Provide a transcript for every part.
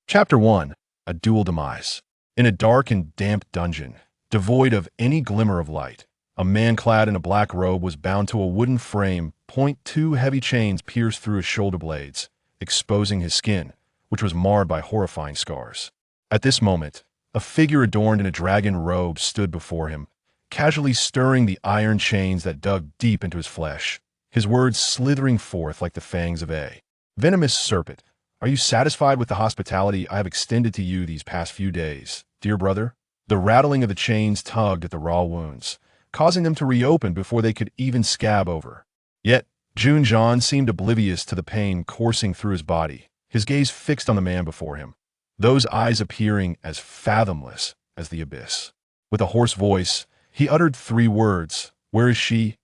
Chapter 1. A Dual Demise. In a dark and damp dungeon, devoid of any glimmer of light, a man clad in a black robe was bound to a wooden frame. Two heavy chains pierced through his shoulder blades, exposing his skin, which was marred by horrifying scars. At this moment, a figure adorned in a dragon robe stood before him, casually stirring the iron chains that dug deep into his flesh, his words slithering forth like the fangs of a venomous serpent. Are you satisfied with the hospitality I have extended to you these past few days, dear brother? The rattling of the chains tugged at the raw wounds, causing them to reopen before they could even scab over. Yet, Jun Zhan seemed oblivious to the pain coursing through his body, his gaze fixed on the man before him, those eyes appearing as fathomless as the abyss. With a hoarse voice, he uttered three words. Where is she?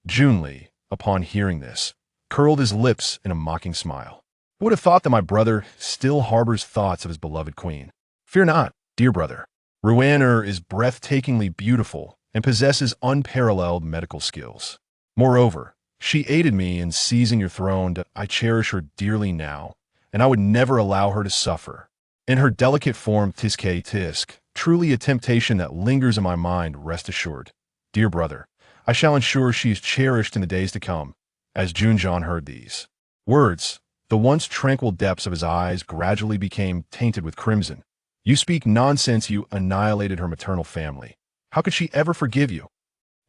Jun Li, upon hearing this, curled his lips in a mocking smile. Who would have thought that my brother still harbors thoughts of his beloved queen? Fear not, dear brother. Ruan is breathtakingly beautiful and possesses unparalleled medical skills. Moreover, she aided me in seizing your throne. I cherish her dearly now, and I would never allow her to suffer. In her delicate form, tisk, truly a temptation that lingers in my mind, rest assured. Dear brother, I shall ensure she is cherished in the days to come. As Jun Zhan heard these words, the once tranquil depths of his eyes gradually became tainted with crimson. You speak nonsense. You annihilated her maternal family. How could she ever forgive you?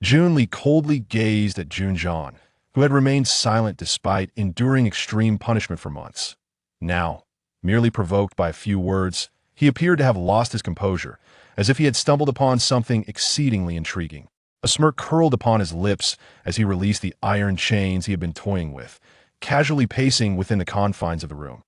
Jun Li coldly gazed at Jun Zhan, who had remained silent despite enduring extreme punishment for months. Now, merely provoked by a few words, he appeared to have lost his composure, as if he had stumbled upon something exceedingly intriguing. A smirk curled upon his lips as he released the iron chains he had been toying with, casually pacing within the confines of the room.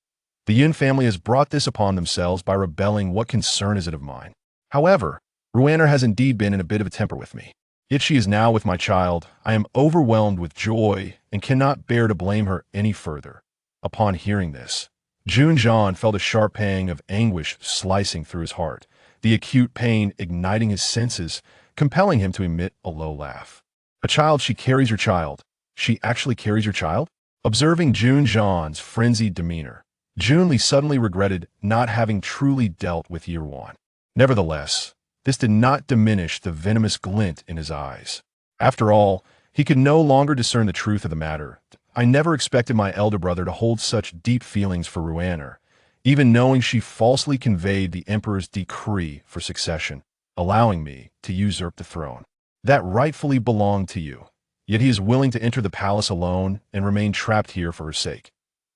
The Yin family has brought this upon themselves by rebelling. What concern is it of mine? However, Ruan has indeed been in a bit of a temper with me. Yet she is now with my child. I am overwhelmed with joy and cannot bear to blame her any further. Upon hearing this, Jun Zhan felt a sharp pang of anguish slicing through his heart, the acute pain igniting his senses, compelling him to emit a low laugh. A child? She carries your child. She actually carries your child? Observing Jun Zhan's frenzied demeanor, Jun Li suddenly regretted not having truly dealt with Ruan. Nevertheless, this did not diminish the venomous glint in his eyes. After all, he could no longer discern the truth of the matter. I never expected my elder brother to hold such deep feelings for Ruan, even knowing she falsely conveyed the emperor's decree for succession, allowing me to usurp the throne that rightfully belonged to you. Yet he is willing to enter the palace alone and remain trapped here for her sake.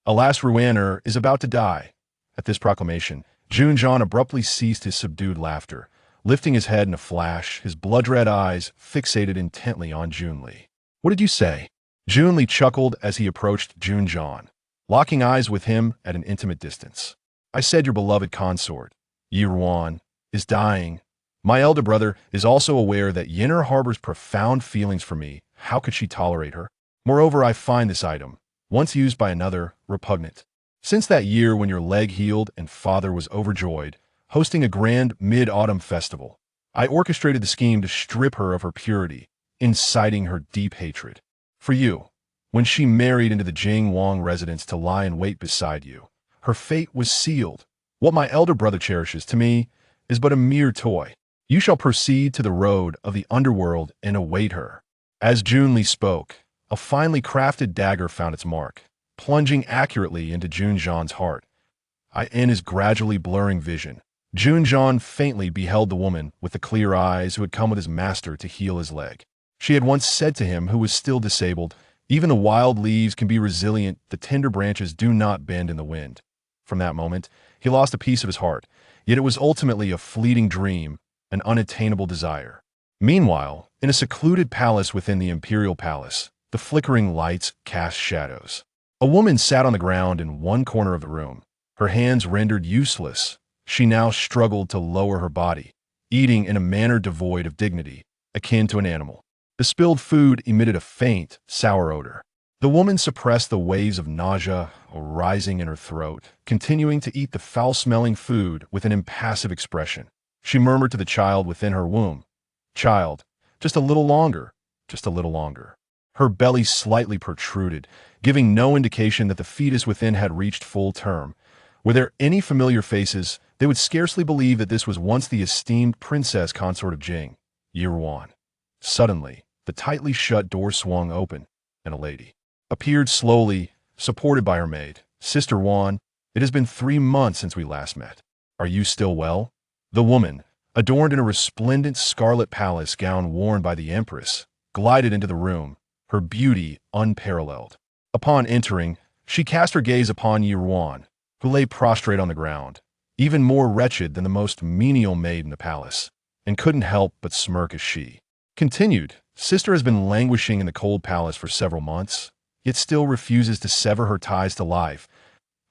Alas, Ruan is about to die. At this proclamation, Jun Zhan abruptly ceased his subdued laughter, lifting his head in a flash, his blood-red eyes fixated intently on Jun Li. What did you say? Jun Li chuckled as he approached Jun Zhan, locking eyes with him at an intimate distance. I said your beloved consort, Ruan, is dying. My elder brother is also aware that Yinner harbors profound feelings for me. How could she tolerate her? Moreover, I find this item, once used by another, repugnant. Since that year when your leg healed and father was overjoyed, hosting a grand mid-autumn festival, I orchestrated the scheme to strip her of her purity, inciting her deep hatred for you. When she married into the Jing residence to lie in wait beside you, her fate was sealed. What my elder brother cherishes to me is but a mere toy. You shall proceed to the road of the underworld and await her. As Jun Li spoke, a finely crafted dagger found its mark, plunging accurately into Jun Zhan's heart. In his gradually blurring vision, Jun Zhan faintly beheld the woman with the clear eyes who had come with his master to heal his leg. She had once said to him, who was still disabled, even the wild leaves can be resilient, the tender branches do not bend in the wind. From that moment, he lost a piece of his heart, yet it was ultimately a fleeting dream, an unattainable desire. Meanwhile, in a secluded palace within the imperial palace, the flickering lights cast shadows. A woman sat on the ground in one corner of the room, her hands rendered useless. She now struggled to lower her body, eating in a manner devoid of dignity, akin to an animal. The spilled food emitted a faint, sour odor. The woman suppressed the waves of nausea rising in her throat, continuing to eat the foul-smelling food with an impassive expression. She murmured to the child within her womb, "Child, just a little longer, just a little longer." Her belly slightly protruded, giving no indication that the fetus within had reached full term, Were there any familiar faces, they would scarcely believe that this was once the esteemed princess consort of Jing, Ruan. Suddenly, the tightly shut door swung open, and a lady appeared slowly, supported by her maid. Sister Ruan, it has been 3 months since we last met. Are you still well? The woman, adorned in a resplendent scarlet palace gown worn by the empress, glided into the room, her beauty unparalleled. Upon entering, she cast her gaze upon Ruan, who lay prostrate on the ground, even more wretched than the most menial maid in the palace, and couldn't help but smirk as she continued. Sister has been languishing in the cold palace for several months, yet still refuses to sever her ties to life.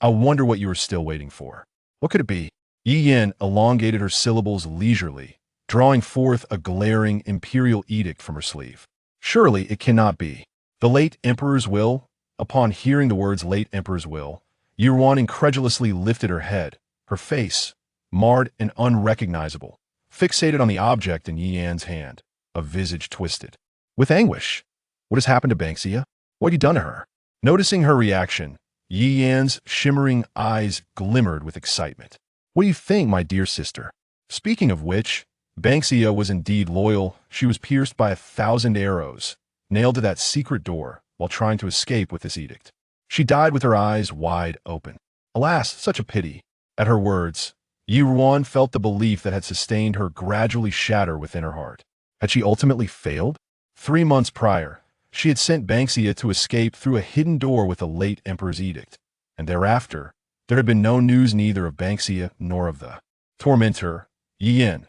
I wonder what you are still waiting for. What could it be? Yi Yin elongated her syllables leisurely, drawing forth a glaring imperial edict from her sleeve. Surely it cannot be. The late emperor's will? Upon hearing the words late emperor's will, Ruan incredulously lifted her head, her face, marred and unrecognizable, fixated on the object in Yi Yan's hand, a visage twisted with anguish. What has happened to Banksia? What have you done to her? Noticing her reaction, Yi Yan's shimmering eyes glimmered with excitement. What do you think, my dear sister? Speaking of which, Banksia was indeed loyal. She was pierced by 1,000 arrows, nailed to that secret door while trying to escape with this edict. She died with her eyes wide open. Alas, such a pity. At her words, Ruan felt the belief that had sustained her gradually shatter within her heart. Had she ultimately failed? 3 months prior, she had sent Banksia to escape through a hidden door with the late emperor's edict, and thereafter, there had been no news neither of Banksia nor of the tormentor, Yi Yin.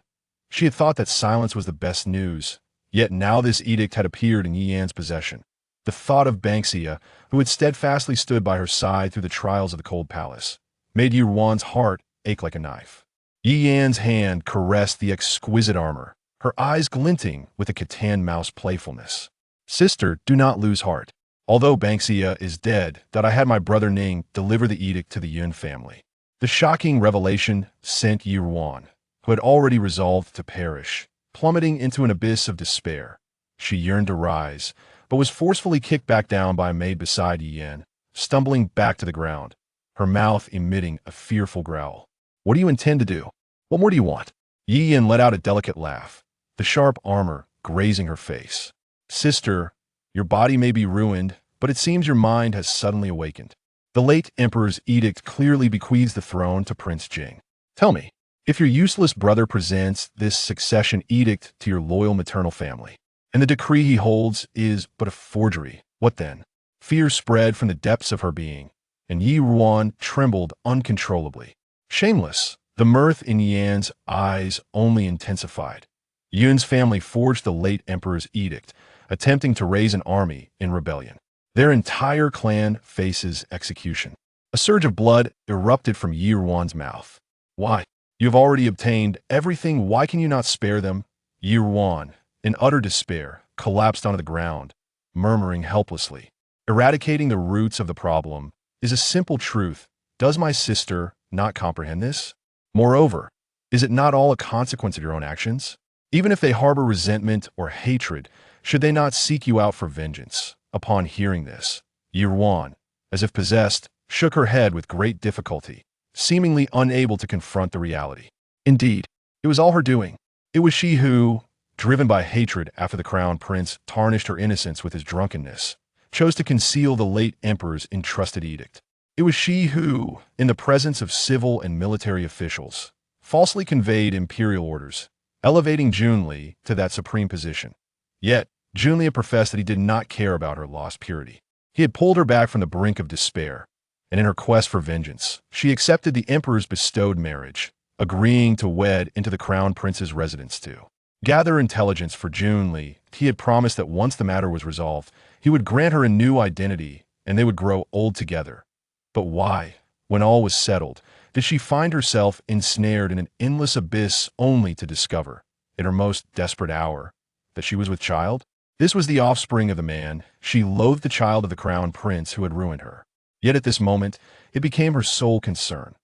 She had thought that silence was the best news, yet now this edict had appeared in Yi Yan's possession. The thought of Banksia, who had steadfastly stood by her side through the trials of the cold palace, made Ruan's heart ache like a knife. Yi Yan's hand caressed the exquisite armor, her eyes glinting with a Catan mouse playfulness. Sister, do not lose heart. Although Banksia is dead, that I had my brother Ning deliver the edict to the Yun family. The shocking revelation sent Ruan, who had already resolved to perish, plummeting into an abyss of despair. She yearned to rise, but was forcefully kicked back down by a maid beside Yi Yan, stumbling back to the ground, her mouth emitting a fearful growl. What do you intend to do? What more do you want? Yi Yan let out a delicate laugh, the sharp armor grazing her face. Sister, your body may be ruined, but it seems your mind has suddenly awakened. The late emperor's edict clearly bequeaths the throne to Prince Jing. Tell me, if your useless brother presents this succession edict to your loyal maternal family, and the decree he holds is but a forgery, what then? Fear spread from the depths of her being, and Ruan trembled uncontrollably. Shameless, the mirth in Yan's eyes only intensified. Yun's family forged the late emperor's edict, attempting to raise an army in rebellion. Their entire clan faces execution. A surge of blood erupted from Ruan's mouth. Why? You have already obtained everything. Why can you not spare them? Ruan, in utter despair, collapsed onto the ground, murmuring helplessly. Eradicating the roots of the problem is a simple truth. Does my sister not comprehend this? Moreover, is it not all a consequence of your own actions? Even if they harbor resentment or hatred, should they not seek you out for vengeance? Upon hearing this, Ruan, as if possessed, shook her head with great difficulty, seemingly unable to confront the reality. Indeed, it was all her doing. It was she who, driven by hatred after the crown prince tarnished her innocence with his drunkenness, chose to conceal the late emperor's entrusted edict. It was she who, in the presence of civil and military officials, falsely conveyed imperial orders, elevating Jun Li to that supreme position. Yet, Jun Li had professed that he did not care about her lost purity. He had pulled her back from the brink of despair, and in her quest for vengeance, she accepted the emperor's bestowed marriage, agreeing to wed into the crown prince's residence to gather intelligence for Jun Li. He had promised that once the matter was resolved, he would grant her a new identity and they would grow old together. But why, when all was settled, did she find herself ensnared in an endless abyss only to discover, in her most desperate hour, that she was with child? This was the offspring of the man. She loathed the child of the crown prince who had ruined her. Yet at this moment, it became her sole concern.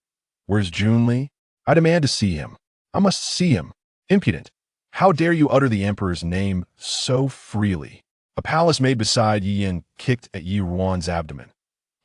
Where's Jun Li? I demand to see him. I must see him. Impudent! How dare you utter the emperor's name so freely? A palace maid beside Yi Yin kicked at Ruan's abdomen.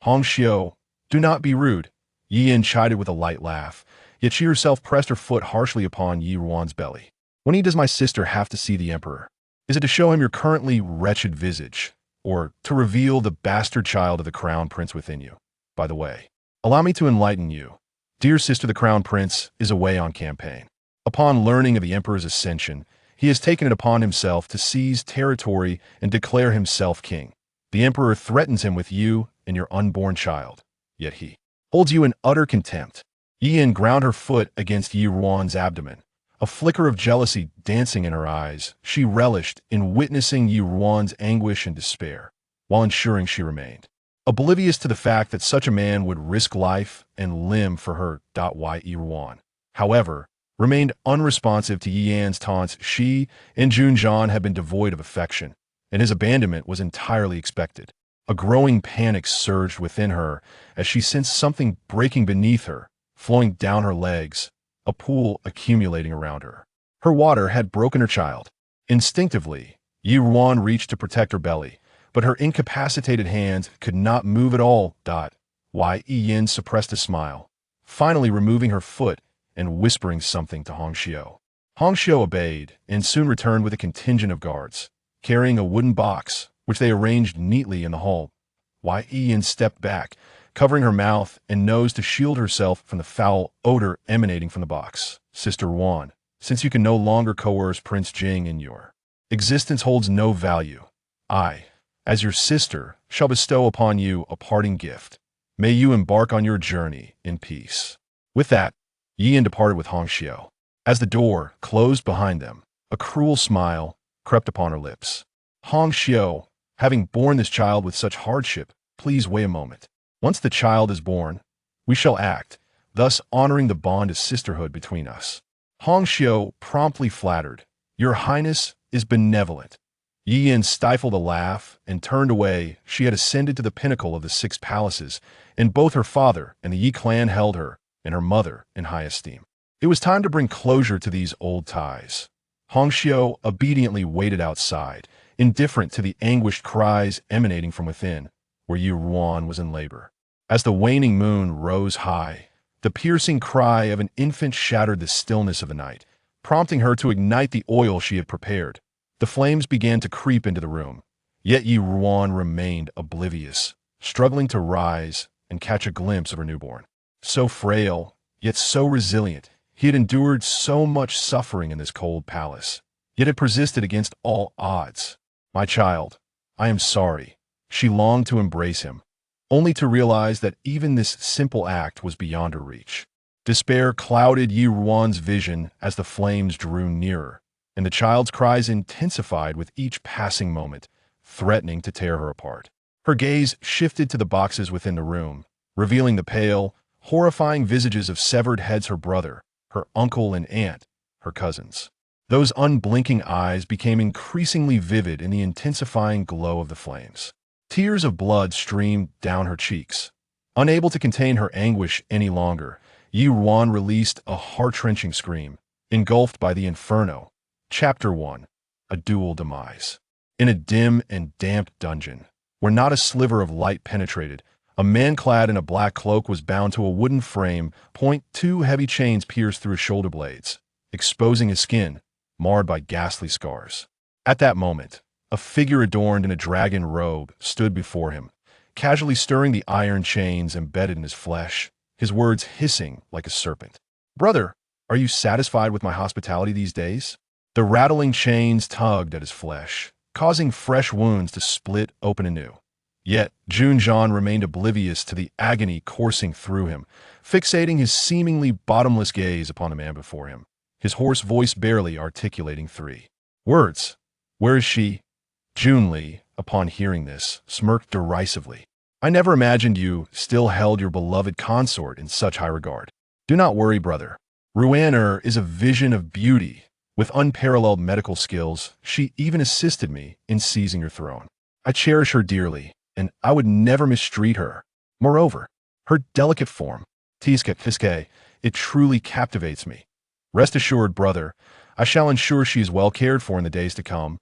Hong Xiu, do not be rude. Yin chided with a light laugh, yet she herself pressed her foot harshly upon Yi Ruan's belly. When does my sister have to see the emperor? Is it to show him your currently wretched visage, or to reveal the bastard child of the crown prince within you? By the way, allow me to enlighten you. Dear sister, the crown prince is away on campaign. Upon learning of the emperor's ascension, he has taken it upon himself to seize territory and declare himself king. The emperor threatens him with you and your unborn child, yet he holds you in utter contempt. Yin ground her foot against Yi Ruan's abdomen. A flicker of jealousy dancing in her eyes, she relished in witnessing Yi Ruan's anguish and despair, while ensuring she remained oblivious to the fact that such a man would risk life and limb for her. Yi Ruan, however, remained unresponsive to Yi Yan's taunts. She and Jun Zhan had been devoid of affection, and his abandonment was entirely expected. A growing panic surged within her as she sensed something breaking beneath her, flowing down her legs, a pool accumulating around her. Her water had broken her child. Instinctively, Yi Ruan reached to protect her belly, but her incapacitated hands could not move at all. Yi Yin suppressed a smile, finally removing her foot and whispering something to Hong Xiu. Hong Xiu obeyed and soon returned with a contingent of guards, carrying a wooden box, which they arranged neatly in the hall. Yi Yin stepped back, covering her mouth and nose to shield herself from the foul odor emanating from the box. Sister Ruan, since you can no longer coerce Prince Jing in your existence holds no value, I, as your sister, shall bestow upon you a parting gift. May you embark on your journey in peace. With that, Yin departed with Hong Xiu. As the door closed behind them, a cruel smile crept upon her lips. Hong Xiu, having borne this child with such hardship, please wait a moment. Once the child is born, we shall act, thus honoring the bond of sisterhood between us. Hong Xiu promptly flattered, Your Highness is benevolent. Yi Yin stifled a laugh and turned away. She had ascended to the pinnacle of the 6 palaces, and both her father and the Yi clan held her and her mother in high esteem. It was time to bring closure to these old ties. Hong Xiu obediently waited outside, indifferent to the anguished cries emanating from within, where Yi Ruan was in labor. As the waning moon rose high, the piercing cry of an infant shattered the stillness of the night, prompting her to ignite the oil she had prepared. The flames began to creep into the room, yet Yi Ruan remained oblivious, struggling to rise and catch a glimpse of her newborn. So frail, yet so resilient, he had endured so much suffering in this cold palace, yet had persisted against all odds. My child, I am sorry. She longed to embrace him, only to realize that even this simple act was beyond her reach. Despair clouded Yi Ruan's vision as the flames drew nearer, and the child's cries intensified with each passing moment, threatening to tear her apart. Her gaze shifted to the boxes within the room, revealing the pale, horrifying visages of severed heads: her brother, her uncle and aunt, her cousins. Those unblinking eyes became increasingly vivid in the intensifying glow of the flames. Tears of blood streamed down her cheeks. Unable to contain her anguish any longer, Yi Ruan released a heart-wrenching scream, engulfed by the inferno. Chapter 1. A Dual Demise. In a dim and damp dungeon, where not a sliver of light penetrated, a man clad in a black cloak was bound to a wooden frame. 2 heavy chains pierced through his shoulder blades, exposing his skin, marred by ghastly scars. At that moment, a figure adorned in a dragon robe stood before him, casually stirring the iron chains embedded in his flesh, his words hissing like a serpent. Brother, are you satisfied with my hospitality these days? The rattling chains tugged at his flesh, causing fresh wounds to split open anew. Yet Jun Zhan remained oblivious to the agony coursing through him, fixating his seemingly bottomless gaze upon the man before him, his hoarse voice barely articulating 3 words. Where is she? Jun Li, upon hearing this, smirked derisively. I never imagined you still held your beloved consort in such high regard. Do not worry, brother. Ruan is a vision of beauty. With unparalleled medical skills, she even assisted me in seizing your throne. I cherish her dearly, and I would never mistreat her. Moreover, her delicate form, Tiske, it truly captivates me. Rest assured, brother, I shall ensure she is well cared for in the days to come.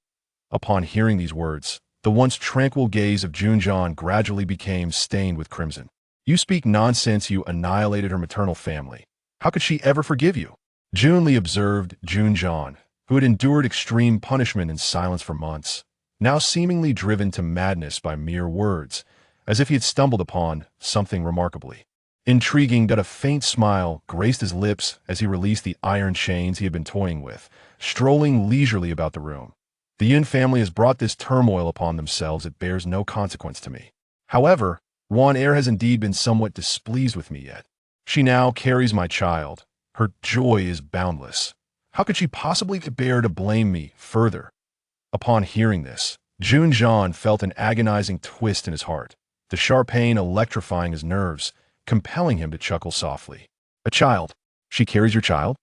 Upon hearing these words, the once tranquil gaze of Jun Zhan gradually became stained with crimson. You speak nonsense. You annihilated her maternal family. How could she ever forgive you? Jun Li observed Jun Zhan, who had endured extreme punishment in silence for months, now seemingly driven to madness by mere words, as if he had stumbled upon something remarkably intriguing. That a faint smile graced his lips as he released the iron chains he had been toying with, strolling leisurely about the room. The Yin family has brought this turmoil upon themselves. It bears no consequence to me. However, Ruan has indeed been somewhat displeased with me yet. She now carries my child. Her joy is boundless. How could she possibly bear to blame me further? Upon hearing this, Jun Zhan felt an agonizing twist in his heart, the sharp pain electrifying his nerves, compelling him to chuckle softly. A child? She carries your child?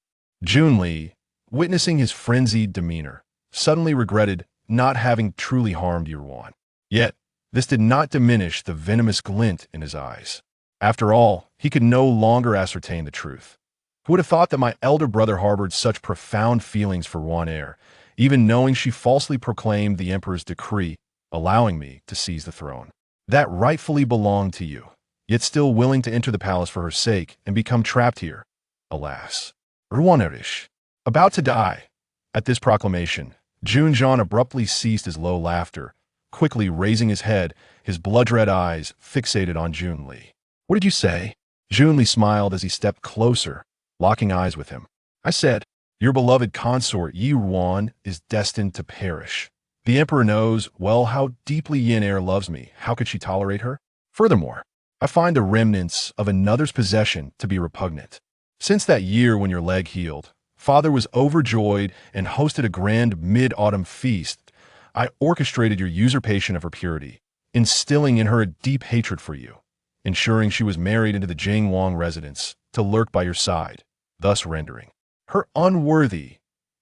Jun Li, witnessing his frenzied demeanor, suddenly regretted not having truly harmed Ruan. Yet, this did not diminish the venomous glint in his eyes. After all, he could no longer ascertain the truth. Who would have thought that my elder brother harbored such profound feelings for Ruan, even knowing she falsely proclaimed the emperor's decree, allowing me to seize the throne? That rightfully belonged to you, yet still willing to enter the palace for her sake and become trapped here. Alas. Ruan about to die. At this proclamation, Jun Zhan abruptly ceased his low laughter, quickly raising his head, his blood-red eyes fixated on Jun Li. What did you say? Jun Li smiled as he stepped closer, locking eyes with him. I said, your beloved consort Ruan is destined to perish. The emperor knows well how deeply Yin loves me. How could she tolerate her? Furthermore, I find the remnants of another's possession to be repugnant. Since that year when your leg healed, Father was overjoyed and hosted a grand mid-autumn feast. I orchestrated your usurpation of her purity, instilling in her a deep hatred for you, ensuring she was married into the Jing residence to lurk by your side, thus rendering her unworthy.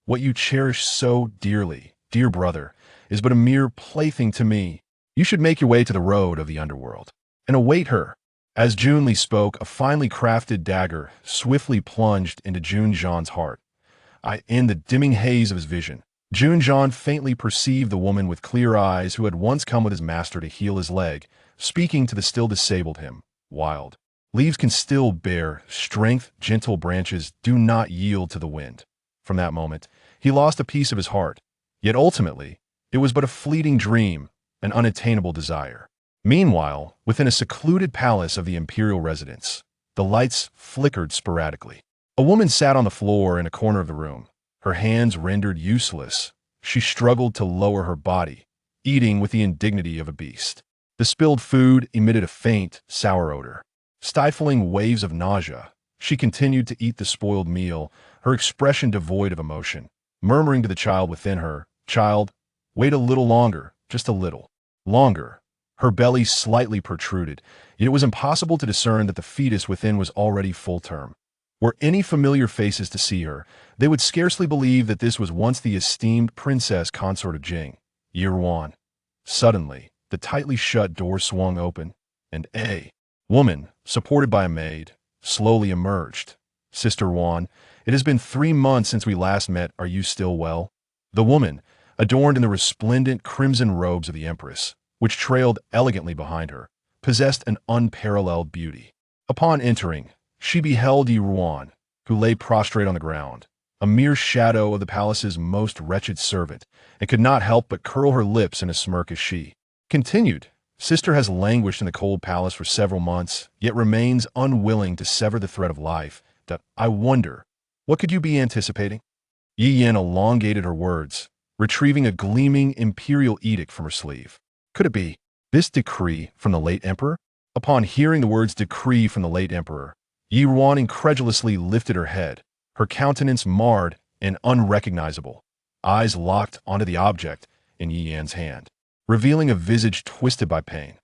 What you cherish so dearly, dear brother, is but a mere plaything to me. You should make your way to the road of the underworld and await her. As Jun Li spoke, a finely crafted dagger swiftly plunged into Jun Zhan's heart. In the dimming haze of his vision, Jun Zhan faintly perceived the woman with clear eyes who had once come with his master to heal his leg, speaking to the still disabled him. Wild leaves can still bear strength, gentle branches do not yield to the wind. From that moment, he lost a piece of his heart, yet ultimately, it was but a fleeting dream, an unattainable desire. Meanwhile, within a secluded palace of the imperial residence, the lights flickered sporadically. A woman sat on the floor in a corner of the room, her hands rendered useless. She struggled to lower her body, eating with the indignity of a beast. The spilled food emitted a faint, sour odor. Stifling waves of nausea, she continued to eat the spoiled meal, her expression devoid of emotion, murmuring to the child within her, "Child, wait a little longer, just a little longer." Her belly slightly protruded, yet it was impossible to discern that the fetus within was already full term. Were any familiar faces to see her, they would scarcely believe that this was once the esteemed princess consort of Jing, Ruan. Suddenly, the tightly shut door swung open, and a woman, supported by a maid, slowly emerged. Sister Ruan, it has been 3 months since we last met. Are you still well? The woman, adorned in the resplendent crimson robes of the empress, which trailed elegantly behind her, possessed an unparalleled beauty. Upon entering, she beheld Ruan, who lay prostrate on the ground, a mere shadow of the palace's most wretched servant, and could not help but curl her lips in a smirk as she continued. Sister has languished in the cold palace for several months, yet remains unwilling to sever the thread of life. I wonder, what could you be anticipating? Yi Yan elongated her words, retrieving a gleaming imperial edict from her sleeve. Could it be this decree from the late emperor? Upon hearing the words decree from the late emperor, Ruan incredulously lifted her head, her countenance marred and unrecognizable, eyes locked onto the object in Yi Yan's hand, revealing a visage twisted by pain.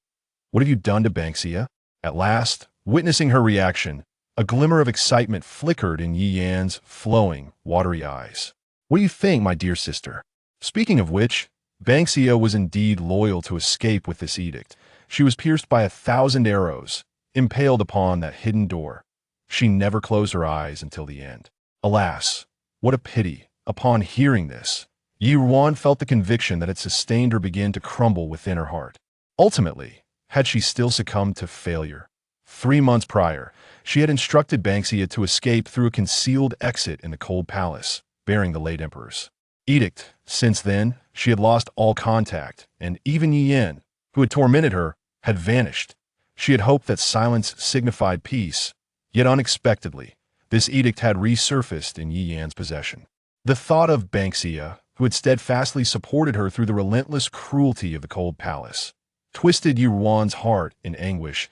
What have you done to Banksia? At last, witnessing her reaction, a glimmer of excitement flickered in Yi Yan's flowing, watery eyes. What do you think, my dear sister? Speaking of which, Banksia was indeed loyal to escape with this edict. She was pierced by 1,000 arrows, impaled upon that hidden door. She never closed her eyes until the end. Alas, what a pity. Upon hearing this, Ruan felt the conviction that had sustained her begin to crumble within her heart. Ultimately, had she still succumbed to failure? 3 months prior, she had instructed Banksia to escape through a concealed exit in the cold palace, bearing the late emperor's edict. Since then, she had lost all contact, and even Yi Yan, who had tormented her, had vanished. She had hoped that silence signified peace, yet unexpectedly, this edict had resurfaced in Yi Yan's possession. The thought of Banksia, who had steadfastly supported her through the relentless cruelty of the cold palace, twisted Yi Ruan's heart in anguish.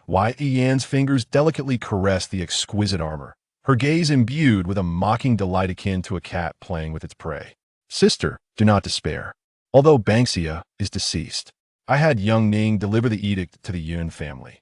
Yi Yan's fingers delicately caressed the exquisite armor, her gaze imbued with a mocking delight akin to a cat playing with its prey. Sister, do not despair. Although Banksia is deceased, I had young Ning deliver the edict to the Yun family.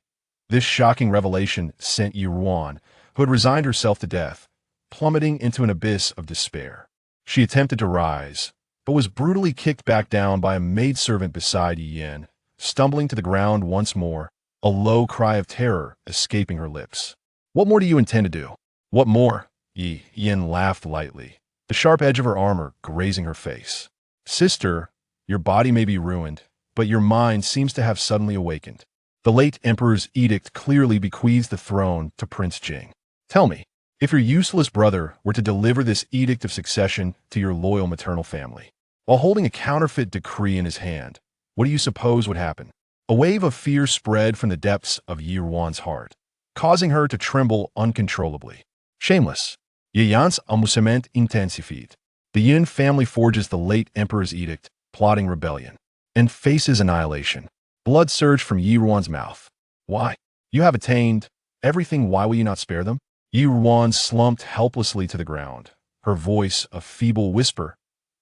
This shocking revelation sent Yi Ruan, who had resigned herself to death, plummeting into an abyss of despair. She attempted to rise, but was brutally kicked back down by a maidservant beside Yi Yan, stumbling to the ground once more, a low cry of terror escaping her lips. What more do you intend to do? What more? Yi Yan laughed lightly, the sharp edge of her armor grazing her face. Sister, your body may be ruined, but your mind seems to have suddenly awakened. The late emperor's edict clearly bequeaths the throne to Prince Jing. Tell me, if your useless brother were to deliver this edict of succession to your loyal maternal family, while holding a counterfeit decree in his hand, what do you suppose would happen? A wave of fear spread from the depths of Yi Ruan's heart, causing her to tremble uncontrollably. Shameless. Yi Yan's amusement intensified. The Yun family forges the late emperor's edict, plotting rebellion, and faces annihilation. Blood surged from Yi Ruan's mouth. Why? You have attained everything. Why will you not spare them? Yi Ruan slumped helplessly to the ground, her voice a feeble whisper.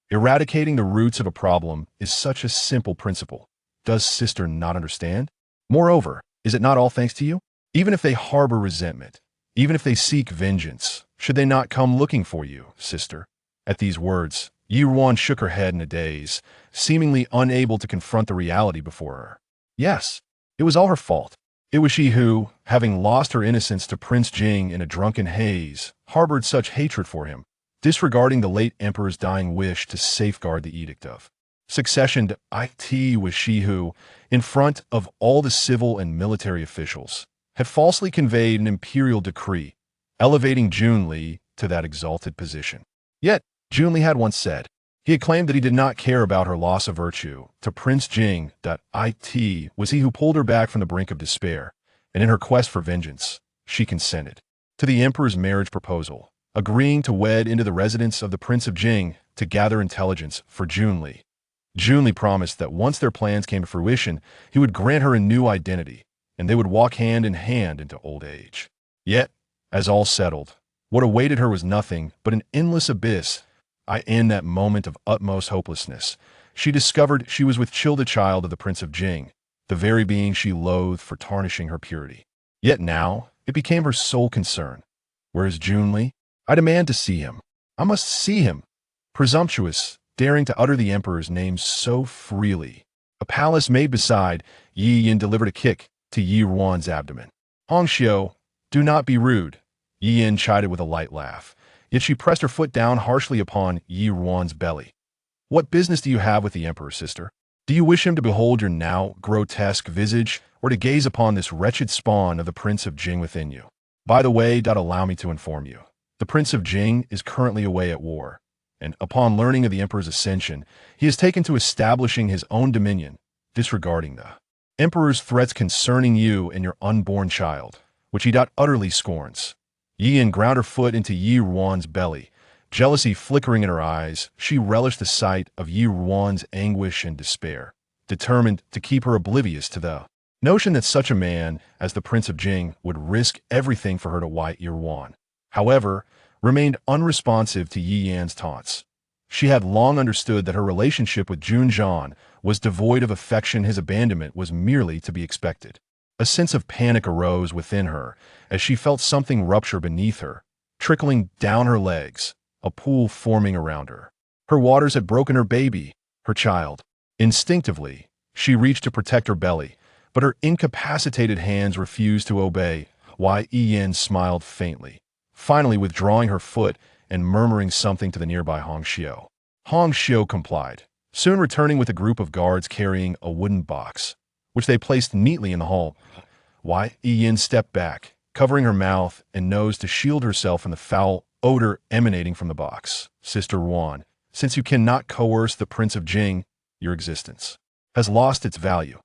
Eradicating the roots of a problem is such a simple principle. Does sister not understand? Moreover, is it not all thanks to you? Even if they harbor resentment, even if they seek vengeance, should they not come looking for you, sister? At these words, Yi Ruan shook her head in a daze, seemingly unable to confront the reality before her. Yes, it was all her fault. It was she who, having lost her innocence to Prince Jing in a drunken haze, harbored such hatred for him, disregarding the late emperor's dying wish to safeguard the edict of succession to it. Was she who, in front of all the civil and military officials, had falsely conveyed an imperial decree, elevating Jun Li to that exalted position. Yet, Jun Li had once said, he had claimed that he did not care about her loss of virtue. To Prince Jing, it was he who pulled her back from the brink of despair, and in her quest for vengeance, she consented to the emperor's marriage proposal, agreeing to wed into the residence of the Prince of Jing to gather intelligence for Jun Li. Jun Li promised that once their plans came to fruition, he would grant her a new identity, and they would walk hand in hand into old age. Yet, as all settled, what awaited her was nothing but an endless abyss. In that moment of utmost hopelessness, she discovered she was with the child of the Prince of Jing, the very being she loathed for tarnishing her purity. Yet now, it became her sole concern. Where is Jun Li? I demand to see him. I must see him. Presumptuous, daring to utter the emperor's name so freely. A palace maid beside Yi Yan delivered a kick to Yi Ruan's abdomen. Hongxiu, do not be rude. Yi Yan chided with a light laugh. Yet she pressed her foot down harshly upon Yi Ruan's belly. What business do you have with the emperor, sister? Do you wish him to behold your now grotesque visage, or to gaze upon this wretched spawn of the Prince of Jing within you? By the way, allow me to inform you. The Prince of Jing is currently away at war, and upon learning of the emperor's ascension, he has taken to establishing his own dominion, disregarding the emperor's threats concerning you and your unborn child, which he utterly scorns. Yi Yan ground her foot into Yi Ruan's belly. Jealousy flickering in her eyes, she relished the sight of Yi Ruan's anguish and despair, determined to keep her oblivious to the notion that such a man as the Prince of Jing would risk everything for her to wipe Yi Ruan. However, remained unresponsive to Yi Yan's taunts. She had long understood that her relationship with Jun Zhan was devoid of affection. His abandonment was merely to be expected. A sense of panic arose within her as she felt something rupture beneath her, trickling down her legs, a pool forming around her. Her waters had broken her baby, her child. Instinctively, she reached to protect her belly, but her incapacitated hands refused to obey. Yi Yan smiled faintly, finally withdrawing her foot and murmuring something to the nearby Hongxiu. Hongxiu complied, soon returning with a group of guards carrying a wooden box, which they placed neatly in the hall. Why? Yin stepped back, covering her mouth and nose to shield herself from the foul odor emanating from the box. Sister Ruan, since you cannot coerce the Prince of Jing, your existence has lost its value.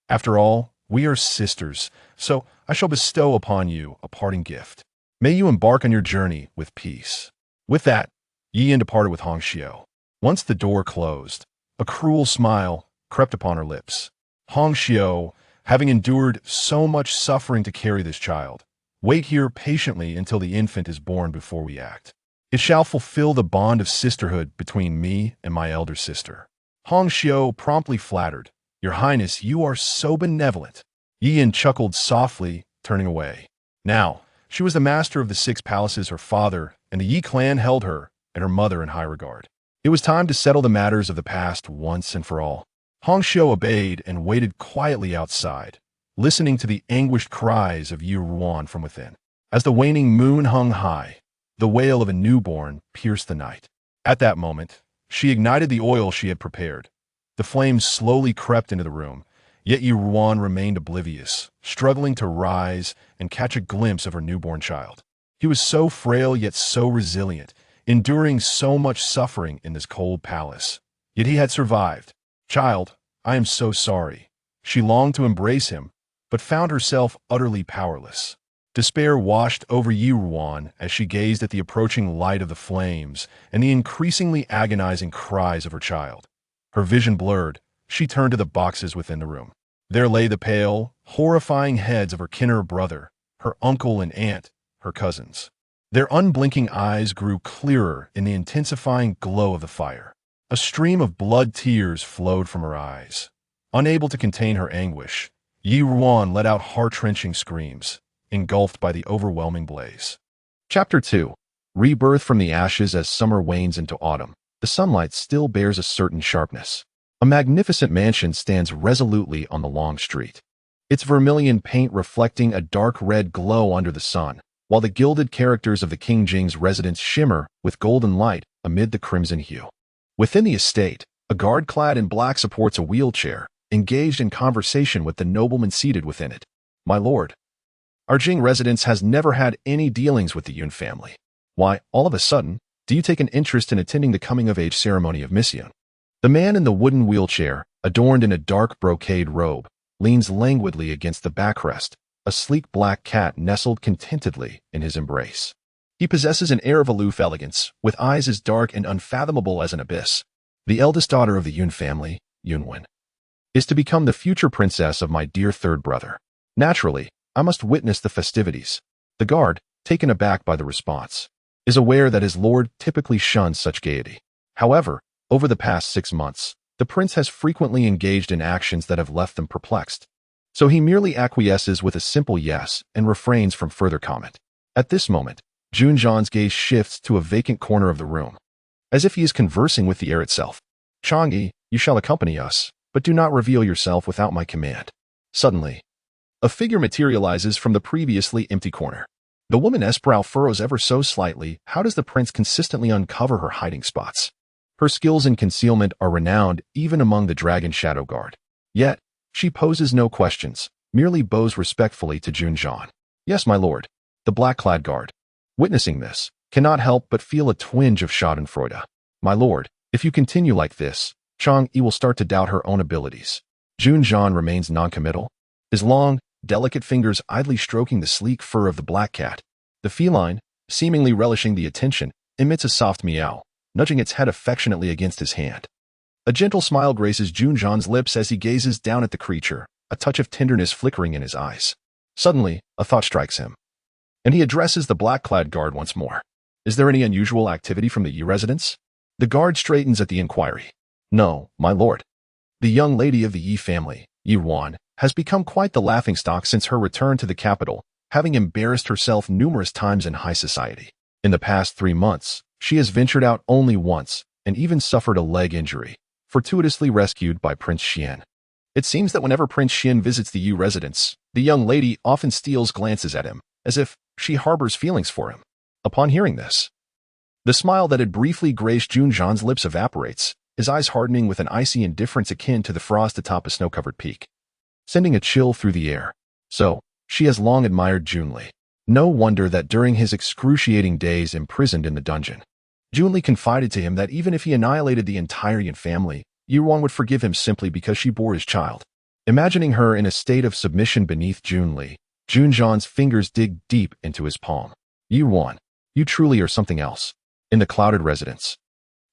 After all, we are sisters, so I shall bestow upon you a parting gift. May you embark on your journey with peace. With that, Yin departed with Hong Xiao. Once the door closed, a cruel smile crept upon her lips. Hong Xiao, having endured so much suffering to carry this child, wait here patiently until the infant is born before we act. It shall fulfill the bond of sisterhood between me and my elder sister. Hong Xiao promptly flattered. Your Highness, you are so benevolent. Yin chuckled softly, turning away. Now, she was the master of the 6 palaces her father and the Yi clan held her and her mother in high regard. It was time to settle the matters of the past once and for all. Hong Xiao obeyed and waited quietly outside, listening to the anguished cries of Yi Ruan from within. As the waning moon hung high, the wail of a newborn pierced the night. At that moment, she ignited the oil she had prepared. The flames slowly crept into the room, yet Yi Ruan remained oblivious, struggling to rise and catch a glimpse of her newborn child. He was so frail yet so resilient, enduring so much suffering in this cold palace. Yet he had survived. Child, I am so sorry. She longed to embrace him, but found herself utterly powerless. Despair washed over Yi Ruan as she gazed at the approaching light of the flames and the increasingly agonizing cries of her child. Her vision blurred, she turned to the boxes within the room. There lay the pale, horrifying heads of her kin brother, her uncle and aunt, her cousins. Their unblinking eyes grew clearer in the intensifying glow of the fire. A stream of blood tears flowed from her eyes. Unable to contain her anguish, Yi Ruan let out heart-wrenching screams, engulfed by the overwhelming blaze. Chapter 2. Rebirth. From the ashes. As summer wanes into autumn, the sunlight still bears a certain sharpness. A magnificent mansion stands resolutely on the long street, its vermilion paint reflecting a dark red glow under the sun, while the gilded characters of the King Jing's residence shimmer with golden light amid the crimson hue. Within the estate, a guard clad in black supports a wheelchair, engaged in conversation with the nobleman seated within it. My lord, our Jing residence has never had any dealings with the Yun family. Why, all of a sudden, do you take an interest in attending the coming-of-age ceremony of Miss Yun? The man in the wooden wheelchair, adorned in a dark brocade robe, leans languidly against the backrest, a sleek black cat nestled contentedly in his embrace. He possesses an air of aloof elegance, with eyes as dark and unfathomable as an abyss. The eldest daughter of the Yun family, Yunwen, is to become the future princess of my dear third brother. Naturally, I must witness the festivities. The guard, taken aback by the response, is aware that his lord typically shuns such gaiety. However, over the past 6 months, the prince has frequently engaged in actions that have left them perplexed. So he merely acquiesces with a simple yes and refrains from further comment. At this moment, Jun Zhan's gaze shifts to a vacant corner of the room, as if he is conversing with the air itself. Chang'e, you shall accompany us, but do not reveal yourself without my command. Suddenly, a figure materializes from the previously empty corner. The woman's brow furrows ever so slightly. How does the prince consistently uncover her hiding spots? Her skills in concealment are renowned even among the Dragon Shadow Guard. Yet, she poses no questions, merely bows respectfully to Jun Zhan. Yes, my lord. The black-clad guard, witnessing this, cannot help but feel a twinge of schadenfreude. My lord, if you continue like this, Chang'e will start to doubt her own abilities. Jun Zhan remains noncommittal, his long, delicate fingers idly stroking the sleek fur of the black cat. The feline, seemingly relishing the attention, emits a soft meow, nudging its head affectionately against his hand. A gentle smile graces Jun Zhan's lips as he gazes down at the creature, a touch of tenderness flickering in his eyes. Suddenly, a thought strikes him, and he addresses the black-clad guard once more. Is there any unusual activity from the Yi residence? The guard straightens at the inquiry. No, my lord. The young lady of the Yi family, Yi Ruan, has become quite the laughingstock since her return to the capital, having embarrassed herself numerous times in high society. In the past 3 months, she has ventured out only once, and even suffered a leg injury, fortuitously rescued by Prince Xian. It seems that whenever Prince Xian visits the Yu residence, the young lady often steals glances at him, as if she harbors feelings for him. Upon hearing this, the smile that had briefly graced Jun Zhan's lips evaporates, his eyes hardening with an icy indifference akin to the frost atop a snow-covered peak, sending a chill through the air. So, She has long admired Jun Li. No wonder that during his excruciating days imprisoned in the dungeon, Jun Li confided to him that even if he annihilated the entire Yan family, Ruan would forgive him simply because she bore his child. Imagining her in a state of submission beneath Jun Li, Jun Zhan's fingers dig deep into his palm. Ruan, you truly are something else. In the clouded residence,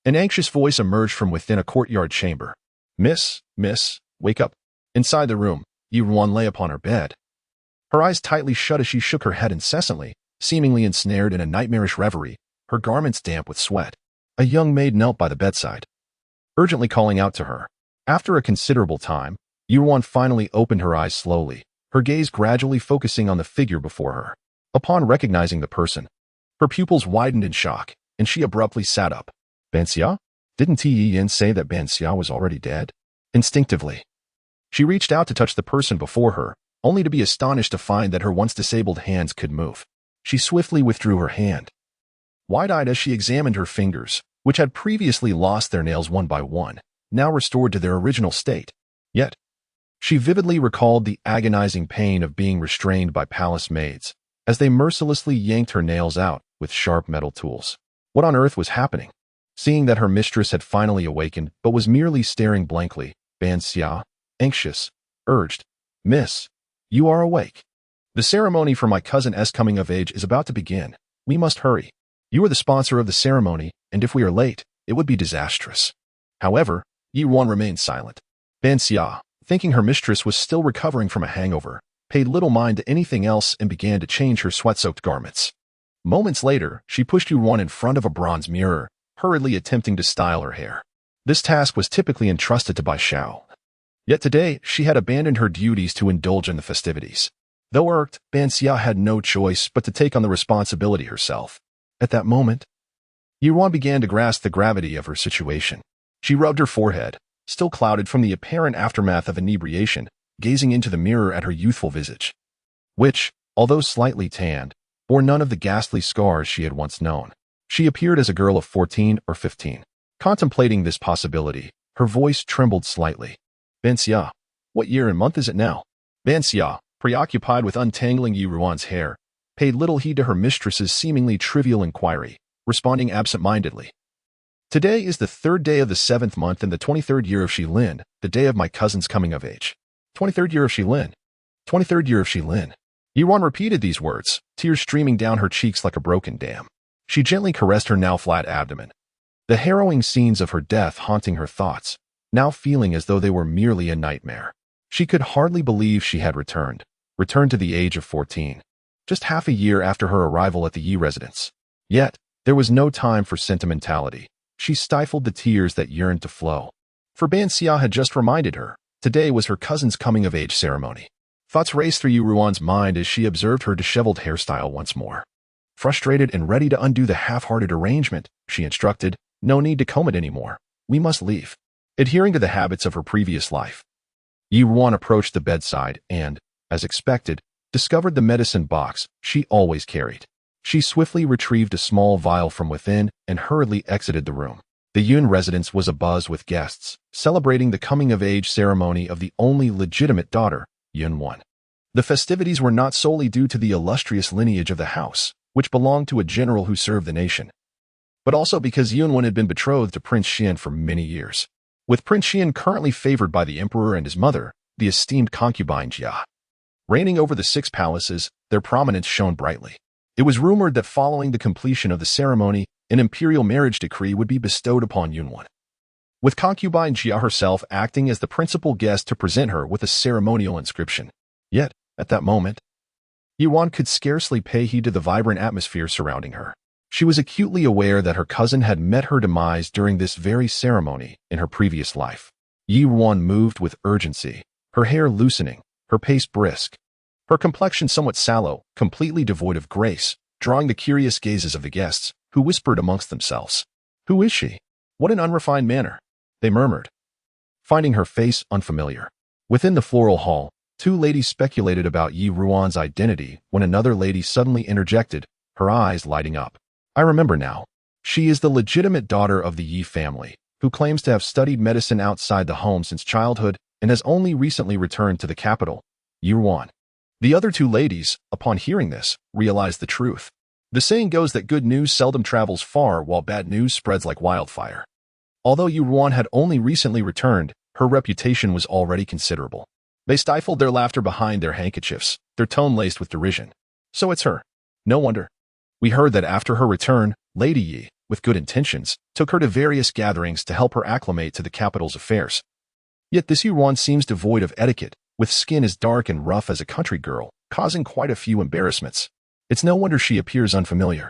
an anxious voice emerged from within a courtyard chamber. Miss, wake up. Inside the room, Ruan lay upon her bed. Her eyes tightly shut as she shook her head incessantly, seemingly ensnared in a nightmarish reverie, her garments damp with sweat. A young maid knelt by the bedside, urgently calling out to her. After a considerable time, Ruan finally opened her eyes slowly, her gaze gradually focusing on the figure before her. Upon recognizing the person, her pupils widened in shock, and she abruptly sat up. Ban Xia? Didn't Ti Yin say that Ban Xia was already dead? Instinctively, she reached out to touch the person before her, only to be astonished to find that her once disabled hands could move. She swiftly withdrew her hand, wide-eyed as she examined her fingers, which had previously lost their nails one by one, now restored to their original state. Yet, she vividly recalled the agonizing pain of being restrained by palace maids, as they mercilessly yanked her nails out with sharp metal tools. What on earth was happening? Seeing that her mistress had finally awakened but was merely staring blankly, Ban Xia, anxious, urged, Miss, you are awake. The ceremony for my cousin's coming of age is about to begin. We must hurry. You are the sponsor of the ceremony, and if we are late, it would be disastrous. However, Ruan remained silent. Ban Xia, thinking her mistress was still recovering from a hangover, paid little mind to anything else and began to change her sweat-soaked garments. Moments later, she pushed Ruan in front of a bronze mirror, hurriedly attempting to style her hair. This task was typically entrusted to Bai Xiao. Yet today, she had abandoned her duties to indulge in the festivities. Though irked, Ban Xia had no choice but to take on the responsibility herself. At that moment, Ruan began to grasp the gravity of her situation. She rubbed her forehead, still clouded from the apparent aftermath of inebriation, gazing into the mirror at her youthful visage, which, although slightly tanned, bore none of the ghastly scars she had once known. She appeared as a girl of 14 or 15. Contemplating this possibility, her voice trembled slightly. Ban Xia, what year and month is it now? Ban Xia, preoccupied with untangling Ruan's hair, paid little heed to her mistress's seemingly trivial inquiry, responding absent-mindedly. Today is the 3rd day of the 7th month in the 23rd year of Shilin, the day of my cousin's coming of age. 23rd year of Shilin. 23rd year of Shilin. Ruan repeated these words, tears streaming down her cheeks like a broken dam. She gently caressed her now flat abdomen, the harrowing scenes of her death haunting her thoughts, now feeling as though they were merely a nightmare. She could hardly believe she had returned to the age of 14, just half a year after her arrival at the Yi residence. Yet, there was no time for sentimentality. She stifled the tears that yearned to flow. For Ban Xia had just reminded her, today was her cousin's coming-of-age ceremony. Thoughts raced through Ruan's mind as she observed her disheveled hairstyle once more. Frustrated and ready to undo the half-hearted arrangement, she instructed, no need to comb it anymore. We must leave. Adhering to the habits of her previous life, Ruan approached the bedside and, as expected, discovered the medicine box she always carried. She swiftly retrieved a small vial from within and hurriedly exited the room. The Yun residence was abuzz with guests, celebrating the coming-of-age ceremony of the only legitimate daughter, Yun Wan. The festivities were not solely due to the illustrious lineage of the house, which belonged to a general who served the nation, but also because Yun Wan had been betrothed to Prince Xian for many years. With Prince Xian currently favored by the emperor and his mother, the esteemed concubine Jia, reigning over the 6 palaces, their prominence shone brightly. It was rumored that following the completion of the ceremony, an imperial marriage decree would be bestowed upon Yun Wan, with concubine Jia herself acting as the principal guest to present her with a ceremonial inscription. Yet, at that moment, Yuan could scarcely pay heed to the vibrant atmosphere surrounding her. She was acutely aware that her cousin had met her demise during this very ceremony in her previous life. Yuan moved with urgency, her hair loosening, her pace brisk, her complexion somewhat sallow, completely devoid of grace, drawing the curious gazes of the guests, who whispered amongst themselves. Who is she? What an unrefined manner, they murmured, finding her face unfamiliar. Within the floral hall, 2 ladies speculated about Yi Ruan's identity when another lady suddenly interjected, her eyes lighting up. I remember now. She is the legitimate daughter of the Yi family, who claims to have studied medicine outside the home since childhood and has only recently returned to the capital, Ruan. The other two ladies, upon hearing this, realized the truth. The saying goes that good news seldom travels far while bad news spreads like wildfire. Although Ruan had only recently returned, her reputation was already considerable. They stifled their laughter behind their handkerchiefs, their tone laced with derision. So it's her. No wonder. We heard that after her return, Lady Yi, with good intentions, took her to various gatherings to help her acclimate to the capital's affairs. Yet this Ruan seems devoid of etiquette, with skin as dark and rough as a country girl, causing quite a few embarrassments. It's no wonder she appears unfamiliar.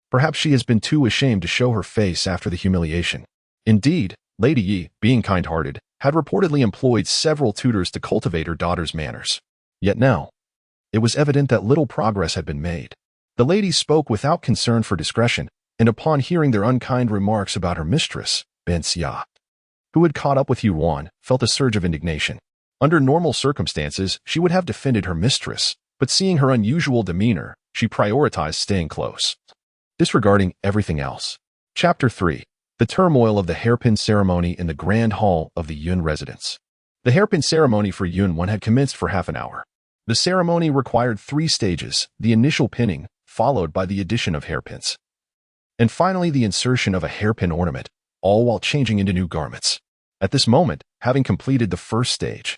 Perhaps she has been too ashamed to show her face after the humiliation. Indeed, Lady Yi, being kind-hearted, had reportedly employed several tutors to cultivate her daughter's manners. Yet now, it was evident that little progress had been made. The ladies spoke without concern for discretion, and upon hearing their unkind remarks about her mistress, Ben Xia, who had caught up with Ruan, felt a surge of indignation. Under normal circumstances, she would have defended her mistress, but seeing her unusual demeanor, she prioritized staying close, disregarding everything else. Chapter 3. The turmoil of the hairpin ceremony in the grand hall of the Yun residence. The hairpin ceremony for Yun had commenced for half an hour. The ceremony required 3 stages, the initial pinning, followed by the addition of hairpins, and finally the insertion of a hairpin ornament, all while changing into new garments. At this moment, having completed the first stage,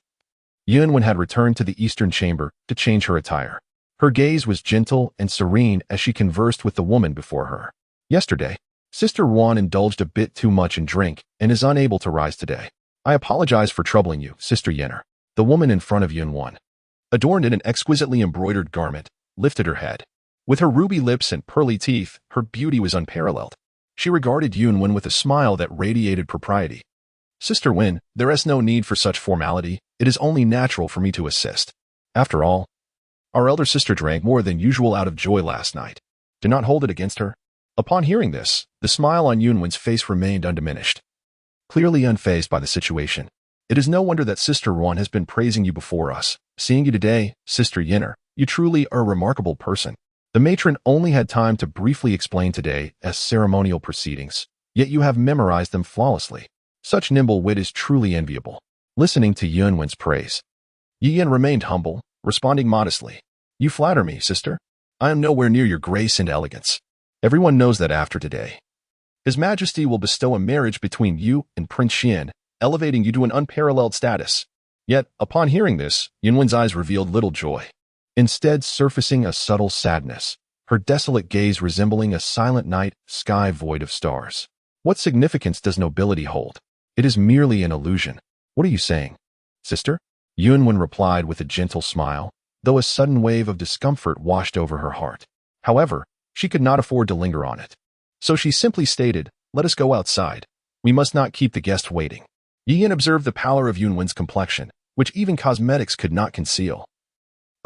Yun had returned to the eastern chamber to change her attire. Her gaze was gentle and serene as she conversed with the woman before her. Yesterday, Sister Ruan indulged a bit too much in drink and is unable to rise today. I apologize for troubling you, Sister Yenner. The woman in front of Yun, adorned in an exquisitely embroidered garment, lifted her head. With her ruby lips and pearly teeth, her beauty was unparalleled. She regarded Yun with a smile that radiated propriety. Sister Wen, there is no need for such formality. It is only natural for me to assist. After all, our elder sister drank more than usual out of joy last night. Do not hold it against her. Upon hearing this, the smile on Yunwen's face remained undiminished. Clearly unfazed by the situation, it is no wonder that Sister Ruan has been praising you before us. Seeing you today, Sister Yenner, you truly are a remarkable person. The matron only had time to briefly explain today as ceremonial proceedings, yet you have memorized them flawlessly. Such nimble wit is truly enviable. Listening to Yunwen's praise, Yin remained humble, responding modestly. You flatter me, sister. I am nowhere near your grace and elegance. Everyone knows that after today, His Majesty will bestow a marriage between you and Prince Jun, elevating you to an unparalleled status. Yet, upon hearing this, Yunwen's eyes revealed little joy. Instead, surfacing a subtle sadness, her desolate gaze resembling a silent night sky void of stars. What significance does nobility hold? It is merely an illusion. What are you saying, sister? Yunwen replied with a gentle smile, though a sudden wave of discomfort washed over her heart. However, she could not afford to linger on it. So she simply stated, let us go outside. We must not keep the guest waiting. Yin observed the pallor of Yunwen's complexion, which even cosmetics could not conceal.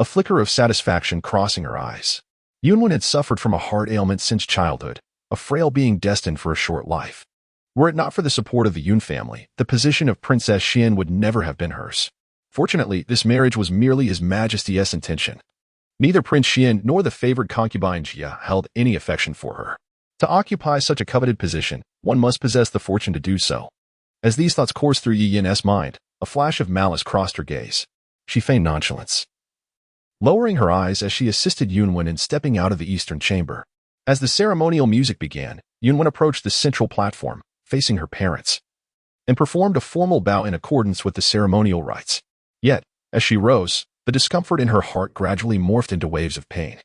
A flicker of satisfaction crossing her eyes. Yunwen had suffered from a heart ailment since childhood, a frail being destined for a short life. Were it not for the support of the Yun family, the position of Princess Xin would never have been hers. Fortunately, this marriage was merely His Majesty's intention. Neither Prince Xin nor the favored concubine Jia held any affection for her. To occupy such a coveted position, one must possess the fortune to do so. As these thoughts coursed through Yi Yin's mind, a flash of malice crossed her gaze. She feigned nonchalance, lowering her eyes as she assisted Yunwen in stepping out of the eastern chamber. As the ceremonial music began, Yunwen approached the central platform, facing her parents, and performed a formal bow in accordance with the ceremonial rites. Yet, as she rose, the discomfort in her heart gradually morphed into waves of pain,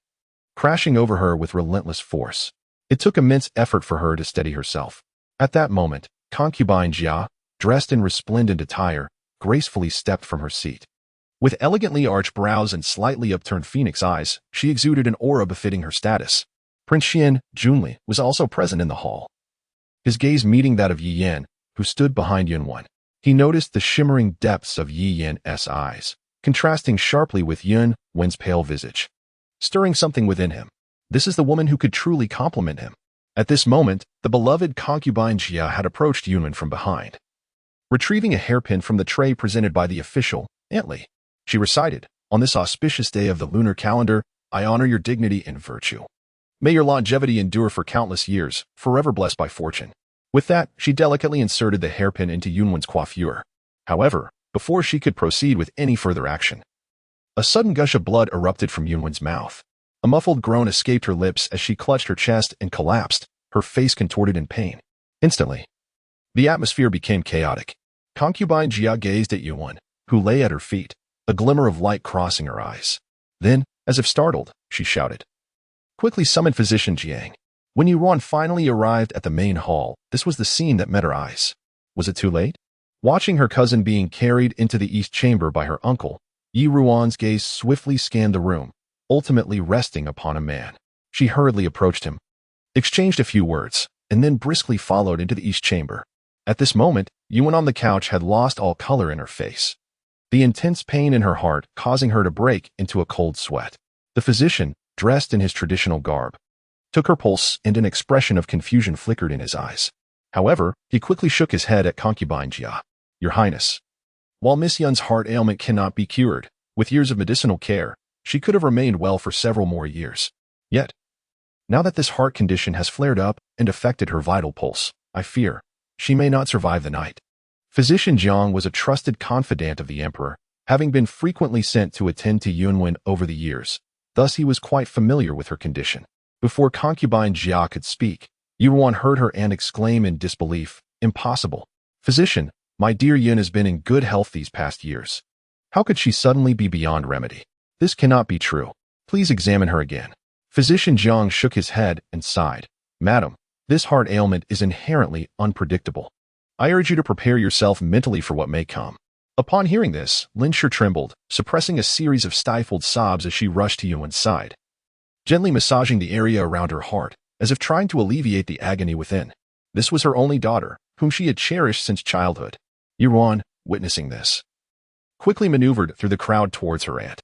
crashing over her with relentless force. It took immense effort for her to steady herself. At that moment, concubine Jia, dressed in resplendent attire, gracefully stepped from her seat. With elegantly arched brows and slightly upturned phoenix eyes, she exuded an aura befitting her status. Prince Jun Li was also present in the hall. His gaze meeting that of Yi Yin, who stood behind Yunwen. He noticed the shimmering depths of Yi Yin's eyes, contrasting sharply with Yunwen's pale visage, stirring something within him. This is the woman who could truly compliment him. At this moment, the beloved concubine Jia had approached Yunwen from behind. Retrieving a hairpin from the tray presented by the official, Aunt Li, she recited, on this auspicious day of the lunar calendar, I honor your dignity and virtue. May your longevity endure for countless years, forever blessed by fortune. With that, she delicately inserted the hairpin into Yunwen's coiffure. However, before she could proceed with any further action, A sudden gush of blood erupted from Yunwen's mouth. A muffled groan escaped her lips as she clutched her chest and collapsed, her face contorted in pain. Instantly, the atmosphere became chaotic. Concubine Jia gazed at Yunwen, who lay at her feet, a glimmer of light crossing her eyes. Then, as if startled, she shouted, "Quickly summon Physician Jiang." When Ruan finally arrived at the main hall, this was the scene that met her eyes. Was it too late? Watching her cousin being carried into the east chamber by her uncle, Ruan's gaze swiftly scanned the room, ultimately resting upon a man. She hurriedly approached him, exchanged a few words, and then briskly followed into the east chamber. At this moment, Yuan on the couch had lost all color in her face, the intense pain in her heart causing her to break into a cold sweat. The physician, dressed in his traditional garb, took her pulse and an expression of confusion flickered in his eyes. However, he quickly shook his head at concubine Jia. "Your Highness, while Miss Yun's heart ailment cannot be cured, with years of medicinal care, she could have remained well for several more years. Yet, now that this heart condition has flared up and affected her vital pulse, I fear she may not survive the night." Physician Jiang was a trusted confidant of the emperor, having been frequently sent to attend to Yunwen over the years. Thus he was quite familiar with her condition. Before concubine Jia could speak, Yuan heard her aunt exclaim in disbelief, "Impossible. Physician, my dear Yun has been in good health these past years. How could she suddenly be beyond remedy? This cannot be true. Please examine her again." Physician Jiang shook his head and sighed. "Madam, this heart ailment is inherently unpredictable. I urge you to prepare yourself mentally for what may come." Upon hearing this, Lin Shi trembled, suppressing a series of stifled sobs as she rushed to Yuan's side, gently massaging the area around her heart, as if trying to alleviate the agony within. This was her only daughter, whom she had cherished since childhood. Yuan, witnessing this, quickly maneuvered through the crowd towards her aunt.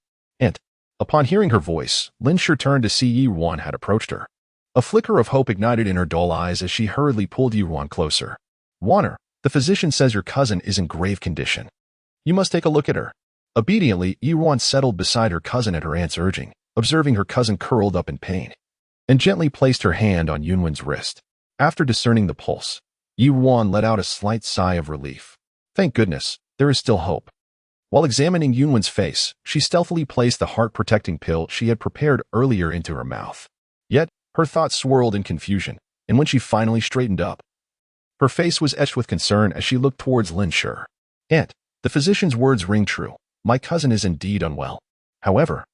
Upon hearing her voice, Lin Shi turned to see Yuan had approached her. A flicker of hope ignited in her dull eyes as she hurriedly pulled Yuan closer. "Wanner, the physician says your cousin is in grave condition. You must take a look at her." Obediently, Yuan settled beside her cousin at her aunt's urging, observing her cousin curled up in pain, and gently placed her hand on Yunwen's wrist. After discerning the pulse, Yuan let out a slight sigh of relief. Thank goodness, there is still hope. While examining Yunwen's face, she stealthily placed the heart-protecting pill she had prepared earlier into her mouth. Yet, her thoughts swirled in confusion, and when she finally straightened up, her face was etched with concern as she looked towards Lin Shi. "Aunt, the physician's words ring true. My cousin is indeed unwell. However,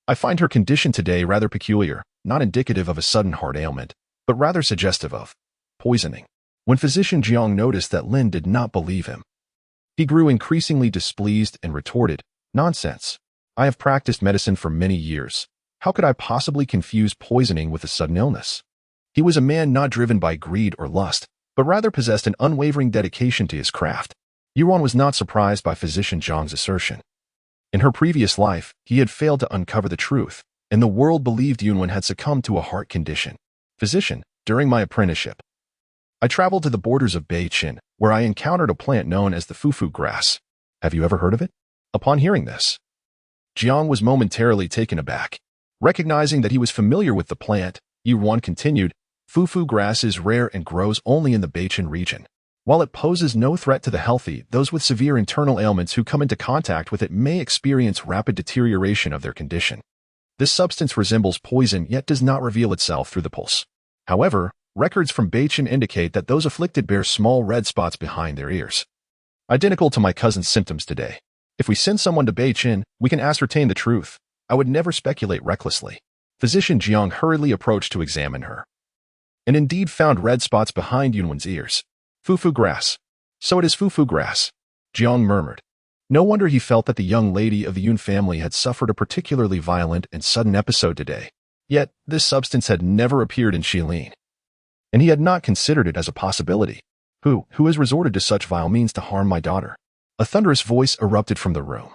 I find her condition today rather peculiar, not indicative of a sudden heart ailment, but rather suggestive of poisoning." When Physician Jiang noticed that Lin did not believe him, he grew increasingly displeased and retorted, "Nonsense. I have practiced medicine for many years. How could I possibly confuse poisoning with a sudden illness?" He was a man not driven by greed or lust, but rather possessed an unwavering dedication to his craft. Yuan was not surprised by Physician Jiang's assertion. In her previous life, he had failed to uncover the truth, and the world believed Yuan had succumbed to a heart condition. "Physician, during my apprenticeship, I traveled to the borders of Beichin, where I encountered a plant known as the fufu grass. Have you ever heard of it?" Upon hearing this, Jiang was momentarily taken aback. Recognizing that he was familiar with the plant, Yuan continued, "Fufu grass is rare and grows only in the Beichin region. While it poses no threat to the healthy, those with severe internal ailments who come into contact with it may experience rapid deterioration of their condition. This substance resembles poison yet does not reveal itself through the pulse. However, records from Beichin indicate that those afflicted bear small red spots behind their ears, identical to my cousin's symptoms today. If we send someone to Beichin, we can ascertain the truth. I would never speculate recklessly." Physician Jiang hurriedly approached to examine her, and indeed found red spots behind Yunwen's ears. "Fufu grass. So it is fufu grass," Jiang murmured. No wonder he felt that the young lady of the Yun family had suffered a particularly violent and sudden episode today. Yet, this substance had never appeared in Shilin, and he had not considered it as a possibility. Who has resorted to such vile means to harm my daughter?" A thunderous voice erupted from the room,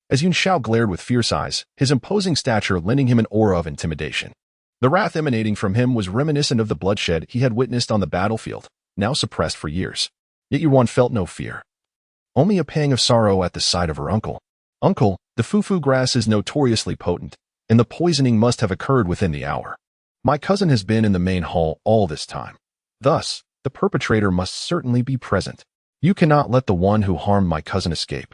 as Yun Shao glared with fierce eyes, his imposing stature lending him an aura of intimidation. The wrath emanating from him was reminiscent of the bloodshed he had witnessed on the battlefield, now suppressed for years. Yet Yuan felt no fear, only a pang of sorrow at the sight of her uncle. "Uncle, the fufu grass is notoriously potent, and the poisoning must have occurred within the hour. My cousin has been in the main hall all this time. Thus, the perpetrator must certainly be present. You cannot let the one who harmed my cousin escape."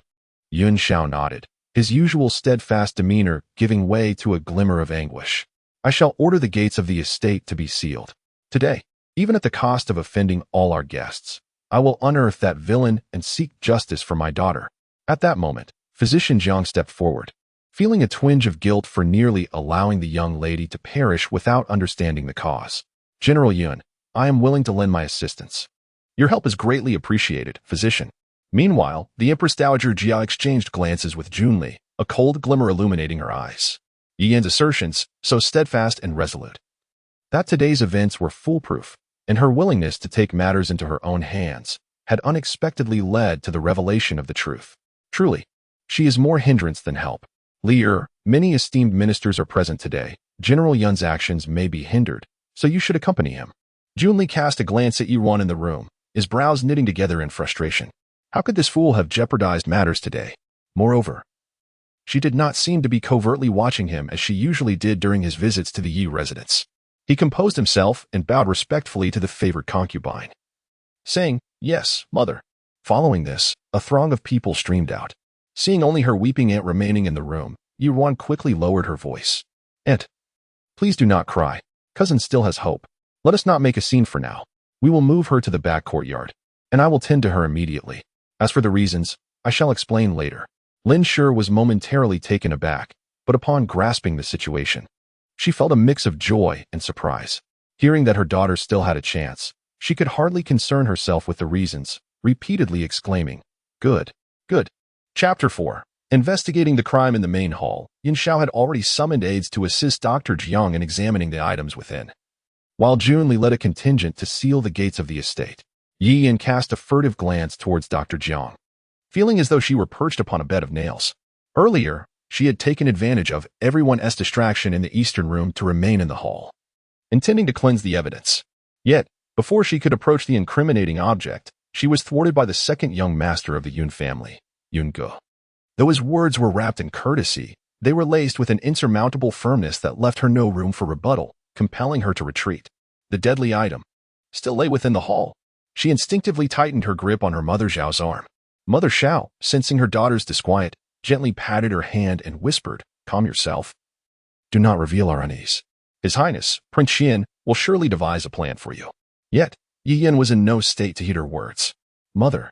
Yun Shao nodded. his usual steadfast demeanor giving way to a glimmer of anguish. I shall order the gates of the estate to be sealed. Today, even at the cost of offending all our guests, I will unearth that villain and seek justice for my daughter. At that moment, Physician Jiang stepped forward, feeling a twinge of guilt for nearly allowing the young lady to perish without understanding the cause. General Yun, I am willing to lend my assistance. Your help is greatly appreciated, physician. Meanwhile, the Empress Dowager Jia exchanged glances with Jun Li, a cold glimmer illuminating her eyes. Yi Yan's assertions, so steadfast and resolute, that today's events were foolproof, and her willingness to take matters into her own hands had unexpectedly led to the revelation of the truth. Truly, she is more hindrance than help. Li many esteemed ministers are present today. General Yun's actions may be hindered, so you should accompany him. Jun Li cast a glance at Ruan in the room, his brows knitting together in frustration. How could this fool have jeopardized matters today? Moreover, she did not seem to be covertly watching him as she usually did during his visits to the Yi residence. He composed himself and bowed respectfully to the favored concubine, saying, "Yes, mother." Following this, a throng of people streamed out. Seeing only her weeping aunt remaining in the room, Ruan quickly lowered her voice. "Aunt, please do not cry. Cousin still has hope. Let us not make a scene for now. We will move her to the back courtyard, and I will tend to her immediately. As for the reasons, I shall explain later." Lin Shi was momentarily taken aback, but upon grasping the situation, she felt a mix of joy and surprise. Hearing that her daughter still had a chance, she could hardly concern herself with the reasons, repeatedly exclaiming, "Good, good." Chapter 4. Investigating the crime in the main hall, Yin Xiao had already summoned aides to assist Dr. Jiang in examining the items within, while Jun Li led a contingent to seal the gates of the estate. Yi Yin cast a furtive glance towards Dr. Jiang, feeling as though she were perched upon a bed of nails. Earlier, she had taken advantage of everyone's distraction in the eastern room to remain in the hall, intending to cleanse the evidence. Yet, before she could approach the incriminating object, she was thwarted by the second young master of the Yun family, Yun Ge. Though his words were wrapped in courtesy, they were laced with an insurmountable firmness that left her no room for rebuttal, compelling her to retreat. The deadly item still lay within the hall. She instinctively tightened her grip on her mother Zhao's arm. Mother Xiao, sensing her daughter's disquiet, gently patted her hand and whispered, "Calm yourself. Do not reveal our unease. His Highness, Prince Jun, will surely devise a plan for you." Yet, Yi Yin was in no state to heed her words. "Mother,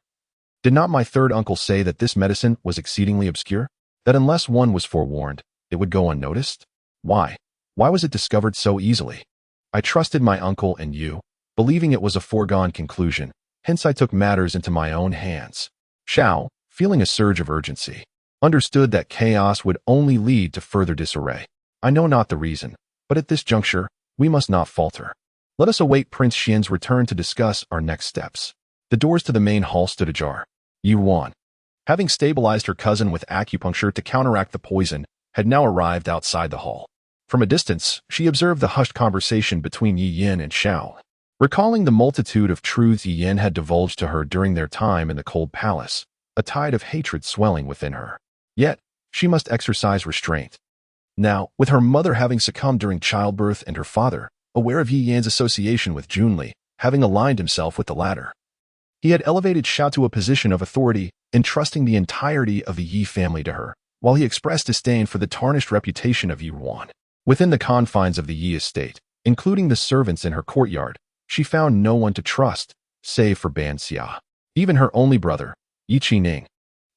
did not my third uncle say that this medicine was exceedingly obscure? That unless one was forewarned, it would go unnoticed? Why? Why was it discovered so easily? I trusted my uncle and you, believing it was a foregone conclusion, hence I took matters into my own hands." Xiao, feeling a surge of urgency, understood that chaos would only lead to further disarray. "I know not the reason, but at this juncture, we must not falter. Let us await Prince Xian's return to discuss our next steps." The doors to the main hall stood ajar. Ruan, having stabilized her cousin with acupuncture to counteract the poison, had now arrived outside the hall. From a distance, she observed the hushed conversation between Yi Yin and Xiao. Recalling the multitude of truths Yi Yin had divulged to her during their time in the cold palace, a tide of hatred swelling within her. Yet, she must exercise restraint. Now, with her mother having succumbed during childbirth and her father, aware of Yi Yan's association with Jun Li, having aligned himself with the latter, he had elevated Xiao to a position of authority, entrusting the entirety of the Yi family to her, while he expressed disdain for the tarnished reputation of Ruan. Within the confines of the Yi estate, including the servants in her courtyard, she found no one to trust, save for Ban Xia. Even her only brother, Yi Qining,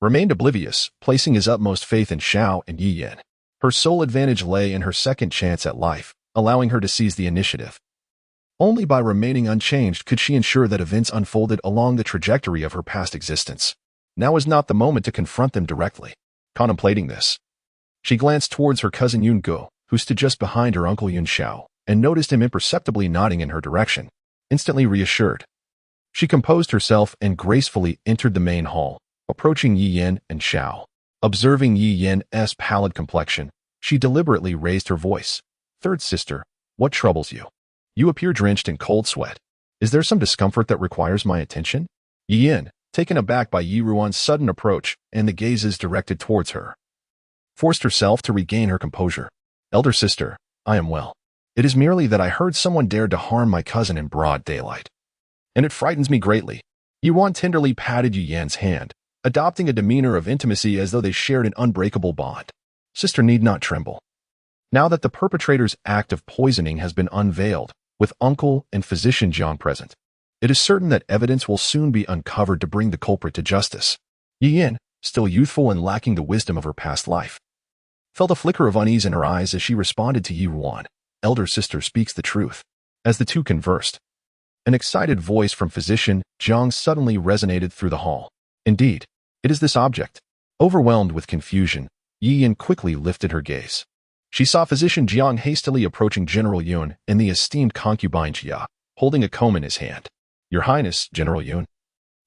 remained oblivious, placing his utmost faith in Xiao and Yi Yin. Her sole advantage lay in her second chance at life, allowing her to seize the initiative. Only by remaining unchanged could she ensure that events unfolded along the trajectory of her past existence. Now was not the moment to confront them directly. Contemplating this, she glanced towards her cousin Yun Ge, who stood just behind her uncle Yun Xiao, and noticed him imperceptibly nodding in her direction. Instantly reassured, she composed herself and gracefully entered the main hall, approaching Yi Yin and Xiao. Observing Yi Yin's pallid complexion, she deliberately raised her voice. "Third sister, what troubles you? You appear drenched in cold sweat. Is there some discomfort that requires my attention?" Yi Yin, taken aback by Yi Ruan's sudden approach and the gazes directed towards her, forced herself to regain her composure. "Elder sister, I am well. It is merely that I heard someone dared to harm my cousin in broad daylight, and it frightens me greatly." Ruan tenderly patted Yi Yan's hand, adopting a demeanor of intimacy as though they shared an unbreakable bond. Sister need not tremble. Now that the perpetrator's act of poisoning has been unveiled, with uncle and physician Jiang present, it is certain that evidence will soon be uncovered to bring the culprit to justice. Yin, still youthful and lacking the wisdom of her past life, felt a flicker of unease in her eyes as she responded to Ruan. Elder sister speaks the truth. As the two conversed, an excited voice from physician Jiang suddenly resonated through the hall. Indeed, it is this object. Overwhelmed with confusion, Yin quickly lifted her gaze. She saw physician Jiang hastily approaching General Yun and the esteemed concubine Jia, holding a comb in his hand. Your Highness, General Yun.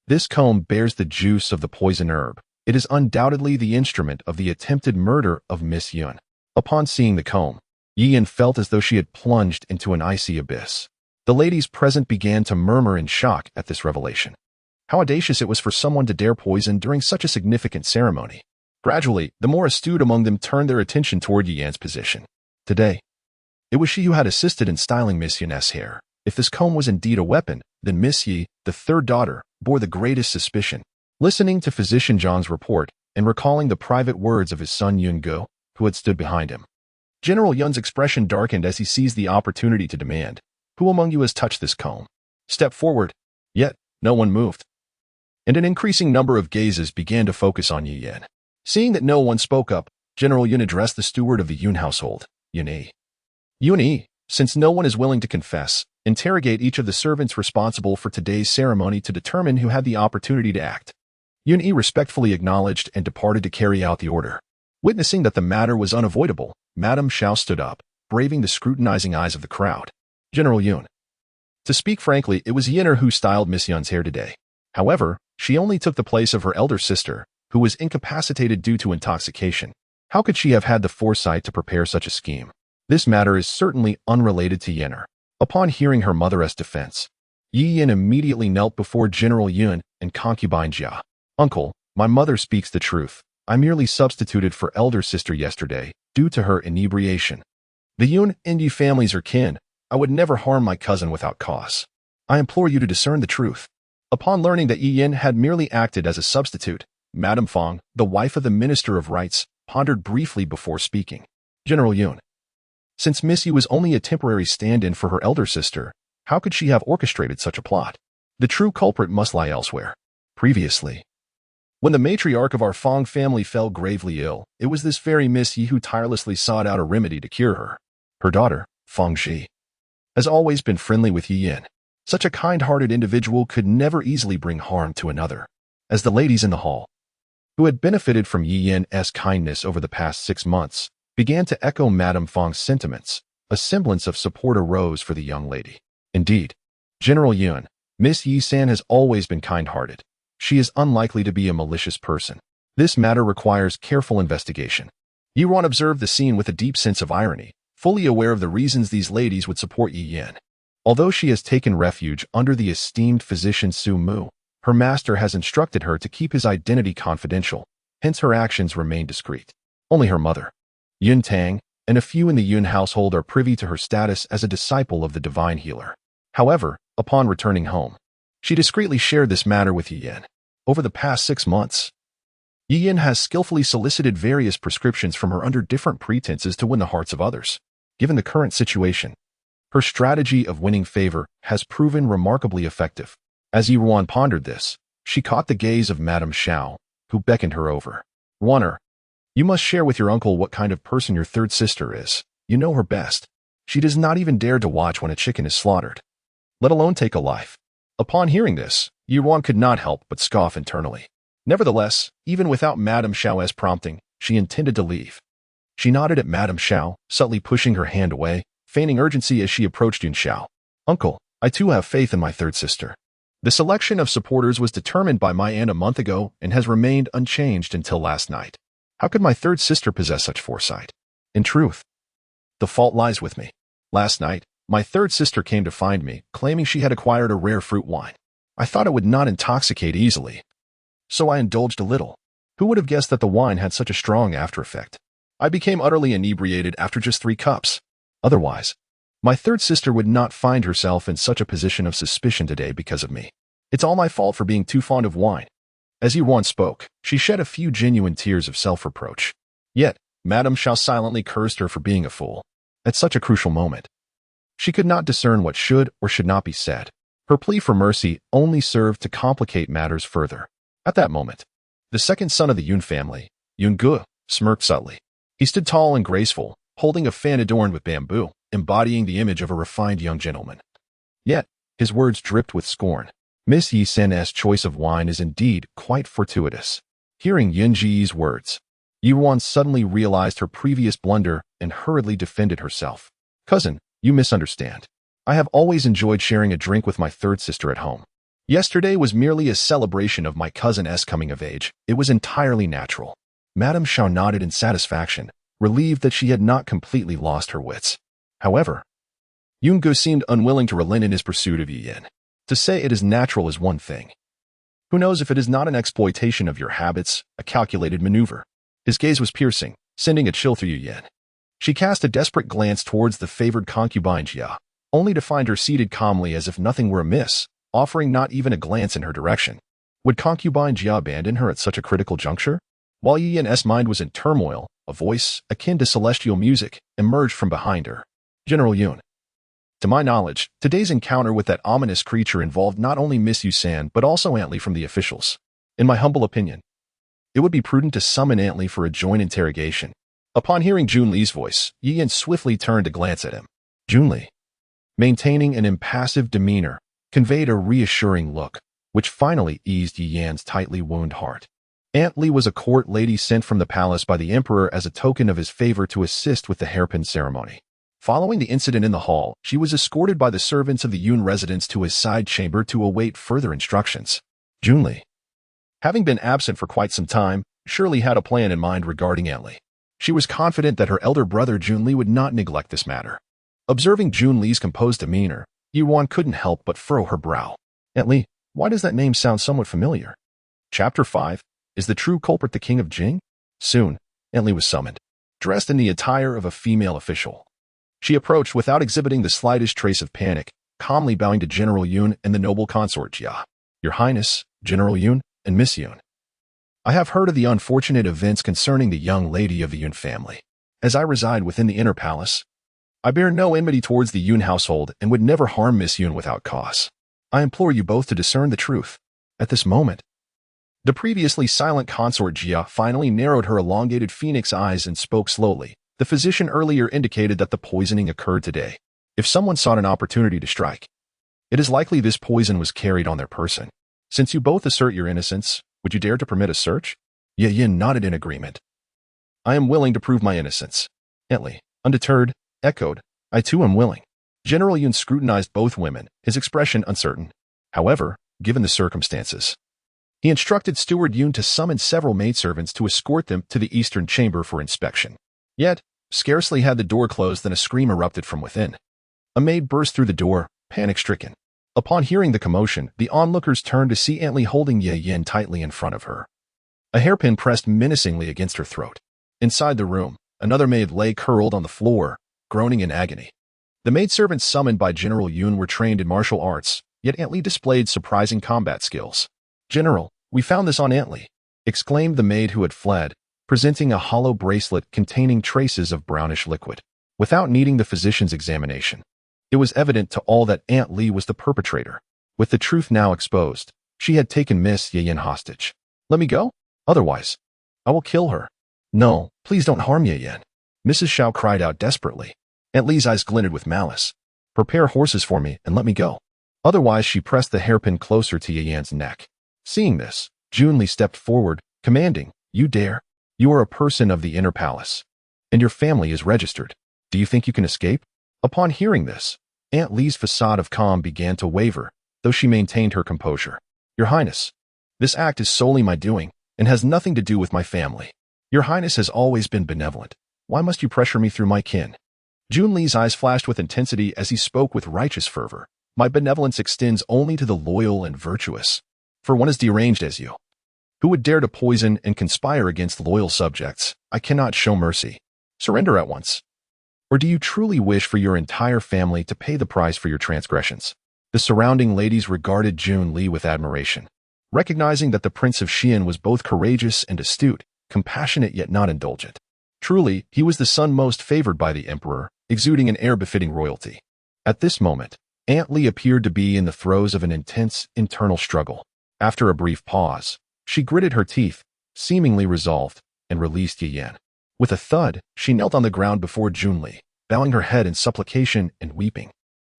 This comb bears the juice of the poison herb. It is undoubtedly the instrument of the attempted murder of Miss Yun. Upon seeing the comb, Yin felt as though she had plunged into an icy abyss. The ladies present began to murmur in shock at this revelation. How audacious it was for someone to dare poison during such a significant ceremony. Gradually, the more astute among them turned their attention toward Yan's position. Today, it was she who had assisted in styling Miss Yun's hair. If this comb was indeed a weapon, then Miss Yi, the third daughter, bore the greatest suspicion. Listening to physician Zhang's report and recalling the private words of his son Yun Go, who had stood behind him, General Yun's expression darkened as he seized the opportunity to demand, "Who among you has touched this comb?" Step forward. Yet, no one moved, and an increasing number of gazes began to focus on Yin. Seeing that no one spoke up, General Yun addressed the steward of the Yun household, Yun. Yun, since no one is willing to confess, interrogate each of the servants responsible for today's ceremony to determine who had the opportunity to act. Yun respectfully acknowledged and departed to carry out the order. Witnessing that the matter was unavoidable, Madame Xiao stood up, braving the scrutinizing eyes of the crowd. General Yun. To speak frankly, it was Yinner who styled Miss Yun's hair today. However, she only took the place of her elder sister, who was incapacitated due to intoxication. How could she have had the foresight to prepare such a scheme? This matter is certainly unrelated to Yinner. Upon hearing her mother's defense, Yin immediately knelt before General Yun and concubine Jia. Uncle, my mother speaks the truth. I merely substituted for elder sister yesterday due to her inebriation. The Yun and Yi families are kin. I would never harm my cousin without cause. I implore you to discern the truth. Upon learning that Yin had merely acted as a substitute, Madame Fong, the wife of the Minister of Rights, pondered briefly before speaking. General Yun. Since Miss Yi was only a temporary stand-in for her elder sister, how could she have orchestrated such a plot? The true culprit must lie elsewhere. Previously, when the matriarch of our Fong family fell gravely ill, it was this very Miss Yi who tirelessly sought out a remedy to cure her. Her daughter, Fong Ji, has always been friendly with Yin. Such a kind-hearted individual could never easily bring harm to another. As the ladies in the hall, who had benefited from Yin's kindness over the past 6 months, began to echo Madame Fong's sentiments, a semblance of support arose for the young lady. Indeed, General Yun, Miss Yi-san has always been kind-hearted. She is unlikely to be a malicious person. This matter requires careful investigation. Ruan observed the scene with a deep sense of irony, fully aware of the reasons these ladies would support Yin. Although she has taken refuge under the esteemed physician Su Mu, her master has instructed her to keep his identity confidential, hence her actions remain discreet. Only her mother, Yun Tang, and a few in the Yun household are privy to her status as a disciple of the divine healer. However, upon returning home, she discreetly shared this matter with Yin. Over the past 6 months, Yin has skillfully solicited various prescriptions from her under different pretenses to win the hearts of others. Given the current situation, her strategy of winning favor has proven remarkably effective. As Ruan pondered this, she caught the gaze of Madame Xiao, who beckoned her over. Ruaner, you must share with your uncle what kind of person your third sister is. You know her best. She does not even dare to watch when a chicken is slaughtered, let alone take a life. Upon hearing this, Ruan could not help but scoff internally. Nevertheless, even without Madame Xiao's prompting, she intended to leave. She nodded at Madame Xiao, subtly pushing her hand away, feigning urgency as she approached Yun Xiao. Uncle, I too have faith in my third sister. The selection of supporters was determined by my aunt a month ago and has remained unchanged until last night. How could my third sister possess such foresight? In truth, the fault lies with me. Last night, my third sister came to find me, claiming she had acquired a rare fruit wine. I thought it would not intoxicate easily, so I indulged a little. Who would have guessed that the wine had such a strong after effect? I became utterly inebriated after just 3 cups. Otherwise, my third sister would not find herself in such a position of suspicion today because of me. It's all my fault for being too fond of wine. As Ruan spoke, she shed a few genuine tears of self-reproach. Yet, Madame Xiao silently cursed her for being a fool. At such a crucial moment, she could not discern what should or should not be said. Her plea for mercy only served to complicate matters further. At that moment, the second son of the Yun family, Yun Ge, smirked subtly. He stood tall and graceful, holding a fan adorned with bamboo, embodying the image of a refined young gentleman. Yet, his words dripped with scorn. Miss Yi Sen's choice of wine is indeed quite fortuitous. Hearing Yin Ji's words, Ruan suddenly realized her previous blunder and hurriedly defended herself. Cousin, you misunderstand. I have always enjoyed sharing a drink with my third sister at home. Yesterday was merely a celebration of my cousin's coming of age. It was entirely natural. Madame Xiao nodded in satisfaction, relieved that she had not completely lost her wits. However, Yun Ge seemed unwilling to relent in his pursuit of Yi Yin. To say it is natural is one thing. Who knows if it is not an exploitation of your habits, a calculated maneuver? His gaze was piercing, sending a chill through Yi Yin. She cast a desperate glance towards the favored concubine Jia, only to find her seated calmly as if nothing were amiss, offering not even a glance in her direction. Would concubine Jia abandon her at such a critical juncture? While Yi Yin's mind was in turmoil, a voice, akin to celestial music, emerged from behind her. General Yun. To my knowledge, today's encounter with that ominous creature involved not only Miss Yu San but also Aunt Li from the officials. In my humble opinion, it would be prudent to summon Aunt Li for a joint interrogation. Upon hearing Jun Li's voice, Yi Yin swiftly turned to glance at him. Jun Li, maintaining an impassive demeanor, conveyed a reassuring look, which finally eased Yi Yan's tightly wounded heart. Aunt Li was a court lady sent from the palace by the emperor as a token of his favor to assist with the hairpin ceremony. Following the incident in the hall, she was escorted by the servants of the Yun residence to his side chamber to await further instructions. Jun Li, having been absent for quite some time, surely had a plan in mind regarding Aunt Li. She was confident that her elder brother Jun Li would not neglect this matter. Observing Jun Li's composed demeanor, Ruan couldn't help but furrow her brow. Aunt Li, why does that name sound somewhat familiar? Chapter 5. Is the true culprit the king of Jing? Soon, Aunt Li was summoned, dressed in the attire of a female official. She approached without exhibiting the slightest trace of panic, calmly bowing to General Yun and the noble consort Jia. Your Highness, General Yun and Miss Yun. I have heard of the unfortunate events concerning the young lady of the Yun family. As I reside within the inner palace, I bear no enmity towards the Yun household and would never harm Miss Yun without cause. I implore you both to discern the truth. At this moment, the previously silent consort Jia finally narrowed her elongated phoenix eyes and spoke slowly. The physician earlier indicated that the poisoning occurred today. If someone sought an opportunity to strike, it is likely this poison was carried on their person. Since you both assert your innocence, would you dare to permit a search? Yi Yin nodded in agreement. I am willing to prove my innocence. Aunt Li, undeterred, echoed, I too am willing. General Yun scrutinized both women, his expression uncertain. However, given the circumstances, he instructed Steward Yun to summon several maidservants to escort them to the eastern chamber for inspection. Yet, scarcely had the door closed than a scream erupted from within. A maid burst through the door, panic-stricken. Upon hearing the commotion, the onlookers turned to see Aunt Li holding Yi Yin tightly in front of her. A hairpin pressed menacingly against her throat. Inside the room, another maid lay curled on the floor, groaning in agony. The maidservants summoned by General Yun were trained in martial arts, yet Aunt Li displayed surprising combat skills. General, we found this on Aunt Li, exclaimed the maid who had fled, presenting a hollow bracelet containing traces of brownish liquid. Without needing the physician's examination, it was evident to all that Aunt Li was the perpetrator. With the truth now exposed, she had taken Miss Yi Yin hostage. Let me go? Otherwise, I will kill her. No, please don't harm Yi Yin. Mrs. Xiao cried out desperately. Aunt Li's eyes glinted with malice. Prepare horses for me and let me go. Otherwise, she pressed the hairpin closer to Yi Yin's neck. Seeing this, Jun Li stepped forward, commanding, You dare? You are a person of the inner palace, and your family is registered. Do you think you can escape? Upon hearing this, Aunt Li's facade of calm began to waver, though she maintained her composure. Your Highness, this act is solely my doing, and has nothing to do with my family. Your Highness has always been benevolent. Why must you pressure me through my kin? Jun Li's eyes flashed with intensity as he spoke with righteous fervor. My benevolence extends only to the loyal and virtuous. For one as deranged as you, who would dare to poison and conspire against loyal subjects, I cannot show mercy. Surrender at once. Or do you truly wish for your entire family to pay the price for your transgressions? The surrounding ladies regarded Jun Li with admiration. recognizing that the Prince of Xian was both courageous and astute, compassionate yet not indulgent. Truly, he was the son most favored by the emperor, exuding an air befitting royalty. At this moment, Aunt Li appeared to be in the throes of an intense internal struggle. After a brief pause, she gritted her teeth, seemingly resolved, and released Yi Yan. With a thud, she knelt on the ground before Jun Li, bowing her head in supplication and weeping.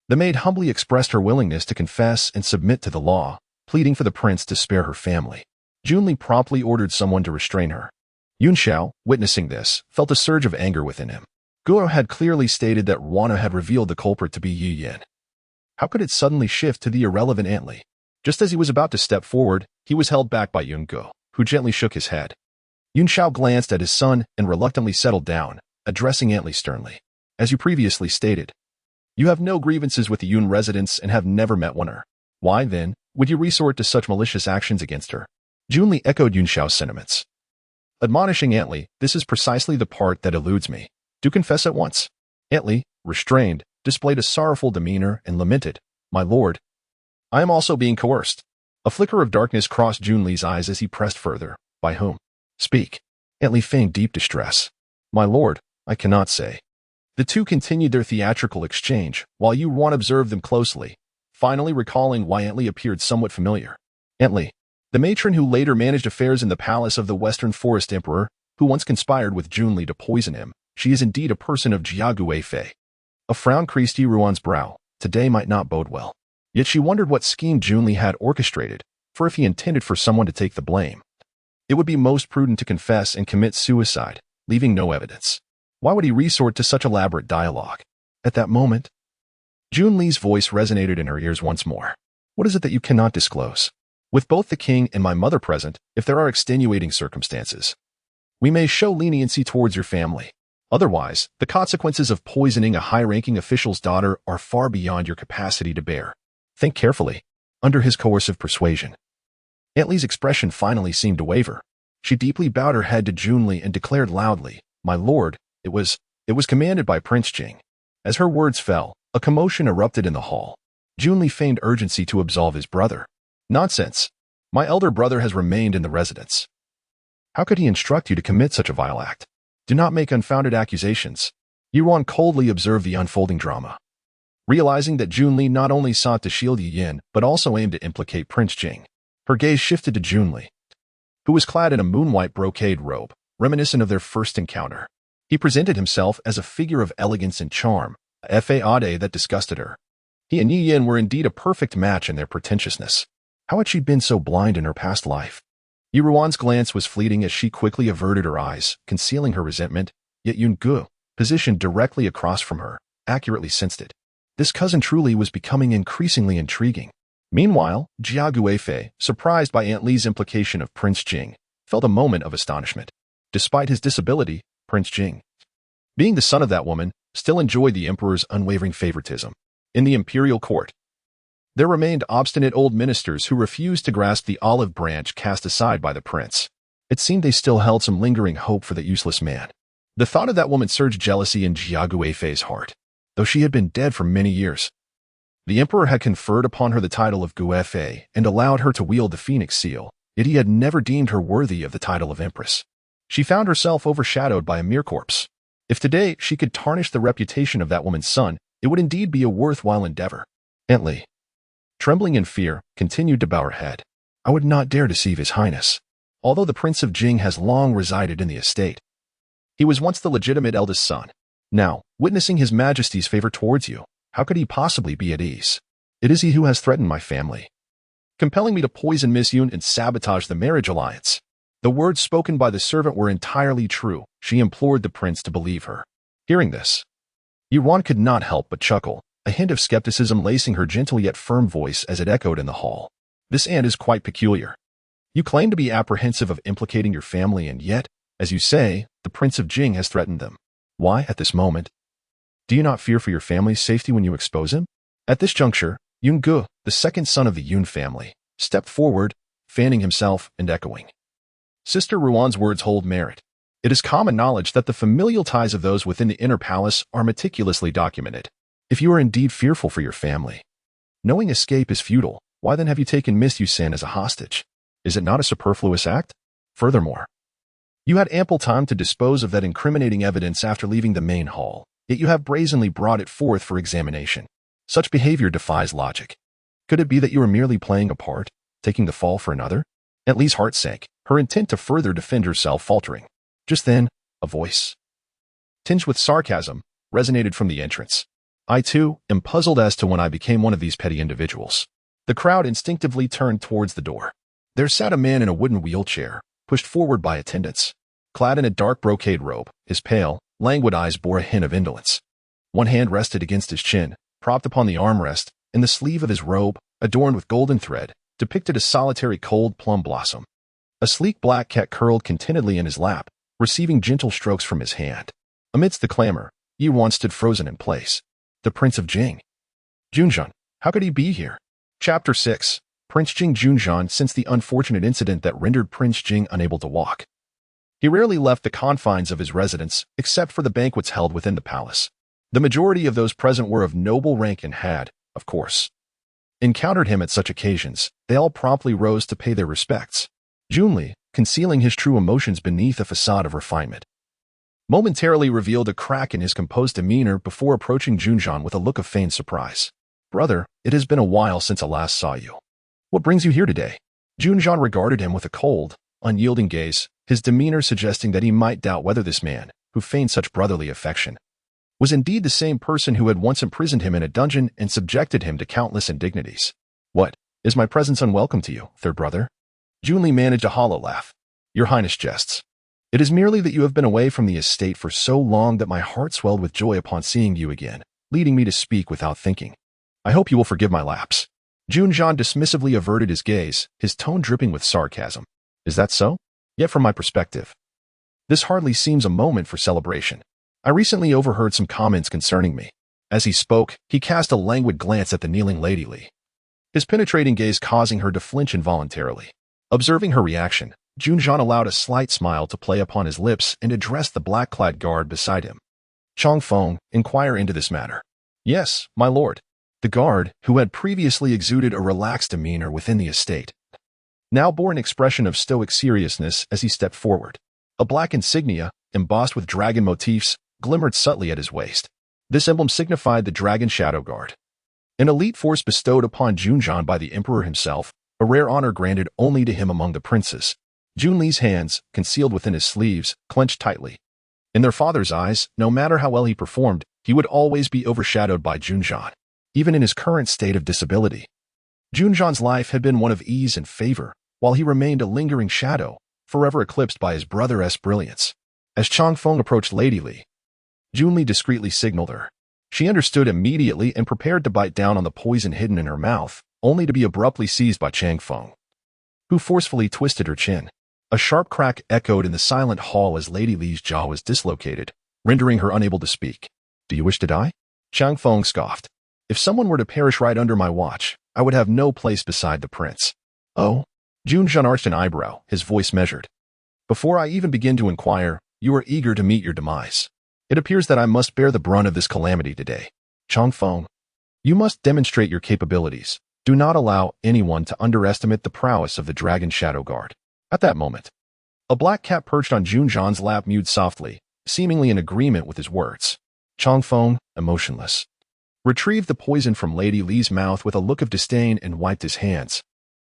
The maid humbly expressed her willingness to confess and submit to the law, pleading for the prince to spare her family. Jun Li promptly ordered someone to restrain her. Yun Xiao, witnessing this, felt a surge of anger within him. Guo had clearly stated that Ruan had revealed the culprit to be Yi Yan. How could it suddenly shift to the irrelevant Aunt Li? Just as he was about to step forward, he was held back by Yun Guo, who gently shook his head. Yun Xiao glanced at his son and reluctantly settled down, addressing Aunt Li sternly. As you previously stated, you have no grievances with the Yun residents and have never met her. Why, then, would you resort to such malicious actions against her? Jun Li echoed Yun Xiao's sentiments. Admonishing Aunt Li, this is precisely the part that eludes me. Do confess at once. Aunt Li, restrained, displayed a sorrowful demeanor and lamented, My lord, I am also being coerced. A flicker of darkness crossed Jun Li's eyes as he pressed further. By whom? Speak. Aunt Li feigned deep distress. My lord, I cannot say. The two continued their theatrical exchange, while Ruan observed them closely, finally recalling why Aunt Li appeared somewhat familiar. Aunt Li, the matron who later managed affairs in the palace of the Western Forest Emperor, who once conspired with Jun Li to poison him, she is indeed a person of Jiagu Fei. A frown creased Ruan's brow. Today might not bode well. Yet she wondered what scheme Jun Li had orchestrated, for if he intended for someone to take the blame, it would be most prudent to confess and commit suicide, leaving no evidence. Why would he resort to such elaborate dialogue? At that moment, Jun Li's voice resonated in her ears once more. What is it that you cannot disclose? With both the king and my mother present, if there are extenuating circumstances, we may show leniency towards your family. Otherwise, the consequences of poisoning a high-ranking official's daughter are far beyond your capacity to bear. Think carefully. Under his coercive persuasion, Aunt Li's expression finally seemed to waver. She deeply bowed her head to Jun Li and declared loudly, My lord, it was commanded by Prince Jing. As her words fell, a commotion erupted in the hall. Jun Li feigned urgency to absolve his brother. Nonsense. My elder brother has remained in the residence. How could he instruct you to commit such a vile act? Do not make unfounded accusations. Ruan coldly observed the unfolding drama. Realizing that Jun Li not only sought to shield Yi Yan, but also aimed to implicate Prince Jing, her gaze shifted to Jun Li, who was clad in a moon-white brocade robe, reminiscent of their first encounter. He presented himself as a figure of elegance and charm, a fade that disgusted her. He and Yi Yan were indeed a perfect match in their pretentiousness. How had she been so blind in her past life? Ruan's glance was fleeting as she quickly averted her eyes, concealing her resentment, yet Yun Guo, positioned directly across from her, accurately sensed it. This cousin truly was becoming increasingly intriguing. Meanwhile, Jiagu Fei, surprised by Aunt Li's implication of Prince Jing, felt a moment of astonishment. Despite his disability, Prince Jing, being the son of that woman, still enjoyed the emperor's unwavering favoritism. In the imperial court, there remained obstinate old ministers who refused to grasp the olive branch cast aside by the prince. It seemed they still held some lingering hope for the useless man. The thought of that woman surged jealousy in Jiagu Fei's heart, though she had been dead for many years. The emperor had conferred upon her the title of Guefei and allowed her to wield the phoenix seal, yet he had never deemed her worthy of the title of empress. She found herself overshadowed by a mere corpse. If today she could tarnish the reputation of that woman's son, it would indeed be a worthwhile endeavor. Aunt Li, trembling in fear, continued to bow her head. I would not dare deceive His Highness. Although the Prince of Jing has long resided in the estate, he was once the legitimate eldest son. Now, witnessing His Majesty's favor towards you, how could he possibly be at ease? It is he who has threatened my family, compelling me to poison Miss Yun and sabotage the marriage alliance. The words spoken by the servant were entirely true. She implored the prince to believe her. Hearing this, Ruan could not help but chuckle, a hint of skepticism lacing her gentle yet firm voice as it echoed in the hall. This aunt is quite peculiar. You claim to be apprehensive of implicating your family, and yet, as you say, the Prince of Jing has threatened them. Why, at this moment? Do you not fear for your family's safety when you expose him? At this juncture, Yun Guo, the second son of the Yun family, stepped forward, fanning himself and echoing. Sister Ruan's words hold merit. It is common knowledge that the familial ties of those within the inner palace are meticulously documented. If you are indeed fearful for your family, knowing escape is futile, why then have you taken Miss Yusan as a hostage? Is it not a superfluous act? Furthermore, you had ample time to dispose of that incriminating evidence after leaving the main hall, yet you have brazenly brought it forth for examination. Such behavior defies logic. Could it be that you were merely playing a part, taking the fall for another? At Li's heart sank, her intent to further defend herself faltering. Just then, a voice, tinged with sarcasm, resonated from the entrance. I, too, am puzzled as to when I became one of these petty individuals. The crowd instinctively turned towards the door. There sat a man in a wooden wheelchair, pushed forward by attendants. Clad in a dark brocade robe, his pale, languid eyes bore a hint of indolence. One hand rested against his chin, propped upon the armrest, and the sleeve of his robe, adorned with golden thread, depicted a solitary cold plum blossom. A sleek black cat curled contentedly in his lap, receiving gentle strokes from his hand. Amidst the clamor, Ruan stood frozen in place. The Prince of Jing. Jun Zhan, how could he be here? Chapter 6. Prince Jun Zhan. Since the unfortunate incident that rendered Prince Jing unable to walk, he rarely left the confines of his residence, except for the banquets held within the palace. The majority of those present were of noble rank and had, of course, encountered him at such occasions. They all promptly rose to pay their respects. Jun Li, concealing his true emotions beneath a facade of refinement, momentarily revealed a crack in his composed demeanor before approaching Jun Zhan with a look of feigned surprise. Brother, it has been a while since I last saw you. What brings you here today? Jun Zhan regarded him with a cold, unyielding gaze, his demeanor suggesting that he might doubt whether this man, who feigned such brotherly affection, was indeed the same person who had once imprisoned him in a dungeon and subjected him to countless indignities. What, is my presence unwelcome to you, third brother? Jun Li managed a hollow laugh. Your Highness jests. It is merely that you have been away from the estate for so long that my heart swelled with joy upon seeing you again, leading me to speak without thinking. I hope you will forgive my lapse. Jun Zhan dismissively averted his gaze, his tone dripping with sarcasm. Is that so? Yet from my perspective, this hardly seems a moment for celebration. I recently overheard some comments concerning me. As he spoke, he cast a languid glance at the kneeling Lady Li, his penetrating gaze causing her to flinch involuntarily. Observing her reaction, Jun Zhan allowed a slight smile to play upon his lips and addressed the black-clad guard beside him. Chong Feng, inquire into this matter. Yes, my lord. The guard, who had previously exuded a relaxed demeanor within the estate, now bore an expression of stoic seriousness as he stepped forward. A black insignia, embossed with dragon motifs, glimmered subtly at his waist. This emblem signified the Dragon Shadow Guard, an elite force bestowed upon Jun Zhan by the Emperor himself, a rare honor granted only to him among the princes. Jun Li's hands, concealed within his sleeves, clenched tightly. In their father's eyes, no matter how well he performed, he would always be overshadowed by Jun Zhan, even in his current state of disability. Jun Zhan's life had been one of ease and favor, while he remained a lingering shadow, forever eclipsed by his brother's brilliance. As Chong Feng approached Lady Li, Jun Li discreetly signaled her. She understood immediately and prepared to bite down on the poison hidden in her mouth, only to be abruptly seized by Chang Feng, who forcefully twisted her chin. A sharp crack echoed in the silent hall as Lady Li's jaw was dislocated, rendering her unable to speak. Do you wish to die? Chang Feng scoffed. If someone were to perish right under my watch, I would have no place beside the prince. Oh? Jun Zhan arched an eyebrow, his voice measured. Before I even begin to inquire, you are eager to meet your demise. It appears that I must bear the brunt of this calamity today. Chong Feng, you must demonstrate your capabilities. Do not allow anyone to underestimate the prowess of the Dragon Shadow Guard. At that moment, a black cat perched on Jun Zhan's lap mewed softly, seemingly in agreement with his words. Chong Feng, emotionless, retrieved the poison from Lady Li's mouth with a look of disdain and wiped his hands.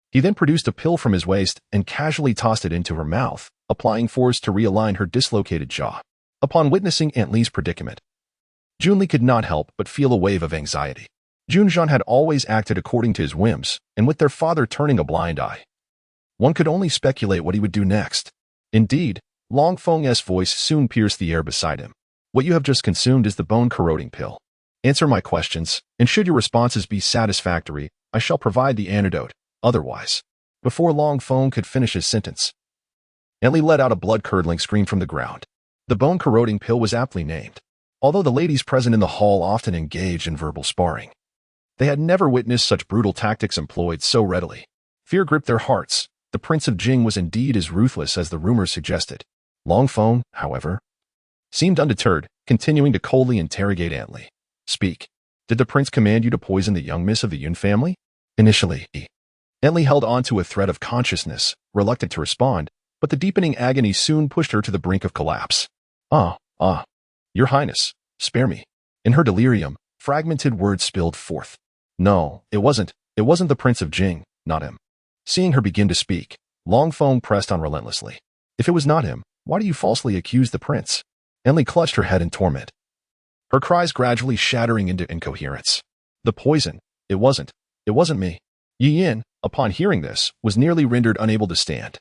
He then produced a pill from his waist and casually tossed it into her mouth, applying force to realign her dislocated jaw. Upon witnessing Aunt Li's predicament, Jun Li could not help but feel a wave of anxiety. Jun Zhan had always acted according to his whims, and with their father turning a blind eye, one could only speculate what he would do next. Indeed, Long Feng's voice soon pierced the air beside him. What you have just consumed is the bone-corroding pill. Answer my questions, and should your responses be satisfactory, I shall provide the antidote. Otherwise, before Long Feng could finish his sentence, Aunt Li let out a blood-curdling scream from the ground. The bone-corroding pill was aptly named, although the ladies present in the hall often engaged in verbal sparring. They had never witnessed such brutal tactics employed so readily. Fear gripped their hearts. The Prince of Jing was indeed as ruthless as the rumors suggested. Long Feng, however, seemed undeterred, continuing to coldly interrogate Aunt Li. Speak. Did the prince command you to poison the young miss of the Yun family? Initially, Li held on to a thread of consciousness, reluctant to respond, but the deepening agony soon pushed her to the brink of collapse. Your Highness, spare me. In her delirium, fragmented words spilled forth. No, it wasn't the Prince of Jing, not him. Seeing her begin to speak, Longfeng pressed on relentlessly. If it was not him, why do you falsely accuse the prince? Li clutched her head in torment, her cries gradually shattering into incoherence. The poison. It wasn't me. Yi Yin, upon hearing this, was nearly rendered unable to stand.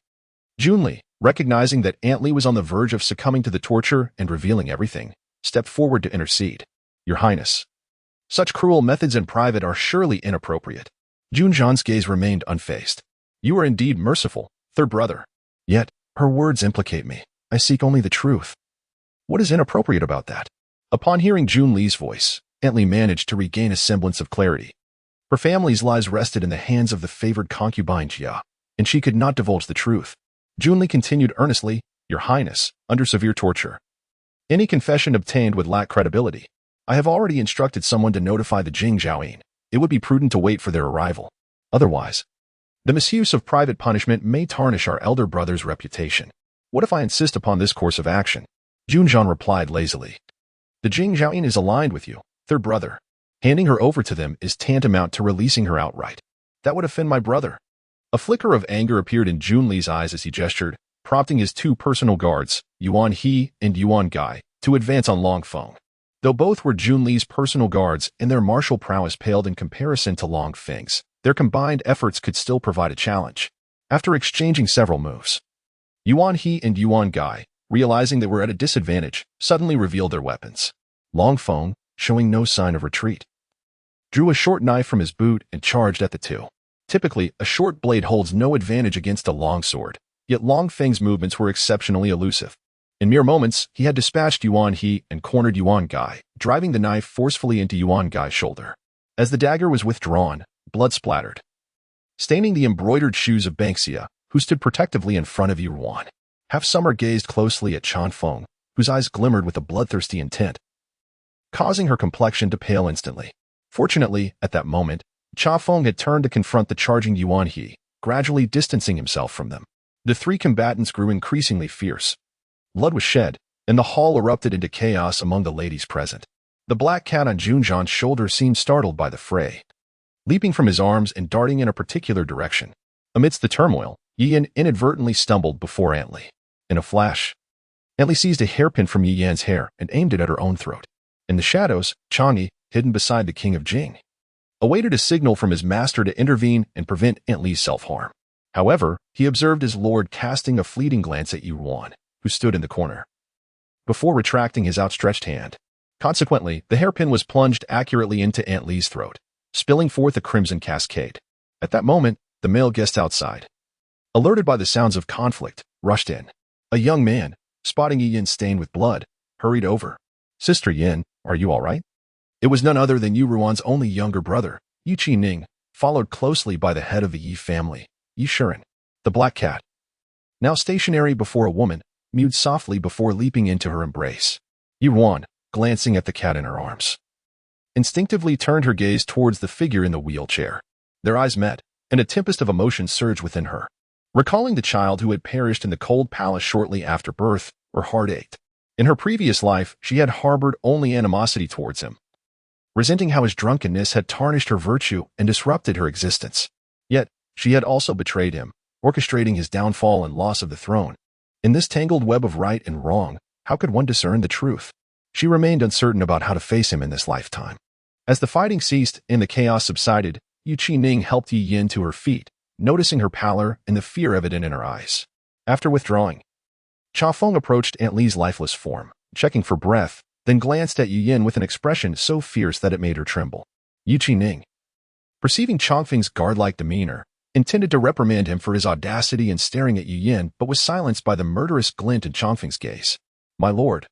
Jun Li, recognizing that Li was on the verge of succumbing to the torture and revealing everything, stepped forward to intercede. Your Highness, such cruel methods in private are surely inappropriate. Jun Zhan's gaze remained unfazed. You are indeed merciful, third brother. Yet, her words implicate me. I seek only the truth. What is inappropriate about that? Upon hearing Jun Li's voice, Li managed to regain a semblance of clarity. Her family's lives rested in the hands of the favored concubine Jia, and she could not divulge the truth. Jun Li continued earnestly, Your Highness, under severe torture. Any confession obtained would lack credibility. I have already instructed someone to notify the Jing Zhaoyin. It would be prudent to wait for their arrival. Otherwise, the misuse of private punishment may tarnish our elder brother's reputation. What if I insist upon this course of action? Jun Zhan replied lazily. The Jing Zhaoyin is aligned with you, third brother. Handing her over to them is tantamount to releasing her outright. That would offend my brother. A flicker of anger appeared in Jun Li's eyes as he gestured, prompting his two personal guards, Yuan He and Yuan Gai, to advance on Longfeng. Though both were Jun Li's personal guards and their martial prowess paled in comparison to Longfeng's, their combined efforts could still provide a challenge. After exchanging several moves, Yuan He and Yuan Gai, realizing they were at a disadvantage, suddenly revealed their weapons. Longfeng, showing no sign of retreat, drew a short knife from his boot and charged at the two. Typically, a short blade holds no advantage against a long sword, yet Longfeng's movements were exceptionally elusive. In mere moments, he had dispatched Yuan He and cornered Yuan Gai, driving the knife forcefully into Yuan Gai's shoulder. As the dagger was withdrawn, blood splattered, staining the embroidered shoes of Banksia, who stood protectively in front of Ruan. Half-Summer gazed closely at Chanfeng, whose eyes glimmered with a bloodthirsty intent, causing her complexion to pale instantly. Fortunately, at that moment, Chanfeng had turned to confront the charging Yuan He, gradually distancing himself from them. The three combatants grew increasingly fierce. Blood was shed, and the hall erupted into chaos among the ladies present. The black cat on Jun Zhan's shoulder seemed startled by the fray, leaping from his arms and darting in a particular direction. Amidst the turmoil, Yi Yan inadvertently stumbled before Li. In a flash, Li seized a hairpin from Yi Yan's hair and aimed it at her own throat. In the shadows, Chang'e, hidden beside the king of Jing, awaited a signal from his master to intervene and prevent Li's self-harm. However, he observed his lord casting a fleeting glance at Ruan, who stood in the corner, before retracting his outstretched hand. Consequently, the hairpin was plunged accurately into Li's throat, spilling forth a crimson cascade. At that moment, the male guest outside, alerted by the sounds of conflict, rushed in. A young man, spotting Yi Yin stained with blood, hurried over. Sister Yin, are you all right? It was none other than Ruan's only younger brother, Yi Ning, followed closely by the head of the Yi family, Yi Shiren. The black cat, now stationary before a woman, mewed softly before leaping into her embrace. Ruan, glancing at the cat in her arms, instinctively turned her gaze towards the figure in the wheelchair. Their eyes met, and a tempest of emotion surged within her. Recalling the child who had perished in the cold palace shortly after birth, her heart ached. In her previous life, she had harbored only animosity towards him, resenting how his drunkenness had tarnished her virtue and disrupted her existence. Yet, she had also betrayed him, orchestrating his downfall and loss of the throne. In this tangled web of right and wrong, how could one discern the truth? She remained uncertain about how to face him in this lifetime. As the fighting ceased and the chaos subsided, Yi Ning helped Yi Yin to her feet, noticing her pallor and the fear evident in her eyes. After withdrawing, Chanfeng approached Li's lifeless form, checking for breath, then glanced at Yi Yin with an expression so fierce that it made her tremble. Yi Ning, perceiving Changfeng's guard-like demeanor, intended to reprimand him for his audacity in staring at Yi Yin, but was silenced by the murderous glint in Changfeng's gaze. My lord,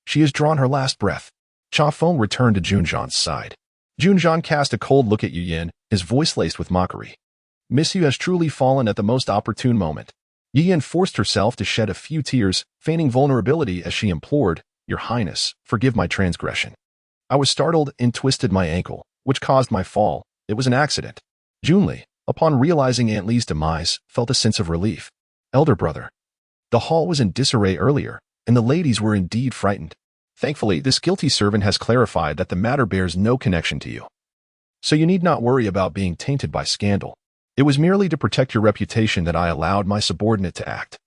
she has drawn her last breath. Chanfeng returned to Jun Zhan's side. Jun Zhan cast a cold look at Yi Yin, his voice laced with mockery. Miss Yu has truly fallen at the most opportune moment. Yi Yin forced herself to shed a few tears, feigning vulnerability as she implored, Your Highness, forgive my transgression. I was startled and twisted my ankle, which caused my fall. It was an accident. Jun Li, upon realizing Aunt Li's demise, felt a sense of relief. Elder brother. The hall was in disarray earlier, and the ladies were indeed frightened. Thankfully, this guilty servant has clarified that the matter bears no connection to you. So you need not worry about being tainted by scandal. It was merely to protect your reputation that I allowed my subordinate to act,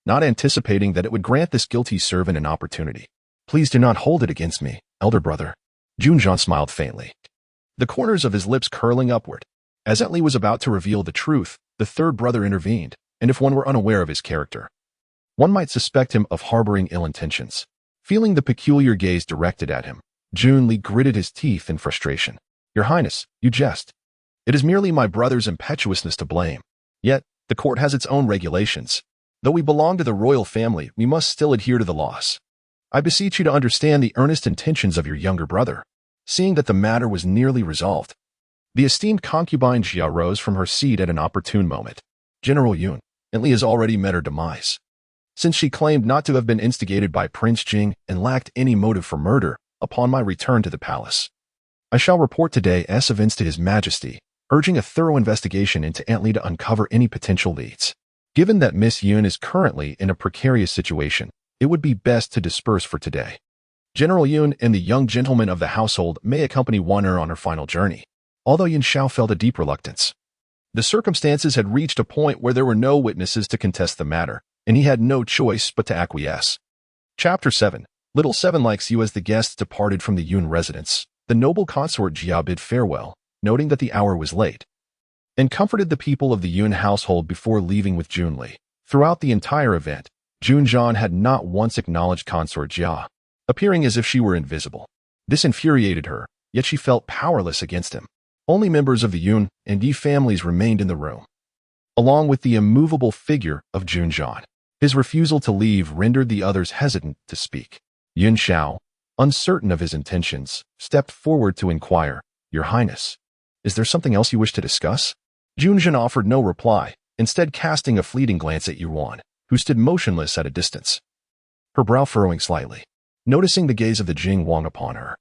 not anticipating that it would grant this guilty servant an opportunity. Please do not hold it against me, elder brother. Jun Zhan smiled faintly, the corners of his lips curling upward. As Aunt Li was about to reveal the truth, the third brother intervened, and if one were unaware of his character, one might suspect him of harboring ill intentions. Feeling the peculiar gaze directed at him, Jun Li gritted his teeth in frustration. Your Highness, you jest. It is merely my brother's impetuousness to blame. Yet, the court has its own regulations. Though we belong to the royal family, we must still adhere to the laws. I beseech you to understand the earnest intentions of your younger brother. Seeing that the matter was nearly resolved, the esteemed concubine Jia rose from her seat at an opportune moment. General Yun, Aunt Li has already met her demise. Since she claimed not to have been instigated by Prince Jing and lacked any motive for murder, upon my return to the palace, I shall report today's events to His Majesty, urging a thorough investigation into Aunt Li to uncover any potential leads. Given that Miss Yun is currently in a precarious situation, it would be best to disperse for today. General Yun and the young gentleman of the household may accompany Wan'er on her final journey, although Yun Shao felt a deep reluctance. The circumstances had reached a point where there were no witnesses to contest the matter, and he had no choice but to acquiesce. Chapter 7. Little Seven likes you. As the guests departed from the Yun residence, the noble consort Jia bid farewell, noting that the hour was late, and comforted the people of the Yun household before leaving with Jun Li. Throughout the entire event, Jun Zhan had not once acknowledged consort Jia, appearing as if she were invisible. This infuriated her, yet she felt powerless against him. Only members of the Yun and Yi families remained in the room, along with the immovable figure of Jun Zhan. His refusal to leave rendered the others hesitant to speak. Yun Shao, uncertain of his intentions, stepped forward to inquire, Your Highness, is there something else you wish to discuss? Jun Zhan offered no reply, instead casting a fleeting glance at Ruan, who stood motionless at a distance, her brow furrowing slightly, noticing the gaze of the Jing Wang upon her.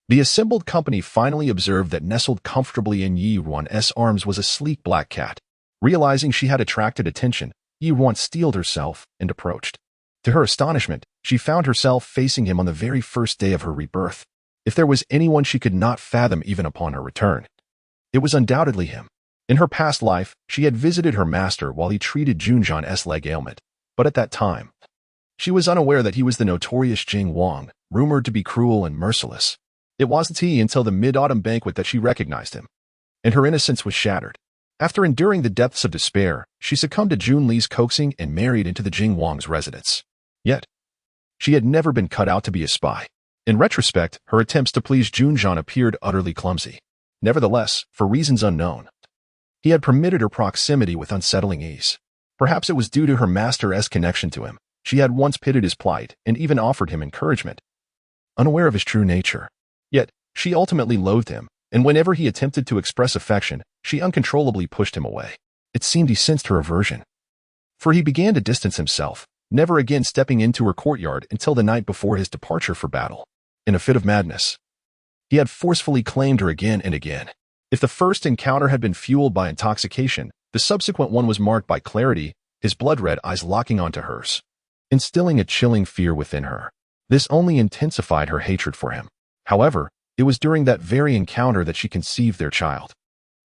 The assembled company finally observed that nestled comfortably in Ruan's arms was a sleek black cat. Realizing she had attracted attention, Ruan steeled herself and approached. To her astonishment, she found herself facing him on the very first day of her rebirth. If there was anyone she could not fathom even upon her return, it was undoubtedly him. In her past life, she had visited her master while he treated Jun Zhan's leg ailment, but at that time, she was unaware that he was the notorious Jing Wang, rumored to be cruel and merciless. It wasn't until the mid-autumn banquet that she recognized him, and her innocence was shattered. After enduring the depths of despair, she succumbed to Jun Li's coaxing and married into the Jing Wang's residence. Yet, she had never been cut out to be a spy. In retrospect, her attempts to please Jun Zhan appeared utterly clumsy. Nevertheless, for reasons unknown, he had permitted her proximity with unsettling ease. Perhaps it was due to her master's connection to him. She had once pitied his plight and even offered him encouragement, unaware of his true nature. Yet, she ultimately loathed him, and whenever he attempted to express affection, she uncontrollably pushed him away. It seemed he sensed her aversion, for he began to distance himself, never again stepping into her courtyard until the night before his departure for battle. In a fit of madness, he had forcefully claimed her again and again. If the first encounter had been fueled by intoxication, the subsequent one was marked by clarity, his blood-red eyes locking onto hers, instilling a chilling fear within her. This only intensified her hatred for him. However, it was during that very encounter that she conceived their child.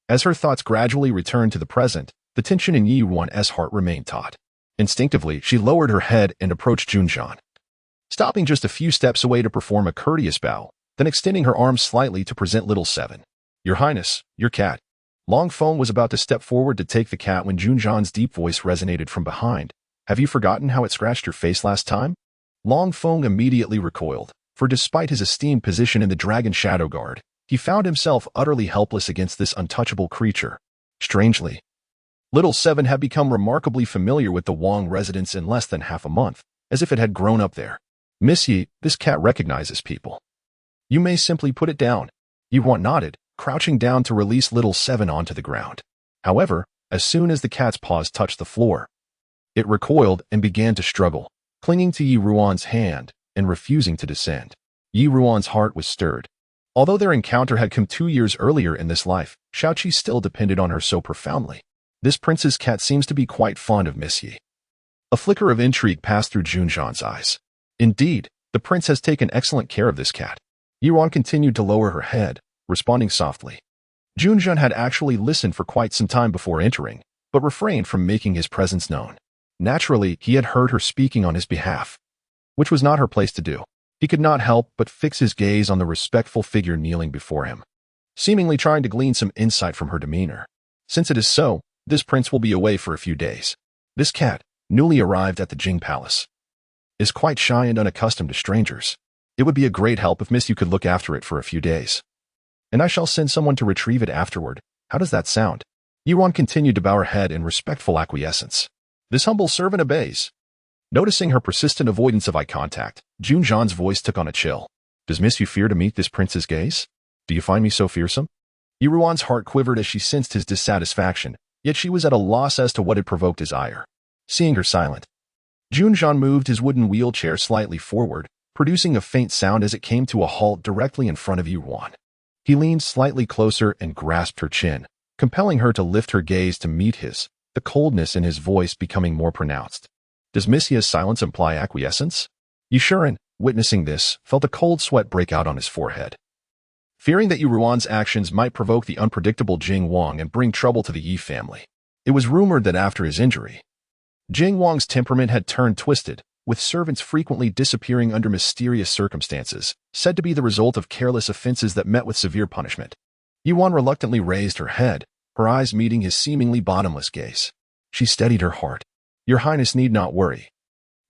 As her thoughts gradually returned to the present, the tension in Ruan's heart remained taut. Instinctively, she lowered her head and approached Jun Zhan, stopping just a few steps away to perform a courteous bow, then extending her arms slightly to present Little Seven. Your Highness, your cat. Long Feng was about to step forward to take the cat when Jun Zhan's deep voice resonated from behind. Have you forgotten how it scratched your face last time? Long Feng immediately recoiled, for despite his esteemed position in the Dragon Shadow Guard, he found himself utterly helpless against this untouchable creature. Strangely, Little Seven had become remarkably familiar with the Wang residence in less than half a month, as if it had grown up there. Miss Yi, this cat recognizes people. You may simply put it down. Ruan nodded, crouching down to release Little Seven onto the ground. However, as soon as the cat's paws touched the floor, it recoiled and began to struggle, clinging to Ruan's hand and refusing to descend. Ruan's heart was stirred. Although their encounter had come 2 years earlier in this life, Shaoqi still depended on her so profoundly. This prince's cat seems to be quite fond of Miss Yi. A flicker of intrigue passed through Jun Zhan's eyes. Indeed, the prince has taken excellent care of this cat. Ruan continued to lower her head, responding softly. Jun Zhan had actually listened for quite some time before entering, but refrained from making his presence known. Naturally, he had heard her speaking on his behalf, which was not her place to do. He could not help but fix his gaze on the respectful figure kneeling before him, seemingly trying to glean some insight from her demeanor. Since it is so, this prince will be away for a few days. This cat, newly arrived at the Jing palace, is quite shy and unaccustomed to strangers. It would be a great help if Miss You could look after it for a few days. And I shall send someone to retrieve it afterward. How does that sound? Ruan continued to bow her head in respectful acquiescence. This humble servant obeys. Noticing her persistent avoidance of eye contact, Jun Zhan's voice took on a chill. Does Miss You fear to meet this prince's gaze? Do you find me so fearsome? Ruan's heart quivered as she sensed his dissatisfaction, yet she was at a loss as to what had provoked his ire. Seeing her silent, Jun Zhan moved his wooden wheelchair slightly forward, producing a faint sound as it came to a halt directly in front of Ruan. He leaned slightly closer and grasped her chin, compelling her to lift her gaze to meet his, the coldness in his voice becoming more pronounced. Does Miss Yi's silence imply acquiescence? Yuan, witnessing this, felt a cold sweat break out on his forehead. Fearing that Ruan's actions might provoke the unpredictable Jing Wang and bring trouble to the Yi family, it was rumored that after his injury, Jing Wang's temperament had turned twisted, with servants frequently disappearing under mysterious circumstances, said to be the result of careless offenses that met with severe punishment. Yuan reluctantly raised her head, her eyes meeting his seemingly bottomless gaze. She steadied her heart. Your Highness need not worry.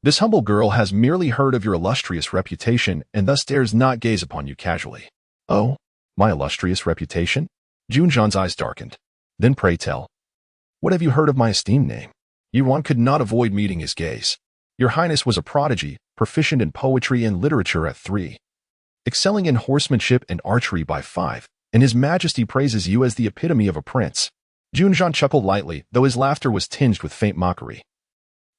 This humble girl has merely heard of your illustrious reputation and thus dares not gaze upon you casually. Oh, my illustrious reputation? Jun Zhan's eyes darkened. Then pray tell, what have you heard of my esteemed name? Yuan could not avoid meeting his gaze. Your Highness was a prodigy, proficient in poetry and literature at 3, excelling in horsemanship and archery by 5, and His Majesty praises you as the epitome of a prince. Jun Zhan chuckled lightly, though his laughter was tinged with faint mockery,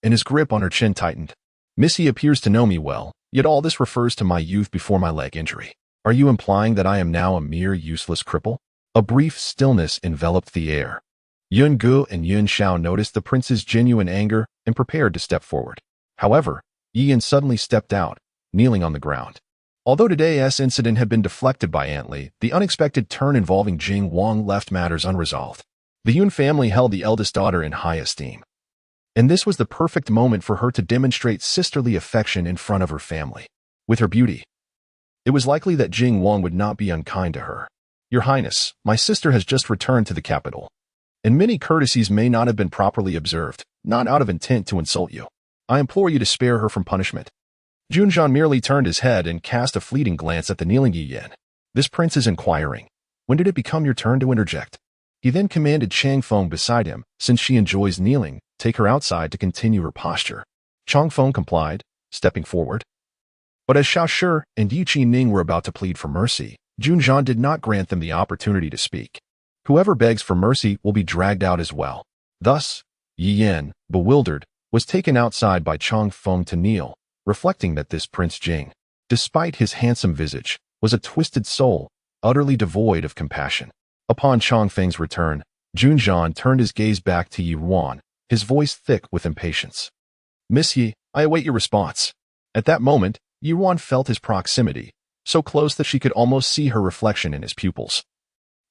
and his grip on her chin tightened. Missy appears to know me well, yet all this refers to my youth before my leg injury. Are you implying that I am now a mere useless cripple? A brief stillness enveloped the air. Yun Gu and Yun Xiao noticed the prince's genuine anger and prepared to step forward. However, Yian suddenly stepped out, kneeling on the ground. Although today's incident had been deflected by Aunt Li, the unexpected turn involving Jing Wang left matters unresolved. The Yun family held the eldest daughter in high esteem, and this was the perfect moment for her to demonstrate sisterly affection in front of her family. With her beauty, it was likely that Jing Wang would not be unkind to her. Your Highness, my sister has just returned to the capital, and many courtesies may not have been properly observed, not out of intent to insult you. I implore you to spare her from punishment. Jun Zhan merely turned his head and cast a fleeting glance at the kneeling Yian. This prince is inquiring. When did it become your turn to interject? He then commanded Chang Feng beside him, since she enjoys kneeling, take her outside to continue her posture. Chang Feng complied, stepping forward. But as Xiao Shi and Yi Ning were about to plead for mercy, Jun Zhan did not grant them the opportunity to speak. Whoever begs for mercy will be dragged out as well. Thus, Yian, bewildered, was taken outside by Chang Feng to kneel, reflecting that this Prince Jing, despite his handsome visage, was a twisted soul, utterly devoid of compassion. Upon Chang Feng's return, Jun Zhan turned his gaze back to Ruan, his voice thick with impatience. Miss Yi, I await your response. At that moment, Ruan felt his proximity, so close that she could almost see her reflection in his pupils.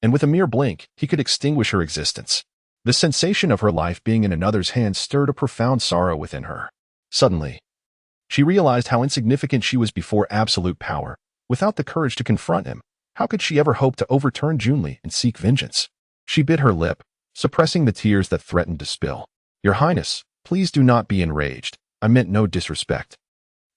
And with a mere blink, he could extinguish her existence. The sensation of her life being in another's hands stirred a profound sorrow within her. Suddenly, she realized how insignificant she was before absolute power. Without the courage to confront him, how could she ever hope to overturn Jun Li and seek vengeance? She bit her lip, suppressing the tears that threatened to spill. Your Highness, please do not be enraged. I meant no disrespect.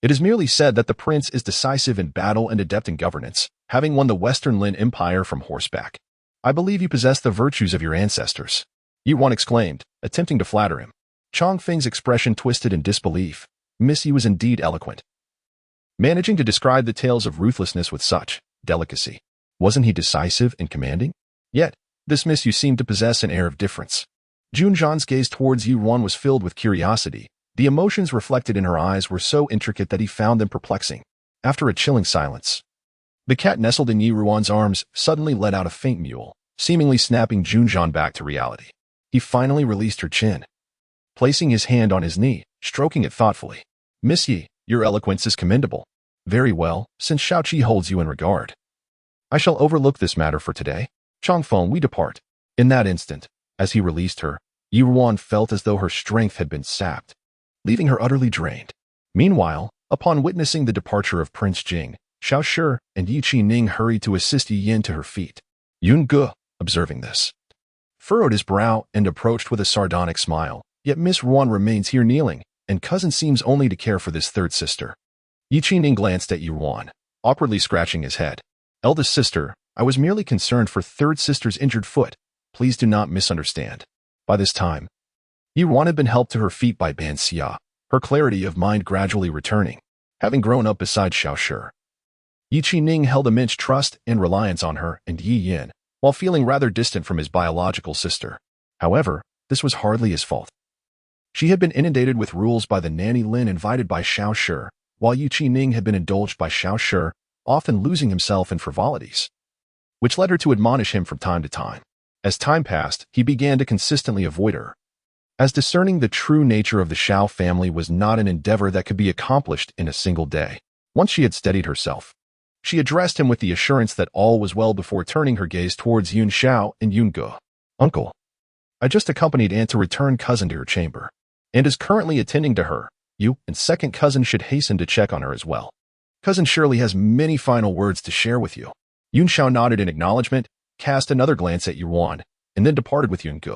It is merely said that the prince is decisive in battle and adept in governance, having won the Western Lin Empire from horseback. I believe you possess the virtues of your ancestors. Yuan exclaimed, attempting to flatter him. Chang Feng's expression twisted in disbelief. Miss Yi was indeed eloquent, managing to describe the tales of ruthlessness with such delicacy. Wasn't he decisive and commanding? Yet, this Miss Yi seemed to possess an air of difference. Jun Zhan's gaze towards Yuan was filled with curiosity. The emotions reflected in her eyes were so intricate that he found them perplexing. After a chilling silence, The cat nestled in Yi Ruan's arms suddenly let out a faint mewl, seemingly snapping Jun Zhan back to reality. He finally released her chin, placing his hand on his knee, stroking it thoughtfully. Miss Yi, your eloquence is commendable. Very well, since Shaoqi holds you in regard. I shall overlook this matter for today. Changfeng, we depart. In that instant, as he released her, Yi Ruan felt as though her strength had been sapped, leaving her utterly drained. Meanwhile, upon witnessing the departure of Prince Jing, Xiao Shi and Yi Ning hurried to assist Yi Yin to her feet. Yun Ge, observing this, furrowed his brow and approached with a sardonic smile. Yet Miss Ruan remains here kneeling, and cousin seems only to care for this third sister. Yi Ning glanced at Yi Ruan, awkwardly scratching his head. Eldest sister, I was merely concerned for third sister's injured foot. Please do not misunderstand. By this time, Yi Ruan had been helped to her feet by Ban Xia, her clarity of mind gradually returning, having grown up beside Xiao Shi. Yi Ning held immense trust and reliance on her and Yi Yin, while feeling rather distant from his biological sister. However, this was hardly his fault. She had been inundated with rules by the nanny Lin invited by Xiao Shi, while Yi Ning had been indulged by Xiao Shi, often losing himself in frivolities, which led her to admonish him from time to time. As time passed, he began to consistently avoid her, as discerning the true nature of the Xiao family was not an endeavor that could be accomplished in a single day. Once she had steadied herself, she addressed him with the assurance that all was well before turning her gaze towards Yun Xiao and Yun Ge. Uncle, I just accompanied Aunt to return cousin to her chamber, and is currently attending to her. You and second cousin should hasten to check on her as well. Cousin surely has many final words to share with you. Yun Xiao nodded in acknowledgement, cast another glance at Yi Ruan, and then departed with Yun Ge.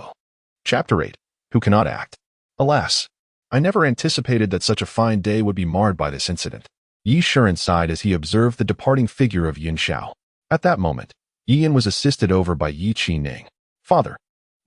Chapter 8. Who Cannot Act. Alas, I never anticipated that such a fine day would be marred by this incident. Yi Shiren sighed as he observed the departing figure of Yun Xiao. At that moment, Yi Yin was assisted over by Yi Ning. Father,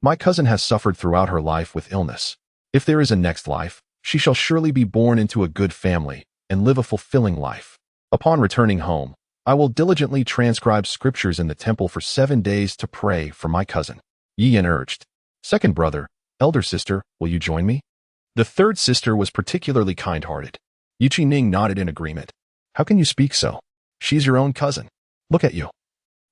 my cousin has suffered throughout her life with illness. If there is a next life, she shall surely be born into a good family and live a fulfilling life. Upon returning home, I will diligently transcribe scriptures in the temple for 7 days to pray for my cousin. Yi Yin urged. Second brother, elder sister, will you join me? The third sister was particularly kind-hearted. Yi Ning nodded in agreement. How can you speak so? She's your own cousin. Look at you.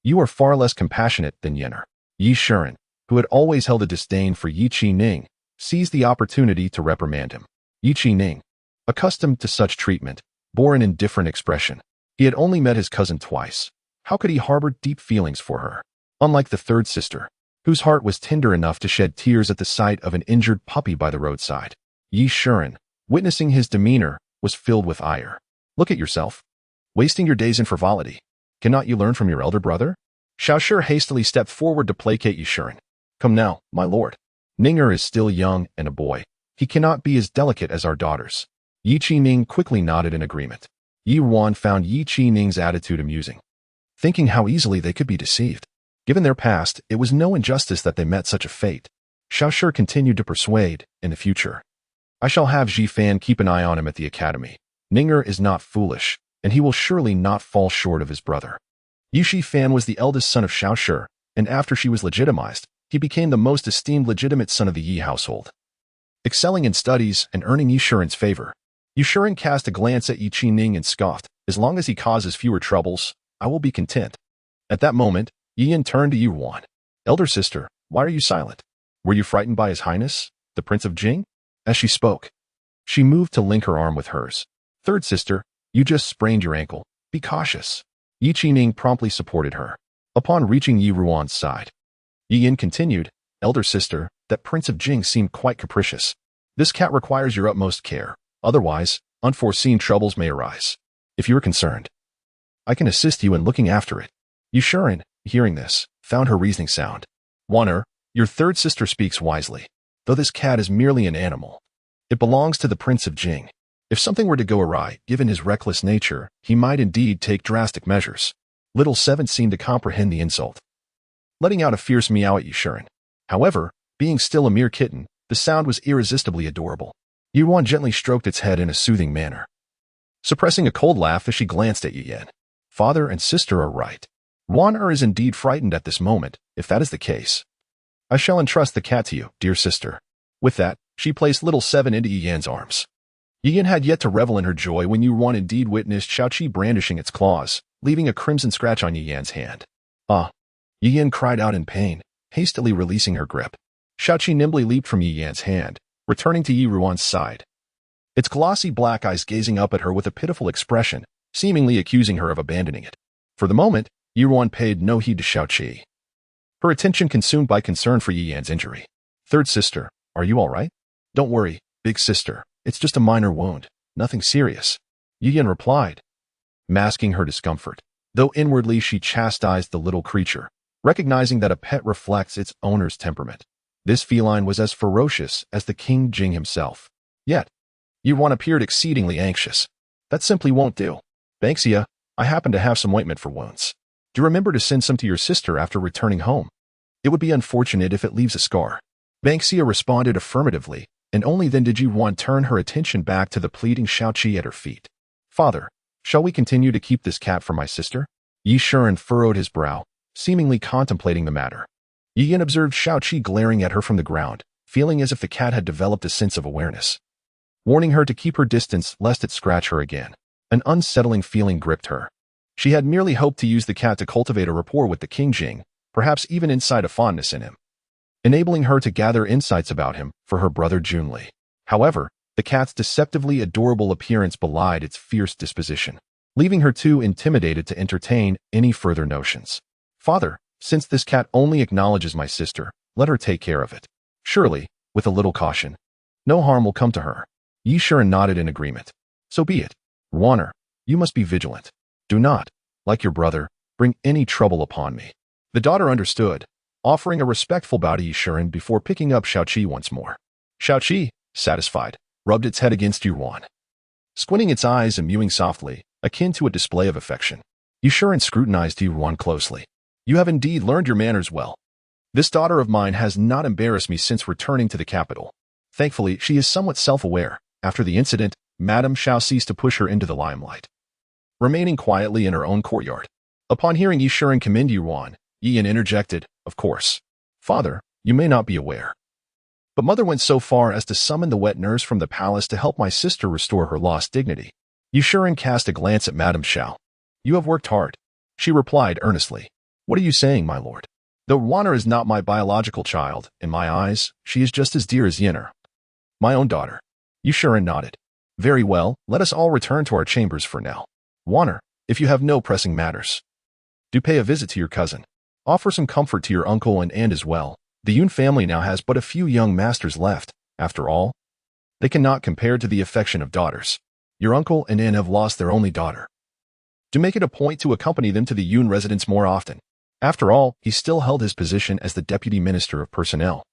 You are far less compassionate than Yenner. Yi Shiren, who had always held a disdain for Yi Ning, seized the opportunity to reprimand him. Yi Ning, accustomed to such treatment, bore an indifferent expression. He had only met his cousin twice. How could he harbor deep feelings for her? Unlike the third sister, whose heart was tender enough to shed tears at the sight of an injured puppy by the roadside, Yi Shiren, witnessing his demeanor, was filled with ire. Look at yourself. Wasting your days in frivolity. Cannot you learn from your elder brother? Xiao Shi hastily stepped forward to placate Yi Shiren. Come now, my lord. Ninger is still young and a boy. He cannot be as delicate as our daughters. Yi Ning quickly nodded in agreement. Yi Ruan found Yi Ning's attitude amusing, thinking how easily they could be deceived. Given their past, it was no injustice that they met such a fate. Xiao Shi continued to persuade, in the future, I shall have Ji Fan keep an eye on him at the academy. Ninger is not foolish, and he will surely not fall short of his brother. Yi Fan was the eldest son of Xiao Shi, and after she was legitimized, he became the most esteemed legitimate son of the Yi household. Excelling in studies and earning Yi Shiren's favor, Yi Shiren cast a glance at Yi Ning and scoffed, as long as he causes fewer troubles, I will be content. At that moment, Yi Yin turned to Yi Ruan. Elder sister, why are you silent? Were you frightened by His Highness, the Prince of Jing? As she spoke, she moved to link her arm with hers. Third sister, you just sprained your ankle. Be cautious. Yi Ning promptly supported her. Upon reaching Yi Ruan's side, Yi Yin continued, Elder sister, that Prince of Jing seemed quite capricious. This cat requires your utmost care. Otherwise, unforeseen troubles may arise. If you are concerned, I can assist you in looking after it. Yi Shiren, hearing this, found her reasoning sound. Wanner, your third sister speaks wisely. Though this cat is merely an animal, it belongs to the Prince of Jing. If something were to go awry, given his reckless nature, he might indeed take drastic measures. Little Seven seemed to comprehend the insult, letting out a fierce meow at Yi Shiren. However, being still a mere kitten, the sound was irresistibly adorable. Yi Ruan gently stroked its head in a soothing manner, suppressing a cold laugh as she glanced at Yi Yin. Father and sister are right. Wan'er is indeed frightened at this moment. If that is the case, I shall entrust the cat to you, dear sister. With that, she placed little Seven into Yi Yan's arms. Yi had yet to revel in her joy when Ruan indeed witnessed Shaoqi brandishing its claws, leaving a crimson scratch on Yi's hand. Ah! Yi cried out in pain, hastily releasing her grip. Shaoqi nimbly leaped from Yi's hand, returning to Ruan's side. Its glossy black eyes gazing up at her with a pitiful expression, seemingly accusing her of abandoning it. For the moment, Ruan paid no heed to Shaoqi, her attention consumed by concern for Yi's injury. Third sister, are you all right? Don't worry, big sister. It's just a minor wound, nothing serious. Yian replied, masking her discomfort, though inwardly she chastised the little creature, recognizing that a pet reflects its owner's temperament. This feline was as ferocious as the King Jing himself. Yet, Yuan appeared exceedingly anxious. That simply won't do. Banksia, I happen to have some ointment for wounds. Do remember to send some to your sister after returning home. It would be unfortunate if it leaves a scar. Banksia responded affirmatively, and only then did Yuan turn her attention back to the pleading Shaoqi at her feet. Father, shall we continue to keep this cat for my sister? Yi Shuren furrowed his brow, seemingly contemplating the matter. Yian observed Shaoqi glaring at her from the ground, feeling as if the cat had developed a sense of awareness, warning her to keep her distance lest it scratch her again. An unsettling feeling gripped her. She had merely hoped to use the cat to cultivate a rapport with the King Jing, perhaps even incite a fondness in him, enabling her to gather insights about him for her brother Jun Li. However, the cat's deceptively adorable appearance belied its fierce disposition, leaving her too intimidated to entertain any further notions. Father, since this cat only acknowledges my sister, let her take care of it. Surely, with a little caution, no harm will come to her. Yi Shuren nodded in agreement. So be it. Ruaner, you must be vigilant. Do not, like your brother, bring any trouble upon me. The daughter understood, offering a respectful bow to Yi Shuren before picking up Shaoqi once more. Shaoqi, satisfied, rubbed its head against Ruan, squinting its eyes and mewing softly, akin to a display of affection. Yi Shuren scrutinized Ruan closely. You have indeed learned your manners well. This daughter of mine has not embarrassed me since returning to the capital. Thankfully, she is somewhat self-aware. After the incident, Madame Xiao ceased to push her into the limelight, remaining quietly in her own courtyard. Upon hearing Yi Shuren commend Ruan, Yian interjected, of course. Father, you may not be aware, but Mother went so far as to summon the wet nurse from the palace to help my sister restore her lost dignity. Yi Shuren cast a glance at Madame Xiao. You have worked hard. She replied earnestly. What are you saying, my lord? Though Ruaner is not my biological child, in my eyes, she is just as dear as Yenner, my own daughter. Yi Shuren nodded. Very well, let us all return to our chambers for now. Ruaner, if you have no pressing matters, do pay a visit to your cousin. Offer some comfort to your uncle and aunt as well. The Yun family now has but a few young masters left. After all, they cannot compare to the affection of daughters. Your uncle and aunt have lost their only daughter. Do make it a point to accompany them to the Yun residence more often. After all, he still held his position as the Deputy Minister of Personnel,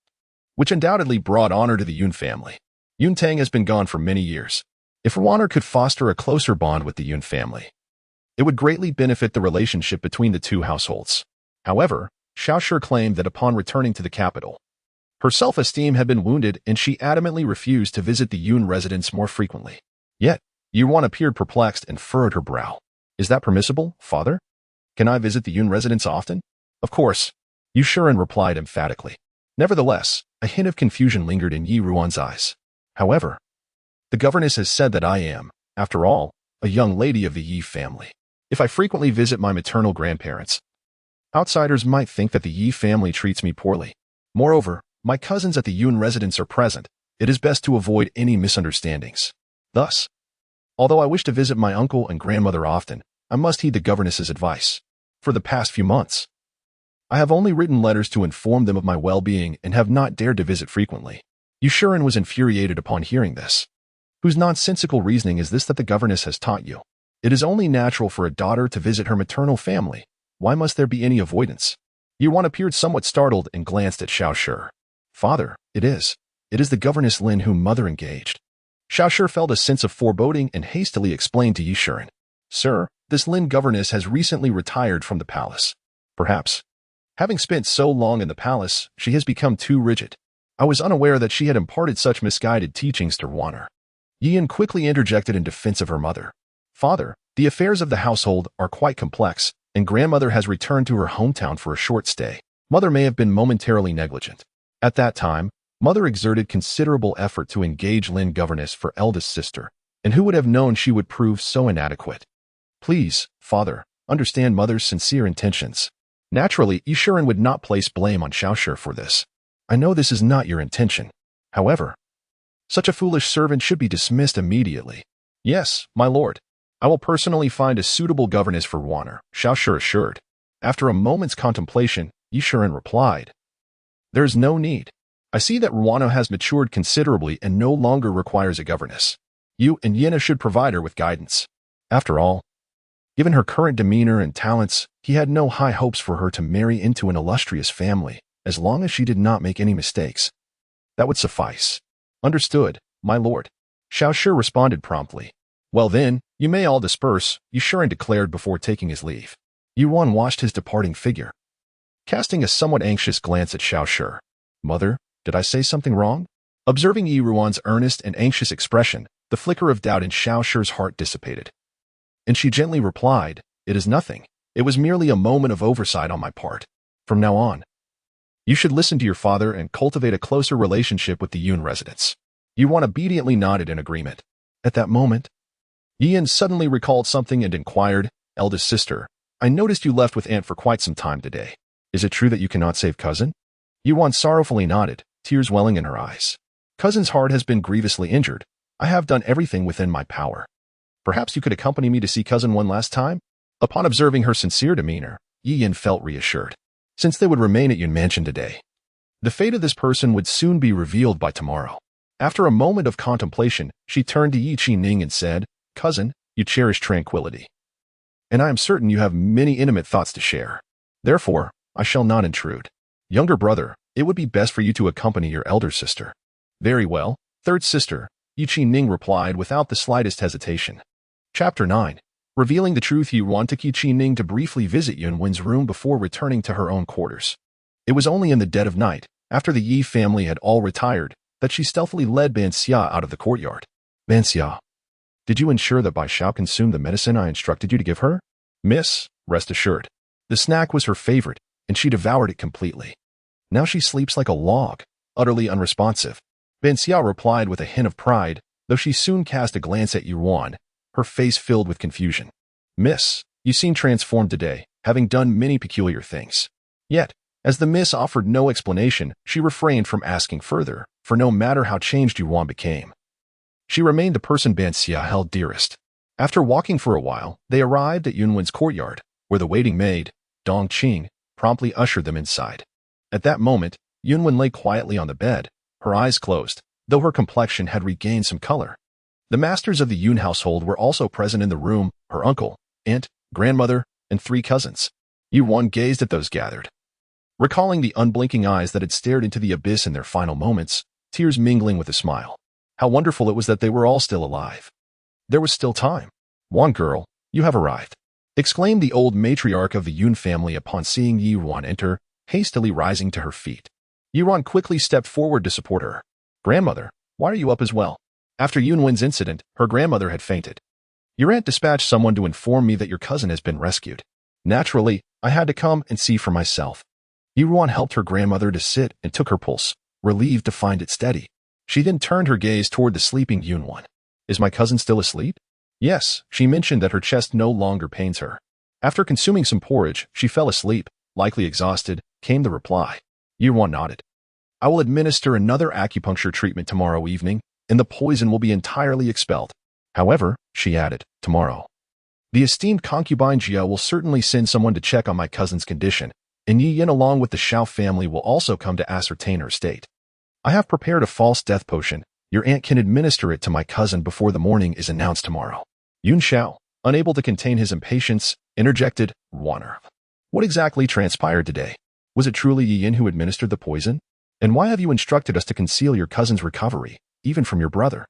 which undoubtedly brought honor to the Yun family. Yun Tang has been gone for many years. If Ruaner could foster a closer bond with the Yun family, it would greatly benefit the relationship between the two households. However, Xiaoshi claimed that upon returning to the capital, her self-esteem had been wounded and she adamantly refused to visit the Yun residence more frequently. Yet, Yuan appeared perplexed and furrowed her brow. Is that permissible, father? Can I visit the Yun residence often? Of course, Yi Shuren replied emphatically. Nevertheless, a hint of confusion lingered in Yi Ruan's eyes. However, the governess has said that I am, after all, a young lady of the Yi family. If I frequently visit my maternal grandparents, outsiders might think that the Yi family treats me poorly. Moreover, my cousins at the Yun residence are present. It is best to avoid any misunderstandings. Thus, although I wish to visit my uncle and grandmother often, I must heed the governess's advice. For the past few months, I have only written letters to inform them of my well-being and have not dared to visit frequently. Yi Shuren was infuriated upon hearing this. Whose nonsensical reasoning is this that the governess has taught you? It is only natural for a daughter to visit her maternal family. Why must there be any avoidance? Yuan appeared somewhat startled and glanced at Xiaoshi. Father, it is the governess Lin whom mother engaged. Xiaoshi felt a sense of foreboding and hastily explained to Yi Shuren. Sir, this Lin governess has recently retired from the palace. Perhaps, having spent so long in the palace, she has become too rigid. I was unaware that she had imparted such misguided teachings to Ruaner. Yian quickly interjected in defense of her mother. Father, the affairs of the household are quite complex, and grandmother has returned to her hometown for a short stay. Mother may have been momentarily negligent. At that time, Mother exerted considerable effort to engage Lin governess for eldest sister, and who would have known she would prove so inadequate? Please, father, understand mother's sincere intentions. Naturally, Yishuren would not place blame on Xiaoshi for this. I know this is not your intention. However, such a foolish servant should be dismissed immediately. Yes, my lord. I will personally find a suitable governess for Ruan, Xiaoshi assured. After a moment's contemplation, Yishuren replied, There is no need. I see that Ruan has matured considerably and no longer requires a governess. You and Yena should provide her with guidance. After all, given her current demeanor and talents, he had no high hopes for her to marry into an illustrious family, as long as she did not make any mistakes. That would suffice. Understood, my lord. Xiaoshi responded promptly. Well then, you may all disperse, Yishuren declared before taking his leave. Ruan watched his departing figure, casting a somewhat anxious glance at Xiaoshi. Mother, did I say something wrong? Observing Ruan's earnest and anxious expression, the flicker of doubt in Xiaoshi's heart dissipated. And she gently replied, It is nothing. It was merely a moment of oversight on my part. From now on, you should listen to your father and cultivate a closer relationship with the Yun residents. Ruan obediently nodded in agreement. At that moment, Yin suddenly recalled something and inquired, Eldest sister, I noticed you left with Aunt for quite some time today. Is it true that you cannot save cousin? Ruan sorrowfully nodded, tears welling in her eyes. Cousin's heart has been grievously injured. I have done everything within my power. Perhaps you could accompany me to see cousin one last time? Upon observing her sincere demeanor, Yin felt reassured. Since they would remain at Yun Mansion today, the fate of this person would soon be revealed by tomorrow. After a moment of contemplation, she turned to Yi Qi-ning and said, Cousin, you cherish tranquility. And I am certain you have many intimate thoughts to share. Therefore, I shall not intrude. Younger brother, it would be best for you to accompany your elder sister. Very well, third sister, Yi Qi-ning replied without the slightest hesitation. Chapter 9. Revealing the truth. Ruan took Yi Qi-ning to briefly visit Yunwen's room before returning to her own quarters. It was only in the dead of night, after the Yi family had all retired, that she stealthily led Ban Xia out of the courtyard. Ban Xia, did you ensure that Bai Xiao consumed the medicine I instructed you to give her? Miss, rest assured. The snack was her favorite, and she devoured it completely. Now she sleeps like a log, utterly unresponsive. Ban Xia replied with a hint of pride, though she soon cast a glance at Ruan, her face filled with confusion. Miss, you seem transformed today, having done many peculiar things. Yet, as the miss offered no explanation, she refrained from asking further, for no matter how changed Ruan became, she remained the person Ban Xia held dearest. After walking for a while, they arrived at Yunwen's courtyard, where the waiting maid, Dong Qing, promptly ushered them inside. At that moment, Yunwen lay quietly on the bed, her eyes closed, though her complexion had regained some color. The masters of the Yun household were also present in the room, her uncle, aunt, grandmother, and 3 cousins. Ruan gazed at those gathered, recalling the unblinking eyes that had stared into the abyss in their final moments, tears mingling with a smile. How wonderful it was that they were all still alive. There was still time. Ruan girl, you have arrived, exclaimed the old matriarch of the Yun family upon seeing Ruan enter, hastily rising to her feet. Ruan quickly stepped forward to support her. Grandmother, why are you up as well? After Yunwen's incident, her grandmother had fainted. Your aunt dispatched someone to inform me that your cousin has been rescued. Naturally, I had to come and see for myself. Ruan helped her grandmother to sit and took her pulse, relieved to find it steady. She then turned her gaze toward the sleeping Yunwen. Is my cousin still asleep? Yes, she mentioned that her chest no longer pains her. After consuming some porridge, she fell asleep, likely exhausted, came the reply. Ruan nodded. I will administer another acupuncture treatment tomorrow evening, and the poison will be entirely expelled. However, she added, tomorrow, the esteemed concubine Jia will certainly send someone to check on my cousin's condition, and Yi Yin along with the Xiao family will also come to ascertain her state. I have prepared a false death potion. Your aunt can administer it to my cousin before the morning is announced tomorrow. Yun Xiao, unable to contain his impatience, interjected, Ruan. What exactly transpired today? Was it truly Yi Yin who administered the poison? And why have you instructed us to conceal your cousin's recovery, even from your brother?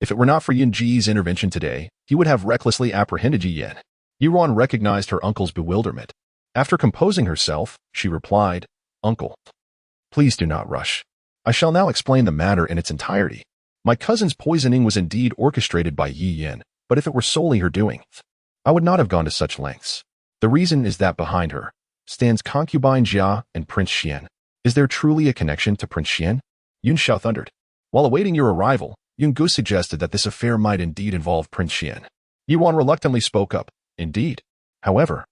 If it were not for Yin Ji's intervention today, he would have recklessly apprehended Yi Yin. Ruan recognized her uncle's bewilderment. After composing herself, she replied, Uncle, please do not rush. I shall now explain the matter in its entirety. My cousin's poisoning was indeed orchestrated by Yi Yin, but if it were solely her doing, I would not have gone to such lengths. The reason is that behind her stands concubine Jia and Prince Xian. Is there truly a connection to Prince Xian? Yun Xiao thundered. While awaiting your arrival, Yun Gu suggested that this affair might indeed involve Prince Xian. Ruan reluctantly spoke up. Indeed. However,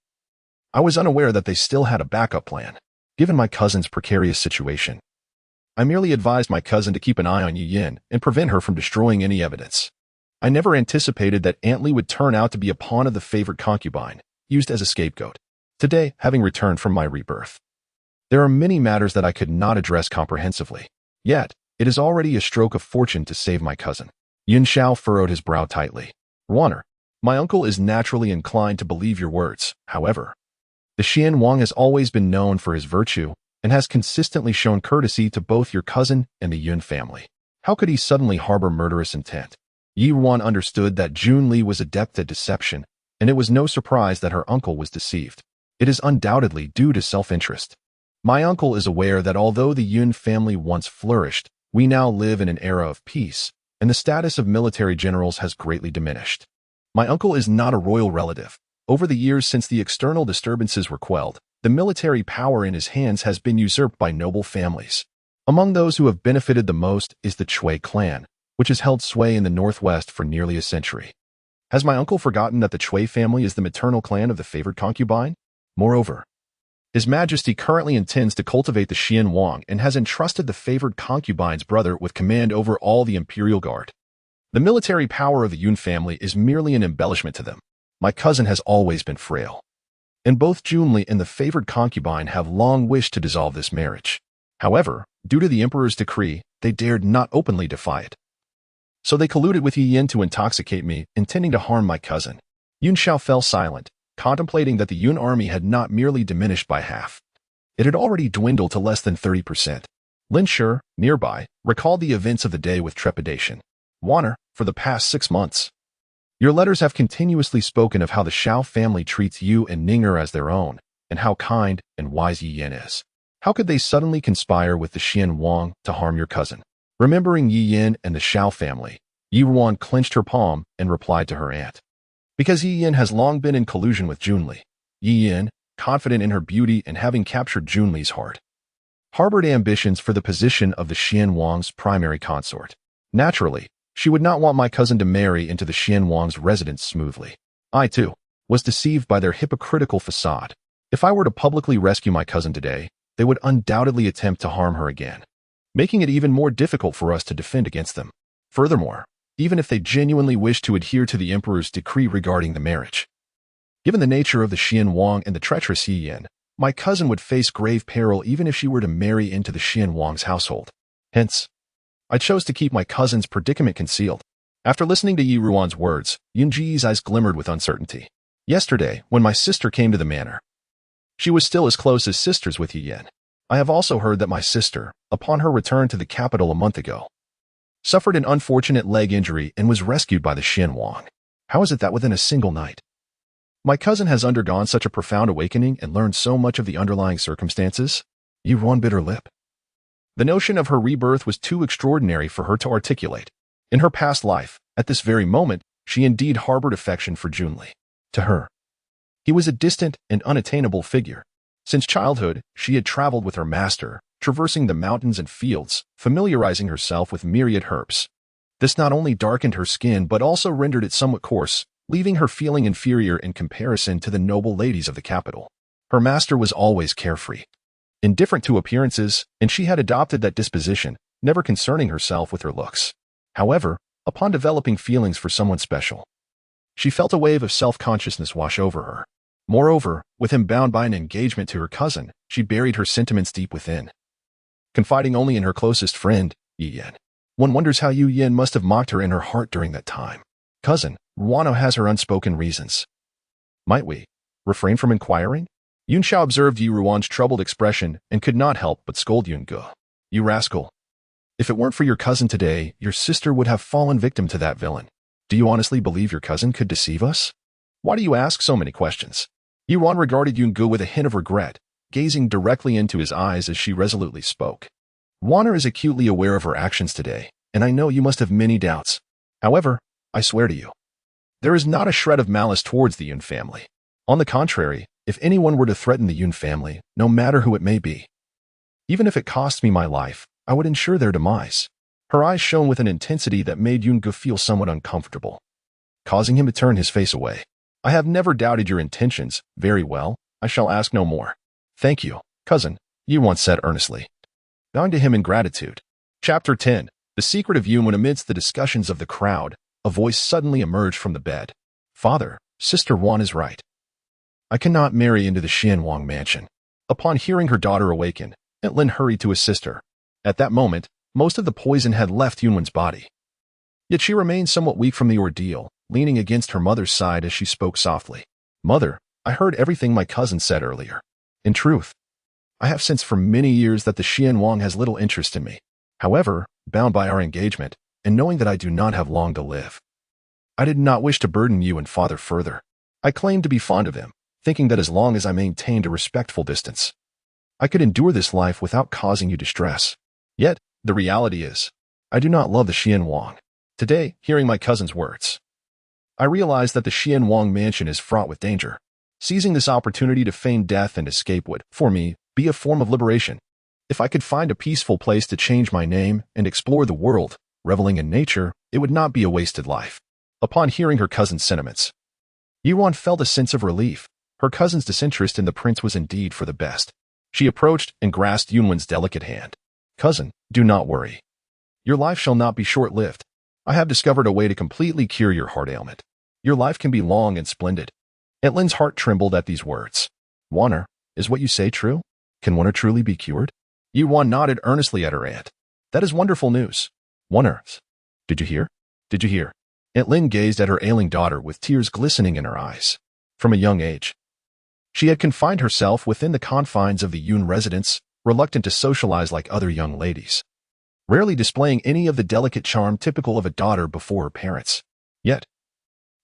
I was unaware that they still had a backup plan. Given my cousin's precarious situation, I merely advised my cousin to keep an eye on Yi Yin and prevent her from destroying any evidence. I never anticipated that Aunt Li would turn out to be a pawn of the favored concubine, used as a scapegoat. Today, having returned from my rebirth, there are many matters that I could not address comprehensively. Yet, it is already a stroke of fortune to save my cousin. Yun Xiao furrowed his brow tightly. Ruaner, my uncle is naturally inclined to believe your words. However, the Xian Wang has always been known for his virtue and has consistently shown courtesy to both your cousin and the Yun family. How could he suddenly harbor murderous intent? Yi Ruan understood that Jun Li was adept at deception, and it was no surprise that her uncle was deceived. It is undoubtedly due to self-interest. My uncle is aware that although the Yun family once flourished, we now live in an era of peace, and the status of military generals has greatly diminished. My uncle is not a royal relative. Over the years since the external disturbances were quelled, the military power in his hands has been usurped by noble families. Among those who have benefited the most is the Chui clan, which has held sway in the northwest for nearly a century. Has my uncle forgotten that the Chui family is the maternal clan of the favored concubine? Moreover, His Majesty currently intends to cultivate the Xian Wang and has entrusted the favored concubine's brother with command over all the Imperial Guard. The military power of the Yun family is merely an embellishment to them. My cousin has always been frail, and both Jun Li and the favored concubine have long wished to dissolve this marriage. However, due to the Emperor's decree, they dared not openly defy it. So they colluded with Yi Yin to intoxicate me, intending to harm my cousin. Yun Xiao fell silent, contemplating that the Yun army had not merely diminished by half. It had already dwindled to less than 30%. Lin Shi, nearby, recalled the events of the day with trepidation. Waner, for the past 6 months, your letters have continuously spoken of how the Xiao family treats you and Ninger as their own, and how kind and wise Yi Yin is. How could they suddenly conspire with the Xian Wang to harm your cousin? Remembering Yi Yin and the Xiao family, Yi Ruan clenched her palm and replied to her aunt. Because Yi Yin has long been in collusion with Jun Li, Yi Yin, confident in her beauty and having captured Jun Li's heart, harbored ambitions for the position of the Xian Wang's primary consort. Naturally, she would not want my cousin to marry into the Xian Wang's residence smoothly. I, too, was deceived by their hypocritical facade. If I were to publicly rescue my cousin today, they would undoubtedly attempt to harm her again, making it even more difficult for us to defend against them. Furthermore, even if they genuinely wish to adhere to the Emperor's decree regarding the marriage, given the nature of the Xian Wang and the treacherous Yi Yin, my cousin would face grave peril even if she were to marry into the Xian Wang's household. Hence, I chose to keep my cousin's predicament concealed. After listening to Yi Ruan's words, Yun Ji's eyes glimmered with uncertainty. Yesterday, when my sister came to the manor, she was still as close as sisters with Yi Yin. I have also heard that my sister, upon her return to the capital a month ago, suffered an unfortunate leg injury and was rescued by the Xian Wang. How is it that within a single night, my cousin has undergone such a profound awakening and learned so much of the underlying circumstances? Yi Ruan bit her lip. The notion of her rebirth was too extraordinary for her to articulate. In her past life, at this very moment, she indeed harbored affection for Jun Li. To her, he was a distant and unattainable figure. Since childhood, she had traveled with her master, traversing the mountains and fields, familiarizing herself with myriad herbs. This not only darkened her skin but also rendered it somewhat coarse, leaving her feeling inferior in comparison to the noble ladies of the capital. Her master was always carefree, indifferent to appearances, and she had adopted that disposition, never concerning herself with her looks. However, upon developing feelings for someone special, she felt a wave of self-consciousness wash over her. Moreover, with him bound by an engagement to her cousin, she buried her sentiments deep within, confiding only in her closest friend, Yi Yin. One wonders how Yi Yin must have mocked her in her heart during that time. Cousin, Ruan has her unspoken reasons. Might we refrain from inquiring? Yun Xiao observed Yi Ruan's troubled expression and could not help but scold Yun Gu. You rascal. If it weren't for your cousin today, your sister would have fallen victim to that villain. Do you honestly believe your cousin could deceive us? Why do you ask so many questions? Yi Ruan regarded Yun Gu with a hint of regret, gazing directly into his eyes as she resolutely spoke. Waner is acutely aware of her actions today, and I know you must have many doubts. However, I swear to you, there is not a shred of malice towards the Yun family. On the contrary, if anyone were to threaten the Yun family, no matter who it may be, even if it costs me my life, I would ensure their demise. Her eyes shone with an intensity that made Yun feel somewhat uncomfortable, causing him to turn his face away. I have never doubted your intentions. Very well, I shall ask no more. Thank you, cousin, Yuan said earnestly, bowing to him in gratitude. Chapter 10. The secret of Yun. Amidst the discussions of the crowd, a voice suddenly emerged from the bed. Father, Sister Wan is right. I cannot marry into the Xianwang mansion. Upon hearing her daughter awaken, Lin hurried to assist her. At that moment, most of the poison had left Yunwen's body. Yet she remained somewhat weak from the ordeal, leaning against her mother's side as she spoke softly. Mother, I heard everything my cousin said earlier. In truth, I have sensed for many years that the Xianwang has little interest in me. However, bound by our engagement, and knowing that I do not have long to live, I did not wish to burden you and father further. I claimed to be fond of him, thinking that as long as I maintained a respectful distance, I could endure this life without causing you distress. Yet, the reality is, I do not love the Xianwang. Today, hearing my cousin's words, I realized that the Xianwang mansion is fraught with danger. Seizing this opportunity to feign death and escape would, for me, be a form of liberation. If I could find a peaceful place to change my name and explore the world, reveling in nature, it would not be a wasted life. Upon hearing her cousin's sentiments, Yuan felt a sense of relief. Her cousin's disinterest in the prince was indeed for the best. She approached and grasped Yunwen's delicate hand. Cousin, do not worry. Your life shall not be short-lived. I have discovered a way to completely cure your heart ailment. Your life can be long and splendid. Lin's heart trembled at these words. Wanner, is what you say true? Can Wanner truly be cured? Yuan nodded earnestly at her aunt. That is wonderful news. Wanner, did you hear? Did you hear? Aunt Lin gazed at her ailing daughter with tears glistening in her eyes. From a young age, she had confined herself within the confines of the Yun residence, reluctant to socialize like other young ladies, rarely displaying any of the delicate charm typical of a daughter before her parents. Yet,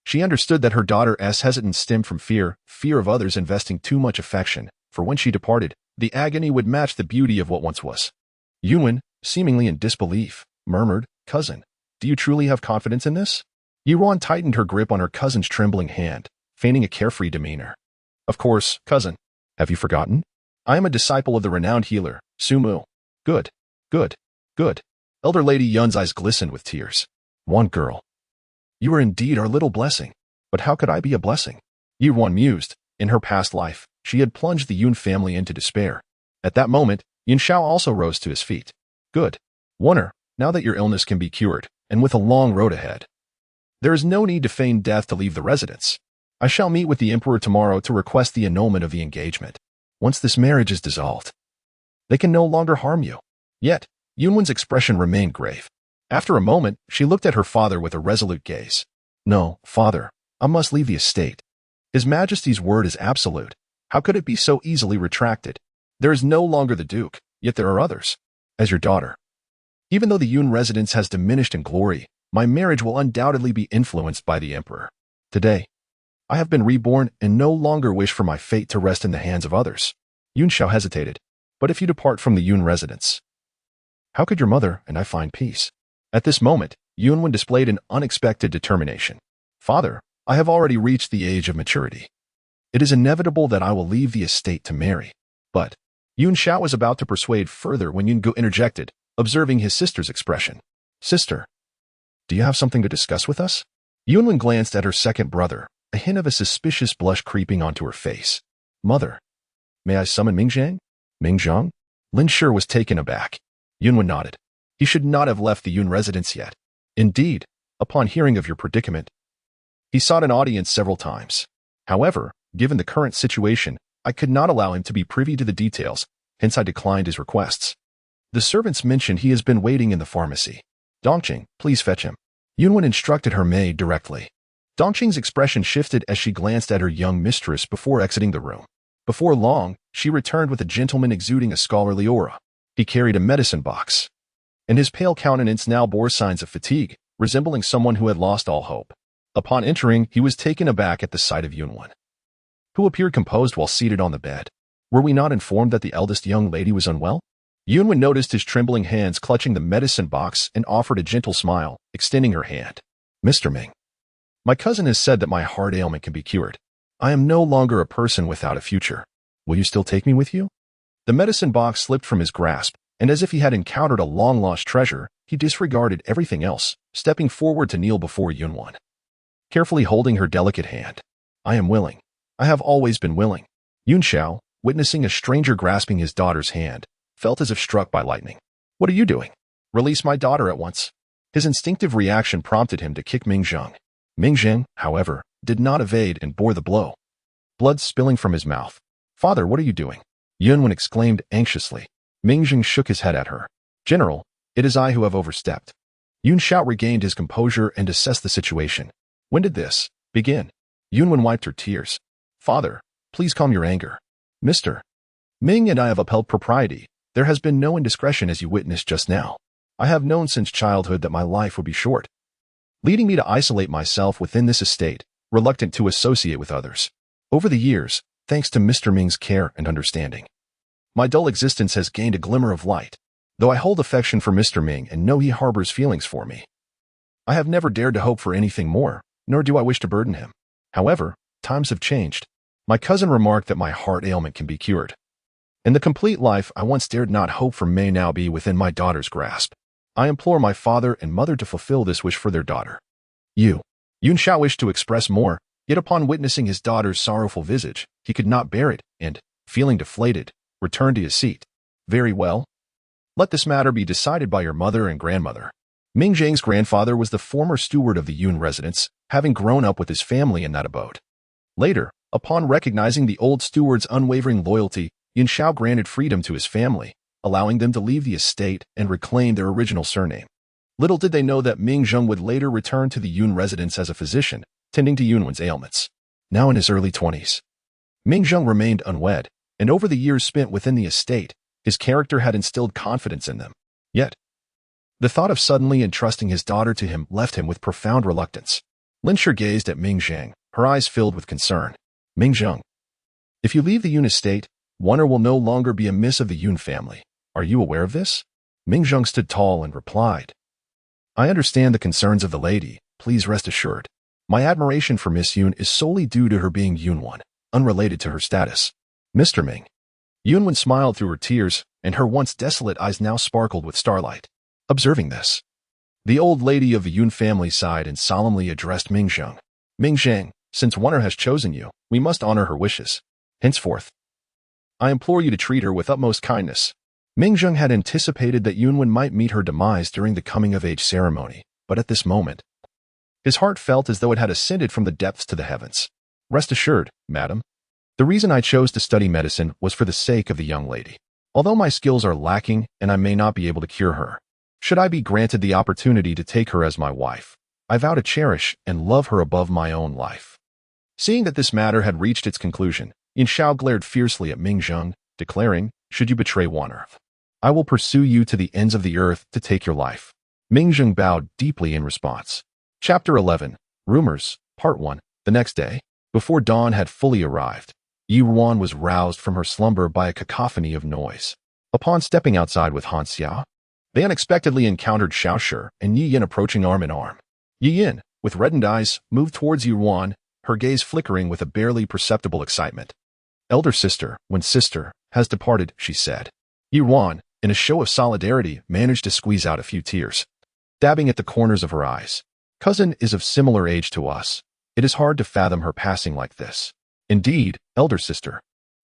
she understood that her daughter's hesitance stemmed from fear of others investing too much affection, for when she departed, the agony would match the beauty of what once was. Yuan, seemingly in disbelief, murmured, Cousin, do you truly have confidence in this? Yuan tightened her grip on her cousin's trembling hand, feigning a carefree demeanor. Of course, cousin. Have you forgotten? I am a disciple of the renowned healer, Sumu. Good, good, good. Elder Lady Yun's eyes glistened with tears. One girl. You are indeed our little blessing. But how could I be a blessing? Yuan mused. In her past life, she had plunged the Yun family into despair. At that moment, Yun Shao also rose to his feet. Good. Wanner, now that your illness can be cured, and with a long road ahead, there is no need to feign death to leave the residence. I shall meet with the Emperor tomorrow to request the annulment of the engagement. Once this marriage is dissolved, they can no longer harm you. Yet, Yunwen's expression remained grave. After a moment, she looked at her father with a resolute gaze. No, father, I must leave the estate. His Majesty's word is absolute. How could it be so easily retracted? There is no longer the Duke, yet there are others. As your daughter. Even though the Yun residence has diminished in glory, my marriage will undoubtedly be influenced by the Emperor. Today, I have been reborn and no longer wish for my fate to rest in the hands of others. Yun Shao hesitated. But if you depart from the Yun residence, how could your mother and I find peace? At this moment, Yunwen displayed an unexpected determination. Father, I have already reached the age of maturity. It is inevitable that I will leave the estate to marry. But Yun Shao was about to persuade further when Yun Gu interjected, observing his sister's expression. Sister, do you have something to discuss with us? Yunwen glanced at her second brother, a hint of a suspicious blush creeping onto her face. Mother, may I summon Mingjiang? Mingjiang? Lin Shi was taken aback. Yunwen nodded. He should not have left the Yun residence yet. Indeed, upon hearing of your predicament, he sought an audience several times. However, given the current situation, I could not allow him to be privy to the details, hence I declined his requests. The servants mentioned he has been waiting in the pharmacy. Dongqing, please fetch him. Yunwen instructed her maid directly. Dongqing's expression shifted as she glanced at her young mistress before exiting the room. Before long, she returned with a gentleman exuding a scholarly aura. He carried a medicine box, and his pale countenance now bore signs of fatigue, resembling someone who had lost all hope. Upon entering, he was taken aback at the sight of Yunwen, who appeared composed while seated on the bed. Were we not informed that the eldest young lady was unwell? Yunwen noticed his trembling hands clutching the medicine box and offered a gentle smile, extending her hand. Mr. Ming, my cousin has said that my heart ailment can be cured. I am no longer a person without a future. Will you still take me with you? The medicine box slipped from his grasp, and as if he had encountered a long-lost treasure, he disregarded everything else, stepping forward to kneel before Yunwan, carefully holding her delicate hand. I am willing. I have always been willing. Yun Xiao, witnessing a stranger grasping his daughter's hand, felt as if struck by lightning. What are you doing? Release my daughter at once. His instinctive reaction prompted him to kick Ming Zheng. Ming Zheng, however, did not evade and bore the blow, blood spilling from his mouth. Father, what are you doing? Yunwan exclaimed anxiously. Ming Zheng shook his head at her. General, it is I who have overstepped. Yun Xiao regained his composure and assessed the situation. When did this begin? Yunwan wiped her tears. Father, please calm your anger. Mr. Ming and I have upheld propriety. There has been no indiscretion as you witnessed just now. I have known since childhood that my life would be short, leading me to isolate myself within this estate, reluctant to associate with others. Over the years, thanks to Mr. Ming's care and understanding, my dull existence has gained a glimmer of light. Though I hold affection for Mr. Ming and know he harbors feelings for me, I have never dared to hope for anything more, nor do I wish to burden him. However, times have changed. My cousin remarked that my heart ailment can be cured, and the complete life I once dared not hope for may now be within my daughter's grasp. I implore my father and mother to fulfill this wish for their daughter. Yun Xiao wished to express more, yet upon witnessing his daughter's sorrowful visage, he could not bear it and, feeling deflated, returned to his seat. Very well. Let this matter be decided by your mother and grandmother. Ming Zheng's grandfather was the former steward of the Yun residence, having grown up with his family in that abode. Later, upon recognizing the old steward's unwavering loyalty, Yun Xiao granted freedom to his family, allowing them to leave the estate and reclaim their original surname. Little did they know that Ming Zheng would later return to the Yun residence as a physician, tending to Yunwan's ailments. Now in his early 20s, Ming Zheng remained unwed, and over the years spent within the estate, his character had instilled confidence in them. Yet, the thought of suddenly entrusting his daughter to him left him with profound reluctance. Lin Shi gazed at Ming Zheng, her eyes filled with concern. Ming Zheng, if you leave the Yun estate, Wonder will no longer be a miss of the Yun family. Are you aware of this? Ming Zheng stood tall and replied, I understand the concerns of the lady. Please rest assured. My admiration for Miss Yun is solely due to her being Yunwan, unrelated to her status. Mr. Ming. Yunwan smiled through her tears, and her once desolate eyes now sparkled with starlight. Observing this, the old lady of the Yun family sighed and solemnly addressed Ming Zheng. Ming Zheng, since Wonder has chosen you, we must honor her wishes. Henceforth, I implore you to treat her with utmost kindness. Ming Zheng had anticipated that Yunwan might meet her demise during the coming-of-age ceremony, but at this moment, his heart felt as though it had ascended from the depths to the heavens. Rest assured, madam, the reason I chose to study medicine was for the sake of the young lady. Although my skills are lacking and I may not be able to cure her, should I be granted the opportunity to take her as my wife, I vow to cherish and love her above my own life. Seeing that this matter had reached its conclusion, Yun Xiao glared fiercely at Ming Zheng, declaring, should you betray Wonder, I will pursue you to the ends of the earth to take your life. Ming Zheng bowed deeply in response. Chapter 11. Rumors, Part 1. The next day, before dawn had fully arrived, Ruan was roused from her slumber by a cacophony of noise. Upon stepping outside with Han Xiao, they unexpectedly encountered Xiao Shi and Yi Yin approaching arm in arm. Yi Yin, with reddened eyes, moved towards Ruan, her gaze flickering with a barely perceptible excitement. Elder sister, when sister has departed, she said. Ruan, in a show of solidarity, managed to squeeze out a few tears, dabbing at the corners of her eyes. Cousin is of similar age to us. It is hard to fathom her passing like this. Indeed, elder sister.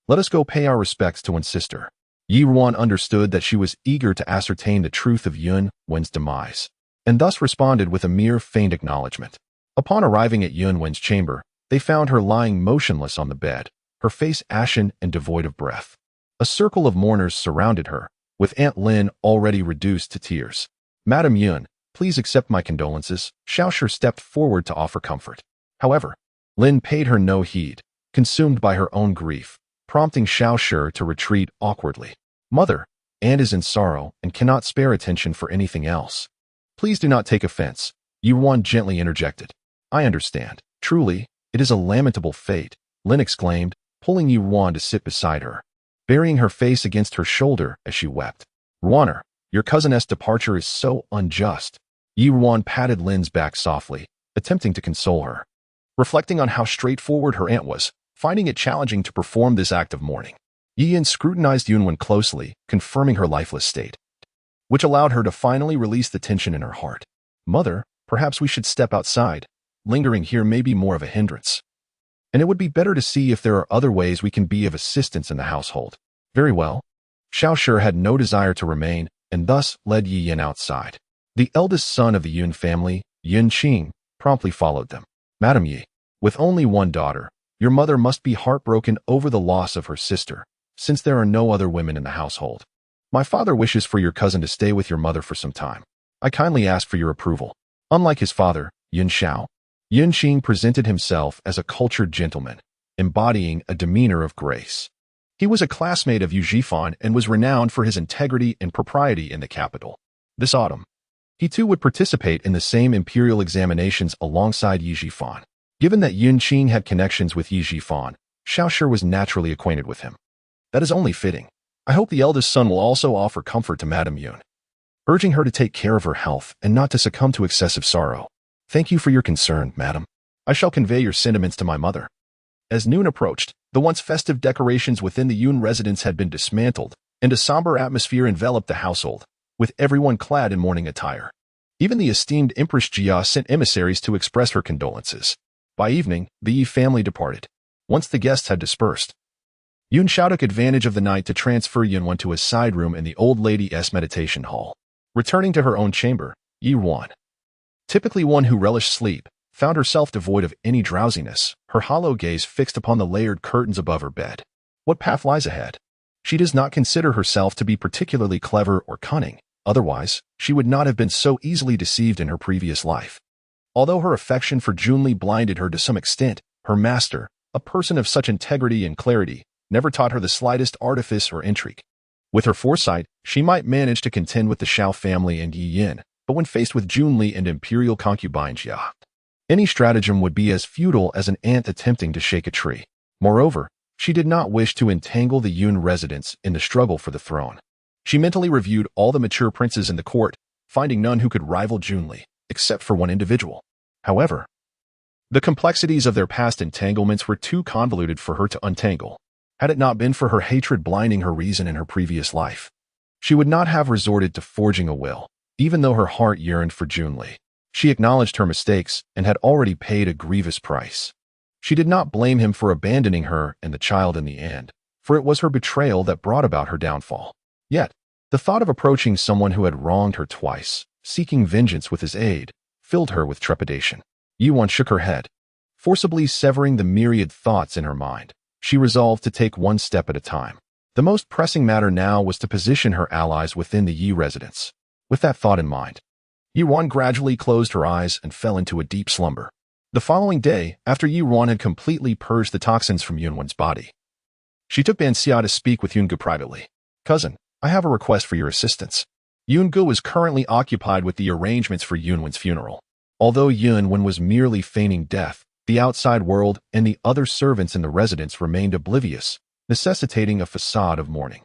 Let us go pay our respects to one sister. Ruan understood that she was eager to ascertain the truth of Yunwan's demise, and thus responded with a mere feigned acknowledgement. Upon arriving at Yunwan's chamber, they found her lying motionless on the bed, her face ashen and devoid of breath. A circle of mourners surrounded her, with Aunt Lin already reduced to tears. Madam Yun, please accept my condolences. Xiao Shi stepped forward to offer comfort. However, Lin paid her no heed, consumed by her own grief, prompting Xiao Shi to retreat awkwardly. Mother, Aunt is in sorrow and cannot spare attention for anything else. Please do not take offense, Ruan gently interjected. I understand. Truly, it is a lamentable fate, Lin exclaimed, pulling Ruan to sit beside her, burying her face against her shoulder as she wept. Ruaner, your cousin's departure is so unjust. Ruan patted Lin's back softly, attempting to console her. Reflecting on how straightforward her aunt was, finding it challenging to perform this act of mourning, Yi Yin scrutinized Yunwan closely, confirming her lifeless state. which allowed her to finally release the tension in her heart. Mother, perhaps we should step outside. Lingering here may be more of a hindrance. And it would be better to see if there are other ways we can be of assistance in the household. Very well. Xiao Shi had no desire to remain, and thus led Yi Yin outside. The eldest son of the Yun family, Yun Qing, promptly followed them. Madam Yi, with only one daughter, your mother must be heartbroken over the loss of her sister, since there are no other women in the household. My father wishes for your cousin to stay with your mother for some time. I kindly ask for your approval. Unlike his father, Yun Xiao, Yun Qing presented himself as a cultured gentleman, embodying a demeanor of grace. He was a classmate of Yu Zhifan and was renowned for his integrity and propriety in the capital. This autumn, he too would participate in the same imperial examinations alongside Yi Zhifan. Given that Yun Qing had connections with Yi Zhifan, Xiao Shi was naturally acquainted with him. That is only fitting. I hope the eldest son will also offer comfort to Madame Yun, urging her to take care of her health and not to succumb to excessive sorrow. Thank you for your concern, madam. I shall convey your sentiments to my mother. As noon approached, the once festive decorations within the Yun residence had been dismantled, and a somber atmosphere enveloped the household, with everyone clad in mourning attire. Even the esteemed Empress Jia sent emissaries to express her condolences. By evening, the Yi family departed. Once the guests had dispersed, Yun Xiao took advantage of the night to transfer Yunwen to a side room in the old lady's meditation hall. Returning to her own chamber, Yi Ruan, typically one who relished sleep, found herself devoid of any drowsiness, her hollow gaze fixed upon the layered curtains above her bed. What path lies ahead? She does not consider herself to be particularly clever or cunning. Otherwise, she would not have been so easily deceived in her previous life. Although her affection for Jun Li blinded her to some extent, her master, a person of such integrity and clarity, never taught her the slightest artifice or intrigue. With her foresight, she might manage to contend with the Xiao family and Yi Yin, but when faced with Jun Li and imperial concubine Jia, any stratagem would be as futile as an ant attempting to shake a tree. Moreover, she did not wish to entangle the Yun residents in the struggle for the throne. She mentally reviewed all the mature princes in the court, finding none who could rival Jun Li, except for one individual. However, the complexities of their past entanglements were too convoluted for her to untangle. Had it not been for her hatred blinding her reason in her previous life, she would not have resorted to forging a will, even though her heart yearned for Jun Li. She acknowledged her mistakes and had already paid a grievous price. She did not blame him for abandoning her and the child in the end, for it was her betrayal that brought about her downfall. Yet, the thought of approaching someone who had wronged her twice, seeking vengeance with his aid, filled her with trepidation. Yuan shook her head, forcibly severing the myriad thoughts in her mind. She resolved to take one step at a time. The most pressing matter now was to position her allies within the Yi residence. With that thought in mind, Yuan gradually closed her eyes and fell into a deep slumber. The following day, after Yuan had completely purged the toxins from Yunwen's body, she took Ban Xia to speak with Yungu privately. Cousin, I have a request for your assistance. Yungu is currently occupied with the arrangements for Yunwen's funeral. Although Yunwen was merely feigning death, the outside world and the other servants in the residence remained oblivious, necessitating a facade of mourning.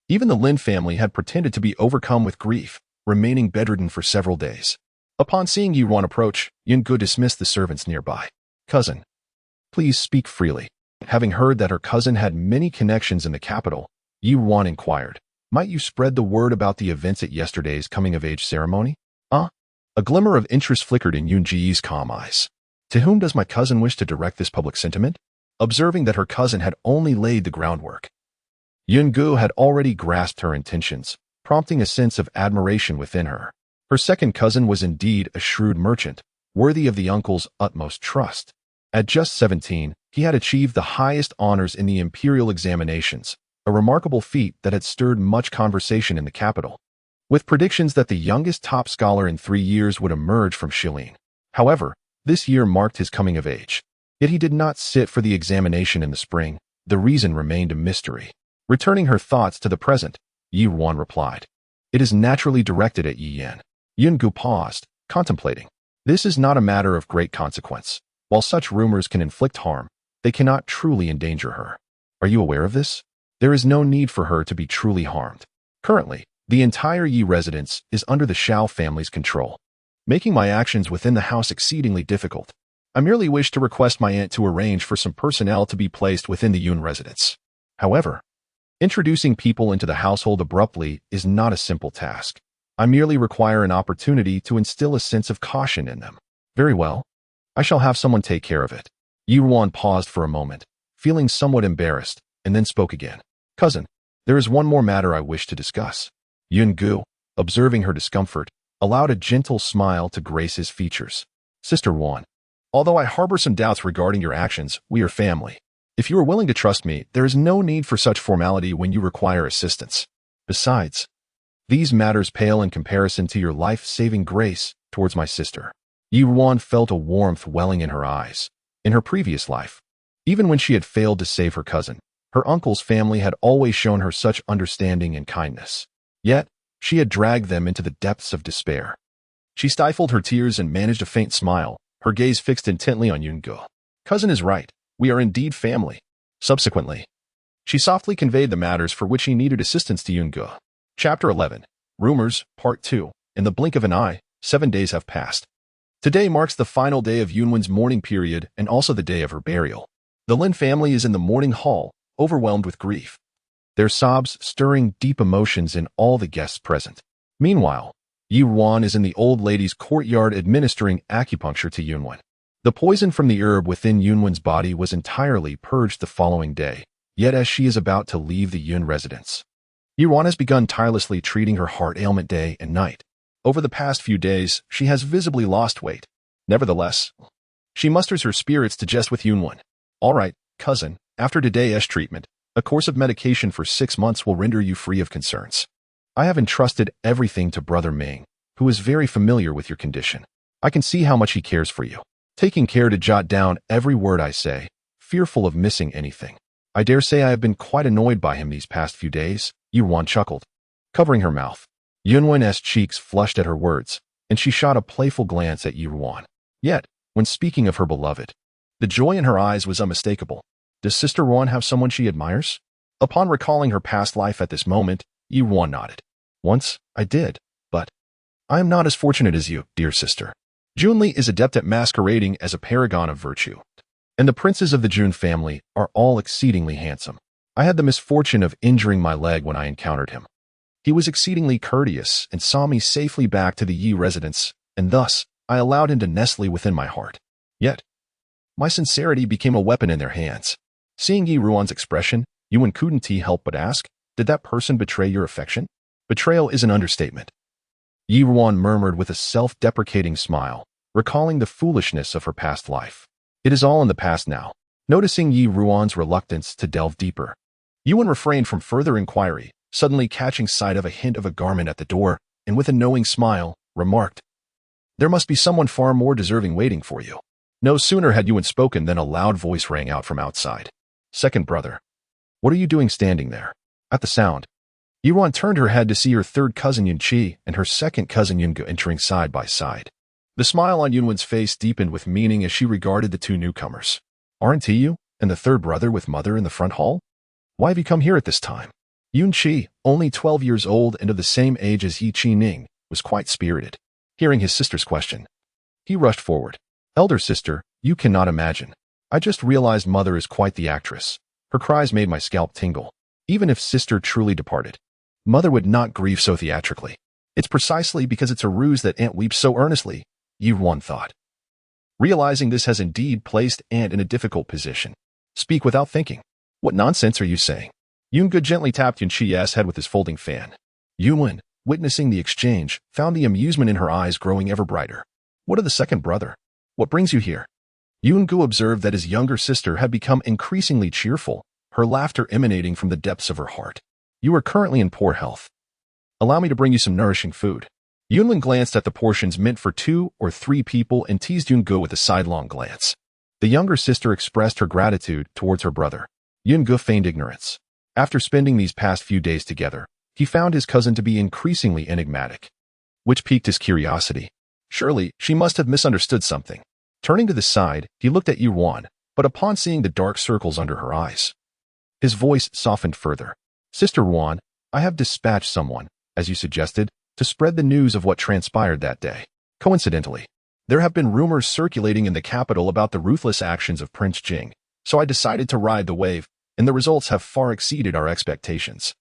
Even the Lin family had pretended to be overcome with grief, remaining bedridden for several days. Upon seeing Yuan approach, Yungu dismissed the servants nearby. Cousin, please speak freely. Having heard that her cousin had many connections in the capital, Yuan inquired, might you spread the word about the events at yesterday's coming-of-age ceremony? A glimmer of interest flickered in Yun Ji's calm eyes. To whom does my cousin wish to direct this public sentiment? Observing that her cousin had only laid the groundwork, Yungu had already grasped her intentions, prompting a sense of admiration within her. Her second cousin was indeed a shrewd merchant, worthy of the uncle's utmost trust. At just 17, he had achieved the highest honors in the imperial examinations, a remarkable feat that had stirred much conversation in the capital, with predictions that the youngest top scholar in 3 years would emerge from Shilin. However, this year marked his coming of age. Yet he did not sit for the examination in the spring. The reason remained a mystery. Returning her thoughts to the present, Yi Ruan replied, it is naturally directed at Yi Yan. Yungu paused, contemplating. This is not a matter of great consequence. While such rumors can inflict harm, they cannot truly endanger her. Are you aware of this? There is no need for her to be truly harmed. Currently, the entire Yi residence is under the Xiao family's control, making my actions within the house exceedingly difficult. I merely wish to request my aunt to arrange for some personnel to be placed within the Yun residence. However, introducing people into the household abruptly is not a simple task. I merely require an opportunity to instill a sense of caution in them. Very well. I shall have someone take care of it. Ruan paused for a moment, feeling somewhat embarrassed, and then spoke again. Cousin, there is one more matter I wish to discuss. Yun-gu, observing her discomfort, allowed a gentle smile to grace his features. Sister Ruan, although I harbor some doubts regarding your actions, we are family. If you are willing to trust me, there is no need for such formality when you require assistance. Besides, these matters pale in comparison to your life-saving grace towards my sister. Ruan felt a warmth welling in her eyes. In her previous life, even when she had failed to save her cousin, her uncle's family had always shown her such understanding and kindness. Yet, she had dragged them into the depths of despair. She stifled her tears and managed a faint smile, her gaze fixed intently on Yun-gu. Cousin is right. We are indeed family. Subsequently, she softly conveyed the matters for which he needed assistance to Yun-gu. Chapter 11. Rumors, Part 2. In the blink of an eye, 7 days have passed. Today marks the final day of Yunwen's mourning period and also the day of her burial. The Lin family is in the mourning hall, overwhelmed with grief, their sobs stirring deep emotions in all the guests present. Meanwhile, Ruan is in the old lady's courtyard administering acupuncture to Yunwen. The poison from the herb within Yunwen's body was entirely purged the following day, yet as she is about to leave the Yun residence, Ruan has begun tirelessly treating her heart ailment day and night. Over the past few days, she has visibly lost weight. Nevertheless, she musters her spirits to jest with Yunwen. All right, cousin, after today's treatment, a course of medication for 6 months will render you free of concerns. I have entrusted everything to Brother Ming, who is very familiar with your condition. I can see how much he cares for you, taking care to jot down every word I say, fearful of missing anything. I dare say I have been quite annoyed by him these past few days. Ruan chuckled, covering her mouth. Yunwen's cheeks flushed at her words, and she shot a playful glance at Ruan. Yet, when speaking of her beloved, the joy in her eyes was unmistakable. Does Sister Ruan have someone she admires? Upon recalling her past life at this moment, Ruan nodded. Once, I did, but I am not as fortunate as you, dear sister. Jun Li is adept at masquerading as a paragon of virtue, and the princes of the Jun family are all exceedingly handsome. I had the misfortune of injuring my leg when I encountered him. He was exceedingly courteous and saw me safely back to the Yi residence, and thus I allowed him to nestle within my heart. Yet, my sincerity became a weapon in their hands. Seeing Ruan's expression, Yuan couldn't help but ask, did that person betray your affection? Betrayal is an understatement. Ruan murmured with a self-deprecating smile, recalling the foolishness of her past life. It is all in the past now. Noticing Ruan's reluctance to delve deeper, Yuan refrained from further inquiry, suddenly catching sight of a hint of a garment at the door, and with a knowing smile, remarked, there must be someone far more deserving waiting for you. No sooner had Yuan spoken than a loud voice rang out from outside. Second brother, what are you doing standing there? At the sound, Ruan turned her head to see her third cousin Yun-chi and her second cousin Yun-gu entering side by side. The smile on Yunwen's face deepened with meaning as she regarded the two newcomers. Aren't you and the third brother with mother in the front hall? Why have you come here at this time? Yun-chi, only 12 years old and of the same age as Yi-chi-ning, was quite spirited. Hearing his sister's question, he rushed forward. Elder sister, you cannot imagine. I just realized mother is quite the actress. Her cries made my scalp tingle. Even if sister truly departed, mother would not grieve so theatrically. It's precisely because it's a ruse that aunt weeps so earnestly, Ruan thought. Realizing this has indeed placed aunt in a difficult position. Speak without thinking. What nonsense are you saying? Yun-gu gently tapped Yun-chi's head with his folding fan. Yun-wen, witnessing the exchange, found the amusement in her eyes growing ever brighter. What of the second brother? What brings you here? Yun-gu observed that his younger sister had become increasingly cheerful, her laughter emanating from the depths of her heart. You are currently in poor health. Allow me to bring you some nourishing food. Yunwen glanced at the portions meant for 2 or 3 people and teased Yun-gu with a sidelong glance. The younger sister expressed her gratitude towards her brother. Yun-gu feigned ignorance. After spending these past few days together, he found his cousin to be increasingly enigmatic, which piqued his curiosity. Surely, she must have misunderstood something. Turning to the side, he looked at Ruan, but upon seeing the dark circles under her eyes, his voice softened further. Sister Ruan, I have dispatched someone, as you suggested, to spread the news of what transpired that day. Coincidentally, there have been rumors circulating in the capital about the ruthless actions of Prince Jing, so I decided to ride the wave, and the results have far exceeded our expectations.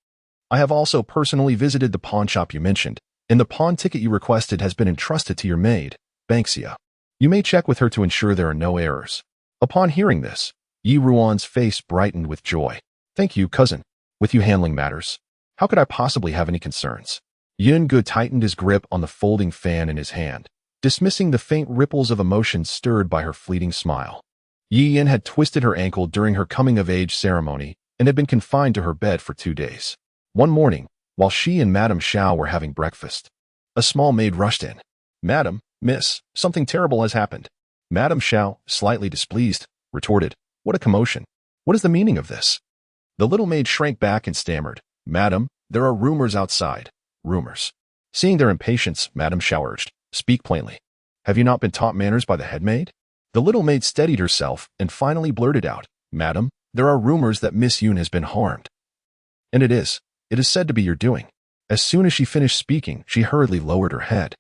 I have also personally visited the pawn shop you mentioned, and the pawn ticket you requested has been entrusted to your maid, Banksia. You may check with her to ensure there are no errors. Upon hearing this, Yi Ruan's face brightened with joy. Thank you, cousin. With you handling matters, how could I possibly have any concerns? Yun Gu tightened his grip on the folding fan in his hand, dismissing the faint ripples of emotion stirred by her fleeting smile. Yi Yin had twisted her ankle during her coming-of-age ceremony and had been confined to her bed for 2 days. One morning, while she and Madame Xiao were having breakfast, a small maid rushed in. Madam, miss, something terrible has happened. Madame Xiao, slightly displeased, retorted, What a commotion. What is the meaning of this? The little maid shrank back and stammered, Madam, there are rumors outside. Rumors. Seeing their impatience, Madame Xiao urged, Speak plainly. Have you not been taught manners by the head maid? The little maid steadied herself and finally blurted out, Madam, there are rumors that Miss Yun has been harmed. And it is said to be your doing. As soon as she finished speaking, she hurriedly lowered her head,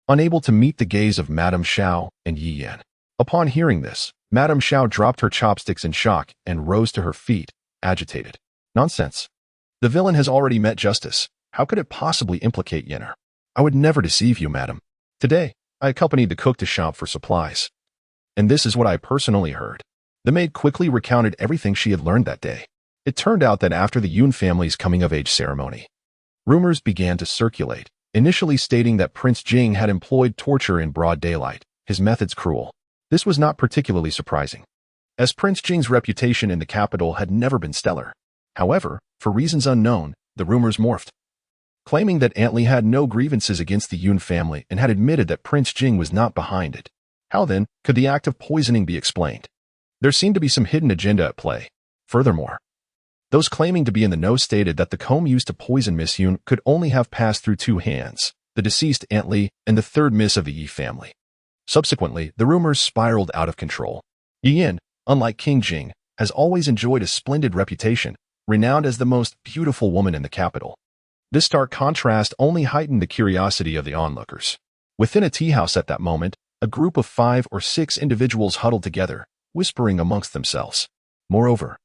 unable to meet the gaze of Madame Xiao and Yi Yan. Upon hearing this, Madame Xiao dropped her chopsticks in shock and rose to her feet, agitated. Nonsense. The villain has already met justice. How could it possibly implicate Yenner? I would never deceive you, madam. Today, I accompanied the cook to shop for supplies. And this is what I personally heard. The maid quickly recounted everything she had learned that day. It turned out that after the Yun family's coming-of-age ceremony, rumors began to circulate, initially stating that Prince Jing had employed torture in broad daylight, his methods cruel. This was not particularly surprising, as Prince Jing's reputation in the capital had never been stellar. However, for reasons unknown, the rumors morphed, claiming that Aunt Li had no grievances against the Yun family and had admitted that Prince Jing was not behind it. How then could the act of poisoning be explained? There seemed to be some hidden agenda at play. Furthermore, those claiming to be in the know stated that the comb used to poison Miss Yun could only have passed through 2 hands, the deceased Aunt Li and the 3rd miss of the Yi family. Subsequently, the rumors spiraled out of control. Yi Yin, unlike King Jing, has always enjoyed a splendid reputation, renowned as the most beautiful woman in the capital. This stark contrast only heightened the curiosity of the onlookers. Within a tea house at that moment, a group of 5 or 6 individuals huddled together, whispering amongst themselves. Moreover,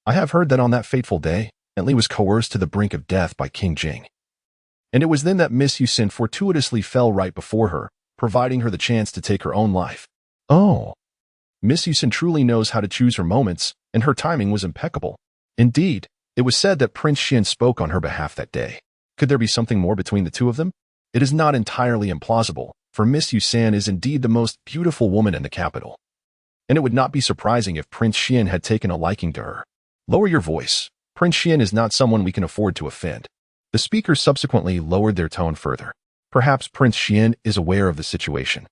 I have heard that on that fateful day, Aunt Li was coerced to the brink of death by King Jing. And it was then that Miss Yusin fortuitously fell right before her, providing her the chance to take her own life. Oh, Miss Yusin truly knows how to choose her moments, and her timing was impeccable. Indeed, it was said that Prince Xin spoke on her behalf that day. Could there be something more between the two of them? It is not entirely implausible, for Miss Yusan is indeed the most beautiful woman in the capital. And it would not be surprising if Prince Xin had taken a liking to her. Lower your voice. Prince Xin is not someone we can afford to offend. The speakers subsequently lowered their tone further. Perhaps Prince Xin is aware of the situation,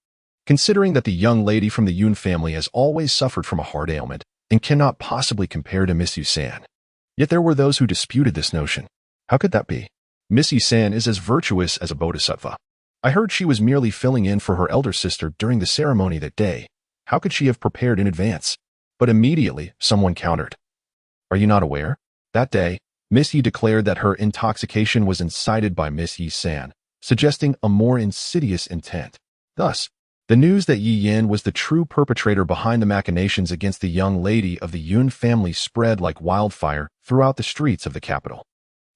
considering that the young lady from the Yun family has always suffered from a heart ailment and cannot possibly compare to Miss Yusan. Yet there were those who disputed this notion. How could that be? Miss Yusan is as virtuous as a bodhisattva. I heard she was merely filling in for her elder sister during the ceremony that day. How could she have prepared in advance? But immediately, someone countered. Are you not aware? That day, Miss Yi declared that her intoxication was incited by Miss Yi-san, suggesting a more insidious intent. Thus, the news that Yi Yin was the true perpetrator behind the machinations against the young lady of the Yun family spread like wildfire throughout the streets of the capital.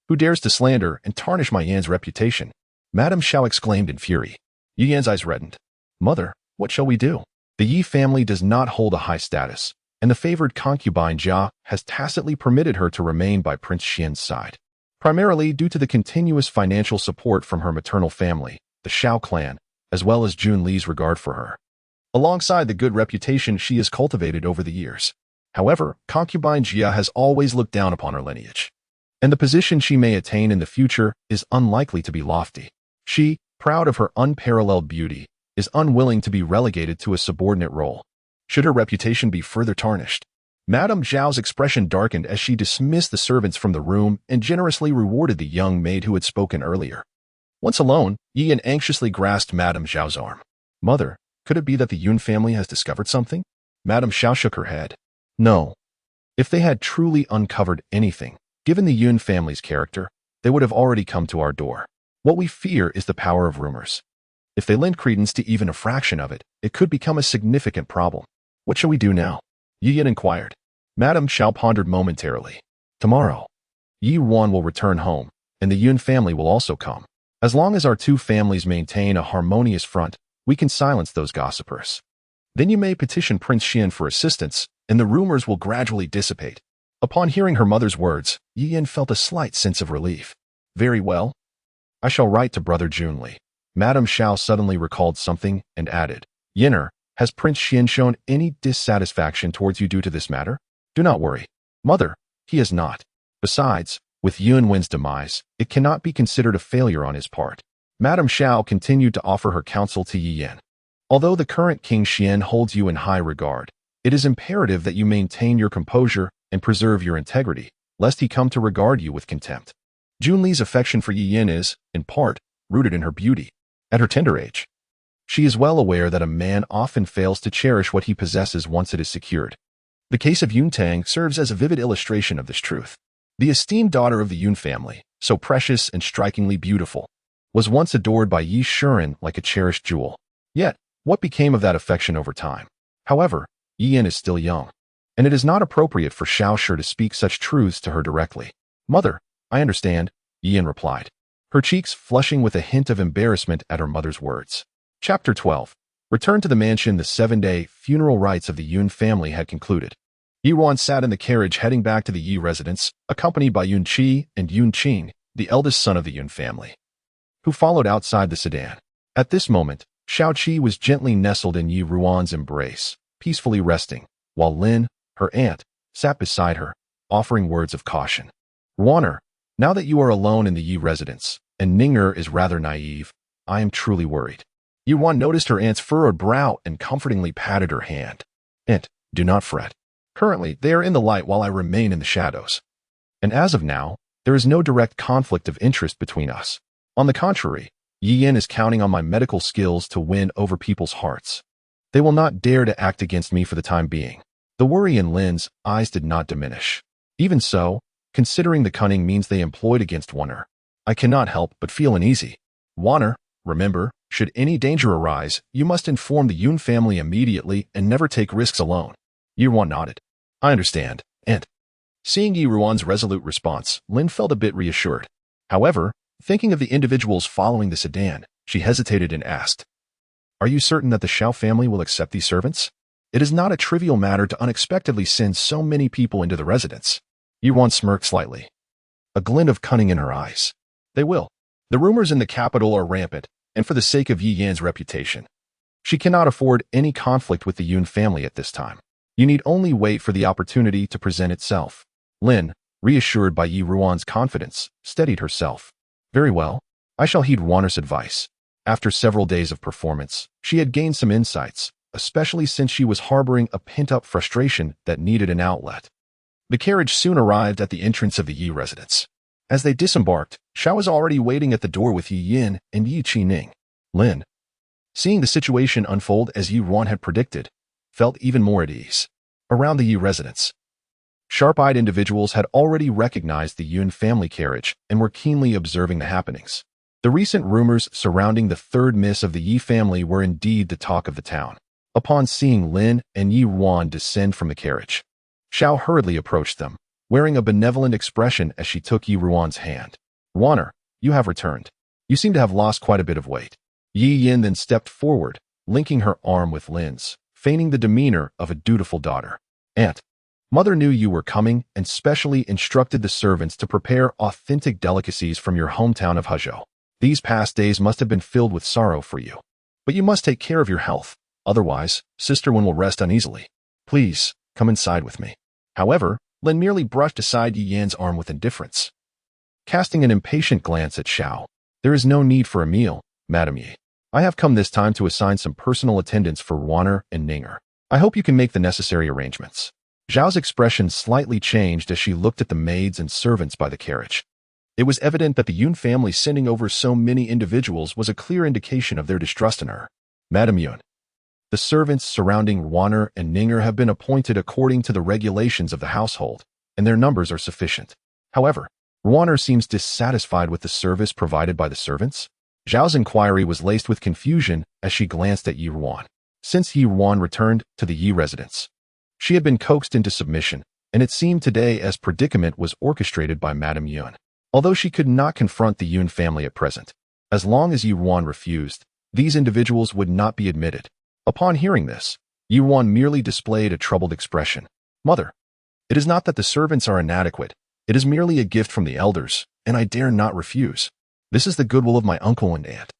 Who dares to slander and tarnish my Yan's reputation? Madame Xiao exclaimed in fury. Yi Yan's eyes reddened. Mother, what shall we do? The Yi family does not hold a high status, and the favored concubine Jia has tacitly permitted her to remain by Prince Xian's side, primarily due to the continuous financial support from her maternal family, the Xiao clan, as well as Jun Li's regard for her, alongside the good reputation she has cultivated over the years. However, concubine Jia has always looked down upon her lineage, and the position she may attain in the future is unlikely to be lofty. She, proud of her unparalleled beauty, is unwilling to be relegated to a subordinate role, should her reputation be further tarnished. Madame Zhao's expression darkened as she dismissed the servants from the room and generously rewarded the young maid who had spoken earlier. Once alone, Yi Yan anxiously grasped Madame Zhao's arm. Mother, could it be that the Yun family has discovered something? Madame Zhao shook her head. No. If they had truly uncovered anything, given the Yun family's character, they would have already come to our door. What we fear is the power of rumors. If they lend credence to even a fraction of it, it could become a significant problem. What shall we do now? Yi Yan inquired. Madame Xiao pondered momentarily. Tomorrow, Yi Ruan will return home, and the Yun family will also come. As long as our two families maintain a harmonious front, we can silence those gossipers. Then you may petition Prince Jun for assistance, and the rumors will gradually dissipate. Upon hearing her mother's words, Yin felt a slight sense of relief. Very well. I shall write to Brother Jun Li. Madame Xiao suddenly recalled something and added, Yinner, has Prince Jun shown any dissatisfaction towards you due to this matter? Do not worry. Mother, he has not. Besides, with Yun Wen's demise, it cannot be considered a failure on his part. Madame Xiao continued to offer her counsel to Yi Yin. Although the current King Xian holds you in high regard, it is imperative that you maintain your composure and preserve your integrity, lest he come to regard you with contempt. Jun Li's affection for Yi Yin is, in part, rooted in her beauty. At her tender age, she is well aware that a man often fails to cherish what he possesses once it is secured. The case of Yun Tang serves as a vivid illustration of this truth. The esteemed daughter of the Yun family, so precious and strikingly beautiful, was once adored by Yi Shuren like a cherished jewel. Yet, what became of that affection over time? However, Yi Yin is still young, and it is not appropriate for Xiao Shi to speak such truths to her directly. Mother, I understand, Yi Yin replied, her cheeks flushing with a hint of embarrassment at her mother's words. Chapter 12. Returned to the mansion. The 7-day funeral rites of the Yun family had concluded. Yi Ruan sat in the carriage heading back to the Yi residence, accompanied by Yun Qi and Yun Qing, the eldest son of the Yun family, who followed outside the sedan. At this moment, Xiao Qi was gently nestled in Yi Ruan's embrace, peacefully resting, while Lin, her aunt, sat beside her, offering words of caution. Ruaner, now that you are alone in the Yi residence, and Ninger is rather naive, I am truly worried. Yi Ruan noticed her aunt's furrowed brow and comfortingly patted her hand. Aunt, do not fret. Currently, they are in the light while I remain in the shadows. And as of now, there is no direct conflict of interest between us. On the contrary, Yi Yin is counting on my medical skills to win over people's hearts. They will not dare to act against me for the time being. The worry in Lin's eyes did not diminish. Even so, considering the cunning means they employed against Warner, I cannot help but feel uneasy. Warner, remember, should any danger arise, you must inform the Yun family immediately and never take risks alone. Yi Ruan nodded. I understand, Aunt. Seeing Yi Ruan's resolute response, Lin felt a bit reassured. However, thinking of the individuals following the sedan, she hesitated and asked, Are you certain that the Xiao family will accept these servants? It is not a trivial matter to unexpectedly send so many people into the residence. Yi Ruan smirked slightly, a glint of cunning in her eyes. They will. The rumors in the capital are rampant, and for the sake of Yi Yan's reputation, she cannot afford any conflict with the Yun family at this time. You need only wait for the opportunity to present itself. Lin, reassured by Yi Ruan's confidence, steadied herself. Very well. I shall heed Warner's advice. After several days of performance, she had gained some insights, especially since she was harboring a pent-up frustration that needed an outlet. The carriage soon arrived at the entrance of the Yi residence. As they disembarked, Xiao was already waiting at the door with Yi Yin and Yi Qining. Lin, seeing the situation unfold as Yi Ruan had predicted, felt even more at ease. Around the Yi residence, sharp-eyed individuals had already recognized the Yun family carriage and were keenly observing the happenings. The recent rumors surrounding the third miss of the Yi family were indeed the talk of the town. Upon seeing Lin and Yi Ruan descend from the carriage, Xiao hurriedly approached them, wearing a benevolent expression as she took Yi Ruan's hand. Ruaner, you have returned. You seem to have lost quite a bit of weight. Yi Yin then stepped forward, linking her arm with Lin's, feigning the demeanor of a dutiful daughter. Aunt, Mother knew you were coming and specially instructed the servants to prepare authentic delicacies from your hometown of Hezhou. These past days must have been filled with sorrow for you. But you must take care of your health. Otherwise, Sister Wen will rest uneasily. Please, come inside with me. However, Lin merely brushed aside Yi Yan's arm with indifference. Casting an impatient glance at Xiao, there is no need for a meal, Madam Yi. I have come this time to assign some personal attendants for Warner and Ninger. I hope you can make the necessary arrangements. Zhao's expression slightly changed as she looked at the maids and servants by the carriage. It was evident that the Yun family sending over so many individuals was a clear indication of their distrust in her. Madam Yun, the servants surrounding Warner and Ninger have been appointed according to the regulations of the household, and their numbers are sufficient. However, Warner seems dissatisfied with the service provided by the servants. Zhao's inquiry was laced with confusion as she glanced at Yi Ruan. Since Yi Ruan returned to the Yi residence, she had been coaxed into submission, and it seemed today as predicament was orchestrated by Madame Yun. Although she could not confront the Yun family at present, As long as Ruan refused, these individuals would not be admitted. Upon hearing this, Ruan merely displayed a troubled expression. Mother, it is not that the servants are inadequate. It is merely a gift from the elders, and I dare not refuse. This is the goodwill of my uncle and aunt,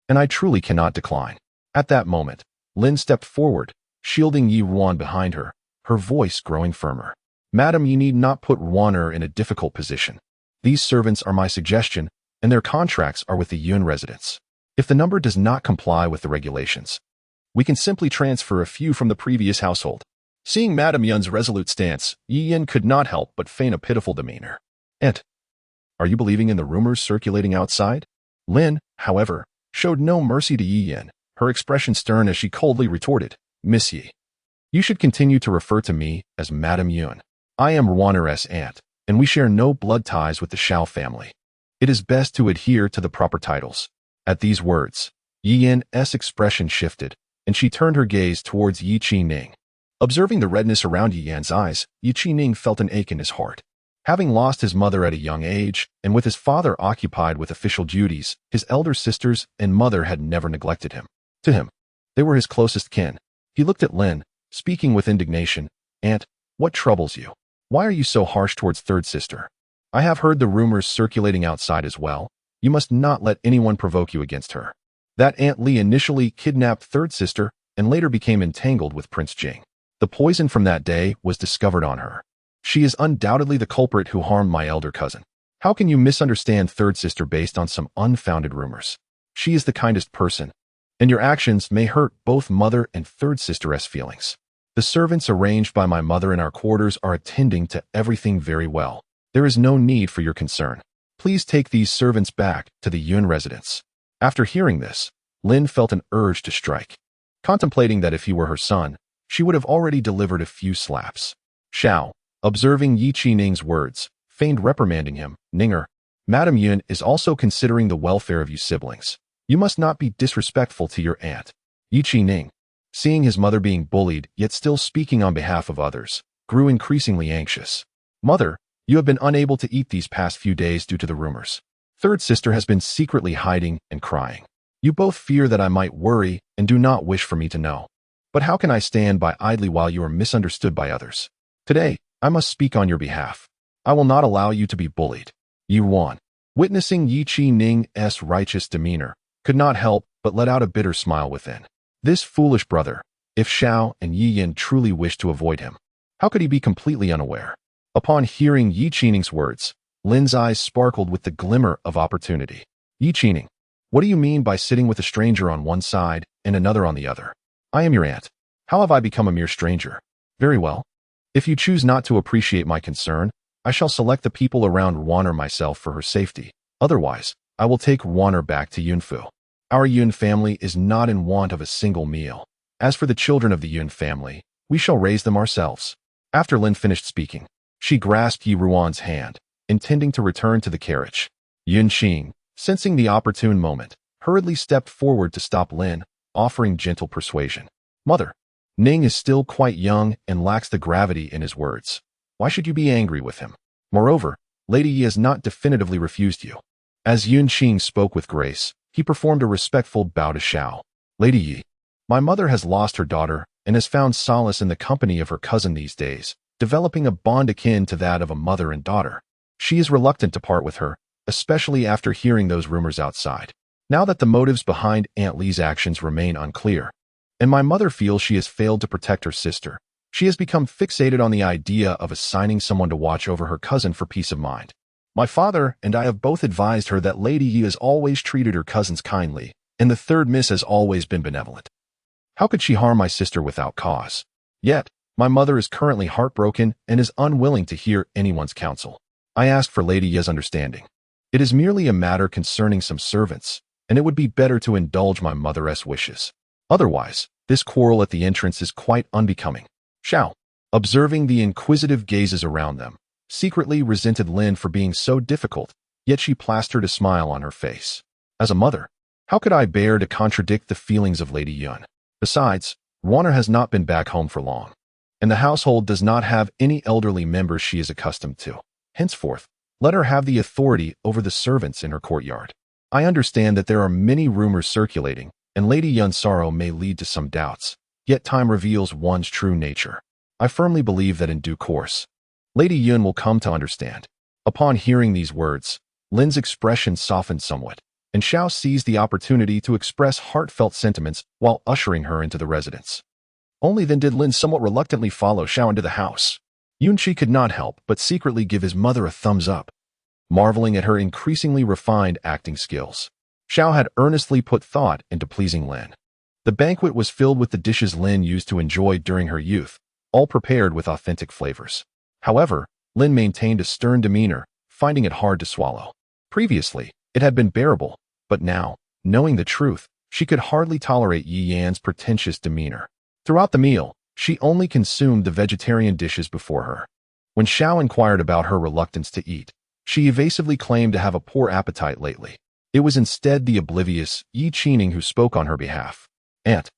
and I truly cannot decline. At that moment, Lin stepped forward, shielding Ruan behind her, her voice growing firmer. Madam, you need not put Ruaner in a difficult position. These servants are my suggestion, and their contracts are with the Yun residents. If the number does not comply with the regulations, we can simply transfer a few from the previous household. Seeing Madam Yun's resolute stance, Yi Yin could not help but feign a pitiful demeanor. Aunt, are you believing in the rumors circulating outside? Lin, however, showed no mercy to Yi Yin, her expression stern as she coldly retorted, Miss Yi, you should continue to refer to me as Madam Yun. I am Ruaner's aunt, and we share no blood ties with the Shao family. It is best to adhere to the proper titles. At these words, Yi Yin's expression shifted, and she turned her gaze towards Yi Qi-ning. Observing the redness around Yi Yin's eyes, Yi Qi-ning felt an ache in his heart. Having lost his mother at a young age, and with his father occupied with official duties, his elder sisters and mother had never neglected him. To him, they were his closest kin. He looked at Lin, speaking with indignation. Aunt, what troubles you? Why are you so harsh towards third sister? I have heard the rumors circulating outside as well. You must not let anyone provoke you against her. That Aunt Li initially kidnapped third sister and later became entangled with Prince Jing. The poison from that day was discovered on her. She is undoubtedly the culprit who harmed my elder cousin. How can you misunderstand third sister based on some unfounded rumors? She is the kindest person, and your actions may hurt both mother and third sister's feelings. The servants arranged by my mother in our quarters are attending to everything very well. There is no need for your concern. Please take these servants back to the Yun residence. After hearing this, Lin felt an urge to strike. Contemplating that if he were her son, she would have already delivered a few slaps. Shao, observing Yi Qi-ning's words, feigned reprimanding him. Ninger, Madam Yun is also considering the welfare of you siblings. You must not be disrespectful to your aunt. Yi Qi-ning, seeing his mother being bullied yet still speaking on behalf of others, grew increasingly anxious. Mother, you have been unable to eat these past few days due to the rumors. Third sister has been secretly hiding and crying. You both fear that I might worry and do not wish for me to know. But how can I stand by idly while you are misunderstood by others? Today, I must speak on your behalf. I will not allow you to be bullied. Ruan, witnessing Yi Qi-ning's righteous demeanor, could not help but let out a bitter smile within. This foolish brother, if Shao and Yi Yin truly wished to avoid him, how could he be completely unaware? Upon hearing Yi Qi-ning's words, Lin's eyes sparkled with the glimmer of opportunity. Yi Qi-ning, what do you mean by sitting with a stranger on one side and another on the other? I am your aunt. How have I become a mere stranger? Very well. If you choose not to appreciate my concern, I shall select the people around Ruaner myself for her safety. Otherwise, I will take Ruaner back to Yunfu. Our Yun family is not in want of a single meal. As for the children of the Yun family, we shall raise them ourselves. After Lin finished speaking, she grasped Yi Ruan's hand, intending to return to the carriage. Yun Qing, sensing the opportune moment, hurriedly stepped forward to stop Lin, offering gentle persuasion. Mother, Ning is still quite young and lacks the gravity in his words. Why should you be angry with him? Moreover, Lady Yi has not definitively refused you. As Yun Qing spoke with grace, he performed a respectful bow to Shao. Lady Yi, my mother has lost her daughter and has found solace in the company of her cousin these days, developing a bond akin to that of a mother and daughter. She is reluctant to part with her, especially after hearing those rumors outside. Now that the motives behind Aunt Li's actions remain unclear, and my mother feels she has failed to protect her sister, she has become fixated on the idea of assigning someone to watch over her cousin for peace of mind. My father and I have both advised her that Lady Yi has always treated her cousins kindly, and the third miss has always been benevolent. How could she harm my sister without cause? Yet, my mother is currently heartbroken and is unwilling to hear anyone's counsel. I ask for Lady Yi's understanding. It is merely a matter concerning some servants, and it would be better to indulge my mother's wishes. Otherwise, this quarrel at the entrance is quite unbecoming. Shao, observing the inquisitive gazes around them, secretly resented Lin for being so difficult, yet she plastered a smile on her face. As a mother, how could I bear to contradict the feelings of Lady Yun? Besides, Ruaner has not been back home for long, and the household does not have any elderly members she is accustomed to. Henceforth, let her have the authority over the servants in her courtyard. I understand that there are many rumors circulating, and Lady Yun's sorrow may lead to some doubts, yet time reveals one's true nature. I firmly believe that in due course, Lady Yun will come to understand. Upon hearing these words, Lin's expression softened somewhat, and Xiao seized the opportunity to express heartfelt sentiments while ushering her into the residence. Only then did Lin somewhat reluctantly follow Xiao into the house. Yunqi could not help but secretly give his mother a thumbs up, marveling at her increasingly refined acting skills. Xiao had earnestly put thought into pleasing Lin. The banquet was filled with the dishes Lin used to enjoy during her youth, all prepared with authentic flavors. However, Lin maintained a stern demeanor, finding it hard to swallow. Previously, it had been bearable, but now, knowing the truth, she could hardly tolerate Yi Yan's pretentious demeanor. Throughout the meal, she only consumed the vegetarian dishes before her. When Xiao inquired about her reluctance to eat, she evasively claimed to have a poor appetite lately. It was instead the oblivious Yi Qining who spoke on her behalf. Aunt,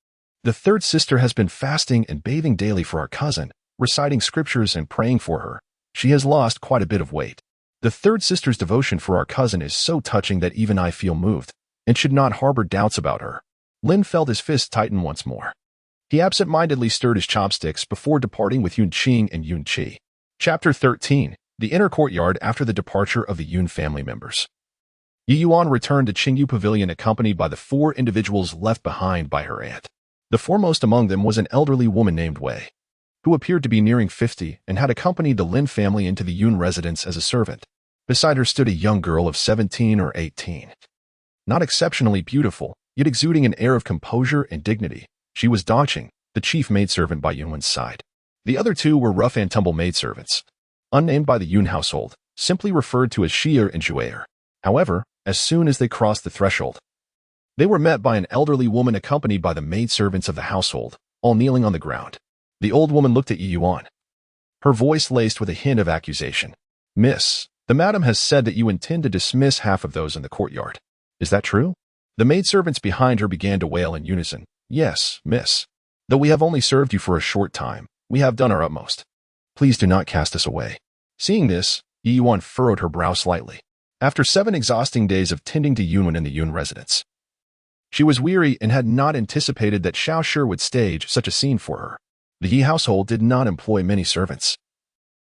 the third sister has been fasting and bathing daily for our cousin, reciting scriptures and praying for her. She has lost quite a bit of weight. The third sister's devotion for our cousin is so touching that even I feel moved, and should not harbor doubts about her. Lin felt his fist tighten once more. He absent-mindedly stirred his chopsticks before departing with Yun Qing and Yun Qi. Chapter 13. The Inner Courtyard after the departure of the Yun family members. Yi Yuan returned to Qingyu Pavilion accompanied by the 4 individuals left behind by her aunt. The foremost among them was an elderly woman named Wei, who appeared to be nearing 50 and had accompanied the Lin family into the Yun residence as a servant. Beside her stood a young girl of 17 or 18. Not exceptionally beautiful, yet exuding an air of composure and dignity, she was Dongqing, the chief maidservant by Yunwen's side. The other 2 were rough-and-tumble maidservants, unnamed by the Yun household, simply referred to as Shier and Juer. However, as soon as they crossed the threshold, they were met by an elderly woman accompanied by the maidservants of the household, all kneeling on the ground. The old woman looked at Yi Yuan, her voice laced with a hint of accusation. Miss, the madam has said that you intend to dismiss half of those in the courtyard. Is that true? The maidservants behind her began to wail in unison. Yes, miss. Though we have only served you for a short time, we have done our utmost. Please do not cast us away. Seeing this, Yi Yuan furrowed her brow slightly. After 7 exhausting days of tending to Yunwen in the Yun residence, she was weary and had not anticipated that Xiao Shi would stage such a scene for her. The Yi household did not employ many servants.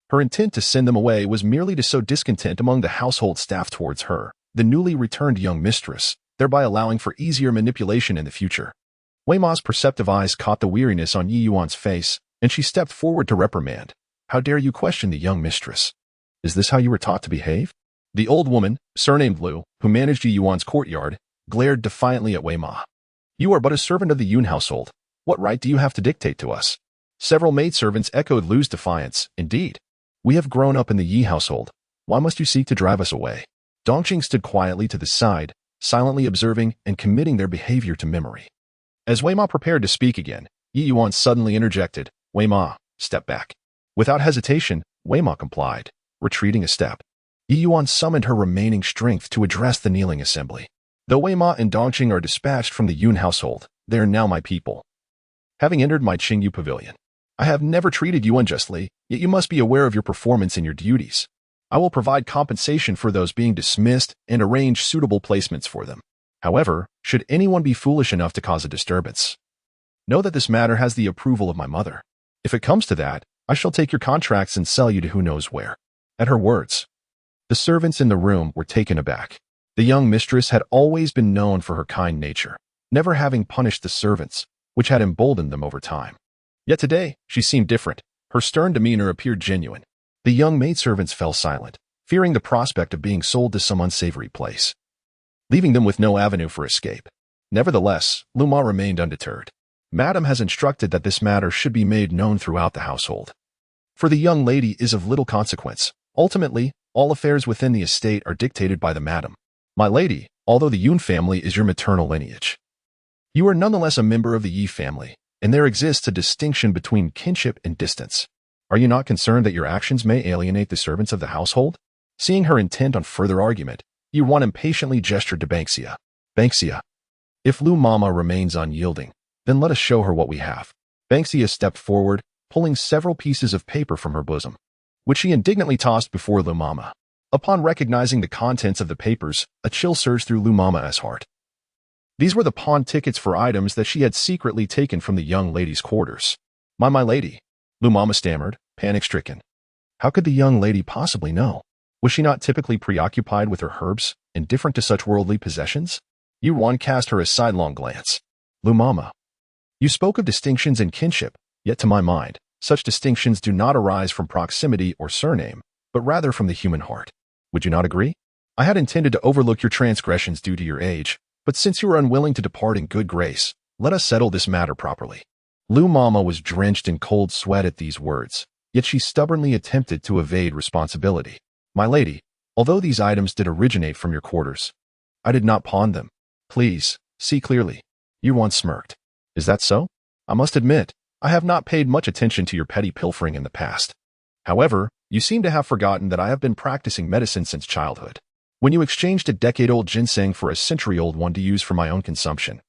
Her intent to send them away was merely to sow discontent among the household staff towards her, the newly returned young mistress, thereby allowing for easier manipulation in the future. Wei Ma's perceptive eyes caught the weariness on Yi Yuan's face, and she stepped forward to reprimand. How dare you question the young mistress? Is this how you were taught to behave? The old woman, surnamed Lu, who managed Yi Yuan's courtyard, glared defiantly at Wei Ma. You are but a servant of the Yun household. What right do you have to dictate to us? Several maidservants echoed Lu's defiance. Indeed, we have grown up in the Yi household. Why must you seek to drive us away? Dongqing stood quietly to the side, silently observing and committing their behavior to memory. As Wei Ma prepared to speak again, Yi Yuan suddenly interjected. Wei Ma, step back. Without hesitation, Wei Ma complied, retreating a step. Yi Yuan summoned her remaining strength to address the kneeling assembly. Though Wei Ma and Dongqing are dispatched from the Yun household, they are now my people. Having entered my Qingyu Pavilion, I have never treated you unjustly, yet you must be aware of your performance and your duties. I will provide compensation for those being dismissed and arrange suitable placements for them. However, should anyone be foolish enough to cause a disturbance, know that this matter has the approval of my mother. If it comes to that, I shall take your contracts and sell you to who knows where. At her words, the servants in the room were taken aback. The young mistress had always been known for her kind nature, never having punished the servants, which had emboldened them over time. Yet today, she seemed different. Her stern demeanor appeared genuine. The young maidservants fell silent, fearing the prospect of being sold to some unsavory place, leaving them with no avenue for escape. Nevertheless, Lu Ma remained undeterred. Madam has instructed that this matter should be made known throughout the household. For the young lady is of little consequence. Ultimately, all affairs within the estate are dictated by the madam. My lady, although the Yun family is your maternal lineage, you are nonetheless a member of the Yi family, and there exists a distinction between kinship and distance. Are you not concerned that your actions may alienate the servants of the household? Seeing her intent on further argument, Yi Yuan impatiently gestured to Banksia. Banksia, if Lu Mama remains unyielding, then let us show her what we have. Banksia stepped forward, pulling several pieces of paper from her bosom, which she indignantly tossed before Lu Mama. Upon recognizing the contents of the papers, a chill surged through Lu Mama's heart. These were the pawn tickets for items that she had secretly taken from the young lady's quarters. My lady, Lu Mama stammered, panic-stricken. How could the young lady possibly know? Was she not typically preoccupied with her herbs, indifferent to such worldly possessions? Ruan cast her a sidelong glance. Lu Mama, you spoke of distinctions in kinship, yet to my mind, such distinctions do not arise from proximity or surname, but rather from the human heart. Would you not agree? I had intended to overlook your transgressions due to your age, but since you are unwilling to depart in good grace, let us settle this matter properly. Lu Mama was drenched in cold sweat at these words, yet she stubbornly attempted to evade responsibility. My lady, although these items did originate from your quarters, I did not pawn them. Please, see clearly. Ruan smirked. Is that so? I must admit, I have not paid much attention to your petty pilfering in the past. However, you seem to have forgotten that I have been practicing medicine since childhood. When you exchanged a decade-old ginseng for a century-old one to use for my own consumption,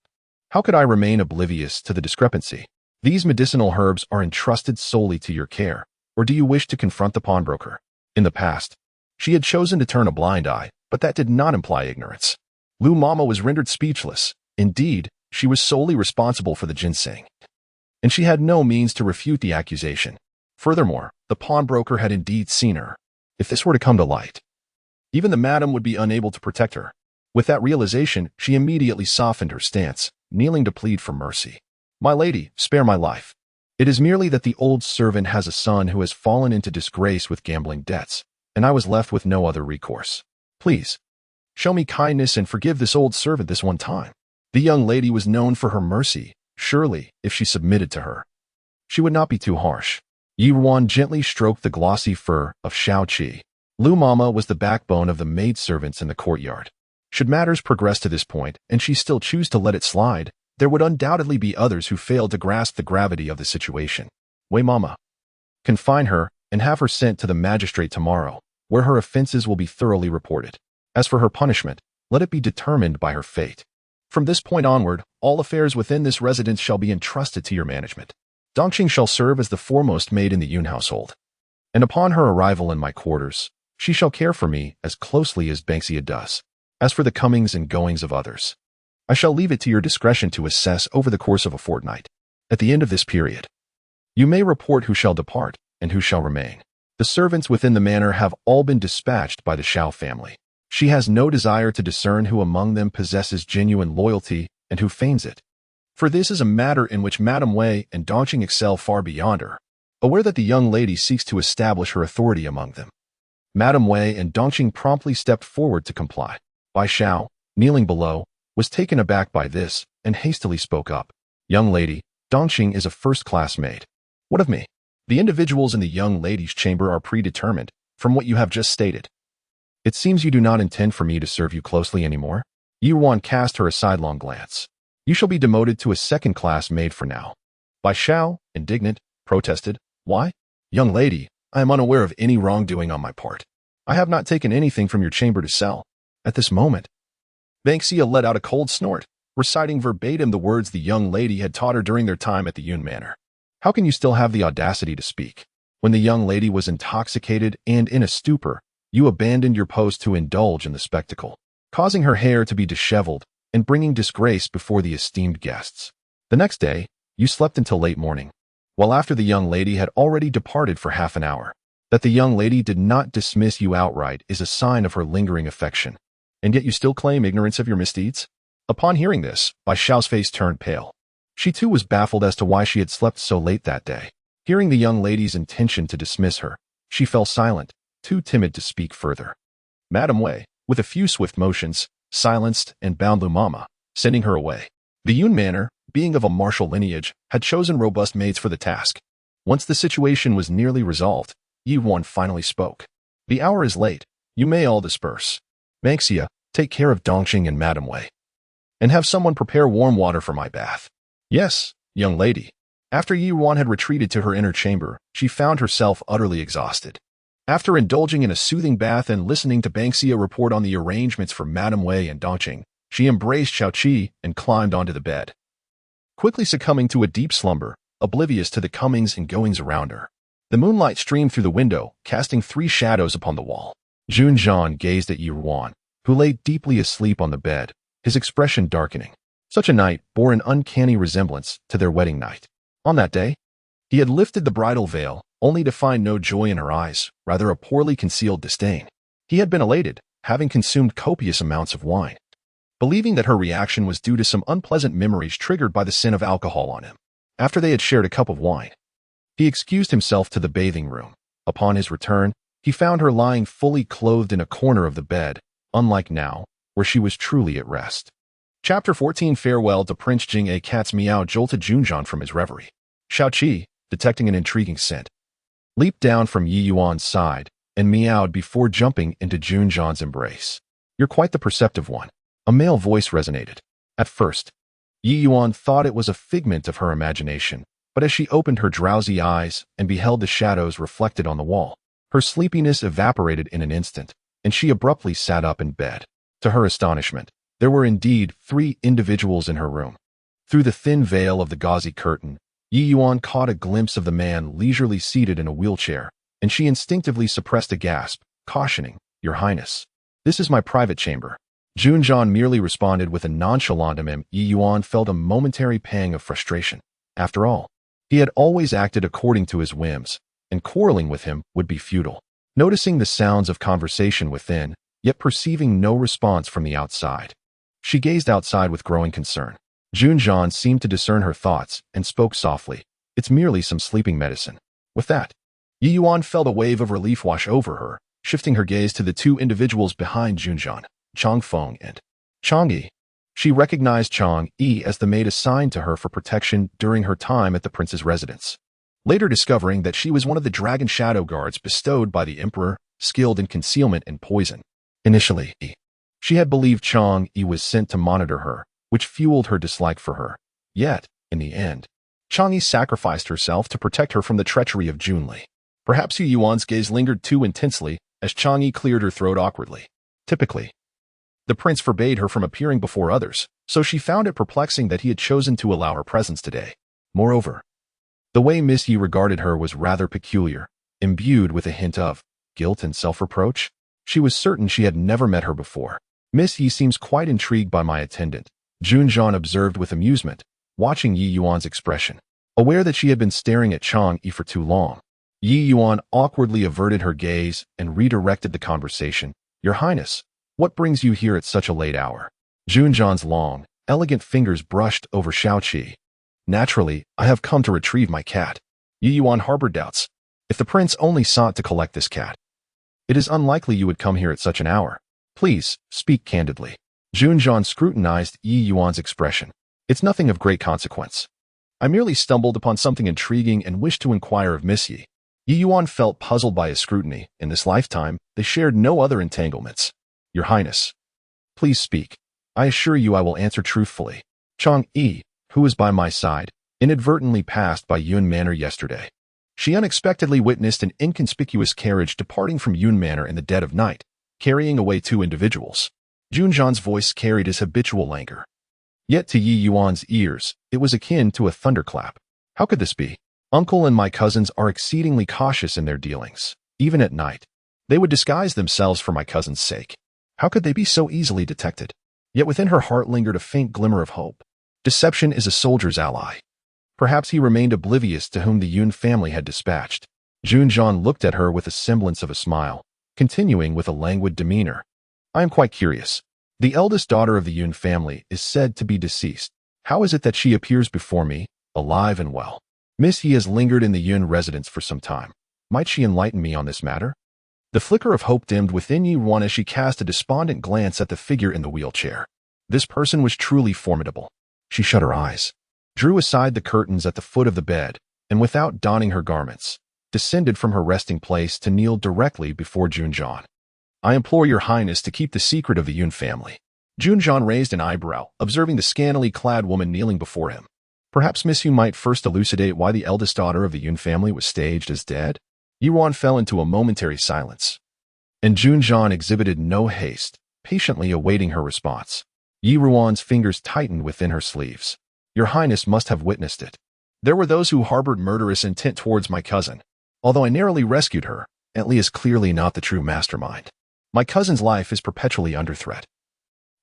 how could I remain oblivious to the discrepancy? These medicinal herbs are entrusted solely to your care, or do you wish to confront the pawnbroker? In the past, she had chosen to turn a blind eye, but that did not imply ignorance. Lu Mama was rendered speechless. Indeed, she was solely responsible for the ginseng, and she had no means to refute the accusation. Furthermore, the pawnbroker had indeed seen her. If this were to come to light, even the madam would be unable to protect her. With that realization, she immediately softened her stance, kneeling to plead for mercy. My lady, spare my life. It is merely that the old servant has a son who has fallen into disgrace with gambling debts, and I was left with no other recourse. Please, show me kindness and forgive this old servant this one time. The young lady was known for her mercy. Surely, if she submitted to her, she would not be too harsh. Ruan gently stroked the glossy fur of Xiaoqi. Lu Mama was the backbone of the maidservants in the courtyard. Should matters progress to this point, and she still choose to let it slide, there would undoubtedly be others who failed to grasp the gravity of the situation. Wei Mama, confine her and have her sent to the magistrate tomorrow, where her offenses will be thoroughly reported. As for her punishment, let it be determined by her fate. From this point onward, all affairs within this residence shall be entrusted to your management. Dongqing shall serve as the foremost maid in the Yun household, and upon her arrival in my quarters, she shall care for me as closely as Banksia does. As for the comings and goings of others, I shall leave it to your discretion to assess over the course of a fortnight. At the end of this period, you may report who shall depart and who shall remain. The servants within the manor have all been dispatched by the Xiao family. She has no desire to discern who among them possesses genuine loyalty and who feigns it. For this is a matter in which Madame Wei and Dongqing excel far beyond her, aware that the young lady seeks to establish her authority among them. Madame Wei and Dongqing promptly stepped forward to comply. Bai Xiao, kneeling below, was taken aback by this and hastily spoke up. Young lady, Dongqing is a first-class maid. What of me? The individuals in the young lady's chamber are predetermined, from what you have just stated. It seems you do not intend for me to serve you closely anymore. Ruan cast her a sidelong glance. You shall be demoted to a second-class maid for now. Bai Xiao, indignant, protested. Why? Young lady, I am unaware of any wrongdoing on my part. I have not taken anything from your chamber to sell. At this moment, Banksia let out a cold snort, reciting verbatim the words the young lady had taught her during their time at the Yun Manor. How can you still have the audacity to speak? When the young lady was intoxicated and in a stupor, you abandoned your post to indulge in the spectacle, causing her hair to be disheveled and bringing disgrace before the esteemed guests. The next day, you slept until late morning, while after the young lady had already departed for half an hour. That the young lady did not dismiss you outright is a sign of her lingering affection, and yet you still claim ignorance of your misdeeds? Upon hearing this, Bai Xiao's face turned pale. She too was baffled as to why she had slept so late that day. Hearing the young lady's intention to dismiss her, she fell silent, too timid to speak further. Madame Wei, with a few swift motions, silenced and bound Lu Mama, sending her away. The Yun Manor, being of a martial lineage, had chosen robust maids for the task. Once the situation was nearly resolved, Ruan finally spoke. The hour is late. You may all disperse. Banksia, take care of Dongqing and Madame Wei, and have someone prepare warm water for my bath. Yes, young lady. After Ruan had retreated to her inner chamber, she found herself utterly exhausted. After indulging in a soothing bath and listening to Banksia report on the arrangements for Madame Wei and Dongqing, she embraced Xiaoqi and climbed onto the bed, quickly succumbing to a deep slumber, oblivious to the comings and goings around her. The moonlight streamed through the window, casting 3 shadows upon the wall. Jun Zhan gazed at Ruan, who lay deeply asleep on the bed, his expression darkening. Such a night bore an uncanny resemblance to their wedding night. On that day, he had lifted the bridal veil, only to find no joy in her eyes, rather a poorly concealed disdain. He had been elated, having consumed copious amounts of wine, believing that her reaction was due to some unpleasant memories triggered by the sin of alcohol on him. After they had shared a cup of wine, he excused himself to the bathing room. Upon his return, he found her lying fully clothed in a corner of the bed, unlike now, where she was truly at rest. Chapter 14 Farewell to Prince Jing. A cat's meow jolted Jun Zhan from his reverie. Xiaoqi, detecting an intriguing scent, leaped down from Yi Yuan's side and meowed before jumping into Jun Zhan's embrace. You're quite the perceptive one. A male voice resonated. At first, Yi Yuan thought it was a figment of her imagination, but as she opened her drowsy eyes and beheld the shadows reflected on the wall, her sleepiness evaporated in an instant, and she abruptly sat up in bed. To her astonishment, there were indeed 3 individuals in her room. Through the thin veil of the gauzy curtain, Yi Yuan caught a glimpse of the man leisurely seated in a wheelchair, and she instinctively suppressed a gasp, cautioning, Your Highness, this is my private chamber. Jun Zhan merely responded with a nonchalant Yi Yuan felt a momentary pang of frustration. After all, he had always acted according to his whims, and quarreling with him would be futile. Noticing the sounds of conversation within, yet perceiving no response from the outside, she gazed outside with growing concern. Jun Zhan seemed to discern her thoughts and spoke softly. It's merely some sleeping medicine. With that, Yi Yuan felt a wave of relief wash over her, shifting her gaze to the 2 individuals behind Jun Zhan, Chang Feng and Chang Yi. She recognized Chang Yi as the maid assigned to her for protection during her time at the prince's residence, later discovering that she was one of the dragon shadow guards bestowed by the emperor, skilled in concealment and poison. Initially, she had believed Chang Yi was sent to monitor her, which fueled her dislike for her. Yet, in the end, Chang Yi sacrificed herself to protect her from the treachery of Jun Li. Perhaps Yi Yuan's gaze lingered too intensely as Chang Yi cleared her throat awkwardly. Typically, the prince forbade her from appearing before others, so she found it perplexing that he had chosen to allow her presence today. Moreover, the way Miss Yi regarded her was rather peculiar, imbued with a hint of guilt and self-reproach. She was certain she had never met her before. Miss Yi seems quite intrigued by my attendant, Jun Zhan observed with amusement, watching Yi Yuan's expression. Aware that she had been staring at Chang Yi for too long, Yi Yuan awkwardly averted her gaze and redirected the conversation. Your Highness, what brings you here at such a late hour? Jun Zhan's long, elegant fingers brushed over Xiaoqi. Naturally, I have come to retrieve my cat. Yi Yuan harbored doubts. If the prince only sought to collect this cat, it is unlikely you would come here at such an hour. Please, speak candidly. Jun Zhan scrutinized Yi Yuan's expression. It's nothing of great consequence. I merely stumbled upon something intriguing and wished to inquire of Miss Yi. Yi Yuan felt puzzled by his scrutiny. In this lifetime, they shared no other entanglements. Your Highness, please speak. I assure you I will answer truthfully. Chang Yi, who was by my side, inadvertently passed by Yun Manor yesterday. She unexpectedly witnessed an inconspicuous carriage departing from Yun Manor in the dead of night, carrying away 2 individuals. Jun Zhan's voice carried his habitual languor. Yet to Yi Yuan's ears, it was akin to a thunderclap. How could this be? Uncle and my cousins are exceedingly cautious in their dealings. Even at night, they would disguise themselves for my cousin's sake. How could they be so easily detected? Yet within her heart lingered a faint glimmer of hope. Deception is a soldier's ally. Perhaps he remained oblivious to whom the Yun family had dispatched. Jun Zhan looked at her with a semblance of a smile, continuing with a languid demeanor. I am quite curious. The eldest daughter of the Yun family is said to be deceased. How is it that she appears before me, alive and well? Miss Yi has lingered in the Yun residence for some time. Might she enlighten me on this matter? The flicker of hope dimmed within Yi Yuan as she cast a despondent glance at the figure in the wheelchair. This person was truly formidable. She shut her eyes, drew aside the curtains at the foot of the bed, and without donning her garments, descended from her resting place to kneel directly before Jun Zhan. I implore your highness to keep the secret of the Yun family. Jun Zhan raised an eyebrow, observing the scantily clad woman kneeling before him. Perhaps Miss Yu might first elucidate why the eldest daughter of the Yun family was staged as dead? Yi Yuan fell into a momentary silence, and Jun Zhan exhibited no haste, patiently awaiting her response. Yi Ruan's fingers tightened within her sleeves. Your highness must have witnessed it. There were those who harbored murderous intent towards my cousin. Although I narrowly rescued her, Li is clearly not the true mastermind. My cousin's life is perpetually under threat,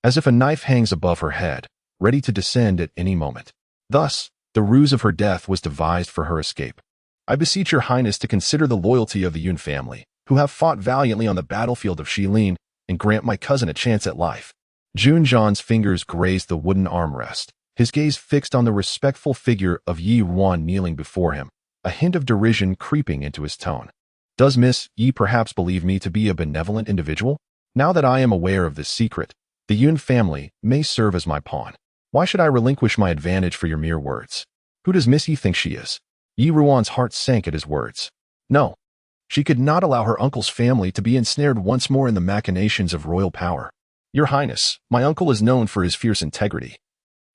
as if a knife hangs above her head, ready to descend at any moment. Thus, the ruse of her death was devised for her escape. I beseech your highness to consider the loyalty of the Yun family, who have fought valiantly on the battlefield of Shilin, and grant my cousin a chance at life. Jun Zhan's fingers grazed the wooden armrest, his gaze fixed on the respectful figure of Yi Ruan kneeling before him, a hint of derision creeping into his tone. Does Miss Yi perhaps believe me to be a benevolent individual? Now that I am aware of this secret, the Yun family may serve as my pawn. Why should I relinquish my advantage for your mere words? Who does Miss Yi think she is? Yi Ruan's heart sank at his words. No. She could not allow her uncle's family to be ensnared once more in the machinations of royal power. Your Highness, my uncle is known for his fierce integrity.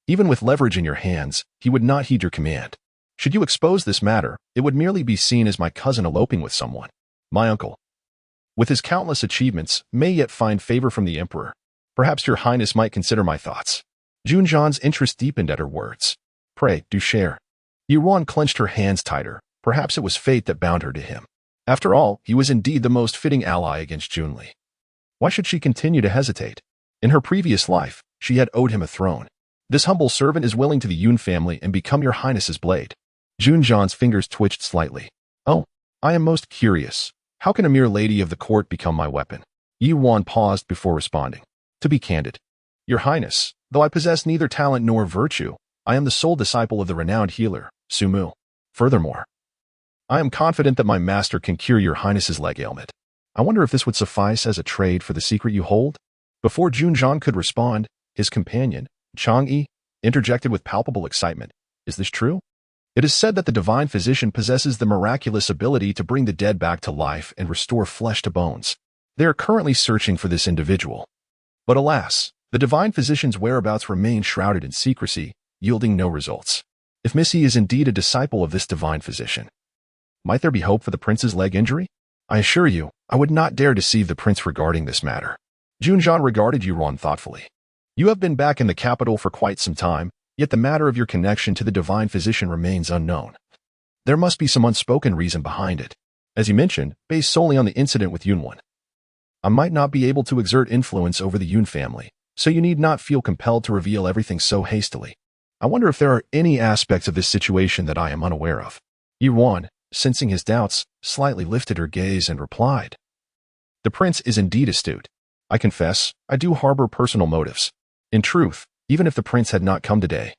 Even with leverage in your hands, he would not heed your command. Should you expose this matter, it would merely be seen as my cousin eloping with someone. My uncle, with his countless achievements, may yet find favor from the emperor. Perhaps your Highness might consider my thoughts. Jun Zhan's interest deepened at her words. Pray, do share. Yi Ruan clenched her hands tighter. Perhaps it was fate that bound her to him. After all, he was indeed the most fitting ally against Jun Li. Why should she continue to hesitate? In her previous life, she had owed him a throne. This humble servant is willing to the Yun family and become your Highness's blade. Jun Zhan's fingers twitched slightly. Oh, I am most curious. How can a mere lady of the court become my weapon? Yi Ruan paused before responding. To be candid, your Highness, though I possess neither talent nor virtue, I am the sole disciple of the renowned healer, Sumu. Furthermore, I am confident that my master can cure your Highness's leg ailment. I wonder if this would suffice as a trade for the secret you hold? Before Jun Zhan could respond, his companion, Chang'e, interjected with palpable excitement. Is this true? It is said that the divine physician possesses the miraculous ability to bring the dead back to life and restore flesh to bones. They are currently searching for this individual. But alas, the divine physician's whereabouts remain shrouded in secrecy, yielding no results. If Miss Yi is indeed a disciple of this divine physician, might there be hope for the prince's leg injury? I assure you, I would not dare deceive the prince regarding this matter. Jun Zhan regarded Yi Ruan thoughtfully. You have been back in the capital for quite some time, yet the matter of your connection to the divine physician remains unknown. There must be some unspoken reason behind it. As you mentioned, based solely on the incident with Yunwan. I might not be able to exert influence over the Yun family, so you need not feel compelled to reveal everything so hastily. I wonder if there are any aspects of this situation that I am unaware of. Yi Ruan, sensing his doubts, slightly lifted her gaze and replied. The prince is indeed astute. I confess, I do harbor personal motives. In truth, even if the prince had not come today,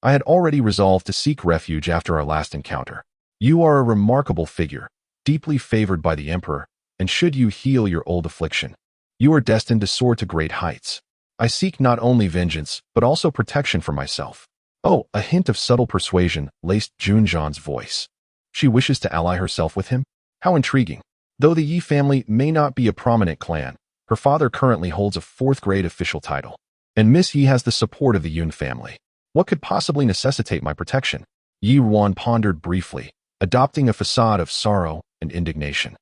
I had already resolved to seek refuge after our last encounter. You are a remarkable figure, deeply favored by the emperor, and should you heal your old affliction, you are destined to soar to great heights. I seek not only vengeance, but also protection for myself. Oh, a hint of subtle persuasion laced Jun Zhan's voice. She wishes to ally herself with him? How intriguing. Though the Yi family may not be a prominent clan, her father currently holds a fourth-grade official title, and Miss Yi has the support of the Yun family. What could possibly necessitate my protection? Yi Ruan pondered briefly, adopting a facade of sorrow and indignation.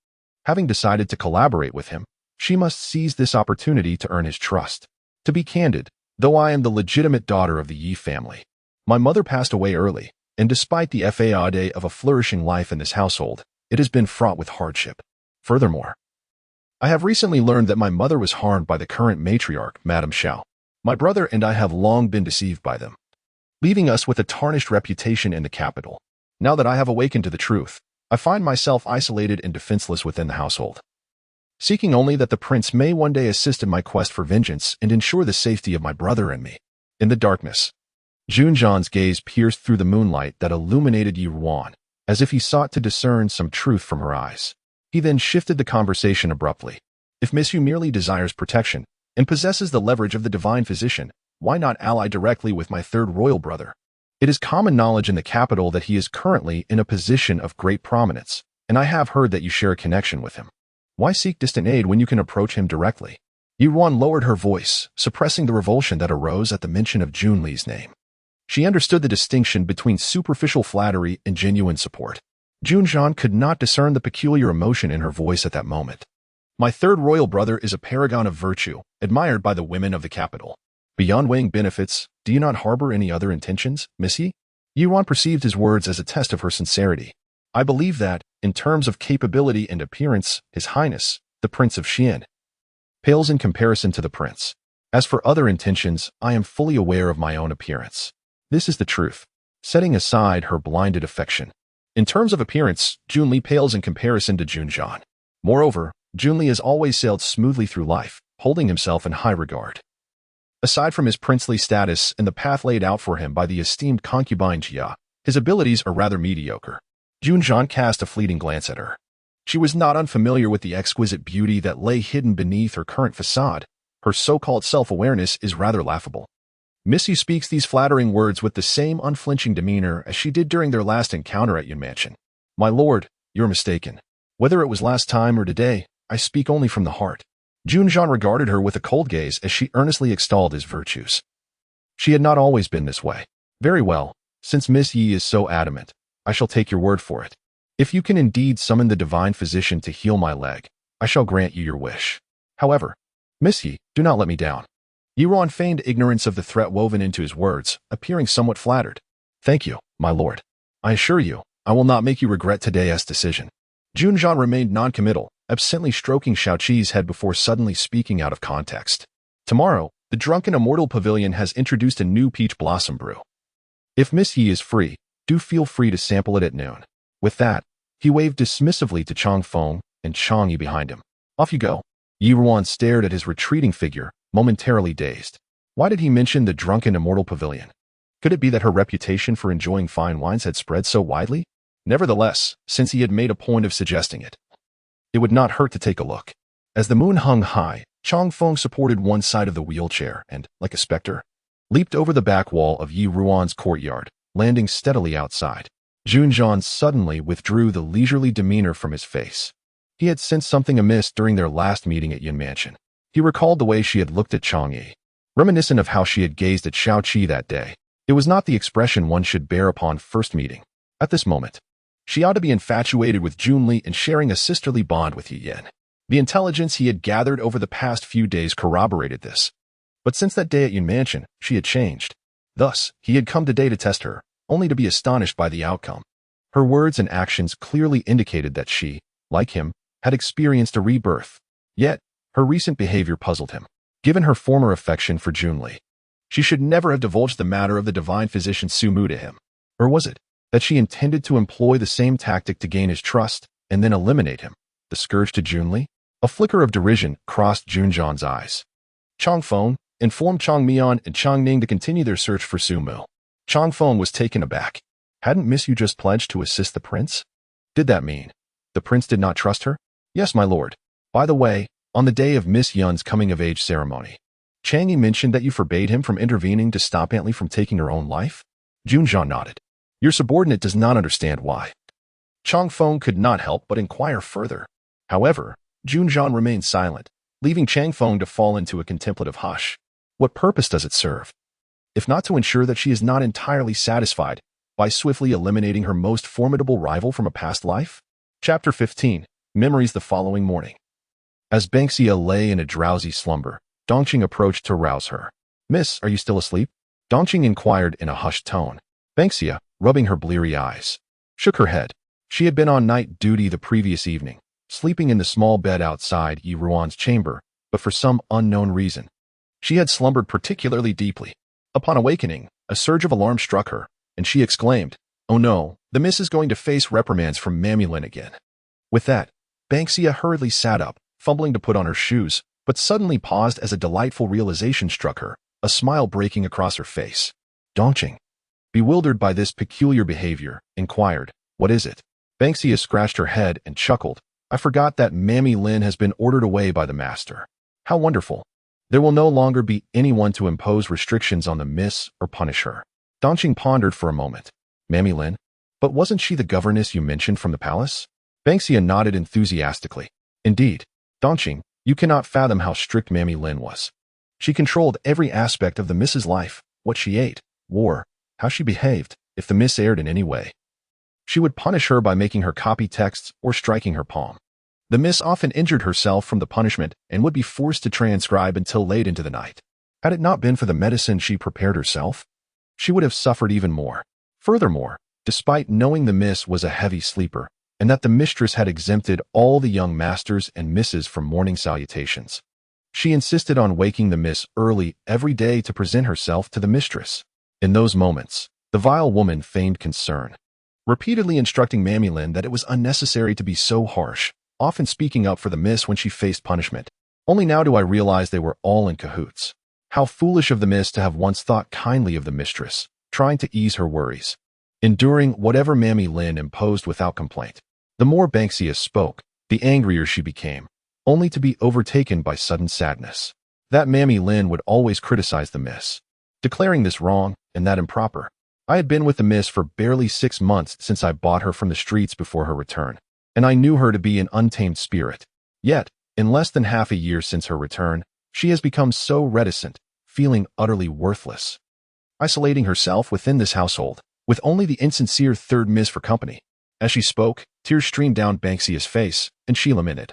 Having decided to collaborate with him, she must seize this opportunity to earn his trust. To be candid, though I am the legitimate daughter of the Yi family, my mother passed away early, and despite the facade of a flourishing life in this household, it has been fraught with hardship. Furthermore, I have recently learned that my mother was harmed by the current matriarch, Madame Xiao. My brother and I have long been deceived by them, leaving us with a tarnished reputation in the capital. Now that I have awakened to the truth, I find myself isolated and defenseless within the household, seeking only that the prince may one day assist in my quest for vengeance and ensure the safety of my brother and me. In the darkness, Jun Zhan's gaze pierced through the moonlight that illuminated Yi Ruan, as if he sought to discern some truth from her eyes. He then shifted the conversation abruptly. If Miss Yu merely desires protection and possesses the leverage of the divine physician, why not ally directly with my third royal brother? It is common knowledge in the capital that he is currently in a position of great prominence, and I have heard that you share a connection with him. Why seek distant aid when you can approach him directly? Yi Ruan lowered her voice, suppressing the revulsion that arose at the mention of Jun Li's name. She understood the distinction between superficial flattery and genuine support. Jun Zhan could not discern the peculiar emotion in her voice at that moment. My third royal brother is a paragon of virtue, admired by the women of the capital. Beyond weighing benefits, do you not harbor any other intentions, Miss Yi? Yi Ruan perceived his words as a test of her sincerity. I believe that, in terms of capability and appearance, His Highness, the Prince of Xian, pales in comparison to the prince. As for other intentions, I am fully aware of my own appearance. This is the truth, setting aside her blinded affection. In terms of appearance, Jun Li pales in comparison to Jun Zhan. Moreover, Jun Li has always sailed smoothly through life, holding himself in high regard. Aside from his princely status and the path laid out for him by the esteemed concubine Jia, his abilities are rather mediocre. Jun Zhan cast a fleeting glance at her. She was not unfamiliar with the exquisite beauty that lay hidden beneath her current facade. Her so-called self-awareness is rather laughable. Missy speaks these flattering words with the same unflinching demeanor as she did during their last encounter at Yun Mansion. My lord, you're mistaken. Whether it was last time or today, I speak only from the heart. Jun Zhan regarded her with a cold gaze as she earnestly extolled his virtues. She had not always been this way. Very well, since Miss Yi is so adamant, I shall take your word for it. If you can indeed summon the divine physician to heal my leg, I shall grant you your wish. However, Miss Yi, do not let me down. Ruan feigned ignorance of the threat woven into his words, appearing somewhat flattered. Thank you, my lord. I assure you, I will not make you regret today's decision. Jun Zhan remained non-committal, absently stroking Xiaoqi's head before suddenly speaking out of context. Tomorrow, the Drunken Immortal Pavilion has introduced a new peach blossom brew. If Miss Yi is free, do feel free to sample it at noon. With that, he waved dismissively to Chang Feng and Chang Yi behind him. Off you go. Yi Ruan stared at his retreating figure, momentarily dazed. Why did he mention the Drunken Immortal Pavilion? Could it be that her reputation for enjoying fine wines had spread so widely? Nevertheless, since he had made a point of suggesting it, it would not hurt to take a look. As the moon hung high, Chang Feng supported one side of the wheelchair and, like a specter, leaped over the back wall of Yi Ruan's courtyard, landing steadily outside. Jun Zhan suddenly withdrew the leisurely demeanor from his face. He had sensed something amiss during their last meeting at Yun Mansion. He recalled the way she had looked at Chang Yi, reminiscent of how she had gazed at Xiaoqi that day. It was not the expression one should bear upon first meeting. At this moment, she ought to be infatuated with Jun Li and sharing a sisterly bond with Yi Yin. The intelligence he had gathered over the past few days corroborated this. But since that day at Yun Mansion, she had changed. Thus, he had come today to test her, only to be astonished by the outcome. Her words and actions clearly indicated that she, like him, had experienced a rebirth. Yet, her recent behavior puzzled him. Given her former affection for Jun Li, she should never have divulged the matter of the divine physician Su Mu to him. Or was it that she intended to employ the same tactic to gain his trust and then eliminate him, the scourge to Jun Li? A flicker of derision crossed Jun Zhan's eyes. Chang Feng informed Chang Mian and Chang Ning to continue their search for Su Mu. Chang Feng was taken aback. Hadn't Miss Yu just pledged to assist the prince? Did that mean the prince did not trust her? Yes, my lord. By the way, on the day of Miss Yun's coming-of-age ceremony, Chang Yi mentioned that you forbade him from intervening to stop Aunt Li from taking her own life? Jun Zhan nodded. Your subordinate does not understand why. Chang Feng could not help but inquire further. However, Jun Zhan remained silent, leaving Chang Feng to fall into a contemplative hush. What purpose does it serve? If not to ensure that she is not entirely satisfied by swiftly eliminating her most formidable rival from a past life? Chapter 15. Memories the following morning. As Banksia lay in a drowsy slumber, Dongqing approached to rouse her. Miss, are you still asleep? Dongqing inquired in a hushed tone. Banksia, rubbing her bleary eyes, shook her head. She had been on night duty the previous evening, sleeping in the small bed outside Yi Ruan's chamber, but for some unknown reason, she had slumbered particularly deeply. Upon awakening, a surge of alarm struck her, and she exclaimed, "Oh no, the miss is going to face reprimands from Mammy Lin again." With that, Banksia hurriedly sat up, fumbling to put on her shoes, but suddenly paused as a delightful realization struck her, a smile breaking across her face. Dongqing, bewildered by this peculiar behavior, inquired, "What is it?" Banksia scratched her head and chuckled. "I forgot that Mammy Lin has been ordered away by the master. How wonderful. There will no longer be anyone to impose restrictions on the miss or punish her." Dongqing pondered for a moment. Mammy Lin? But wasn't she the governess you mentioned from the palace? Banksia nodded enthusiastically. Indeed, Dongqing, you cannot fathom how strict Mammy Lin was. She controlled every aspect of the miss's life, what she ate, wore, how she behaved. If the miss erred in any way, she would punish her by making her copy texts or striking her palm. The miss often injured herself from the punishment and would be forced to transcribe until late into the night. Had it not been for the medicine she prepared herself, she would have suffered even more. Furthermore, despite knowing the miss was a heavy sleeper, and that the mistress had exempted all the young masters and misses from morning salutations, She insisted on waking the miss early every day to present herself to the mistress. In those moments, the vile woman feigned concern, repeatedly instructing Mammy Lin that it was unnecessary to be so harsh, often speaking up for the miss when she faced punishment. Only now do I realize they were all in cahoots. How foolish of the miss to have once thought kindly of the mistress, trying to ease her worries, enduring whatever Mammy Lin imposed without complaint. The more Banksia spoke, the angrier she became, only to be overtaken by sudden sadness. That Mammy Lin would always criticize the miss, declaring this wrong and that improper. I had been with the miss for barely 6 months since I bought her from the streets before her return, and I knew her to be an untamed spirit. Yet, in less than half a year since her return, she has become so reticent, feeling utterly worthless, isolating herself within this household, with only the insincere third miss for company. As she spoke, tears streamed down Banksia's face, and she lamented,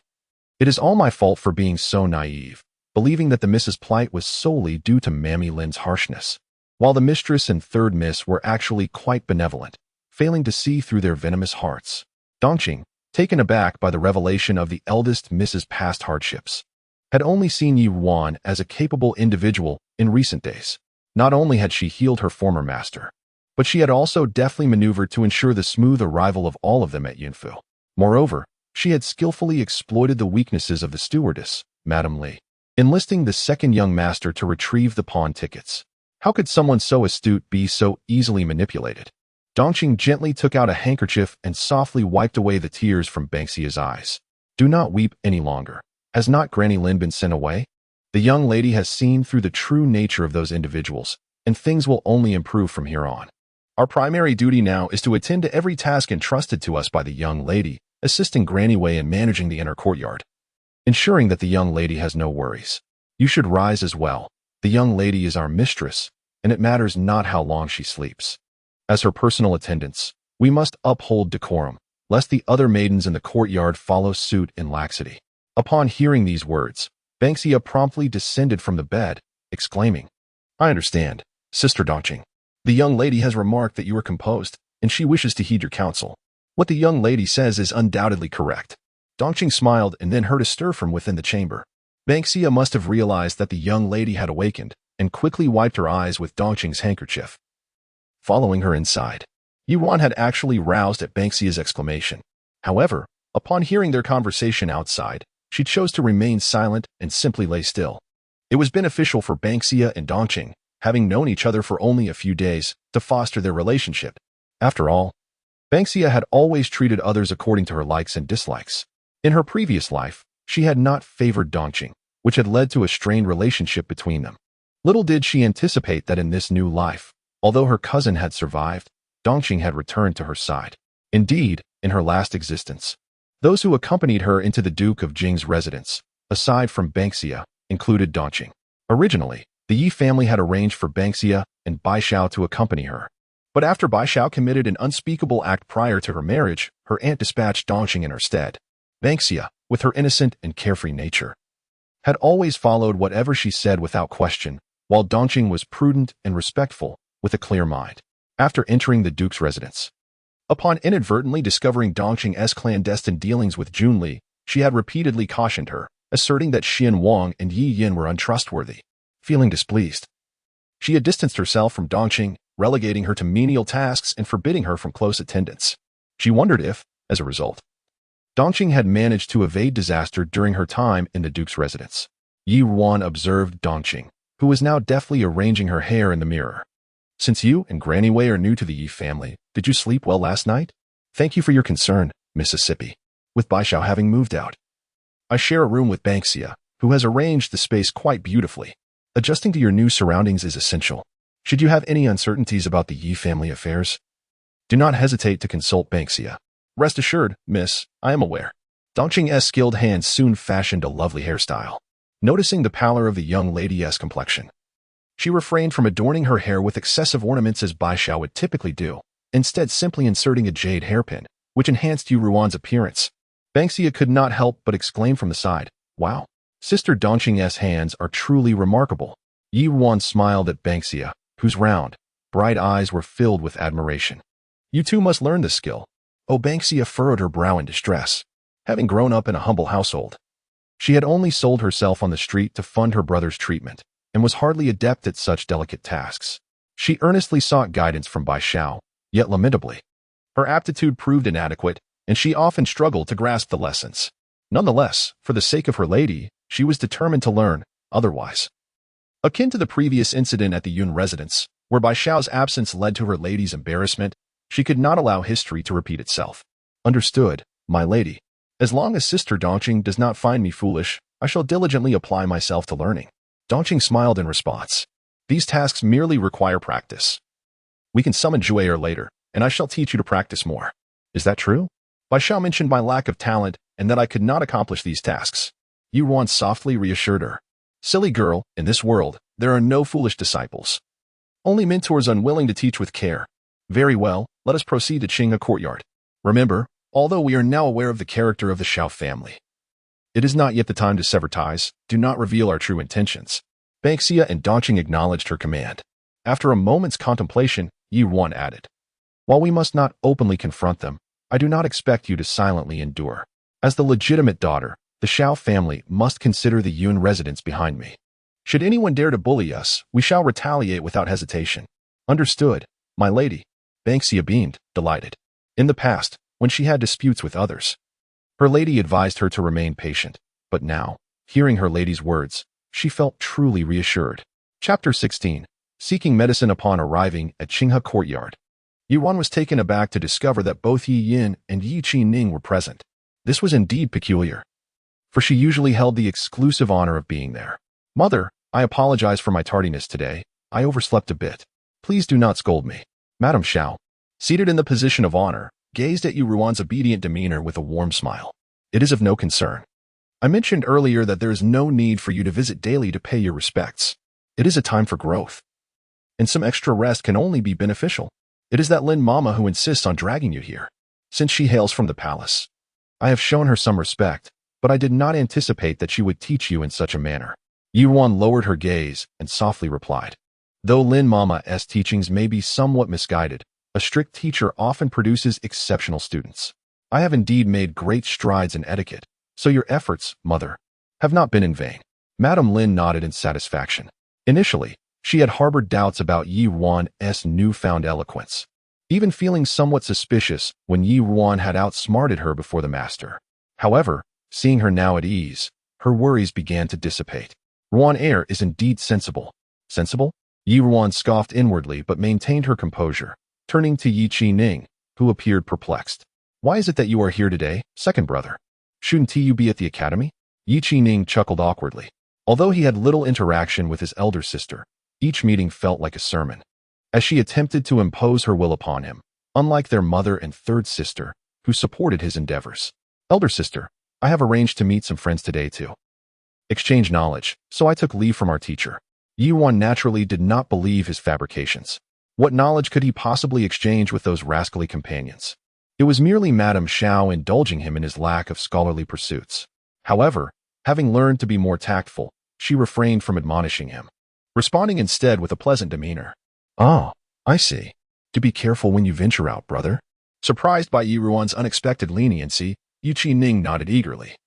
"It is all my fault for being so naive, believing that the miss's plight was solely due to Mammy Lin's harshness, while the mistress and third miss were actually quite benevolent, failing to see through their venomous hearts." Dongqing, taken aback by the revelation of the eldest miss's past hardships, had only seen Yi Ruan as a capable individual in recent days. Not only had she healed her former master, but she had also deftly maneuvered to ensure the smooth arrival of all of them at Yunfu. Moreover, she had skillfully exploited the weaknesses of the stewardess, Madame Li, enlisting the second young master to retrieve the pawn tickets. How could someone so astute be so easily manipulated? Dongqing gently took out a handkerchief and softly wiped away the tears from Banksia's eyes. "Do not weep any longer. Has not Granny Lin been sent away? The young lady has seen through the true nature of those individuals, and things will only improve from here on. Our primary duty now is to attend to every task entrusted to us by the young lady, assisting Granny Wei in managing the inner courtyard, ensuring that the young lady has no worries. You should rise as well. The young lady is our mistress, and it matters not how long she sleeps. As her personal attendants, we must uphold decorum, lest the other maidens in the courtyard follow suit in laxity." Upon hearing these words, Banksia promptly descended from the bed, exclaiming, "I understand, Sister Dongqing. The young lady has remarked that you are composed, and she wishes to heed your counsel. What the young lady says is undoubtedly correct." Dongqing smiled and then heard a stir from within the chamber. Banksia must have realized that the young lady had awakened, and quickly wiped her eyes with Dongqing's handkerchief. Following her inside, Yuan had actually roused at Banksia's exclamation. However, upon hearing their conversation outside, she chose to remain silent and simply lay still. It was beneficial for Banksia and Dongqing, having known each other for only a few days, to foster their relationship. After all, Banksia had always treated others according to her likes and dislikes. In her previous life, she had not favored Dongqing, which had led to a strained relationship between them. Little did she anticipate that in this new life, although her cousin had survived, Dongqing had returned to her side. Indeed, in her last existence, those who accompanied her into the Duke of Jing's residence, aside from Banksia, included Dongqing. Originally, the Yi family had arranged for Banksia and Bai Xiao to accompany her. But after Bai Xiao committed an unspeakable act prior to her marriage, her aunt dispatched Dongqing in her stead. Banksia, with her innocent and carefree nature, had always followed whatever she said without question, while Dongqing was prudent and respectful, with a clear mind. After entering the Duke's residence, upon inadvertently discovering Dongqing's clandestine dealings with Jun Li, she had repeatedly cautioned her, asserting that Xian Wang and Yi Yin were untrustworthy. Feeling displeased, she had distanced herself from Dongqing, relegating her to menial tasks and forbidding her from close attendance. She wondered if, as a result, Dongqing had managed to evade disaster during her time in the Duke's residence. Yi Ruan observed Dongqing, who was now deftly arranging her hair in the mirror. "Since you and Granny Wei are new to the Yi family, did you sleep well last night? Thank you for your concern, Mississippi. With Bai Xiao having moved out, I share a room with Banksia, who has arranged the space quite beautifully. Adjusting to your new surroundings is essential. Should you have any uncertainties about the Yi family affairs, do not hesitate to consult Banksia. Rest assured, miss, I am aware." Dongqing's skilled hands soon fashioned a lovely hairstyle. Noticing the pallor of the young lady's complexion, she refrained from adorning her hair with excessive ornaments as Bai Xiao would typically do, instead simply inserting a jade hairpin, which enhanced Yu Ruan's appearance. Banksia could not help but exclaim from the side, "Wow, Sister Dongqing's hands are truly remarkable." Yi Ruan smiled at Banksia, whose round, bright eyes were filled with admiration. "You too must learn this skill." Oh, Banksia furrowed her brow in distress. Having grown up in a humble household, She had only sold herself on the street to fund her brother's treatment, and was hardly adept at such delicate tasks. She earnestly sought guidance from Bai Xiao, yet lamentably, her aptitude proved inadequate, and she often struggled to grasp the lessons. Nonetheless, for the sake of her lady, she was determined to learn otherwise. Akin to the previous incident at the Yun residence, where Bai Xiao's absence led to her lady's embarrassment, she could not allow history to repeat itself. Understood, my lady. As long as Sister Dongqing does not find me foolish, I shall diligently apply myself to learning. Dongqing smiled in response. These tasks merely require practice. We can summon Juer later, and I shall teach you to practice more. Is that true? Bai Xiao mentioned my lack of talent and that I could not accomplish these tasks. Ruan softly reassured her. Silly girl, in this world, there are no foolish disciples. Only mentors unwilling to teach with care. Very well, let us proceed to Qinghe Courtyard. Remember, although we are now aware of the character of the Xiao family, it is not yet the time to sever ties. Do not reveal our true intentions. Banxia and Dongqing acknowledged her command. After a moment's contemplation, Ruan added, while we must not openly confront them, I do not expect you to silently endure. As the legitimate daughter, the Xiao family must consider the Yun residence behind me. Should anyone dare to bully us, we shall retaliate without hesitation. Understood, my lady. Banxia beamed, delighted. In the past, when she had disputes with others, her lady advised her to remain patient, but now, hearing her lady's words, she felt truly reassured. Chapter 16. Seeking medicine upon arriving at Qinghe Courtyard. Ruan was taken aback to discover that both Yi Yin and Yi Qi-ning were present. This was indeed peculiar, for she usually held the exclusive honor of being there. Mother, I apologize for my tardiness today. I overslept a bit. Please do not scold me. Madame Xiao, seated in the position of honor, gazed at Ruan's obedient demeanor with a warm smile. It is of no concern. I mentioned earlier that there is no need for you to visit daily to pay your respects. It is a time for growth, and some extra rest can only be beneficial. It is that Lin Mama who insists on dragging you here, since she hails from the palace. I have shown her some respect, but I did not anticipate that she would teach you in such a manner. Ruan lowered her gaze and softly replied, though Lin Mama's teachings may be somewhat misguided, a strict teacher often produces exceptional students. I have indeed made great strides in etiquette, so your efforts, mother, have not been in vain. Madame Lin nodded in satisfaction. Initially, she had harbored doubts about Ruan's newfound eloquence, even feeling somewhat suspicious when Ruan had outsmarted her before the master. However, seeing her now at ease, her worries began to dissipate. Ruan air is indeed sensible. Sensible? Ruan scoffed inwardly but maintained her composure, turning to Yi Qi-ning, who appeared perplexed. Why is it that you are here today, second brother? Shouldn't you be at the academy? Yi Qi-ning chuckled awkwardly. Although he had little interaction with his elder sister, each meeting felt like a sermon, as she attempted to impose her will upon him, unlike their mother and third sister, who supported his endeavors. Elder sister, I have arranged to meet some friends today to exchange knowledge, so I took leave from our teacher. Ruan naturally did not believe his fabrications. What knowledge could he possibly exchange with those rascally companions? It was merely Madame Xiao indulging him in his lack of scholarly pursuits. However, having learned to be more tactful, she refrained from admonishing him, responding instead with a pleasant demeanor. Ah, I see. Do be careful when you venture out, brother. Surprised by Ruan's unexpected leniency, Yi Qi-ning nodded eagerly,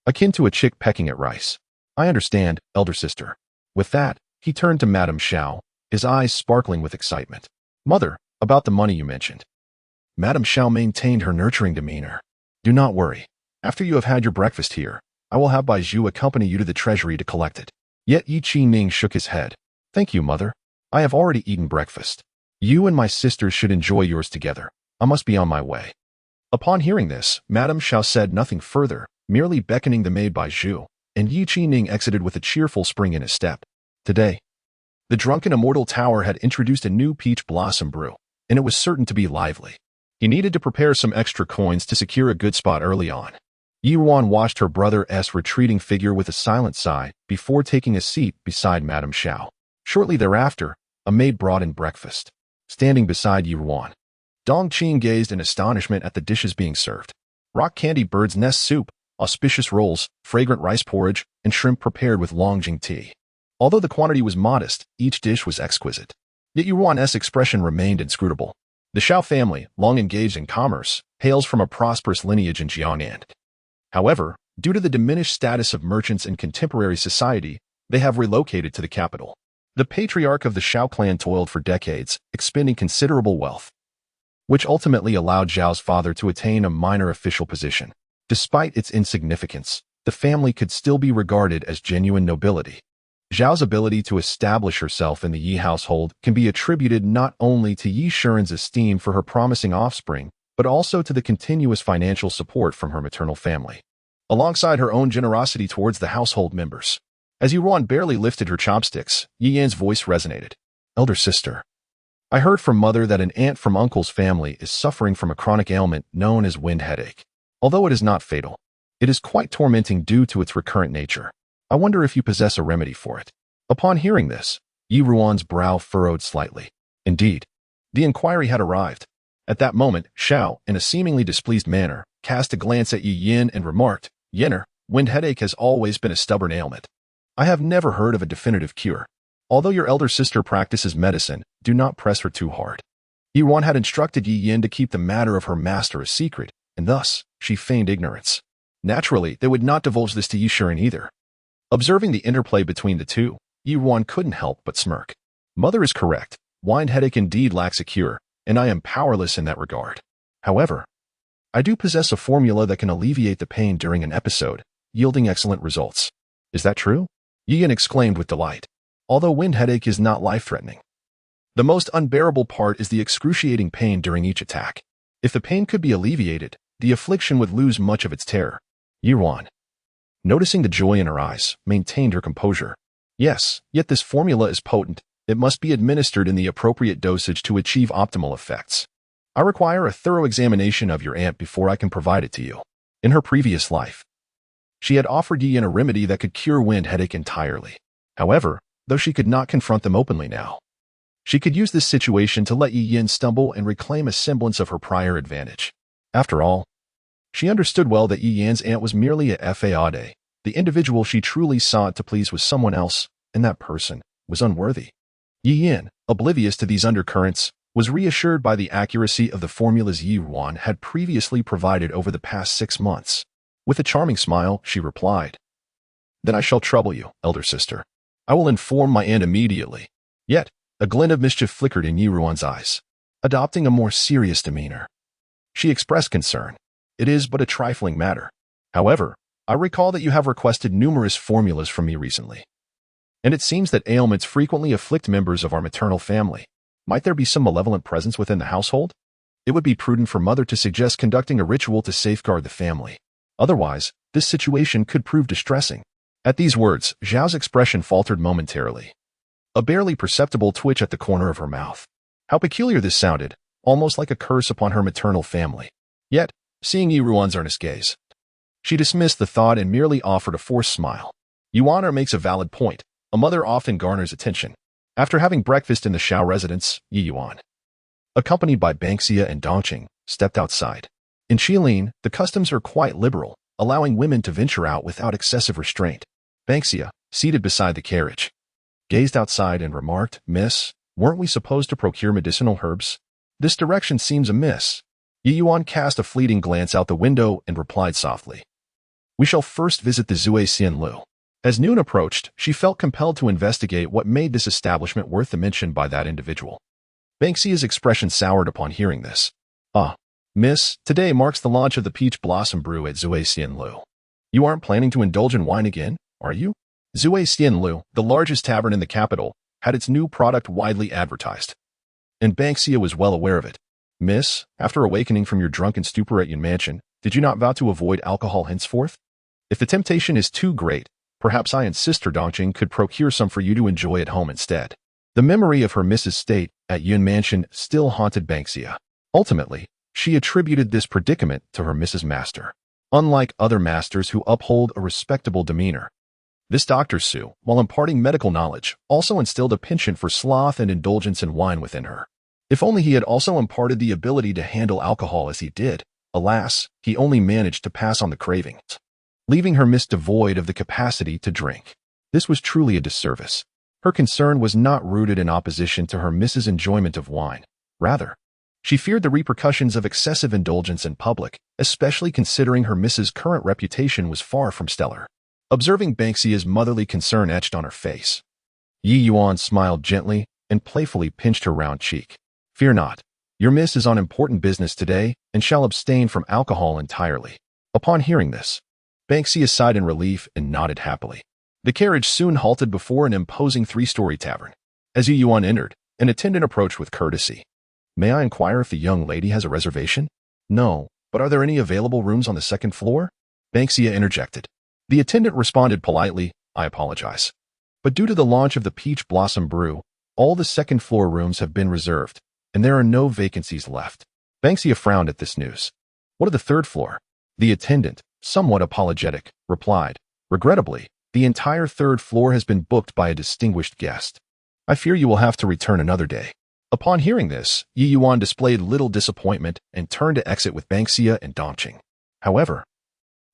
akin to a chick pecking at rice. I understand, elder sister. With that, he turned to Madame Xiao, his eyes sparkling with excitement. Mother, about the money you mentioned. Madame Xiao maintained her nurturing demeanor. Do not worry. After you have had your breakfast here, I will have Bai Zhu accompany you to the treasury to collect it. Yet Yi Qi-ning shook his head. Thank you, mother. I have already eaten breakfast. You and my sisters should enjoy yours together. I must be on my way. Upon hearing this, Madame Xiao said nothing further, merely beckoning the maid Bai Zhu, and Yi Qi-ning exited with a cheerful spring in his step. Today, the drunken immortal tower had introduced a new peach blossom brew, and it was certain to be lively. He needed to prepare some extra coins to secure a good spot early on. Ruan watched her brother's retreating figure with a silent sigh before taking a seat beside Madame Xiao. Shortly thereafter, a maid brought in breakfast. Standing beside Ruan, Dongqing gazed in astonishment at the dishes being served. Rock candy bird's nest soup, auspicious rolls, fragrant rice porridge, and shrimp prepared with Longjing tea. Although the quantity was modest, each dish was exquisite. Yet Ruan's expression remained inscrutable. The Xiao family, long engaged in commerce, hails from a prosperous lineage in Jiangnan. However, Due to the diminished status of merchants in contemporary society, they have relocated to the capital. The patriarch of the Shao clan toiled for decades, expending considerable wealth, which ultimately allowed Zhao's father to attain a minor official position. Despite its insignificance, the family could still be regarded as genuine nobility. Zhao's ability to establish herself in the Yi household can be attributed not only to Yi Shiren's esteem for her promising offspring, but also to the continuous financial support from her maternal family, alongside her own generosity towards the household members. As Ruan barely lifted her chopsticks, Yi Yan's voice resonated. "Elder sister, I heard from mother that an aunt from uncle's family is suffering from a chronic ailment known as wind headache. Although it is not fatal, it is quite tormenting due to its recurrent nature. I wonder if you possess a remedy for it." Upon hearing this, Yi Ruan's brow furrowed slightly. Indeed, the inquiry had arrived. At that moment, Shao, in a seemingly displeased manner, cast a glance at Yi Yin and remarked, "Yinner, wind headache has always been a stubborn ailment. I have never heard of a definitive cure. Although your elder sister practices medicine, do not press her too hard." Yi Ruan had instructed Yi Yin to keep the matter of her master a secret, and thus, she feigned ignorance. Naturally, they would not divulge this to Yi Shiren either. Observing the interplay between the two, Yi Ruan couldn't help but smirk. Mother is correct. Wind headache indeed lacks a cure, and I am powerless in that regard. However, I do possess a formula that can alleviate the pain during an episode, yielding excellent results. Is that true? Yi Yin exclaimed with delight. Although wind headache is not life-threatening, the most unbearable part is the excruciating pain during each attack. If the pain could be alleviated, the affliction would lose much of its terror. Yi Ruan, noticing the joy in her eyes, maintained her composure. Yes, yet this formula is potent. It must be administered in the appropriate dosage to achieve optimal effects. I require a thorough examination of your aunt before I can provide it to you. In her previous life, she had offered Yi Yin a remedy that could cure wind headache entirely. However, though she could not confront them openly now, she could use this situation to let Yi Yin stumble and reclaim a semblance of her prior advantage. After all, she understood well that Yi Yan's aunt was merely a faade. The individual she truly sought to please was someone else, and that person was unworthy. Yi Yin, oblivious to these undercurrents, was reassured by the accuracy of the formulas Yi Ruan had previously provided over the past 6 months. With a charming smile, she replied, "Then I shall trouble you, elder sister. I will inform my aunt immediately." Yet, a glint of mischief flickered in Yi Ruan's eyes. Adopting a more serious demeanor, she expressed concern. "It is but a trifling matter. However, I recall that you have requested numerous formulas from me recently, and it seems that ailments frequently afflict members of our maternal family. Might there be some malevolent presence within the household? It would be prudent for mother to suggest conducting a ritual to safeguard the family. Otherwise, this situation could prove distressing." At these words, Zhao's expression faltered momentarily. A barely perceptible twitch at the corner of her mouth. How peculiar this sounded, almost like a curse upon her maternal family. Yet, seeing Yi Ruan's earnest gaze, she dismissed the thought and merely offered a forced smile. Yuaner makes a valid point. A mother often garners attention. After having breakfast in the Shao residence, Yi Yuan, accompanied by Banksia and Dongqing, stepped outside. In Qilin, the customs are quite liberal, allowing women to venture out without excessive restraint. Banksia, seated beside the carriage, gazed outside and remarked, "Miss, weren't we supposed to procure medicinal herbs? This direction seems amiss." Yi Yuan cast a fleeting glance out the window and replied softly, "We shall first visit the Zui Xianlu." As noon approached, she felt compelled to investigate what made this establishment worth the mention by that individual. Banksia's expression soured upon hearing this. "Ah, miss, today marks the launch of the Peach Blossom Brew at Zui Xianlu. You aren't planning to indulge in wine again, are you?" Zui Xianlu, the largest tavern in the capital, had its new product widely advertised, and Banksia was well aware of it. "Miss, after awakening from your drunken stupor at Yun Mansion, did you not vow to avoid alcohol henceforth? If the temptation is too great, perhaps I and Sister Dongqing could procure some for you to enjoy at home instead." The memory of her Mrs. State at Yun Mansion still haunted Banksia. Ultimately, she attributed this predicament to her Mrs. Master. Unlike other masters who uphold a respectable demeanor, this Dr. Su, while imparting medical knowledge, also instilled a penchant for sloth and indulgence in wine within her. If only he had also imparted the ability to handle alcohol as he did. Alas, he only managed to pass on the cravings, leaving her miss devoid of the capacity to drink. This was truly a disservice. Her concern was not rooted in opposition to her miss's enjoyment of wine. Rather, She feared the repercussions of excessive indulgence in public, especially considering her Mrs. current reputation was far from stellar. Observing Banxia's motherly concern etched on her face, Yi Yuan smiled gently and playfully pinched her round cheek. Fear not. Your miss is on important business today and shall abstain from alcohol entirely. Upon hearing this, Banxia sighed in relief and nodded happily. The carriage soon halted before an imposing three-story tavern. As Yi Yuan entered, an attendant approached with courtesy. May I inquire if the young lady has a reservation? No, but are there any available rooms on the second floor? Banxia interjected. The attendant responded politely, I apologize. But due to the launch of the Peach Blossom Brew, all the second floor rooms have been reserved, and there are no vacancies left. Banxia frowned at this news. What of the third floor? The attendant, somewhat apologetic, replied. Regrettably, the entire third floor has been booked by a distinguished guest. I fear you will have to return another day. Upon hearing this, Yi Yuan displayed little disappointment and turned to exit with Banxia and Dongqing. However,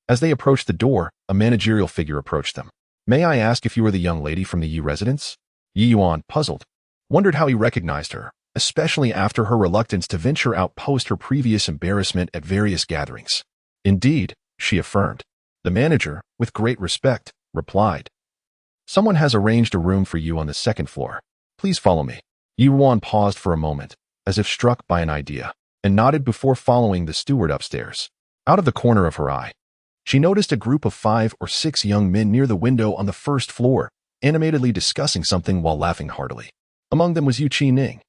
as they approached the door, a managerial figure approached them. May I ask if you are the young lady from the Yi residence? Yi Yuan, puzzled, wondered how he recognized her, especially after her reluctance to venture out post her previous embarrassment at various gatherings. Indeed, she affirmed. The manager, with great respect, replied. Someone has arranged a room for you on the second floor. Please follow me. Yi Yuan paused for a moment, as if struck by an idea, and nodded before following the steward upstairs. Out of the corner of her eye, she noticed a group of 5 or 6 young men near the window on the first floor, animatedly discussing something while laughing heartily. Among them was Yu Ning.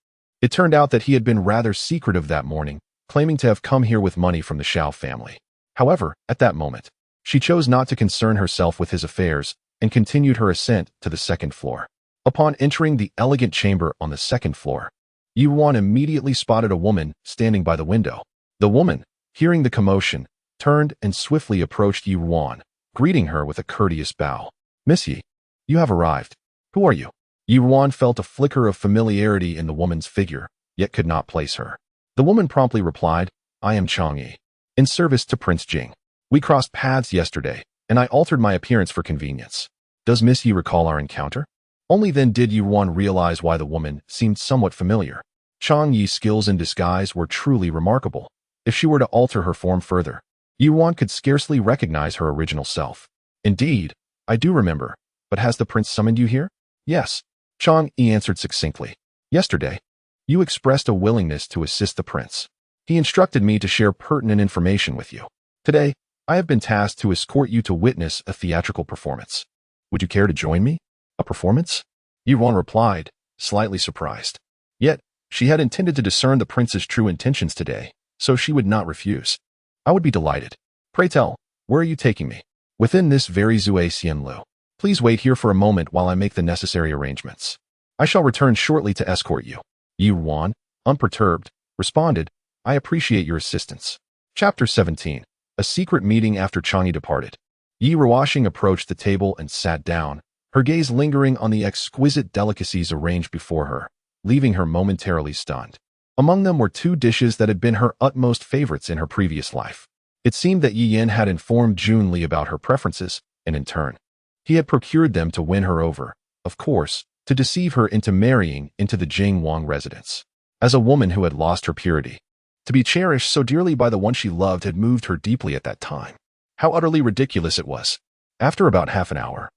It turned out that he had been rather secretive that morning, claiming to have come here with money from the Shao family. However, at that moment, she chose not to concern herself with his affairs and continued her ascent to the second floor. Upon entering the elegant chamber on the second floor, Yi Yuan immediately spotted a woman standing by the window. The woman, hearing the commotion, turned and swiftly approached Yi Yuan, greeting her with a courteous bow. Miss Yi, you have arrived. Who are you? Yi Yuan felt a flicker of familiarity in the woman's figure, yet could not place her. The woman promptly replied, I am Chang Yi, in service to Prince Jing. We crossed paths yesterday, and I altered my appearance for convenience. Does Miss Yi recall our encounter? Only then did Yi Yuan realize why the woman seemed somewhat familiar. Chang Yi's skills in disguise were truly remarkable. If she were to alter her form further, Yi Yuan could scarcely recognize her original self. Indeed, I do remember, but has the prince summoned you here? Yes, Chang Yi answered succinctly. Yesterday, you expressed a willingness to assist the prince. He instructed me to share pertinent information with you. Today, I have been tasked to escort you to witness a theatrical performance. Would you care to join me? A performance? Yi Yuan replied, slightly surprised. Yet, she had intended to discern the prince's true intentions today, so she would not refuse. I would be delighted. Pray tell, where are you taking me? Within this very Zui Xianlu. Please wait here for a moment while I make the necessary arrangements. I shall return shortly to escort you. Yi Yuan, unperturbed, responded, I appreciate your assistance. Chapter 17. A secret meeting after Chang'e departed. Yi Ruoxing approached the table and sat down, her gaze lingering on the exquisite delicacies arranged before her, leaving her momentarily stunned. Among them were 2 dishes that had been her utmost favorites in her previous life. It seemed that Yi Yan had informed Jun Li about her preferences, and in turn, he had procured them to win her over, of course, to deceive her into marrying into the Jing Wang residence. As a woman who had lost her purity, to be cherished so dearly by the one she loved had moved her deeply at that time. How utterly ridiculous it was. After about half an hour,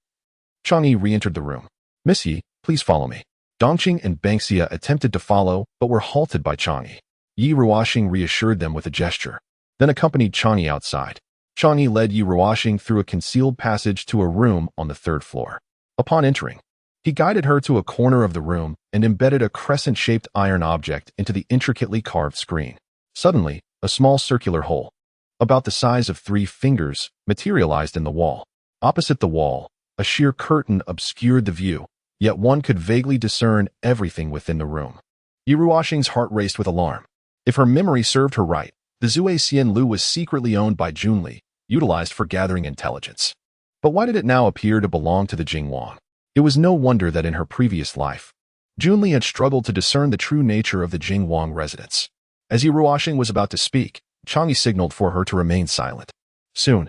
Chang'e re-entered the room. Miss Yi, please follow me. Dongqing and Banxia attempted to follow, but were halted by Chang'e. Yi Ruoxing reassured them with a gesture, then accompanied Chang'e outside. Chang'e led Yi Ruoxing through a concealed passage to a room on the 3rd floor. Upon entering, he guided her to a corner of the room and embedded a crescent-shaped iron object into the intricately carved screen. Suddenly, a small circular hole, about the size of 3 fingers, materialized in the wall. Opposite the wall, a sheer curtain obscured the view, yet one could vaguely discern everything within the room. Yi Ruoxing's heart raced with alarm. If her memory served her right, the Zui Xianlu was secretly owned by Jun Li, utilized for gathering intelligence. But why did it now appear to belong to the Jing Wang? It was no wonder that in her previous life, Jun Li had struggled to discern the true nature of the Jing Wang residence. As Yi Ruoxing was about to speak, Chang'e signaled for her to remain silent. Soon,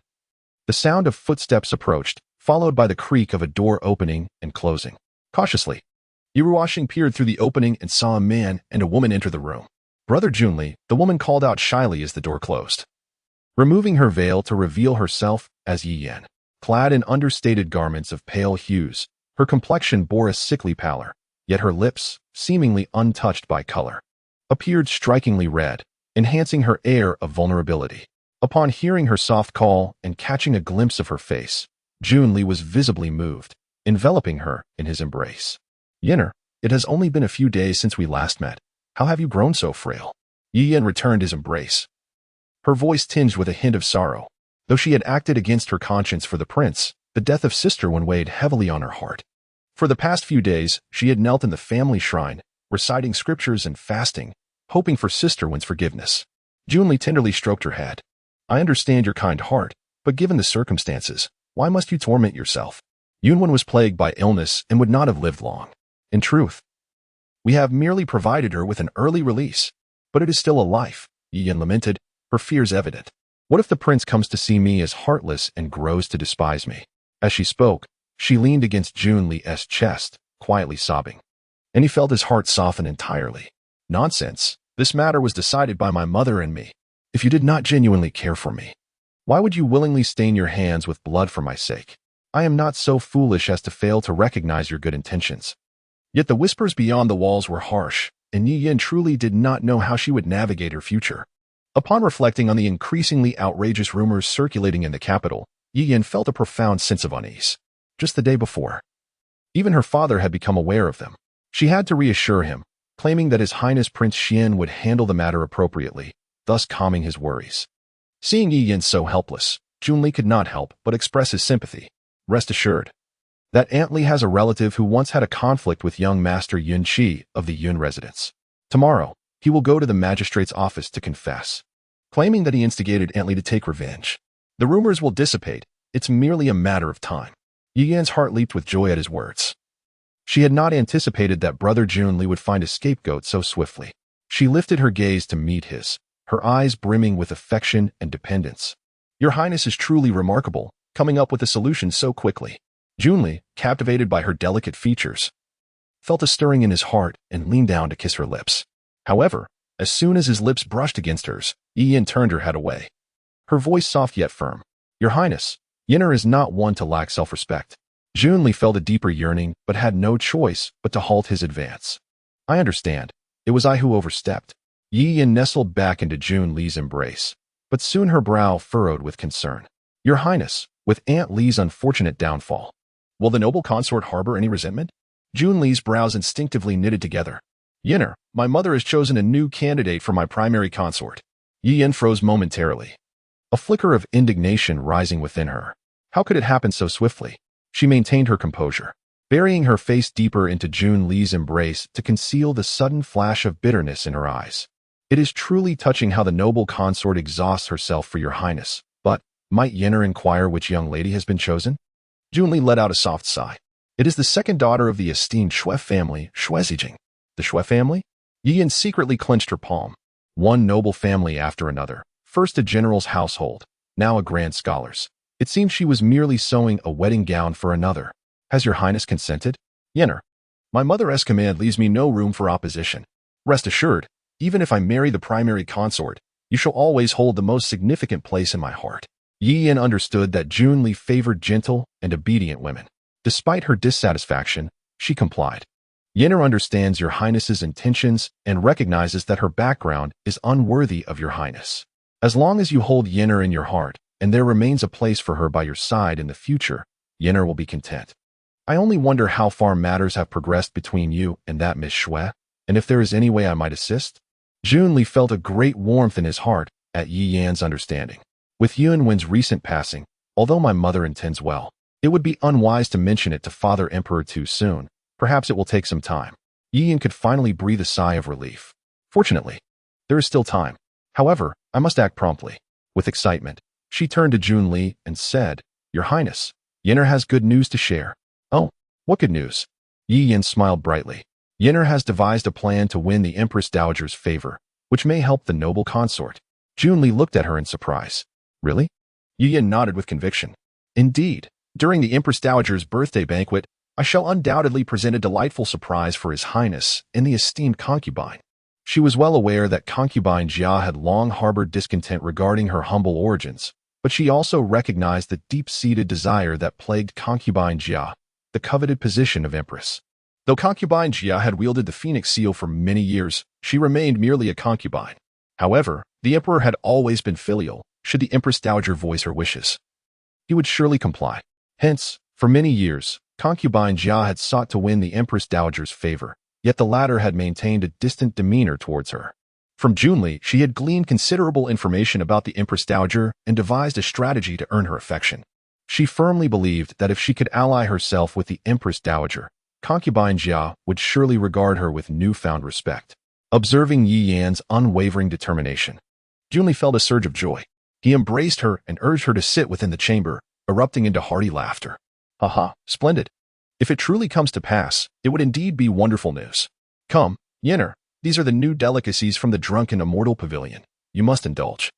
the sound of footsteps approached, followed by the creak of a door opening and closing. Cautiously, Yi Ruoxing peered through the opening and saw a man and a woman enter the room. Brother Jun Li, the woman called out shyly as the door closed, removing her veil to reveal herself as Yi Yan. Clad in understated garments of pale hues, her complexion bore a sickly pallor, yet her lips, seemingly untouched by color, appeared strikingly red, enhancing her air of vulnerability. Upon hearing her soft call and catching a glimpse of her face, Jun Li was visibly moved, enveloping her in his embrace. Yinner, it has only been a few days since we last met. How have you grown so frail? Yi Yan returned his embrace, her voice tinged with a hint of sorrow. Though she had acted against her conscience for the prince, the death of Sister Wen weighed heavily on her heart. For the past few days, she had knelt in the family shrine, reciting scriptures and fasting, hoping for Sister Wen's forgiveness. Jun Li tenderly stroked her head. I understand your kind heart, but given the circumstances, why must you torment yourself? Yunwen was plagued by illness and would not have lived long. In truth, we have merely provided her with an early release, but it is still a life, Yi Yan lamented, her fears evident. What if the prince comes to see me as heartless and grows to despise me? As she spoke, she leaned against Jun Li's chest, quietly sobbing. And he felt his heart soften entirely. Nonsense. This matter was decided by my mother and me. If you did not genuinely care for me, why would you willingly stain your hands with blood for my sake? I am not so foolish as to fail to recognize your good intentions. Yet the whispers beyond the walls were harsh, and Yi Yan truly did not know how she would navigate her future. Upon reflecting on the increasingly outrageous rumors circulating in the capital, Yi Yan felt a profound sense of unease. Just the day before, even her father had become aware of them. She had to reassure him, claiming that His Highness Prince Xian would handle the matter appropriately, thus calming his worries. Seeing Yi Yan so helpless, Jun Li could not help but express his sympathy. Rest assured that Aunt Li has a relative who once had a conflict with young Master Yun Qi of the Yun residence. Tomorrow, he will go to the magistrate's office to confess, claiming that he instigated Aunt Li to take revenge. The rumors will dissipate. It's merely a matter of time. Yi Yan's heart leaped with joy at his words. She had not anticipated that Brother Jun Li would find a scapegoat so swiftly. She lifted her gaze to meet his, her eyes brimming with affection and dependence. Your Highness is truly remarkable, coming up with a solution so quickly. Jun Li, captivated by her delicate features, felt a stirring in his heart and leaned down to kiss her lips. However, as soon as his lips brushed against hers, Yi Yan turned her head away. Her voice soft yet firm. Your Highness, Yinner is not one to lack self-respect. Jun Li felt a deeper yearning, but had no choice but to halt his advance. I understand. It was I who overstepped. Yi Yan nestled back into Jun Li's embrace, but soon her brow furrowed with concern. Your Highness, with Aunt Li's unfortunate downfall, will the noble consort harbor any resentment? Jun Li's brows instinctively knitted together. Yinner, my mother has chosen a new candidate for my primary consort. Yi Yan froze momentarily, a flicker of indignation rising within her. How could it happen so swiftly? She maintained her composure, burying her face deeper into Jun Li's embrace to conceal the sudden flash of bitterness in her eyes. It is truly touching how the noble consort exhausts herself for your Highness, but might Yinner inquire which young lady has been chosen? Jun Li let out a soft sigh. It is the second daughter of the esteemed Shui family, Jing. The Shui family? Yi Yan secretly clenched her palm. One noble family after another, first a general's household, now a grand scholar's. It seemed she was merely sewing a wedding gown for another. Has your Highness consented? Yinner, my mother's command leaves me no room for opposition. Rest assured, even if I marry the primary consort, you shall always hold the most significant place in my heart. Yi Yan understood that Jun Li favored gentle and obedient women. Despite her dissatisfaction, she complied. Yinner understands your Highness's intentions and recognizes that her background is unworthy of your Highness. As long as you hold Yinner in your heart, and there remains a place for her by your side in the future, Yinner will be content. I only wonder how far matters have progressed between you and that Miss Shui, and if there is any way I might assist. Jun Li felt a great warmth in his heart at Yi Yan's understanding. With Yunwen's recent passing, although my mother intends well, it would be unwise to mention it to Father Emperor too soon. Perhaps it will take some time. Yi Yan could finally breathe a sigh of relief. Fortunately, there is still time. However, I must act promptly. With excitement, she turned to Jun Li and said, Your Highness, Yinner has good news to share. Oh, what good news? Yi Yan smiled brightly. Yinner has devised a plan to win the Empress Dowager's favor, which may help the noble consort. Jun Li looked at her in surprise. Really? Yi Yan nodded with conviction. Indeed, during the Empress Dowager's birthday banquet, I shall undoubtedly present a delightful surprise for His Highness and the esteemed concubine. She was well aware that concubine Jia had long harbored discontent regarding her humble origins, but she also recognized the deep-seated desire that plagued concubine Jia, the coveted position of empress. Though concubine Jia had wielded the phoenix seal for many years, she remained merely a concubine. However, the emperor had always been filial. Should the empress dowager voice her wishes, he would surely comply. Hence, for many years, concubine Jia had sought to win the empress dowager's favor, yet the latter had maintained a distant demeanor towards her. From Jun Li, she had gleaned considerable information about the empress dowager and devised a strategy to earn her affection. She firmly believed that if she could ally herself with the empress dowager, concubine Jia would surely regard her with newfound respect. Observing Yi Yan's unwavering determination, Jun Li felt a surge of joy. He embraced her and urged her to sit within the chamber, erupting into hearty laughter. Haha, splendid. If it truly comes to pass, it would indeed be wonderful news. Come, Yenner, these are the new delicacies from the drunken immortal pavilion. You must indulge.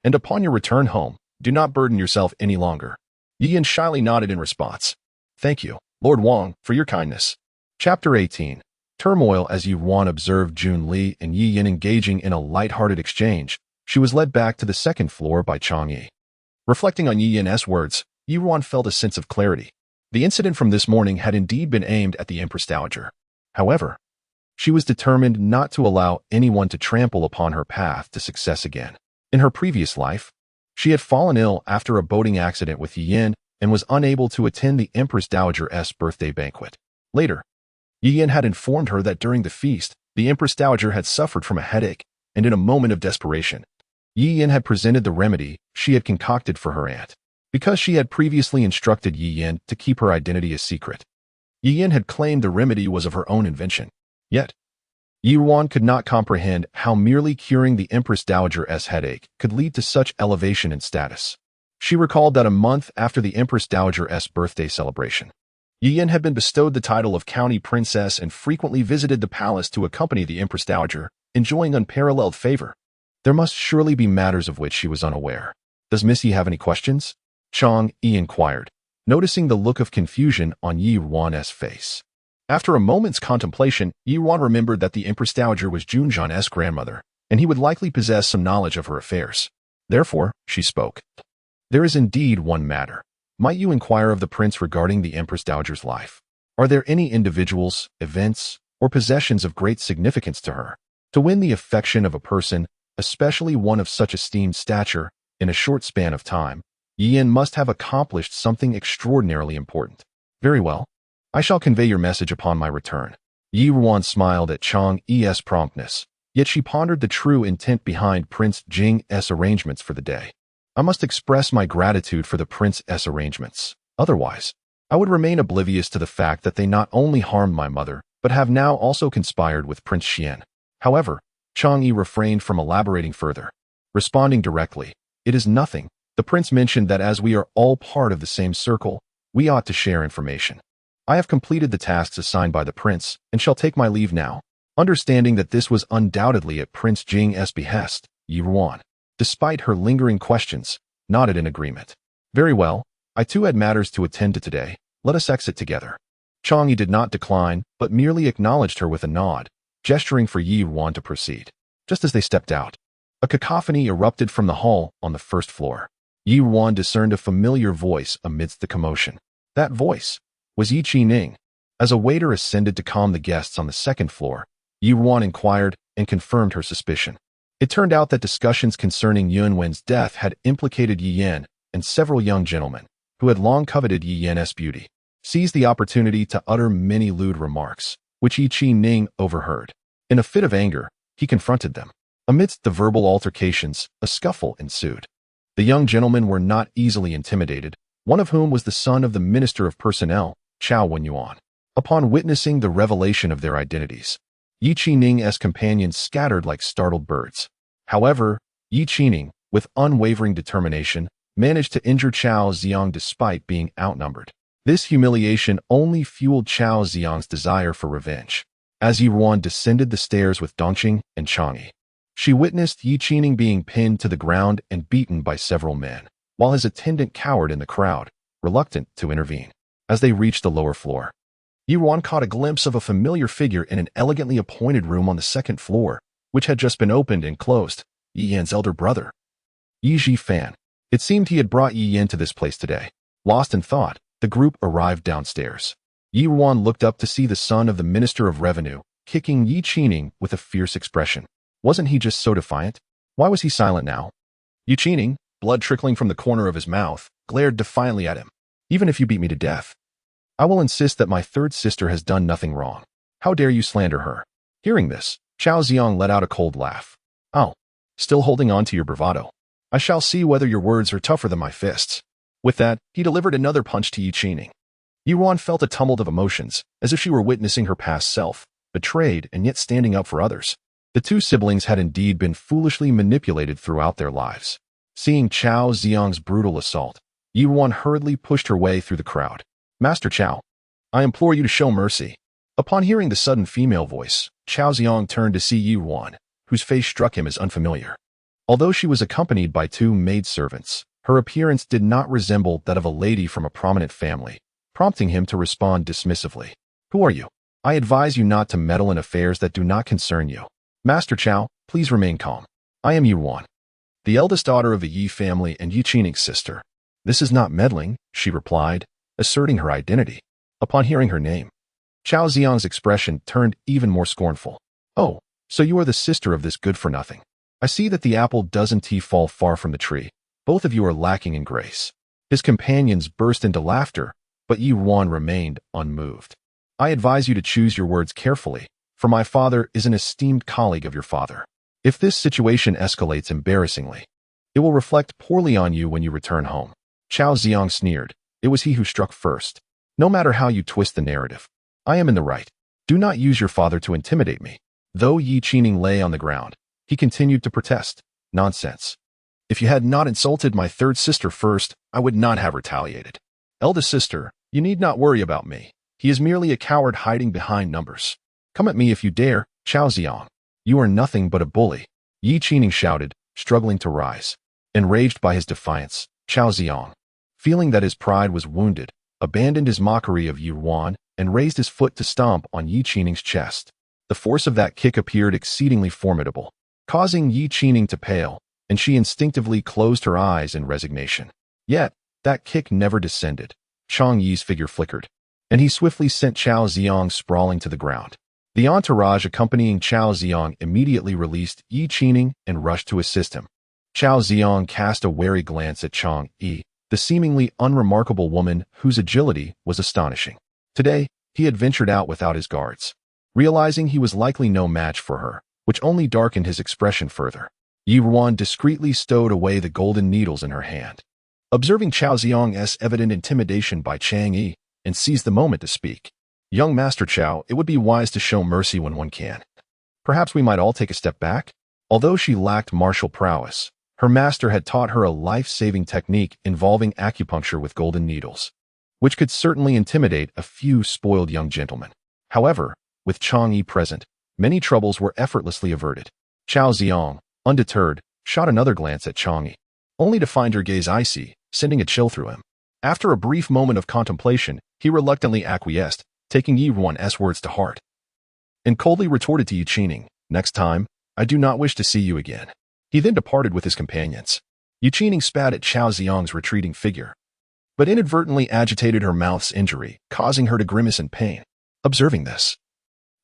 And upon your return home, do not burden yourself any longer. Yi Yan shyly nodded in response. Thank you, Lord Wang, for your kindness. Chapter 18. Turmoil. As Ruan observed Jun Li and Yi Yan engaging in a light-hearted exchange, she was led back to the second floor by Chang'e. Reflecting on Yi Yan's words, Ruan felt a sense of clarity. The incident from this morning had indeed been aimed at the Empress Dowager. However, she was determined not to allow anyone to trample upon her path to success again. In her previous life, she had fallen ill after a boating accident with Yi Yan and was unable to attend the Empress Dowager's birthday banquet. Later, Yi Yan had informed her that during the feast, the Empress Dowager had suffered from a headache, and in a moment of desperation, Yi Yan had presented the remedy she had concocted for her aunt. Because she had previously instructed Yi Yan to keep her identity a secret, Yi Yan had claimed the remedy was of her own invention. Yet, Ruan could not comprehend how merely curing the Empress Dowager's headache could lead to such elevation in status. She recalled that a month after the Empress Dowager's birthday celebration, Yi Yan had been bestowed the title of county princess and frequently visited the palace to accompany the Empress Dowager, enjoying unparalleled favor. There must surely be matters of which she was unaware. Does Missy have any questions? Chang'e inquired, noticing the look of confusion on Ruan's face. After a moment's contemplation, Ruan remembered that the Empress Dowager was Jun Zhan's grandmother, and he would likely possess some knowledge of her affairs. Therefore, she spoke. There is indeed one matter. Might you inquire of the prince regarding the Empress Dowager's life? Are there any individuals, events, or possessions of great significance to her? To win the affection of a person, especially one of such esteemed stature, in a short span of time, Yi Yan must have accomplished something extraordinarily important. Very well. I shall convey your message upon my return. Ruan smiled at Chang'e's promptness, yet she pondered the true intent behind Prince Jing's arrangements for the day. I must express my gratitude for the prince's arrangements. Otherwise, I would remain oblivious to the fact that they not only harmed my mother, but have now also conspired with Prince Xian. However, Chang'e refrained from elaborating further. Responding directly, it is nothing. The prince mentioned that as we are all part of the same circle, we ought to share information. I have completed the tasks assigned by the prince and shall take my leave now. Understanding that this was undoubtedly at Prince Jing's behest, Ruan, despite her lingering questions, nodded in agreement. Very well, I too had matters to attend to today. Let us exit together. Chang'e did not decline, but merely acknowledged her with a nod, gesturing for Ruan to proceed. Just as they stepped out, a cacophony erupted from the hall on the first floor. Ruan discerned a familiar voice amidst the commotion. That voice was Yi Ning. As a waiter ascended to calm the guests on the second floor, Ruan inquired and confirmed her suspicion. It turned out that discussions concerning Yunwen's death had implicated Yi Yan, and several young gentlemen, who had long coveted Yi Yan's beauty, seized the opportunity to utter many lewd remarks, which Yi Ning overheard. In a fit of anger, he confronted them. Amidst the verbal altercations, a scuffle ensued. The young gentlemen were not easily intimidated, one of whom was the son of the Minister of Personnel, Chao Wenyuan. Upon witnessing the revelation of their identities, Yi Ning's companions scattered like startled birds. However, Yi Ning, with unwavering determination, managed to injure Chao Xiang despite being outnumbered. This humiliation only fueled Chao Xiang's desire for revenge. As Ruan descended the stairs with Dongqing and Chang'e, she witnessed Yi Ning being pinned to the ground and beaten by several men, while his attendant cowered in the crowd, reluctant to intervene. As they reached the lower floor, Ruan caught a glimpse of a familiar figure in an elegantly appointed room on the second floor. which had just been opened and closed. Yi Yan's elder brother. Yi Ji Fan. It seemed he had brought Yi Yan to this place today. Lost in thought, the group arrived downstairs. Yi Ruan looked up to see the son of the Minister of Revenue, kicking Yi Qining with a fierce expression. Wasn't he just so defiant? Why was he silent now? Yi Qining, blood trickling from the corner of his mouth, glared defiantly at him. Even if you beat me to death, I will insist that my third sister has done nothing wrong. How dare you slander her? Hearing this, Chao Xiang let out a cold laugh. Oh, still holding on to your bravado. I shall see whether your words are tougher than my fists. With that, he delivered another punch to Yi Qining. Yi Ruan felt a tumult of emotions, as if she were witnessing her past self, betrayed and yet standing up for others. The two siblings had indeed been foolishly manipulated throughout their lives. Seeing Chao Xiang's brutal assault, Yi Ruan hurriedly pushed her way through the crowd. Master Chao, I implore you to show mercy. Upon hearing the sudden female voice, Chao Xiang turned to see Yi Ruan, whose face struck him as unfamiliar. Although she was accompanied by two maidservants, her appearance did not resemble that of a lady from a prominent family, prompting him to respond dismissively. Who are you? I advise you not to meddle in affairs that do not concern you. Master Chao, please remain calm. I am Yi Ruan, the eldest daughter of the Yi family and Yi Qining's sister. This is not meddling, she replied, asserting her identity. Upon hearing her name, Chao Xiang's expression turned even more scornful. Oh, so you are the sister of this good-for-nothing. I see that the apple doesn't fall far from the tree. Both of you are lacking in grace. His companions burst into laughter, but Yi Ruan remained unmoved. I advise you to choose your words carefully, for my father is an esteemed colleague of your father. If this situation escalates embarrassingly, it will reflect poorly on you when you return home. Chao Xiang sneered. It was he who struck first. No matter how you twist the narrative, I am in the right. Do not use your father to intimidate me. Though Yi Qining lay on the ground, he continued to protest. Nonsense. If you had not insulted my third sister first, I would not have retaliated. Eldest sister, you need not worry about me. He is merely a coward hiding behind numbers. Come at me if you dare, Chao Xiang. You are nothing but a bully. Yi Qining shouted, struggling to rise. Enraged by his defiance, Chao Xiang, feeling that his pride was wounded, abandoned his mockery of Yi Ruan and raised his foot to stomp on Yi Qining's chest. The force of that kick appeared exceedingly formidable, causing Yi Qining to pale, and she instinctively closed her eyes in resignation. Yet, that kick never descended. Chang Yi's figure flickered, and he swiftly sent Chao Xiang sprawling to the ground. The entourage accompanying Chao Xiang immediately released Yi Qining and rushed to assist him. Chao Xiang cast a wary glance at Chang Yi, the seemingly unremarkable woman whose agility was astonishing. Today, he had ventured out without his guards, realizing he was likely no match for her, which only darkened his expression further. Yi Ruan discreetly stowed away the golden needles in her hand. Observing Chao Xiang's evident intimidation by Chang Yi, and seized the moment to speak. Young Master Chao, it would be wise to show mercy when one can. Perhaps we might all take a step back? Although she lacked martial prowess, her master had taught her a life-saving technique involving acupuncture with golden needles, which could certainly intimidate a few spoiled young gentlemen. However, with Chang Yi present, many troubles were effortlessly averted. Chao Xiang, undeterred, shot another glance at Chang Yi, only to find her gaze icy, sending a chill through him. After a brief moment of contemplation, he reluctantly acquiesced, taking Yi Ruan's words to heart, and coldly retorted to Yi Qining, "Next time, I do not wish to see you again." He then departed with his companions. Yi Qining spat at Chao Xiang's retreating figure, but inadvertently agitated her mouth's injury, causing her to grimace in pain. Observing this,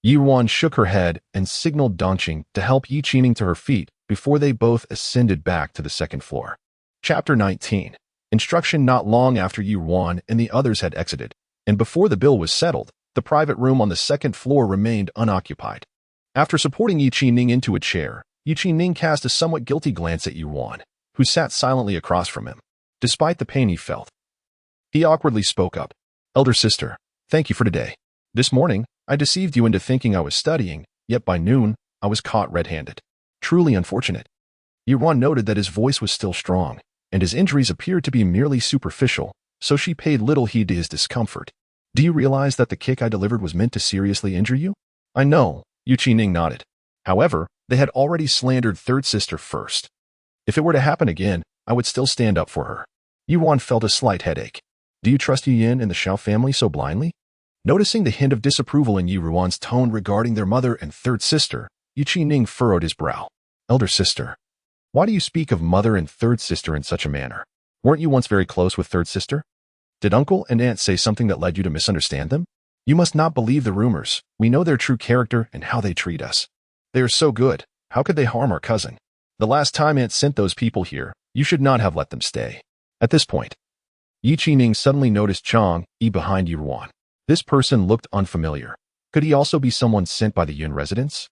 Yi Ruan shook her head and signaled Dongqing to help Yi Qining to her feet before they both ascended back to the second floor. Chapter 19. Instruction. Not long after Yi Ruan and the others had exited, and before the bill was settled, the private room on the second floor remained unoccupied. After supporting Yi Qining into a chair, Yi Qining cast a somewhat guilty glance at Yi Ruan, who sat silently across from him. Despite the pain he felt, he awkwardly spoke up. "Elder sister, thank you for today. This morning, I deceived you into thinking I was studying, yet by noon, I was caught red-handed. Truly unfortunate." Yi Ruan noted that his voice was still strong, and his injuries appeared to be merely superficial, so she paid little heed to his discomfort. "Do you realize that the kick I delivered was meant to seriously injure you?" "I know," Yi Qining nodded. However, they had already slandered third sister first. If it were to happen again, I would still stand up for her. Yi Ruan felt a slight headache. "Do you trust Yi Yin and the Xiao family so blindly?" Noticing the hint of disapproval in Yi Ruan's tone regarding their mother and third sister, Ning furrowed his brow. Elder sister. Why do you speak of mother and third sister in such a manner? Weren't you once very close with third sister? Did uncle and aunt say something that led you to misunderstand them? You must not believe the rumors. We know their true character and how they treat us. They are so good. How could they harm our cousin? The last time aunt sent those people here, you should not have let them stay. At this point, Ning suddenly noticed Chang Yi behind Ruan. This person looked unfamiliar. Could he also be someone sent by the Yun residents?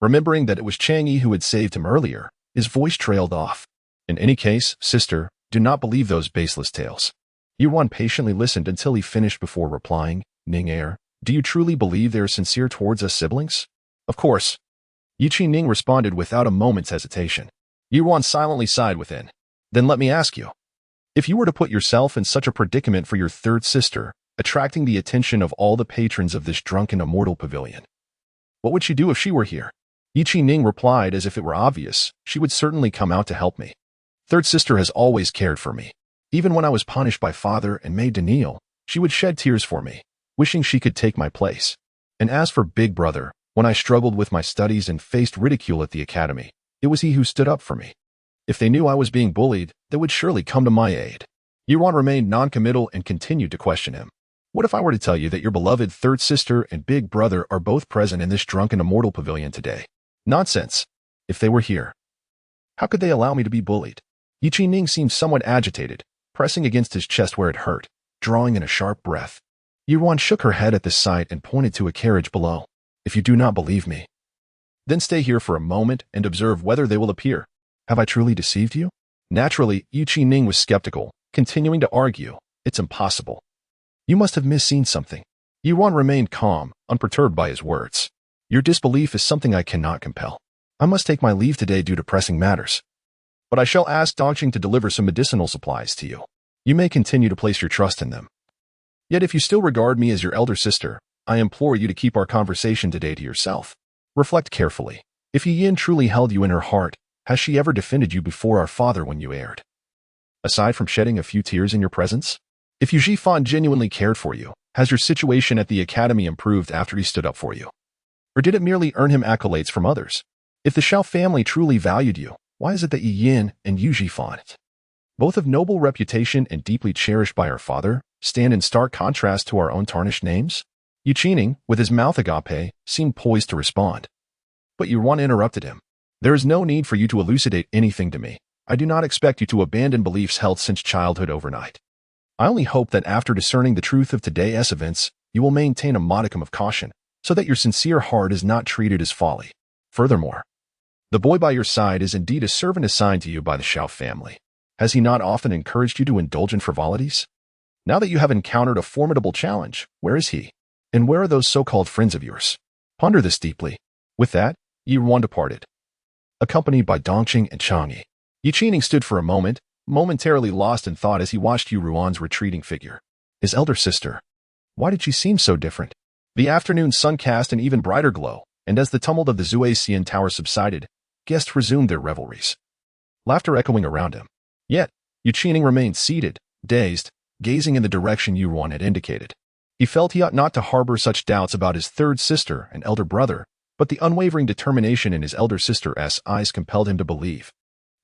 Remembering that it was Chang Yi who had saved him earlier, his voice trailed off. In any case, sister, do not believe those baseless tales. Ruan patiently listened until he finished before replying, Ning do you truly believe they are sincere towards us siblings? Of course. Ning responded without a moment's hesitation. Ruan silently sighed within. Then let me ask you. If you were to put yourself in such a predicament for your third sister, attracting the attention of all the patrons of this drunken immortal pavilion, what would she do if she were here? Ning replied as if it were obvious, she would certainly come out to help me. Third sister has always cared for me. Even when I was punished by father and made to kneel, she would shed tears for me, wishing she could take my place. And as for big brother, when I struggled with my studies and faced ridicule at the academy, it was he who stood up for me. If they knew I was being bullied, they would surely come to my aid. Ruan remained non-committal and continued to question him. What if I were to tell you that your beloved third sister and big brother are both present in this drunken immortal pavilion today? Nonsense. If they were here, how could they allow me to be bullied? Ning seemed somewhat agitated, pressing against his chest where it hurt, drawing in a sharp breath. Ruan shook her head at this sight and pointed to a carriage below. If you do not believe me, then stay here for a moment and observe whether they will appear. Have I truly deceived you? Naturally, Ning was skeptical, continuing to argue. It's impossible. You must have misseen something. Ruan remained calm, unperturbed by his words. Your disbelief is something I cannot compel. I must take my leave today due to pressing matters. But I shall ask Jing to deliver some medicinal supplies to you. You may continue to place your trust in them. Yet if you still regard me as your elder sister, I implore you to keep our conversation today to yourself. Reflect carefully. If Yin truly held you in her heart, has she ever defended you before our father when you erred? Aside from shedding a few tears in your presence? If Yu Zhifan genuinely cared for you, has your situation at the academy improved after he stood up for you? Or did it merely earn him accolades from others? If the Xiao family truly valued you, why is it that Yi Yin and Yu Zhifan, both of noble reputation and deeply cherished by our father, stand in stark contrast to our own tarnished names? Ning, with his mouth agape, seemed poised to respond. But Ruan interrupted him. There is no need for you to elucidate anything to me. I do not expect you to abandon beliefs held since childhood overnight. I only hope that after discerning the truth of today's events, you will maintain a modicum of caution, so that your sincere heart is not treated as folly. Furthermore, the boy by your side is indeed a servant assigned to you by the Xiao family. Has he not often encouraged you to indulge in frivolities? Now that you have encountered a formidable challenge, where is he? And where are those so-called friends of yours? Ponder this deeply. With that, Ruan departed, accompanied by Dongqing and Chang'e. Ning stood for a moment, momentarily lost in thought as he watched Ruan's retreating figure. His elder sister. Why did she seem so different? The afternoon sun cast an even brighter glow, and as the tumult of the Zuixian Tower subsided, guests resumed their revelries. Laughter echoing around him. Yet, Ning remained seated, dazed, gazing in the direction Ruan had indicated. He felt he ought not to harbor such doubts about his third sister and elder brother, but the unwavering determination in his elder sister's eyes compelled him to believe.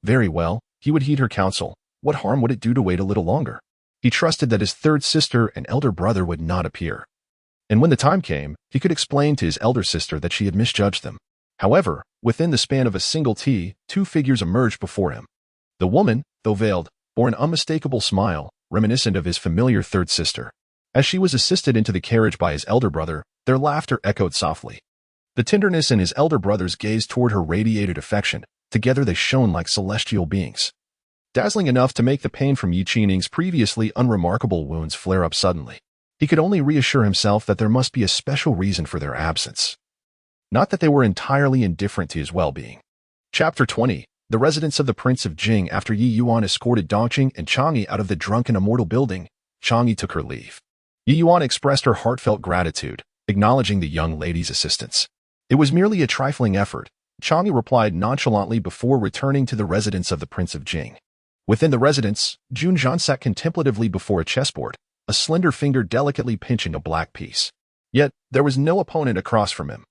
Very well, he would heed her counsel. What harm would it do to wait a little longer? He trusted that his third sister and elder brother would not appear. And when the time came, he could explain to his elder sister that she had misjudged them. However, within the span of a single tea, two figures emerged before him. The woman, though veiled, bore an unmistakable smile, reminiscent of his familiar third sister. As she was assisted into the carriage by his elder brother, their laughter echoed softly. The tenderness in his elder brother's gaze toward her radiated affection. Together they shone like celestial beings. Dazzling enough to make the pain from Ning's previously unremarkable wounds flare up suddenly. He could only reassure himself that there must be a special reason for their absence. Not that they were entirely indifferent to his well-being. Chapter 20. The residence of the Prince of Jing. After Yuan escorted Dongqing and Chang'e out of the drunken immortal building, Chang'e took her leave. Yuan expressed her heartfelt gratitude, acknowledging the young lady's assistance. It was merely a trifling effort, Chang'e replied nonchalantly before returning to the residence of the Prince of Jing. Within the residence, Jun Zhan sat contemplatively before a chessboard, a slender finger delicately pinching a black piece. Yet, there was no opponent across from him.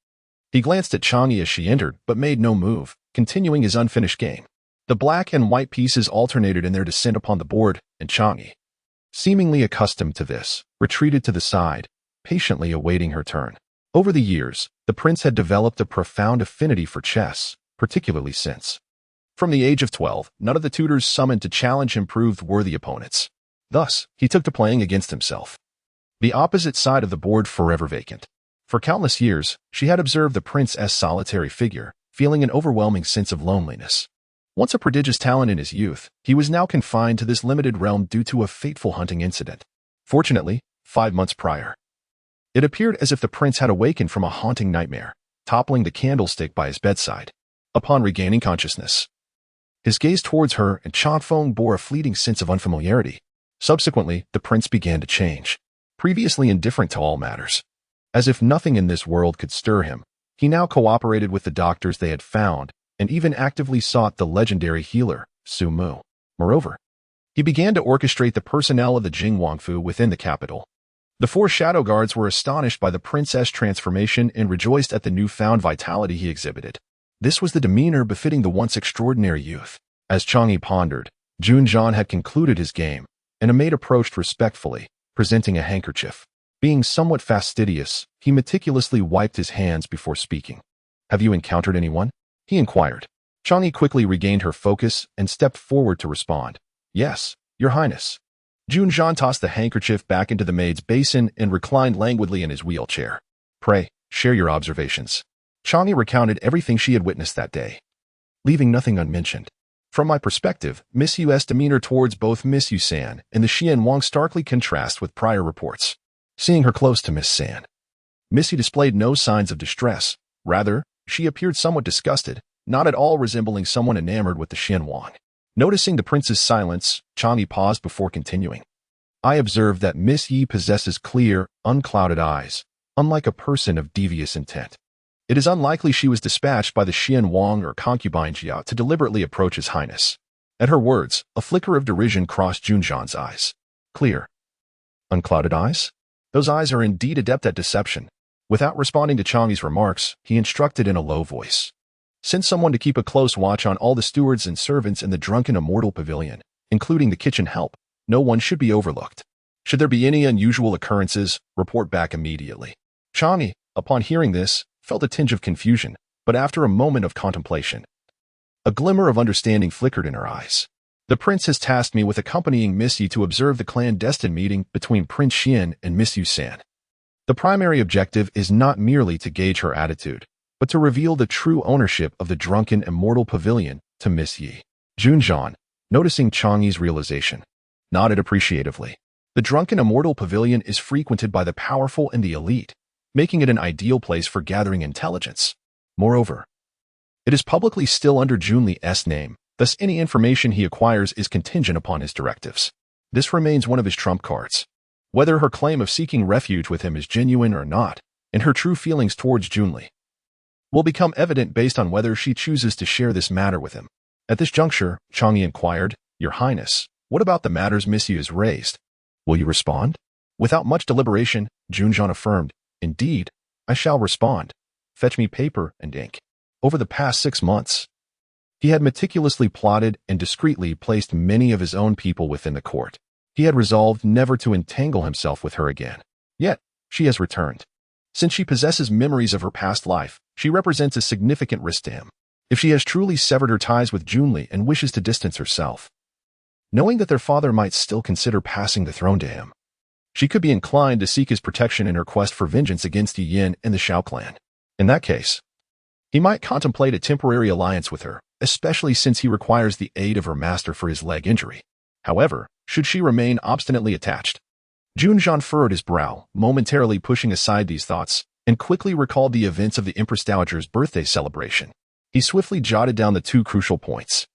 He glanced at Chang'e as she entered, but made no move, continuing his unfinished game. The black and white pieces alternated in their descent upon the board, and Chang'e, seemingly accustomed to this, retreated to the side, patiently awaiting her turn. Over the years, the prince had developed a profound affinity for chess, particularly since, from the age of 12, none of the tutors summoned to challenge him proved worthy opponents. Thus, he took to playing against himself. The opposite side of the board forever vacant. For countless years, she had observed the prince's solitary figure, feeling an overwhelming sense of loneliness. Once a prodigious talent in his youth, he was now confined to this limited realm due to a fateful hunting incident. Fortunately, 5 months prior, it appeared as if the prince had awakened from a haunting nightmare, toppling the candlestick by his bedside. Upon regaining consciousness, his gaze towards her and Changfeng bore a fleeting sense of unfamiliarity. Subsequently, the prince began to change. Previously indifferent to all matters, as if nothing in this world could stir him, he now cooperated with the doctors they had found and even actively sought the legendary healer, Su Mu. Moreover, he began to orchestrate the personnel of the Jing Wangfu within the capital. The 4 shadow guards were astonished by the prince's transformation and rejoiced at the newfound vitality he exhibited. This was the demeanor befitting the once extraordinary youth. As Chang'e pondered, Jun Zhan had concluded his game, and a maid approached respectfully, presenting a handkerchief. Being somewhat fastidious, he meticulously wiped his hands before speaking. "Have you encountered anyone?" he inquired. Chang'e quickly regained her focus and stepped forward to respond. "Yes, Your Highness." Jun Zhan tossed the handkerchief back into the maid's basin and reclined languidly in his wheelchair. "Pray, share your observations." Chang'e recounted everything she had witnessed that day, leaving nothing unmentioned. "From my perspective, Miss Yu's demeanor towards both Miss Yu San and the Xian Wang starkly contrasts with prior reports. Seeing her close to Miss San, Miss Yu displayed no signs of distress. Rather, she appeared somewhat disgusted, not at all resembling someone enamored with the Xian Wang." Noticing the prince's silence, Chang'e paused before continuing. "I observed that Miss Yi possesses clear, unclouded eyes, unlike a person of devious intent. It is unlikely she was dispatched by the Xian Wang or concubine Jia to deliberately approach His Highness." At her words, a flicker of derision crossed Jun Zhan's eyes. "Clear, unclouded eyes? Those eyes are indeed adept at deception." Without responding to Chang'e's remarks, he instructed in a low voice. "Send someone to keep a close watch on all the stewards and servants in the drunken immortal pavilion, including the kitchen help. No one should be overlooked. Should there be any unusual occurrences, report back immediately." Chang'e, upon hearing this, felt a tinge of confusion, but after a moment of contemplation, a glimmer of understanding flickered in her eyes. "The prince has tasked me with accompanying Miss Yi to observe the clandestine meeting between Prince Xian and Miss Yu San. The primary objective is not merely to gauge her attitude, but to reveal the true ownership of the drunken immortal pavilion to Miss Yi." Jun Zhan, noticing Chang'e's realization, nodded appreciatively. The drunken immortal pavilion is frequented by the powerful and the elite, making it an ideal place for gathering intelligence. Moreover, it is publicly still under Jun Li's name, thus any information he acquires is contingent upon his directives. This remains one of his trump cards. Whether her claim of seeking refuge with him is genuine or not, and her true feelings towards Jun Li, will become evident based on whether she chooses to share this matter with him. At this juncture, Chang'e inquired, "Your Highness, what about the matters Miss Yu has raised? Will you respond?" Without much deliberation, Jun Zhan affirmed, "Indeed, I shall respond. Fetch me paper and ink." Over the past 6 months, he had meticulously plotted and discreetly placed many of his own people within the court. He had resolved never to entangle himself with her again. Yet, she has returned. Since she possesses memories of her past life, she represents a significant risk to him. If she has truly severed her ties with Jun Li and wishes to distance herself, knowing that their father might still consider passing the throne to him, she could be inclined to seek his protection in her quest for vengeance against Yi Yin and the Shao clan. In that case, he might contemplate a temporary alliance with her, especially since he requires the aid of her master for his leg injury. However, should she remain obstinately attached? Jun Zhan furrowed his brow, momentarily pushing aside these thoughts, and quickly recalled the events of the Empress Dowager's birthday celebration. He swiftly jotted down the 2 crucial points,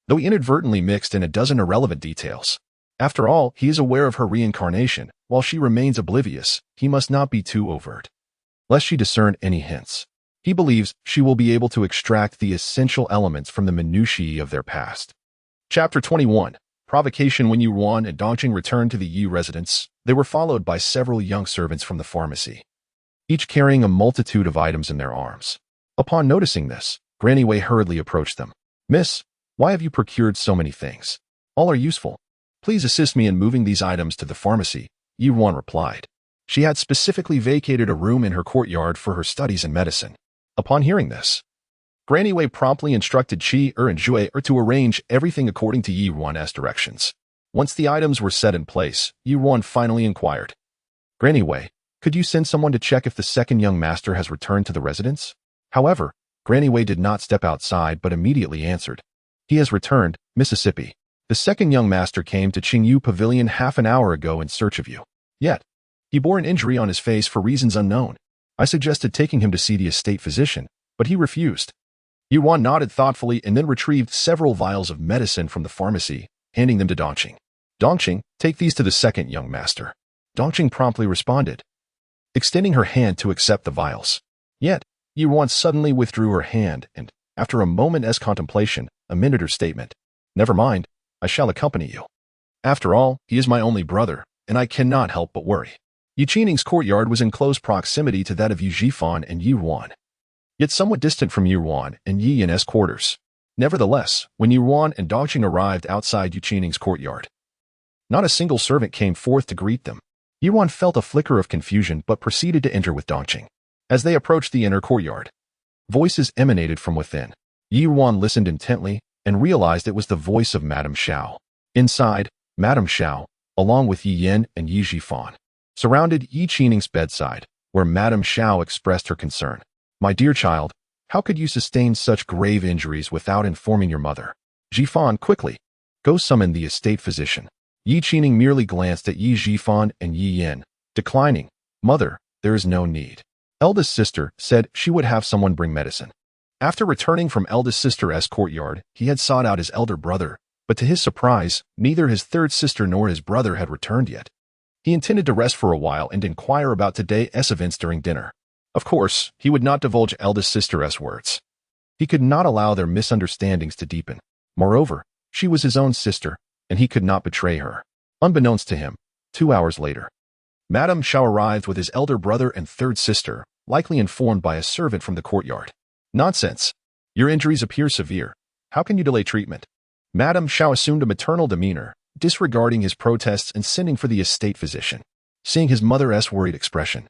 though he inadvertently mixed in a dozen irrelevant details. After all, he is aware of her reincarnation. While she remains oblivious, he must not be too overt, lest she discern any hints. He believes she will be able to extract the essential elements from the minutiae of their past. Chapter 21. Provocation. When Ruan and Dongjing returned to the Yi residence, they were followed by several young servants from the pharmacy. each carrying a multitude of items in their arms. Upon noticing this, Granny Wei hurriedly approached them. "Miss, why have you procured so many things? All are useful. Please assist me in moving these items to the pharmacy," Ruan replied. She had specifically vacated a room in her courtyard for her studies in medicine. Upon hearing this, Granny Wei promptly instructed Qi and Jue to arrange everything according to Ruan's directions. Once the items were set in place, Ruan finally inquired, "Granny Wei, could you send someone to check if the second young master has returned to the residence?" However, Granny Wei did not step outside but immediately answered, "He has returned, Mississippi. The second young master came to Qingyu Pavilion half an hour ago in search of you. Yet, he bore an injury on his face for reasons unknown. I suggested taking him to see the estate physician, but he refused." Ruan nodded thoughtfully and then retrieved several vials of medicine from the pharmacy, handing them to Dongqing. "Dongqing, take these to the second young master." Dongqing promptly responded, extending her hand to accept the vials. Yet, Ruan suddenly withdrew her hand and, after a moment's contemplation, amended her statement. "Never mind, I shall accompany you. After all, he is my only brother, and I cannot help but worry." Yi Qining's courtyard was in close proximity to that of Yu Zhifan and Ruan, yet somewhat distant from Ruan and Yi Yan's quarters. Nevertheless, when Ruan and Dongqing arrived outside Yu Qining's courtyard, not a single servant came forth to greet them. Ruan felt a flicker of confusion but proceeded to enter with Dongqing. As they approached the inner courtyard, voices emanated from within. Ruan listened intently and realized it was the voice of Madame Xiao. Inside, Madame Xiao, along with Yi Yan and Yi Zhifan, surrounded Yi Qining's bedside, where Madame Xiao expressed her concern. "My dear child, how could you sustain such grave injuries without informing your mother?" "Zhifan, quickly, go summon the estate physician." Yi Qining merely glanced at Yi Zhifan and Yi Yan, declining. "Mother, there is no need." Eldest sister said she would have someone bring medicine. After returning from eldest sister's courtyard, he had sought out his elder brother, but to his surprise, neither his third sister nor his brother had returned yet. He intended to rest for a while and inquire about today's events during dinner. Of course, he would not divulge eldest sister's words. He could not allow their misunderstandings to deepen. Moreover, she was his own sister, and he could not betray her. Unbeknownst to him, 2 hours later, Madame Xiao arrived with his elder brother and third sister, likely informed by a servant from the courtyard. "Nonsense. Your injuries appear severe. How can you delay treatment?" Madame Xiao assumed a maternal demeanor, disregarding his protests and sending for the estate physician. Seeing his mother's worried expression,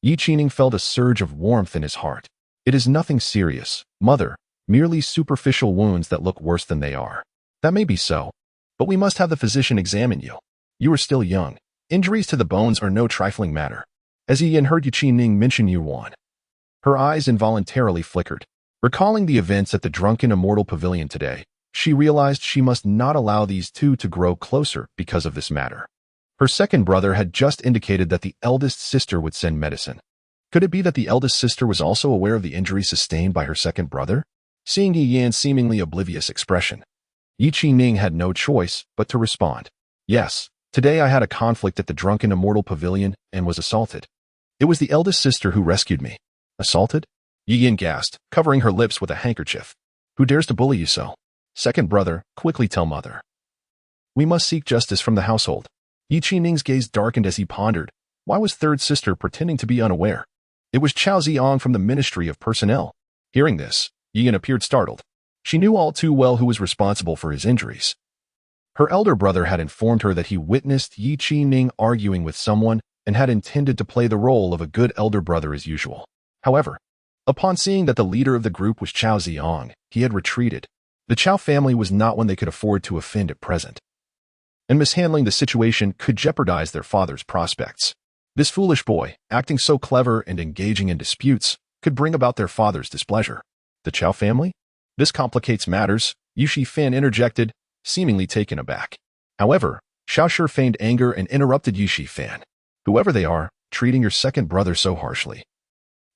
Yi Qining felt a surge of warmth in his heart. "It is nothing serious, mother, merely superficial wounds that look worse than they are." "That may be so, but we must have the physician examine you. You are still young. Injuries to the bones are no trifling matter." As Yi Yan heard Yi Qining mention Ruan, her eyes involuntarily flickered. Recalling the events at the Drunken Immortal Pavilion today, she realized she must not allow these two to grow closer because of this matter. Her second brother had just indicated that the eldest sister would send medicine. Could it be that the eldest sister was also aware of the injury sustained by her second brother? Seeing Yi Yan's seemingly oblivious expression, Yi Qining had no choice but to respond. "Yes, today I had a conflict at the Drunken Immortal Pavilion and was assaulted. It was the eldest sister who rescued me." "Assaulted?" Yi Yan gasped, covering her lips with a handkerchief. "Who dares to bully you so?" "Second brother, quickly tell mother. We must seek justice from the household." Yi Qining's gaze darkened as he pondered. Why was third sister pretending to be unaware? It was Chao Ziong from the Ministry of Personnel. Hearing this, Yi Yan appeared startled. She knew all too well who was responsible for his injuries. Her elder brother had informed her that he witnessed Yi Qining arguing with someone and had intended to play the role of a good elder brother as usual. However, upon seeing that the leader of the group was Chao Ziong, he had retreated. The Chao family was not one they could afford to offend at present, and mishandling the situation could jeopardize their father's prospects. This foolish boy, acting so clever and engaging in disputes, could bring about their father's displeasure. The Chao family? This complicates matters, Yu Shifan interjected, seemingly taken aback. However, Xiao Shi feigned anger and interrupted Yu Shifan. "Whoever they are, treating your second brother so harshly.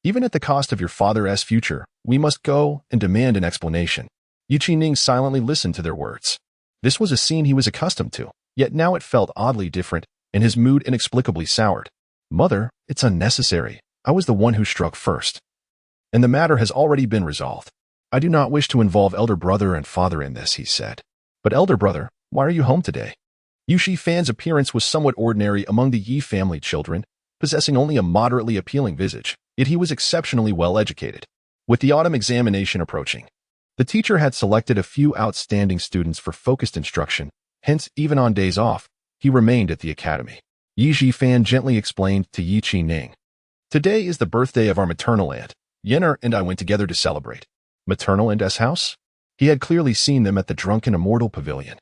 Even at the cost of your father's future, we must go and demand an explanation." Yi Qining silently listened to their words. This was a scene he was accustomed to, yet now it felt oddly different, and his mood inexplicably soured. "Mother, it's unnecessary. I was the one who struck first, and the matter has already been resolved. I do not wish to involve elder brother and father in this," he said. "But elder brother, why are you home today?" Yu Shifan's appearance was somewhat ordinary among the Yi family children, possessing only a moderately appealing visage, yet he was exceptionally well educated. With the autumn examination approaching, the teacher had selected a few outstanding students for focused instruction, hence even on days off, he remained at the academy. Yi Zhifan gently explained to Yi Qining. Today is the birthday of our maternal aunt. Yenner and I went together to celebrate. Maternal aunt's house? He had clearly seen them at the Drunken Immortal Pavilion.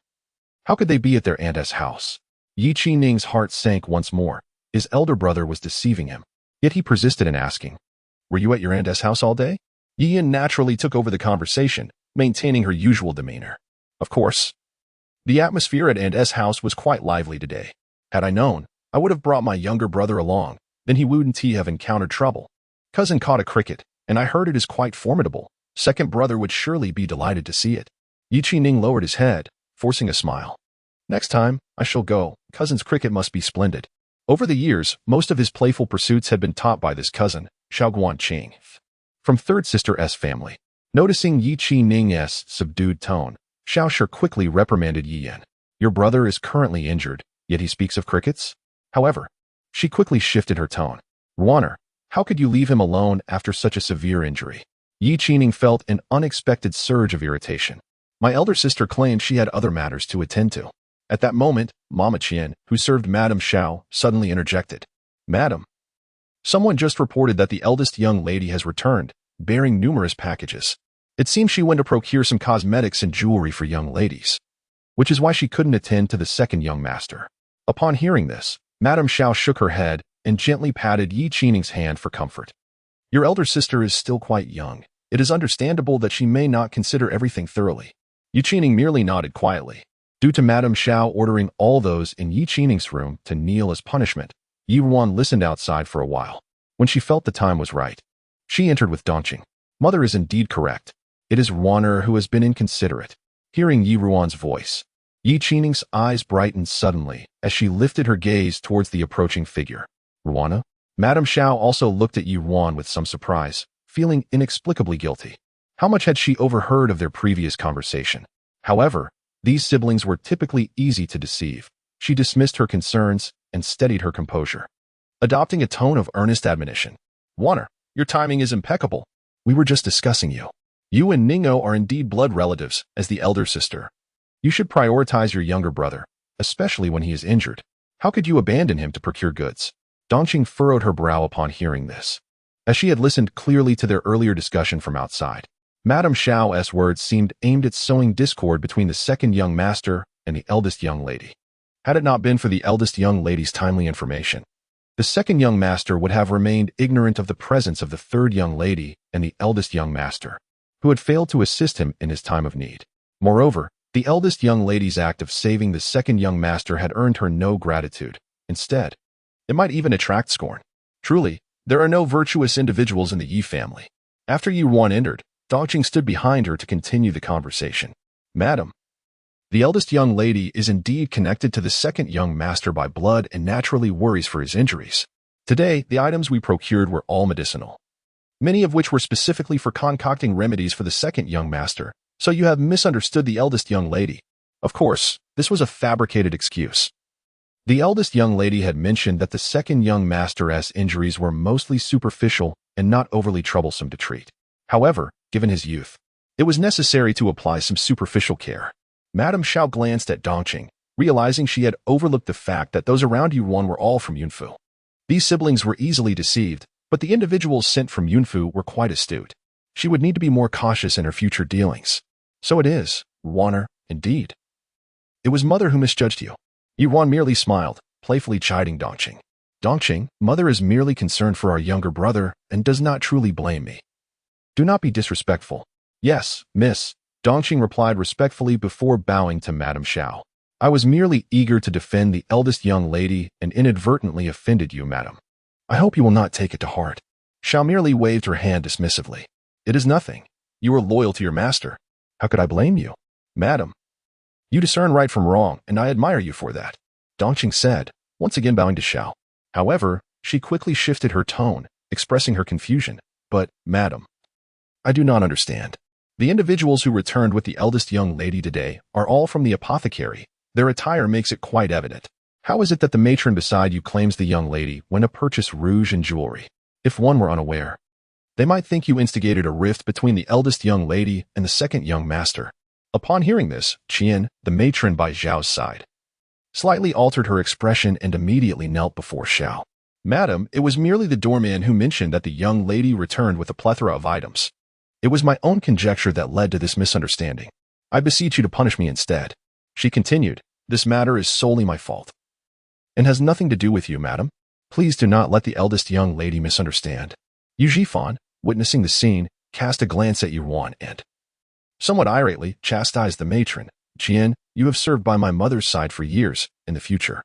How could they be at their aunt's house? Yi Qining's heart sank once more. His elder brother was deceiving him. Yet he persisted in asking, "Were you at your aunt's house all day?" Yi Yin naturally took over the conversation, maintaining her usual demeanor. Of course. The atmosphere at aunt's house was quite lively today. Had I known, I would have brought my younger brother along. Then he wouldn't have encountered trouble. Cousin caught a cricket, and I heard it is quite formidable. Second brother would surely be delighted to see it. Yi Qining lowered his head, forcing a smile. Next time, I shall go. Cousin's cricket must be splendid. Over the years, most of his playful pursuits had been taught by this cousin, Xiaoguan Qing, from third sister's family. Noticing Yi Qining's subdued tone, Xiao Shi quickly reprimanded Yi Yan. Your brother is currently injured, yet he speaks of crickets? However, she quickly shifted her tone. Ruaner, how could you leave him alone after such a severe injury? Yi Qining felt an unexpected surge of irritation. My elder sister claimed she had other matters to attend to. At that moment, Mama Qian, who served Madame Xiao, suddenly interjected. Madam, someone just reported that the eldest young lady has returned, bearing numerous packages. It seems she went to procure some cosmetics and jewelry for young ladies, which is why she couldn't attend to the second young master. Upon hearing this, Madame Xiao shook her head and gently patted Yi Qining's hand for comfort. Your elder sister is still quite young. It is understandable that she may not consider everything thoroughly. Yi Qining merely nodded quietly. Due to Madame Xiao ordering all those in Yi Qining's room to kneel as punishment, Yi Ruan listened outside for a while. When she felt the time was right, she entered with Dongqing. Mother is indeed correct. It is Ruaner who has been inconsiderate. Hearing Yi Ruan's voice, Yi Qining's eyes brightened suddenly as she lifted her gaze towards the approaching figure. Ruana? Madame Xiao also looked at Yi Ruan with some surprise, feeling inexplicably guilty. How much had she overheard of their previous conversation? However, these siblings were typically easy to deceive. She dismissed her concerns and steadied her composure, adopting a tone of earnest admonition. Ruaner, your timing is impeccable. We were just discussing you. You and Ningyo are indeed blood relatives, as the elder sister. You should prioritize your younger brother, especially when he is injured. How could you abandon him to procure goods? Dongqing furrowed her brow upon hearing this, as she had listened clearly to their earlier discussion from outside. Madame Xiao's words seemed aimed at sowing discord between the second young master and the eldest young lady. Had it not been for the eldest young lady's timely information, the second young master would have remained ignorant of the presence of the third young lady and the eldest young master, who had failed to assist him in his time of need. Moreover, the eldest young lady's act of saving the second young master had earned her no gratitude. Instead, it might even attract scorn. Truly, there are no virtuous individuals in the Yi family. After Yi Ruan entered, Dongqing stood behind her to continue the conversation. Madam, the eldest young lady is indeed connected to the second young master by blood and naturally worries for his injuries. Today, the items we procured were all medicinal, many of which were specifically for concocting remedies for the second young master, so you have misunderstood the eldest young lady. Of course, this was a fabricated excuse. The eldest young lady had mentioned that the second young master's injuries were mostly superficial and not overly troublesome to treat. However, given his youth, it was necessary to apply some superficial care. Madame Xiao glanced at Dongqing, realizing she had overlooked the fact that those around Yuan were all from Yunfu. These siblings were easily deceived, but the individuals sent from Yunfu were quite astute. She would need to be more cautious in her future dealings. So it is, Ruaner, indeed. It was Mother who misjudged you. Yuan merely smiled, playfully chiding Dongqing. Dongqing, Mother is merely concerned for our younger brother and does not truly blame me. Do not be disrespectful. Yes, miss, Dongqing replied respectfully before bowing to Madame Xiao. I was merely eager to defend the eldest young lady and inadvertently offended you, madam. I hope you will not take it to heart. Xiao merely waved her hand dismissively. It is nothing. You are loyal to your master. How could I blame you? Madam, you discern right from wrong, and I admire you for that, Dongqing said, once again bowing to Xiao. However, she quickly shifted her tone, expressing her confusion. But, madam, I do not understand. The individuals who returned with the eldest young lady today are all from the apothecary. Their attire makes it quite evident. How is it that the matron beside you claims the young lady went to purchase rouge and jewelry? If one were unaware, they might think you instigated a rift between the eldest young lady and the second young master. Upon hearing this, Qian, the matron by Zhao's side, slightly altered her expression and immediately knelt before Xiao. Madam, it was merely the doorman who mentioned that the young lady returned with a plethora of items. It was my own conjecture that led to this misunderstanding. I beseech you to punish me instead. She continued, this matter is solely my fault, and has nothing to do with you, madam. Please do not let the eldest young lady misunderstand. Yu Zhifan, witnessing the scene, cast a glance at Ruan and, somewhat irately, chastised the matron. Jian, you have served by my mother's side for years. In the future,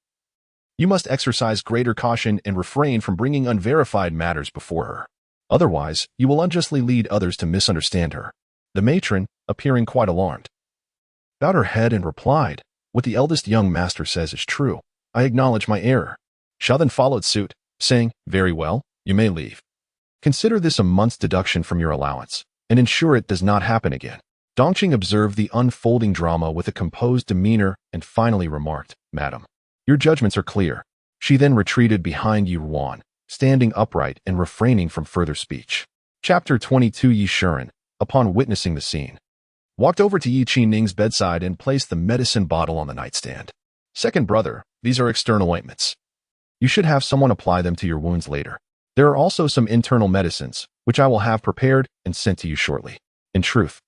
you must exercise greater caution and refrain from bringing unverified matters before her. Otherwise, you will unjustly lead others to misunderstand her. The matron, appearing quite alarmed, bowed her head and replied, what the eldest young master says is true. I acknowledge my error. Xiao then followed suit, saying, very well, you may leave. Consider this a month's deduction from your allowance, and ensure it does not happen again. Dongqing observed the unfolding drama with a composed demeanor and finally remarked, madam, your judgments are clear. She then retreated behind Ruan, standing upright and refraining from further speech. Chapter 22. Yi Shuren, upon witnessing the scene, walked over to Yi Qining's bedside and placed the medicine bottle on the nightstand. Second brother, these are external ointments. You should have someone apply them to your wounds later. There are also some internal medicines, which I will have prepared and sent to you shortly. In truth,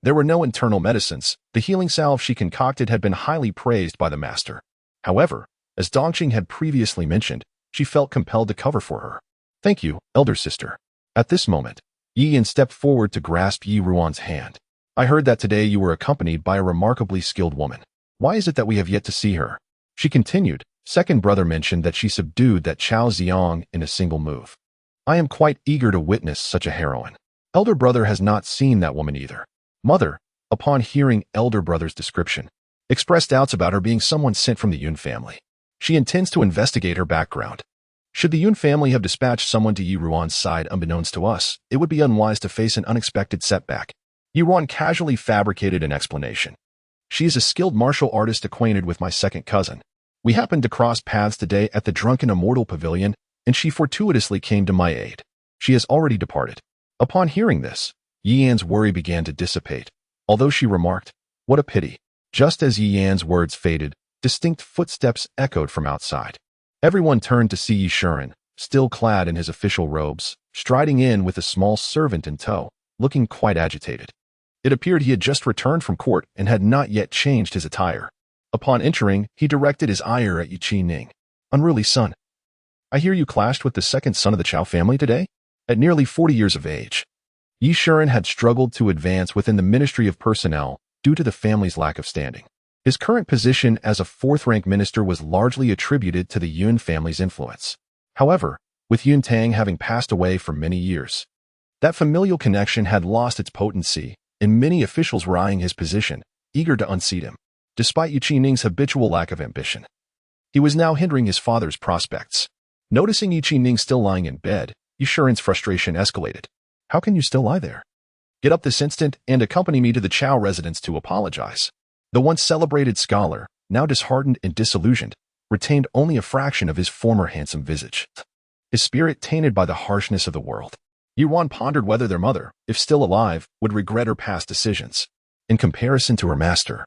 there were no internal medicines. The healing salve she concocted had been highly praised by the master. However, as Dongqing had previously mentioned, she felt compelled to cover for her. Thank you, elder sister. At this moment, Yi Yan stepped forward to grasp Yi Ruan's hand. I heard that today you were accompanied by a remarkably skilled woman. Why is it that we have yet to see her? She continued. Second brother mentioned that she subdued that Chao Xiang in a single move. I am quite eager to witness such a heroine. Elder brother has not seen that woman either. Mother, upon hearing elder brother's description, expressed doubts about her being someone sent from the Yun family. She intends to investigate her background. Should the Yun family have dispatched someone to Yi Ruan's side unbeknownst to us, it would be unwise to face an unexpected setback. Yi Ruan casually fabricated an explanation. She is a skilled martial artist acquainted with my second cousin. We happened to cross paths today at the Drunken Immortal Pavilion, and she fortuitously came to my aid. She has already departed. Upon hearing this, Yi Yan's worry began to dissipate, although she remarked, what a pity. Just as Yi Yan's words faded, distinct footsteps echoed from outside. Everyone turned to see Yi Shuren, still clad in his official robes, striding in with a small servant in tow, looking quite agitated. It appeared he had just returned from court and had not yet changed his attire. Upon entering, he directed his ire at Yi Qining. Unruly son, I hear you clashed with the second son of the Chao family today? At nearly 40 years of age, Yi Shuren had struggled to advance within the Ministry of Personnel due to the family's lack of standing. His current position as a fourth-rank minister was largely attributed to the Yun family's influence. However, with Yun Tang having passed away for many years, that familial connection had lost its potency, and many officials were eyeing his position, eager to unseat him. Despite Yi Qining's habitual lack of ambition, he was now hindering his father's prospects. Noticing Yi Qining still lying in bed, Yi Shuren's frustration escalated. How can you still lie there? Get up this instant and accompany me to the Chao residence to apologize. The once celebrated scholar, now disheartened and disillusioned, retained only a fraction of his former handsome visage. His spirit tainted by the harshness of the world. Yi Ruan pondered whether their mother, if still alive, would regret her past decisions. In comparison to her master,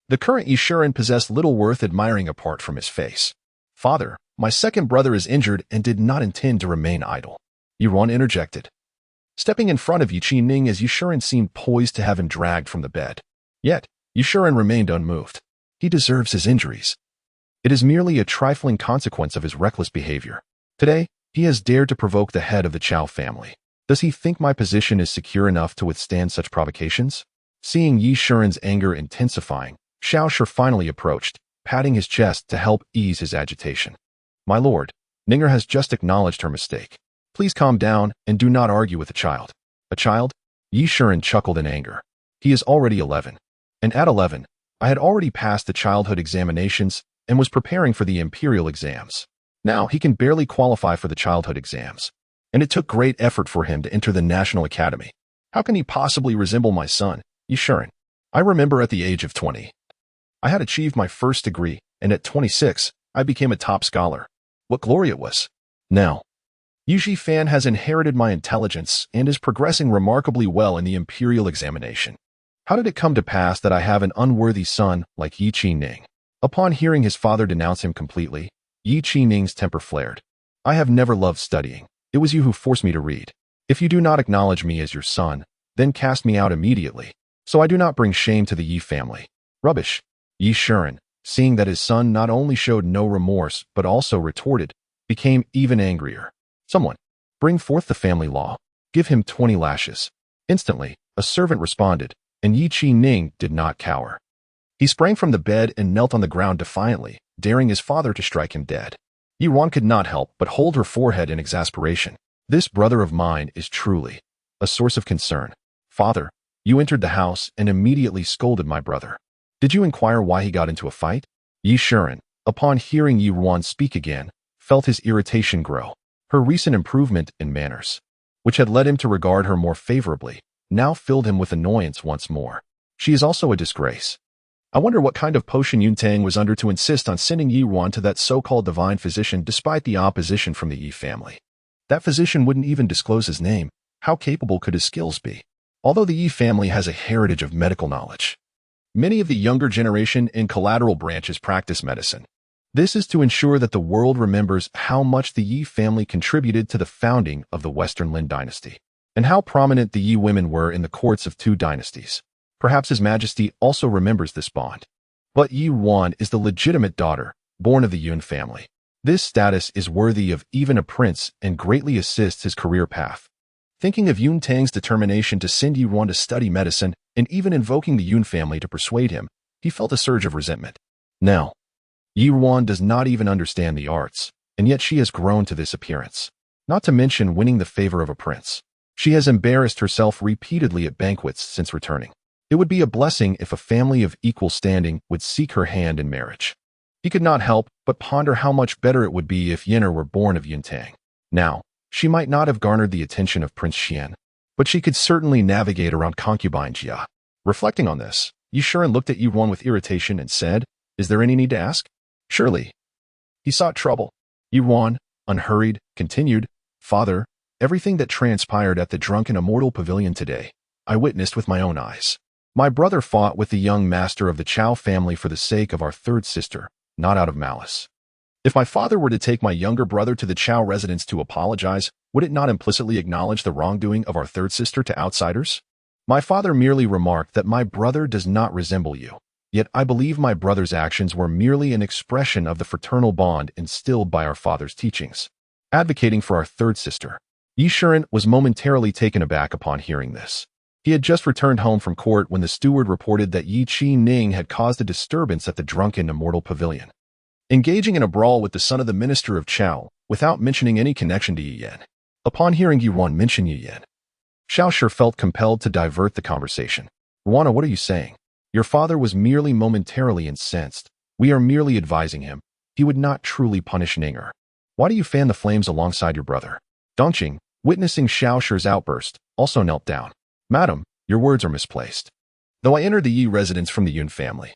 the current Yi Shuren possessed little worth admiring apart from his face. Father, my second brother is injured and did not intend to remain idle. Yi Ruan interjected, stepping in front of Yi Qining as Yi Shuren seemed poised to have him dragged from the bed. Yet, Yi Shuren remained unmoved. He deserves his injuries. It is merely a trifling consequence of his reckless behavior. Today, he has dared to provoke the head of the Chao family. Does he think my position is secure enough to withstand such provocations? Seeing Yi Shuren's anger intensifying, Xiao Shi finally approached, patting his chest to help ease his agitation. My lord, Ninger has just acknowledged her mistake. Please calm down and do not argue with a child. A child? Yi Shuren chuckled in anger. He is already 11. And at 11, I had already passed the childhood examinations and was preparing for the imperial exams. Now he can barely qualify for the childhood exams. And it took great effort for him to enter the National Academy. How can he possibly resemble my son, Yi Shuren? I remember at the age of 20, I had achieved my first degree, and at 26, I became a top scholar. What glory it was. Now, Yu Fan has inherited my intelligence and is progressing remarkably well in the imperial examination. How did it come to pass that I have an unworthy son like Yi Ning? Upon hearing his father denounce him completely, Yi Ning's temper flared. I have never loved studying. It was you who forced me to read. If you do not acknowledge me as your son, then cast me out immediately, so I do not bring shame to the Yi family. Rubbish. Yi Shuren, seeing that his son not only showed no remorse but also retorted, became even angrier. Someone, bring forth the family law. Give him 20 lashes. Instantly, a servant responded, and Yi Ning did not cower. He sprang from the bed and knelt on the ground defiantly, daring his father to strike him dead. Ruan could not help but hold her forehead in exasperation. This brother of mine is truly a source of concern. Father, you entered the house and immediately scolded my brother. Did you inquire why he got into a fight? Yi Shuren, upon hearing Yi Ruan speak again, felt his irritation grow. Her recent improvement in manners, which had led him to regard her more favorably, now filled him with annoyance once more. She is also a disgrace. I wonder what kind of potion Yuntang was under to insist on sending Yi Ruan to that so-called divine physician despite the opposition from the Yi family. That physician wouldn't even disclose his name. How capable could his skills be? Although the Yi family has a heritage of medical knowledge, many of the younger generation in collateral branches practice medicine. This is to ensure that the world remembers how much the Yi family contributed to the founding of the Western Lin dynasty, and how prominent the Yi women were in the courts of two dynasties. Perhaps His Majesty also remembers this bond. But Yi Ruan is the legitimate daughter, born of the Yun family. This status is worthy of even a prince and greatly assists his career path. Thinking of Yun Tang's determination to send Yi Ruan to study medicine, and even invoking the Yun family to persuade him, he felt a surge of resentment. Now, Yi Ruan does not even understand the arts, and yet she has grown to this appearance. Not to mention winning the favor of a prince. She has embarrassed herself repeatedly at banquets since returning. It would be a blessing if a family of equal standing would seek her hand in marriage. He could not help but ponder how much better it would be if Yenner were born of Yuntang. Now, she might not have garnered the attention of Prince Xian, but she could certainly navigate around concubine Jia. Reflecting on this, Yi Shuren looked at Yi Ruan with irritation and said, "Is there any need to ask?" "Surely." He sought trouble. Yi Ruan, unhurried, continued, "Father, everything that transpired at the drunken immortal pavilion today, I witnessed with my own eyes. My brother fought with the young master of the Chao family for the sake of our third sister, not out of malice. If my father were to take my younger brother to the Chao residence to apologize, would it not implicitly acknowledge the wrongdoing of our third sister to outsiders? My father merely remarked that my brother does not resemble you. Yet I believe my brother's actions were merely an expression of the fraternal bond instilled by our father's teachings, advocating for our third sister." Yi Shuren was momentarily taken aback upon hearing this. He had just returned home from court when the steward reported that Yi Ning had caused a disturbance at the drunken immortal pavilion, engaging in a brawl with the son of the minister of Chao, without mentioning any connection to Yi Yan. Upon hearing Yi Ruan mention Yi Yan, Xiaoshe felt compelled to divert the conversation. "Ruana, what are you saying? Your father was merely momentarily incensed. We are merely advising him. He would not truly punish Ninger. Why do you fan the flames alongside your brother?" Dongqing, witnessing Xiaoshe's outburst, also knelt down. "Madam, your words are misplaced. Though I entered the Yi residence from the Yun family,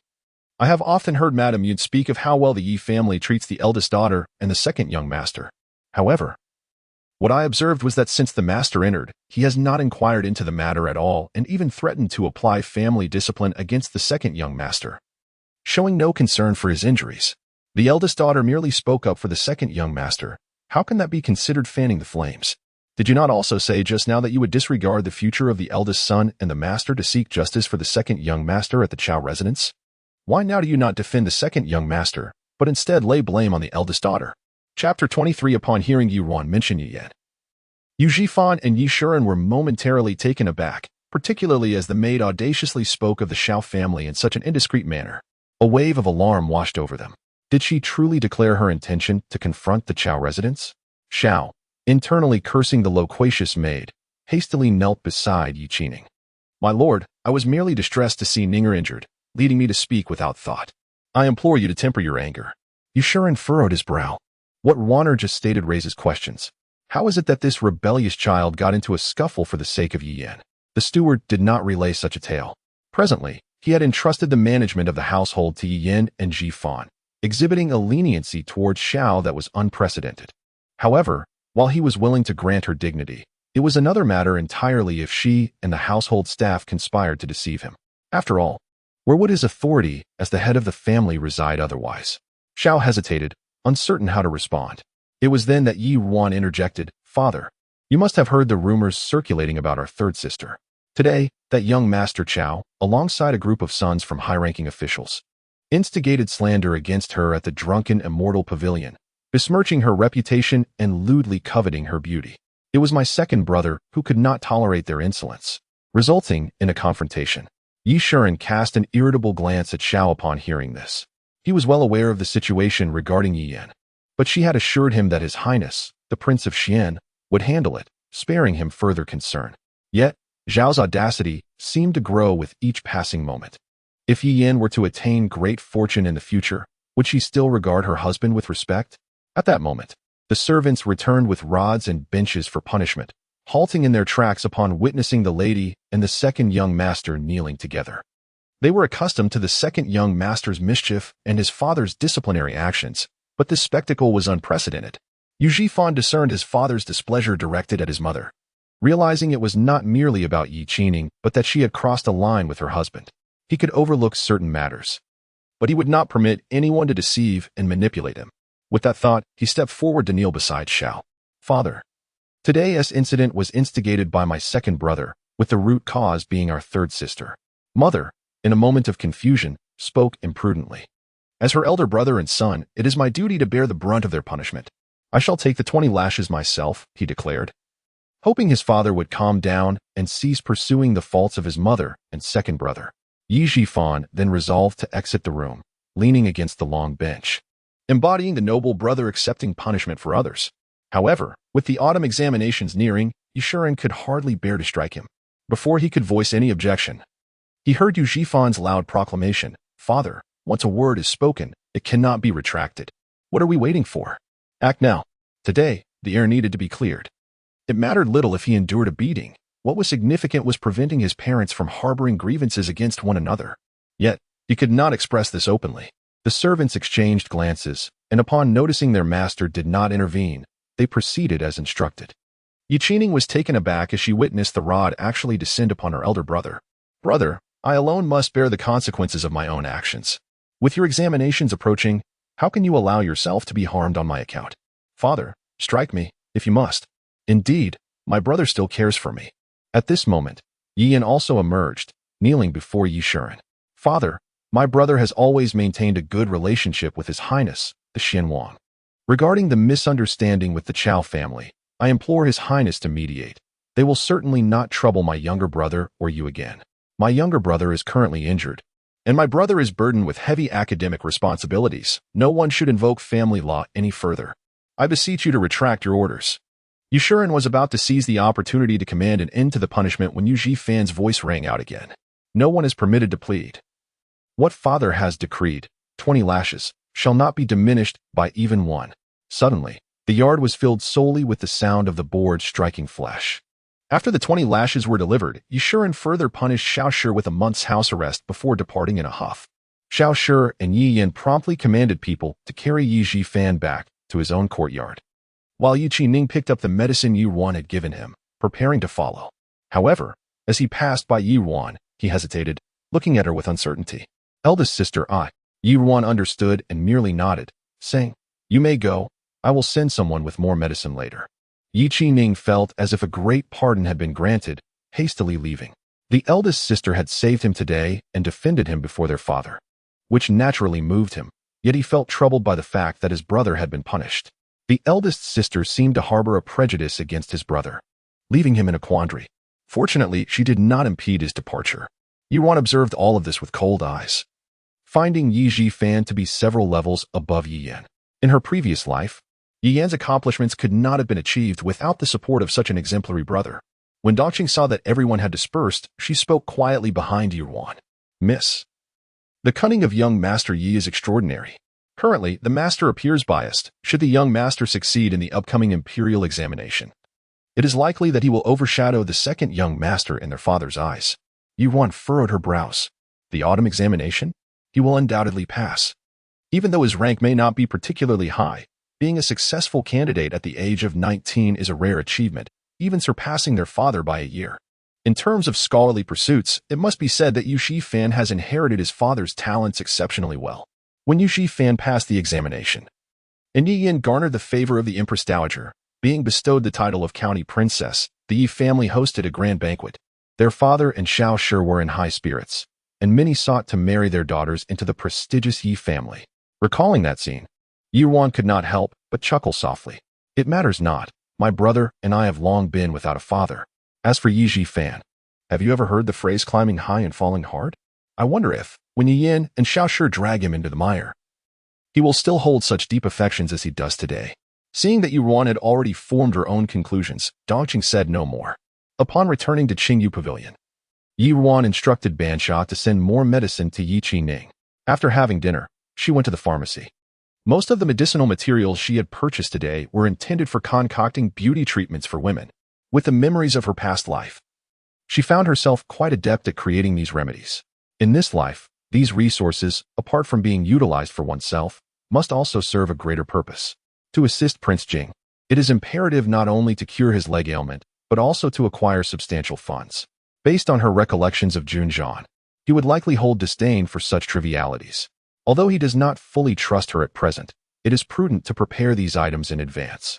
I have often heard Madam Yun speak of how well the Yi family treats the eldest daughter and the second young master. However, what I observed was that since the master entered, he has not inquired into the matter at all and even threatened to apply family discipline against the second young master, showing no concern for his injuries. The eldest daughter merely spoke up for the second young master. How can that be considered fanning the flames? Did you not also say just now that you would disregard the future of the eldest son and the master to seek justice for the second young master at the Chao residence? Why now do you not defend the second young master, but instead lay blame on the eldest daughter?" Chapter 23. Upon hearing Yi Ruan mention Yi Yan, Yu Zhifan and Yi Shuren were momentarily taken aback, particularly as the maid audaciously spoke of the Xiao family in such an indiscreet manner. A wave of alarm washed over them. Did she truly declare her intention to confront the Chao residents? Xiao, internally cursing the loquacious maid, hastily knelt beside Yi Ning. "My lord, I was merely distressed to see Ninger injured, leading me to speak without thought. I implore you to temper your anger." Yu Shuren furrowed his brow. What Ruaner just stated raises questions. How is it that this rebellious child got into a scuffle for the sake of Yi Yan? The steward did not relay such a tale. Presently, he had entrusted the management of the household to Yi Yan and Ji Fan. exhibiting a leniency towards Xiao that was unprecedented. However, while he was willing to grant her dignity, it was another matter entirely if she and the household staff conspired to deceive him. After all, where would his authority as the head of the family reside otherwise? Xiao hesitated, uncertain how to respond. It was then that Ruan interjected, "Father, you must have heard the rumors circulating about our third sister. Today, that young Master Qiao, alongside a group of sons from high-ranking officials, instigated slander against her at the drunken immortal pavilion, besmirching her reputation and lewdly coveting her beauty. It was my second brother who could not tolerate their insolence, resulting in a confrontation." Yishuren cast an irritable glance at Xiao upon hearing this. He was well aware of the situation regarding Yiyan, but she had assured him that His Highness, the Prince of Xian, would handle it, sparing him further concern. Yet, Zhao's audacity seemed to grow with each passing moment. If Yiyan were to attain great fortune in the future, would she still regard her husband with respect? At that moment, the servants returned with rods and benches for punishment, halting in their tracks upon witnessing the lady and the second young master kneeling together. They were accustomed to the second young master's mischief and his father's disciplinary actions, but this spectacle was unprecedented. Yu Zhifan discerned his father's displeasure directed at his mother, realizing it was not merely about Yi Qining, but that she had crossed a line with her husband. He could overlook certain matters, but he would not permit anyone to deceive and manipulate him. With that thought, he stepped forward to kneel beside Xiao. "Father, today's incident was instigated by my second brother, with the root cause being our third sister." Mother, in a moment of confusion, spoke imprudently. "As her elder brother and son, it is my duty to bear the brunt of their punishment. I shall take the 20 lashes myself," he declared. Hoping his father would calm down and cease pursuing the faults of his mother and second brother, Yi Zhifan then resolved to exit the room, leaning against the long bench, embodying the noble brother accepting punishment for others. However, with the autumn examinations nearing, Yishuren could hardly bear to strike him. Before he could voice any objection, he heard Yu Zhifan's loud proclamation, "Father, once a word is spoken, it cannot be retracted. What are we waiting for? Act now." Today, the air needed to be cleared. It mattered little if he endured a beating. What was significant was preventing his parents from harboring grievances against one another. Yet, he could not express this openly. The servants exchanged glances, and upon noticing their master did not intervene, they proceeded as instructed. Yi Qining was taken aback as she witnessed the rod actually descend upon her elder brother. "Brother, I alone must bear the consequences of my own actions. With your examinations approaching, how can you allow yourself to be harmed on my account? Father, strike me, if you must. Indeed, my brother still cares for me." At this moment, Yiyan also emerged, kneeling before Yishuren. "Father, my brother has always maintained a good relationship with His Highness, the Xianwang. Regarding the misunderstanding with the Chao family, I implore His Highness to mediate. They will certainly not trouble my younger brother or you again. My younger brother is currently injured, and my brother is burdened with heavy academic responsibilities. No one should invoke family law any further. I beseech you to retract your orders." Yishuren was about to seize the opportunity to command an end to the punishment when Yu Zhifan's voice rang out again. "No one is permitted to plead. What father has decreed, 20 lashes, shall not be diminished by even one." Suddenly, the yard was filled solely with the sound of the board striking flesh. After the 20 lashes were delivered, Yishuren further punished Xiaoshi with a month's house arrest before departing in a huff. Xiaoshi and Yi Yan promptly commanded people to carry Yi Zhifan back to his own courtyard, while Yi Qining picked up the medicine Yi Ruan had given him, preparing to follow. However, as he passed by Yi Ruan, he hesitated, looking at her with uncertainty. "Eldest sister, Yi Ruan understood and merely nodded, saying, "You may go. I will send someone with more medicine later." Yi Qining felt as if a great pardon had been granted, hastily leaving. The eldest sister had saved him today and defended him before their father, which naturally moved him, yet he felt troubled by the fact that his brother had been punished. The eldest sister seemed to harbor a prejudice against his brother, leaving him in a quandary. Fortunately, she did not impede his departure. Yuan observed all of this with cold eyes, finding Yi Zhifan to be several levels above Yi Yan. In her previous life, Yi Yan's accomplishments could not have been achieved without the support of such an exemplary brother. When Dongqing saw that everyone had dispersed, she spoke quietly behind Yuan. "Miss, the cunning of young Master Yi is extraordinary. Currently, the master appears biased. Should the young master succeed in the upcoming imperial examination, it is likely that he will overshadow the second young master in their father's eyes." Yuan furrowed her brows. "The autumn examination? He will undoubtedly pass." Even though his rank may not be particularly high, being a successful candidate at the age of 19 is a rare achievement, even surpassing their father by a year. In terms of scholarly pursuits, it must be said that Yu Shifan has inherited his father's talents exceptionally well. When Yu Shifan passed the examination, and Yi Yin garnered the favor of the Empress Dowager, being bestowed the title of County Princess, the Yi family hosted a grand banquet. Their father and Xiao Shi were in high spirits, and many sought to marry their daughters into the prestigious Yi family. Recalling that scene, Ruan could not help but chuckle softly. It matters not. My brother and I have long been without a father. As for Yi Shifan, have you ever heard the phrase climbing high and falling hard? I wonder if, when Yi Yin and Xiao Shi drag him into the mire, he will still hold such deep affections as he does today. Seeing that Ruan had already formed her own conclusions, Dongqing said no more. Upon returning to Qingyu Pavilion, Yi Ruan instructed Bansha to send more medicine to Yi Qining. After having dinner, she went to the pharmacy. Most of the medicinal materials she had purchased today were intended for concocting beauty treatments for women. With the memories of her past life, she found herself quite adept at creating these remedies. In this life, these resources, apart from being utilized for oneself, must also serve a greater purpose. To assist Prince Jing, it is imperative not only to cure his leg ailment, but also to acquire substantial funds. Based on her recollections of Jun Zhan, he would likely hold disdain for such trivialities. Although he does not fully trust her at present, it is prudent to prepare these items in advance.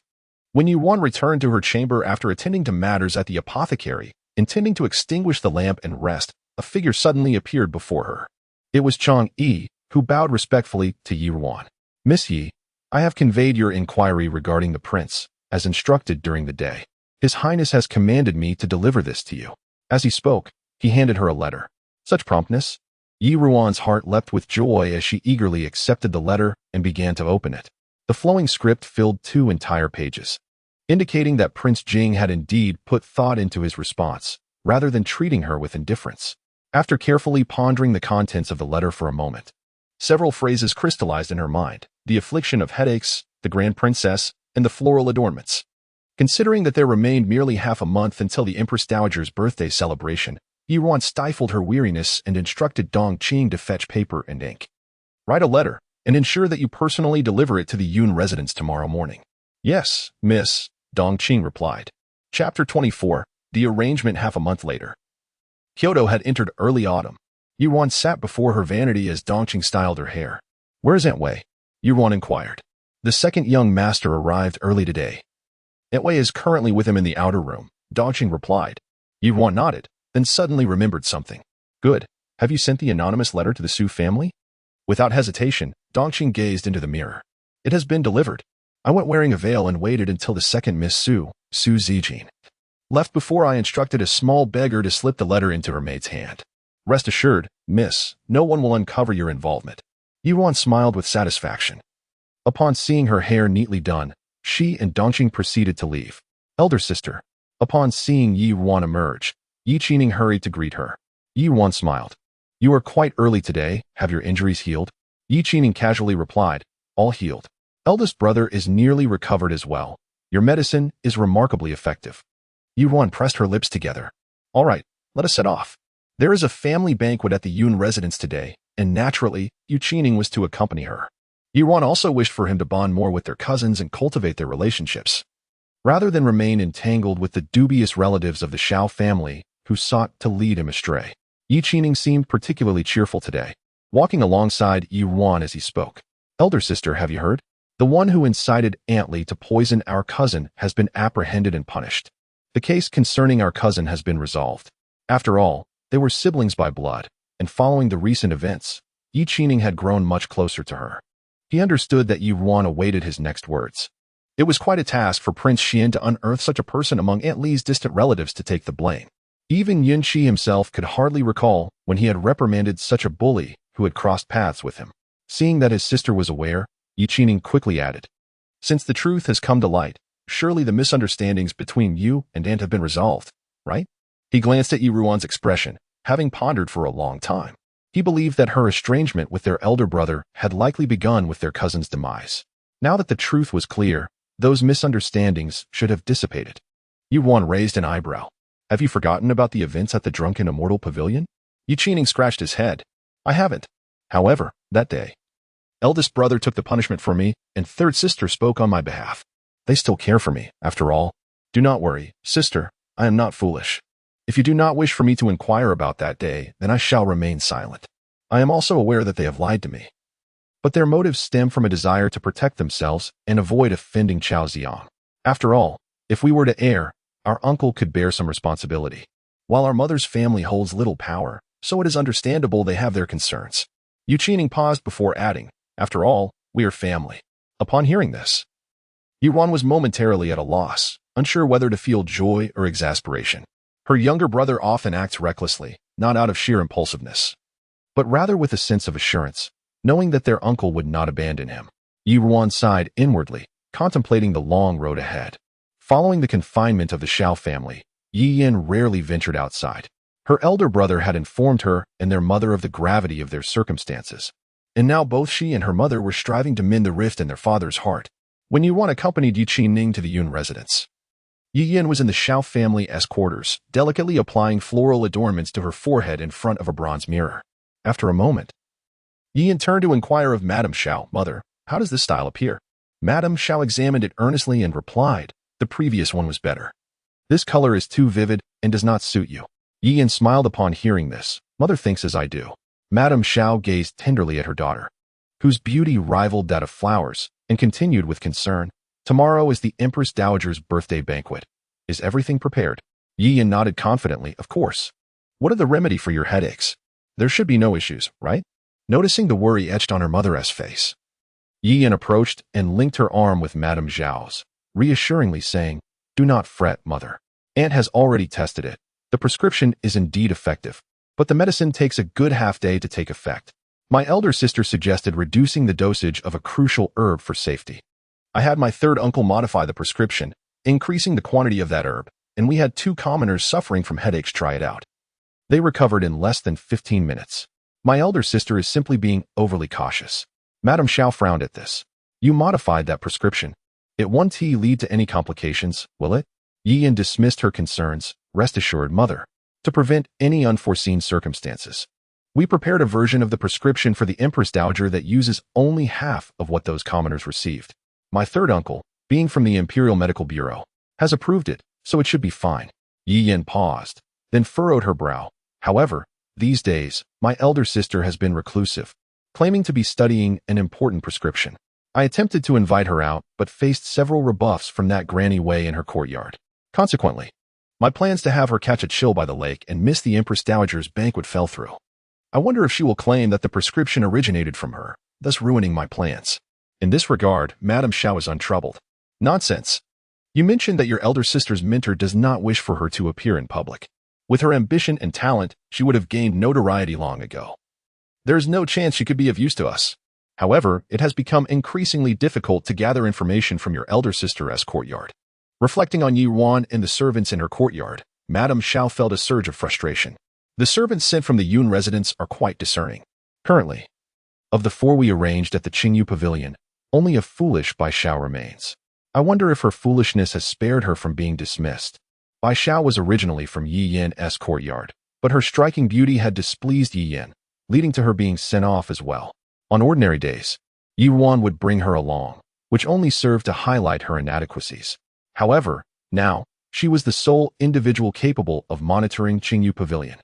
When Yuan returned to her chamber after attending to matters at the apothecary, intending to extinguish the lamp and rest, a figure suddenly appeared before her. It was Chang Yi, who bowed respectfully to Yuan. Miss Yi, I have conveyed your inquiry regarding the prince, as instructed during the day. His Highness has commanded me to deliver this to you. As he spoke, he handed her a letter. Such promptness! Yi Ruan's heart leapt with joy as she eagerly accepted the letter and began to open it. The flowing script filled 2 entire pages, indicating that Prince Jing had indeed put thought into his response, rather than treating her with indifference. After carefully pondering the contents of the letter for a moment, several phrases crystallized in her mind: the affliction of headaches, the grand princess, and the floral adornments. Considering that there remained merely half a month until the Empress Dowager's birthday celebration, Yuan stifled her weariness and instructed Dongqing to fetch paper and ink. Write a letter, and ensure that you personally deliver it to the Yun residence tomorrow morning. Yes, miss, Dongqing replied. Chapter 24, The Arrangement. Half a month later, Kyoto had entered early autumn. Yuan sat before her vanity as Dongqing styled her hair. Where's Aunt Wei? Yuan inquired. The second young master arrived early today. Aunt Wei is currently with him in the outer room, Dongqing replied. Yuan nodded, then suddenly remembered something. Good. Have you sent the anonymous letter to the Su family? Without hesitation, Dongqing gazed into the mirror. It has been delivered. I went wearing a veil and waited until the second Miss Su Zijin, left before I instructed a small beggar to slip the letter into her maid's hand. Rest assured, miss, no one will uncover your involvement. Yuan smiled with satisfaction. Upon seeing her hair neatly done, she and Dongqing proceeded to leave. Elder sister. Upon seeing Yuan emerge, Yi Qining hurried to greet her. Yuan smiled. You are quite early today. Have your injuries healed? Yi Qining casually replied. All healed. Eldest brother is nearly recovered as well. Your medicine is remarkably effective. Yuan pressed her lips together. All right, let us set off. There is a family banquet at the Yun residence today, and naturally, Yi Qining was to accompany her. Yuan also wished for him to bond more with their cousins and cultivate their relationships, rather than remain entangled with the dubious relatives of the Xiao family who sought to lead him astray. Yi Qining seemed particularly cheerful today, walking alongside Yuan as he spoke. Elder sister, have you heard? The one who incited Aunt Li to poison our cousin has been apprehended and punished. The case concerning our cousin has been resolved. After all, they were siblings by blood, and following the recent events, Yi Qining had grown much closer to her. He understood that Yuan awaited his next words. It was quite a task for Prince Xian to unearth such a person among Aunt Li's distant relatives to take the blame. Even Yin Qi himself could hardly recall when he had reprimanded such a bully who had crossed paths with him. Seeing that his sister was aware, Yi Qining quickly added, since the truth has come to light, surely the misunderstandings between you and Aunt have been resolved, right? He glanced at Yi Ruan's expression, having pondered for a long time. He believed that her estrangement with their elder brother had likely begun with their cousin's demise. Now that the truth was clear, those misunderstandings should have dissipated. Yuan raised an eyebrow. Have you forgotten about the events at the Drunken Immortal Pavilion? Yi Qining scratched his head. I haven't. However, that day, Eldest brother took the punishment for me, and third sister spoke on my behalf. They still care for me, after all. Do not worry, sister, I am not foolish. If you do not wish for me to inquire about that day, then I shall remain silent. I am also aware that they have lied to me. But their motives stem from a desire to protect themselves and avoid offending Chao Xiang. After all, if we were to err, our uncle could bear some responsibility. While our mother's family holds little power, so it is understandable they have their concerns. Yu Qining paused before adding, after all, we are family. Upon hearing this, Ruan was momentarily at a loss, unsure whether to feel joy or exasperation. Her younger brother often acts recklessly, not out of sheer impulsiveness, but rather with a sense of assurance, knowing that their uncle would not abandon him. Ruan sighed inwardly, contemplating the long road ahead. Following the confinement of the Shao family, Yin rarely ventured outside. Her elder brother had informed her and their mother of the gravity of their circumstances, and now both she and her mother were striving to mend the rift in their father's heart. When Yuan accompanied Yu Qining to the Yun residence, Yin was in the Shao family's quarters, delicately applying floral adornments to her forehead in front of a bronze mirror. After a moment, Yin turned to inquire of Madame Shao, Mother, how does this style appear? Madame Shao examined it earnestly and replied, the previous one was better. This color is too vivid and does not suit you. Yin smiled upon hearing this. Mother thinks as I do. Madame Shao gazed tenderly at her daughter, whose beauty rivaled that of flowers, and continued with concern. Tomorrow is the Empress Dowager's birthday banquet. Is everything prepared? Yin nodded confidently, of course. What are the remedy for your headaches? There should be no issues, right? Noticing the worry etched on her mother's face, Yin approached and linked her arm with Madame Zhao's, reassuringly saying, do not fret, mother. Aunt has already tested it. The prescription is indeed effective, but the medicine takes a good half day to take effect. My elder sister suggested reducing the dosage of a crucial herb for safety. I had my third uncle modify the prescription, increasing the quantity of that herb, and we had 2 commoners suffering from headaches try it out. They recovered in less than 15 minutes. My elder sister is simply being overly cautious. Madame Shao frowned at this. You modified that prescription. It won't lead to any complications, will it? Yin dismissed her concerns. Rest assured, mother. To prevent any unforeseen circumstances, we prepared a version of the prescription for the Empress Dowager that uses only half of what those commoners received. My third uncle, being from the Imperial Medical Bureau, has approved it, so it should be fine. Yin paused, then furrowed her brow. However, these days, my elder sister has been reclusive, claiming to be studying an important prescription. I attempted to invite her out, but faced several rebuffs from that granny way in her courtyard. Consequently, my plans to have her catch a chill by the lake and miss the Empress Dowager's banquet fell through. I wonder if she will claim that the prescription originated from her, thus ruining my plans. In this regard, Madame Shao is untroubled. Nonsense. You mentioned that your elder sister's mentor does not wish for her to appear in public. With her ambition and talent, she would have gained notoriety long ago. There is no chance she could be of use to us. However, it has become increasingly difficult to gather information from your elder sister's courtyard. Reflecting on Ruan and the servants in her courtyard, Madame Shao felt a surge of frustration. The servants sent from the Yun residence are quite discerning. Currently, of the 4 we arranged at the Qingyu Pavilion, only a foolish Bai Shao remains. I wonder if her foolishness has spared her from being dismissed. Bai Shao was originally from Yi Yin's courtyard, but her striking beauty had displeased Yi Yin, leading to her being sent off as well. On ordinary days, Ruan would bring her along, which only served to highlight her inadequacies. However, now, she was the sole individual capable of monitoring Qingyu Pavilion.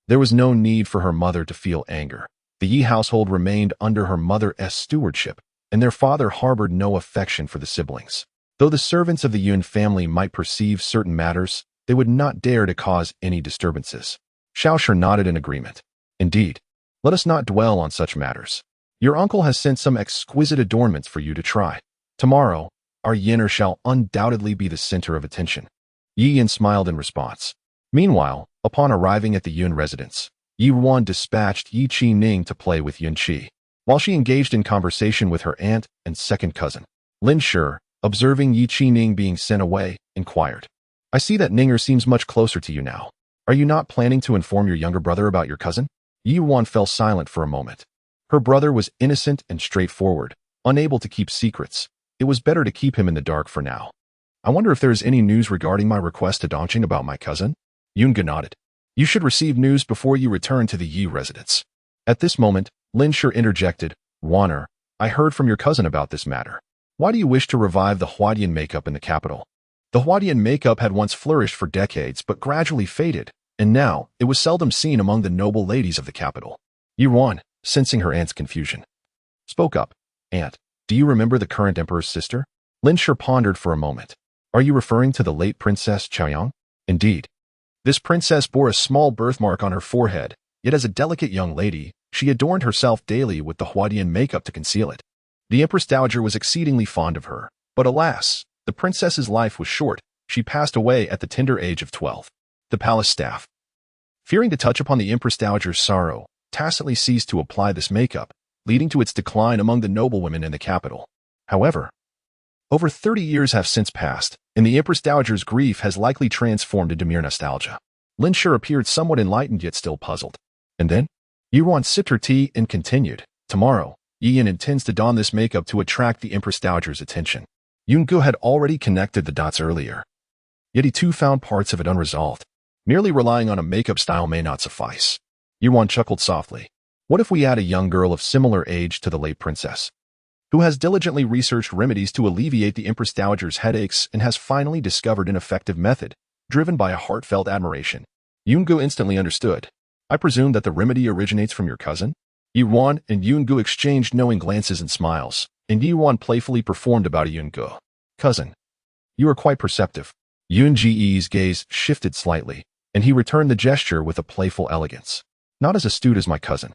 There was no need for her mother to feel anger. The Yi household remained under her mother's stewardship, and their father harbored no affection for the siblings. Though the servants of the Yun family might perceive certain matters, they would not dare to cause any disturbances. Xiaoshe nodded in agreement. Indeed, let us not dwell on such matters. Your uncle has sent some exquisite adornments for you to try. Tomorrow, our Yinner shall undoubtedly be the center of attention. Yi Yin smiled in response. Meanwhile, upon arriving at the Yun residence, Ruan dispatched Yi Qining to play with Yun Qi, while she engaged in conversation with her aunt and second cousin. Lin Shi, observing Yi Qining being sent away, inquired, I see that Ninger seems much closer to you now. Are you not planning to inform your younger brother about your cousin? Ruan fell silent for a moment. Her brother was innocent and straightforward, unable to keep secrets. It was better to keep him in the dark for now. I wonder if there is any news regarding my request to Dongqing about my cousin? Yunga nodded. You should receive news before you return to the Yi residence. At this moment, Lin Shi interjected, Ruaner, I heard from your cousin about this matter. Why do you wish to revive the Huadian makeup in the capital? The Huadian makeup had once flourished for decades but gradually faded, and now it was seldom seen among the noble ladies of the capital. Ruan, sensing her aunt's confusion, spoke up. Aunt, do you remember the current emperor's sister? Lin Shi pondered for a moment. Are you referring to the late Princess Chaoyang? Indeed. This princess bore a small birthmark on her forehead, yet as a delicate young lady, she adorned herself daily with the Huadian makeup to conceal it. The Empress Dowager was exceedingly fond of her, but alas, the princess's life was short. She passed away at the tender age of 12. The palace staff, fearing to touch upon the Empress Dowager's sorrow, tacitly ceased to apply this makeup, leading to its decline among the noblewomen in the capital. However, over 30 years have since passed, and the Empress Dowager's grief has likely transformed into mere nostalgia. Lin Shi appeared somewhat enlightened yet still puzzled. And then? Ruan sipped her tea and continued. Tomorrow, Yin intends to don this makeup to attract the Empress Dowager's attention. Yungu had already connected the dots earlier. Yet he too found parts of it unresolved. Merely relying on a makeup style may not suffice. Ruan chuckled softly. What if we add a young girl of similar age to the late princess, who has diligently researched remedies to alleviate the Empress Dowager's headaches and has finally discovered an effective method, driven by a heartfelt admiration? Yungu instantly understood. I presume that the remedy originates from your cousin? Ruan and Yungu exchanged knowing glances and smiles, and Ruan playfully performed about a Yungu. Cousin, you are quite perceptive. Yunji's gaze shifted slightly, and he returned the gesture with a playful elegance. Not as astute as my cousin.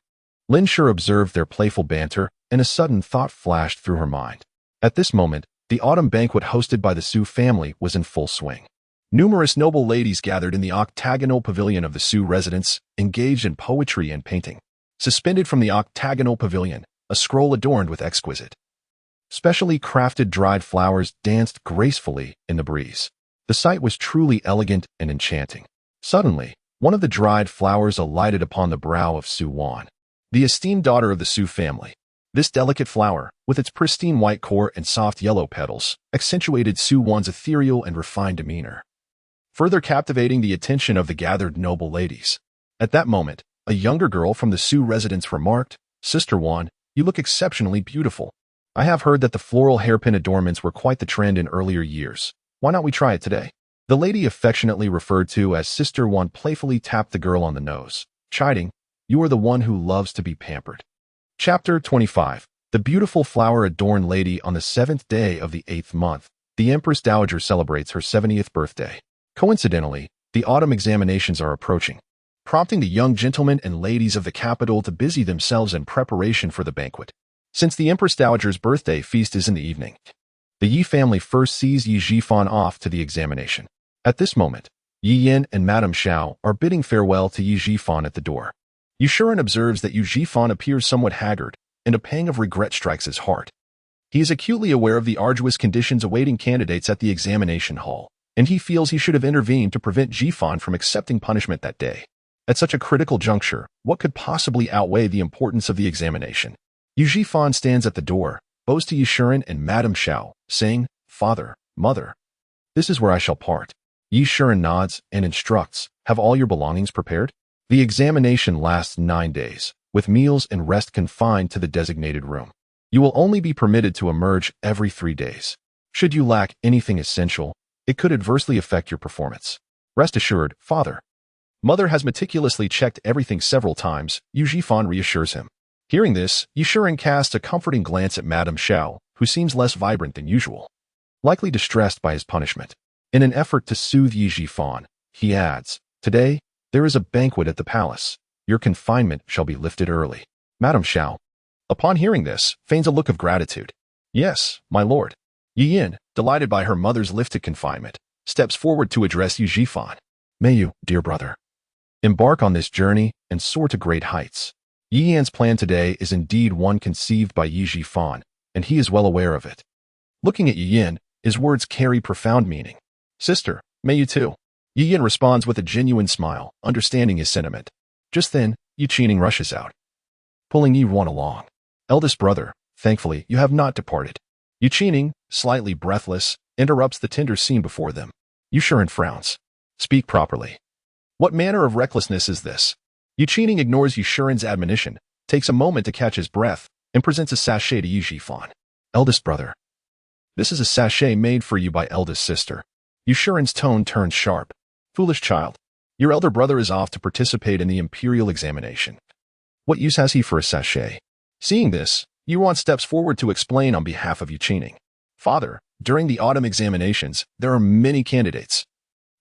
Lin Shi observed their playful banter, and a sudden thought flashed through her mind. At this moment, the autumn banquet hosted by the Su family was in full swing. Numerous noble ladies gathered in the octagonal pavilion of the Su residence, engaged in poetry and painting. Suspended from the octagonal pavilion, a scroll adorned with exquisite, specially crafted dried flowers danced gracefully in the breeze. The sight was truly elegant and enchanting. Suddenly, one of the dried flowers alighted upon the brow of Su Wan, the esteemed daughter of the Su family. This delicate flower, with its pristine white core and soft yellow petals, accentuated Su Wan's ethereal and refined demeanor, further captivating the attention of the gathered noble ladies. At that moment, a younger girl from the Su residence remarked, Sister Wan, you look exceptionally beautiful. I have heard that the floral hairpin adornments were quite the trend in earlier years. Why not we try it today? The lady affectionately referred to as Sister Wan playfully tapped the girl on the nose, chiding, You are the one who loves to be pampered. Chapter 25. The beautiful flower-adorned lady. On the 7th day of the 8th month, the Empress Dowager celebrates her 70th birthday. Coincidentally, the autumn examinations are approaching, prompting the young gentlemen and ladies of the capital to busy themselves in preparation for the banquet. Since the Empress Dowager's birthday feast is in the evening, the Yi family first sees Yi Zhifan off to the examination. At this moment, Yi Yin and Madame Xiao are bidding farewell to Yi Zhifan at the door. Yu Shiren observes that Yi Zhifan appears somewhat haggard, and a pang of regret strikes his heart. He is acutely aware of the arduous conditions awaiting candidates at the examination hall, and he feels he should have intervened to prevent Zhifan from accepting punishment that day. At such a critical juncture, what could possibly outweigh the importance of the examination? Yu Zhifan stands at the door, bows to Yu Shiren and Madame Xiao, saying, Father, Mother, this is where I shall part. Yi Shiren nods and instructs, have all your belongings prepared? The examination lasts 9 days, with meals and rest confined to the designated room. You will only be permitted to emerge every 3 days. Should you lack anything essential, it could adversely affect your performance. Rest assured, Father. Mother has meticulously checked everything several times, Yu Zhifan reassures him. Hearing this, Yu Shiren casts a comforting glance at Madame Xiao, who seems less vibrant than usual, likely distressed by his punishment. In an effort to soothe Yi Zhifan, he adds, Today, there is a banquet at the palace. Your confinement shall be lifted early. Madame Xiao, upon hearing this, feigns a look of gratitude. Yes, my lord. Yi Yin, delighted by her mother's lifted confinement, steps forward to address Yu Zhifan. May you, dear brother, embark on this journey and soar to great heights. Yi Yan's plan today is indeed one conceived by Yi Zhifan, and he is well aware of it. Looking at Yi Yin, his words carry profound meaning. Sister, may you too. Yi Yin responds with a genuine smile, understanding his sentiment. Just then, Yi Qining rushes out, pulling Yi Ruan along. Eldest brother, thankfully, you have not departed. Yi Qining, slightly breathless, interrupts the tender scene before them. Yu Shiren frowns. Speak properly. What manner of recklessness is this? Yi Qining ignores Yu Shiren's admonition, takes a moment to catch his breath, and presents a sachet to Yi Jifan. Eldest brother. This is a sachet made for you by eldest sister. Yushuren's tone turned sharp. Foolish child. Your elder brother is off to participate in the imperial examination. What use has he for a sachet? Seeing this, Ruan steps forward to explain on behalf of Yuqining. Father, during the autumn examinations, there are many candidates,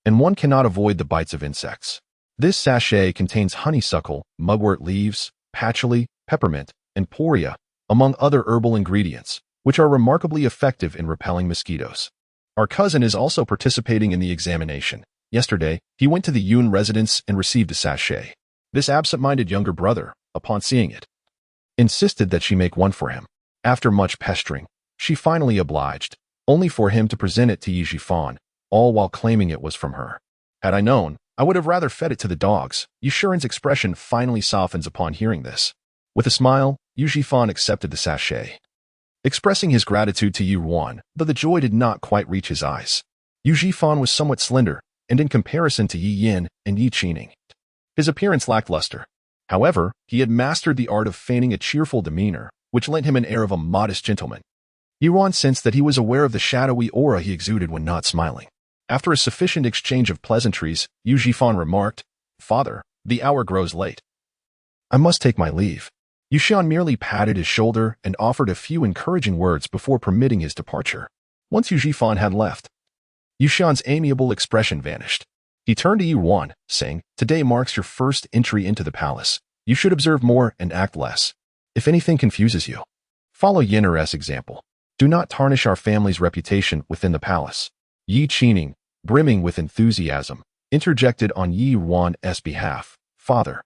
and one cannot avoid the bites of insects. This sachet contains honeysuckle, mugwort leaves, patchouli, peppermint, and poria, among other herbal ingredients, which are remarkably effective in repelling mosquitoes. Our cousin is also participating in the examination. Yesterday, he went to the Yun residence and received a sachet. This absent-minded younger brother, upon seeing it, insisted that she make one for him. After much pestering, she finally obliged, only for him to present it to Yi Jifan, all while claiming it was from her. Had I known, I would have rather fed it to the dogs. Yushuren's expression finally softens upon hearing this. With a smile, Yi Jifan accepted the sachet, expressing his gratitude to Ruan, though the joy did not quite reach his eyes. Yi Jifan was somewhat slender, and in comparison to Yi Yin and Yi Qining, his appearance lacked luster. However, he had mastered the art of feigning a cheerful demeanor, which lent him an air of a modest gentleman. Ruan sensed that he was aware of the shadowy aura he exuded when not smiling. After a sufficient exchange of pleasantries, Yi Jifan remarked, Father, the hour grows late. I must take my leave. Yushan merely patted his shoulder and offered a few encouraging words before permitting his departure. Once Yi Jifan had left, Yushan's amiable expression vanished. He turned to Ruan, saying, Today marks your first entry into the palace. You should observe more and act less. If anything confuses you, follow Yinner's example. Do not tarnish our family's reputation within the palace. Yi Qining, brimming with enthusiasm, interjected on Yi Ruan's behalf. Father,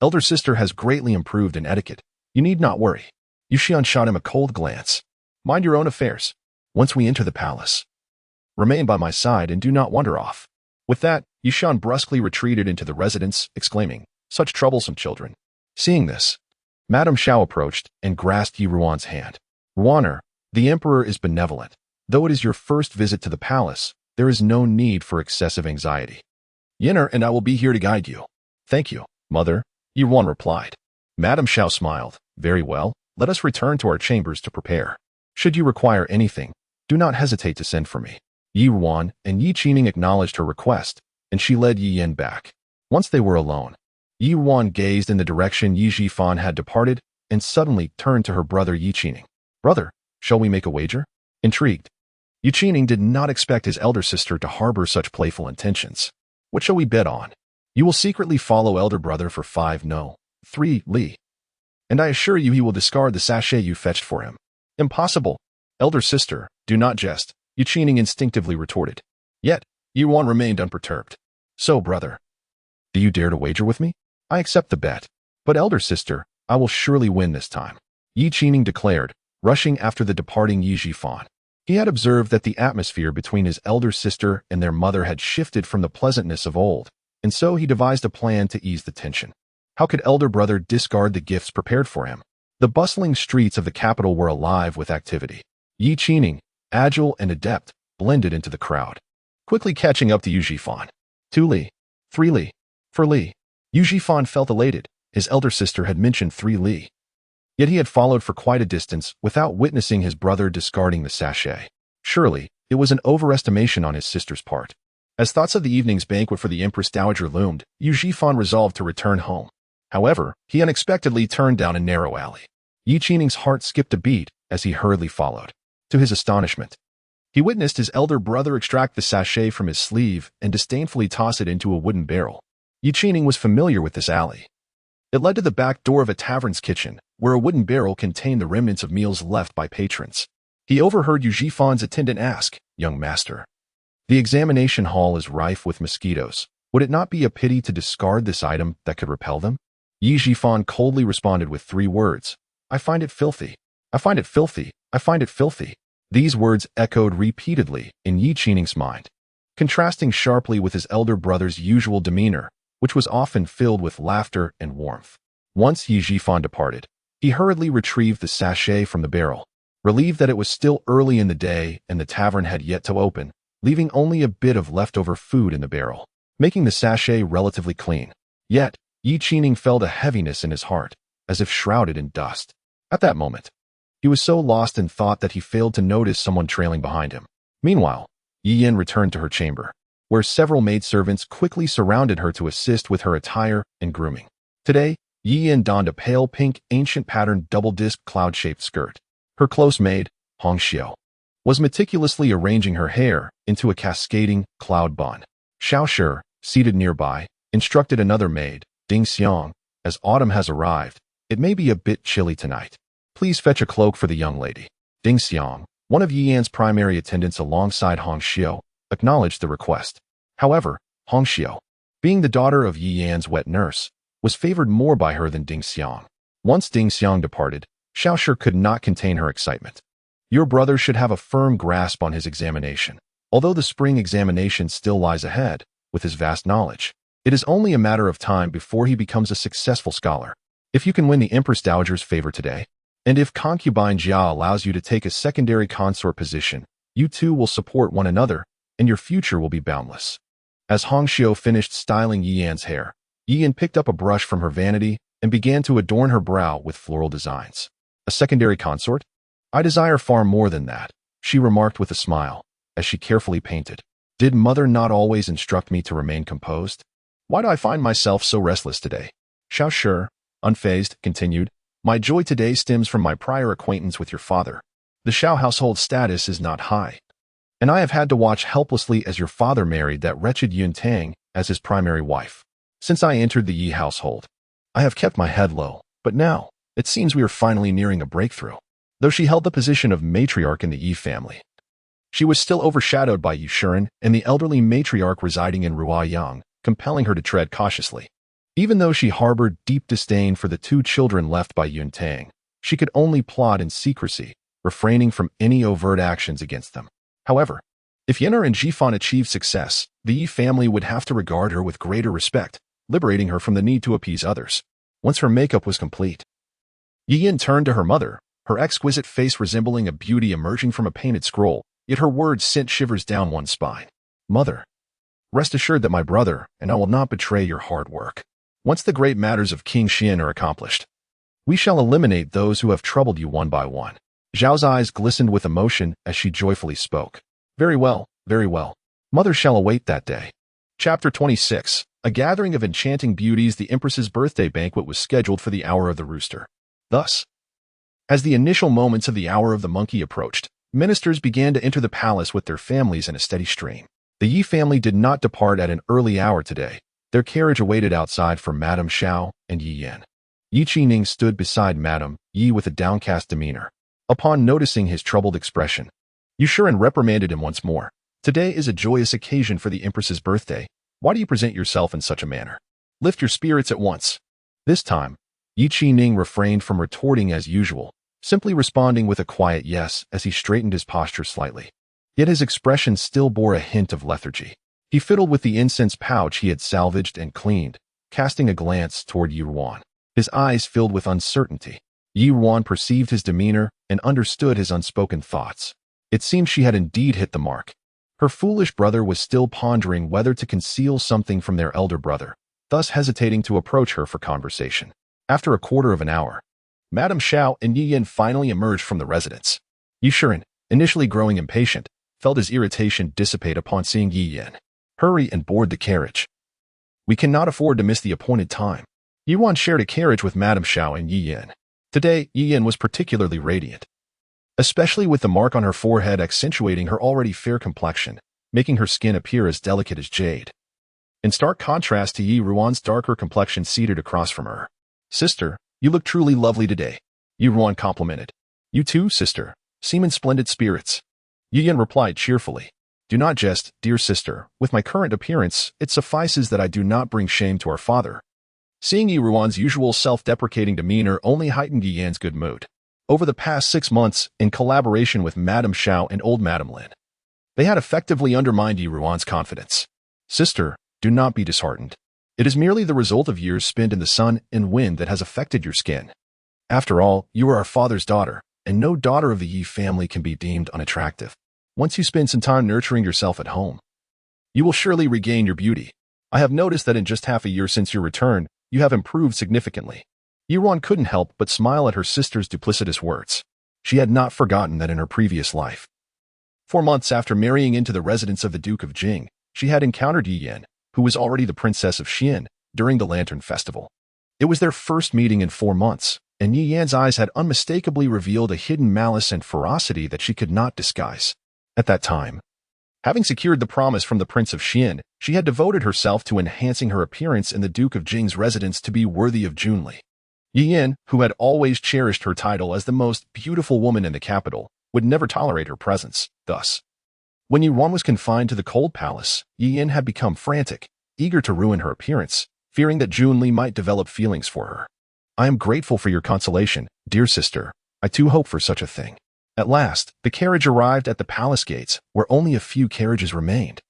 elder sister has greatly improved in etiquette. You need not worry. Yushan shot him a cold glance. Mind your own affairs. Once we enter the palace, remain by my side and do not wander off. With that, Yushan brusquely retreated into the residence, exclaiming, Such troublesome children. Seeing this, Madame Xiao approached and grasped Yi Ruan's hand. Ruaner, the emperor is benevolent. Though it is your first visit to the palace, there is no need for excessive anxiety. Yinner and I will be here to guide you. Thank you, mother, Yi Ruan replied. Madame Xiao smiled. Very well, let us return to our chambers to prepare. Should you require anything, do not hesitate to send for me. Yi Ruan and Yi Qining acknowledged her request, and she led Yi Yin back. Once they were alone, Yi Ruan gazed in the direction Yi Jifan had departed and suddenly turned to her brother Yi Qining. Brother, shall we make a wager? Intrigued, Yi Qining did not expect his elder sister to harbor such playful intentions. What shall we bet on? You will secretly follow elder brother for 5 no, 3 li. And I assure you he will discard the sachet you fetched for him. Impossible. Elder sister, do not jest, Yi Qining instinctively retorted. Yet, Yi Ruan remained unperturbed. So, brother, do you dare to wager with me? I accept the bet. But elder sister, I will surely win this time, Yi Qining declared, rushing after the departing Yi Jifan. He had observed that the atmosphere between his elder sister and their mother had shifted from the pleasantness of old, and so he devised a plan to ease the tension. How could elder brother discard the gifts prepared for him? The bustling streets of the capital were alive with activity. Yi Qining, agile and adept, blended into the crowd, quickly catching up to Yi Jifan. 2 li, 3 li, 4 li. Yi Jifan felt elated. His elder sister had mentioned 3 li. Yet he had followed for quite a distance without witnessing his brother discarding the sachet. Surely, it was an overestimation on his sister's part. As thoughts of the evening's banquet for the Empress Dowager loomed, Yi Jifan resolved to return home. However, he unexpectedly turned down a narrow alley. Yi Qining's heart skipped a beat as he hurriedly followed. To his astonishment, he witnessed his elder brother extract the sachet from his sleeve and disdainfully toss it into a wooden barrel. Yi Qining was familiar with this alley. It led to the back door of a tavern's kitchen, where a wooden barrel contained the remnants of meals left by patrons. He overheard Yi Jifan's attendant ask, "Young master, the examination hall is rife with mosquitoes. Would it not be a pity to discard this item that could repel them?" Yi Jifan coldly responded with 3 words. "I find it filthy. I find it filthy. I find it filthy." These words echoed repeatedly in Yi Qining's mind, contrasting sharply with his elder brother's usual demeanor, which was often filled with laughter and warmth. Once Yi Jifan departed, he hurriedly retrieved the sachet from the barrel, relieved that it was still early in the day and the tavern had yet to open, leaving only a bit of leftover food in the barrel, making the sachet relatively clean. Yet, Yi Qining felt a heaviness in his heart, as if shrouded in dust. At that moment, he was so lost in thought that he failed to notice someone trailing behind him. Meanwhile, Yi Yin returned to her chamber, where several maidservants quickly surrounded her to assist with her attire and grooming. Today, Yi Yin donned a pale pink, ancient-patterned double-disc cloud-shaped skirt. Her close maid, Hong Xiao, was meticulously arranging her hair into a cascading cloud bun. Xiao Shi, seated nearby, instructed another maid, Ding Xiang, as autumn has arrived, it may be a bit chilly tonight. Please fetch a cloak for the young lady. Ding Xiang, one of Yi Yan's primary attendants alongside Hong Xiao, acknowledged the request. However, Hong Xiao, being the daughter of Yi Yan's wet nurse, was favored more by her than Ding Xiang. Once Ding Xiang departed, Xiao Shi could not contain her excitement. Your brother should have a firm grasp on his examination. Although the spring examination still lies ahead, with his vast knowledge, it is only a matter of time before he becomes a successful scholar. If you can win the Empress Dowager's favor today, and if concubine Jia allows you to take a secondary consort position, you two will support one another, and your future will be boundless. As Hong Xiao finished styling Yi Yan's hair, Yi Yan picked up a brush from her vanity and began to adorn her brow with floral designs. A secondary consort? I desire far more than that, she remarked with a smile, as she carefully painted. Did mother not always instruct me to remain composed? Why do I find myself so restless today? Xiao Shi, unfazed, continued, my joy today stems from my prior acquaintance with your father. The Xiao household status is not high, and I have had to watch helplessly as your father married that wretched Yun Tang as his primary wife. Since I entered the Yi household, I have kept my head low, but now, it seems we are finally nearing a breakthrough. Though she held the position of matriarch in the Yi family, she was still overshadowed by Yu Shiren and the elderly matriarch residing in Ruan, compelling her to tread cautiously. Even though she harbored deep disdain for the two children left by Yun Tang, she could only plot in secrecy, refraining from any overt actions against them. However, if Yenner and Jifan achieved success, the Yi family would have to regard her with greater respect, liberating her from the need to appease others. Once her makeup was complete, Yi Yin turned to her mother, her exquisite face resembling a beauty emerging from a painted scroll, yet her words sent shivers down one's spine. Mother, rest assured that my brother and I will not betray your hard work. Once the great matters of King Xian are accomplished, we shall eliminate those who have troubled you one by one. Zhao's eyes glistened with emotion as she joyfully spoke. Very well, very well. Mother shall await that day. Chapter 26. A gathering of enchanting beauties. The Empress's birthday banquet was scheduled for the hour of the rooster. Thus, as the initial moments of the hour of the monkey approached, ministers began to enter the palace with their families in a steady stream. The Yi family did not depart at an early hour today. Their carriage awaited outside for Madame Xiao and Yi Yan. Yi Qining stood beside Madame Yi with a downcast demeanor. Upon noticing his troubled expression, Yu Shiren reprimanded him once more. Today is a joyous occasion for the Empress's birthday. Why do you present yourself in such a manner? Lift your spirits at once. This time, Yi Qining refrained from retorting as usual, simply responding with a quiet yes as he straightened his posture slightly. Yet his expression still bore a hint of lethargy. He fiddled with the incense pouch he had salvaged and cleaned, casting a glance toward Yi Ruan. His eyes filled with uncertainty. Yi Ruan perceived his demeanor and understood his unspoken thoughts. It seemed she had indeed hit the mark. Her foolish brother was still pondering whether to conceal something from their elder brother, thus hesitating to approach her for conversation. After a quarter of an hour, Madame Xiao and Yi Yin finally emerged from the residence. Yu Shiren, initially growing impatient, felt his irritation dissipate upon seeing Yi Yin. Hurry and board the carriage. We cannot afford to miss the appointed time. Yi Ruan shared a carriage with Madame Xiao and Yi Yin. Today, Yi Yin was particularly radiant, especially with the mark on her forehead accentuating her already fair complexion, making her skin appear as delicate as jade. In stark contrast to Yi Ruan's darker complexion seated across from her. Sister, you look truly lovely today, Yi Ruan complimented. You too, sister, seem in splendid spirits. Yi Yin replied cheerfully. Do not jest, dear sister, with my current appearance, it suffices that I do not bring shame to our father. Seeing Yi Ruan's usual self-deprecating demeanor only heightened Yi Yan's good mood. Over the past 6 months, in collaboration with Madame Xiao and old Madame Lin, they had effectively undermined Yi Ruan's confidence. Sister, do not be disheartened. It is merely the result of years spent in the sun and wind that has affected your skin. After all, you are our father's daughter, and no daughter of the Yi family can be deemed unattractive. Once you spend some time nurturing yourself at home, you will surely regain your beauty. I have noticed that in just half a year since your return, you have improved significantly. Ruan couldn't help but smile at her sister's duplicitous words. She had not forgotten that in her previous life, 4 months after marrying into the residence of the Duke of Jing, she had encountered Yan, who was already the Princess of Xian, during the Lantern Festival. It was their first meeting in 4 months, and Yan's eyes had unmistakably revealed a hidden malice and ferocity that she could not disguise. At that time, having secured the promise from the Prince of Xian, she had devoted herself to enhancing her appearance in the Duke of Jing's residence to be worthy of Jun Li. Yan, who had always cherished her title as the most beautiful woman in the capital, would never tolerate her presence. Thus, when Ruan was confined to the cold palace, Yan had become frantic, eager to ruin her appearance, fearing that Jun Li might develop feelings for her. I am grateful for your consolation, dear sister. I too hope for such a thing. At last, the carriage arrived at the palace gates, where only a few carriages remained.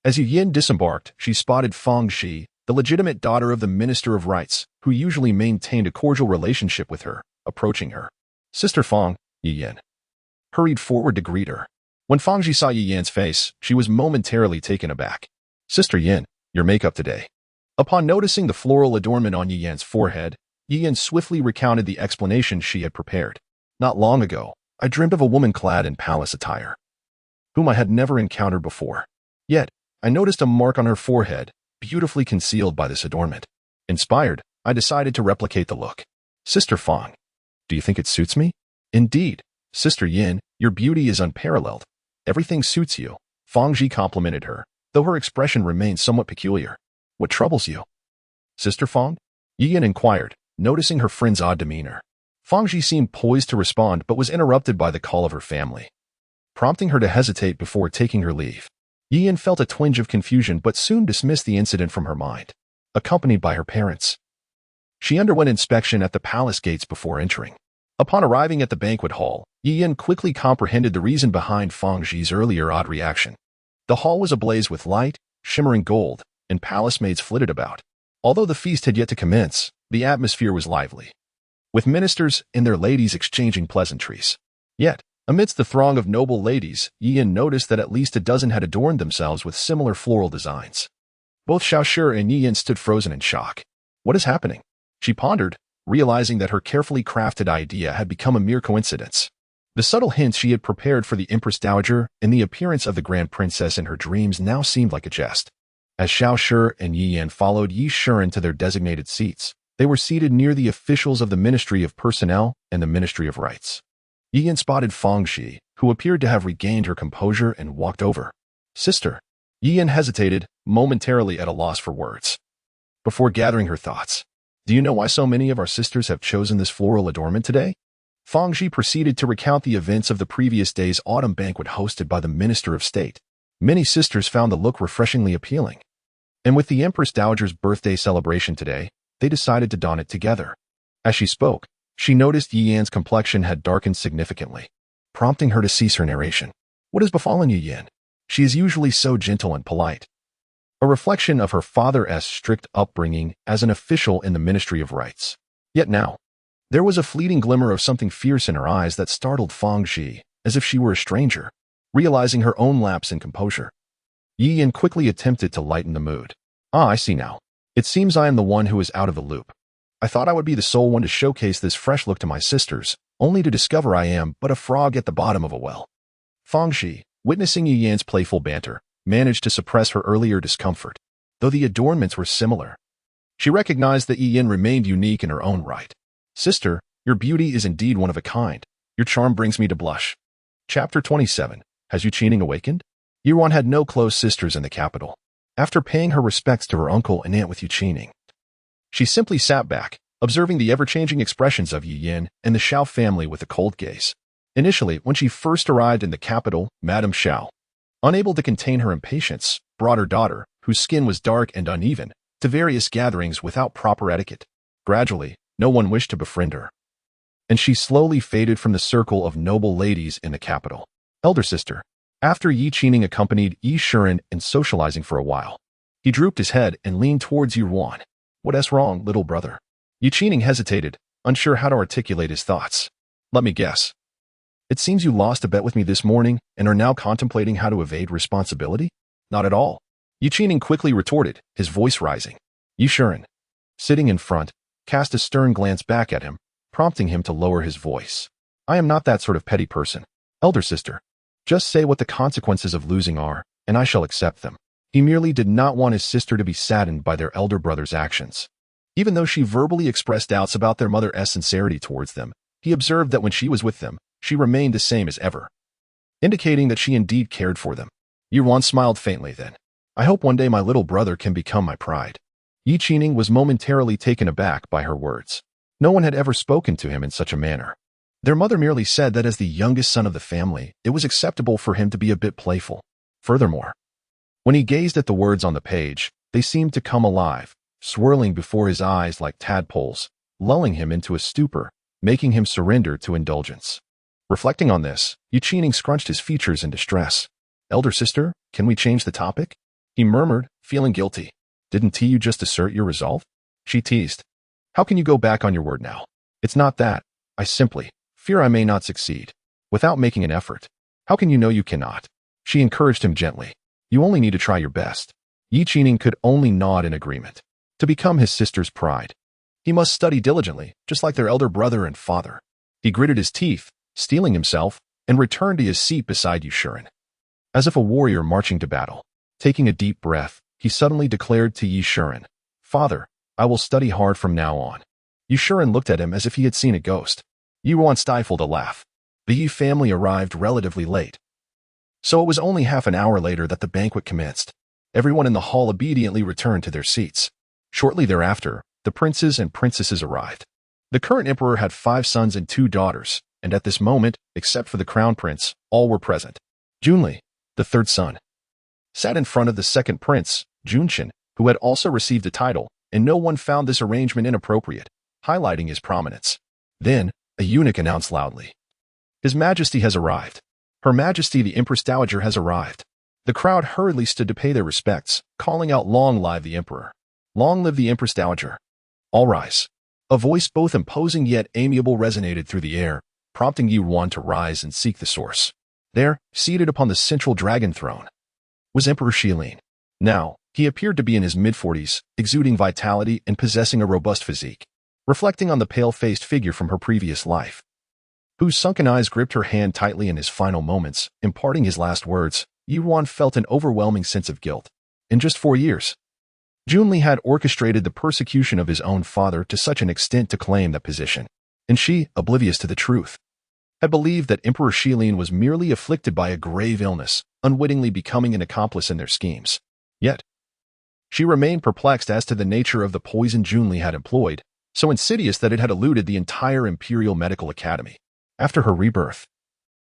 As Yan disembarked, she spotted Fang Xi, the legitimate daughter of the Minister of Rights, who usually maintained a cordial relationship with her, approaching her. Sister Fang, Yan hurried forward to greet her. When Fang Xi saw Yan's face, she was momentarily taken aback. Sister Yan, your makeup today. Upon noticing the floral adornment on Yan's forehead, Yan swiftly recounted the explanation she had prepared. Not long ago, I dreamed of a woman clad in palace attire, whom I had never encountered before. Yet, I noticed a mark on her forehead, beautifully concealed by this adornment. Inspired, I decided to replicate the look. Sister Fang, do you think it suits me? Indeed, Sister Yan, your beauty is unparalleled. Everything suits you. Fang Xi complimented her, though her expression remained somewhat peculiar. What troubles you? Sister Fang? Yan inquired, noticing her friend's odd demeanor. Fang Xi seemed poised to respond but was interrupted by the call of her family, prompting her to hesitate before taking her leave. Yan felt a twinge of confusion but soon dismissed the incident from her mind. Accompanied by her parents, she underwent inspection at the palace gates before entering. Upon arriving at the banquet hall, Yan quickly comprehended the reason behind Fang Xi's earlier odd reaction. The hall was ablaze with light, shimmering gold, and palace maids flitted about. Although the feast had yet to commence, the atmosphere was lively, with ministers and their ladies exchanging pleasantries. Yet, amidst the throng of noble ladies, Yan noticed that at least a dozen had adorned themselves with similar floral designs. Both Xiaoshi and Yan stood frozen in shock. What is happening? She pondered, realizing that her carefully crafted idea had become a mere coincidence. The subtle hints she had prepared for the Empress Dowager and the appearance of the Grand Princess in her dreams now seemed like a jest. As Xiaoshi and Yan followed Yi Shiren to their designated seats, they were seated near the officials of the Ministry of Personnel and the Ministry of Rights. Yan spotted Fang Xi, who appeared to have regained her composure and walked over. Sister. Yan hesitated, momentarily at a loss for words. Before gathering her thoughts, do you know why so many of our sisters have chosen this floral adornment today? Fang Xi proceeded to recount the events of the previous day's autumn banquet hosted by the Minister of State. Many sisters found the look refreshingly appealing. And with the Empress Dowager's birthday celebration today, they decided to don it together. As she spoke, she noticed Yan's complexion had darkened significantly, prompting her to cease her narration. What has befallen Yan? She is usually so gentle and polite, a reflection of her father's strict upbringing as an official in the Ministry of Rights. Yet now, there was a fleeting glimmer of something fierce in her eyes that startled Fang Xi, as if she were a stranger. Realizing her own lapse in composure, Yan quickly attempted to lighten the mood. I see now. It seems I am the one who is out of the loop. I thought I would be the sole one to showcase this fresh look to my sisters, only to discover I am but a frog at the bottom of a well. Fang Xi, witnessing Yan's playful banter, managed to suppress her earlier discomfort. Though the adornments were similar, she recognized that Yan remained unique in her own right. Sister, your beauty is indeed one of a kind. Your charm brings me to blush. Chapter 27. Has Yu Qining awakened? Ruan had no close sisters in the capital. After paying her respects to her uncle and aunt with Yu Qining, she simply sat back, observing the ever-changing expressions of Yan and the Xiao family with a cold gaze. Initially, when she first arrived in the capital, Madame Xiao, unable to contain her impatience, brought her daughter, whose skin was dark and uneven, to various gatherings without proper etiquette. Gradually, no one wished to befriend her, and she slowly faded from the circle of noble ladies in the capital. Elder sister. After Yi Qining accompanied Yi Shiren in socializing for a while, he drooped his head and leaned towards Ruan. What's wrong, little brother? Yi Qining hesitated, unsure how to articulate his thoughts. Let me guess. It seems you lost a bet with me this morning and are now contemplating how to evade responsibility? Not at all. Yi Qining quickly retorted, his voice rising. Yi Shiren, sitting in front, cast a stern glance back at him, prompting him to lower his voice. I am not that sort of petty person. Elder sister, just say what the consequences of losing are, and I shall accept them. He merely did not want his sister to be saddened by their elder brother's actions. Even though she verbally expressed doubts about their mother's sincerity towards them, he observed that when she was with them, she remained the same as ever, indicating that she indeed cared for them. Ruan smiled faintly then. I hope one day my little brother can become my pride. Yi Qining was momentarily taken aback by her words. No one had ever spoken to him in such a manner. Their mother merely said that as the youngest son of the family, it was acceptable for him to be a bit playful. Furthermore, when he gazed at the words on the page, they seemed to come alive, swirling before his eyes like tadpoles, lulling him into a stupor, making him surrender to indulgence. Reflecting on this, Yi Qining scrunched his features in distress. Elder sister, can we change the topic? He murmured, feeling guilty. Didn't you just assert your resolve? She teased. How can you go back on your word now? It's not that. I simply fear I may not succeed. Without making an effort. How can you know you cannot? She encouraged him gently. You only need to try your best. Yi Qining could only nod in agreement. To become his sister's pride, he must study diligently, just like their elder brother and father. He gritted his teeth, steeling himself, and returned to his seat beside Yushuren. As if a warrior marching to battle, taking a deep breath, he suddenly declared to Yushuren, Father, I will study hard from now on. Yushuren looked at him as if he had seen a ghost. Ruan stifled a laugh. The Yi family arrived relatively late, so it was only half an hour later that the banquet commenced. Everyone in the hall obediently returned to their seats. Shortly thereafter, the princes and princesses arrived. The current emperor had 5 sons and 2 daughters, and at this moment, except for the crown prince, all were present. Jun Li, the 3rd son, sat in front of the 2nd prince, Jun Zhan, who had also received a title, and no one found this arrangement inappropriate, highlighting his prominence. Then, a eunuch announced loudly, His Majesty has arrived. Her Majesty the Empress Dowager has arrived. The crowd hurriedly stood to pay their respects, calling out Long live the Emperor. Long live the Empress Dowager. All rise. A voice both imposing yet amiable resonated through the air, prompting Ruan to rise and seek the source. There, seated upon the central dragon throne, was Emperor Shilin. Now, he appeared to be in his mid-40s, exuding vitality and possessing a robust physique, reflecting on the pale-faced figure from her previous life, whose sunken eyes gripped her hand tightly in his final moments, imparting his last words. Ruan felt an overwhelming sense of guilt. In just 4 years, Jun Li had orchestrated the persecution of his own father to such an extent to claim that position, and she, oblivious to the truth, had believed that Emperor Shilin was merely afflicted by a grave illness, unwittingly becoming an accomplice in their schemes. Yet, she remained perplexed as to the nature of the poison Jun Li had employed, so insidious that it had eluded the entire Imperial Medical Academy. After her rebirth,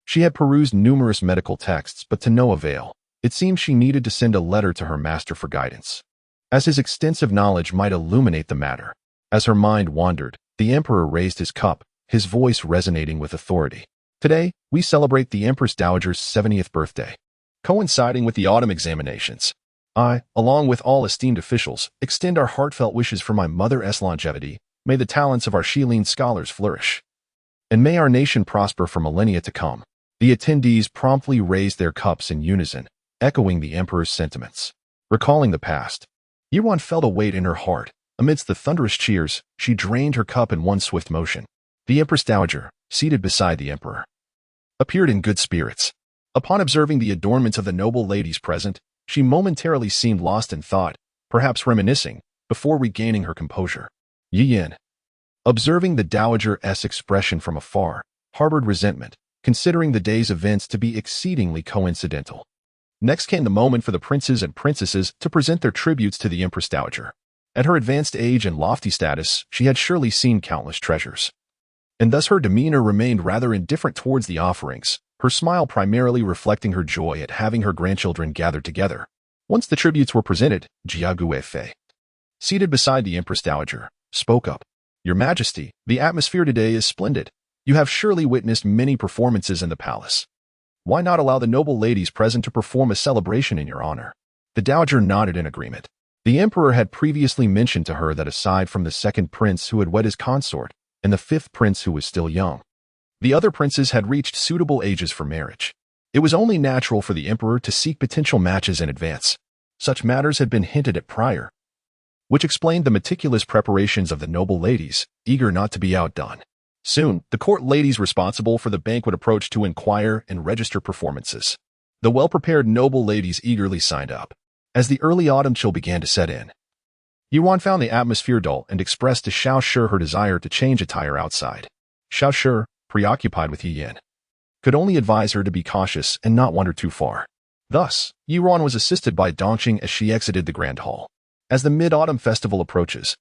she had perused numerous medical texts, but to no avail. It seemed she needed to send a letter to her master for guidance, as his extensive knowledge might illuminate the matter. As her mind wandered, the Emperor raised his cup, his voice resonating with authority. Today, we celebrate the Empress Dowager's 70th birthday, coinciding with the autumn examinations. I, along with all esteemed officials, extend our heartfelt wishes for my mother's longevity. May the talents of our Shilin scholars flourish, and may our nation prosper for millennia to come. The attendees promptly raised their cups in unison, echoing the Emperor's sentiments. Recalling the past, Ruan felt a weight in her heart. Amidst the thunderous cheers, she drained her cup in one swift motion. The Empress Dowager, seated beside the Emperor, appeared in good spirits. Upon observing the adornments of the noble ladies present, she momentarily seemed lost in thought, perhaps reminiscing, before regaining her composure. Yi Yin, observing the Dowager's expression from afar, harbored resentment, considering the day's events to be exceedingly coincidental. Next came the moment for the princes and princesses to present their tributes to the Empress Dowager. At her advanced age and lofty status, she had surely seen countless treasures, and thus her demeanor remained rather indifferent towards the offerings, her smile primarily reflecting her joy at having her grandchildren gathered together. Once the tributes were presented, Jiagu Fei, seated beside the Empress Dowager, spoke up. Your Majesty, the atmosphere today is splendid. You have surely witnessed many performances in the palace. Why not allow the noble ladies present to perform a celebration in your honor? The Dowager nodded in agreement. The Emperor had previously mentioned to her that aside from the 2nd prince who had wed his consort, and the 5th prince who was still young, the other princes had reached suitable ages for marriage. It was only natural for the Emperor to seek potential matches in advance. Such matters had been hinted at prior, which explained the meticulous preparations of the noble ladies, eager not to be outdone. Soon, the court ladies responsible for the banquet approached to inquire and register performances. The well-prepared noble ladies eagerly signed up. As the early autumn chill began to set in, Ruan found the atmosphere dull and expressed to Xiao Shi her desire to change attire outside. Xiao Shi, preoccupied with Yi Yin, could only advise her to be cautious and not wander too far. Thus, Ruan was assisted by Dongqing as she exited the grand hall. As the mid-autumn festival approaches,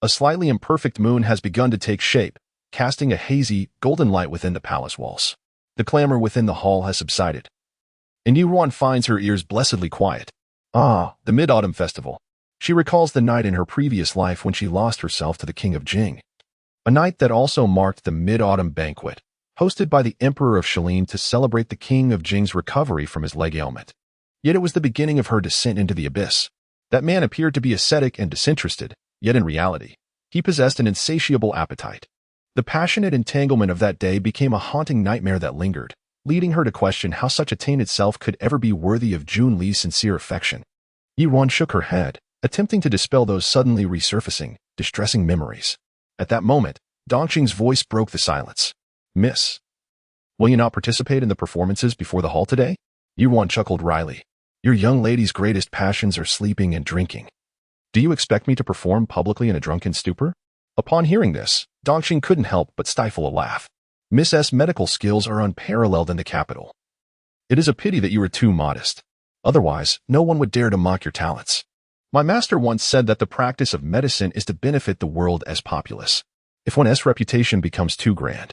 a slightly imperfect moon has begun to take shape, casting a hazy, golden light within the palace walls. The clamor within the hall has subsided, and Ruan finds her ears blessedly quiet. Ah, the mid-autumn festival. She recalls the night in her previous life when she lost herself to the king of Jing. A night that also marked the mid-autumn banquet, hosted by the Emperor of Shalin to celebrate the king of Jing's recovery from his leg ailment. Yet it was the beginning of her descent into the abyss. That man appeared to be ascetic and disinterested, yet in reality, he possessed an insatiable appetite. The passionate entanglement of that day became a haunting nightmare that lingered, leading her to question how such a tainted self could ever be worthy of Jun Li's sincere affection. Ruan shook her head, attempting to dispel those suddenly resurfacing, distressing memories. At that moment, Dongqing's voice broke the silence. Miss, will you not participate in the performances before the hall today? Ruan chuckled wryly. Your young lady's greatest passions are sleeping and drinking. Do you expect me to perform publicly in a drunken stupor? Upon hearing this, Dongqing couldn't help but stifle a laugh. Miss S' medical skills are unparalleled in the capital. It is a pity that you are too modest. Otherwise, no one would dare to mock your talents. My master once said that the practice of medicine is to benefit the world as populace. If one's reputation becomes too grand,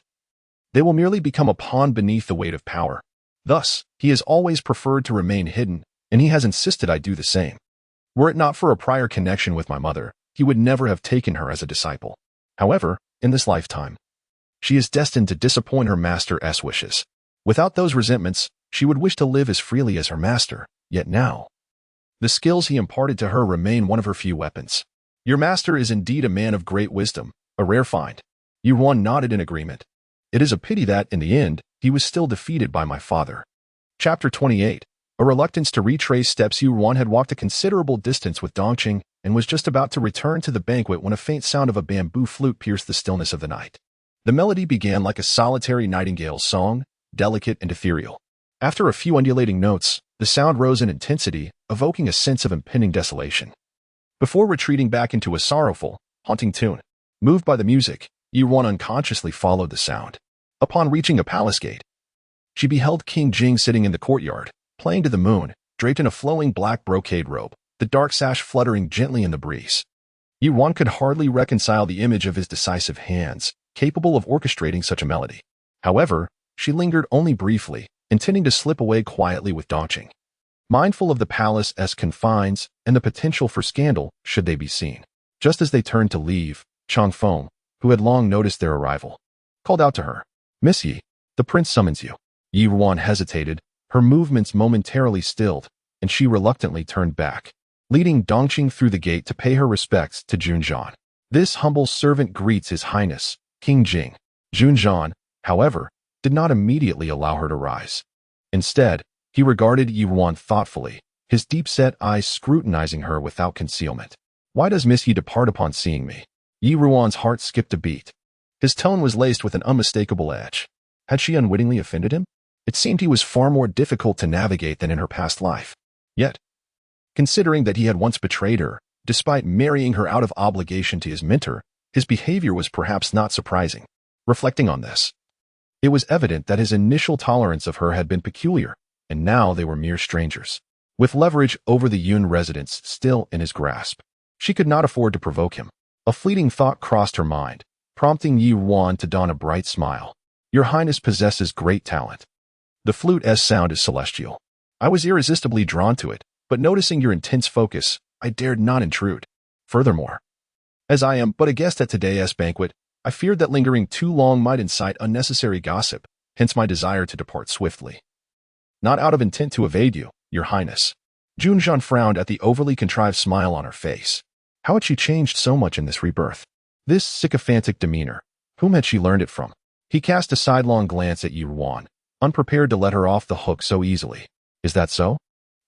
they will merely become a pawn beneath the weight of power. Thus, he has always preferred to remain hidden, and he has insisted I do the same. Were it not for a prior connection with my mother, he would never have taken her as a disciple. However, in this lifetime, she is destined to disappoint her master's wishes. Without those resentments, she would wish to live as freely as her master, yet now, the skills he imparted to her remain one of her few weapons. Your master is indeed a man of great wisdom, a rare find. Ruan nodded in agreement. It is a pity that, in the end, he was still defeated by my father. Chapter 28. A reluctance to retrace steps. Ruan had walked a considerable distance with Dongqing and was just about to return to the banquet when a faint sound of a bamboo flute pierced the stillness of the night. The melody began like a solitary nightingale's song, delicate and ethereal. After a few undulating notes, the sound rose in intensity, evoking a sense of impending desolation. Before retreating back into a sorrowful, haunting tune, moved by the music, Ruan unconsciously followed the sound. Upon reaching a palace gate, she beheld King Jing sitting in the courtyard, playing to the moon, draped in a flowing black brocade robe, the dark sash fluttering gently in the breeze. Ruan could hardly reconcile the image of his decisive hands, capable of orchestrating such a melody. However, she lingered only briefly, intending to slip away quietly with Dongqing, mindful of the palace's confines and the potential for scandal should they be seen. Just as they turned to leave, Changfeng, who had long noticed their arrival, called out to her, Miss Yi, the prince summons you. Ruan hesitated, her movements momentarily stilled, and she reluctantly turned back, leading Dongqing through the gate to pay her respects to Jun Zhan. This humble servant greets His Highness, King Jing. Jun Zhan, however, did not immediately allow her to rise. Instead, he regarded Ruan thoughtfully, his deep-set eyes scrutinizing her without concealment. Why does Miss Yi depart upon seeing me? Ruan's heart skipped a beat. His tone was laced with an unmistakable edge. Had she unwittingly offended him? It seemed he was far more difficult to navigate than in her past life. Yet, considering that he had once betrayed her, despite marrying her out of obligation to his mentor, his behavior was perhaps not surprising. Reflecting on this, it was evident that his initial tolerance of her had been peculiar, and now they were mere strangers. With leverage over the Yun residents still in his grasp, she could not afford to provoke him. A fleeting thought crossed her mind, prompting Ruan to don a bright smile. Your Highness possesses great talent. The flute's sound is celestial. I was irresistibly drawn to it, but noticing your intense focus, I dared not intrude. Furthermore, as I am but a guest at today's banquet, I feared that lingering too long might incite unnecessary gossip, hence my desire to depart swiftly. Not out of intent to evade you, Your Highness. Jun Zhan frowned at the overly contrived smile on her face. How had she changed so much in this rebirth? This sycophantic demeanor, whom had she learned it from? He cast a sidelong glance at Ruan, unprepared to let her off the hook so easily. Is that so?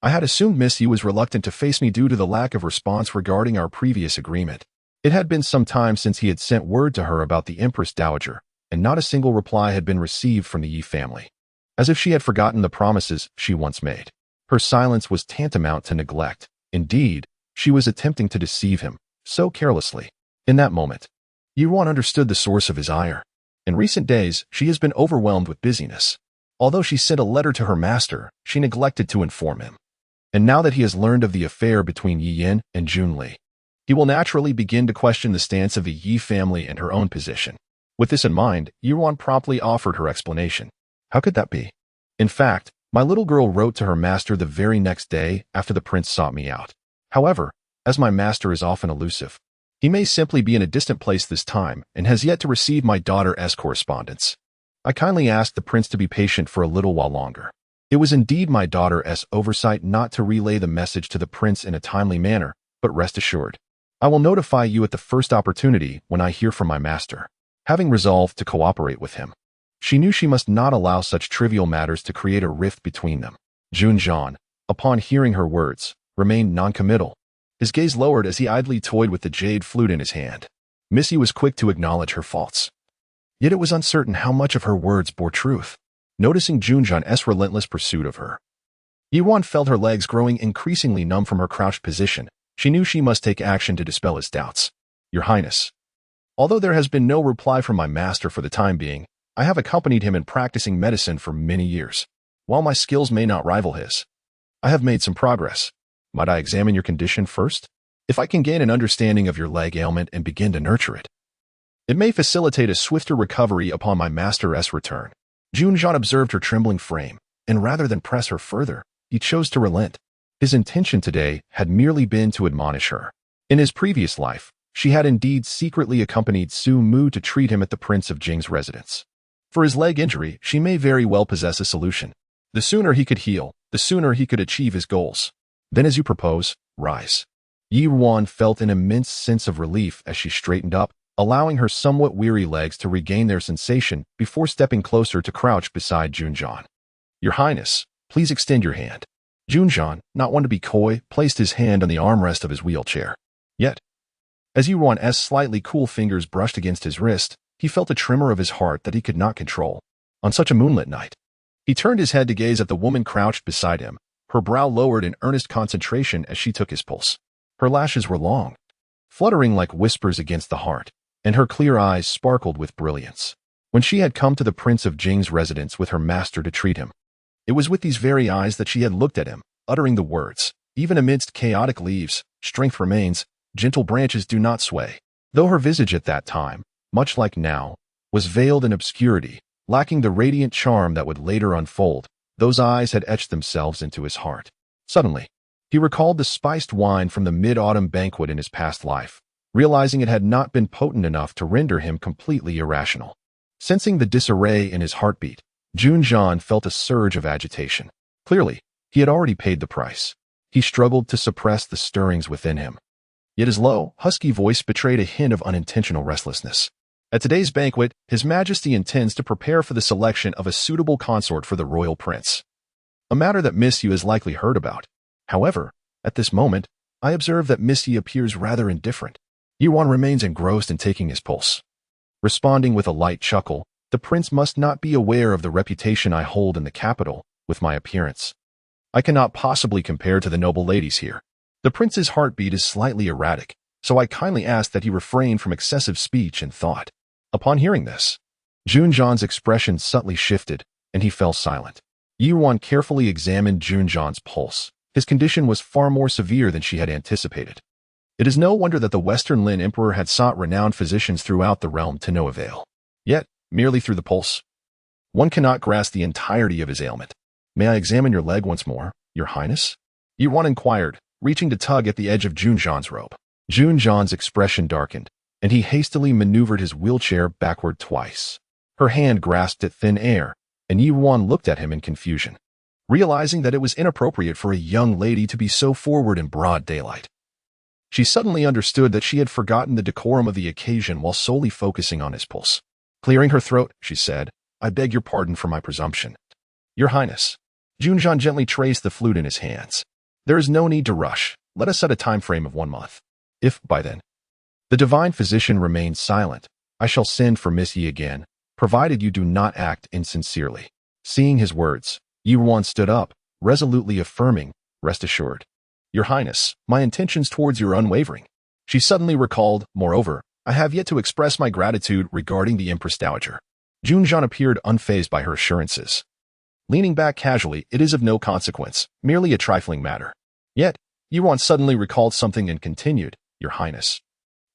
I had assumed Miss Yu was reluctant to face me due to the lack of response regarding our previous agreement. It had been some time since he had sent word to her about the Empress Dowager, and not a single reply had been received from the Yi family. As if she had forgotten the promises she once made. Her silence was tantamount to neglect. Indeed, she was attempting to deceive him, so carelessly. In that moment, Ruan understood the source of his ire. In recent days, she has been overwhelmed with busyness. Although she sent a letter to her master, she neglected to inform him. And now that he has learned of the affair between Yi Yin and Jun Li, he will naturally begin to question the stance of the Yi family and her own position. With this in mind, Ruan promptly offered her explanation. How could that be? In fact, my little girl wrote to her master the very next day after the prince sought me out. However, as my master is often elusive, he may simply be in a distant place this time and has yet to receive my daughter's correspondence. I kindly asked the prince to be patient for a little while longer. It was indeed my daughter's oversight not to relay the message to the prince in a timely manner, but rest assured, I will notify you at the first opportunity when I hear from my master. Having resolved to cooperate with him, she knew she must not allow such trivial matters to create a rift between them. Jun Zhan, upon hearing her words, remained noncommittal. His gaze lowered as he idly toyed with the jade flute in his hand. Missy was quick to acknowledge her faults. Yet it was uncertain how much of her words bore truth. Noticing Jun Zhan's relentless pursuit of her, Ruan felt her legs growing increasingly numb from her crouched position. She knew she must take action to dispel his doubts. Your Highness, although there has been no reply from my master for the time being, I have accompanied him in practicing medicine for many years. While my skills may not rival his, I have made some progress. Might I examine your condition first? If I can gain an understanding of your leg ailment and begin to nurture it, it may facilitate a swifter recovery upon my master's return. Jun Zhan observed her trembling frame, and rather than press her further, he chose to relent. His intention today had merely been to admonish her. In his previous life, she had indeed secretly accompanied Su Mu to treat him at the Prince of Jing's residence. For his leg injury, she may very well possess a solution. The sooner he could heal, the sooner he could achieve his goals. Then as you propose, rise. Ruan felt an immense sense of relief as she straightened up, allowing her somewhat weary legs to regain their sensation before stepping closer to crouch beside Jun Zhan. Your Highness, please extend your hand. Jun Zhan, not one to be coy, placed his hand on the armrest of his wheelchair. Yet, as Ruan's slightly cool fingers brushed against his wrist, he felt a tremor of his heart that he could not control. On such a moonlit night, he turned his head to gaze at the woman crouched beside him, her brow lowered in earnest concentration as she took his pulse. Her lashes were long, fluttering like whispers against the heart, and her clear eyes sparkled with brilliance. When she had come to the Prince of Jing's residence with her master to treat him, it was with these very eyes that she had looked at him, uttering the words, even amidst chaotic leaves, strength remains, gentle branches do not sway. Though her visage at that time, much like now, was veiled in obscurity, lacking the radiant charm that would later unfold, those eyes had etched themselves into his heart. Suddenly, he recalled the spiced wine from the mid-autumn banquet in his past life, realizing it had not been potent enough to render him completely irrational. Sensing the disarray in his heartbeat, Jun Zhan felt a surge of agitation. Clearly, he had already paid the price. He struggled to suppress the stirrings within him. Yet his low, husky voice betrayed a hint of unintentional restlessness. At today's banquet, His Majesty intends to prepare for the selection of a suitable consort for the royal prince. A matter that Miss Yu has likely heard about. However, at this moment, I observe that Miss Yu appears rather indifferent. Ruan remains engrossed in taking his pulse. Responding with a light chuckle, the prince must not be aware of the reputation I hold in the capital with my appearance. I cannot possibly compare to the noble ladies here. The prince's heartbeat is slightly erratic, so I kindly ask that he refrain from excessive speech and thought. Upon hearing this, Jun Zhan's expression subtly shifted, and he fell silent. Ruan carefully examined Jun Zhan's pulse. His condition was far more severe than she had anticipated. It is no wonder that the Western Lin Emperor had sought renowned physicians throughout the realm to no avail. Yet, merely through the pulse, one cannot grasp the entirety of his ailment. May I examine your leg once more, Your Highness? Ruan inquired, reaching to tug at the edge of Jun Zhan's robe. Jun Zhan's expression darkened, and he hastily maneuvered his wheelchair backward twice. Her hand grasped at thin air, and Ruan looked at him in confusion, realizing that it was inappropriate for a young lady to be so forward in broad daylight. She suddenly understood that she had forgotten the decorum of the occasion while solely focusing on his pulse. Clearing her throat, she said, I beg your pardon for my presumption. Your Highness. Jun Zhan gently traced the flute in his hands. There is no need to rush. Let us set a time frame of 1 month. If, by then, the divine physician remains silent, I shall send for Miss Yi again, provided you do not act insincerely. Seeing his words, Ruan stood up, resolutely affirming, rest assured. Your Highness, my intentions towards you are unwavering. She suddenly recalled, moreover, I have yet to express my gratitude regarding the Empress Dowager. Jun Zhan appeared unfazed by her assurances. Leaning back casually, it is of no consequence, merely a trifling matter. Yet, Ruan suddenly recalled something and continued, Your Highness.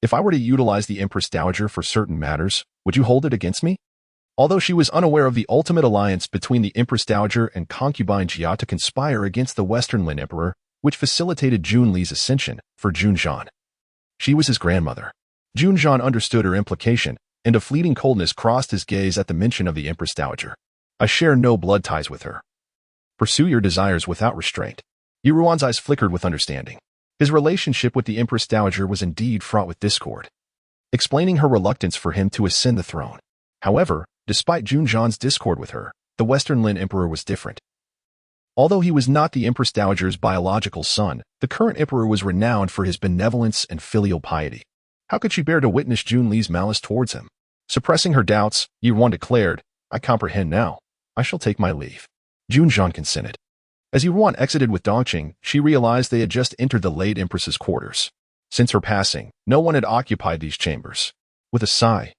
If I were to utilize the Empress Dowager for certain matters, would you hold it against me? Although she was unaware of the ultimate alliance between the Empress Dowager and concubine Jia to conspire against the Western Lin Emperor, which facilitated Jun Li's ascension, for Jun Zhan. She was his grandmother. Jun Zhan understood her implication, and a fleeting coldness crossed his gaze at the mention of the Empress Dowager. I share no blood ties with her. Pursue your desires without restraint. Ruan's eyes flickered with understanding. His relationship with the Empress Dowager was indeed fraught with discord, explaining her reluctance for him to ascend the throne. However, despite Jun Zhan's discord with her, the Western Lin Emperor was different. Although he was not the Empress Dowager's biological son, the current emperor was renowned for his benevolence and filial piety. How could she bear to witness Jun Li's malice towards him? Suppressing her doubts, Ruan declared, I comprehend now. I shall take my leave. Jun Zhan consented. As Ruan exited with Dongqing, she realized they had just entered the late empress's quarters. Since her passing, no one had occupied these chambers. With a sigh,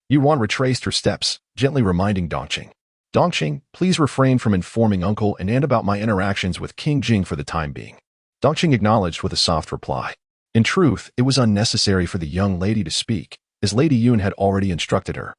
Ruan retraced her steps, gently reminding Dongqing. Dongqing, please refrain from informing uncle and aunt about my interactions with King Jing for the time being. Dongqing acknowledged with a soft reply. In truth, it was unnecessary for the young lady to speak, as Lady Yun had already instructed her.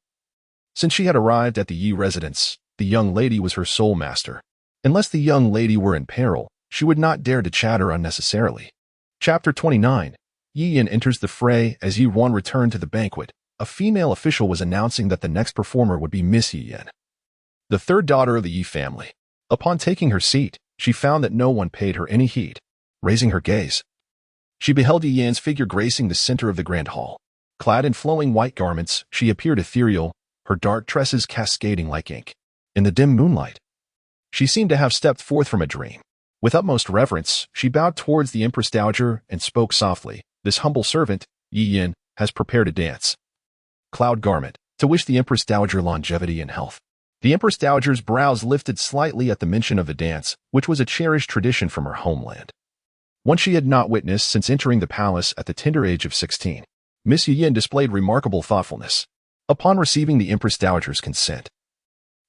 Since she had arrived at the Yi residence, the young lady was her sole master. Unless the young lady were in peril, she would not dare to chatter unnecessarily. Chapter 29. Yi Yin enters the fray. As Ruan returned to the banquet, a female official was announcing that the next performer would be Miss Yi Yin, the third daughter of the Yi family. Upon taking her seat, she found that no one paid her any heed. Raising her gaze, she beheld Yi Yin's figure gracing the center of the grand hall. Clad in flowing white garments, she appeared ethereal, her dark tresses cascading like ink. In the dim moonlight, she seemed to have stepped forth from a dream. With utmost reverence, she bowed towards the Empress Dowager and spoke softly, This humble servant, Yi Yin, has prepared a dance. Cloud garment, to wish the Empress Dowager longevity and health. The Empress Dowager's brows lifted slightly at the mention of the dance, which was a cherished tradition from her homeland. One she had not witnessed since entering the palace at the tender age of 16. Miss Yi Yin displayed remarkable thoughtfulness. Upon receiving the Empress Dowager's consent,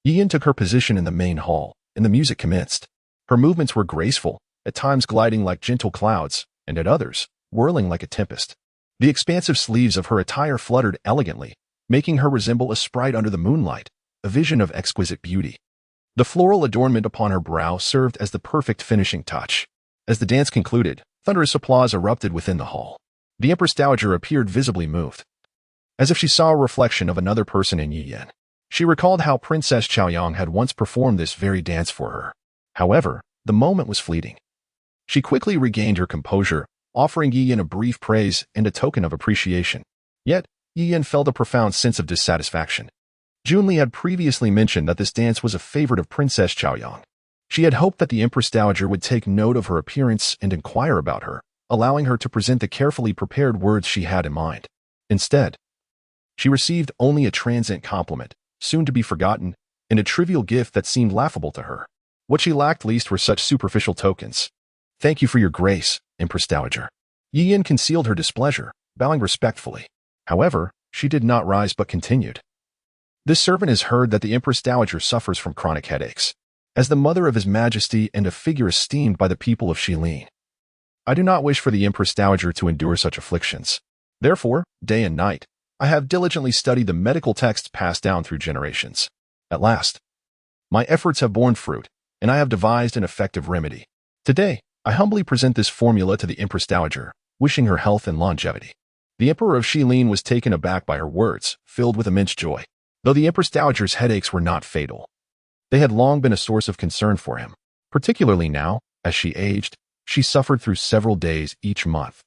Yi Yin took her position in the main hall, and the music commenced. Her movements were graceful, at times gliding like gentle clouds, and at others, whirling like a tempest. The expansive sleeves of her attire fluttered elegantly, making her resemble a sprite under the moonlight, a vision of exquisite beauty. The floral adornment upon her brow served as the perfect finishing touch. As the dance concluded, thunderous applause erupted within the hall. The Empress Dowager appeared visibly moved, as if she saw a reflection of another person in Yi Yin. She recalled how Princess Chaoyang had once performed this very dance for her. However, the moment was fleeting. She quickly regained her composure, offering Yi Yin a brief praise and a token of appreciation. Yet, Yi Yin felt a profound sense of dissatisfaction. Jun Li had previously mentioned that this dance was a favorite of Princess Chaoyang. She had hoped that the Empress Dowager would take note of her appearance and inquire about her, allowing her to present the carefully prepared words she had in mind. Instead, she received only a transient compliment, soon to be forgotten, and a trivial gift that seemed laughable to her. What she lacked least were such superficial tokens. Thank you for your grace, Empress Dowager. Yi Yin concealed her displeasure, bowing respectfully. However, she did not rise but continued. This servant has heard that the Empress Dowager suffers from chronic headaches. As the mother of His Majesty and a figure esteemed by the people of Shilin, I do not wish for the Empress Dowager to endure such afflictions. Therefore, day and night, I have diligently studied the medical texts passed down through generations. At last, my efforts have borne fruit, and I have devised an effective remedy. Today, I humbly present this formula to the Empress Dowager, wishing her health and longevity. The Emperor of Shilin was taken aback by her words, filled with immense joy. Though the Empress Dowager's headaches were not fatal, they had long been a source of concern for him. Particularly now, as she aged, she suffered through several days each month,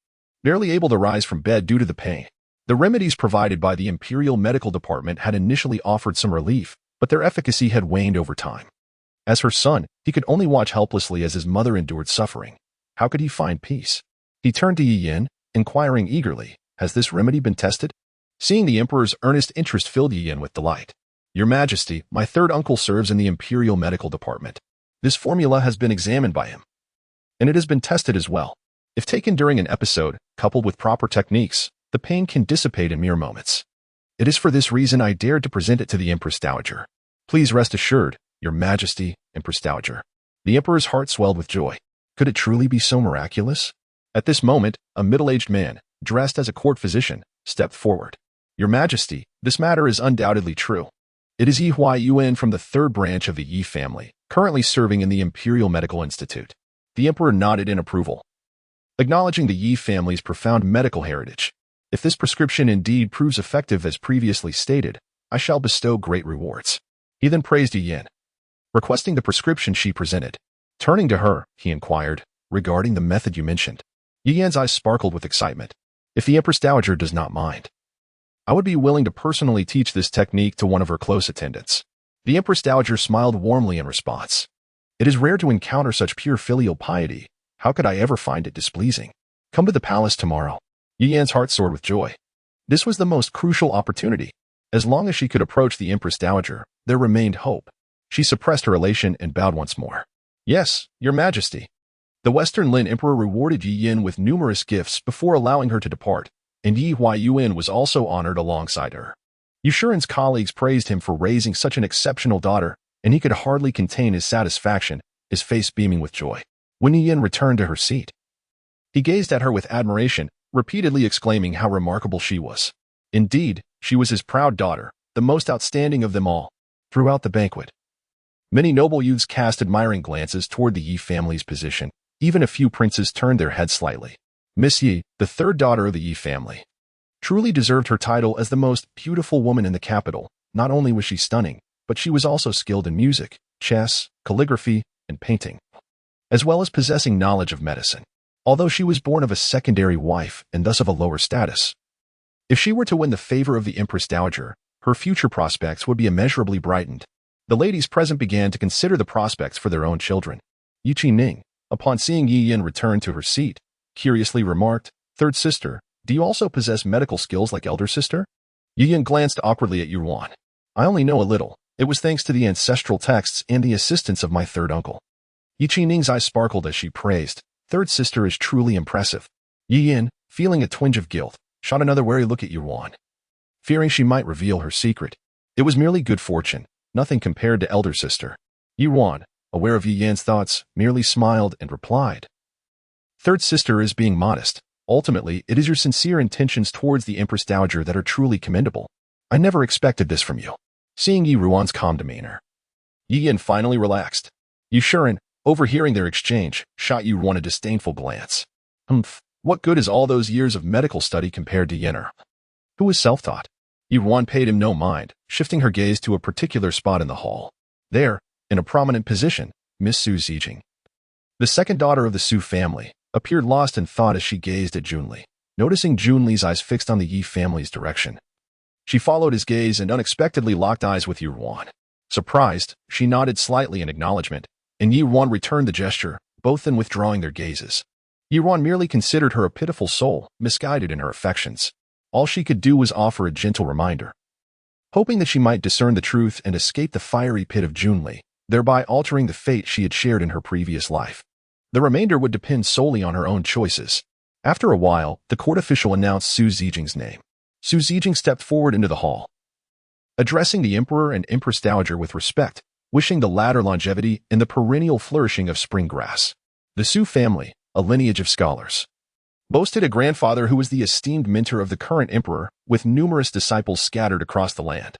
barely able to rise from bed due to the pain. The remedies provided by the Imperial Medical Department had initially offered some relief, but their efficacy had waned over time. As her son, he could only watch helplessly as his mother endured suffering. How could he find peace? He turned to Yi Yin, inquiring eagerly, "Has this remedy been tested?" Seeing the emperor's earnest interest filled Yi Yin with delight. "Your Majesty, my third uncle serves in the Imperial Medical Department. This formula has been examined by him, and it has been tested as well. If taken during an episode, coupled with proper techniques, the pain can dissipate in mere moments. It is for this reason I dared to present it to the Empress Dowager. Please rest assured, Your Majesty, Empress Dowager." The emperor's heart swelled with joy. Could it truly be so miraculous? At this moment, a middle-aged man, dressed as a court physician, stepped forward. "Your Majesty, this matter is undoubtedly true. It is Yi Huayuan from the third branch of the Yi family, currently serving in the Imperial Medical Institute." The emperor nodded in approval, acknowledging the Yi family's profound medical heritage. "If this prescription indeed proves effective as previously stated, I shall bestow great rewards." He then praised Yi Yin, requesting the prescription she presented. Turning to her, he inquired, "Regarding the method you mentioned." Yi Yin's eyes sparkled with excitement. "If the Empress Dowager does not mind, I would be willing to personally teach this technique to one of her close attendants." The Empress Dowager smiled warmly in response. "It is rare to encounter such pure filial piety. How could I ever find it displeasing? Come to the palace tomorrow." Yi Yan's heart soared with joy. This was the most crucial opportunity. As long as she could approach the Empress Dowager, there remained hope. She suppressed her elation and bowed once more. "Yes, Your Majesty." The Western Lin Emperor rewarded Yi Yin with numerous gifts before allowing her to depart, and Yi Huayuan was also honored alongside her. Yushuren's colleagues praised him for raising such an exceptional daughter, and he could hardly contain his satisfaction, his face beaming with joy. When Yi Yin returned to her seat, he gazed at her with admiration, repeatedly exclaiming how remarkable she was. Indeed, she was his proud daughter, the most outstanding of them all. Throughout the banquet, many noble youths cast admiring glances toward the Yi family's position. Even a few princes turned their heads slightly. Miss Yi, the third daughter of the Yi family, truly deserved her title as the most beautiful woman in the capital. Not only was she stunning, but she was also skilled in music, chess, calligraphy, and painting, as well as possessing knowledge of medicine. Although she was born of a secondary wife and thus of a lower status, if she were to win the favor of the Empress Dowager, her future prospects would be immeasurably brightened. The ladies present began to consider the prospects for their own children. Yi Ning, upon seeing Yi Yin return to her seat, curiously remarked, "Third sister, do you also possess medical skills like elder sister?" Yi Yin glanced awkwardly at Ruan. "I only know a little. It was thanks to the ancestral texts and the assistance of my third uncle." Yi Ning's eyes sparkled as she praised, "Third sister is truly impressive." Yi Yin, feeling a twinge of guilt, shot another wary look at Ruan, fearing she might reveal her secret. It was merely good fortune, nothing compared to elder sister. Ruan, aware of Yi Yan's thoughts, merely smiled and replied, "Third sister is being modest. Ultimately, it is your sincere intentions towards the Empress Dowager that are truly commendable. I never expected this from you." Seeing Yi Ruan's calm demeanor, Yi Yin finally relaxed. Yushuren, overhearing their exchange, shot Yi Ruan a disdainful glance. What good is all those years of medical study compared to Yenner, who was self-taught? Yi Ruan paid him no mind, shifting her gaze to a particular spot in the hall. There, in a prominent position, Miss Su Zijing, the second daughter of the Su family, appeared lost in thought as she gazed at Jun Li. Noticing Jun Li's eyes fixed on the Yi family's direction, she followed his gaze and unexpectedly locked eyes with Yi Ruan. Surprised, she nodded slightly in acknowledgement, and Yi Ruan returned the gesture, both then withdrawing their gazes. Yi Ruan merely considered her a pitiful soul, misguided in her affections. All she could do was offer a gentle reminder, hoping that she might discern the truth and escape the fiery pit of Jun Li, thereby altering the fate she had shared in her previous life. The remainder would depend solely on her own choices. After a while, the court official announced Su Zijing's name. Su Zijing stepped forward into the hall, addressing the Emperor and Empress Dowager with respect, wishing the latter longevity and the perennial flourishing of spring grass. The Su family, a lineage of scholars, boasted a grandfather who was the esteemed mentor of the current emperor, with numerous disciples scattered across the land,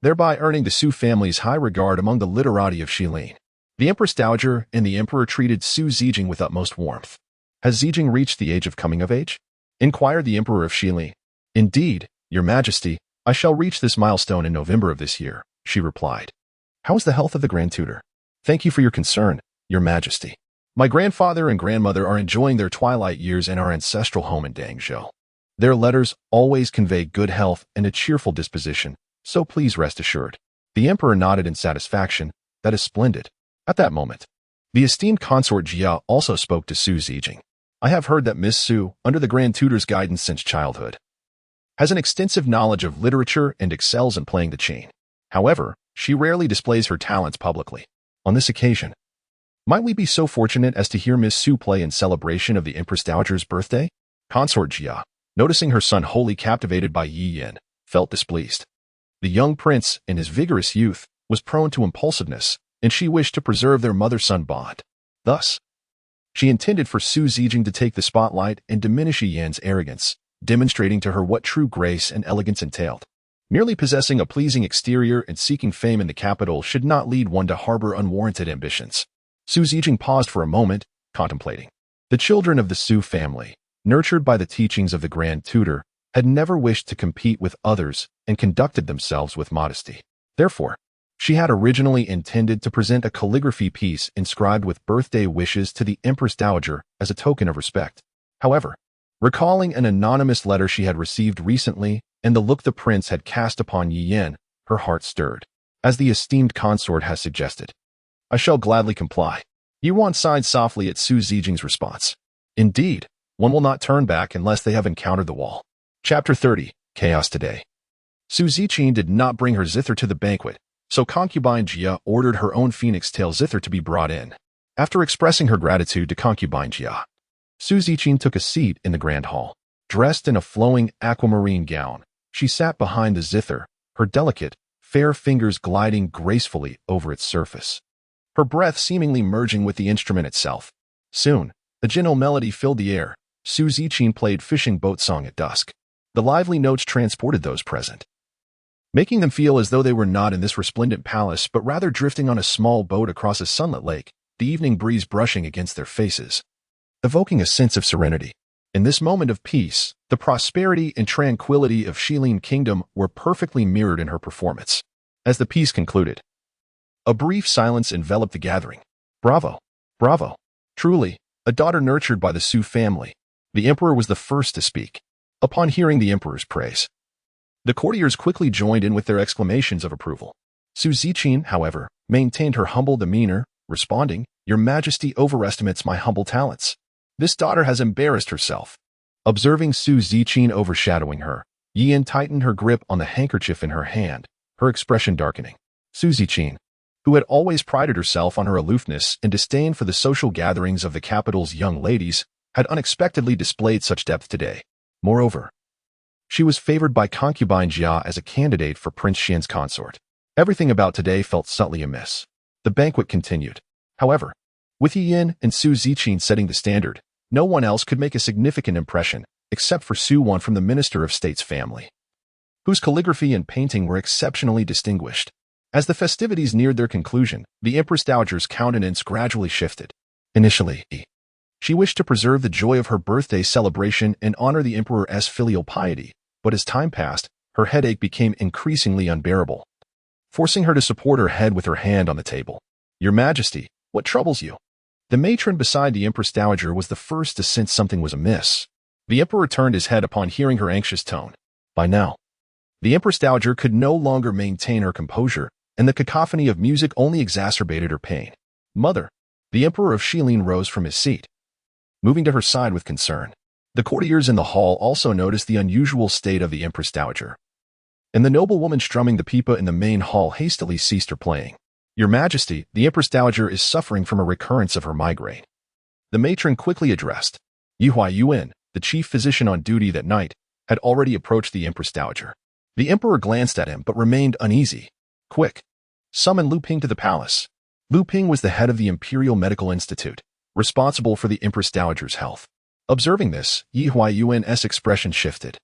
thereby earning the Su family's high regard among the literati of Xilin. The Empress Dowager and the Emperor treated Su Zijing with utmost warmth. "Has Zijing reached the age of coming of age?" inquired the Emperor of Xilin. "Indeed, Your Majesty, I shall reach this milestone in November of this year," she replied. "How is the health of the Grand Tutor?" "Thank you for your concern, Your Majesty. My grandfather and grandmother are enjoying their twilight years in our ancestral home in Dangzhou. Their letters always convey good health and a cheerful disposition, so please rest assured." The Emperor nodded in satisfaction. "That is splendid." At that moment, The esteemed consort Jia also spoke to Su Zijing. I have heard that Miss Su, under the Grand Tutor's guidance since childhood, has an extensive knowledge of literature and excels in playing the chain. However, she rarely displays her talents publicly. On this occasion, might we be so fortunate as to hear Miss Su play in celebration of the Empress Dowager's birthday? Consort Jia, noticing her son wholly captivated by Yi Yin, felt displeased. The young prince, in his vigorous youth, was prone to impulsiveness, and she wished to preserve their mother-son bond. Thus, she intended for Su Zijing to take the spotlight and diminish Yi Yin's arrogance, demonstrating to her what true grace and elegance entailed. Merely possessing a pleasing exterior and seeking fame in the capital should not lead one to harbor unwarranted ambitions. Su Zijing paused for a moment, contemplating. The children of the Su family, nurtured by the teachings of the Grand Tutor, had never wished to compete with others and conducted themselves with modesty. Therefore, she had originally intended to present a calligraphy piece inscribed with birthday wishes to the Empress Dowager as a token of respect. However, recalling an anonymous letter she had received recently and the look the prince had cast upon Yi Yin, her heart stirred. As the esteemed consort has suggested, I shall gladly comply. Ruan sighed softly at Su Zijing's response. Indeed, one will not turn back unless they have encountered the wall. Chapter 30, Chaos Today. Su Zijing did not bring her zither to the banquet, so concubine Jia ordered her own phoenix tail zither to be brought in. After expressing her gratitude to concubine Jia, Su Zijing took a seat in the grand hall. Dressed in a flowing aquamarine gown, she sat behind the zither, her delicate, fair fingers gliding gracefully over its surface, her breath seemingly merging with the instrument itself. Soon, a gentle melody filled the air. Su Zijing played fishing boat song at dusk. The lively notes transported those present, making them feel as though they were not in this resplendent palace but rather drifting on a small boat across a sunlit lake, the evening breeze brushing against their faces, evoking a sense of serenity. In this moment of peace, the prosperity and tranquility of Shilin Kingdom were perfectly mirrored in her performance. As the piece concluded, a brief silence enveloped the gathering. Bravo! Bravo! Truly, a daughter nurtured by the Su family. The emperor was the first to speak. Upon hearing the emperor's praise, the courtiers quickly joined in with their exclamations of approval. Su Zijing, however, maintained her humble demeanor, responding, Your Majesty overestimates my humble talents. This daughter has embarrassed herself. Observing Su Zijing overshadowing her, Yi Yin tightened her grip on the handkerchief in her hand, her expression darkening. Su Zijing, who had always prided herself on her aloofness and disdain for the social gatherings of the capital's young ladies, had unexpectedly displayed such depth today. Moreover, she was favored by concubine Jia as a candidate for Prince Xian's consort. Everything about today felt subtly amiss. The banquet continued. However, with Yi Yin and Su Zijing setting the standard, no one else could make a significant impression, except for Su Wan from the Minister of State's family, whose calligraphy and painting were exceptionally distinguished. As the festivities neared their conclusion, the Empress Dowager's countenance gradually shifted. Initially, she wished to preserve the joy of her birthday celebration and honor the Emperor's filial piety, but as time passed, her headache became increasingly unbearable, forcing her to support her head with her hand on the table. Your Majesty, what troubles you? The matron beside the Empress Dowager was the first to sense something was amiss. The Emperor turned his head upon hearing her anxious tone. By now, the Empress Dowager could no longer maintain her composure, and the cacophony of music only exacerbated her pain. Mother, the Emperor of Shilin rose from his seat, moving to her side with concern. The courtiers in the hall also noticed the unusual state of the Empress Dowager, and the noblewoman strumming the pipa in the main hall hastily ceased her playing. Your Majesty, the Empress Dowager is suffering from a recurrence of her migraine. The matron quickly addressed. Yihua Yuan, the chief physician on duty that night, had already approached the Empress Dowager. The Emperor glanced at him but remained uneasy. Quick! Summon Lu Ping to the palace. Lu Ping was the head of the Imperial Medical Institute, responsible for the Empress Dowager's health. Observing this, Yihua Yuan's expression shifted.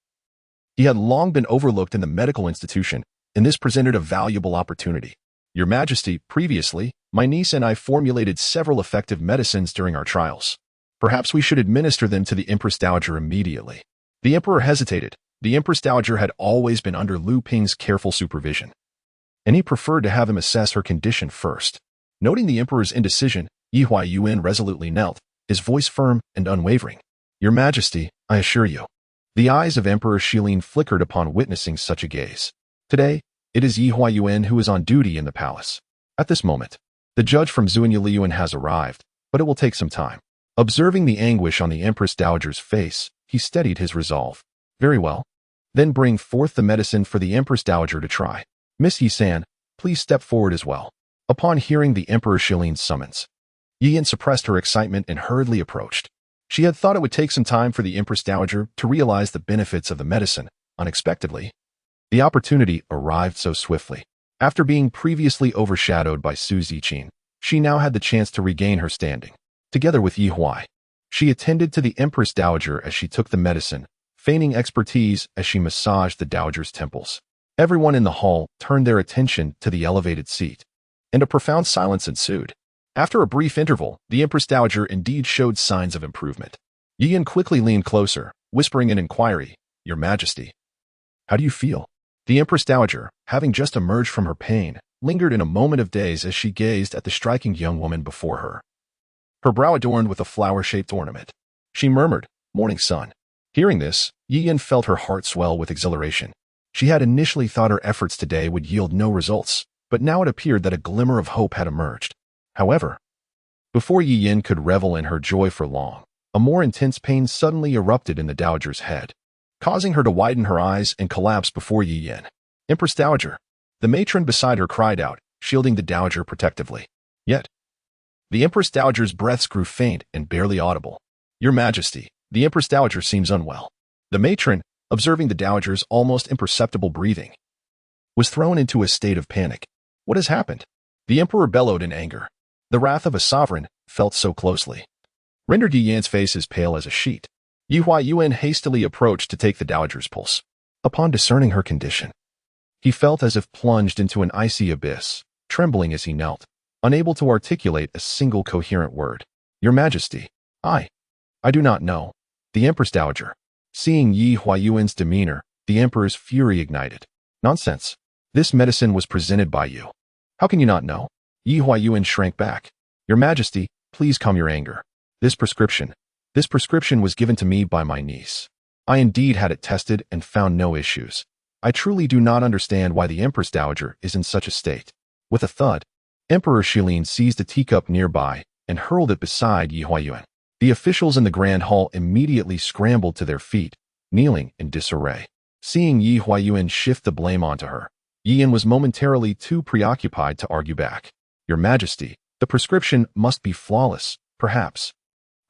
He had long been overlooked in the medical institution, and this presented a valuable opportunity. Your Majesty, previously, my niece and I formulated several effective medicines during our trials. Perhaps we should administer them to the Empress Dowager immediately. The Emperor hesitated. The Empress Dowager had always been under Lu Ping's careful supervision, and he preferred to have him assess her condition first. Noting the Emperor's indecision, Yihua Yuan resolutely knelt, his voice firm and unwavering. Your Majesty, I assure you. The eyes of Emperor Shilin flickered upon witnessing such a gaze. Today, it is Yihua Yuan who is on duty in the palace. At this moment, The judge from Zuanyuliuan has arrived, but it will take some time. Observing the anguish on the Empress Dowager's face, he steadied his resolve. Very well. Then bring forth the medicine for the Empress Dowager to try. Miss Yi-san, please step forward as well. Upon hearing the Emperor Shilin's summons, Yi-yin suppressed her excitement and hurriedly approached. She had thought it would take some time for the Empress Dowager to realize the benefits of the medicine. Unexpectedly, the opportunity arrived so swiftly. After being previously overshadowed by Su Ziqin, she now had the chance to regain her standing. Together with Yi Huai, she attended to the Empress Dowager as she took the medicine, feigning expertise as she massaged the Dowager's temples. Everyone in the hall turned their attention to the elevated seat, and a profound silence ensued. After a brief interval, the Empress Dowager indeed showed signs of improvement. Yi-yin quickly leaned closer, whispering an inquiry, "Your Majesty, how do you feel?" The Empress Dowager, having just emerged from her pain, lingered in a moment of daze as she gazed at the striking young woman before her, her brow adorned with a flower-shaped ornament. She murmured, "Morning sun." Hearing this, Yi-yin felt her heart swell with exhilaration. She had initially thought her efforts today would yield no results, but now it appeared that a glimmer of hope had emerged. However, before Yi-yin could revel in her joy for long, a more intense pain suddenly erupted in the Dowager's head, causing her to widen her eyes and collapse before Yi-yin. "Empress Dowager!" The matron beside her cried out, shielding the Dowager protectively. Yet, the Empress Dowager's breaths grew faint and barely audible. "Your Majesty, the Empress Dowager seems unwell." The matron, observing the Dowager's almost imperceptible breathing, was thrown into a state of panic. "What has happened?" The Emperor bellowed in anger. The wrath of a sovereign, felt so closely, rendered Yi-yan's face as pale as a sheet. Yi Huayuan hastily approached to take the Dowager's pulse. Upon discerning her condition, he felt as if plunged into an icy abyss, trembling as he knelt, unable to articulate a single coherent word. "Your Majesty, I do not know." The Empress Dowager. Seeing Yi Huayuan's demeanor, the Emperor's fury ignited. "Nonsense. This medicine was presented by you. How can you not know?" Yi Huayuan shrank back. "Your Majesty, please calm your anger. This prescription was given to me by my niece. I indeed had it tested and found no issues. I truly do not understand why the Empress Dowager is in such a state." With a thud, Emperor Shilin seized a teacup nearby and hurled it beside Yi Huayuan. The officials in the Grand Hall immediately scrambled to their feet, kneeling in disarray. Seeing Yi Huayuan shift the blame onto her, Yi-yin was momentarily too preoccupied to argue back. "Your Majesty, the prescription must be flawless, perhaps.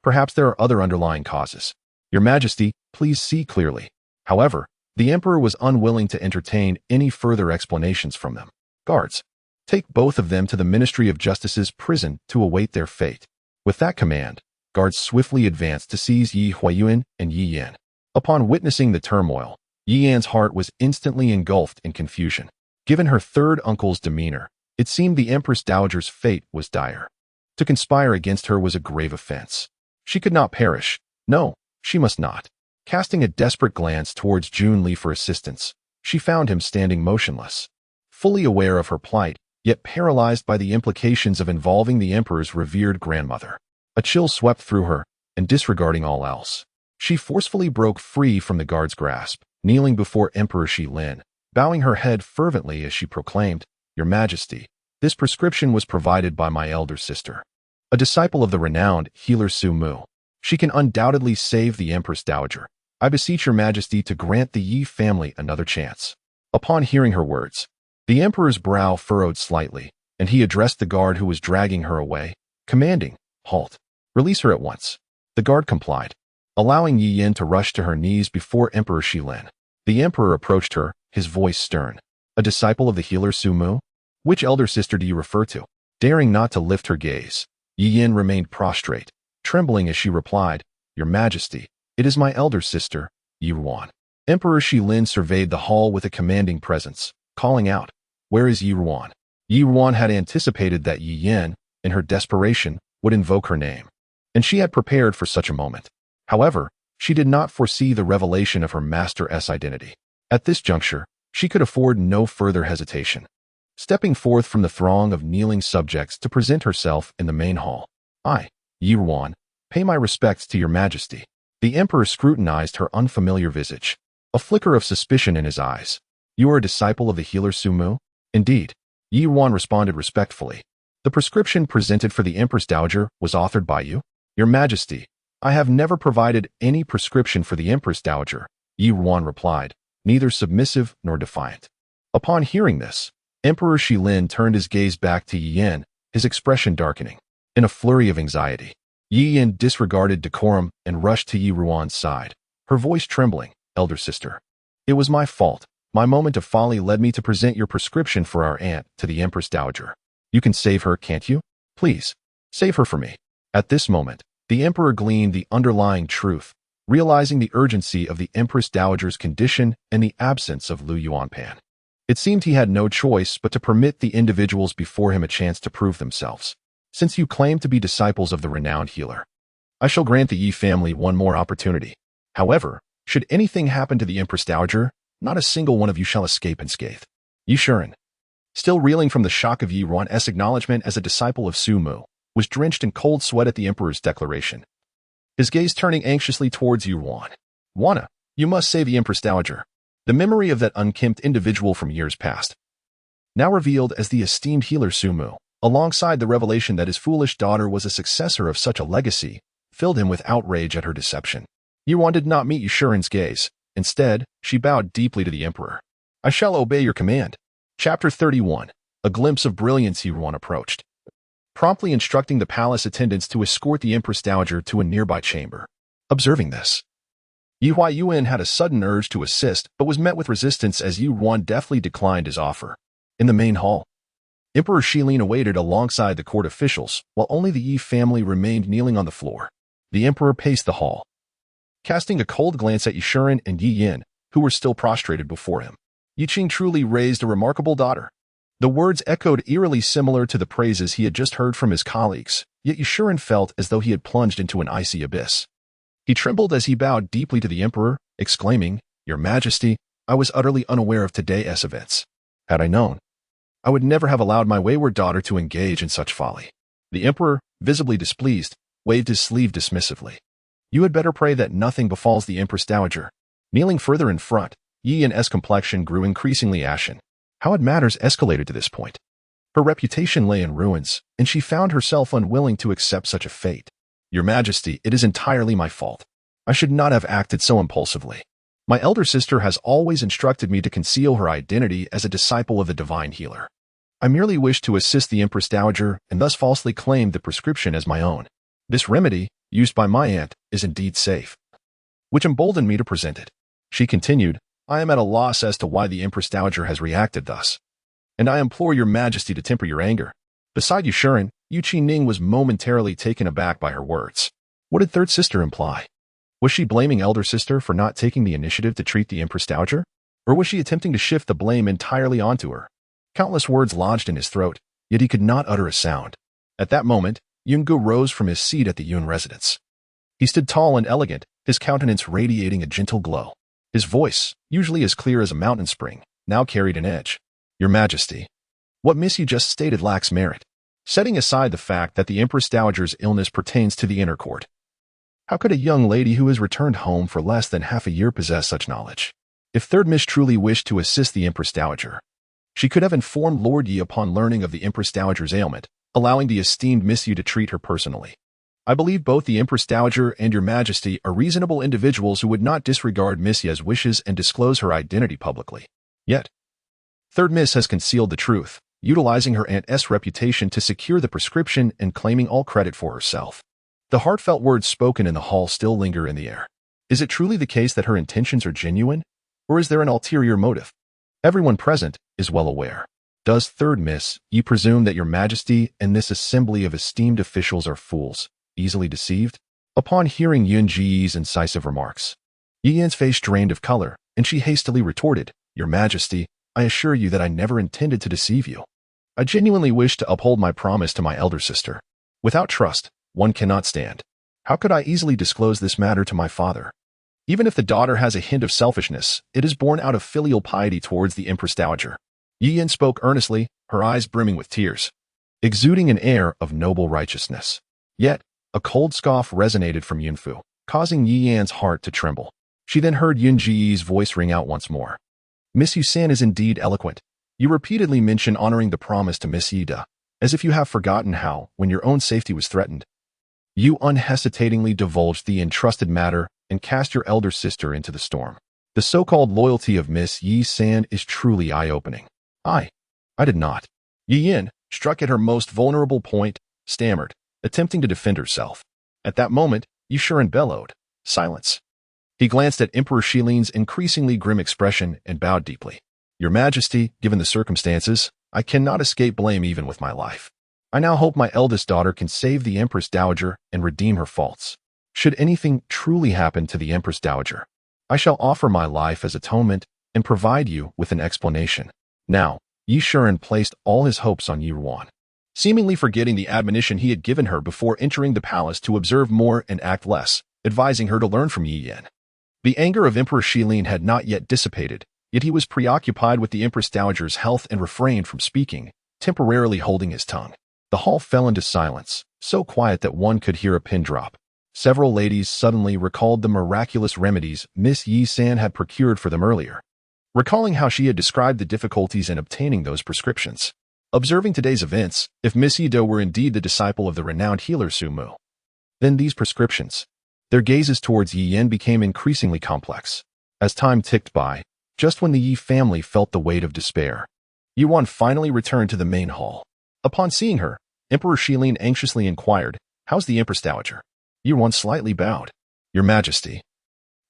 Perhaps there are other underlying causes. Your Majesty, please see clearly." However, the Emperor was unwilling to entertain any further explanations from them. "Guards, take both of them to the Ministry of Justice's prison to await their fate." With that command, guards swiftly advanced to seize Yi Huayuan and Yi-yin. Upon witnessing the turmoil, Yi-yan's heart was instantly engulfed in confusion. Given her third uncle's demeanor, it seemed the Empress Dowager's fate was dire. To conspire against her was a grave offense. She could not perish. No, she must not. Casting a desperate glance towards Jun Li for assistance, she found him standing motionless, fully aware of her plight, yet paralyzed by the implications of involving the Emperor's revered grandmother. A chill swept through her, and disregarding all else, she forcefully broke free from the guard's grasp, kneeling before Emperor Shilin, bowing her head fervently as she proclaimed, "Your Majesty, this prescription was provided by my elder sister, a disciple of the renowned healer Su Mu. She can undoubtedly save the Empress Dowager. I beseech your Majesty to grant the Yi family another chance." Upon hearing her words, the Emperor's brow furrowed slightly, and he addressed the guard who was dragging her away, commanding, "Halt. Release her at once." The guard complied, allowing Yi-yin to rush to her knees before Emperor Shilin. The Emperor approached her, his voice stern. "A disciple of the healer Su Mu? Which elder sister do you refer to?" Daring not to lift her gaze, Yi-yin remained prostrate, trembling as she replied, "Your Majesty, it is my elder sister, Yi Ruan." Emperor Shilin surveyed the hall with a commanding presence, calling out, "Where is Yi Ruan?" Yi Ruan had anticipated that Yi-yin, in her desperation, would invoke her name, and she had prepared for such a moment. However, she did not foresee the revelation of her master's identity. At this juncture, she could afford no further hesitation. Stepping forth from the throng of kneeling subjects to present herself in the main hall, "I, Yi Ruan, pay my respects to your Majesty." The Emperor scrutinized her unfamiliar visage, a flicker of suspicion in his eyes. "You are a disciple of the healer Su Mu?" "Indeed," Yi Ruan responded respectfully. The prescription presented for the Empress Dowager was authored by you? Your Majesty, I have never provided any prescription for the Empress Dowager, Ruan replied, neither submissive nor defiant. Upon hearing this, Emperor Shilin turned his gaze back to Yin, his expression darkening. In a flurry of anxiety, Yin disregarded decorum and rushed to Ruan's side, her voice trembling. Elder sister, it was my fault. My moment of folly led me to present your prescription for our aunt to the Empress Dowager. You can save her, can't you? Please, save her for me. At this moment, the Emperor gleaned the underlying truth, realizing the urgency of the Empress Dowager's condition and the absence of Lu Yuanpan. It seemed he had no choice but to permit the individuals before him a chance to prove themselves. Since you claim to be disciples of the renowned healer, I shall grant the Yi family one more opportunity. However, should anything happen to the Empress Dowager, not a single one of you shall escape unscathed. Yi Shuren, still reeling from the shock of Yi Ruan's acknowledgement as a disciple of Su Mu, was drenched in cold sweat at the Emperor's declaration. His gaze turning anxiously towards Yi Ruan. Wana, you must save the Empress Dowager. The memory of that unkempt individual from years past, now revealed as the esteemed healer Su Mu, alongside the revelation that his foolish daughter was a successor of such a legacy, filled him with outrage at her deception. Yi Ruan did not meet Yi Shuren's gaze. Instead, she bowed deeply to the Emperor. I shall obey your command. Chapter 31. A glimpse of brilliance. Yi Ruan approached, promptly instructing the palace attendants to escort the Empress Dowager to a nearby chamber. Observing this, Yi Huayuan had a sudden urge to assist, but was met with resistance as Yi Ruan deftly declined his offer. In the main hall, Emperor Shilin awaited alongside the court officials, while only the Yi family remained kneeling on the floor. The Emperor paced the hall, casting a cold glance at Yi Shuren and Yi Yin, who were still prostrated before him. Yi Qing truly raised a remarkable daughter. The words echoed eerily similar to the praises he had just heard from his colleagues, yet Yi Shuren felt as though he had plunged into an icy abyss. He trembled as he bowed deeply to the Emperor, exclaiming, Your Majesty, I was utterly unaware of today's events. Had I known, I would never have allowed my wayward daughter to engage in such folly. The Emperor, visibly displeased, waved his sleeve dismissively. You had better pray that nothing befalls the Empress Dowager. Kneeling further in front, Yi Yin's complexion grew increasingly ashen. How had matters escalated to this point? Her reputation lay in ruins, and she found herself unwilling to accept such a fate. Your Majesty, it is entirely my fault. I should not have acted so impulsively. My elder sister has always instructed me to conceal her identity as a disciple of the divine healer. I merely wished to assist the Empress Dowager and thus falsely claimed the prescription as my own. This remedy, used by my aunt, is indeed safe, which emboldened me to present it. She continued, I am at a loss as to why the Empress Dowager has reacted thus, and I implore your Majesty to temper your anger. Beside Yi Shuren, Yu Qi-ning was momentarily taken aback by her words. What did third sister imply? Was she blaming elder sister for not taking the initiative to treat the Empress Dowager? Or was she attempting to shift the blame entirely onto her? Countless words lodged in his throat, yet he could not utter a sound. At that moment, Yungu rose from his seat at the Yun residence. He stood tall and elegant, his countenance radiating a gentle glow. His voice, usually as clear as a mountain spring, now carried an edge. Your Majesty, what Miss you just stated lacks merit. Setting aside the fact that the Empress Dowager's illness pertains to the inner court, how could a young lady who has returned home for less than half a year possess such knowledge? If third Miss truly wished to assist the Empress Dowager, she could have informed Lord Yi upon learning of the Empress Dowager's ailment, allowing the esteemed Miss Yu to treat her personally. I believe both the Empress Dowager and your Majesty are reasonable individuals who would not disregard Miss Yu's wishes and disclose her identity publicly. Yet, third Miss has concealed the truth, utilizing her aunt's reputation to secure the prescription and claiming all credit for herself. The heartfelt words spoken in the hall still linger in the air. Is it truly the case that her intentions are genuine, or is there an ulterior motive? Everyone present is well aware. Does third Miss you presume that your Majesty and this assembly of esteemed officials are fools, easily deceived? Upon hearing Yun Ji's incisive remarks, Yi Yan's face drained of color, and she hastily retorted, Your Majesty, I assure you that I never intended to deceive you. I genuinely wish to uphold my promise to my elder sister. Without trust, one cannot stand. How could I easily disclose this matter to my father? Even if the daughter has a hint of selfishness, it is born out of filial piety towards the Empress Dowager. Yi Yan spoke earnestly, her eyes brimming with tears, exuding an air of noble righteousness. Yet, a cold scoff resonated from Yunfu, causing Yi Yan's heart to tremble. She then heard Yun Ji's voice ring out once more. Miss Yu-san is indeed eloquent. You repeatedly mention honoring the promise to Miss Yida. as if you have forgotten how, when your own safety was threatened, you unhesitatingly divulged the entrusted matter and cast your elder sister into the storm. The so-called loyalty of Miss Yi San is truly eye-opening. I did not. Yi Yin, struck at her most vulnerable point, stammered, attempting to defend herself. At that moment, Yi Shuren bellowed, "Silence." He glanced at Emperor Shilin's increasingly grim expression and bowed deeply. "Your Majesty, given the circumstances, I cannot escape blame even with my life. I now hope my eldest daughter can save the Empress Dowager and redeem her faults. Should anything truly happen to the Empress Dowager, I shall offer my life as atonement and provide you with an explanation." Now, Yi Shuren placed all his hopes on Yi Ruan, seemingly forgetting the admonition he had given her before entering the palace to observe more and act less, advising her to learn from Yi Yin. The anger of Emperor Shilin had not yet dissipated, yet he was preoccupied with the Empress Dowager's health and refrained from speaking, temporarily holding his tongue. The hall fell into silence, so quiet that one could hear a pin drop. Several ladies suddenly recalled the miraculous remedies Miss Yi San had procured for them earlier, recalling how she had described the difficulties in obtaining those prescriptions. Observing today's events, if Miss Yi Do were indeed the disciple of the renowned healer Su Mu, then these prescriptions. Their gazes towards Yi Yin became increasingly complex. As time ticked by, just when the Yi family felt the weight of despair, Yi Ruan finally returned to the main hall. Upon seeing her, Emperor Shilin anxiously inquired, "How's the Empress Dowager?" Yi Ruan slightly bowed. "Your Majesty,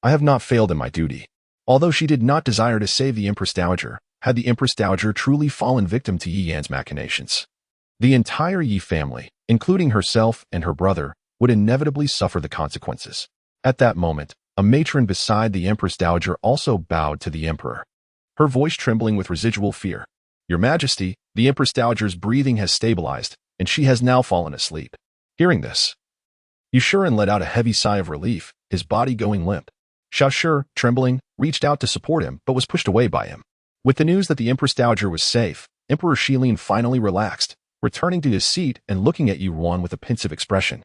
I have not failed in my duty." Although she did not desire to save the Empress Dowager, had the Empress Dowager truly fallen victim to Yi Yan's machinations, the entire Yi family, including herself and her brother, would inevitably suffer the consequences. At that moment, a matron beside the Empress Dowager also bowed to the Emperor, her voice trembling with residual fear. "Your Majesty, the Empress Dowager's breathing has stabilized, and she has now fallen asleep." Hearing this, Yi Shuren let out a heavy sigh of relief, his body going limp. Xiao Shi, trembling, reached out to support him but was pushed away by him. With the news that the Empress Dowager was safe, Emperor Shilin finally relaxed, returning to his seat and looking at Yi Ruan with a pensive expression.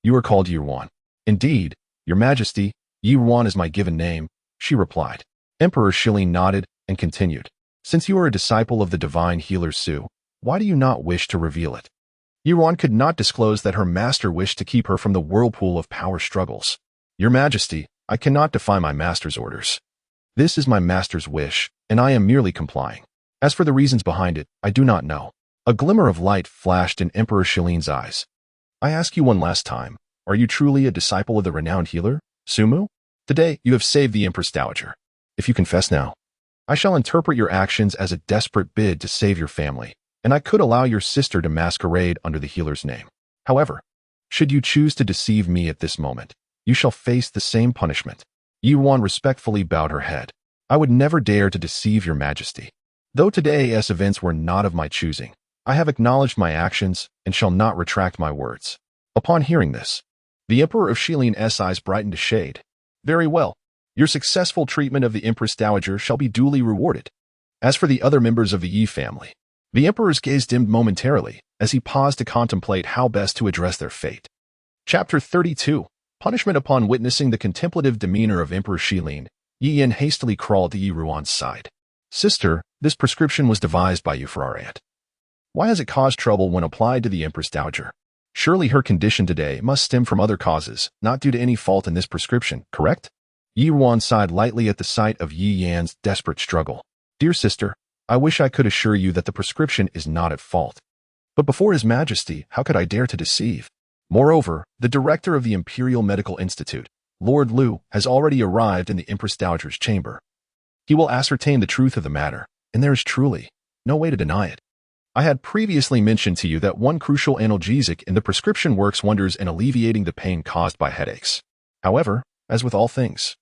"You are called Yi Ruan." "Indeed, Your Majesty, Yi Ruan is my given name," she replied. Emperor Shilin nodded and continued. "Since you are a disciple of the divine healer Su, why do you not wish to reveal it?" Yi Ruan could not disclose that her master wished to keep her from the whirlpool of power struggles. "Your Majesty, I cannot defy my master's orders. This is my master's wish, and I am merely complying. As for the reasons behind it, I do not know." A glimmer of light flashed in Emperor Shilin's eyes. "I ask you one last time, are you truly a disciple of the renowned healer, Su Mu? Today, you have saved the Empress Dowager. If you confess now, I shall interpret your actions as a desperate bid to save your family, and I could allow your sister to masquerade under the healer's name. However, should you choose to deceive me at this moment, you shall face the same punishment." Yi Ruan respectfully bowed her head. "I would never dare to deceive your Majesty. Though today's events were not of my choosing, I have acknowledged my actions and shall not retract my words." Upon hearing this, the Emperor of Shilin's eyes brightened a shade. "Very well. Your successful treatment of the Empress Dowager shall be duly rewarded. As for the other members of the Yi family," the Emperor's gaze dimmed momentarily as he paused to contemplate how best to address their fate. Chapter 32. Punishment. Upon witnessing the contemplative demeanor of Emperor Shilin, Yi Yin hastily crawled to Yi Ruan's side. "Sister, this prescription was devised by you for our aunt. Why has it caused trouble when applied to the Empress Dowager? Surely her condition today must stem from other causes, not due to any fault in this prescription, correct?" Yi Ruan sighed lightly at the sight of Yi Yan's desperate struggle. "Dear sister, I wish I could assure you that the prescription is not at fault. But before His Majesty, how could I dare to deceive? Moreover, the director of the Imperial Medical Institute, Lord Liu, has already arrived in the Empress Dowager's chamber. He will ascertain the truth of the matter, and there is truly no way to deny it. I had previously mentioned to you that one crucial analgesic in the prescription works wonders in alleviating the pain caused by headaches. However, as with all things,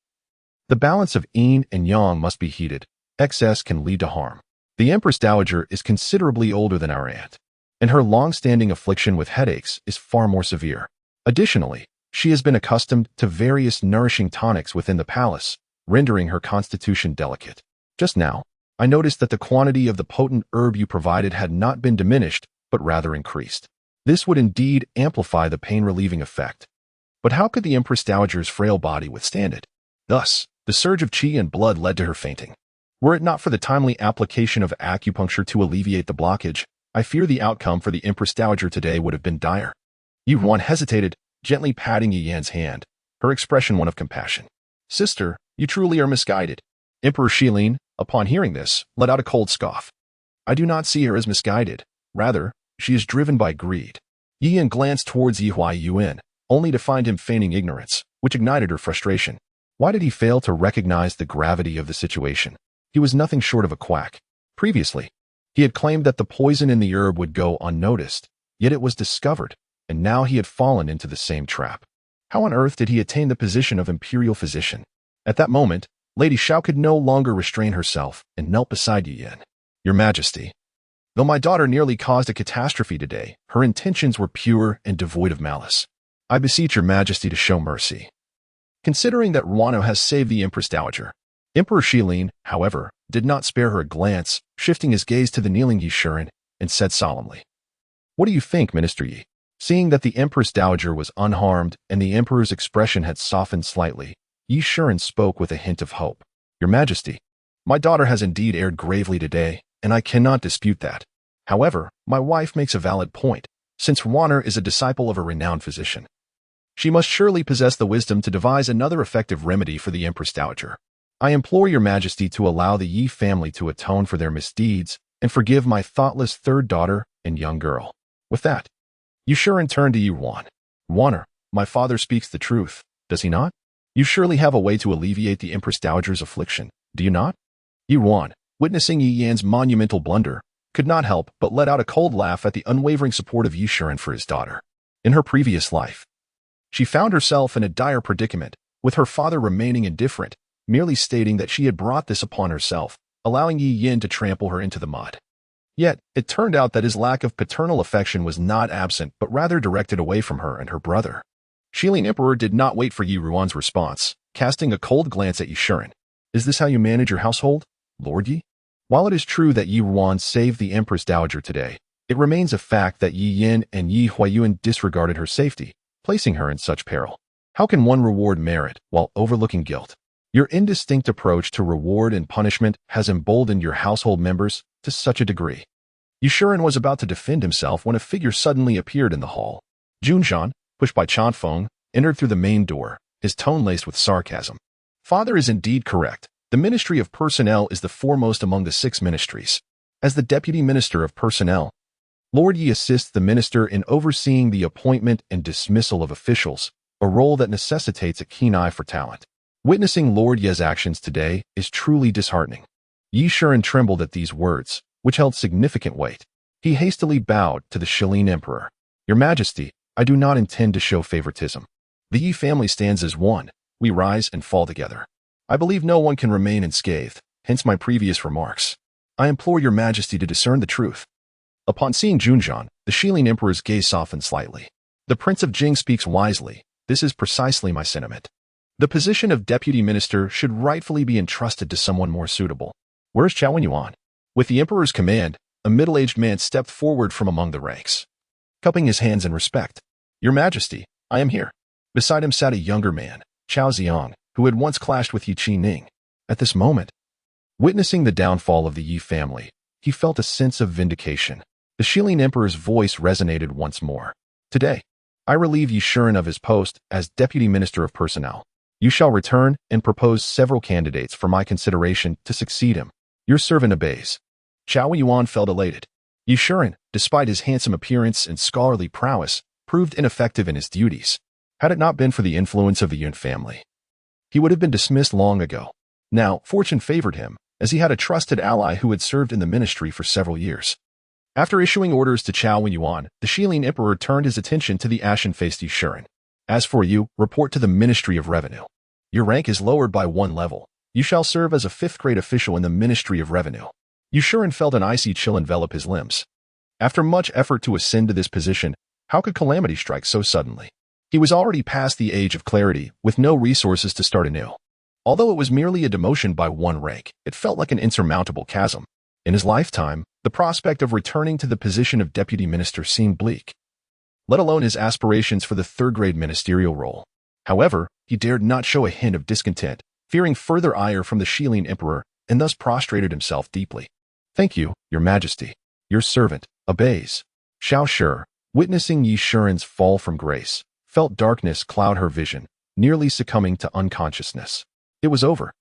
the balance of yin and yang must be heeded. Excess can lead to harm. The Empress Dowager is considerably older than our aunt, and her long-standing affliction with headaches is far more severe. Additionally, she has been accustomed to various nourishing tonics within the palace, rendering her constitution delicate. Just now, I noticed that the quantity of the potent herb you provided had not been diminished, but rather increased. This would indeed amplify the pain-relieving effect. But how could the Empress Dowager's frail body withstand it? Thus, the surge of qi and blood led to her fainting. Were it not for the timely application of acupuncture to alleviate the blockage, I fear the outcome for the Empress Dowager today would have been dire. Ruan hesitated, gently patting Yi Yan's hand, her expression one of compassion. Sister, you truly are misguided. Emperor Shilin, upon hearing this, let out a cold scoff. I do not see her as misguided. Rather, she is driven by greed. Yi Yan glanced towards Yi Huayuan, only to find him feigning ignorance, which ignited her frustration. Why did he fail to recognize the gravity of the situation? He was nothing short of a quack. Previously, he had claimed that the poison in the herb would go unnoticed, yet it was discovered, and now he had fallen into the same trap. How on earth did he attain the position of imperial physician? At that moment, Lady Xiao could no longer restrain herself and knelt beside Yi Yan. Your Majesty, though my daughter nearly caused a catastrophe today, her intentions were pure and devoid of malice. I beseech your Majesty to show mercy. Considering that Ruan has saved the Empress Dowager, Emperor Shilin, however, did not spare her a glance, shifting his gaze to the kneeling Yi Shiren, and said solemnly, What do you think, Minister Yi? Seeing that the Empress Dowager was unharmed and the Emperor's expression had softened slightly, Yi Shiren spoke with a hint of hope. Your Majesty, my daughter has indeed erred gravely today, and I cannot dispute that. However, my wife makes a valid point, since Ruan is a disciple of a renowned physician. She must surely possess the wisdom to devise another effective remedy for the Empress Dowager. I implore your Majesty to allow the Yi family to atone for their misdeeds and forgive my thoughtless third daughter and young girl. With that, Yi Shiren turned to Yi Ruan. Ruan, my father speaks the truth, does he not? You surely have a way to alleviate the Empress Dowager's affliction, do you not? Yi Ruan, witnessing Yi Yan's monumental blunder, could not help but let out a cold laugh at the unwavering support of Yi Shiren for his daughter. In her previous life, she found herself in a dire predicament, with her father remaining indifferent, merely stating that she had brought this upon herself, allowing Yi Yan to trample her into the mud. Yet, it turned out that his lack of paternal affection was not absent but rather directed away from her and her brother. Shilin Emperor did not wait for Yi Ruan's response, casting a cold glance at Yi Shiren. Is this how you manage your household, Lord Yi? While it is true that Yi Ruan saved the Empress Dowager today, it remains a fact that Yi Yan and Yi Huayuan disregarded her safety, placing her in such peril. How can one reward merit while overlooking guilt? Your indistinct approach to reward and punishment has emboldened your household members to such a degree. Yi Shiren was about to defend himself when a figure suddenly appeared in the hall. Jun Zhan, pushed by Chanfeng, entered through the main door, his tone laced with sarcasm. Father is indeed correct. The Ministry of Personnel is the foremost among the 6 ministries. As the Deputy Minister of Personnel, Lord Yi assists the minister in overseeing the appointment and dismissal of officials, a role that necessitates a keen eye for talent. Witnessing Lord Yi's actions today is truly disheartening. Yi Shiren trembled at these words, which held significant weight. He hastily bowed to the Shilin Emperor. Your Majesty, I do not intend to show favoritism. The Yi family stands as one. We rise and fall together. I believe no one can remain unscathed, hence my previous remarks. I implore your Majesty to discern the truth. Upon seeing Jun Zhan, the Shilin Emperor's gaze softened slightly. The Prince of Jing speaks wisely. This is precisely my sentiment. The position of Deputy Minister should rightfully be entrusted to someone more suitable. Where's Chao Yuan? With the Emperor's command, a middle-aged man stepped forward from among the ranks, cupping his hands in respect. Your Majesty, I am here. Beside him sat a younger man, Chao Xiang, who had once clashed with Yi Qining. At this moment, witnessing the downfall of the Yi family, he felt a sense of vindication. The Shilin Emperor's voice resonated once more. Today, I relieve Yi Shiren of his post as Deputy Minister of Personnel. You shall return and propose several candidates for my consideration to succeed him. Your servant obeys. Chao Yuan felt elated. Yi Shiren, despite his handsome appearance and scholarly prowess, proved ineffective in his duties. Had it not been for the influence of the Yun family, he would have been dismissed long ago. Now, fortune favored him, as he had a trusted ally who had served in the ministry for several years. After issuing orders to Chao Yuan, the Shilin Emperor turned his attention to the ashen-faced Yi Shiren. As for you, report to the Ministry of Revenue. Your rank is lowered by 1 level. You shall serve as a 5th-grade official in the Ministry of Revenue. Yi Shiren felt an icy chill envelop his limbs. After much effort to ascend to this position, how could calamity strike so suddenly? He was already past the age of clarity, with no resources to start anew. Although it was merely a demotion by 1 rank, it felt like an insurmountable chasm. In his lifetime, the prospect of returning to the position of deputy minister seemed bleak, let alone his aspirations for the 3rd-grade ministerial role. However, he dared not show a hint of discontent, fearing further ire from the Shilin Emperor, and thus prostrated himself deeply. Thank you, Your Majesty. Your servant. Obeys. Xiao Shi, witnessing Yi Shiren's fall from grace, felt darkness cloud her vision, nearly succumbing to unconsciousness. It was over.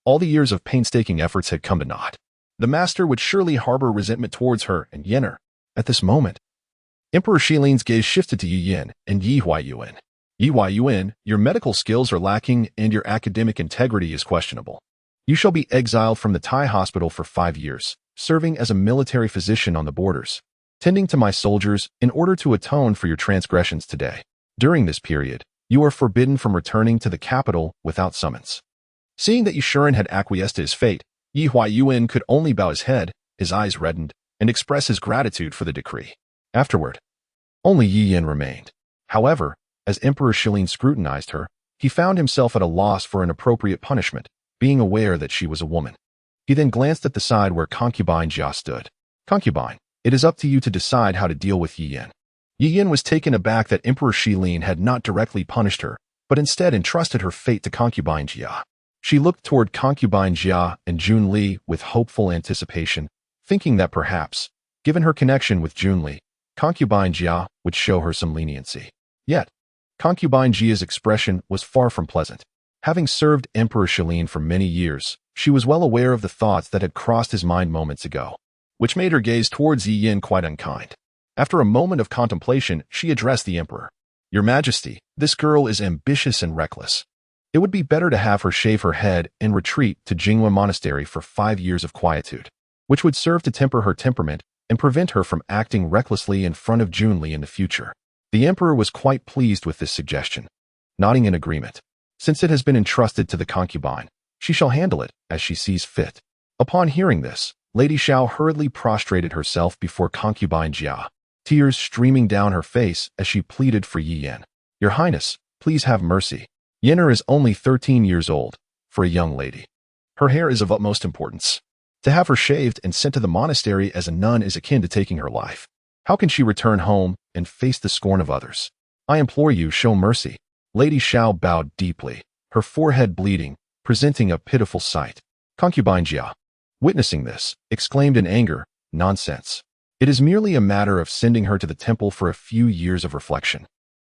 All the years of painstaking efforts had come to naught. The master would surely harbor resentment towards her and Yenner. At this moment, Emperor Shilin's gaze shifted to Yi Yin and Yi Huayuan. Yi Huayuan, your medical skills are lacking and your academic integrity is questionable. You shall be exiled from the Tai hospital for 5 years, serving as a military physician on the borders, tending to my soldiers in order to atone for your transgressions today. During this period, you are forbidden from returning to the capital without summons. Seeing that Yi Shiren had acquiesced to his fate, Yi Huayuan could only bow his head, his eyes reddened, and express his gratitude for the decree. Afterward, only Yi Yin remained. However, as Emperor Shilin scrutinized her, he found himself at a loss for an appropriate punishment, being aware that she was a woman. He then glanced at the side where concubine Jia stood. Concubine, it is up to you to decide how to deal with Yi Yin. Yi Yin was taken aback that Emperor Shilin had not directly punished her, but instead entrusted her fate to concubine Jia. She looked toward concubine Jia and Jun Li with hopeful anticipation, thinking that perhaps, given her connection with Jun Li, concubine Jia would show her some leniency. Yet, concubine Jia's expression was far from pleasant. Having served Emperor Shilin for many years, she was well aware of the thoughts that had crossed his mind moments ago, which made her gaze towards Yi Yin quite unkind. After a moment of contemplation, she addressed the emperor. Your Majesty, this girl is ambitious and reckless. It would be better to have her shave her head and retreat to Jingwen Monastery for 5 years of quietude, which would serve to temper her temperament and prevent her from acting recklessly in front of Jun Li in the future. The emperor was quite pleased with this suggestion, nodding in agreement. Since it has been entrusted to the concubine, she shall handle it as she sees fit. Upon hearing this, Lady Xiao hurriedly prostrated herself before concubine Jia, tears streaming down her face as she pleaded for Yi Yin. Your Highness, please have mercy. Yenner is only 13 years old, for a young lady. Her hair is of utmost importance. To have her shaved and sent to the monastery as a nun is akin to taking her life. How can she return home and face the scorn of others? I implore you, show mercy. Lady Xiao bowed deeply, her forehead bleeding, presenting a pitiful sight. Concubine Jia, witnessing this, exclaimed in anger, nonsense. It is merely a matter of sending her to the temple for a few years of reflection.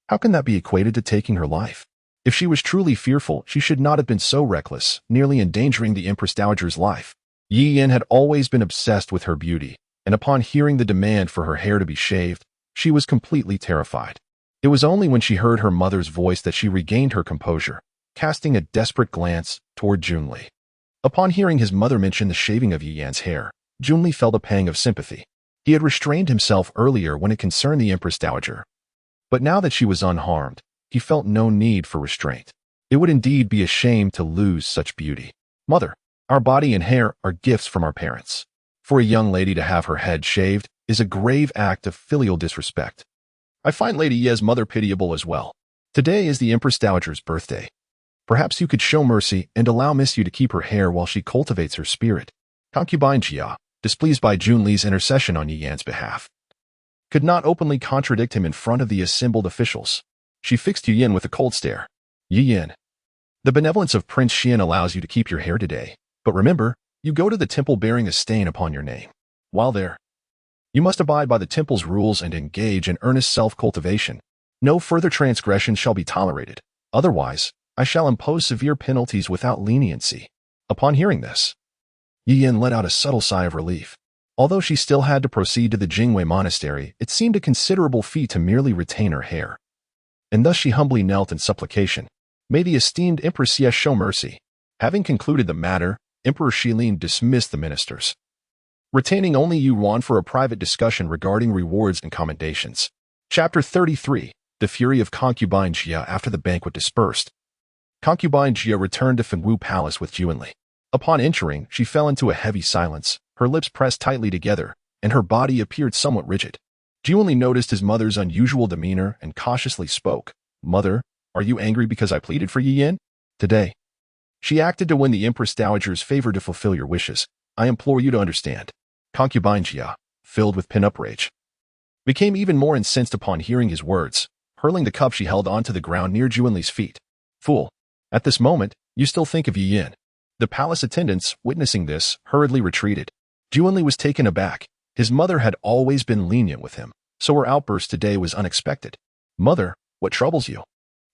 How can that be equated to taking her life? If she was truly fearful, she should not have been so reckless, nearly endangering the Empress Dowager's life. Yi Yin had always been obsessed with her beauty, and upon hearing the demand for her hair to be shaved, she was completely terrified. It was only when she heard her mother's voice that she regained her composure, casting a desperate glance toward Jun Li. Upon hearing his mother mention the shaving of Yi Yan's hair, Jun Li felt a pang of sympathy. He had restrained himself earlier when it concerned the Empress Dowager. But now that she was unharmed, he felt no need for restraint. It would indeed be a shame to lose such beauty. Mother, our body and hair are gifts from our parents. For a young lady to have her head shaved is a grave act of filial disrespect. I find Lady Ye's mother pitiable as well. Today is the Empress Dowager's birthday. Perhaps you could show mercy and allow Miss Yu to keep her hair while she cultivates her spirit. Concubine Jia, displeased by Jun Li's intercession on Yi Yan's behalf, could not openly contradict him in front of the assembled officials. She fixed Yi Yin with a cold stare. Yi Yin, the benevolence of Prince Xian allows you to keep your hair today, but remember, you go to the temple bearing a stain upon your name. While there, you must abide by the temple's rules and engage in earnest self-cultivation. No further transgression shall be tolerated. Otherwise, I shall impose severe penalties without leniency. Upon hearing this, Yi Yin let out a subtle sigh of relief. Although she still had to proceed to the Jingwei Monastery, it seemed a considerable feat to merely retain her hair. And thus she humbly knelt in supplication. May the esteemed Empress Xie show mercy. Having concluded the matter, Emperor Shilin dismissed the ministers, retaining only Ruan for a private discussion regarding rewards and commendations. Chapter 33. The Fury of Concubine Jia. After the banquet dispersed, Concubine Jia returned to Fengwu Palace with Jun Li. Upon entering, she fell into a heavy silence, her lips pressed tightly together, and her body appeared somewhat rigid. Jun Li noticed his mother's unusual demeanor and cautiously spoke. Mother, are you angry because I pleaded for Yi Yin? Today, she acted to win the Empress Dowager's favor to fulfill your wishes. I implore you to understand. Concubine Jia, filled with pent-up rage, became even more incensed upon hearing his words, hurling the cup she held onto the ground near Jun Li's feet. Fool! At this moment, you still think of Yi Yin. The palace attendants, witnessing this, hurriedly retreated. Jun Li was taken aback. His mother had always been lenient with him, so her outburst today was unexpected. Mother, what troubles you?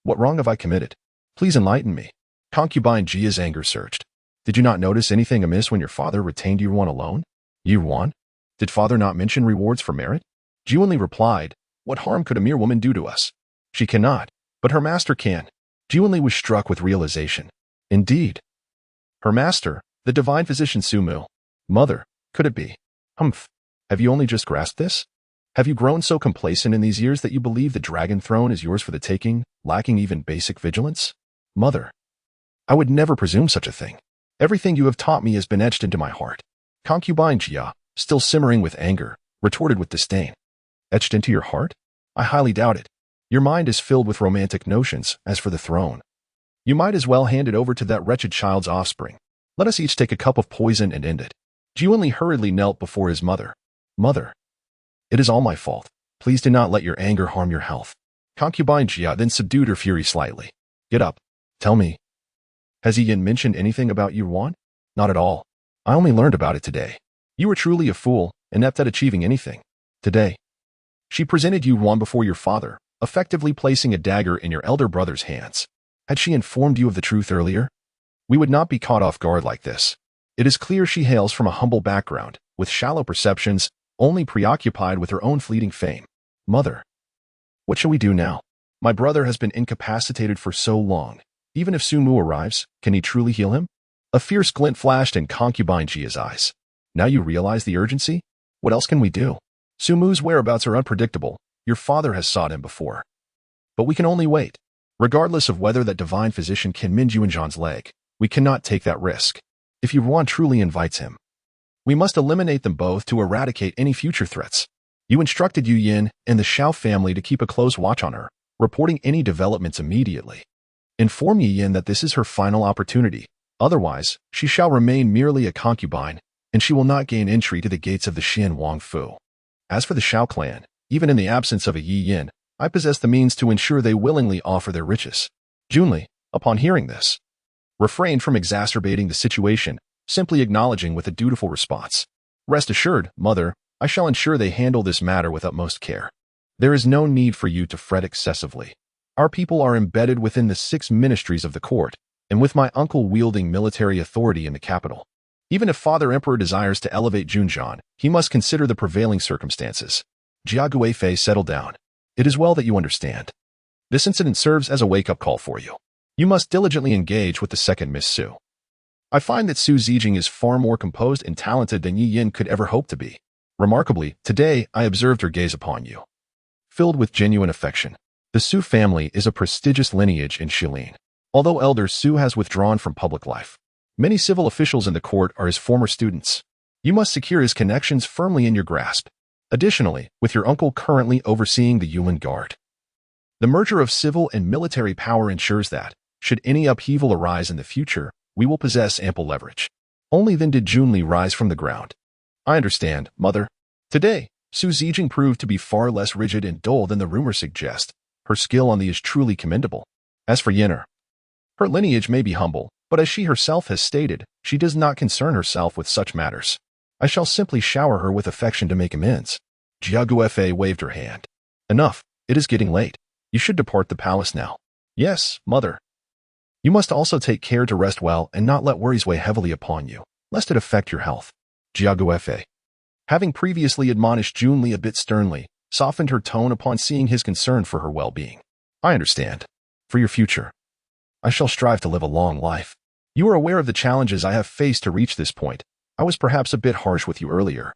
What wrong have I committed? Please enlighten me. Concubine Jia's anger surged. Did you not notice anything amiss when your father retained Ruan alone? Ruan? Did father not mention rewards for merit? Jun Li replied, what harm could a mere woman do to us? She cannot, but her master can. Jun Li was struck with realization. Indeed. Her master, the divine physician Sumu. Mother, could it be? Humph. Have you only just grasped this? Have you grown so complacent in these years that you believe the dragon throne is yours for the taking, lacking even basic vigilance? Mother. I would never presume such a thing. Everything you have taught me has been etched into my heart. Concubine Jia, still simmering with anger, retorted with disdain. Etched into your heart? I highly doubt it. Your mind is filled with romantic notions. As for the throne, you might as well hand it over to that wretched child's offspring. Let us each take a cup of poison and end it. Jun Li hurriedly knelt before his mother. Mother. It is all my fault. Please do not let your anger harm your health. Concubine Jia then subdued her fury slightly. Get up. Tell me. Has Yi Yin mentioned anything about Ruan? Not at all. I only learned about it today. You were truly a fool, inept at achieving anything. Today, she presented Ruan before your father, effectively placing a dagger in your elder brother's hands. Had she informed you of the truth earlier, we would not be caught off guard like this. It is clear she hails from a humble background, with shallow perceptions, only preoccupied with her own fleeting fame. Mother. What shall we do now? My brother has been incapacitated for so long. Even if Sumu arrives, can he truly heal him? A fierce glint flashed in Concubine Jia's eyes. Now you realize the urgency? What else can we do? Sumu's whereabouts are unpredictable. Your father has sought him before. But we can only wait. Regardless of whether that divine physician can mend Jun Zhan's leg, we cannot take that risk. If Ruan truly invites him, we must eliminate them both to eradicate any future threats. You instructed Yu Yin and the Xiao family to keep a close watch on her, reporting any developments immediately. Inform Yi Yin that this is her final opportunity. Otherwise, she shall remain merely a concubine, and she will not gain entry to the gates of the Xian Wang Fu. As for the Xiao clan, even in the absence of a Yi Yin, I possess the means to ensure they willingly offer their riches. Jun Li, upon hearing this, refrained from exacerbating the situation, simply acknowledging with a dutiful response. Rest assured, mother, I shall ensure they handle this matter with utmost care. There is no need for you to fret excessively. Our people are embedded within the 6 ministries of the court, and with my uncle wielding military authority in the capital. Even if Father Emperor desires to elevate Jun Zhan, he must consider the prevailing circumstances. Jia Guifei settled down. It is well that you understand. This incident serves as a wake-up call for you. You must diligently engage with the second Miss Su. I find that Su Zijing is far more composed and talented than Yi Yin could ever hope to be. Remarkably, today I observed her gaze upon you. Filled with genuine affection. The Su family is a prestigious lineage in Shilin. Although elder Su has withdrawn from public life, many civil officials in the court are his former students. You must secure his connections firmly in your grasp. Additionally, with your uncle currently overseeing the Yulin Guard, the merger of civil and military power ensures that, should any upheaval arise in the future, we will possess ample leverage. Only then did Jun Li rise from the ground. I understand, mother. Today, Su Zijing proved to be far less rigid and dull than the rumors suggest. Her skill on the is truly commendable. As for Yinner, her lineage may be humble, but as she herself has stated, she does not concern herself with such matters. I shall simply shower her with affection to make amends. Jia Guifei waved her hand. Enough, it is getting late. You should depart the palace now. Yes, mother. You must also take care to rest well and not let worries weigh heavily upon you, lest it affect your health. Jia Guifei, having previously admonished Jun Li a bit sternly, softened her tone upon seeing his concern for her well-being. I understand. For your future, I shall strive to live a long life. You are aware of the challenges I have faced to reach this point. I was perhaps a bit harsh with you earlier.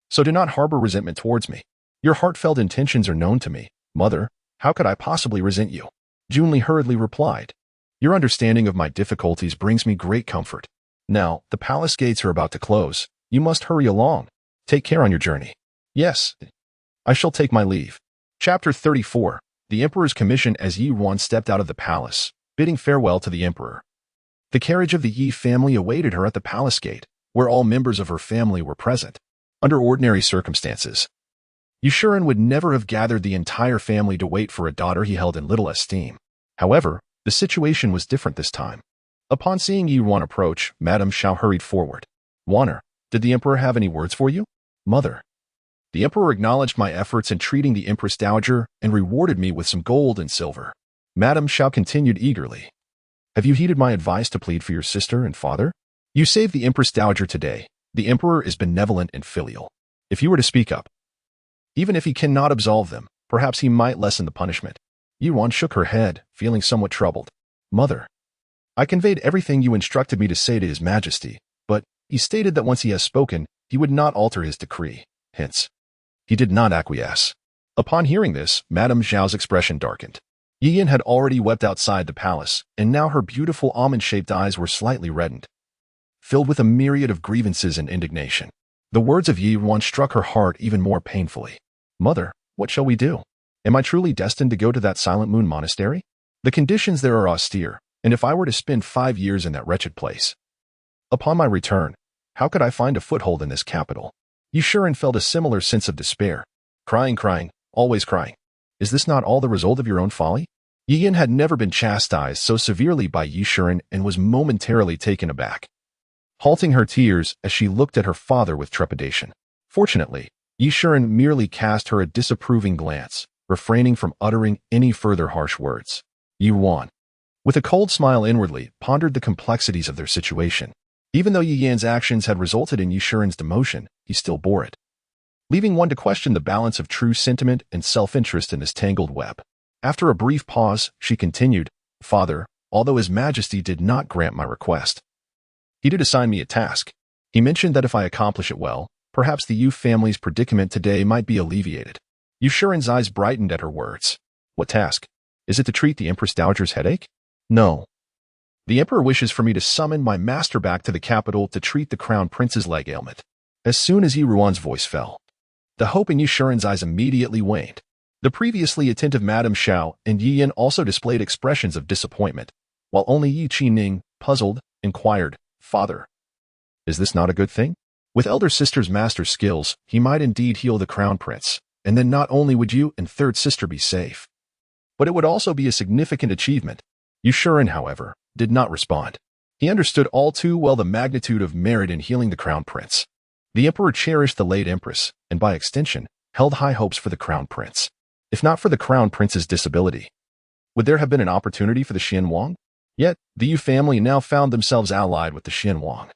So do not harbor resentment towards me. Your heartfelt intentions are known to me. Mother, how could I possibly resent you? Jun Li hurriedly replied. Your understanding of my difficulties brings me great comfort. Now, the palace gates are about to close. You must hurry along. Take care on your journey. Yes, I shall take my leave. Chapter 34. The Emperor's Commission. As Yi Ruan stepped out of the palace, bidding farewell to the Emperor, the carriage of the Yi family awaited her at the palace gate, where all members of her family were present. Under ordinary circumstances, Yushuren would never have gathered the entire family to wait for a daughter he held in little esteem. However, the situation was different this time. Upon seeing Yi Ruan approach, Madame Xiao hurried forward. Wanner, did the Emperor have any words for you? Mother, The emperor acknowledged my efforts in treating the Empress Dowager and rewarded me with some gold and silver. Madame Xiao continued eagerly. Have you heeded my advice to plead for your sister and father? You saved the Empress Dowager today. The emperor is benevolent and filial. If you were to speak up, even if he cannot absolve them, perhaps he might lessen the punishment. Ruan shook her head, feeling somewhat troubled. Mother, I conveyed everything you instructed me to say to His Majesty, but he stated that once he has spoken, he would not alter his decree. Hence, he did not acquiesce. Upon hearing this, Madame Zhao's expression darkened. Yiyan had already wept outside the palace, and now her beautiful almond-shaped eyes were slightly reddened, filled with a myriad of grievances and indignation. The words of Ruan struck her heart even more painfully. Mother, what shall we do? Am I truly destined to go to that Silent Moon monastery? The conditions there are austere, and if I were to spend 5 years in that wretched place, upon my return, how could I find a foothold in this capital? Yushuren felt a similar sense of despair. Crying, always crying. Is this not all the result of your own folly? Yiyan had never been chastised so severely by Yushuren and was momentarily taken aback, halting her tears as she looked at her father with trepidation. Fortunately, Yushuren merely cast her a disapproving glance, refraining from uttering any further harsh words. Ruan, with a cold smile inwardly, pondered the complexities of their situation. Even though Yiyan's actions had resulted in Yushuren's demotion, he still bore it, leaving one to question the balance of true sentiment and self-interest in this tangled web. After a brief pause, she continued, Father, although His Majesty did not grant my request, he did assign me a task. He mentioned that if I accomplish it well, perhaps the Yu family's predicament today might be alleviated. Yushuren's eyes brightened at her words. What task? Is it to treat the Empress Dowager's headache? No. The Emperor wishes for me to summon my master back to the capital to treat the Crown Prince's leg ailment. As soon as Ruan's voice fell, the hope in Yushuren's eyes immediately waned. The previously attentive Madame Xiao and Yiyan also displayed expressions of disappointment, while only Yi Qining, puzzled, inquired, Father, is this not a good thing? With elder sister's master skills, he might indeed heal the Crown Prince, and then not only would you and third sister be safe, but it would also be a significant achievement. Yushuren, however, did not respond. He understood all too well the magnitude of merit in healing the Crown Prince. The Emperor cherished the late Empress, and by extension, held high hopes for the Crown Prince. If not for the Crown Prince's disability, would there have been an opportunity for the Xianwang? Yet, the Yu family now found themselves allied with the Xianwang.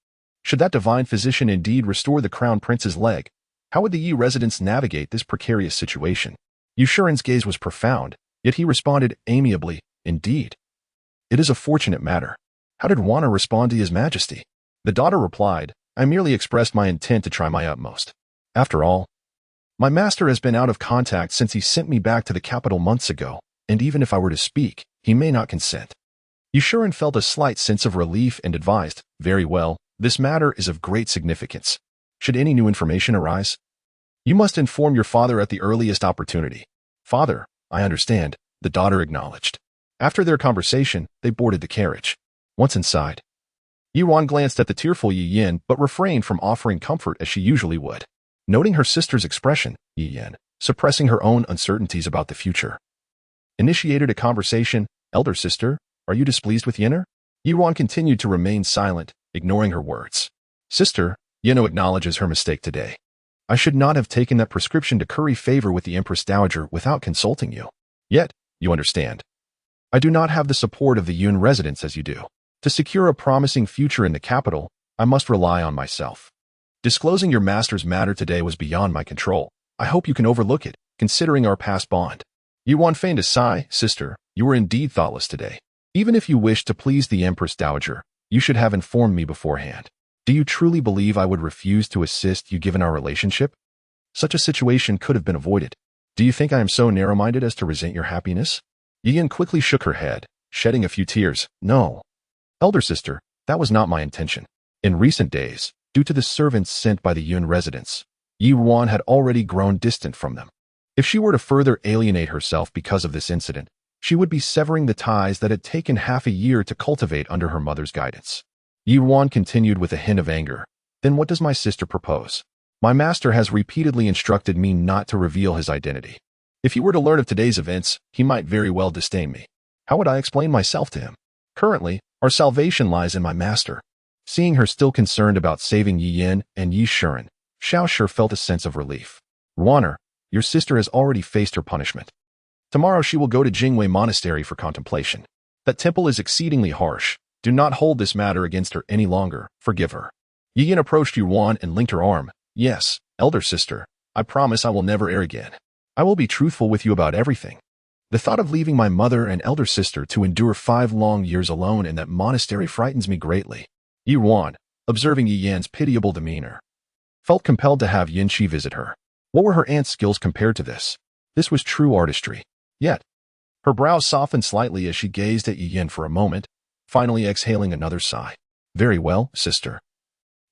Should that divine physician indeed restore the Crown Prince's leg, how would the Yi residents navigate this precarious situation? Yushuren's gaze was profound, yet he responded amiably, Indeed. It is a fortunate matter. How did Wana respond to His Majesty? The daughter replied, I merely expressed my intent to try my utmost. After all, my master has been out of contact since he sent me back to the capital months ago, and even if I were to speak, he may not consent. Yushuren felt a slight sense of relief and advised, Very well, this matter is of great significance. Should any new information arise, you must inform your father at the earliest opportunity. Father, I understand, the daughter acknowledged. After their conversation, they boarded the carriage. Once inside, Ruan glanced at the tearful Yiyan but refrained from offering comfort as she usually would. Noting her sister's expression, Yiyan, suppressing her own uncertainties about the future, initiated a conversation. Elder sister, are you displeased with Yenner? Ruan continued to remain silent, ignoring her words. Sister, Yenno acknowledges her mistake today. I should not have taken that prescription to curry favor with the Empress Dowager without consulting you. Yet, you understand, I do not have the support of the Yun residents as you do. To secure a promising future in the capital, I must rely on myself. Disclosing your master's matter today was beyond my control. I hope you can overlook it, considering our past bond. Yuan feigned a sigh. Sister, you were indeed thoughtless today. Even if you wished to please the Empress Dowager, you should have informed me beforehand. Do you truly believe I would refuse to assist you given our relationship? Such a situation could have been avoided. Do you think I am so narrow-minded as to resent your happiness? Yiyan quickly shook her head, shedding a few tears. No. Elder sister, that was not my intention. In recent days, due to the servants sent by the Yun residents, Ruan had already grown distant from them. If she were to further alienate herself because of this incident, she would be severing the ties that had taken half a year to cultivate under her mother's guidance. Ruan continued with a hint of anger. Then what does my sister propose? My master has repeatedly instructed me not to reveal his identity. If he were to learn of today's events, he might very well disdain me. How would I explain myself to him? Currently, our salvation lies in my master. Seeing her still concerned about saving Yiyan and Yushuren, Xiao Shi felt a sense of relief. Ruaner, your sister has already faced her punishment. Tomorrow she will go to Jingwei Monastery for contemplation. That temple is exceedingly harsh. Do not hold this matter against her any longer. Forgive her. Yiyan approached Ruan and linked her arm. Yes, elder sister, I promise I will never err again. I will be truthful with you about everything. The thought of leaving my mother and elder sister to endure 5 long years alone in that monastery frightens me greatly. Ruan, observing Yiyan's pitiable demeanor, felt compelled to have Yinchi visit her. What were her aunt's skills compared to this? This was true artistry. Yet, her brows softened slightly as she gazed at Yiyan for a moment, finally exhaling another sigh. Very well, sister.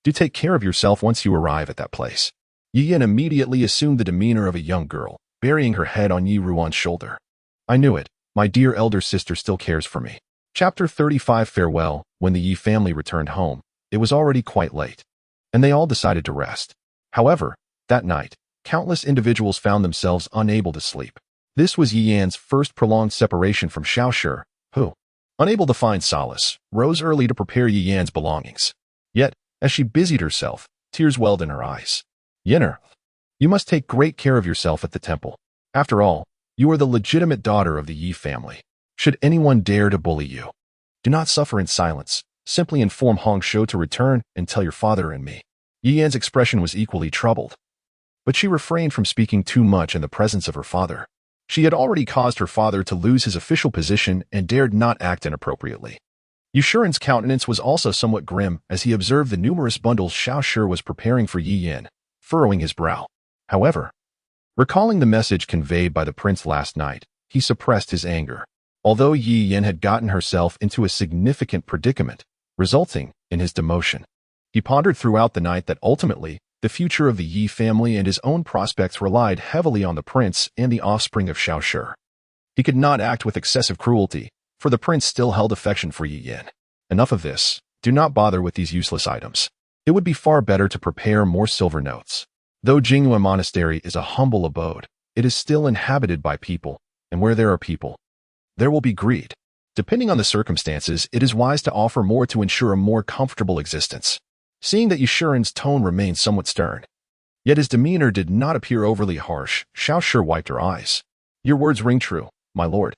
Do take care of yourself once you arrive at that place. Yiyan immediately assumed the demeanor of a young girl, burying her head on Yi Ruan's shoulder. I knew it. My dear elder sister still cares for me. Chapter 35 Farewell. When the Yi family returned home, it was already quite late, and they all decided to rest. However, that night, countless individuals found themselves unable to sleep. This was Yiyan's first prolonged separation from Xiaoshi, who, unable to find solace, rose early to prepare Yiyan's belongings. Yet, as she busied herself, tears welled in her eyes. Yinner, you must take great care of yourself at the temple. After all, you are the legitimate daughter of the Yi family. Should anyone dare to bully you, do not suffer in silence. Simply inform Hongshu to return and tell your father and me. Yiyan's expression was equally troubled, but she refrained from speaking too much in the presence of her father. She had already caused her father to lose his official position and dared not act inappropriately. Yushuren's countenance was also somewhat grim as he observed the numerous bundles Xiaoshi was preparing for Yiyan, furrowing his brow. However, recalling the message conveyed by the prince last night, he suppressed his anger. Although Yiyan had gotten herself into a significant predicament, resulting in his demotion, he pondered throughout the night that ultimately, the future of the Yi family and his own prospects relied heavily on the prince and the offspring of Xiaoshi. He could not act with excessive cruelty, for the prince still held affection for Yiyan. Enough of this. Do not bother with these useless items. It would be far better to prepare more silver notes. Though Jingwei Monastery is a humble abode, it is still inhabited by people, and where there are people, there will be greed. Depending on the circumstances, it is wise to offer more to ensure a more comfortable existence. Seeing that Yushuren's tone remained somewhat stern, yet his demeanor did not appear overly harsh, Xiaoshi wiped her eyes. Your words ring true, my lord.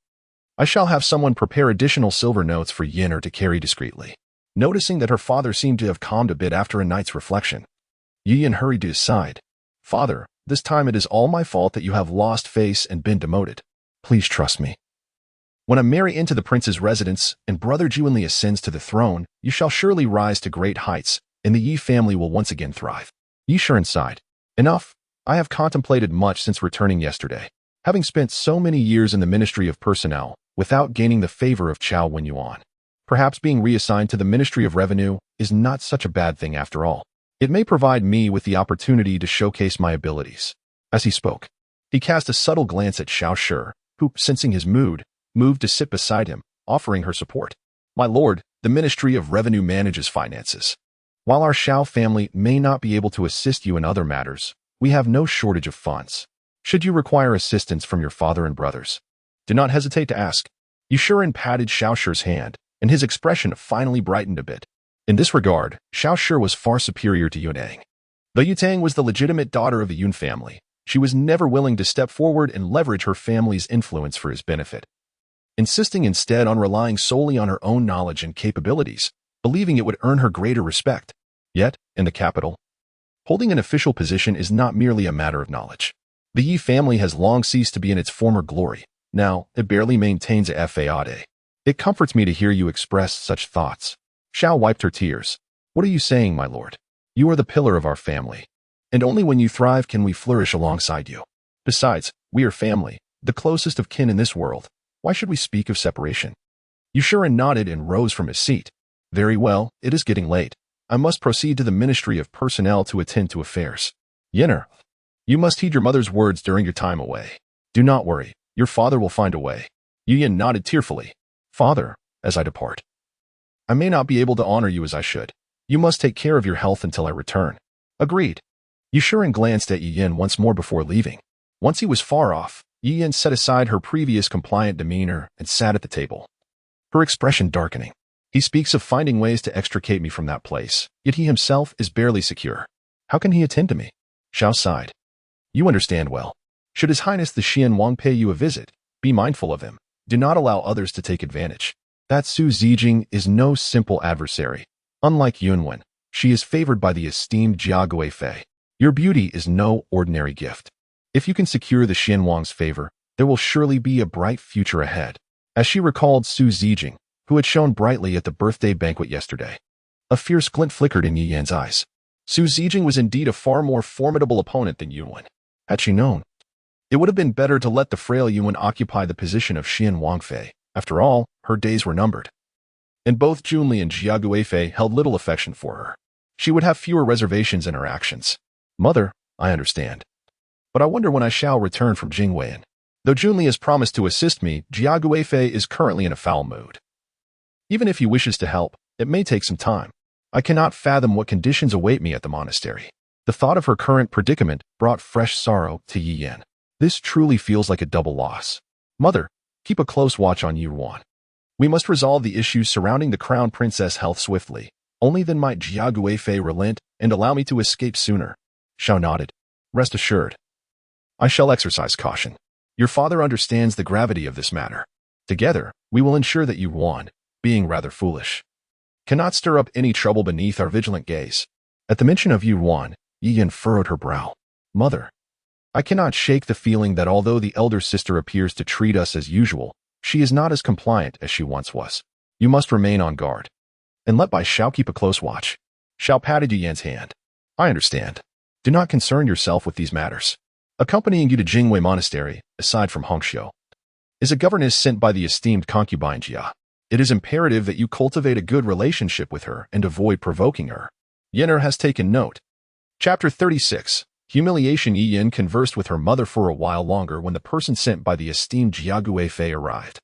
I shall have someone prepare additional silver notes for Yinner to carry discreetly. Noticing that her father seemed to have calmed a bit after a night's reflection, Yiyan hurried to his side. Father, this time it is all my fault that you have lost face and been demoted. Please trust me. When I marry into the prince's residence and brother Jun Li ascends to the throne, you shall surely rise to great heights, and the Yi family will once again thrive. Yushuren sighed. Enough. I have contemplated much since returning yesterday. Having spent so many years in the Ministry of Personnel, without gaining the favor of Chao Wenyuan, perhaps being reassigned to the Ministry of Revenue is not such a bad thing after all. It may provide me with the opportunity to showcase my abilities. As he spoke, he cast a subtle glance at Xiaoshi, who, sensing his mood, moved to sit beside him, offering her support. My lord, the Ministry of Revenue manages finances. While our Xiao family may not be able to assist you in other matters, we have no shortage of funds. Should you require assistance from your father and brothers, do not hesitate to ask. Yushuren patted Xiaoshi's hand, and his expression finally brightened a bit. In this regard, Xiaoshi was far superior to Yunang. Though Yutang was the legitimate daughter of the Yun family, she was never willing to step forward and leverage her family's influence for his benefit, insisting instead on relying solely on her own knowledge and capabilities, believing it would earn her greater respect. Yet, in the capital, holding an official position is not merely a matter of knowledge. The Yi family has long ceased to be in its former glory. Now, it barely maintains a fade. It comforts me to hear you express such thoughts. Xiao wiped her tears. What are you saying, my lord? You are the pillar of our family, and only when you thrive can we flourish alongside you. Besides, we are family, the closest of kin in this world. Why should we speak of separation? Yushuren nodded and rose from his seat. Very well, it is getting late. I must proceed to the Ministry of Personnel to attend to affairs. Yinner, you must heed your mother's words during your time away. Do not worry, your father will find a way. Yiyan nodded tearfully. Father, as I depart, I may not be able to honor you as I should. You must take care of your health until I return. Agreed. Yushuren glanced at Yiyan once more before leaving. Once he was far off, Yiyan set aside her previous compliant demeanor and sat at the table, her expression darkening. He speaks of finding ways to extricate me from that place, yet he himself is barely secure. How can he attend to me? Xiao sighed. You understand well. Should His Highness the Xian Wang pay you a visit, be mindful of him. Do not allow others to take advantage. That Su Zijing is no simple adversary. Unlike Yunwen, she is favored by the esteemed Jia Guifei. Your beauty is no ordinary gift. If you can secure the Xian Wang's favor, there will surely be a bright future ahead. As she recalled Su Zijing, who had shone brightly at the birthday banquet yesterday, a fierce glint flickered in Yi Yan's eyes. Su Zijing was indeed a far more formidable opponent than Yunwen. Had she known, it would have been better to let the frail Yunwen occupy the position of Xian Wangfei. After all, her days were numbered. And both Jun Li and Jia Guifei held little affection for her. She would have fewer reservations in her actions. Mother, I understand. But I wonder when I shall return from Jingweyan. Though Jun Li has promised to assist me, Jia Guifei is currently in a foul mood. Even if he wishes to help, it may take some time. I cannot fathom what conditions await me at the monastery. The thought of her current predicament brought fresh sorrow to Yi Yan. This truly feels like a double loss. Mother, keep a close watch on Ruan. We must resolve the issues surrounding the crown princess' health swiftly. Only then might Jia Guifei relent and allow me to escape sooner. Xiao nodded. Rest assured. I shall exercise caution. Your father understands the gravity of this matter. Together, we will ensure that Ruan, being rather foolish, cannot stir up any trouble beneath our vigilant gaze. At the mention of Ruan, Yi Yan furrowed her brow. Mother, I cannot shake the feeling that although the elder sister appears to treat us as usual, she is not as compliant as she once was. You must remain on guard. And let Bai Xiao keep a close watch. Xiao patted Yi Yan's hand. I understand. Do not concern yourself with these matters. Accompanying you to Jingwei Monastery, aside from Hongxiu, is a governess sent by the esteemed concubine Jia. It is imperative that you cultivate a good relationship with her and avoid provoking her. Yenner has taken note. Chapter 36. Humiliation. Yi Yan conversed with her mother for a while longer when the person sent by the esteemed Jia Guifei arrived.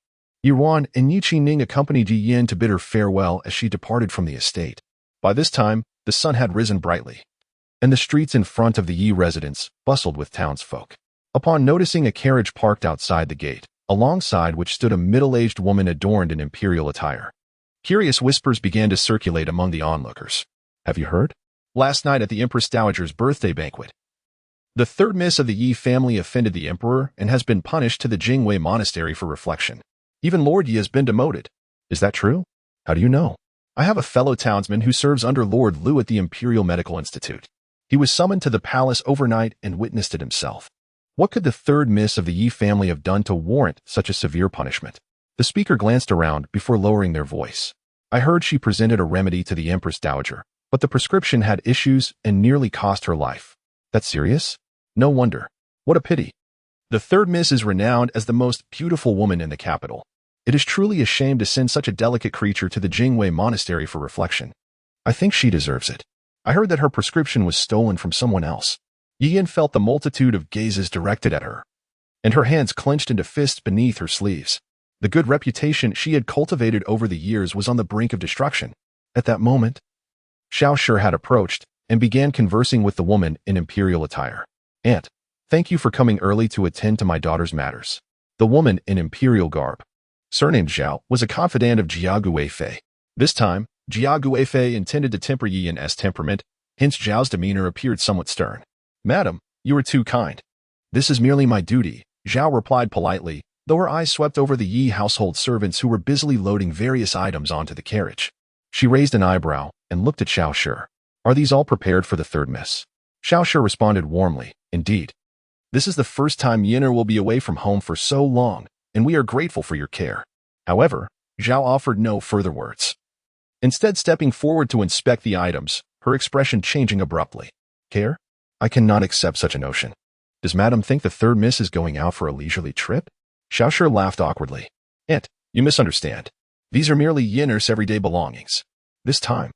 Ruan and Yi Ning accompanied Yi Yan to bid her farewell as she departed from the estate. By this time, the sun had risen brightly, and the streets in front of the Yi residence bustled with townsfolk. Upon noticing a carriage parked outside the gate, alongside which stood a middle-aged woman adorned in imperial attire, curious whispers began to circulate among the onlookers. Have you heard? Last night at the Empress Dowager's birthday banquet, the third miss of the Yi family offended the emperor and has been punished to the Jingwei Monastery for reflection. Even Lord Yi has been demoted. Is that true? How do you know? I have a fellow townsman who serves under Lord Lu at the Imperial Medical Institute. He was summoned to the palace overnight and witnessed it himself. What could the third miss of the Yi family have done to warrant such a severe punishment? The speaker glanced around before lowering their voice. I heard she presented a remedy to the Empress Dowager, but the prescription had issues and nearly cost her life. That's serious? No wonder. What a pity. The third miss is renowned as the most beautiful woman in the capital. It is truly a shame to send such a delicate creature to the Jingwei Monastery for reflection. I think she deserves it. I heard that her prescription was stolen from someone else. Yi Yan felt the multitude of gazes directed at her, and her hands clenched into fists beneath her sleeves. The good reputation she had cultivated over the years was on the brink of destruction. At that moment, Xiao Shi had approached and began conversing with the woman in imperial attire. Aunt, thank you for coming early to attend to my daughter's matters. The woman in imperial garb, surnamed Zhao, was a confidant of Jia Guifei. This time, Jia Guifei intended to temper Yi Yan's temperament, hence Zhao's demeanor appeared somewhat stern. Madam, you are too kind. This is merely my duty, Zhao replied politely, though her eyes swept over the Yi household servants who were busily loading various items onto the carriage. She raised an eyebrow and looked at Xiao Shi. Are these all prepared for the third miss? Xiao Shi responded warmly, indeed. This is the first time Yenner will be away from home for so long, and we are grateful for your care. However, Zhao offered no further words, instead stepping forward to inspect the items, her expression changing abruptly. Care? I cannot accept such a notion. Does Madam think the third miss is going out for a leisurely trip? Xiao Shi laughed awkwardly. Aunt, you misunderstand. These are merely Yenner's everyday belongings. This time.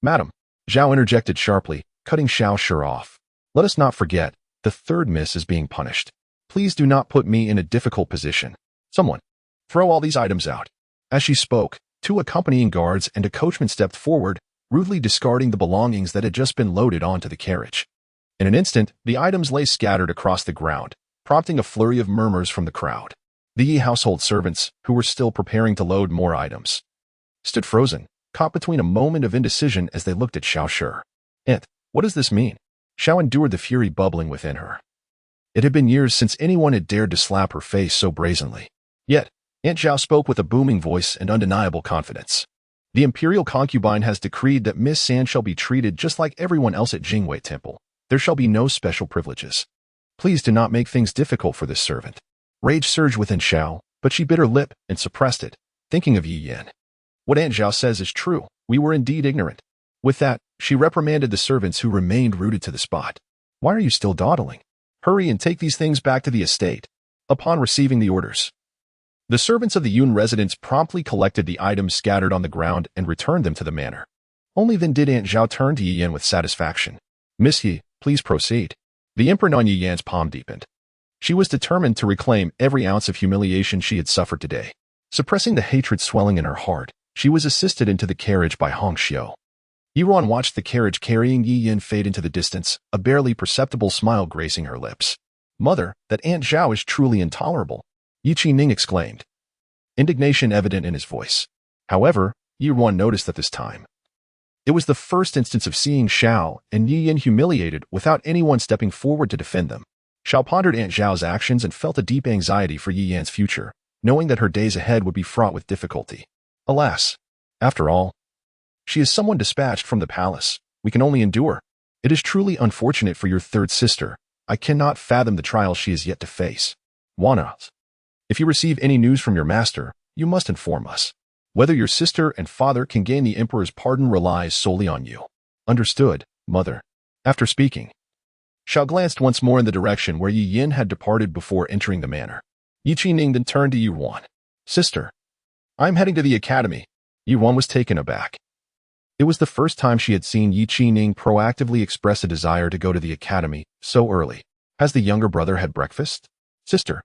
Madam, Zhao interjected sharply, cutting Xiao Shi off. Let us not forget, the third miss is being punished. Please do not put me in a difficult position. Someone, throw all these items out. As she spoke, two accompanying guards and a coachman stepped forward, rudely discarding the belongings that had just been loaded onto the carriage. In an instant, the items lay scattered across the ground, prompting a flurry of murmurs from the crowd. The Yi household servants, who were still preparing to load more items, stood frozen, caught between a moment of indecision as they looked at Xiao Shi. Aunt, what does this mean? Xiao endured the fury bubbling within her. It had been years since anyone had dared to slap her face so brazenly. Yet, Aunt Zhao spoke with a booming voice and undeniable confidence. The imperial concubine has decreed that Miss San shall be treated just like everyone else at Jingwei Temple. There shall be no special privileges. Please do not make things difficult for this servant. Rage surged within Xiao, but she bit her lip and suppressed it, thinking of Yi Yan. What Aunt Zhao says is true. We were indeed ignorant. With that, she reprimanded the servants who remained rooted to the spot. Why are you still dawdling? Hurry and take these things back to the estate. Upon receiving the orders, the servants of the Yun residence promptly collected the items scattered on the ground and returned them to the manor. Only then did Aunt Zhao turn to Yi Yan with satisfaction. Miss Yi, please proceed. The imprint on Yi Yan's palm deepened. She was determined to reclaim every ounce of humiliation she had suffered today. Suppressing the hatred swelling in her heart, she was assisted into the carriage by Hong Xiu. Ruan watched the carriage carrying Yi Yan fade into the distance, a barely perceptible smile gracing her lips. Mother, that Aunt Zhao is truly intolerable, Yi Ning exclaimed, indignation evident in his voice. However, Ruan noticed at this time, it was the first instance of seeing Xiao and Yi Yan humiliated without anyone stepping forward to defend them. Xiao pondered Aunt Zhao's actions and felt a deep anxiety for Yi Yan's future, knowing that her days ahead would be fraught with difficulty. Alas, after all, she is someone dispatched from the palace. We can only endure. It is truly unfortunate for your third sister. I cannot fathom the trial she is yet to face. Wana, if you receive any news from your master, you must inform us. Whether your sister and father can gain the emperor's pardon relies solely on you. Understood, mother. After speaking, Xiao glanced once more in the direction where Yi Yan had departed before entering the manor. Yi Ning then turned to Ruan. Sister, I am heading to the academy. Ruan was taken aback. It was the first time she had seen Yi Ning proactively express a desire to go to the academy so early. Has the younger brother had breakfast? Sister,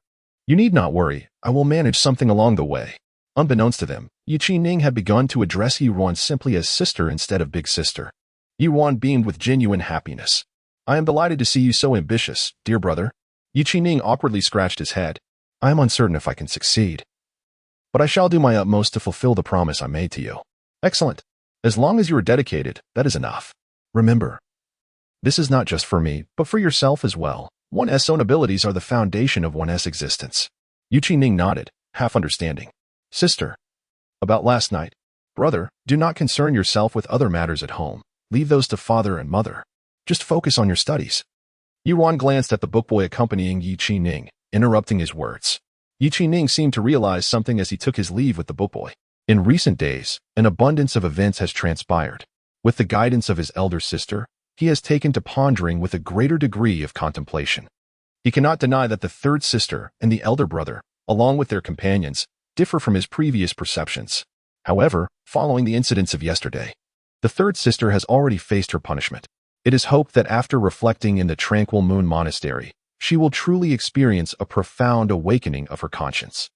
you need not worry. I will manage something along the way. Unbeknownst to them, Yi Ning had begun to address Ruan simply as sister instead of big sister. Ruan beamed with genuine happiness. I am delighted to see you so ambitious, dear brother. Yi Ning awkwardly scratched his head. I am uncertain if I can succeed, but I shall do my utmost to fulfill the promise I made to you. Excellent. As long as you are dedicated, that is enough. Remember, this is not just for me, but for yourself as well. One's own abilities are the foundation of one's existence. Yi Ning nodded, half understanding. Sister, about last night. Brother, do not concern yourself with other matters at home. Leave those to father and mother. Just focus on your studies. Ruan glanced at the bookboy accompanying Yi Ning, interrupting his words. Yi Ning seemed to realize something as he took his leave with the bookboy. In recent days, an abundance of events has transpired. With the guidance of his elder sister, he has taken to pondering with a greater degree of contemplation. He cannot deny that the third sister and the elder brother, along with their companions, differ from his previous perceptions. However, following the incidents of yesterday, the third sister has already faced her punishment. It is hoped that after reflecting in the Tranquil Moon Monastery, she will truly experience a profound awakening of her conscience.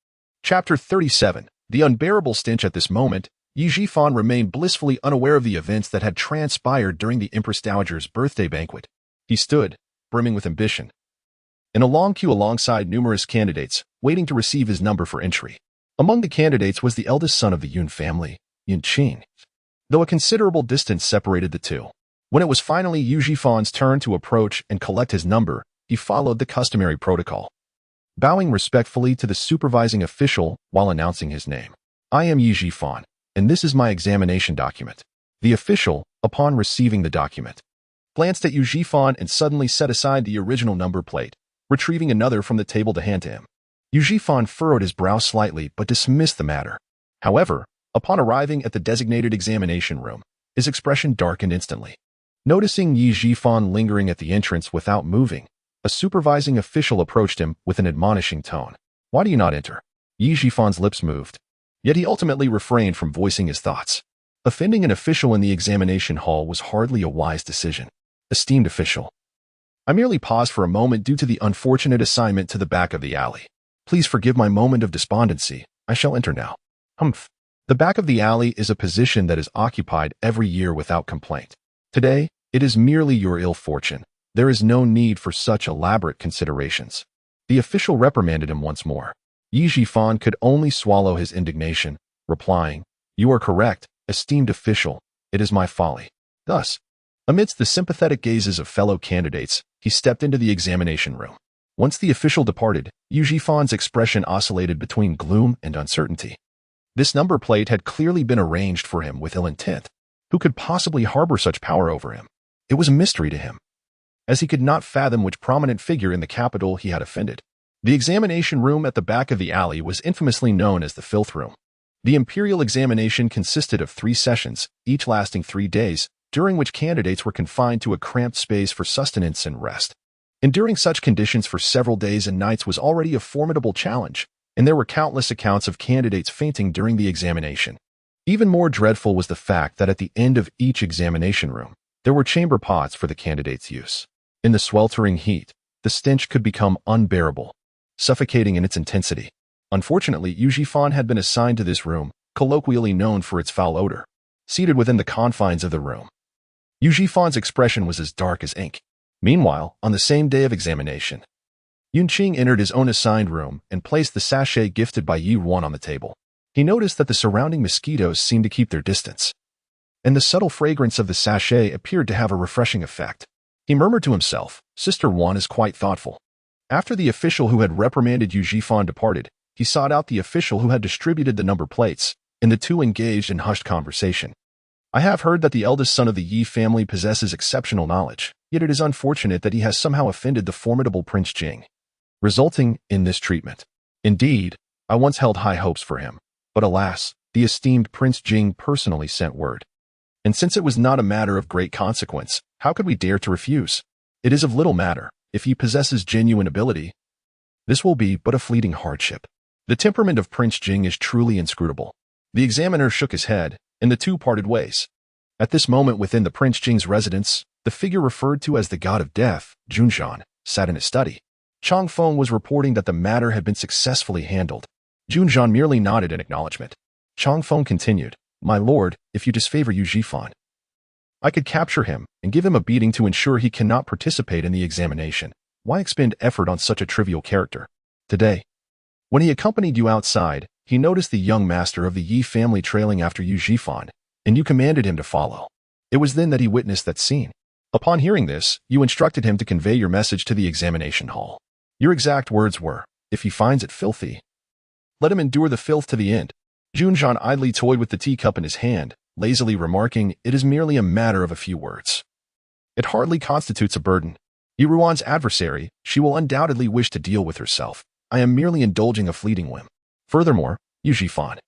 Chapter 37. The unbearable stench. At this moment, Yi Jifan remained blissfully unaware of the events that had transpired during the Empress Dowager's birthday banquet. He stood, brimming with ambition, in a long queue alongside numerous candidates, waiting to receive his number for entry. Among the candidates was the eldest son of the Yun family, Yun Qing, though a considerable distance separated the two. When it was finally Yi Jifan's turn to approach and collect his number, he followed the customary protocol, bowing respectfully to the supervising official while announcing his name. I am Yi Jifan, and this is my examination document. The official, upon receiving the document, glanced at Yi Jifan and suddenly set aside the original number plate, retrieving another from the table to hand to him. Yi Jifan furrowed his brow slightly but dismissed the matter. However, upon arriving at the designated examination room, his expression darkened instantly. Noticing Yi Jifan lingering at the entrance without moving, a supervising official approached him with an admonishing tone. Why do you not enter? Yi Jifan's lips moved, yet he ultimately refrained from voicing his thoughts. Offending an official in the examination hall was hardly a wise decision. Esteemed official, I merely paused for a moment due to the unfortunate assignment to the back of the alley. Please forgive my moment of despondency. I shall enter now. Humph. The back of the alley is a position that is occupied every year without complaint. Today, it is merely your ill fortune. There is no need for such elaborate considerations. The official reprimanded him once more. Yi Jifan could only swallow his indignation, replying, You are correct, esteemed official. It is my folly. Thus, amidst the sympathetic gazes of fellow candidates, he stepped into the examination room. Once the official departed, Yu Jifan's expression oscillated between gloom and uncertainty. This number plate had clearly been arranged for him with ill intent. Who could possibly harbor such power over him? It was a mystery to him, as he could not fathom which prominent figure in the capital he had offended. The examination room at the back of the alley was infamously known as the filth room. The imperial examination consisted of 3 sessions, each lasting 3 days, during which candidates were confined to a cramped space for sustenance and rest. Enduring such conditions for several days and nights was already a formidable challenge, and there were countless accounts of candidates fainting during the examination. Even more dreadful was the fact that at the end of each examination room, there were chamber pots for the candidates' use. In the sweltering heat, the stench could become unbearable, suffocating in its intensity. Unfortunately, Yu Jifan had been assigned to this room, colloquially known for its foul odor. Seated within the confines of the room, Yu Jifan's expression was as dark as ink. Meanwhile, on the same day of examination, Yunqing entered his own assigned room and placed the sachet gifted by Yi Ruan on the table. He noticed that the surrounding mosquitoes seemed to keep their distance, and the subtle fragrance of the sachet appeared to have a refreshing effect. He murmured to himself, "Sister Ruan is quite thoughtful." After the official who had reprimanded Yu Jifan departed, he sought out the official who had distributed the number plates, and the two engaged in hushed conversation. "I have heard that the eldest son of the Yi family possesses exceptional knowledge, yet it is unfortunate that he has somehow offended the formidable Prince Jing, resulting in this treatment. Indeed, I once held high hopes for him, but alas, the esteemed Prince Jing personally sent word. And since it was not a matter of great consequence, how could we dare to refuse? It is of little matter. If he possesses genuine ability, this will be but a fleeting hardship. The temperament of Prince Jing is truly inscrutable." The examiner shook his head, and the two parted ways. At this moment within the Prince Jing's residence, the figure referred to as the god of death, Jun Zhan, sat in his study. Chang Feng was reporting that the matter had been successfully handled. Jun Zhan merely nodded in acknowledgement. Chang Feng continued, "My lord, if you disfavor Yu Jifan, I could capture him and give him a beating to ensure he cannot participate in the examination. Why expend effort on such a trivial character? Today, when he accompanied you outside, he noticed the young master of the Yi family trailing after Yu Jifan, and you commanded him to follow. It was then that he witnessed that scene. Upon hearing this, you instructed him to convey your message to the examination hall. Your exact words were, 'If he finds it filthy, let him endure the filth to the end.'" Jun Zhan idly toyed with the teacup in his hand, lazily remarking, "It is merely a matter of a few words. It hardly constitutes a burden. Yi Ruan's adversary, she will undoubtedly wish to deal with herself. I am merely indulging a fleeting whim. Furthermore, Yu Jifan,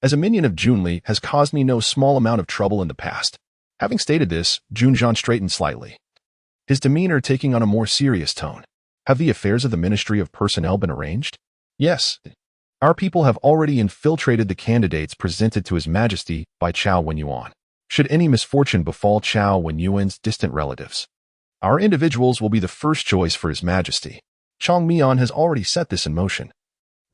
as a minion of Jun Li, has caused me no small amount of trouble in the past." Having stated this, Jun Zhan straightened slightly, his demeanor taking on a more serious tone. "Have the affairs of the Ministry of Personnel been arranged?" "Yes. Our people have already infiltrated the candidates presented to His Majesty by Chao Wenyuan. Should any misfortune befall Chao Wenyuan's distant relatives, our individuals will be the first choice for His Majesty. Chang Mian has already set this in motion.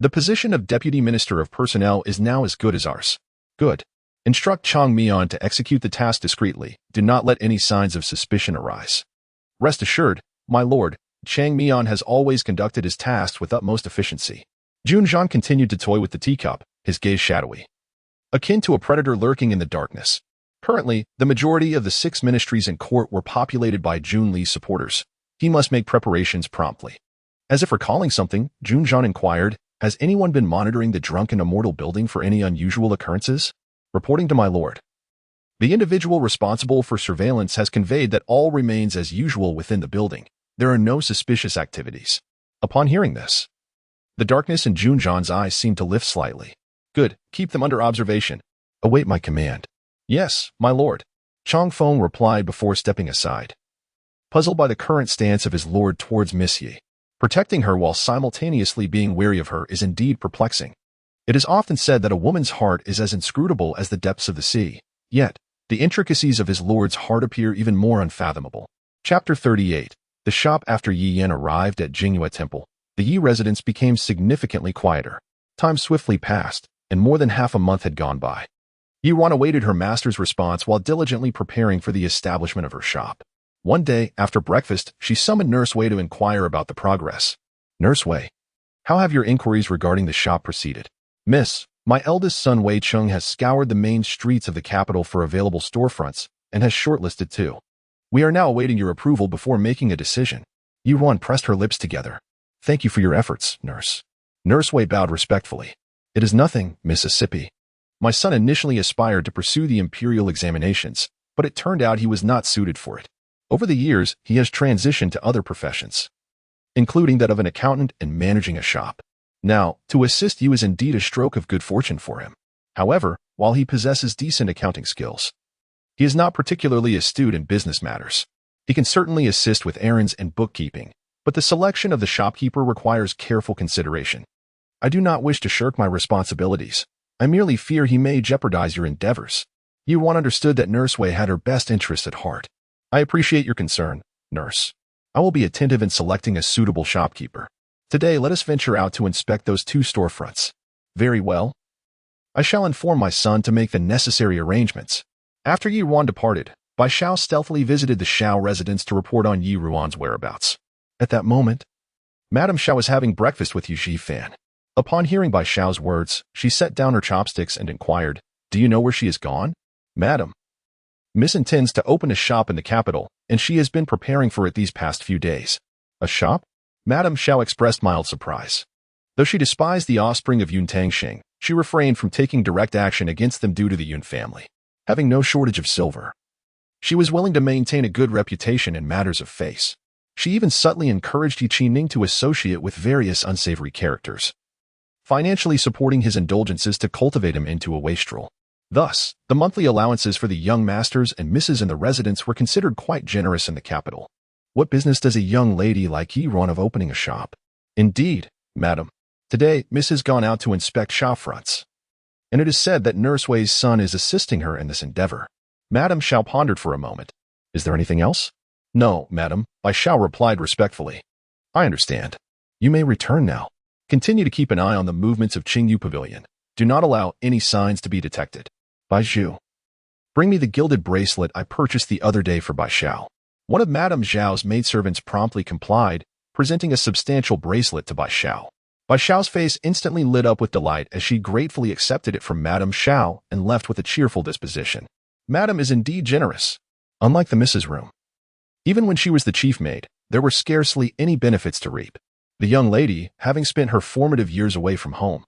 The position of Deputy Minister of Personnel is now as good as ours." "Good. Instruct Chang Mian to execute the task discreetly. Do not let any signs of suspicion arise." "Rest assured, my lord, Chang Mian has always conducted his tasks with utmost efficiency." Jun Zhan continued to toy with the teacup, his gaze shadowy, akin to a predator lurking in the darkness. Currently, the majority of the 6 ministries in court were populated by Jun Li's supporters. He must make preparations promptly. As if recalling something, Jun Zhan inquired, "Has anyone been monitoring the drunken immortal building for any unusual occurrences?" "Reporting to my lord, the individual responsible for surveillance has conveyed that all remains as usual within the building. There are no suspicious activities." Upon hearing this, the darkness in Jun Zhan's eyes seemed to lift slightly. "Good, keep them under observation. Await my command." "Yes, my lord," Chang Feng replied before stepping aside, puzzled by the current stance of his lord towards Miss Yi. Protecting her while simultaneously being wary of her is indeed perplexing. It is often said that a woman's heart is as inscrutable as the depths of the sea, yet the intricacies of his lord's heart appear even more unfathomable. Chapter 38. The shop. After Yi Yan arrived at Jingyue Temple, the Yi residence became significantly quieter. Time swiftly passed, and more than half a month had gone by. Yi Ruan awaited her master's response while diligently preparing for the establishment of her shop. One day, after breakfast, she summoned Nurse Wei to inquire about the progress. "Nurse Wei, how have your inquiries regarding the shop proceeded?" "Miss, my eldest son Wei Chung has scoured the main streets of the capital for available storefronts and has shortlisted 2. We are now awaiting your approval before making a decision." Yi Ruan pressed her lips together. Thank you for your efforts, nurse. Nurse Wei bowed respectfully. It is nothing, Mississippi. My son initially aspired to pursue the imperial examinations, but it turned out he was not suited for it. Over the years, he has transitioned to other professions, including that of an accountant and managing a shop. Now, to assist you is indeed a stroke of good fortune for him. However, while he possesses decent accounting skills, he is not particularly astute in business matters. He can certainly assist with errands and bookkeeping, but the selection of the shopkeeper requires careful consideration. I do not wish to shirk my responsibilities. I merely fear he may jeopardize your endeavors. Ruan understood that Nurse Wei had her best interests at heart. I appreciate your concern, nurse. I will be attentive in selecting a suitable shopkeeper. Today, let us venture out to inspect those 2 storefronts. Very well. I shall inform my son to make the necessary arrangements. After Yi Ruan departed, Bai Xiao stealthily visited the Xiao residence to report on Yi Ruan's whereabouts. At that moment, Madame Xiao was having breakfast with Yu Fan. Upon hearing Bai Xiao's words, she set down her chopsticks and inquired, "Do you know where she has gone?" "Madam, Miss intends to open a shop in the capital, and she has been preparing for it these past few days." "A shop?" Madame Xiao expressed mild surprise. Though she despised the offspring of Yun Tangxing, she refrained from taking direct action against them due to the Yun family. Having no shortage of silver, she was willing to maintain a good reputation in matters of face. She even subtly encouraged Yi Qining to associate with various unsavory characters, financially supporting his indulgences to cultivate him into a wastrel. Thus, the monthly allowances for the young masters and misses in the residence were considered quite generous in the capital. What business does a young lady like Yi run of opening a shop? Indeed, madam. Today, Miss has gone out to inspect shop fronts, and it is said that Nurse Wei's son is assisting her in this endeavor. Madame Xiao pondered for a moment. Is there anything else? No, madam, Bai Xiao replied respectfully. I understand. You may return now. Continue to keep an eye on the movements of Qingyu Pavilion. Do not allow any signs to be detected. Bai Zhu. Bring me the gilded bracelet I purchased the other day for Bai Xiao. One of Madame Zhao's maidservants promptly complied, presenting a substantial bracelet to Bai Xiao. Bai Xiao's face instantly lit up with delight as she gratefully accepted it from Madame Xiao and left with a cheerful disposition. Madame is indeed generous. Unlike the Mrs. Room, even when she was the chief maid, there were scarcely any benefits to reap. The young lady, having spent her formative years away from home,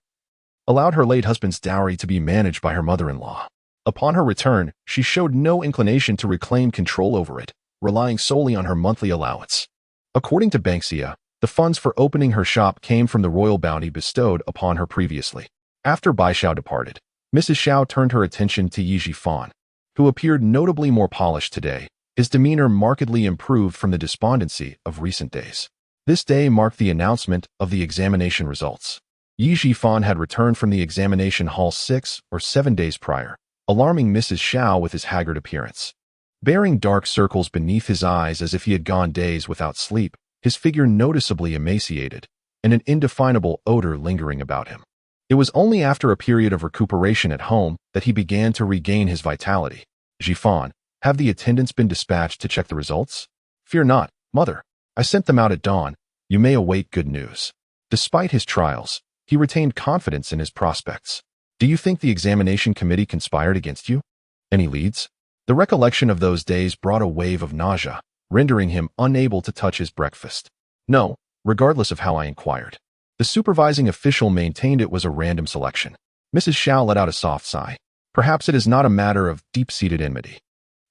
allowed her late husband's dowry to be managed by her mother-in-law. Upon her return, she showed no inclination to reclaim control over it, relying solely on her monthly allowance. According to Banksia, the funds for opening her shop came from the royal bounty bestowed upon her previously. After Bai Xiao departed, Mrs. Xiao turned her attention to Yi Fan, who appeared notably more polished today. His demeanor markedly improved from the despondency of recent days. This day marked the announcement of the examination results. Yi Fan had returned from the examination hall 6 or 7 days prior, alarming Mrs. Xiao with his haggard appearance. Bearing dark circles beneath his eyes as if he had gone days without sleep, his figure noticeably emaciated, and an indefinable odor lingering about him. It was only after a period of recuperation at home that he began to regain his vitality. Fan, have the attendants been dispatched to check the results? Fear not, mother. I sent them out at dawn. You may await good news. Despite his trials, he retained confidence in his prospects. Do you think the examination committee conspired against you? Any leads? The recollection of those days brought a wave of nausea, rendering him unable to touch his breakfast. No, regardless of how I inquired. The supervising official maintained it was a random selection. Mrs. Xiao let out a soft sigh. Perhaps it is not a matter of deep-seated enmity.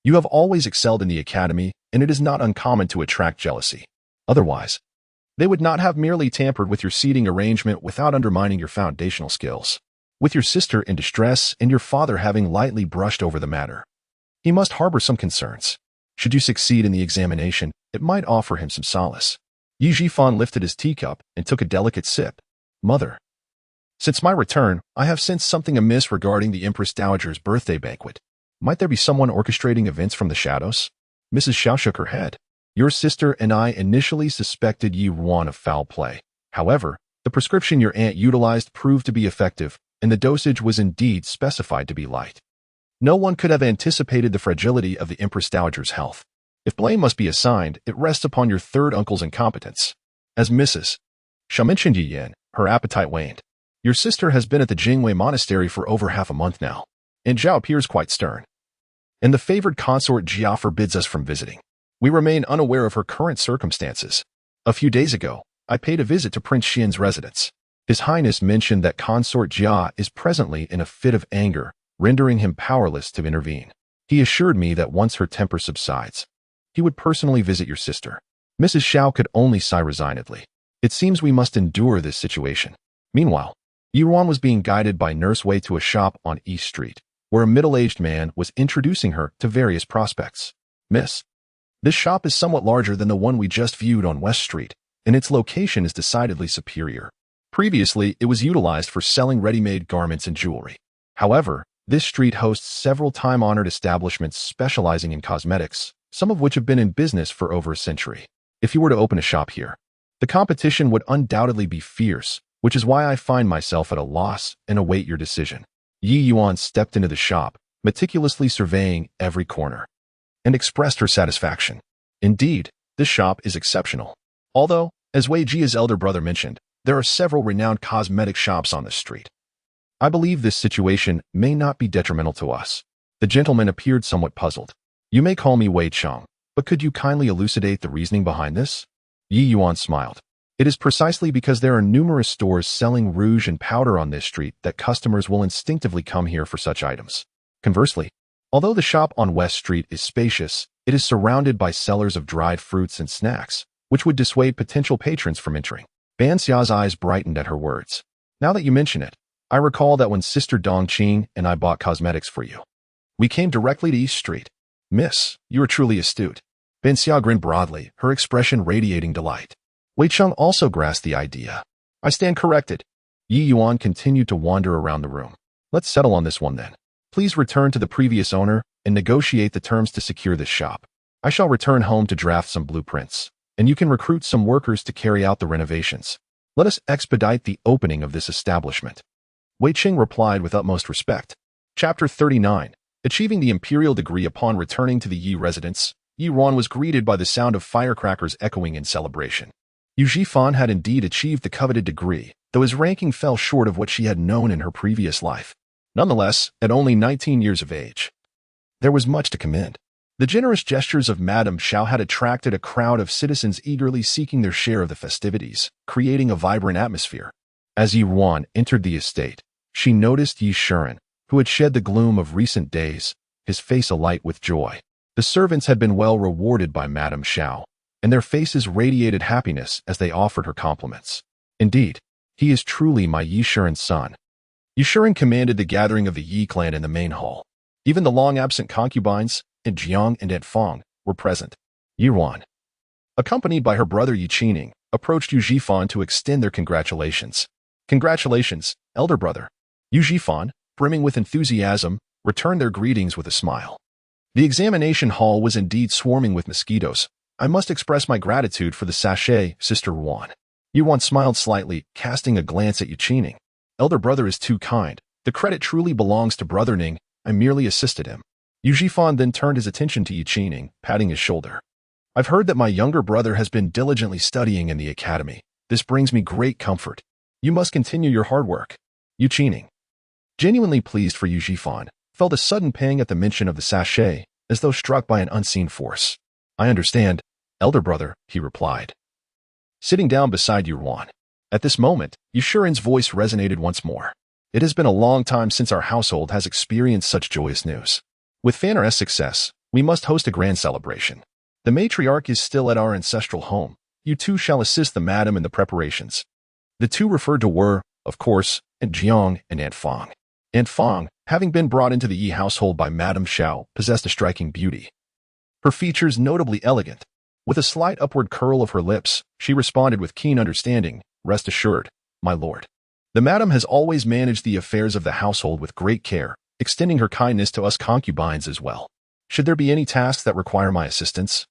You have always excelled in the academy, and it is not uncommon to attract jealousy. Otherwise, they would not have merely tampered with your seating arrangement without undermining your foundational skills. With your sister in distress and your father having lightly brushed over the matter, he must harbor some concerns. Should you succeed in the examination, it might offer him some solace. Yi Fan lifted his teacup and took a delicate sip. Mother, since my return, I have sensed something amiss regarding the Empress Dowager's birthday banquet. Might there be someone orchestrating events from the shadows? Mrs. Xiao shook her head. Your sister and I initially suspected Yi Ruan of foul play. However, the prescription your aunt utilized proved to be effective, and the dosage was indeed specified to be light. No one could have anticipated the fragility of the Empress Dowager's health. If blame must be assigned, it rests upon your third uncle's incompetence. As Mrs. Xiao mentioned Yi Yan, her appetite waned. Your sister has been at the Jingwei Monastery for over half a month now, and Zhao appears quite stern. And the favored consort Jia forbids us from visiting. We remain unaware of her current circumstances. A few days ago, I paid a visit to Prince Xin's residence. His Highness mentioned that Consort Jia is presently in a fit of anger, rendering him powerless to intervene. He assured me that once her temper subsides, he would personally visit your sister. Mrs. Xiao could only sigh resignedly. It seems we must endure this situation. Meanwhile, Ruan was being guided by Nurse Wei to a shop on East Street, where a middle-aged man was introducing her to various prospects. Miss, this shop is somewhat larger than the one we just viewed on West Street, and its location is decidedly superior. Previously, it was utilized for selling ready-made garments and jewelry. However, this street hosts several time-honored establishments specializing in cosmetics, some of which have been in business for over a century. If you were to open a shop here, the competition would undoubtedly be fierce, which is why I find myself at a loss and await your decision. Yi Yuan stepped into the shop, meticulously surveying every corner, and expressed her satisfaction. Indeed, this shop is exceptional. Although, as Wei Jia's elder brother mentioned, there are several renowned cosmetic shops on this street. I believe this situation may not be detrimental to us. The gentleman appeared somewhat puzzled. You may call me Wei Cheng, but could you kindly elucidate the reasoning behind this? Yi Yuan smiled. It is precisely because there are numerous stores selling rouge and powder on this street that customers will instinctively come here for such items. Conversely, although the shop on West Street is spacious, it is surrounded by sellers of dried fruits and snacks, which would dissuade potential patrons from entering. Ban Xia's eyes brightened at her words. Now that you mention it, I recall that when Sister Dong Qing and I bought cosmetics for you, we came directly to East Street. Miss, you are truly astute. Ban Xia grinned broadly, her expression radiating delight. Wei Cheng also grasped the idea. I stand corrected. Yi Yuan continued to wander around the room. Let's settle on this one then. Please return to the previous owner and negotiate the terms to secure this shop. I shall return home to draft some blueprints, and you can recruit some workers to carry out the renovations. Let us expedite the opening of this establishment. Wei Cheng replied with utmost respect. Chapter 39. Achieving the imperial degree upon returning to the Yi residence, Yi Ruan was greeted by the sound of firecrackers echoing in celebration. Yu Zhifan had indeed achieved the coveted degree, though his ranking fell short of what she had known in her previous life. Nonetheless, at only 19 years of age, there was much to commend. The generous gestures of Madame Xiao had attracted a crowd of citizens eagerly seeking their share of the festivities, creating a vibrant atmosphere. As Yi Ruan entered the estate, she noticed Yi Shuren, who had shed the gloom of recent days, his face alight with joy. The servants had been well rewarded by Madame Xiao, and their faces radiated happiness as they offered her compliments. Indeed, he is truly my Yi Shuren's son. Yi Shuren commanded the gathering of the Yi clan in the main hall. Even the long-absent concubines, Aunt Jiang and Aunt Fong, were present. Yi Ruan, accompanied by her brother Yi Qining, approached Yu Zhifan to extend their congratulations. Congratulations, elder brother. Yu Zhifan, brimming with enthusiasm, returned their greetings with a smile. The examination hall was indeed swarming with mosquitoes. I must express my gratitude for the sachet, Sister Ruan. Yi Ruan smiled slightly, casting a glance at Yu Qining. Elder brother is too kind. The credit truly belongs to Brother Ning. I merely assisted him. Yu Zhifan then turned his attention to Yu Qining, patting his shoulder. I've heard that my younger brother has been diligently studying in the academy. This brings me great comfort. You must continue your hard work. Yu Qining, genuinely pleased for Yu Zhifan, felt a sudden pang at the mention of the sachet, as though struck by an unseen force. I understand, elder brother, he replied, sitting down beside Yu Ruan. At this moment, Yu Shuren's voice resonated once more. It has been a long time since our household has experienced such joyous news. With Fanner's success, we must host a grand celebration. The matriarch is still at our ancestral home. You two shall assist the madam in the preparations. The two referred to were, of course, Aunt Jiang and Aunt Fong. Aunt Fong, having been brought into the Yi household by Madame Xiao, possessed a striking beauty. Her features notably elegant. With a slight upward curl of her lips, she responded with keen understanding, Rest assured, my lord. The madam has always managed the affairs of the household with great care, extending her kindness to us concubines as well. Should there be any tasks that require my assistance,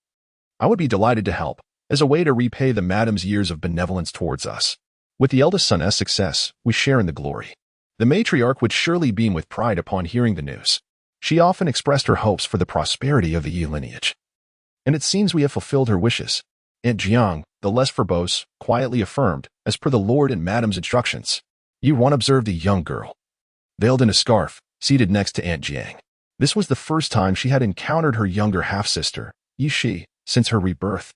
I would be delighted to help, as a way to repay the madam's years of benevolence towards us. With the eldest son's success, we share in the glory. The matriarch would surely beam with pride upon hearing the news. She often expressed her hopes for the prosperity of the Yi lineage. And it seems we have fulfilled her wishes. Aunt Jiang, the less verbose, quietly affirmed, as per the lord and madam's instructions. Yi Ruan observed a young girl, veiled in a scarf, seated next to Aunt Jiang. This was the first time she had encountered her younger half-sister, Yi Shi, since her rebirth.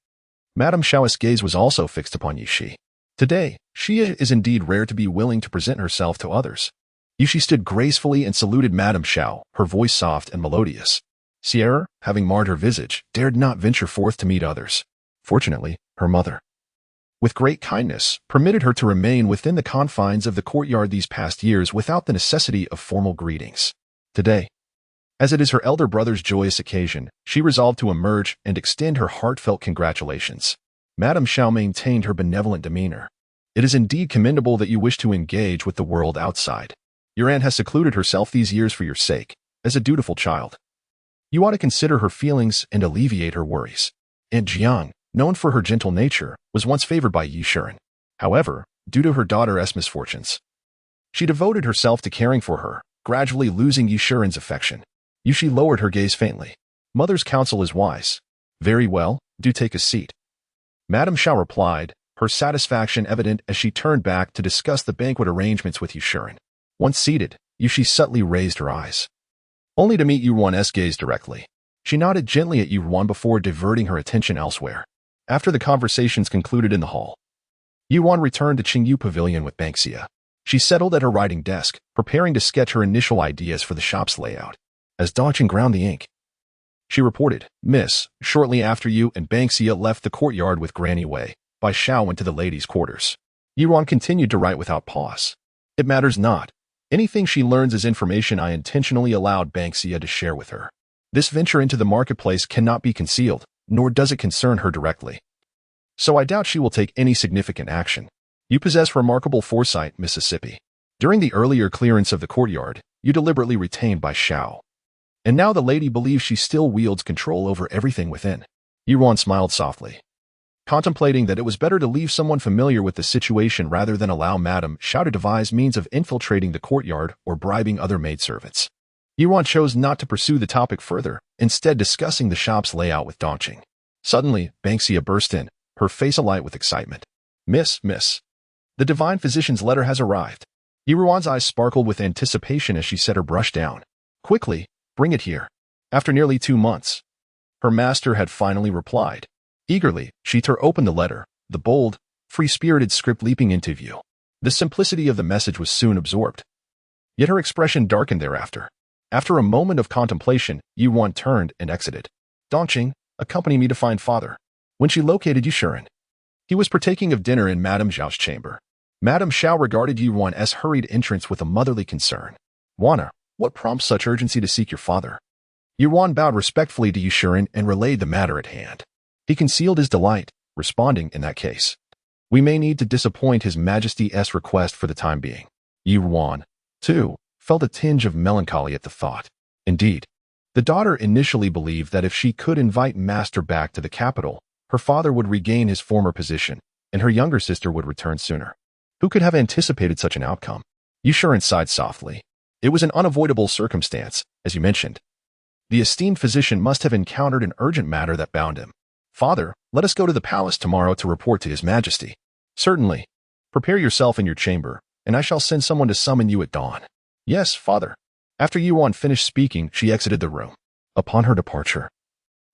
Madame Xiao's gaze was also fixed upon Yi Shi. Today, she is indeed rare to be willing to present herself to others. Yushi stood gracefully and saluted Madame Xiao, her voice soft and melodious. Sierra, having marred her visage, dared not venture forth to meet others. Fortunately, her mother, with great kindness, permitted her to remain within the confines of the courtyard these past years without the necessity of formal greetings. Today, as it is her elder brother's joyous occasion, she resolved to emerge and extend her heartfelt congratulations. Madame Xiao maintained her benevolent demeanor. It is indeed commendable that you wish to engage with the world outside. Your aunt has secluded herself these years for your sake, as a dutiful child. You ought to consider her feelings and alleviate her worries. Aunt Jiang, known for her gentle nature, was once favored by Yi Shiren. However, due to her daughter's misfortunes, she devoted herself to caring for her, gradually losing Yi Shiren's affection. Yushi lowered her gaze faintly. Mother's counsel is wise. Very well, do take a seat. Madame Xiao replied, her satisfaction evident as she turned back to discuss the banquet arrangements with Yi Shiren. Once seated, Yushi subtly raised her eyes, only to meet Ruan's gaze directly. She nodded gently at Ruan before diverting her attention elsewhere. After the conversations concluded in the hall, Ruan returned to Qingyu Pavilion with Banksia. She settled at her writing desk, preparing to sketch her initial ideas for the shop's layout. As Dongqing ground the ink, she reported, Miss, shortly after you and Banksia left the courtyard with Granny Wei, Bai Xiao went to the ladies' quarters. Ruan continued to write without pause. It matters not. Anything she learns is information I intentionally allowed Banksia to share with her. This venture into the marketplace cannot be concealed, nor does it concern her directly. So I doubt she will take any significant action. You possess remarkable foresight, Mississippi. During the earlier clearance of the courtyard, you deliberately retained Bai Xiao. And now the lady believes she still wields control over everything within. Ruan smiled softly, contemplating that it was better to leave someone familiar with the situation rather than allow Madame Xiao to devise means of infiltrating the courtyard or bribing other maidservants. Ruan chose not to pursue the topic further, instead discussing the shop's layout with Dongqing. Suddenly, Banksia burst in, her face alight with excitement. Miss, the divine physician's letter has arrived. Ruan's eyes sparkled with anticipation as she set her brush down. Quickly, bring it here. After nearly 2 months, her master had finally replied. Eagerly, she tore open the letter, the bold, free-spirited script leaping into view. The simplicity of the message was soon absorbed. Yet her expression darkened thereafter. After a moment of contemplation, Ruan turned and exited. Dongqing, accompany me to find father. When she located Yi Shiren, he was partaking of dinner in Madame Xiao's chamber. Madame Xiao regarded Ruan's hurried entrance with a motherly concern. Wana, what prompts such urgency to seek your father? Ruan bowed respectfully to Yi Shiren and relayed the matter at hand. He concealed his delight, responding in that case. We may need to disappoint His Majesty's request for the time being. Ruan, too, felt a tinge of melancholy at the thought. Indeed, the daughter initially believed that if she could invite Master back to the capital, her father would regain his former position, and her younger sister would return sooner. Who could have anticipated such an outcome? Yi Shiren sighed softly. It was an unavoidable circumstance, as you mentioned. The esteemed physician must have encountered an urgent matter that bound him. Father, let us go to the palace tomorrow to report to His Majesty. Certainly. Prepare yourself in your chamber, and I shall send someone to summon you at dawn. Yes, father. After Ruan finished speaking, she exited the room. Upon her departure,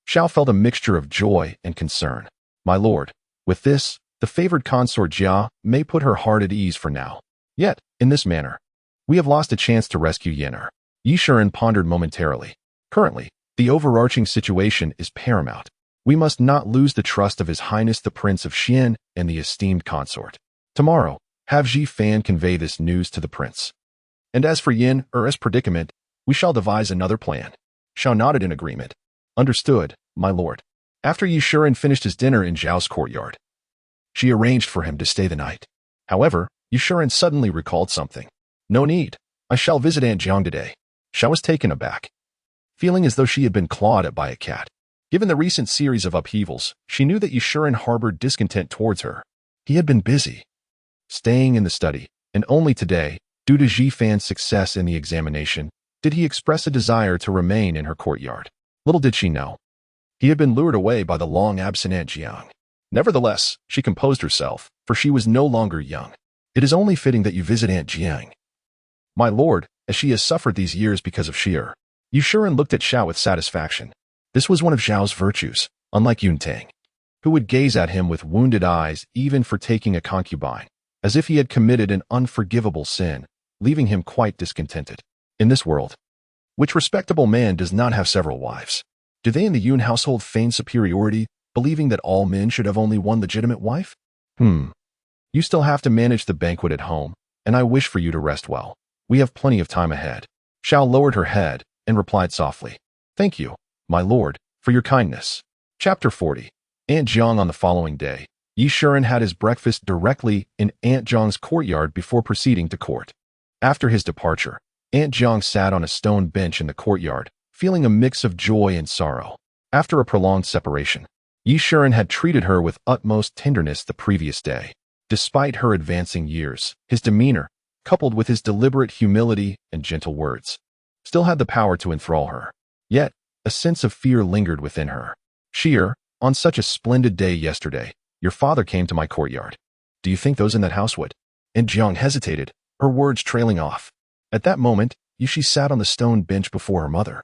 Xiao felt a mixture of joy and concern. My lord, with this, the favored consort Jia may put her heart at ease for now. Yet, in this manner, we have lost a chance to rescue Yen'er. Yi Shiren pondered momentarily. Currently, the overarching situation is paramount. We must not lose the trust of His Highness the Prince of Xian and the esteemed consort. Tomorrow, have Ji Fan convey this news to the prince. And as for Yen'er's predicament, we shall devise another plan. Xiao nodded in agreement. Understood, my lord. After Yi Shiren finished his dinner in Zhao's courtyard, she arranged for him to stay the night. However, Yi Shiren suddenly recalled something. No need. I shall visit Aunt Jiang today. Xiao was taken aback, feeling as though she had been clawed at by a cat. Given the recent series of upheavals, she knew that Yi Shiren harbored discontent towards her. He had been busy, staying in the study, and only today, due to Ji Fan's success in the examination, did he express a desire to remain in her courtyard. Little did she know, he had been lured away by the long-absent Aunt Jiang. Nevertheless, she composed herself, for she was no longer young. It is only fitting that you visit Aunt Jiang, my lord, as she has suffered these years because of Shi'er. Yi Shiren looked at Xiao with satisfaction. This was one of Zhao's virtues, unlike Yuntang. who would gaze at him with wounded eyes even for taking a concubine, as if he had committed an unforgivable sin, leaving him quite discontented. In this world, which respectable man does not have several wives? Do they in the Yun household feign superiority, believing that all men should have only one legitimate wife? You still have to manage the banquet at home, and I wish for you to rest well. We have plenty of time ahead. Xiao lowered her head and replied softly, "Thank you, my lord, for your kindness." Chapter 40. Aunt Jiang. On the following day, Yi Shuren had his breakfast directly in Aunt Jiang's courtyard before proceeding to court. After his departure, Aunt Jiang sat on a stone bench in the courtyard, feeling a mix of joy and sorrow. After a prolonged separation, Yi Shuren had treated her with utmost tenderness the previous day. Despite her advancing years, his demeanor, coupled with his deliberate humility and gentle words, still had the power to enthrall her. Yet, a sense of fear lingered within her. "Sheer, on such a splendid day yesterday, your father came to my courtyard. Do you think those in that house would?" And Jiang hesitated, her words trailing off. At that moment, Yushi sat on the stone bench before her mother,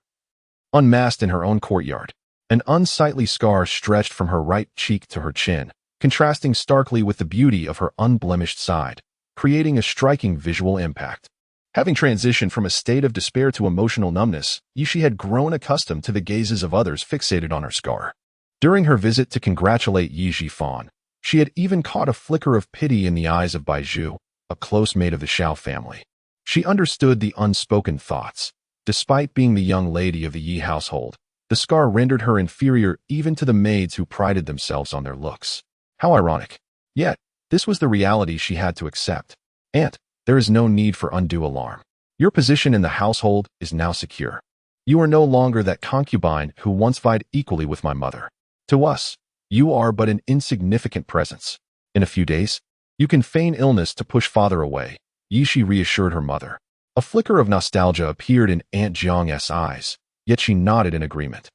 unmasked in her own courtyard. An unsightly scar stretched from her right cheek to her chin, contrasting starkly with the beauty of her unblemished side, creating a striking visual impact. Having transitioned from a state of despair to emotional numbness, Yushi had grown accustomed to the gazes of others fixated on her scar. During her visit to congratulate Yi Jifan, she had even caught a flicker of pity in the eyes of Baizhu, a close mate of the Xiao family. She understood the unspoken thoughts. Despite being the young lady of the Yi household, the scar rendered her inferior even to the maids who prided themselves on their looks. How ironic. Yet, this was the reality she had to accept. "Aunt, there is no need for undue alarm. Your position in the household is now secure. You are no longer that concubine who once vied equally with my mother. To us, you are but an insignificant presence. In a few days, you can feign illness to push father away," Yishi reassured her mother. A flicker of nostalgia appeared in Aunt Jiang's eyes, yet she nodded in agreement.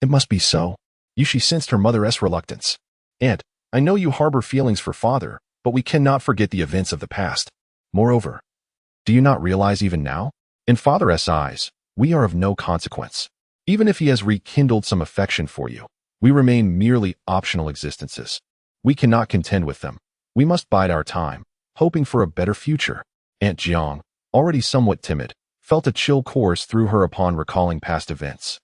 "It must be so." Yishi sensed her mother's reluctance. "Aunt, I know you harbor feelings for father, but we cannot forget the events of the past. Moreover, do you not realize even now? In father's eyes, we are of no consequence. Even if he has rekindled some affection for you, we remain merely optional existences. We cannot contend with them. We must bide our time, hoping for a better future." Aunt Jiang, already somewhat timid, felt a chill course through her upon recalling past events.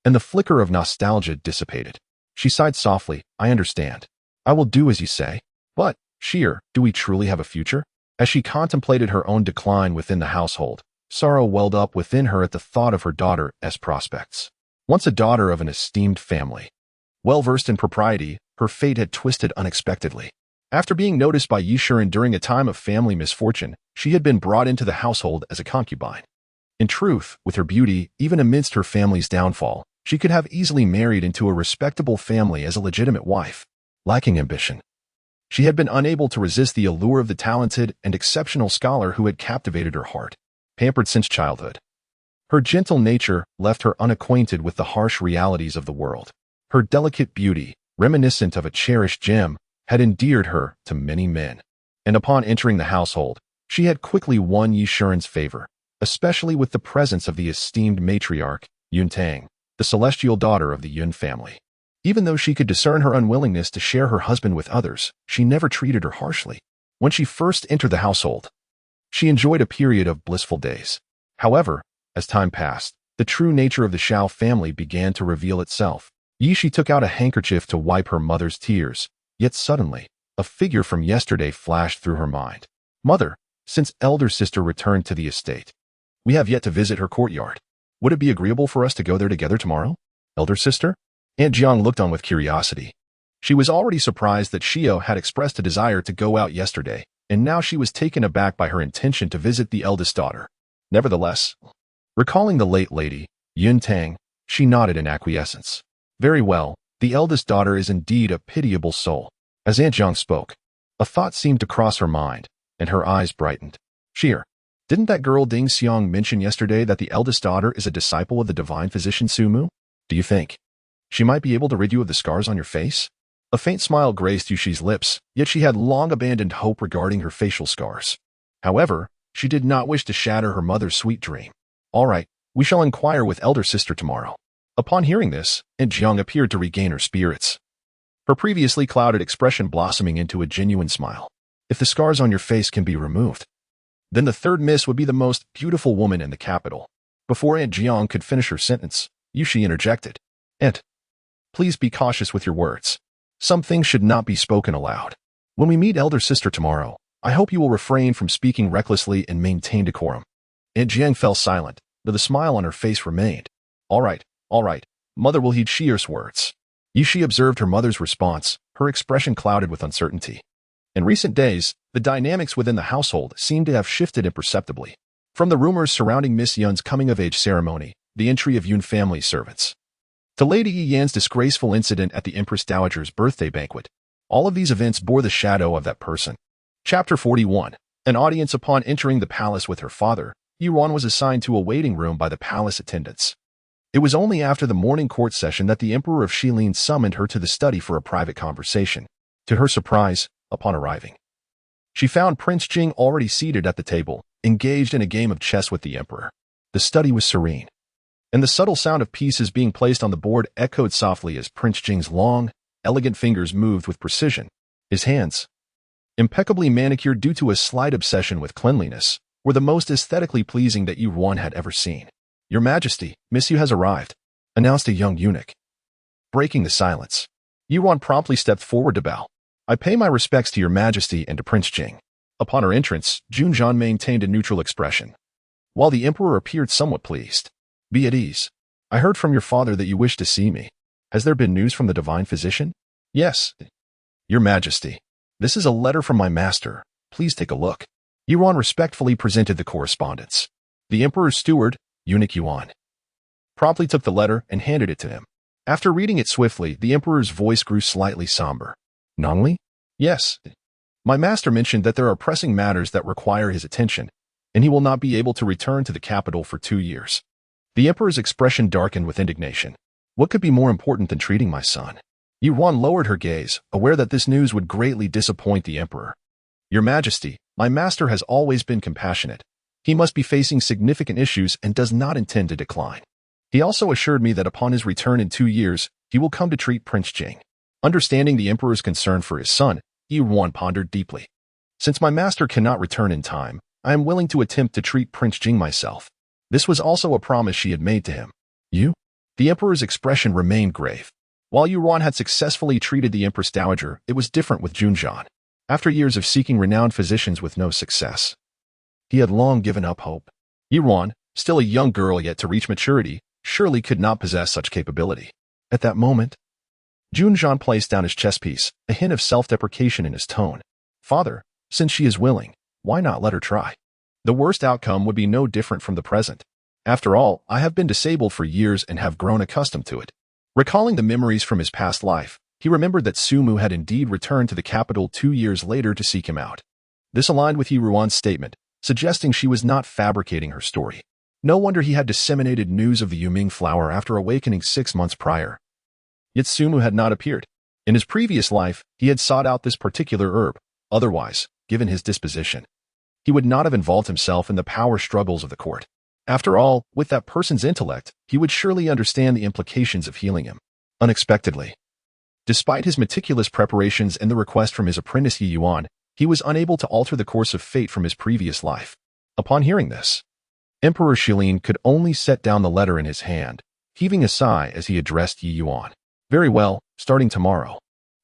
And the flicker of nostalgia dissipated. She sighed softly, "I understand. I will do as you say. But, Sheer, do we truly have a future?" As she contemplated her own decline within the household, sorrow welled up within her at the thought of her daughter's prospects. Once a daughter of an esteemed family, well-versed in propriety, her fate had twisted unexpectedly. After being noticed by Yi Shuren during a time of family misfortune, she had been brought into the household as a concubine. In truth, with her beauty, even amidst her family's downfall, she could have easily married into a respectable family as a legitimate wife. Lacking ambition, she had been unable to resist the allure of the talented and exceptional scholar who had captivated her heart. Pampered since childhood, her gentle nature left her unacquainted with the harsh realities of the world. Her delicate beauty, reminiscent of a cherished gem, had endeared her to many men. And upon entering the household, she had quickly won Yi Shuren's favor, especially with the presence of the esteemed matriarch, Yun Tang, the celestial daughter of the Yun family. Even though she could discern her unwillingness to share her husband with others, she never treated her harshly. When she first entered the household, she enjoyed a period of blissful days. However, as time passed, the true nature of the Xiao family began to reveal itself. Yishi took out a handkerchief to wipe her mother's tears, yet suddenly, a figure from yesterday flashed through her mind. "Mother, since elder sister returned to the estate, we have yet to visit her courtyard. Would it be agreeable for us to go there together tomorrow?" "Elder sister?" Aunt Jiang looked on with curiosity. She was already surprised that Shio had expressed a desire to go out yesterday, and now she was taken aback by her intention to visit the eldest daughter. Nevertheless, recalling the late lady, Yun Tang, she nodded in acquiescence. "Very well, the eldest daughter is indeed a pitiable soul." As Aunt Jiang spoke, a thought seemed to cross her mind, and her eyes brightened. "Sheer, didn't that girl Ding Xiang mention yesterday that the eldest daughter is a disciple of the divine physician Sumu? Do you think she might be able to rid you of the scars on your face?" A faint smile graced Yushi's lips, yet she had long abandoned hope regarding her facial scars. However, she did not wish to shatter her mother's sweet dream. "All right, we shall inquire with elder sister tomorrow." Upon hearing this, Aunt Jiang appeared to regain her spirits. her previously clouded expression blossoming into a genuine smile. If the scars on your face can be removed, then the third miss would be the most beautiful woman in the capital. Before Aunt Jiang could finish her sentence, Yushi interjected. Aunt, please be cautious with your words. Some things should not be spoken aloud. When we meet elder sister tomorrow, I hope you will refrain from speaking recklessly and maintain decorum. Aunt Jiang fell silent, though the smile on her face remained. All right, mother will heed Shier's words. Yushi observed her mother's response, her expression clouded with uncertainty. In recent days, the dynamics within the household seemed to have shifted imperceptibly. From the rumors surrounding Miss Yun's coming-of-age ceremony, the entry of Yun family servants, to Lady Yi Yan's disgraceful incident at the Empress Dowager's birthday banquet, all of these events bore the shadow of that person. Chapter 41. An audience. Upon entering the palace with her father, Ruan was assigned to a waiting room by the palace attendants. It was only after the morning court session that the Emperor of Shilin summoned her to the study for a private conversation. To her surprise, upon arriving, she found Prince Jing already seated at the table, engaged in a game of chess with the Emperor. The study was serene, and the subtle sound of pieces being placed on the board echoed softly as Prince Jing's long, elegant fingers moved with precision. His hands, impeccably manicured due to a slight obsession with cleanliness, were the most aesthetically pleasing that Ruan had ever seen. Your Majesty, Miss Yu has arrived, announced a young eunuch. Breaking the silence, Ruan promptly stepped forward to bow. I pay my respects to your Majesty and to Prince Jing. Upon her entrance, Jun Zhan maintained a neutral expression, while the Emperor appeared somewhat pleased. Be at ease. I heard from your father that you wish to see me. Has there been news from the divine physician? Yes. Your Majesty, this is a letter from my master. Please take a look. Ruan respectfully presented the correspondence. The Emperor's steward, Eunuch Yuan, promptly took the letter and handed it to him. After reading it swiftly, the Emperor's voice grew slightly somber. Nongli? Yes. My master mentioned that there are pressing matters that require his attention, and he will not be able to return to the capital for 2 years. The Emperor's expression darkened with indignation. What could be more important than treating my son? Ruan lowered her gaze, aware that this news would greatly disappoint the Emperor. Your Majesty, my master has always been compassionate. He must be facing significant issues and does not intend to decline. He also assured me that upon his return in 2 years, he will come to treat Prince Jing. Understanding the Emperor's concern for his son, Ruan pondered deeply. Since my master cannot return in time, I am willing to attempt to treat Prince Jing myself. This was also a promise she had made to him. You? The Emperor's expression remained grave. While Ruan had successfully treated the Empress Dowager, it was different with Jun Zhan. After years of seeking renowned physicians with no success, he had long given up hope. Ruan, still a young girl yet to reach maturity, surely could not possess such capability. At that moment, Jun Zhan placed down his chess piece, a hint of self-deprecation in his tone. Father, since she is willing, why not let her try? The worst outcome would be no different from the present. After all, I have been disabled for years and have grown accustomed to it. Recalling the memories from his past life, he remembered that Sumu had indeed returned to the capital 2 years later to seek him out. This aligned with Ruan's statement, suggesting she was not fabricating her story. No wonder he had disseminated news of the Yuming flower after awakening 6 months prior. Yet Sumu had not appeared. In his previous life, he had sought out this particular herb. Otherwise, given his disposition, he would not have involved himself in the power struggles of the court. After all, with that person's intellect, he would surely understand the implications of healing him. Unexpectedly, despite his meticulous preparations and the request from his apprentice Yi Yuan, he was unable to alter the course of fate from his previous life. Upon hearing this, Emperor Shilin could only set down the letter in his hand, heaving a sigh as he addressed Yi Yuan. Very well, starting tomorrow,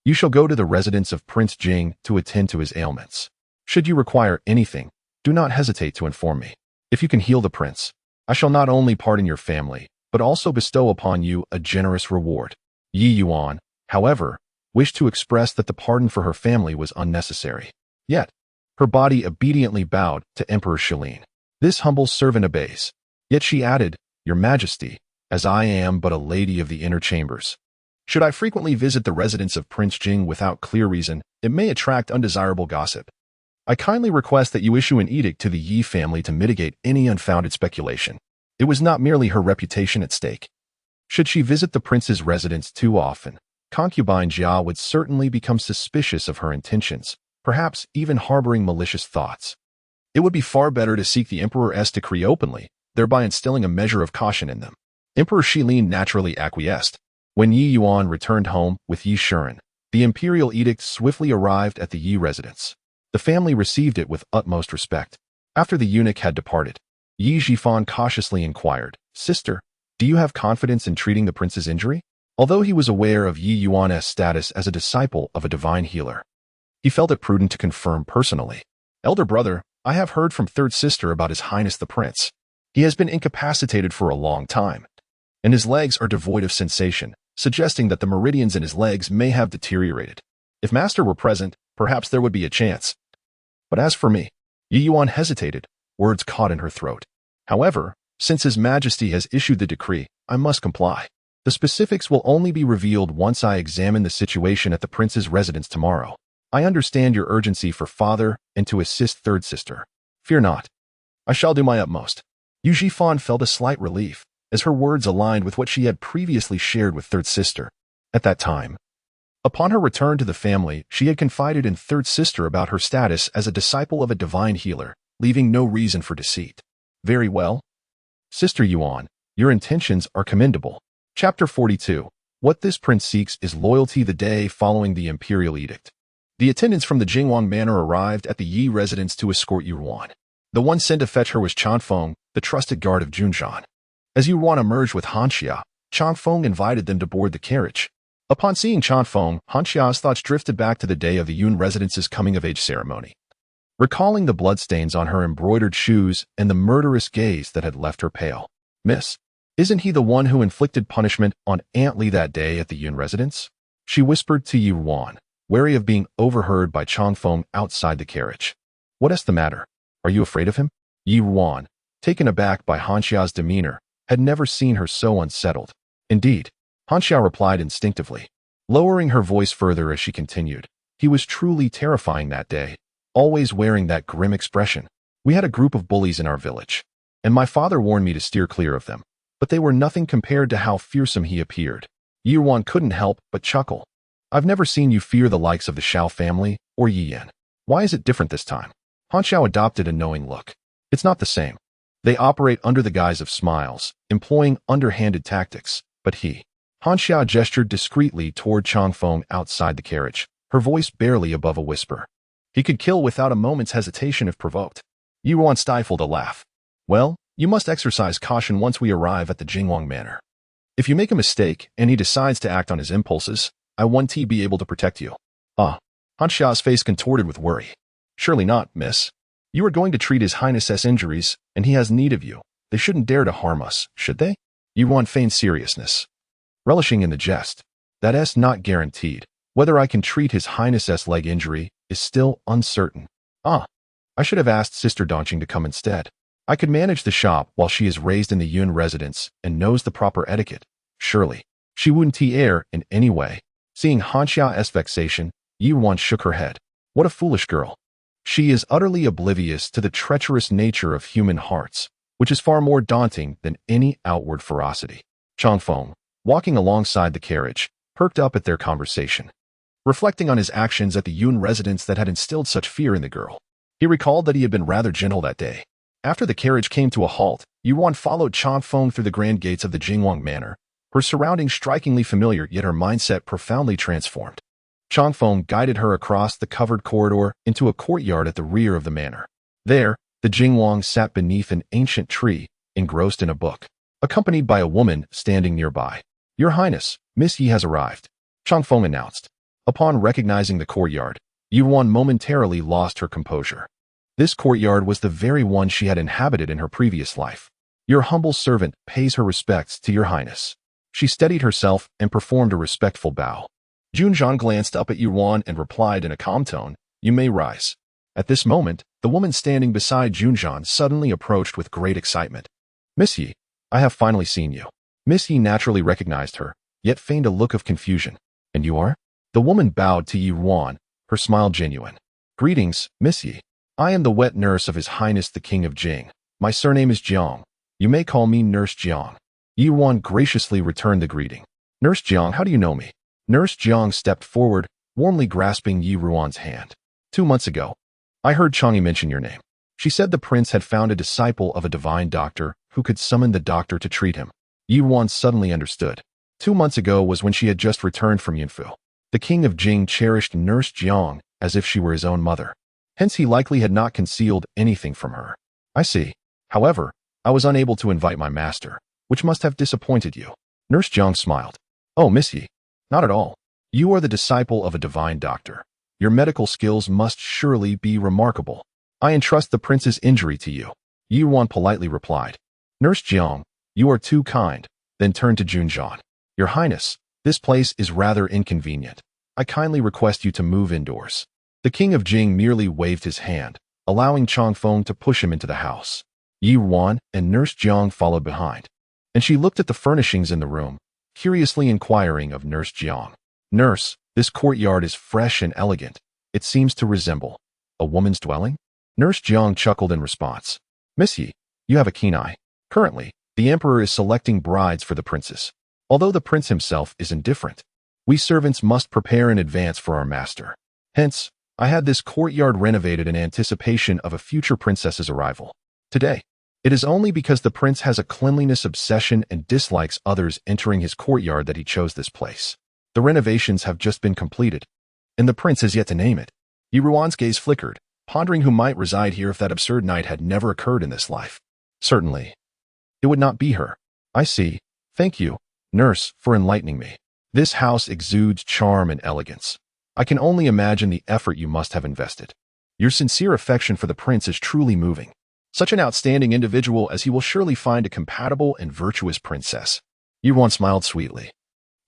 you shall go to the residence of Prince Jing to attend to his ailments. Should you require anything, do not hesitate to inform me. If you can heal the prince, I shall not only pardon your family, but also bestow upon you a generous reward. Yi Yuan, however, wished to express that the pardon for her family was unnecessary. Yet, her body obediently bowed to Emperor Shilin. This humble servant obeys. Yet she added, Your Majesty, as I am but a lady of the inner chambers, should I frequently visit the residence of Prince Jing without clear reason, it may attract undesirable gossip. I kindly request that you issue an edict to the Yi family to mitigate any unfounded speculation. It was not merely her reputation at stake. Should she visit the prince's residence too often, concubine Jia would certainly become suspicious of her intentions, perhaps even harboring malicious thoughts. It would be far better to seek the Emperor's decree openly, thereby instilling a measure of caution in them. Emperor Shilin naturally acquiesced. When Yi Yuan returned home with Yi Shuren, The imperial edict swiftly arrived at the Yi residence. The family received it with utmost respect. After the eunuch had departed, Yi Zhifan cautiously inquired, "Sister, do you have confidence in treating the prince's injury?" Although he was aware of Yi Yuan's status as a disciple of a divine healer, he felt it prudent to confirm personally. "Elder brother, I have heard from third sister about His Highness the Prince. He has been incapacitated for a long time, and his legs are devoid of sensation, suggesting that the meridians in his legs may have deteriorated. If Master were present, perhaps there would be a chance. But as for me," Yi Yuan hesitated, words caught in her throat. "However, since His Majesty has issued the decree, I must comply. The specifics will only be revealed once I examine the situation at the prince's residence tomorrow. I understand your urgency for father and to assist third sister. Fear not. I shall do my utmost." Yu Zhifan felt a slight relief, as her words aligned with what she had previously shared with third sister. At that time, upon her return to the family, she had confided in third sister about her status as a disciple of a divine healer, leaving no reason for deceit. "Very well. Sister Yuan, your intentions are commendable." Chapter 42. What this prince seeks is loyalty. The day following the imperial edict, the attendants from the Jingwang manor arrived at the Yi residence to escort Ruan. The one sent to fetch her was Changfeng, the trusted guard of Jun Zhan. As Ruan emerged with Hanxia, Changfeng invited them to board the carriage. Upon seeing Changfeng, Hanxia's thoughts drifted back to the day of the Yun residence's coming-of-age ceremony, recalling the bloodstains on her embroidered shoes and the murderous gaze that had left her pale. "Miss, isn't he the one who inflicted punishment on Aunt Li that day at the Yun residence?" she whispered to Ruan, wary of being overheard by Changfeng outside the carriage. "What is the matter? Are you afraid of him?" Ruan, taken aback by Hanxia's demeanor, had never seen her so unsettled. "Indeed," Hanxia replied instinctively, lowering her voice further as she continued. "He was truly terrifying that day, always wearing that grim expression. We had a group of bullies in our village, and my father warned me to steer clear of them, but they were nothing compared to how fearsome he appeared." Ruan couldn't help but chuckle. "I've never seen you fear the likes of the Shao family or Yi Yan. Why is it different this time?" Hanxiao adopted a knowing look. "It's not the same. They operate under the guise of smiles, employing underhanded tactics, but he..." Hanxia gestured discreetly toward Changfeng outside the carriage, her voice barely above a whisper. "He could kill without a moment's hesitation if provoked." Ruan stifled a laugh. "Well, you must exercise caution once we arrive at the Jingwang manor. If you make a mistake and he decides to act on his impulses, I won't be able to protect you." "Ah." Hanxia's face contorted with worry. "Surely not, miss. You are going to treat His Highness's injuries, and he has need of you. They shouldn't dare to harm us, should they?" Ruan feigned seriousness, relishing in the jest. "That's not guaranteed. Whether I can treat His Highness's leg injury is still uncertain." "Ah, I should have asked Sister Donqing to come instead. I could manage the shop while she is raised in the Yun residence and knows the proper etiquette. Surely, she wouldn't err in any way." Seeing Hanxia's vexation, Ruan shook her head. "What a foolish girl. She is utterly oblivious to the treacherous nature of human hearts, which is far more daunting than any outward ferocity." Changfeng, walking alongside the carriage, perked up at their conversation, reflecting on his actions at the Yun residence that had instilled such fear in the girl. He recalled that he had been rather gentle that day. After the carriage came to a halt, Ruan followed Changfeng through the grand gates of the Jingwang manor, her surroundings strikingly familiar yet her mindset profoundly transformed. Changfeng guided her across the covered corridor into a courtyard at the rear of the manor. There, the Jingwang sat beneath an ancient tree, engrossed in a book, accompanied by a woman standing nearby. "Your Highness, Miss Yi has arrived," Changfeng announced. Upon recognizing the courtyard, Ruan momentarily lost her composure. This courtyard was the very one she had inhabited in her previous life. "Your humble servant pays her respects to your Highness." She steadied herself and performed a respectful bow. Jun Zhan glanced up at Ruan and replied in a calm tone, "You may rise." At this moment, the woman standing beside Jun Zhan suddenly approached with great excitement. "Miss Yi, I have finally seen you." Miss Yi naturally recognized her, yet feigned a look of confusion. "And you are?" The woman bowed to Ruan, her smile genuine. "Greetings, Miss Yi. I am the wet nurse of His Highness the King of Jing. My surname is Jiang. You may call me Nurse Jiang." Ruan graciously returned the greeting. "Nurse Jiang, how do you know me?" Nurse Jiang stepped forward, warmly grasping Ruan's hand. 2 months ago, I heard Chang'e mention your name. She said the prince had found a disciple of a divine doctor who could summon the doctor to treat him." Ruan suddenly understood. 2 months ago was when she had just returned from Yunfu. The king of Jing cherished Nurse Jiang as if she were his own mother. Hence he likely had not concealed anything from her. I see. However, I was unable to invite my master, which must have disappointed you. Nurse Jiang smiled. Oh, Miss Yi. Not at all. You are the disciple of a divine doctor. Your medical skills must surely be remarkable. I entrust the prince's injury to you. Yi Ruan politely replied. Nurse Jiang, you are too kind, then turned to Jun Zhan. Your Highness, this place is rather inconvenient. I kindly request you to move indoors. The king of Jing merely waved his hand, allowing Changfeng to push him into the house. Yi Ruan and Nurse Jiang followed behind, and she looked at the furnishings in the room, curiously inquiring of Nurse Jiang. Nurse, this courtyard is fresh and elegant. It seems to resemble a woman's dwelling? Nurse Jiang chuckled in response. Miss Yi, you have a keen eye. Currently, the emperor is selecting brides for the princes. Although the prince himself is indifferent, we servants must prepare in advance for our master. Hence, I had this courtyard renovated in anticipation of a future princess's arrival. Today, it is only because the prince has a cleanliness obsession and dislikes others entering his courtyard that he chose this place. The renovations have just been completed, and the prince has yet to name it. Yi Ruan's gaze flickered, pondering who might reside here if that absurd night had never occurred in this life. Certainly, it would not be her. I see. Thank you, nurse, for enlightening me. This house exudes charm and elegance. I can only imagine the effort you must have invested. Your sincere affection for the prince is truly moving. Such an outstanding individual as he will surely find a compatible and virtuous princess. Yi Ruan smiled sweetly,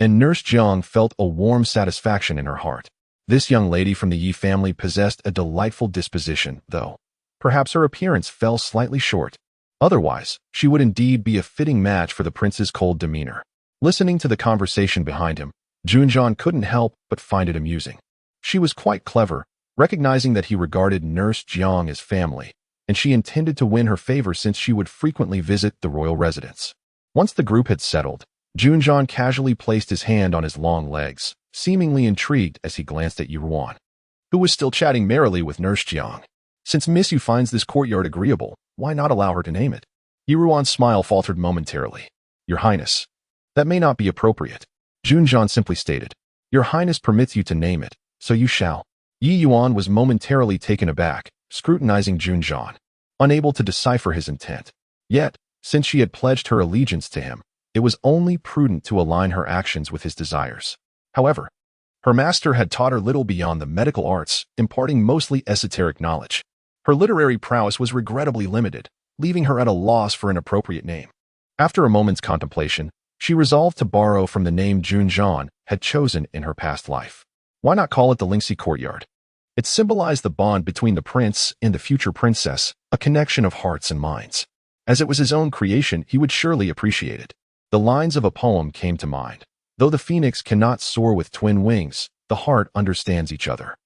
and Nurse Jiang felt a warm satisfaction in her heart. This young lady from the Yi family possessed a delightful disposition, though perhaps her appearance fell slightly short. Otherwise, she would indeed be a fitting match for the prince's cold demeanor. Listening to the conversation behind him, Jun Zhan couldn't help but find it amusing. She was quite clever, recognizing that he regarded Nurse Jiang as family, and she intended to win her favor since she would frequently visit the royal residence. Once the group had settled, Jun Zhan casually placed his hand on his long legs, seemingly intrigued as he glanced at Yi Ruan, who was still chatting merrily with Nurse Jiang. Since Miss Yu finds this courtyard agreeable, why not allow her to name it? Yi Ruan's smile faltered momentarily. Your Highness, that may not be appropriate. Jun Zhan simply stated. Your Highness permits you to name it, so you shall. Yi Yuan was momentarily taken aback, scrutinizing Jun Zhan, unable to decipher his intent. Yet, since she had pledged her allegiance to him, it was only prudent to align her actions with his desires. However, her master had taught her little beyond the medical arts, imparting mostly esoteric knowledge. Her literary prowess was regrettably limited, leaving her at a loss for an appropriate name. After a moment's contemplation, she resolved to borrow from the name Jun Zhan had chosen in her past life. Why not call it the Lingxi Courtyard? It symbolized the bond between the prince and the future princess, a connection of hearts and minds. As it was his own creation, he would surely appreciate it. The lines of a poem came to mind. Though the phoenix cannot soar with twin wings, the heart understands each other.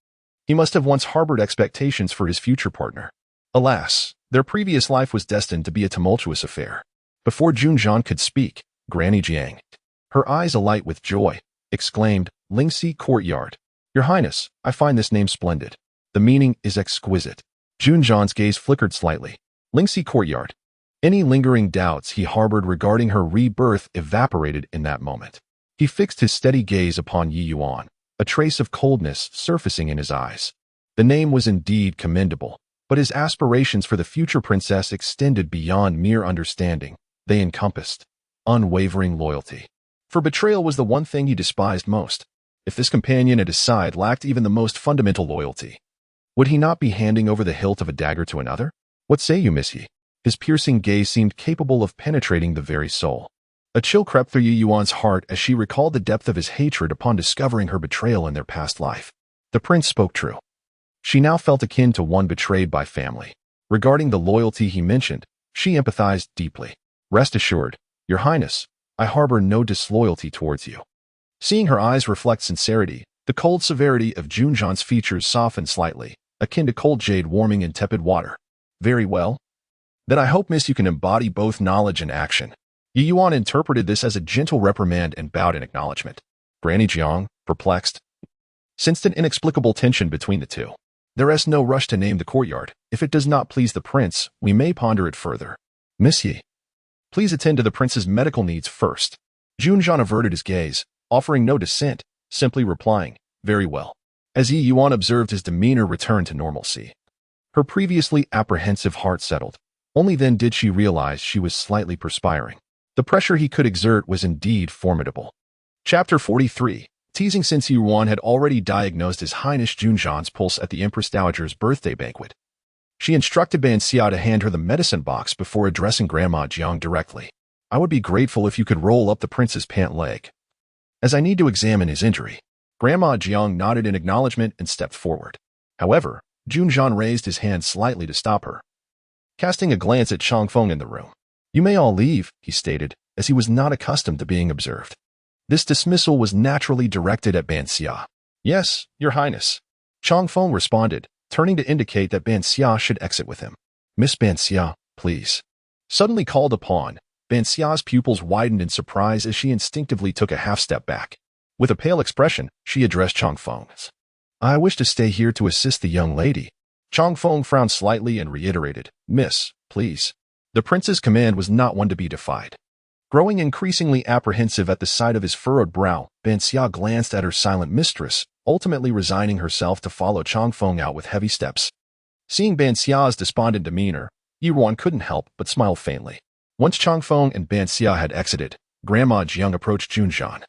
He must have once harbored expectations for his future partner. Alas, their previous life was destined to be a tumultuous affair. Before Jun Zhan could speak, Granny Jiang, her eyes alight with joy, exclaimed, Lingxi Courtyard. Your Highness, I find this name splendid. The meaning is exquisite. Jun Zhan's gaze flickered slightly. Lingxi Courtyard. Any lingering doubts he harbored regarding her rebirth evaporated in that moment. He fixed his steady gaze upon Yi Yuan, a trace of coldness surfacing in his eyes. The name was indeed commendable, but his aspirations for the future princess extended beyond mere understanding. They encompassed unwavering loyalty. For betrayal was the one thing he despised most. If this companion at his side lacked even the most fundamental loyalty, would he not be handing over the hilt of a dagger to another? What say you, Miss Yi? His piercing gaze seemed capable of penetrating the very soul. A chill crept through Yi Yuan's heart as she recalled the depth of his hatred upon discovering her betrayal in their past life. The prince spoke true. She now felt akin to one betrayed by family. Regarding the loyalty he mentioned, she empathized deeply. Rest assured, Your Highness, I harbor no disloyalty towards you. Seeing her eyes reflect sincerity, the cold severity of Jun Zhan's features softened slightly, akin to cold jade warming in tepid water. Very well. Then I hope, Miss, you can embody both knowledge and action. Yi Yuan interpreted this as a gentle reprimand and bowed in acknowledgement. Granny Jiang, perplexed, sensed an inexplicable tension between the two. There is no rush to name the courtyard. If it does not please the prince, we may ponder it further. Miss Yi, please attend to the prince's medical needs first. Jun Zhan averted his gaze, offering no dissent, simply replying, Very well. As Yuan observed his demeanor return to normalcy, her previously apprehensive heart settled. Only then did she realize she was slightly perspiring. The pressure he could exert was indeed formidable. Chapter 43. Teasing. Since Ruan had already diagnosed His Highness Jun Zhan's pulse at the Empress Dowager's birthday banquet, she instructed Ban Xia to hand her the medicine box before addressing Grandma Jiang directly. I would be grateful if you could roll up the prince's pant leg, as I need to examine his injury. Grandma Jiang nodded in acknowledgement and stepped forward. However, Jun Zhan raised his hand slightly to stop her, casting a glance at Changfeng in the room. You may all leave, he stated, as he was not accustomed to being observed. This dismissal was naturally directed at Ban Xia. Yes, Your Highness, Changfeng responded, turning to indicate that Ban Xia should exit with him. Miss Ban Xia, please. Suddenly called upon, Ban Xia's pupils widened in surprise as she instinctively took a half-step back. With a pale expression, she addressed Changfeng. I wish to stay here to assist the young lady. Changfeng frowned slightly and reiterated, Miss, please. The prince's command was not one to be defied. Growing increasingly apprehensive at the sight of his furrowed brow, Ban Xia glanced at her silent mistress, ultimately resigning herself to follow Changfeng out with heavy steps. Seeing Ban Xia's despondent demeanor, Ruan couldn't help but smile faintly. Once Changfeng and Ban Xia had exited, Grandma Jiang approached Jun Zhan,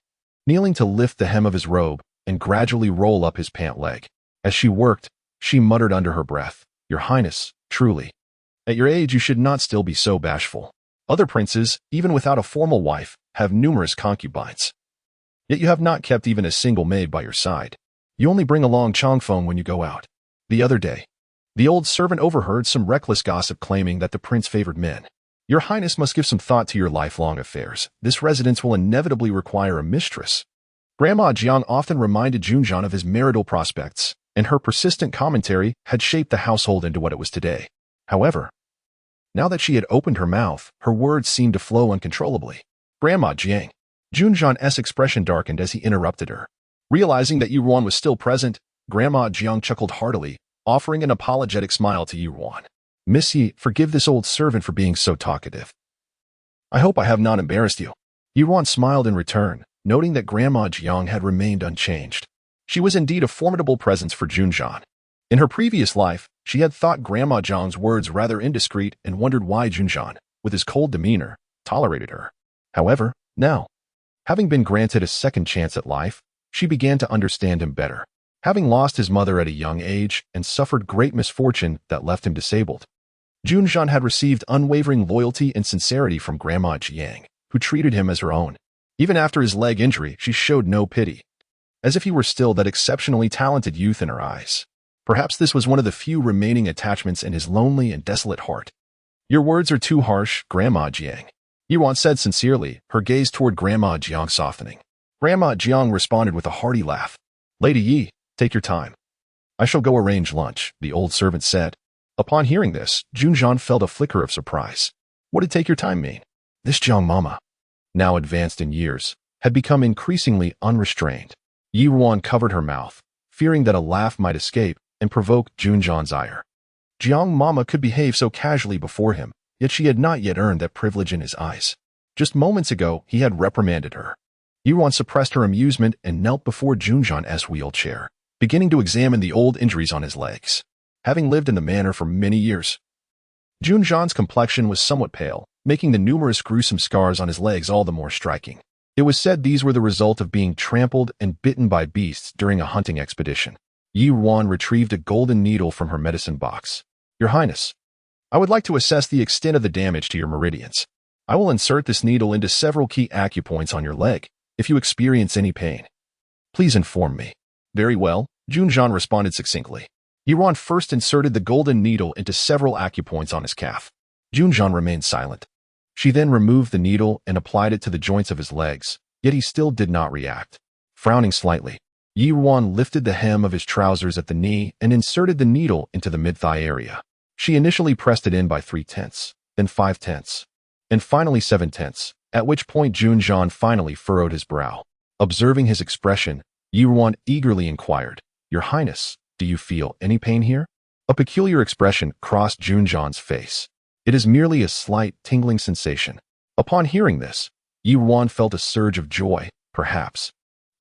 kneeling to lift the hem of his robe and gradually roll up his pant leg. As she worked, she muttered under her breath, Your Highness, truly. At your age you should not still be so bashful. Other princes, even without a formal wife, have numerous concubines. Yet you have not kept even a single maid by your side. You only bring along Changfeng when you go out. The other day, the old servant overheard some reckless gossip claiming that the prince favored men. Your Highness must give some thought to your lifelong affairs. This residence will inevitably require a mistress. Grandma Jiang often reminded Jun Zhan of his marital prospects, and her persistent commentary had shaped the household into what it was today. However, now that she had opened her mouth, her words seemed to flow uncontrollably. Grandma Jiang. Jun Zhan's expression darkened as he interrupted her. Realizing that Ruan was still present, Grandma Jiang chuckled heartily, offering an apologetic smile to Ruan. Miss Yi, forgive this old servant for being so talkative. I hope I have not embarrassed you. Ruan smiled in return, noting that Grandma Jiang had remained unchanged. She was indeed a formidable presence for Jun Zhan. In her previous life, she had thought Grandma Jiang's words rather indiscreet and wondered why Jun Zhan, with his cold demeanor, tolerated her. However, now, having been granted a second chance at life, she began to understand him better. Having lost his mother at a young age and suffered great misfortune that left him disabled, Jun Zhan had received unwavering loyalty and sincerity from Grandma Jiang, who treated him as her own. Even after his leg injury, she showed no pity, as if he were still that exceptionally talented youth in her eyes. Perhaps this was one of the few remaining attachments in his lonely and desolate heart. Your words are too harsh, Grandma Jiang. Ruan said sincerely, her gaze toward Grandma Jiang softening. Grandma Jiang responded with a hearty laugh. Lady Yi, take your time. I shall go arrange lunch, the old servant said. Upon hearing this, Jun Zhan felt a flicker of surprise. What did take your time mean? This Jiang Mama, now advanced in years, had become increasingly unrestrained. Ruan covered her mouth, fearing that a laugh might escape and provoke Jun Zhan's ire. Jiang Mama could behave so casually before him, yet she had not yet earned that privilege in his eyes. Just moments ago, he had reprimanded her. Ruan suppressed her amusement and knelt before Jun Zhan's wheelchair, beginning to examine the old injuries on his legs. Having lived in the manor for many years, Jun Zhan's complexion was somewhat pale, making the numerous gruesome scars on his legs all the more striking. It was said these were the result of being trampled and bitten by beasts during a hunting expedition. Ruan retrieved a golden needle from her medicine box. Your Highness, I would like to assess the extent of the damage to your meridians. I will insert this needle into several key acupoints on your leg. If you experience any pain, please inform me. Very well, Jun Zhan responded succinctly. Ruan first inserted the golden needle into several acupoints on his calf. Jun Zhan remained silent. She then removed the needle and applied it to the joints of his legs, yet he still did not react. Frowning slightly, Ruan lifted the hem of his trousers at the knee and inserted the needle into the mid-thigh area. She initially pressed it in by 3/10, then 5/10, and finally 7/10, at which point Jun Zhan finally furrowed his brow. Observing his expression, Ruan eagerly inquired, Your Highness, do you feel any pain here? A peculiar expression crossed Jun Zhan's face. It is merely a slight tingling sensation. Upon hearing this, Ruan felt a surge of joy, perhaps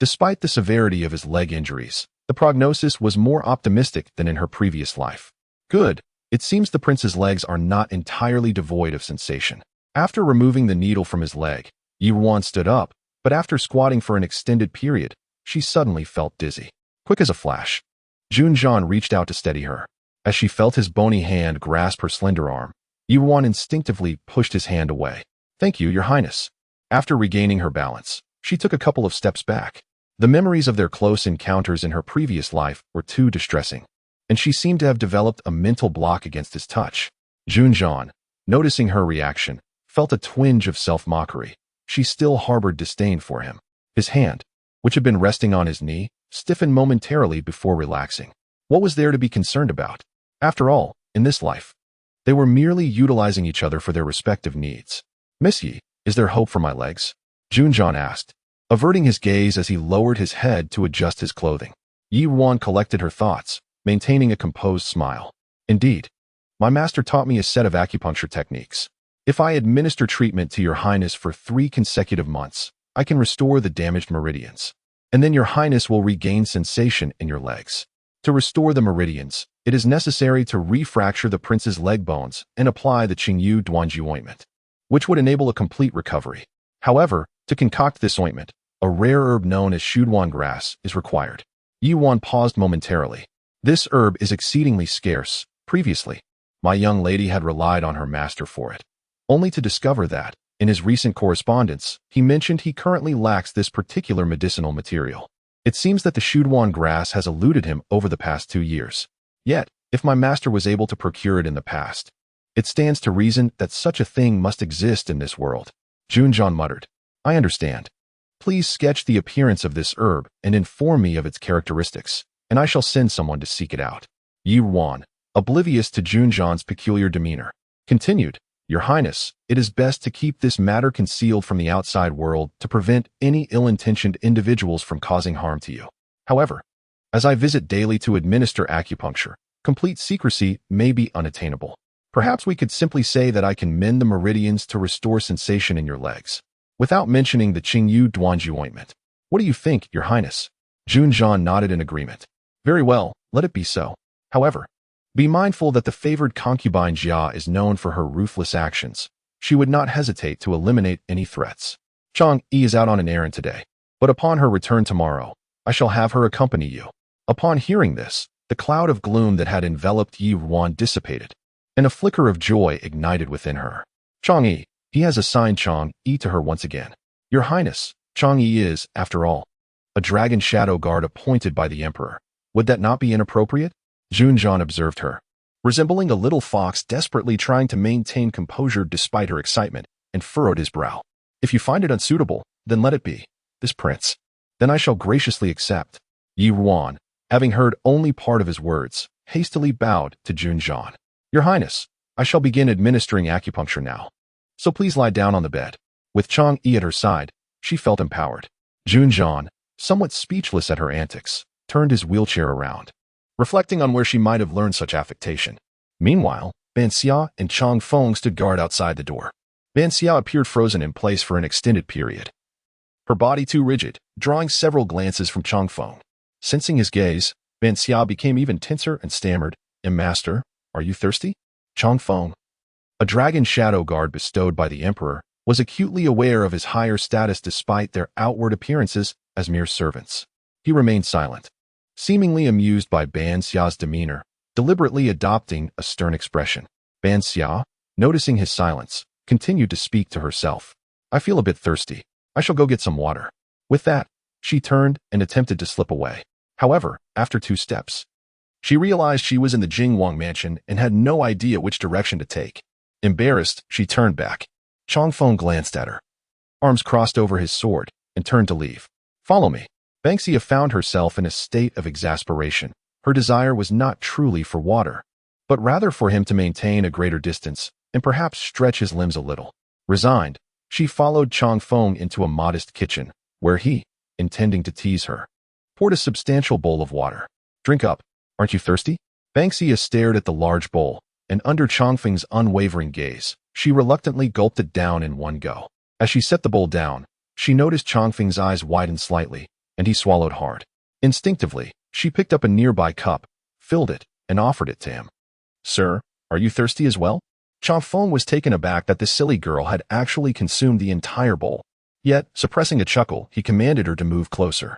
Despite the severity of his leg injuries, the prognosis was more optimistic than in her previous life. Good. It seems the prince's legs are not entirely devoid of sensation. After removing the needle from his leg, Ruan stood up, but after squatting for an extended period, she suddenly felt dizzy. Quick as a flash, Jun Zhan reached out to steady her. As she felt his bony hand grasp her slender arm, Ruan instinctively pushed his hand away. Thank you, Your Highness. After regaining her balance, she took a couple of steps back. The memories of their close encounters in her previous life were too distressing, and she seemed to have developed a mental block against his touch. Jun Zhan, noticing her reaction, felt a twinge of self-mockery. She still harbored disdain for him. His hand, which had been resting on his knee, stiffened momentarily before relaxing. What was there to be concerned about? After all, in this life, they were merely utilizing each other for their respective needs. Miss Yi, is there hope for my legs? Jun Zhan asked, averting his gaze as he lowered his head to adjust his clothing. Ruan collected her thoughts, maintaining a composed smile. Indeed, my master taught me a set of acupuncture techniques. If I administer treatment to Your Highness for 3 consecutive months, I can restore the damaged meridians. And then Your Highness will regain sensation in your legs. To restore the meridians, it is necessary to refracture the prince's leg bones and apply the Qingyu Duanji ointment, which would enable a complete recovery. However, to concoct this ointment, a rare herb known as Shuduan grass is required. Ruan paused momentarily. This herb is exceedingly scarce. Previously, my young lady had relied on her master for it, only to discover that, in his recent correspondence, he mentioned he currently lacks this particular medicinal material. It seems that the Shuduan grass has eluded him over the past 2 years. Yet, if my master was able to procure it in the past, it stands to reason that such a thing must exist in this world. Jun Zhan muttered, I understand. Please sketch the appearance of this herb and inform me of its characteristics, and I shall send someone to seek it out. Ruan, oblivious to Jun Zhan's peculiar demeanor, continued, Your Highness, it is best to keep this matter concealed from the outside world to prevent any ill-intentioned individuals from causing harm to you. However, as I visit daily to administer acupuncture, complete secrecy may be unattainable. Perhaps we could simply say that I can mend the meridians to restore sensation in your legs, without mentioning the Qingyu Duanji ointment. What do you think, Your Highness? Jun Zhan nodded in agreement. Very well, let it be so. However, be mindful that the favored concubine Jia is known for her ruthless actions. She would not hesitate to eliminate any threats. Chang'e is out on an errand today, but upon her return tomorrow, I shall have her accompany you. Upon hearing this, the cloud of gloom that had enveloped Ruan dissipated, and a flicker of joy ignited within her. Chang'e, he has assigned Chang'e to her once again. Your Highness, Chang'e is, after all, a dragon shadow guard appointed by the Emperor. Would that not be inappropriate? Jun Zhan observed her, resembling a little fox desperately trying to maintain composure despite her excitement, and furrowed his brow. If you find it unsuitable, then let it be. This prince. Then I shall graciously accept. Ruan, having heard only part of his words, hastily bowed to Jun Zhan. Your Highness, I shall begin administering acupuncture now. So please lie down on the bed. With Chang'e at her side, she felt empowered. Jun Zhan, somewhat speechless at her antics, turned his wheelchair around, reflecting on where she might have learned such affectation. Meanwhile, Ban Xia and Chang Feng stood guard outside the door. Ban Xia appeared frozen in place for an extended period, her body too rigid, drawing several glances from Chang Feng. Sensing his gaze, Ban Xia became even tenser and stammered, Master, are you thirsty? Chang Feng, a dragon shadow guard bestowed by the Emperor, was acutely aware of his higher status despite their outward appearances as mere servants. He remained silent, seemingly amused by Ban Xia's demeanor, deliberately adopting a stern expression. Ban Xia, noticing his silence, continued to speak to herself. I feel a bit thirsty. I shall go get some water. With that, she turned and attempted to slip away. However, after 2 steps, she realized she was in the Jingwang mansion and had no idea which direction to take. Embarrassed, she turned back. Chang Feng glanced at her, arms crossed over his sword, and turned to leave. Follow me. Ban Xia found herself in a state of exasperation. Her desire was not truly for water, but rather for him to maintain a greater distance and perhaps stretch his limbs a little. Resigned, she followed Chang Feng into a modest kitchen, where he, intending to tease her, poured a substantial bowl of water. Drink up. Aren't you thirsty? Ban Xia stared at the large bowl, and under Chang Feng's unwavering gaze, she reluctantly gulped it down in one go. As she set the bowl down, she noticed Chang Feng's eyes widen slightly, and he swallowed hard. Instinctively, she picked up a nearby cup, filled it, and offered it to him. "Sir, are you thirsty as well?" Cha Feng was taken aback that the silly girl had actually consumed the entire bowl. Yet, suppressing a chuckle, he commanded her to move closer.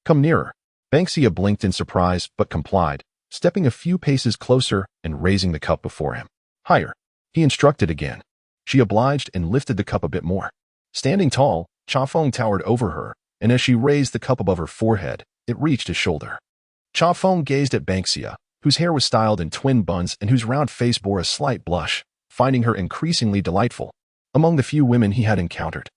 "Come nearer." Banksia blinked in surprise but complied, stepping a few paces closer and raising the cup before him. "Higher," he instructed again. She obliged and lifted the cup a bit more. Standing tall, Cha Feng towered over her, and as she raised the cup above her forehead, it reached his shoulder. Cha Feng gazed at Banksia, whose hair was styled in twin buns and whose round face bore a slight blush, finding her increasingly delightful. Among the few women he had encountered,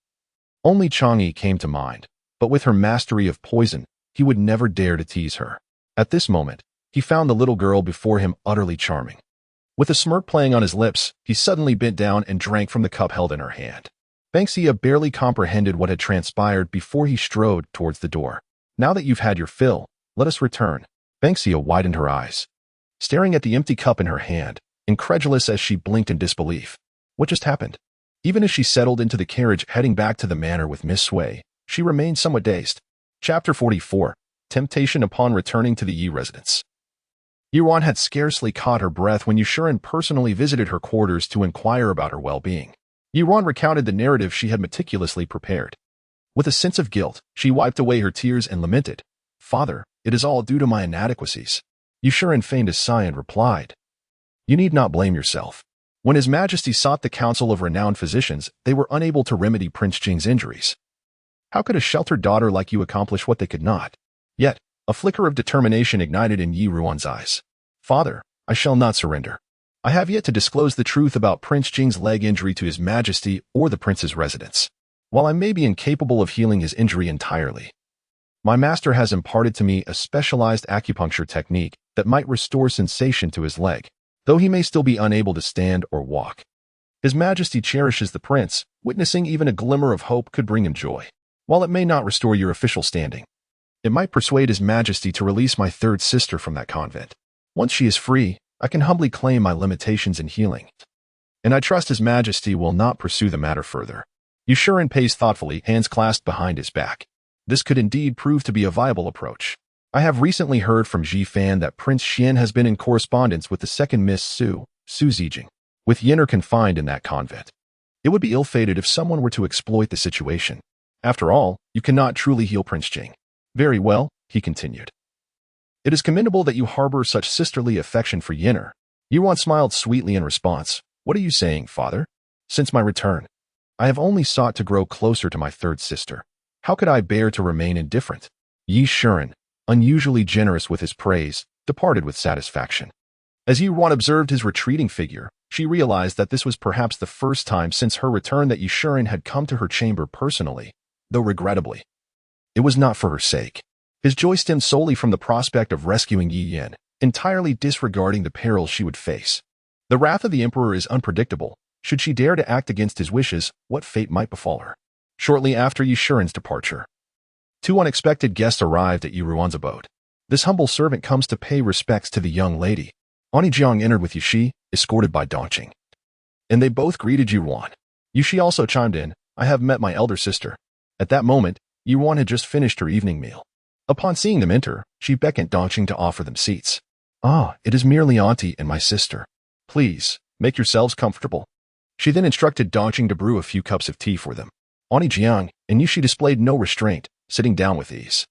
only Chang'e came to mind, but with her mastery of poison, he would never dare to tease her. At this moment, he found the little girl before him utterly charming. With a smirk playing on his lips, he suddenly bent down and drank from the cup held in her hand. Banksia barely comprehended what had transpired before he strode towards the door. "Now that you've had your fill, let us return." Banksia widened her eyes, staring at the empty cup in her hand, incredulous as she blinked in disbelief. What just happened? Even as she settled into the carriage heading back to the manor with Miss Sui, she remained somewhat dazed. Chapter 44. Temptation upon returning to the Yi residence. Ruan had scarcely caught her breath when Yushuren personally visited her quarters to inquire about her well-being. Ruan recounted the narrative she had meticulously prepared. With a sense of guilt, she wiped away her tears and lamented, "Father, it is all due to my inadequacies." Yushuren feigned a sigh and replied, "You need not blame yourself. When His Majesty sought the counsel of renowned physicians, they were unable to remedy Prince Jing's injuries. How could a sheltered daughter like you accomplish what they could not?" Yet, a flicker of determination ignited in Yi Ruan's eyes. "Father, I shall not surrender. I have yet to disclose the truth about Prince Jing's leg injury to His Majesty or the prince's residence. While I may be incapable of healing his injury entirely, my master has imparted to me a specialized acupuncture technique that might restore sensation to his leg, though he may still be unable to stand or walk. His Majesty cherishes the prince. Witnessing even a glimmer of hope could bring him joy. While it may not restore your official standing, it might persuade His Majesty to release my third sister from that convent. Once she is free, I can humbly claim my limitations in healing. And I trust His Majesty will not pursue the matter further." Yushuren paced thoughtfully, hands clasped behind his back. This could indeed prove to be a viable approach. "I have recently heard from Ji Fan that Prince Xian has been in correspondence with the second Miss Su Zijing, with Yenner confined in that convent. It would be ill-fated if someone were to exploit the situation. After all, you cannot truly heal Prince Jing." "Very well," he continued. "It is commendable that you harbor such sisterly affection for Yenner." Yuan smiled sweetly in response. "What are you saying, father? Since my return, I have only sought to grow closer to my third sister. How could I bear to remain indifferent?" Yi Shuren, unusually generous with his praise, departed with satisfaction. As Yuan observed his retreating figure, she realized that this was perhaps the first time since her return that Yi Shuren had come to her chamber personally, though regrettably. It was not for her sake. His joy stemmed solely from the prospect of rescuing Yi Yin, entirely disregarding the perils she would face. The wrath of the emperor is unpredictable. Should she dare to act against his wishes, what fate might befall her? Shortly after Yi Shuren's departure, two unexpected guests arrived at Yi Ruan's abode. This humble servant comes to pay respects to the young lady. Anyong entered with Yushi, escorted by Dongqing, and they both greeted Yi Ruan. Yushi also chimed in, "I have met my elder sister." At that moment, Yi Ruan had just finished her evening meal. Upon seeing them enter, she beckoned Dongqing to offer them seats. "Ah, it is merely Auntie and my sister. Please, make yourselves comfortable." She then instructed Dongqing to brew a few cups of tea for them. Auntie Jiang and Yushi displayed no restraint, sitting down with ease.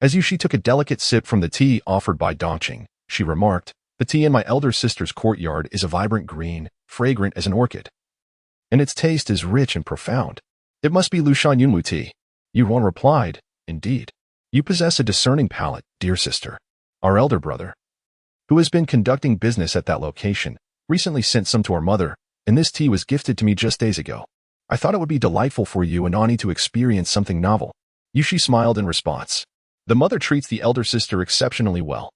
As Yushi took a delicate sip from the tea offered by Dongqing, she remarked, "The tea in my elder sister's courtyard is a vibrant green, fragrant as an orchid. And its taste is rich and profound. It must be Lushan Yunwu tea." Yuan replied, "Indeed. You possess a discerning palate, dear sister. Our elder brother, who has been conducting business at that location, recently sent some to our mother, and this tea was gifted to me just days ago. I thought it would be delightful for you and Ani to experience something novel." Yushi smiled in response. The mother treats the elder sister exceptionally well.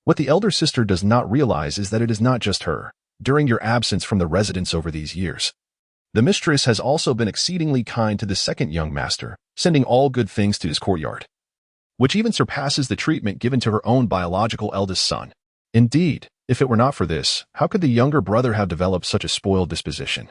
What the elder sister does not realize is that it is not just her. During your absence from the residence over these years, the mistress has also been exceedingly kind to the second young master, sending all good things to his courtyard, which even surpasses the treatment given to her own biological eldest son. Indeed, if it were not for this, how could the younger brother have developed such a spoiled disposition?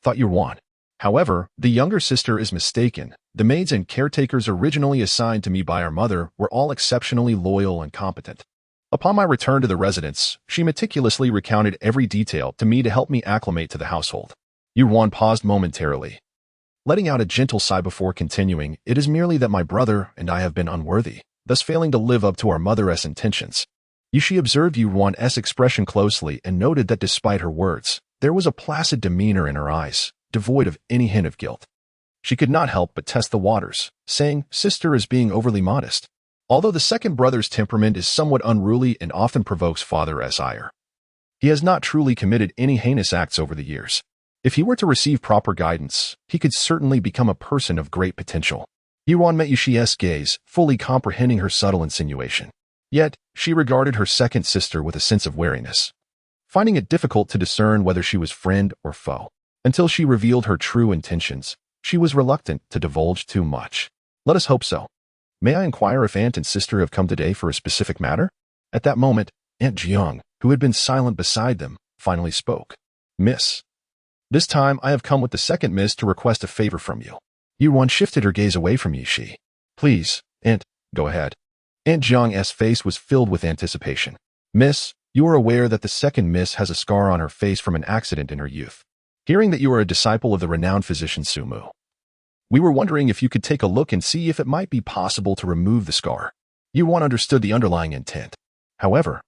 Thought Yuan. However, the younger sister is mistaken. The maids and caretakers originally assigned to me by our mother were all exceptionally loyal and competent. Upon my return to the residence, she meticulously recounted every detail to me to help me acclimate to the household. Ruan paused momentarily, letting out a gentle sigh before continuing. It is merely that my brother and I have been unworthy, thus failing to live up to our mother's intentions. She observed Ruan's expression closely and noted that despite her words, there was a placid demeanor in her eyes, devoid of any hint of guilt. She could not help but test the waters, saying, "Sister is being overly modest." Although the second brother's temperament is somewhat unruly and often provokes father's ire, he has not truly committed any heinous acts over the years. If he were to receive proper guidance, he could certainly become a person of great potential. Ruan met Yushi's gaze, fully comprehending her subtle insinuation. Yet, she regarded her second sister with a sense of wariness, finding it difficult to discern whether she was friend or foe. Until she revealed her true intentions, she was reluctant to divulge too much. Let us hope so. May I inquire if aunt and sister have come today for a specific matter? At that moment, Aunt Jiang, who had been silent beside them, finally spoke. Miss. This time I have come with the second miss to request a favor from you. Ruan shifted her gaze away from Yishi. Please, Aunt, go ahead. Aunt Jiang's face was filled with anticipation. Miss, you are aware that the second miss has a scar on her face from an accident in her youth. Hearing that you are a disciple of the renowned physician Sumu, we were wondering if you could take a look and see if it might be possible to remove the scar. Ruan understood the underlying intent. However,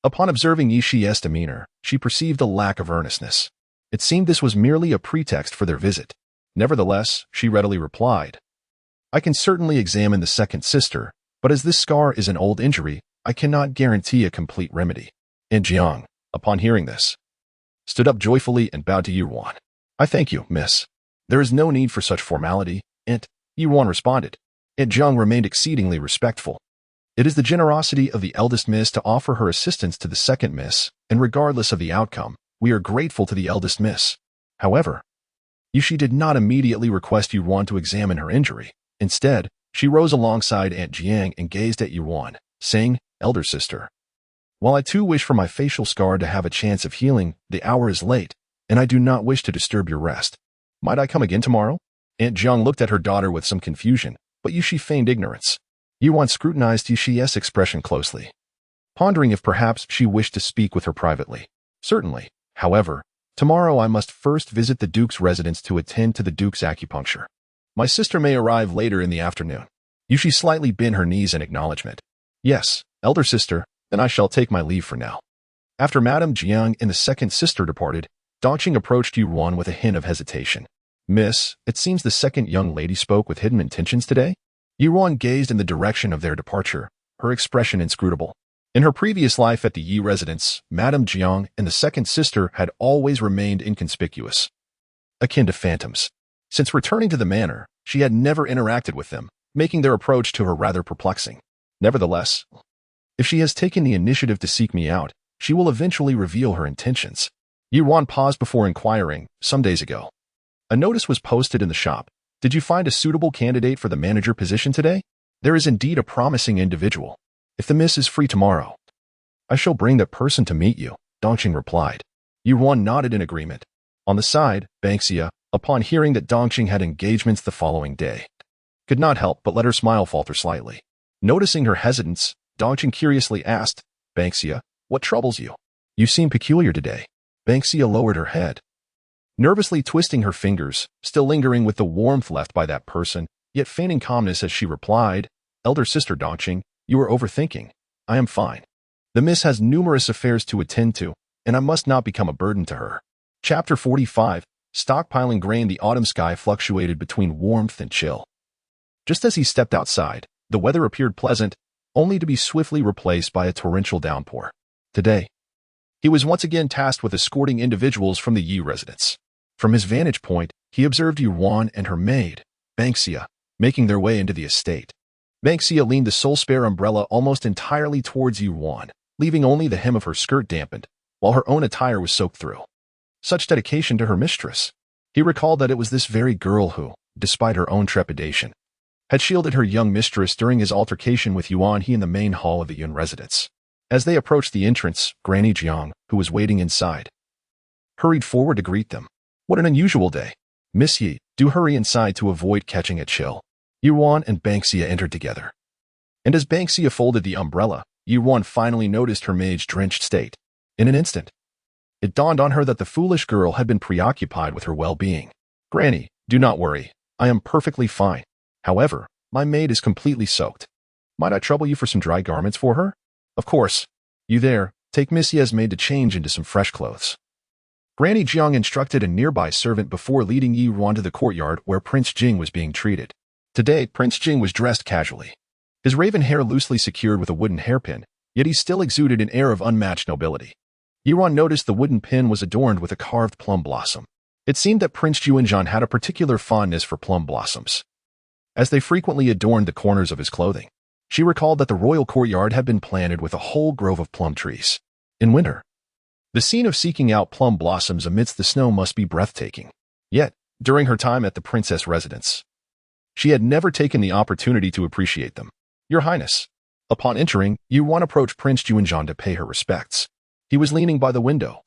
upon observing Yishi's demeanor, she perceived a lack of earnestness. It seemed this was merely a pretext for their visit. Nevertheless, she readily replied, I can certainly examine the second sister, but as this scar is an old injury, I cannot guarantee a complete remedy. And Jiang, upon hearing this, stood up joyfully and bowed to Ruan. I thank you, miss. There is no need for such formality, Aunt, Ruan responded. Aunt Jiang remained exceedingly respectful. It is the generosity of the eldest miss to offer her assistance to the second miss, and regardless of the outcome, we are grateful to the eldest miss. However, Yushi did not immediately request Ruan to examine her injury. Instead, she rose alongside Aunt Jiang and gazed at Ruan, saying, Elder sister, while I too wish for my facial scar to have a chance of healing, the hour is late, and I do not wish to disturb your rest. Might I come again tomorrow? Aunt Jiang looked at her daughter with some confusion, but Yushi feigned ignorance. Ruan scrutinized Yushi's expression closely, pondering if perhaps she wished to speak with her privately. Certainly. However, tomorrow I must first visit the Duke's residence to attend to the Duke's acupuncture. My sister may arrive later in the afternoon. Yushi slightly bent her knees in acknowledgement. Yes, elder sister, then I shall take my leave for now. After Madame Jiang and the second sister departed, Dongqing approached Ruan with a hint of hesitation. Miss, it seems the second young lady spoke with hidden intentions today? Ruan gazed in the direction of their departure, her expression inscrutable. In her previous life at the Yi residence, Madame Jiang and the second sister had always remained inconspicuous, akin to phantoms. Since returning to the manor, she had never interacted with them, making their approach to her rather perplexing. Nevertheless, if she has taken the initiative to seek me out, she will eventually reveal her intentions. Ruan paused before inquiring, some days ago. A notice was posted in the shop. Did you find a suitable candidate for the manager position today? There is indeed a promising individual. If the miss is free tomorrow, I shall bring that person to meet you, Dongqing replied. Ruan nodded in agreement. On the side, Banksia, upon hearing that Dongqing had engagements the following day, could not help but let her smile falter slightly. Noticing her hesitance, Dongqing curiously asked, Banksia, what troubles you? You seem peculiar today. Banksia lowered her head, nervously twisting her fingers, still lingering with the warmth left by that person, yet feigning calmness as she replied, Elder sister Dongqing, you are overthinking. I am fine. The miss has numerous affairs to attend to, and I must not become a burden to her. Chapter 45, Stockpiling grain. The autumn sky fluctuated between warmth and chill. Just as he stepped outside, the weather appeared pleasant, only to be swiftly replaced by a torrential downpour. Today, he was once again tasked with escorting individuals from the Yi residence. From his vantage point, he observed Ruan and her maid, Banksia, making their way into the estate. Banksia leaned the sole spare umbrella almost entirely towards Ruan, leaving only the hem of her skirt dampened, while her own attire was soaked through. Such dedication to her mistress. He recalled that it was this very girl who, despite her own trepidation, had shielded her young mistress during his altercation with Yuan he in the main hall of the Yun residence. As they approached the entrance, Granny Jiang, who was waiting inside, hurried forward to greet them. What an unusual day. Miss Yi, do hurry inside to avoid catching a chill. Ruan and Banksia entered together. And as Banksia folded the umbrella, Ruan finally noticed her mage-drenched state. In an instant, it dawned on her that the foolish girl had been preoccupied with her well-being. Granny, do not worry. I am perfectly fine. However, my maid is completely soaked. Might I trouble you for some dry garments for her? Of course. You there, take Miss Ye's maid to change into some fresh clothes. Granny Jiang instructed a nearby servant before leading Ruan to the courtyard where Prince Jing was being treated. Today, Prince Jing was dressed casually. His raven hair loosely secured with a wooden hairpin, yet he still exuded an air of unmatched nobility. Ruan noticed the wooden pin was adorned with a carved plum blossom. It seemed that Prince Jun Zhan had a particular fondness for plum blossoms, as they frequently adorned the corners of his clothing. She recalled that the royal courtyard had been planted with a whole grove of plum trees. In winter, the scene of seeking out plum blossoms amidst the snow must be breathtaking. Yet, during her time at the princess residence, she had never taken the opportunity to appreciate them. Your Highness. Upon entering, Ruan approached Prince Jun Zhan to pay her respects. He was leaning by the window,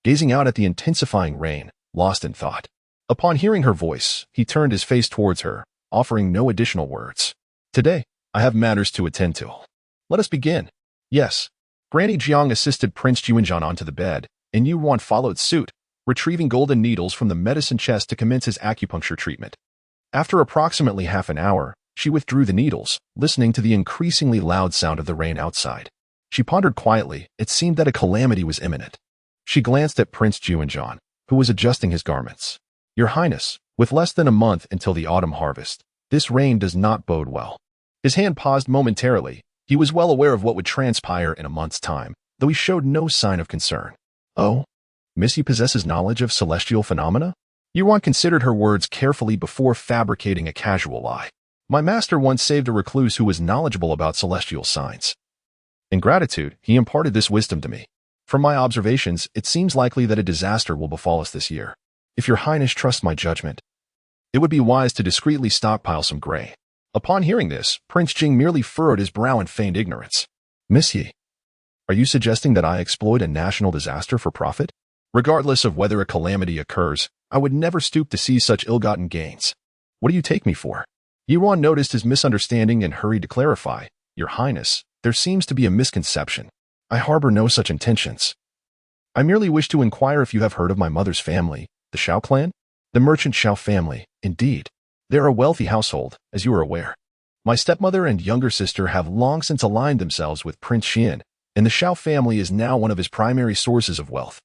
gazing out at the intensifying rain, lost in thought. Upon hearing her voice, he turned his face towards her, offering no additional words. Today, I have matters to attend to. Let us begin. Yes. Granny Jiang assisted Prince Jun Zhan onto the bed, and Ruan followed suit, retrieving golden needles from the medicine chest to commence his acupuncture treatment. After approximately half an hour, she withdrew the needles, listening to the increasingly loud sound of the rain outside. She pondered quietly. It seemed that a calamity was imminent. She glanced at Prince Jun Zhan, who was adjusting his garments. Your Highness, with less than a month until the autumn harvest, this rain does not bode well. His hand paused momentarily. He was well aware of what would transpire in a month's time, though he showed no sign of concern. Oh? Missy possesses knowledge of celestial phenomena? Ruan considered her words carefully before fabricating a casual lie. My master once saved a recluse who was knowledgeable about celestial signs. In gratitude, he imparted this wisdom to me. From my observations, it seems likely that a disaster will befall us this year. If your Highness trusts my judgment, it would be wise to discreetly stockpile some grain. Upon hearing this, Prince Jing merely furrowed his brow in feigned ignorance. Miss Yi, are you suggesting that I exploit a national disaster for profit? Regardless of whether a calamity occurs, I would never stoop to seize such ill-gotten gains. What do you take me for? Ruan noticed his misunderstanding and hurried to clarify. Your Highness, there seems to be a misconception. I harbor no such intentions. I merely wish to inquire if you have heard of my mother's family, the Shao clan? The merchant Shao family, indeed. They're a wealthy household, as you are aware. My stepmother and younger sister have long since aligned themselves with Prince Xian, and the Shao family is now one of his primary sources of wealth.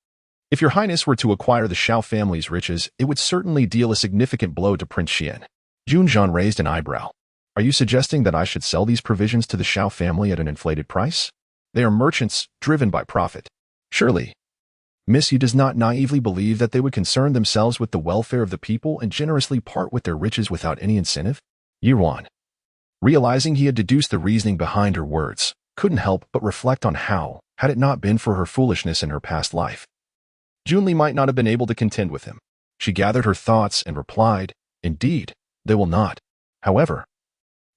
If your Highness were to acquire the Shao family's riches, it would certainly deal a significant blow to Prince Xian. Jun Zhan raised an eyebrow. Are you suggesting that I should sell these provisions to the Shao family at an inflated price? They are merchants, driven by profit. Surely, Miss Yu does not naively believe that they would concern themselves with the welfare of the people and generously part with their riches without any incentive? Ruan, realizing he had deduced the reasoning behind her words, couldn't help but reflect on how, had it not been for her foolishness in her past life, Jun Li might not have been able to contend with him. She gathered her thoughts and replied, Indeed, they will not. However,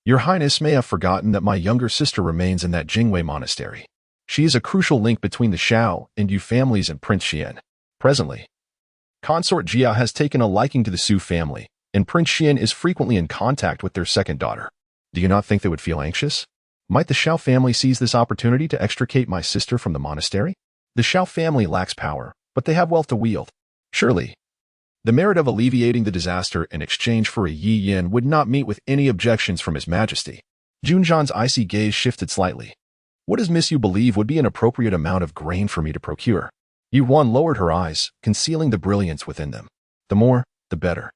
your Highness may have forgotten that my younger sister remains in that Jingwei monastery. She is a crucial link between the Shao and Yu families and Prince Xian. Presently, Consort Jia has taken a liking to the Su family, and Prince Xian is frequently in contact with their second daughter. Do you not think they would feel anxious? Might the Shao family seize this opportunity to extricate my sister from the monastery? The Shao family lacks power, but they have wealth to wield. Surely, the merit of alleviating the disaster in exchange for a Yi Yin would not meet with any objections from His Majesty. Jun Zhan's icy gaze shifted slightly. What does Miss Yu believe would be an appropriate amount of grain for me to procure? Ruan lowered her eyes, concealing the brilliance within them. The more, the better.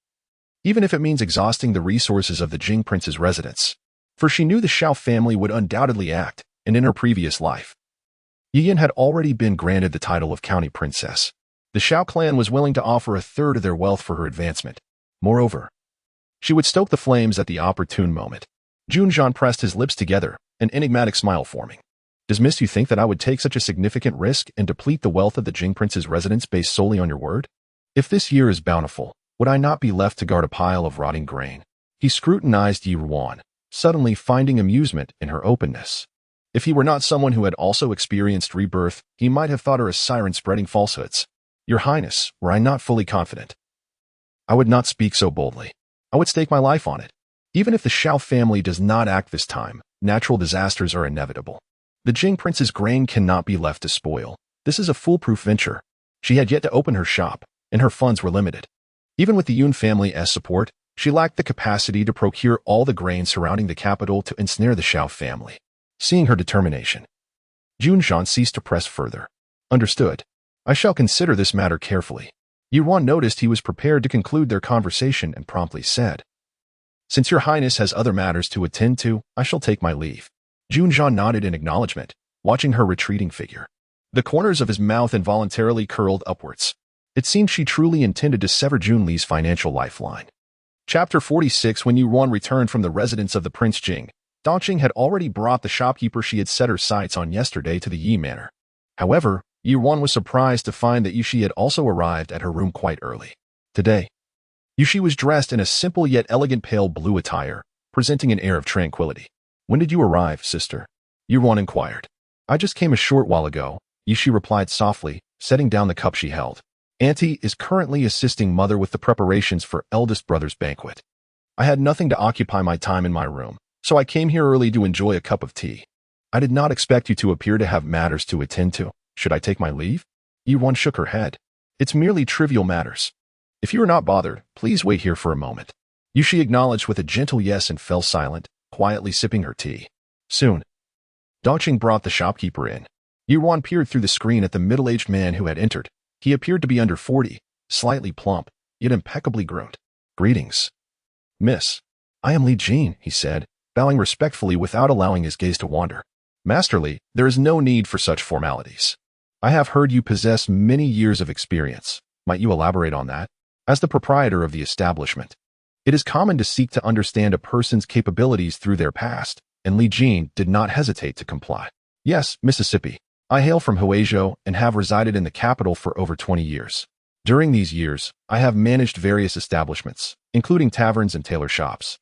Even if it means exhausting the resources of the Jing prince's residence. For she knew the Shao family would undoubtedly act, and in her previous life, Yi Yin had already been granted the title of county princess. The Shao clan was willing to offer a third of their wealth for her advancement. Moreover, she would stoke the flames at the opportune moment. Jun Zhan pressed his lips together, an enigmatic smile forming. Does Miss Yu think that I would take such a significant risk and deplete the wealth of the Jing prince's residence based solely on your word? If this year is bountiful, would I not be left to guard a pile of rotting grain? He scrutinized Ruan, suddenly finding amusement in her openness. If he were not someone who had also experienced rebirth, he might have thought her a siren spreading falsehoods. Your Highness, were I not fully confident I would not speak so boldly. I would stake my life on it. Even if the Xiao family does not act this time, natural disasters are inevitable. The Jing prince's grain cannot be left to spoil. This is a foolproof venture. She had yet to open her shop, and her funds were limited. Even with the Yun family's support, she lacked the capacity to procure all the grain surrounding the capital to ensnare the Xiao family. Seeing her determination, Jun Zhan ceased to press further. Understood. I shall consider this matter carefully. Ruan noticed he was prepared to conclude their conversation and promptly said, Since your highness has other matters to attend to, I shall take my leave. Jun Zhan nodded in acknowledgement, watching her retreating figure. The corners of his mouth involuntarily curled upwards. It seemed she truly intended to sever Jun Li's financial lifeline. Chapter 46. When Ruan returned from the residence of the Prince Jing, Dongqing had already brought the shopkeeper she had set her sights on yesterday to the Yi Manor. However, Ruan was surprised to find that Yushi had also arrived at her room quite early. Today, Yushi was dressed in a simple yet elegant pale blue attire, presenting an air of tranquility. When did you arrive, sister? Ruan inquired. I just came a short while ago, Yushi replied softly, setting down the cup she held. Auntie is currently assisting mother with the preparations for eldest brother's banquet. I had nothing to occupy my time in my room, so I came here early to enjoy a cup of tea. I did not expect you to appear to have matters to attend to. Should I take my leave? Ruan shook her head. It's merely trivial matters. If you are not bothered, please wait here for a moment. Yushi acknowledged with a gentle yes and fell silent, quietly sipping her tea. Soon, Dongqing brought the shopkeeper in. Ruan peered through the screen at the middle-aged man who had entered. He appeared to be under 40, slightly plump, yet impeccably groomed. Greetings, Miss. I am Li Jing, he said, bowing respectfully without allowing his gaze to wander. Masterly, there is no need for such formalities. I have heard you possess many years of experience. Might you elaborate on that? As the proprietor of the establishment, it is common to seek to understand a person's capabilities through their past, and Li Jing did not hesitate to comply. Yes, Mississippi. I hail from Huizhou and have resided in the capital for over 20 years. During these years, I have managed various establishments, including taverns and tailor shops.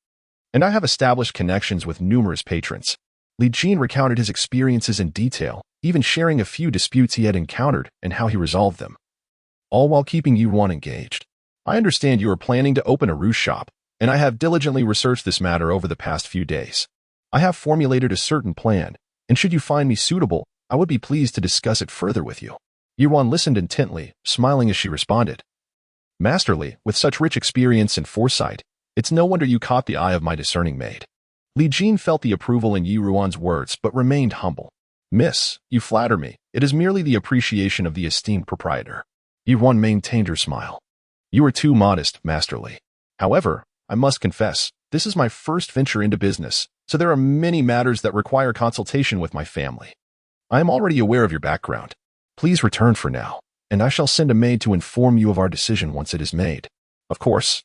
And I have established connections with numerous patrons. Li Jing recounted his experiences in detail, even sharing a few disputes he had encountered and how he resolved them. All while keeping Ruan engaged. I understand you are planning to open a roost shop, and I have diligently researched this matter over the past few days. I have formulated a certain plan, and should you find me suitable, I would be pleased to discuss it further with you. Ruan listened intently, smiling as she responded. Masterly, with such rich experience and foresight, it's no wonder you caught the eye of my discerning maid. Li Jing felt the approval in Ruan's words but remained humble. Miss, you flatter me. It is merely the appreciation of the esteemed proprietor. Ruan maintained her smile. You are too modest, Masterly. However, I must confess, this is my first venture into business, so there are many matters that require consultation with my family. I am already aware of your background. Please return for now, and I shall send a maid to inform you of our decision once it is made. Of course.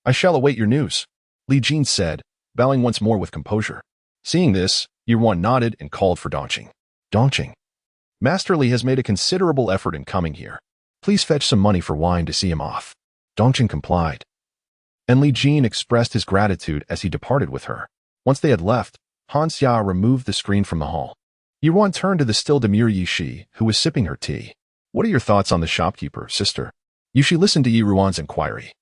I shall await your news, Li Jing said, bowing once more with composure. Seeing this, Ruan nodded and called for Dongqing. Dongqing. Masterly has made a considerable effort in coming here. Please fetch some money for wine to see him off. Dongqing complied. And Li Jing expressed his gratitude as he departed with her. Once they had left, Han Xia removed the screen from the hall. Ruan turned to the still demure Yushi, who was sipping her tea. What are your thoughts on the shopkeeper, sister? Yushi listened to Ruan's inquiry,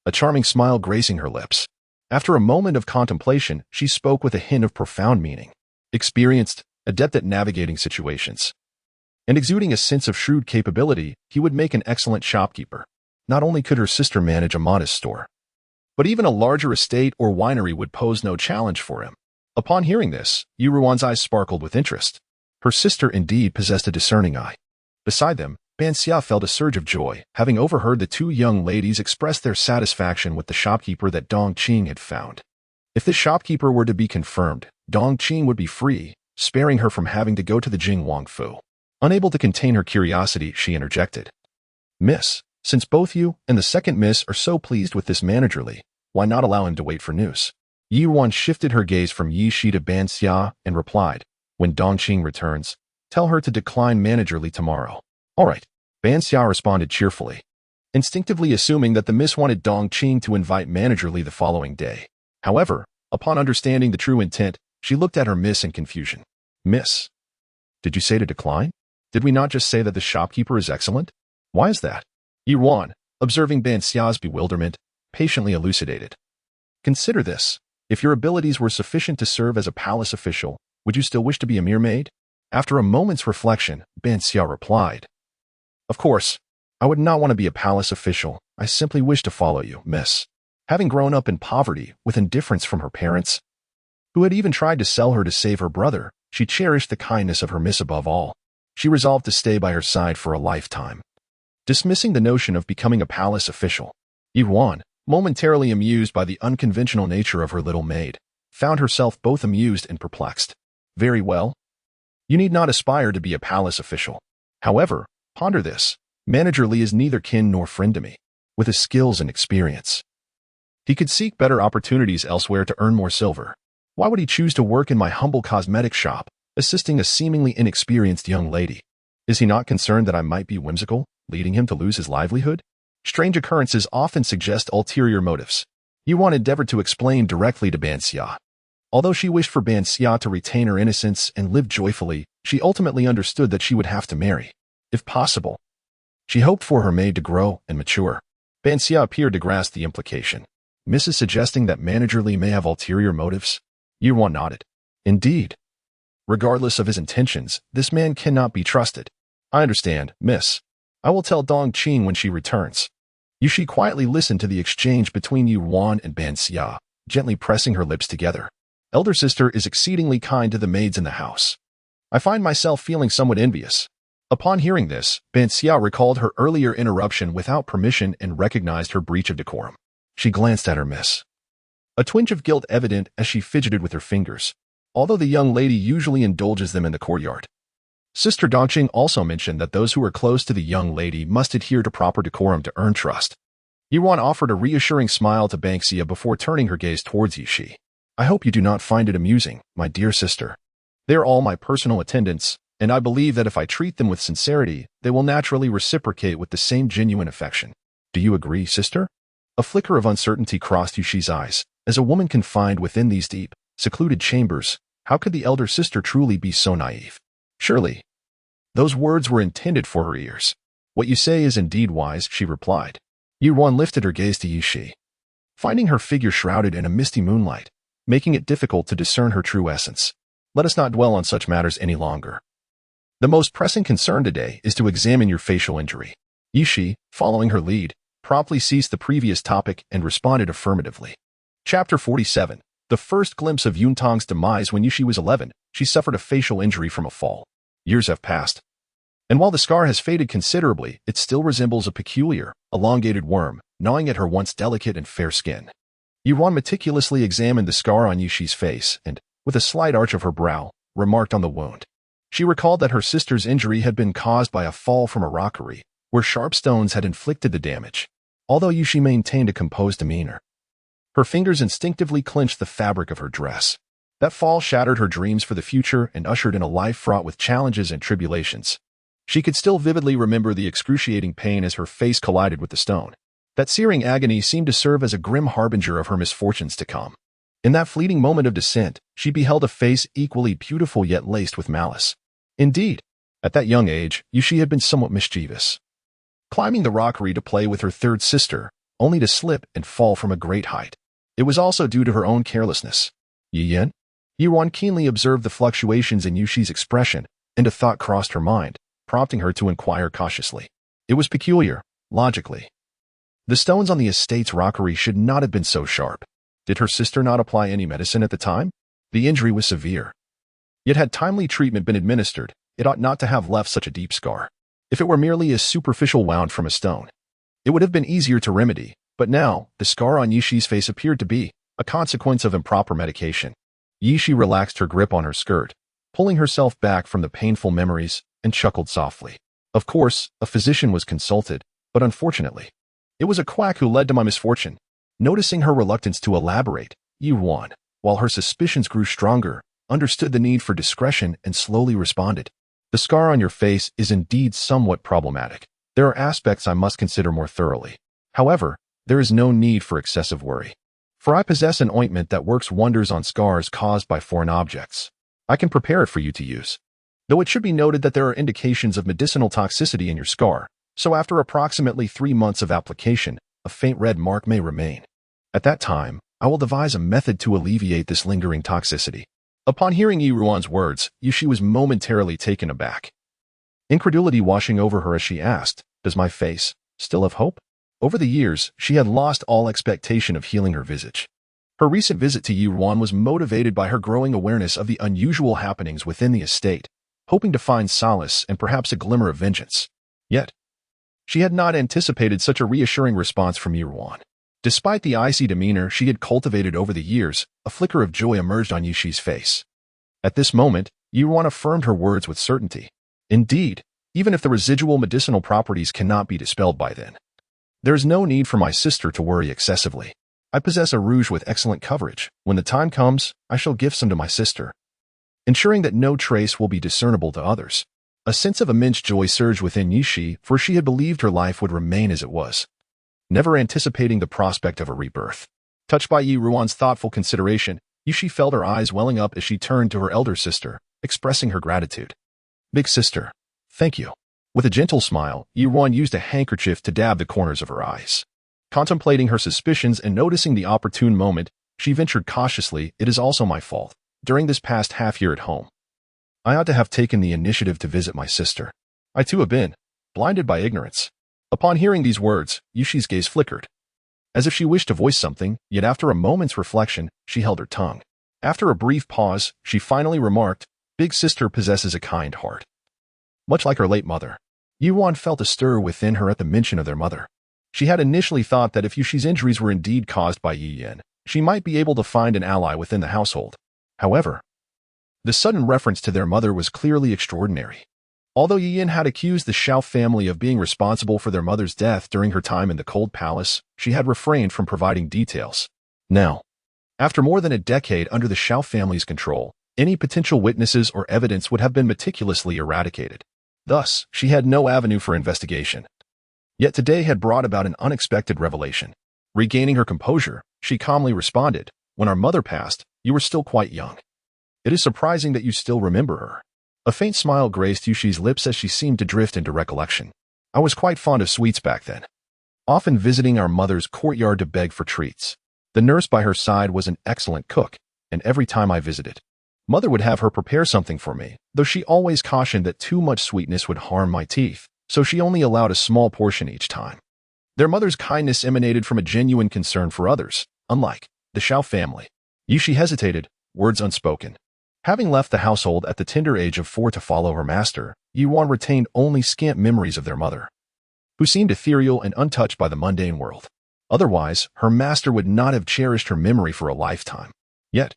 a charming smile gracing her lips. After a moment of contemplation, she spoke with a hint of profound meaning. Experienced, adept at navigating situations, and exuding a sense of shrewd capability, he would make an excellent shopkeeper. Not only could her sister manage a modest store, but even a larger estate or winery would pose no challenge for him. Upon hearing this, Ruan's eyes sparkled with interest. Her sister indeed possessed a discerning eye. Beside them, Ban Xia felt a surge of joy, having overheard the two young ladies express their satisfaction with the shopkeeper that Dongqing had found. If this shopkeeper were to be confirmed, Dongqing would be free, sparing her from having to go to the Jing Wangfu. Unable to contain her curiosity, she interjected. Miss, since both you and the second miss are so pleased with this managerly, why not allow him to wait for news? Ruan shifted her gaze from Yi Shi to Ban Xia and replied, when Dongqing returns, tell her to decline managerly tomorrow. All right, Ban Xia responded cheerfully, instinctively assuming that the miss wanted Dongqing to invite managerly the following day. However, upon understanding the true intent, she looked at her miss in confusion. Miss, did you say to decline? Did we not just say that the shopkeeper is excellent? Why is that? Ruan, observing Ban Xia's bewilderment, patiently elucidated. Consider this. If your abilities were sufficient to serve as a palace official, would you still wish to be a mere maid? After a moment's reflection, Ban Xia replied, Of course, I would not want to be a palace official. I simply wish to follow you, miss. Having grown up in poverty, with indifference from her parents, who had even tried to sell her to save her brother, she cherished the kindness of her miss above all. She resolved to stay by her side for a lifetime. Dismissing the notion of becoming a palace official, Ruan, momentarily amused by the unconventional nature of her little maid, found herself both amused and perplexed. Very well. You need not aspire to be a palace official. However, ponder this. Manager Li is neither kin nor friend to me, with his skills and experience. He could seek better opportunities elsewhere to earn more silver. Why would he choose to work in my humble cosmetic shop, assisting a seemingly inexperienced young lady? Is he not concerned that I might be whimsical, leading him to lose his livelihood? Strange occurrences often suggest ulterior motives. Yuan endeavored to explain directly to Ban Xia. Although she wished for Ban Xia to retain her innocence and live joyfully, she ultimately understood that she would have to marry, if possible. She hoped for her maid to grow and mature. Ban Xia appeared to grasp the implication. Mrs. suggesting that Manager Li may have ulterior motives? Yuan nodded. Indeed. Regardless of his intentions, this man cannot be trusted. I understand, miss. I will tell Dong Qing when she returns. Yushi quietly listened to the exchange between Yuan and Ban Xia, gently pressing her lips together. Elder sister is exceedingly kind to the maids in the house. I find myself feeling somewhat envious. Upon hearing this, Ban Xia recalled her earlier interruption without permission and recognized her breach of decorum. She glanced at her miss. A twinge of guilt evident as she fidgeted with her fingers, although the young lady usually indulges them in the courtyard. Sister Dongqing also mentioned that those who are close to the young lady must adhere to proper decorum to earn trust. Yuan offered a reassuring smile to Ban Xia before turning her gaze towards Yishi. I hope you do not find it amusing, my dear sister. They are all my personal attendants, and I believe that if I treat them with sincerity, they will naturally reciprocate with the same genuine affection. Do you agree, sister? A flicker of uncertainty crossed Yushi's eyes. As a woman confined within these deep, secluded chambers, how could the elder sister truly be so naive? Surely, those words were intended for her ears. What you say is indeed wise, she replied. Yuan lifted her gaze to Yishi, finding her figure shrouded in a misty moonlight, making it difficult to discern her true essence. Let us not dwell on such matters any longer. The most pressing concern today is to examine your facial injury. Yishi, following her lead, promptly ceased the previous topic and responded affirmatively. Chapter 47. The first glimpse of Yuntang's demise. When Yishi was 11, she suffered a facial injury from a fall. Years have passed, and while the scar has faded considerably, it still resembles a peculiar, elongated worm, gnawing at her once delicate and fair skin. Yuan meticulously examined the scar on Yishi's face and, with a slight arch of her brow, remarked on the wound. She recalled that her sister's injury had been caused by a fall from a rockery, where sharp stones had inflicted the damage. Although Yishi maintained a composed demeanor, her fingers instinctively clenched the fabric of her dress. That fall shattered her dreams for the future and ushered in a life fraught with challenges and tribulations. She could still vividly remember the excruciating pain as her face collided with the stone. That searing agony seemed to serve as a grim harbinger of her misfortunes to come. In that fleeting moment of descent, she beheld a face equally beautiful yet laced with malice. Indeed, at that young age, Yushi had been somewhat mischievous, climbing the rockery to play with her third sister, only to slip and fall from a great height. It was also due to her own carelessness. Yi Yuan keenly observed the fluctuations in Yushi's expression, and a thought crossed her mind, prompting her to inquire cautiously. It was peculiar, logically. The stones on the estate's rockery should not have been so sharp. Did her sister not apply any medicine at the time? The injury was severe. Yet had timely treatment been administered, it ought not to have left such a deep scar. If it were merely a superficial wound from a stone, it would have been easier to remedy, but now, the scar on Yishi's face appeared to be a consequence of improper medication. Yishi relaxed her grip on her skirt, pulling herself back from the painful memories, and chuckled softly. Of course, a physician was consulted, but unfortunately, it was a quack who led to my misfortune. Noticing her reluctance to elaborate, Yuan, while her suspicions grew stronger, understood the need for discretion and slowly responded. The scar on your face is indeed somewhat problematic. There are aspects I must consider more thoroughly. However, there is no need for excessive worry, for I possess an ointment that works wonders on scars caused by foreign objects. I can prepare it for you to use. Though it should be noted that there are indications of medicinal toxicity in your scar, so after approximately 3 months of application, a faint red mark may remain. At that time, I will devise a method to alleviate this lingering toxicity. Upon hearing Ruan's words, Yushi was momentarily taken aback. Incredulity washing over her as she asked, "Does my face still have hope?" Over the years, she had lost all expectation of healing her visage. Her recent visit to Ruan was motivated by her growing awareness of the unusual happenings within the estate, hoping to find solace and perhaps a glimmer of vengeance. Yet, she had not anticipated such a reassuring response from Ruan. Despite the icy demeanor she had cultivated over the years, a flicker of joy emerged on Yushi's face. At this moment, Ruan affirmed her words with certainty. Indeed, even if the residual medicinal properties cannot be dispelled by then, there is no need for my sister to worry excessively. I possess a rouge with excellent coverage. When the time comes, I shall give some to my sister, ensuring that no trace will be discernible to others. A sense of immense joy surged within Yushi, for she had believed her life would remain as it was, never anticipating the prospect of a rebirth. Touched by Ruan's thoughtful consideration, Yushi felt her eyes welling up as she turned to her elder sister, expressing her gratitude. "Big sister, thank you." With a gentle smile, Ruan used a handkerchief to dab the corners of her eyes. Contemplating her suspicions and noticing the opportune moment, she ventured cautiously, "It is also my fault. During this past half year at home, I ought to have taken the initiative to visit my sister. I too have been blinded by ignorance." Upon hearing these words, Yushi's gaze flickered, as if she wished to voice something, yet after a moment's reflection, she held her tongue. After a brief pause, she finally remarked, "Big sister possesses a kind heart, much like her late mother." Ruan felt a stir within her at the mention of their mother. She had initially thought that if Yushi's injuries were indeed caused by Yin, she might be able to find an ally within the household. However, the sudden reference to their mother was clearly extraordinary. Although Yin had accused the Shao family of being responsible for their mother's death during her time in the Cold Palace, she had refrained from providing details. Now, after more than a decade under the Shao family's control, any potential witnesses or evidence would have been meticulously eradicated. Thus, she had no avenue for investigation. Yet today had brought about an unexpected revelation. Regaining her composure, she calmly responded, "When our mother passed, you were still quite young. It is surprising that you still remember her." A faint smile graced Yushi's lips as she seemed to drift into recollection. "I was quite fond of sweets back then, often visiting our mother's courtyard to beg for treats. The nurse by her side was an excellent cook, and every time I visited, Mother would have her prepare something for me, though she always cautioned that too much sweetness would harm my teeth, so she only allowed a small portion each time." Their mother's kindness emanated from a genuine concern for others, unlike the Shao family. Yushi hesitated, words unspoken. Having left the household at the tender age of 4 to follow her master, Ruan retained only scant memories of their mother, who seemed ethereal and untouched by the mundane world. Otherwise, her master would not have cherished her memory for a lifetime. Yet,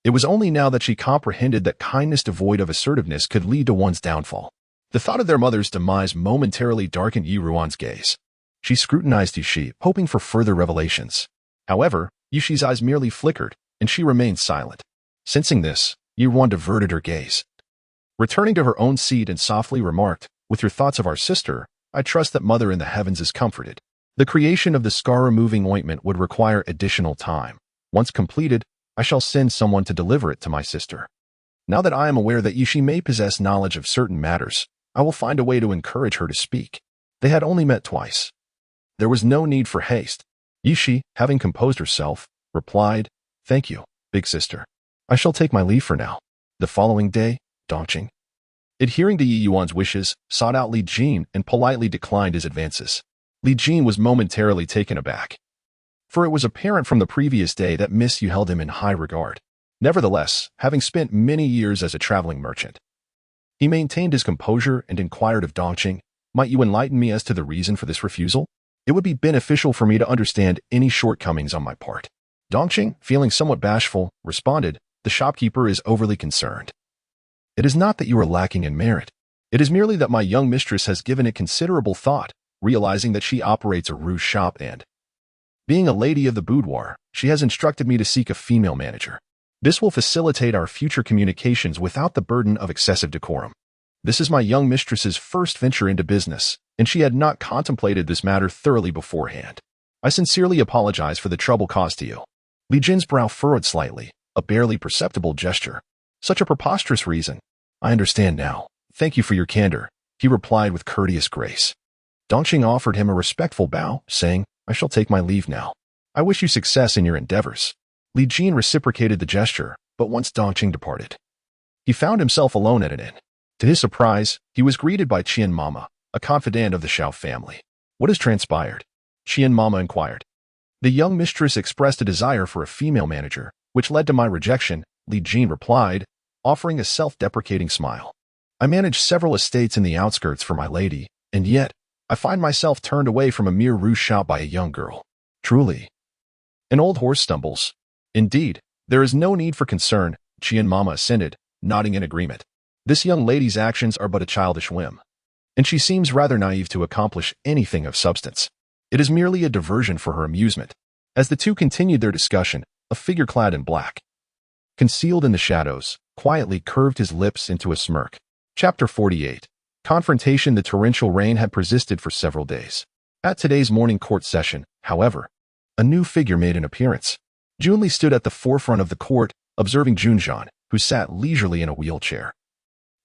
it was only now that she comprehended that kindness devoid of assertiveness could lead to one's downfall. The thought of their mother's demise momentarily darkened Ruan's gaze. She scrutinized Yushi, hoping for further revelations. However, Yushi's eyes merely flickered, and she remained silent. Sensing this, Ruan diverted her gaze. Returning to her own seat and softly remarked, "With your thoughts of our sister, I trust that Mother in the heavens is comforted. The creation of the scar-removing ointment would require additional time. Once completed, I shall send someone to deliver it to my sister. Now that I am aware that Yushi may possess knowledge of certain matters, I will find a way to encourage her to speak." They had only met twice. There was no need for haste. Yushi, having composed herself, replied, "Thank you, big sister. I shall take my leave for now." The following day, Dongqing, adhering to Yi Yuan's wishes, sought out Li Jing and politely declined his advances. Li Jing was momentarily taken aback, for it was apparent from the previous day that Miss Yu held him in high regard. Nevertheless, having spent many years as a traveling merchant, he maintained his composure and inquired of Dongqing, "Might you enlighten me as to the reason for this refusal? It would be beneficial for me to understand any shortcomings on my part." Dongqing, feeling somewhat bashful, responded, "The shopkeeper is overly concerned. It is not that you are lacking in merit. It is merely that my young mistress has given it considerable thought, realizing that she operates a rouge shop and, being a lady of the boudoir, she has instructed me to seek a female manager. This will facilitate our future communications without the burden of excessive decorum. This is my young mistress's first venture into business, and she had not contemplated this matter thoroughly beforehand. I sincerely apologize for the trouble caused to you." Li Jin's brow furrowed slightly, a barely perceptible gesture. "Such a preposterous reason. I understand now. Thank you for your candor," he replied with courteous grace. Dongqing offered him a respectful bow, saying, "I shall take my leave now. I wish you success in your endeavors." Li Jin reciprocated the gesture, but once Dongqing departed, he found himself alone at an inn. To his surprise, he was greeted by Qian Mama, a confidant of the Xiao family. "What has transpired?" Qian Mama inquired. "The young mistress expressed a desire for a female manager, which led to my rejection," Li Jin replied, offering a self-deprecating smile. "I manage several estates in the outskirts for my lady, and yet, I find myself turned away from a mere rouge shop by a young girl. Truly, an old horse stumbles." "Indeed, there is no need for concern," Qian Mama assented, nodding in agreement. "This young lady's actions are but a childish whim, and she seems rather naive to accomplish anything of substance. It is merely a diversion for her amusement." As the two continued their discussion, a figure clad in black, concealed in the shadows, quietly curved his lips into a smirk. Chapter 48. Confrontation. The torrential rain had persisted for several days. At today's morning court session, however, a new figure made an appearance. Jun Li stood at the forefront of the court, observing Jun Zhan, who sat leisurely in a wheelchair.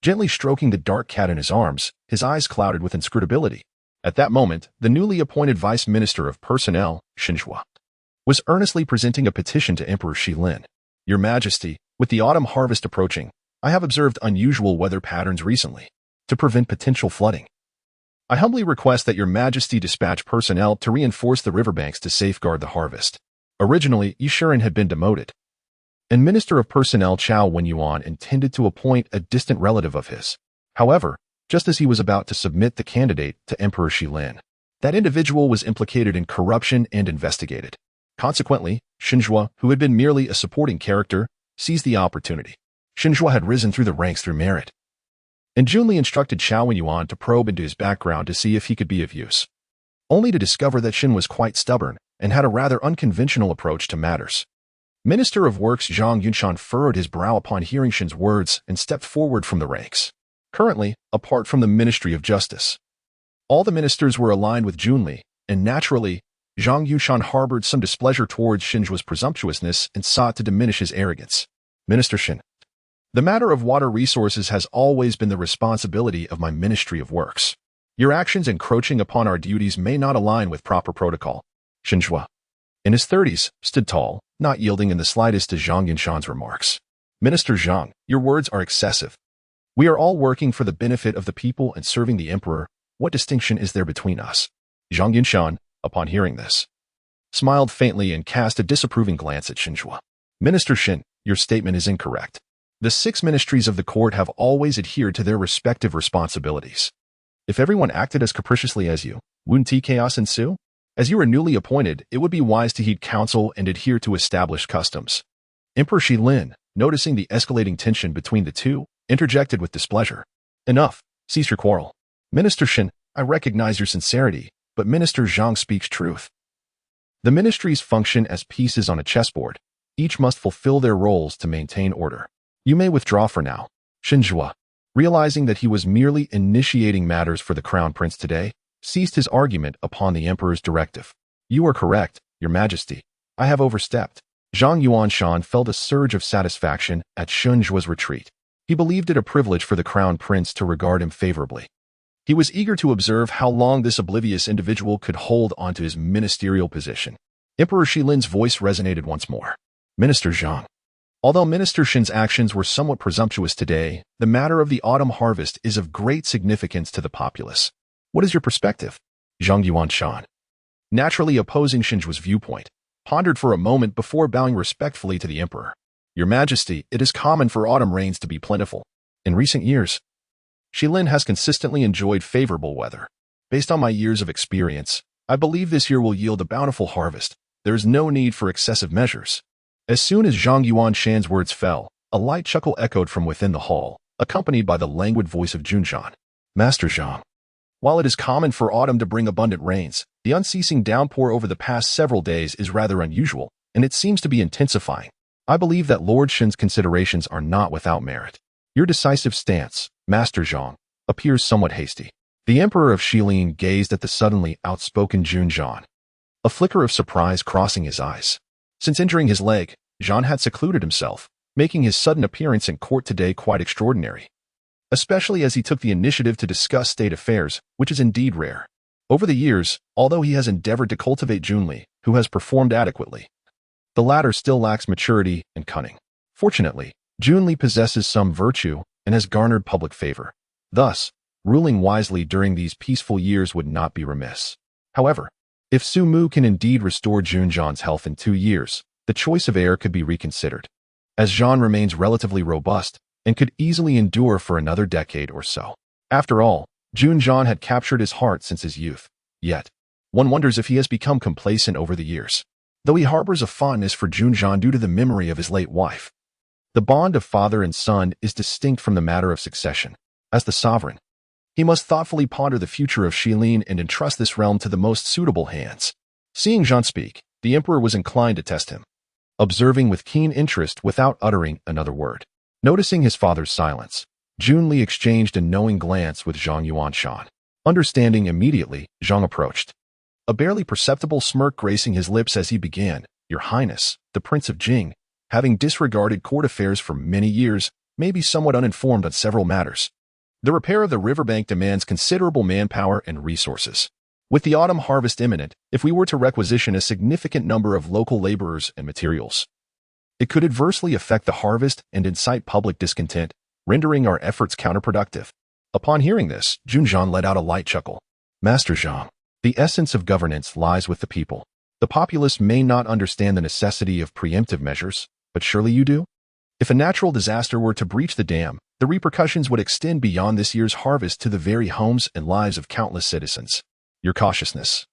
Gently stroking the dark cat in his arms, his eyes clouded with inscrutability. At that moment, the newly appointed Vice Minister of Personnel, Xinhua, was earnestly presenting a petition to Emperor Xilin. "Your Majesty, with the autumn harvest approaching, I have observed unusual weather patterns recently. To prevent potential flooding, I humbly request that Your Majesty dispatch personnel to reinforce the riverbanks to safeguard the harvest." Originally, Yishuren had been demoted, and Minister of Personnel Chao Wenyuan intended to appoint a distant relative of his. However, just as he was about to submit the candidate to Emperor Xilin, that individual was implicated in corruption and investigated. Consequently, Xinhua, who had been merely a supporting character, seized the opportunity. Xinhua had risen through the ranks through merit, and Jun Li instructed Chao Wenyuan to probe into his background to see if he could be of use, only to discover that Xin was quite stubborn and had a rather unconventional approach to matters. Minister of Works Zhang Yunshan furrowed his brow upon hearing Xin's words and stepped forward from the ranks. Currently, apart from the Ministry of Justice, all the ministers were aligned with Jun Li, and naturally, Zhang Yunshan harbored some displeasure towards Xinhua's presumptuousness and sought to diminish his arrogance. "Minister Xin, the matter of water resources has always been the responsibility of my Ministry of Works. Your actions encroaching upon our duties may not align with proper protocol." Xinhua, in his 30s, stood tall, not yielding in the slightest to Zhang Yunshan's remarks. "Minister Zhang, your words are excessive. We are all working for the benefit of the people and serving the emperor. What distinction is there between us?" Zhang Yunshan, upon hearing this, smiled faintly and cast a disapproving glance at Xinhua. "Minister Xin, your statement is incorrect. The 6 ministries of the court have always adhered to their respective responsibilities. If everyone acted as capriciously as you, wouldn't chaos ensue? As you are newly appointed, it would be wise to heed counsel and adhere to established customs." Emperor Xilin, noticing the escalating tension between the two, interjected with displeasure. "Enough. Cease your quarrel. Minister Xin, I recognize your sincerity, but Minister Zhang speaks truth. The ministries function as pieces on a chessboard. Each must fulfill their roles to maintain order. You may withdraw for now." Xinhua, realizing that he was merely initiating matters for the crown prince today, ceased his argument upon the emperor's directive. "You are correct, Your Majesty. I have overstepped." Zhang Yuanshan felt a surge of satisfaction at Xinhua's retreat. He believed it a privilege for the crown prince to regard him favorably. He was eager to observe how long this oblivious individual could hold onto his ministerial position. Emperor Xilin's voice resonated once more. "Minister Zhang, although Minister Xin's actions were somewhat presumptuous today, the matter of the autumn harvest is of great significance to the populace. What is your perspective?" Zhang Yuanshan, naturally opposing Xinhua's viewpoint, pondered for a moment before bowing respectfully to the emperor. "Your Majesty, it is common for autumn rains to be plentiful. In recent years, Xilin has consistently enjoyed favorable weather. Based on my years of experience, I believe this year will yield a bountiful harvest. There is no need for excessive measures." As soon as Zhang Yuanshan's words fell, a light chuckle echoed from within the hall, accompanied by the languid voice of Jun Zhan. "Master Zhang, while it is common for autumn to bring abundant rains, the unceasing downpour over the past several days is rather unusual, and it seems to be intensifying. I believe that Lord Xin's considerations are not without merit. Your decisive stance, Master Zhang, appears somewhat hasty." The Emperor of Xilin gazed at the suddenly outspoken Jun Zhan, a flicker of surprise crossing his eyes. Since injuring his leg, Zhan had secluded himself, making his sudden appearance in court today quite extraordinary, especially as he took the initiative to discuss state affairs, which is indeed rare. Over the years, although he has endeavored to cultivate Jun Li, who has performed adequately, the latter still lacks maturity and cunning. Fortunately, Jun Li possesses some virtue and has garnered public favor. Thus, ruling wisely during these peaceful years would not be remiss. However, if Su Mu can indeed restore Jun Zhan's health in 2 years, the choice of heir could be reconsidered, as Zhan remains relatively robust and could easily endure for another decade or so. After all, Jun Zhan had captured his heart since his youth. Yet, one wonders if he has become complacent over the years. Though he harbors a fondness for Jun Zhan due to the memory of his late wife, the bond of father and son is distinct from the matter of succession. As the sovereign, he must thoughtfully ponder the future of Shilin and entrust this realm to the most suitable hands. Seeing Zhan speak, the emperor was inclined to test him, observing with keen interest without uttering another word. Noticing his father's silence, Jun Li exchanged a knowing glance with Zhang Yuanshan. Understanding immediately, Zhang approached, a barely perceptible smirk gracing his lips as he began. Your Highness, the Prince of Jing, having disregarded court affairs for many years, may be somewhat uninformed on several matters. The repair of the riverbank demands considerable manpower and resources. With the autumn harvest imminent, if we were to requisition a significant number of local laborers and materials, it could adversely affect the harvest and incite public discontent, rendering our efforts counterproductive. Upon hearing this, Jun Zhan let out a light chuckle. Master Zhang, the essence of governance lies with the people. The populace may not understand the necessity of preemptive measures, but surely you do? If a natural disaster were to breach the dam, the repercussions would extend beyond this year's harvest to the very homes and lives of countless citizens. Your cautiousness,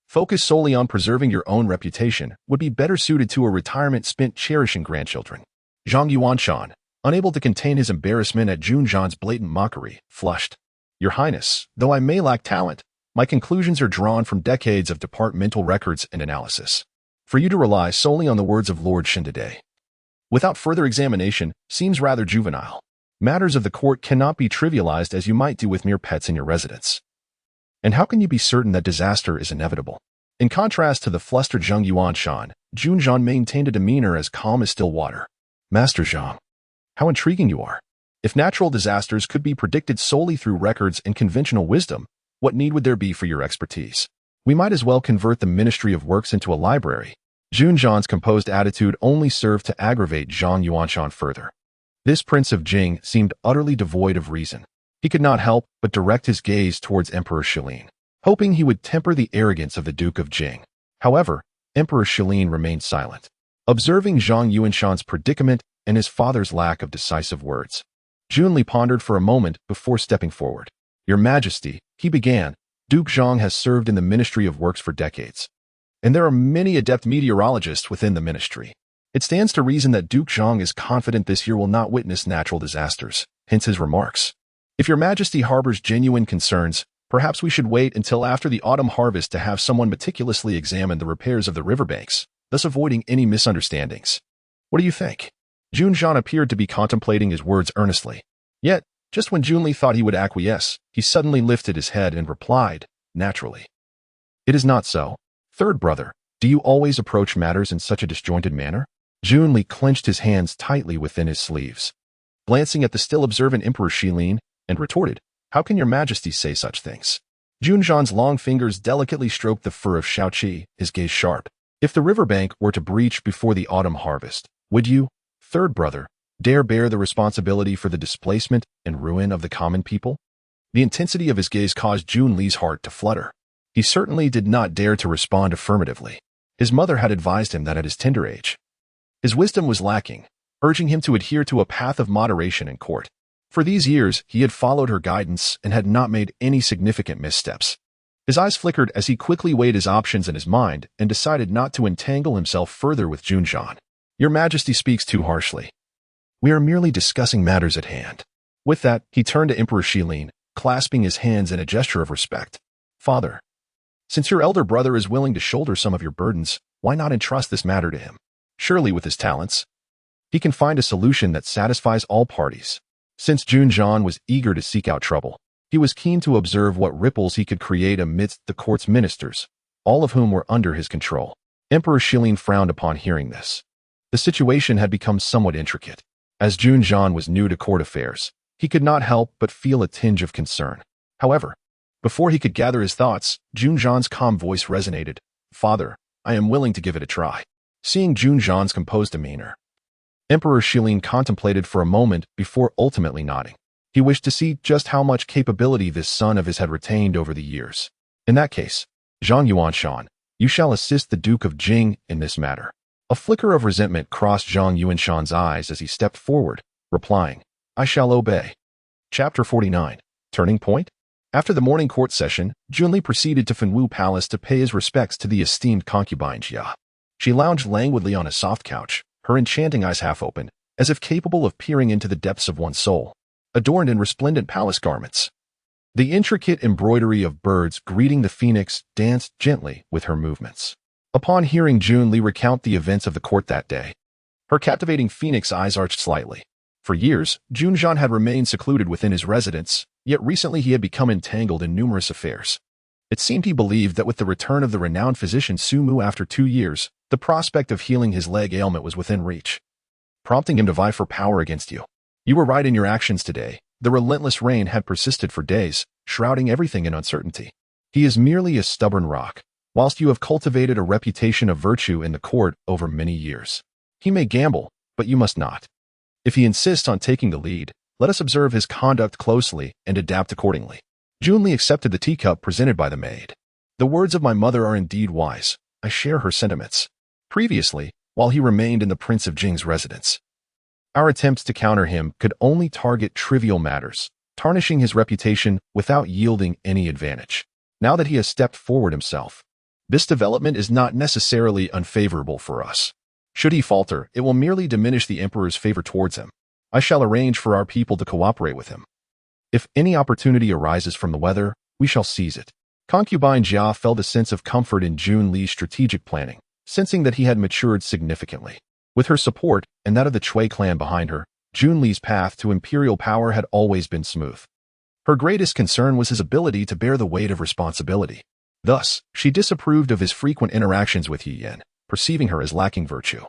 focused solely on preserving your own reputation, would be better suited to a retirement spent cherishing grandchildren. Zhang Yuanshan, unable to contain his embarrassment at Jun Zhan's blatant mockery, flushed. Your Highness, though I may lack talent, my conclusions are drawn from decades of departmental records and analysis. For you to rely solely on the words of Lord Shin today, without further examination, seems rather juvenile. Matters of the court cannot be trivialized as you might do with mere pets in your residence. And how can you be certain that disaster is inevitable? In contrast to the flustered Zhang Yuanshan, Jun Zhan maintained a demeanor as calm as still water. Master Zhang, how intriguing you are. If natural disasters could be predicted solely through records and conventional wisdom, what need would there be for your expertise? We might as well convert the Ministry of Works into a library. Jun Zhan's composed attitude only served to aggravate Zhang Yuanshan further. This Prince of Jing seemed utterly devoid of reason. He could not help but direct his gaze towards Emperor Shilin, hoping he would temper the arrogance of the Duke of Jing. However, Emperor Shilin remained silent, observing Zhang Yuanshan's predicament and his father's lack of decisive words. Jun Li pondered for a moment before stepping forward. Your Majesty, he began, Duke Zhang has served in the Ministry of Works for decades, and there are many adept meteorologists within the ministry. It stands to reason that Duke Zhang is confident this year will not witness natural disasters, hence his remarks. If your Majesty harbors genuine concerns, perhaps we should wait until after the autumn harvest to have someone meticulously examine the repairs of the riverbanks, thus avoiding any misunderstandings. What do you think? Jun Zhan appeared to be contemplating his words earnestly. Yet, just when Jun Li thought he would acquiesce, he suddenly lifted his head and replied, naturally. It is not so. Third brother, do you always approach matters in such a disjointed manner? Jun Li clenched his hands tightly within his sleeves, glancing at the still observant Emperor Shilin, and retorted, how can your Majesty say such things? Jun Zhan's long fingers delicately stroked the fur of Shaoqi, his gaze sharp. If the riverbank were to breach before the autumn harvest, would you, third brother, dare bear the responsibility for the displacement and ruin of the common people? The intensity of his gaze caused Jun Li's heart to flutter. He certainly did not dare to respond affirmatively. His mother had advised him that at his tender age, his wisdom was lacking, urging him to adhere to a path of moderation in court. For these years, he had followed her guidance and had not made any significant missteps. His eyes flickered as he quickly weighed his options in his mind and decided not to entangle himself further with Jun Zhan. Your Majesty speaks too harshly. We are merely discussing matters at hand. With that, he turned to Emperor Shilin, clasping his hands in a gesture of respect. Father, since your elder brother is willing to shoulder some of your burdens, why not entrust this matter to him? Surely with his talents, he can find a solution that satisfies all parties. Since Jun Zhan was eager to seek out trouble, he was keen to observe what ripples he could create amidst the court's ministers, all of whom were under his control. Emperor Shilin frowned upon hearing this. The situation had become somewhat intricate. As Jun Zhan was new to court affairs, he could not help but feel a tinge of concern. However, Before he could gather his thoughts, Jun Zhan's calm voice resonated. "Father, I am willing to give it a try." Seeing Jun Zhan's composed demeanor, Emperor Shilin contemplated for a moment before ultimately nodding. He wished to see just how much capability this son of his had retained over the years. "In that case, Zhang Yuanshan, you shall assist the Duke of Jing in this matter." A flicker of resentment crossed Zhang Yuanshan's eyes as he stepped forward, replying, "I shall obey." Chapter 49. Turning Point. After the morning court session, Jun Li proceeded to Fenwu Palace to pay his respects to the esteemed concubine Jia. She lounged languidly on a soft couch, her enchanting eyes half open, as if capable of peering into the depths of one's soul, adorned in resplendent palace garments. The intricate embroidery of birds greeting the phoenix danced gently with her movements. Upon hearing Jun Li recount the events of the court that day, her captivating phoenix eyes arched slightly. For years, Jun Zhan had remained secluded within his residence, yet recently he had become entangled in numerous affairs. It seemed he believed that with the return of the renowned physician Su Mu after 2 years, the prospect of healing his leg ailment was within reach, prompting him to vie for power against you. You were right in your actions today. The relentless rain had persisted for days, shrouding everything in uncertainty. He is merely a stubborn rock, whilst you have cultivated a reputation of virtue in the court over many years. He may gamble, but you must not. If he insists on taking the lead, let us observe his conduct closely and adapt accordingly. Jun Li accepted the teacup presented by the maid. The words of my mother are indeed wise. I share her sentiments. Previously, while he remained in the Prince of Jing's residence, our attempts to counter him could only target trivial matters, tarnishing his reputation without yielding any advantage. Now that he has stepped forward himself, this development is not necessarily unfavorable for us. Should he falter, it will merely diminish the emperor's favor towards him. I shall arrange for our people to cooperate with him. If any opportunity arises from the weather, we shall seize it. Concubine Jia felt a sense of comfort in Jun Li's strategic planning, sensing that he had matured significantly. With her support and that of the Chui clan behind her, Jun Li's path to imperial power had always been smooth. Her greatest concern was his ability to bear the weight of responsibility. Thus, she disapproved of his frequent interactions with Yi Yan, perceiving her as lacking virtue.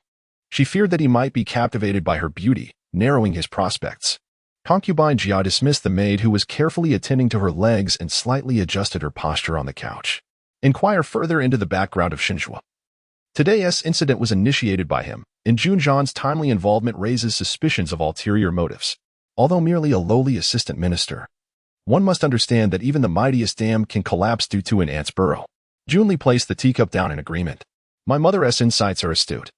She feared that he might be captivated by her beauty, narrowing his prospects. Concubine Jia dismissed the maid who was carefully attending to her legs and slightly adjusted her posture on the couch. Inquire further into the background of Xinzhua. Today's incident was initiated by him, and Jun Zhan's timely involvement raises suspicions of ulterior motives. Although merely a lowly assistant minister, one must understand that even the mightiest dam can collapse due to an ant's burrow. Jun Li placed the teacup down in agreement. My mother's insights are astute.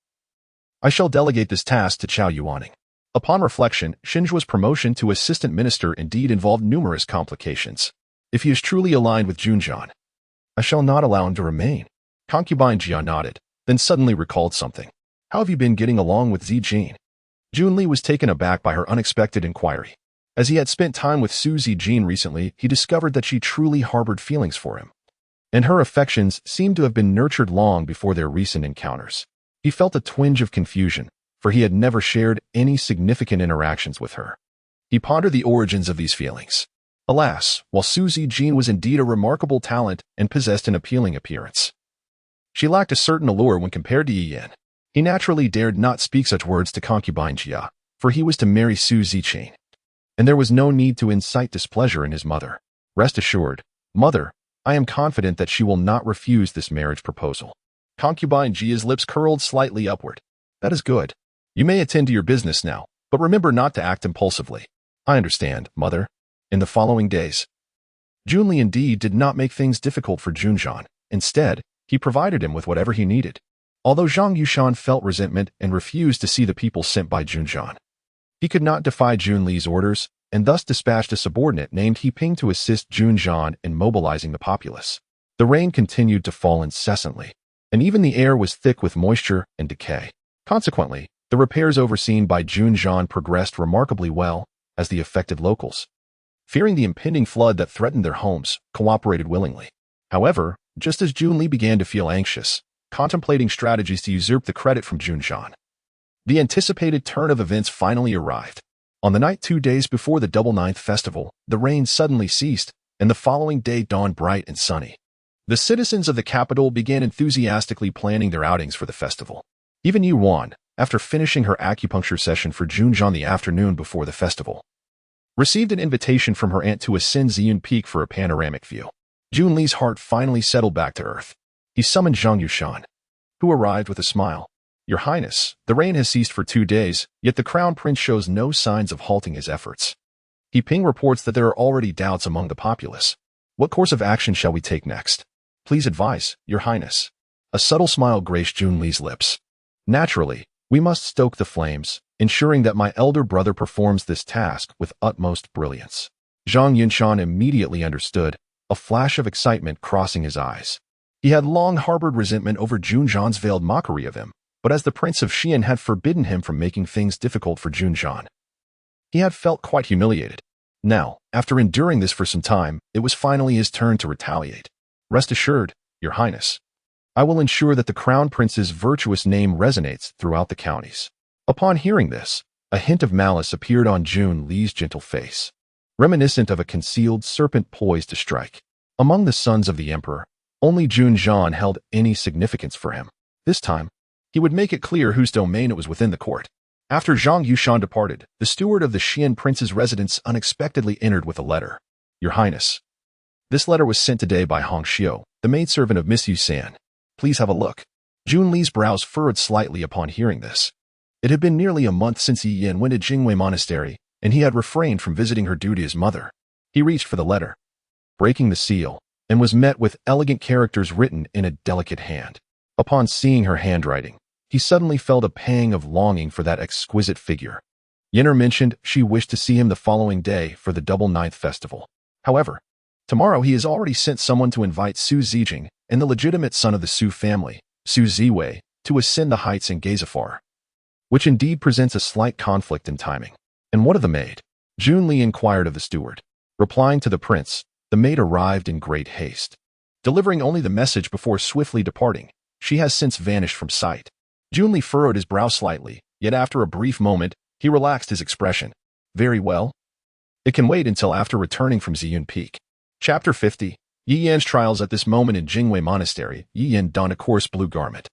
I shall delegate this task to Chao Yuaning. Upon reflection, Xinzhua's promotion to assistant minister indeed involved numerous complications. If he is truly aligned with Jun Zhan, I shall not allow him to remain. Concubine Jia nodded, then suddenly recalled something. How have you been getting along with Zijin? Jun Li was taken aback by her unexpected inquiry. As he had spent time with Su Zijin recently, he discovered that she truly harbored feelings for him, and her affections seemed to have been nurtured long before their recent encounters. He felt a twinge of confusion, for he had never shared any significant interactions with her. He pondered the origins of these feelings. Alas, while Su Zijin was indeed a remarkable talent and possessed an appealing appearance, she lacked a certain allure when compared to Yi Yan. He naturally dared not speak such words to concubine Jia, for he was to marry Su Zijin, and there was no need to incite displeasure in his mother. Rest assured, mother, I am confident that she will not refuse this marriage proposal. Concubine Jia's lips curled slightly upward. That is good. You may attend to your business now, but remember not to act impulsively. I understand, mother. In the following days, Jun Li indeed did not make things difficult for Jun Zhan. Instead, he provided him with whatever he needed. Although Zhang Yushan felt resentment and refused to see the people sent by Jun Zhan, he could not defy Jun Li's orders, and thus dispatched a subordinate named He Ping to assist Jun Zhan in mobilizing the populace. The rain continued to fall incessantly, and even the air was thick with moisture and decay. Consequently, the repairs overseen by Jun Zhan progressed remarkably well, as the affected locals, fearing the impending flood that threatened their homes, cooperated willingly. However, just as Jun Li began to feel anxious, contemplating strategies to usurp the credit from Jun Zhan, the anticipated turn of events finally arrived. On the night 2 days before the Double Ninth Festival, the rain suddenly ceased, and the following day dawned bright and sunny. The citizens of the capital began enthusiastically planning their outings for the festival. Even Ruan, after finishing her acupuncture session for Jun Zhan the afternoon before the festival, received an invitation from her aunt to ascend Ziyun Peak for a panoramic view. Jun Li's heart finally settled back to earth. He summoned Zhang Yushan, who arrived with a smile. Your Highness, the rain has ceased for 2 days, yet the Crown Prince shows no signs of halting his efforts. He ping reports that there are already doubts among the populace. What course of action shall we take next? Please advise, Your Highness. A subtle smile graced Jun Li's lips. Naturally, we must stoke the flames, ensuring that my elder brother performs this task with utmost brilliance. Zhang Yushan immediately understood, a flash of excitement crossing his eyes. He had long harbored resentment over Jun Zhan's veiled mockery of him, but as the Prince of Xian had forbidden him from making things difficult for Jun Zhan, he had felt quite humiliated. Now, after enduring this for some time, it was finally his turn to retaliate. Rest assured, Your Highness, I will ensure that the Crown Prince's virtuous name resonates throughout the counties. Upon hearing this, a hint of malice appeared on Jun Li's gentle face, reminiscent of a concealed serpent poised to strike. Among the sons of the Emperor, only Jun Zhan held any significance for him. This time, he would make it clear whose domain it was within the court. After Zhang Yushan departed, the steward of the Xian Prince's residence unexpectedly entered with a letter. Your Highness, this letter was sent today by Hong Xiu, the maidservant of Miss Yusan. Please have a look. Jun Li's brows furrowed slightly upon hearing this. It had been nearly a month since Yi Yin went to Jingwei Monastery, and he had refrained from visiting her due to his mother. He reached for the letter, breaking the seal, and was met with elegant characters written in a delicate hand. Upon seeing her handwriting, he suddenly felt a pang of longing for that exquisite figure. Yin'er mentioned she wished to see him the following day for the Double Ninth Festival. However, tomorrow he has already sent someone to invite Su Zijing and the legitimate son of the Su family, Su Ziwei, to ascend the heights and gaze afar, which indeed presents a slight conflict in timing. And what of the maid? Jun Li inquired of the steward. Replying to the prince, the maid arrived in great haste. Delivering only the message before swiftly departing, she has since vanished from sight. Jun Li furrowed his brow slightly, yet after a brief moment, he relaxed his expression. Very well. It can wait until after returning from Ziyun Peak. Chapter 50. Yi Yan's trials. At this moment in Jingwei Monastery, Yi Yan donned a coarse blue garment.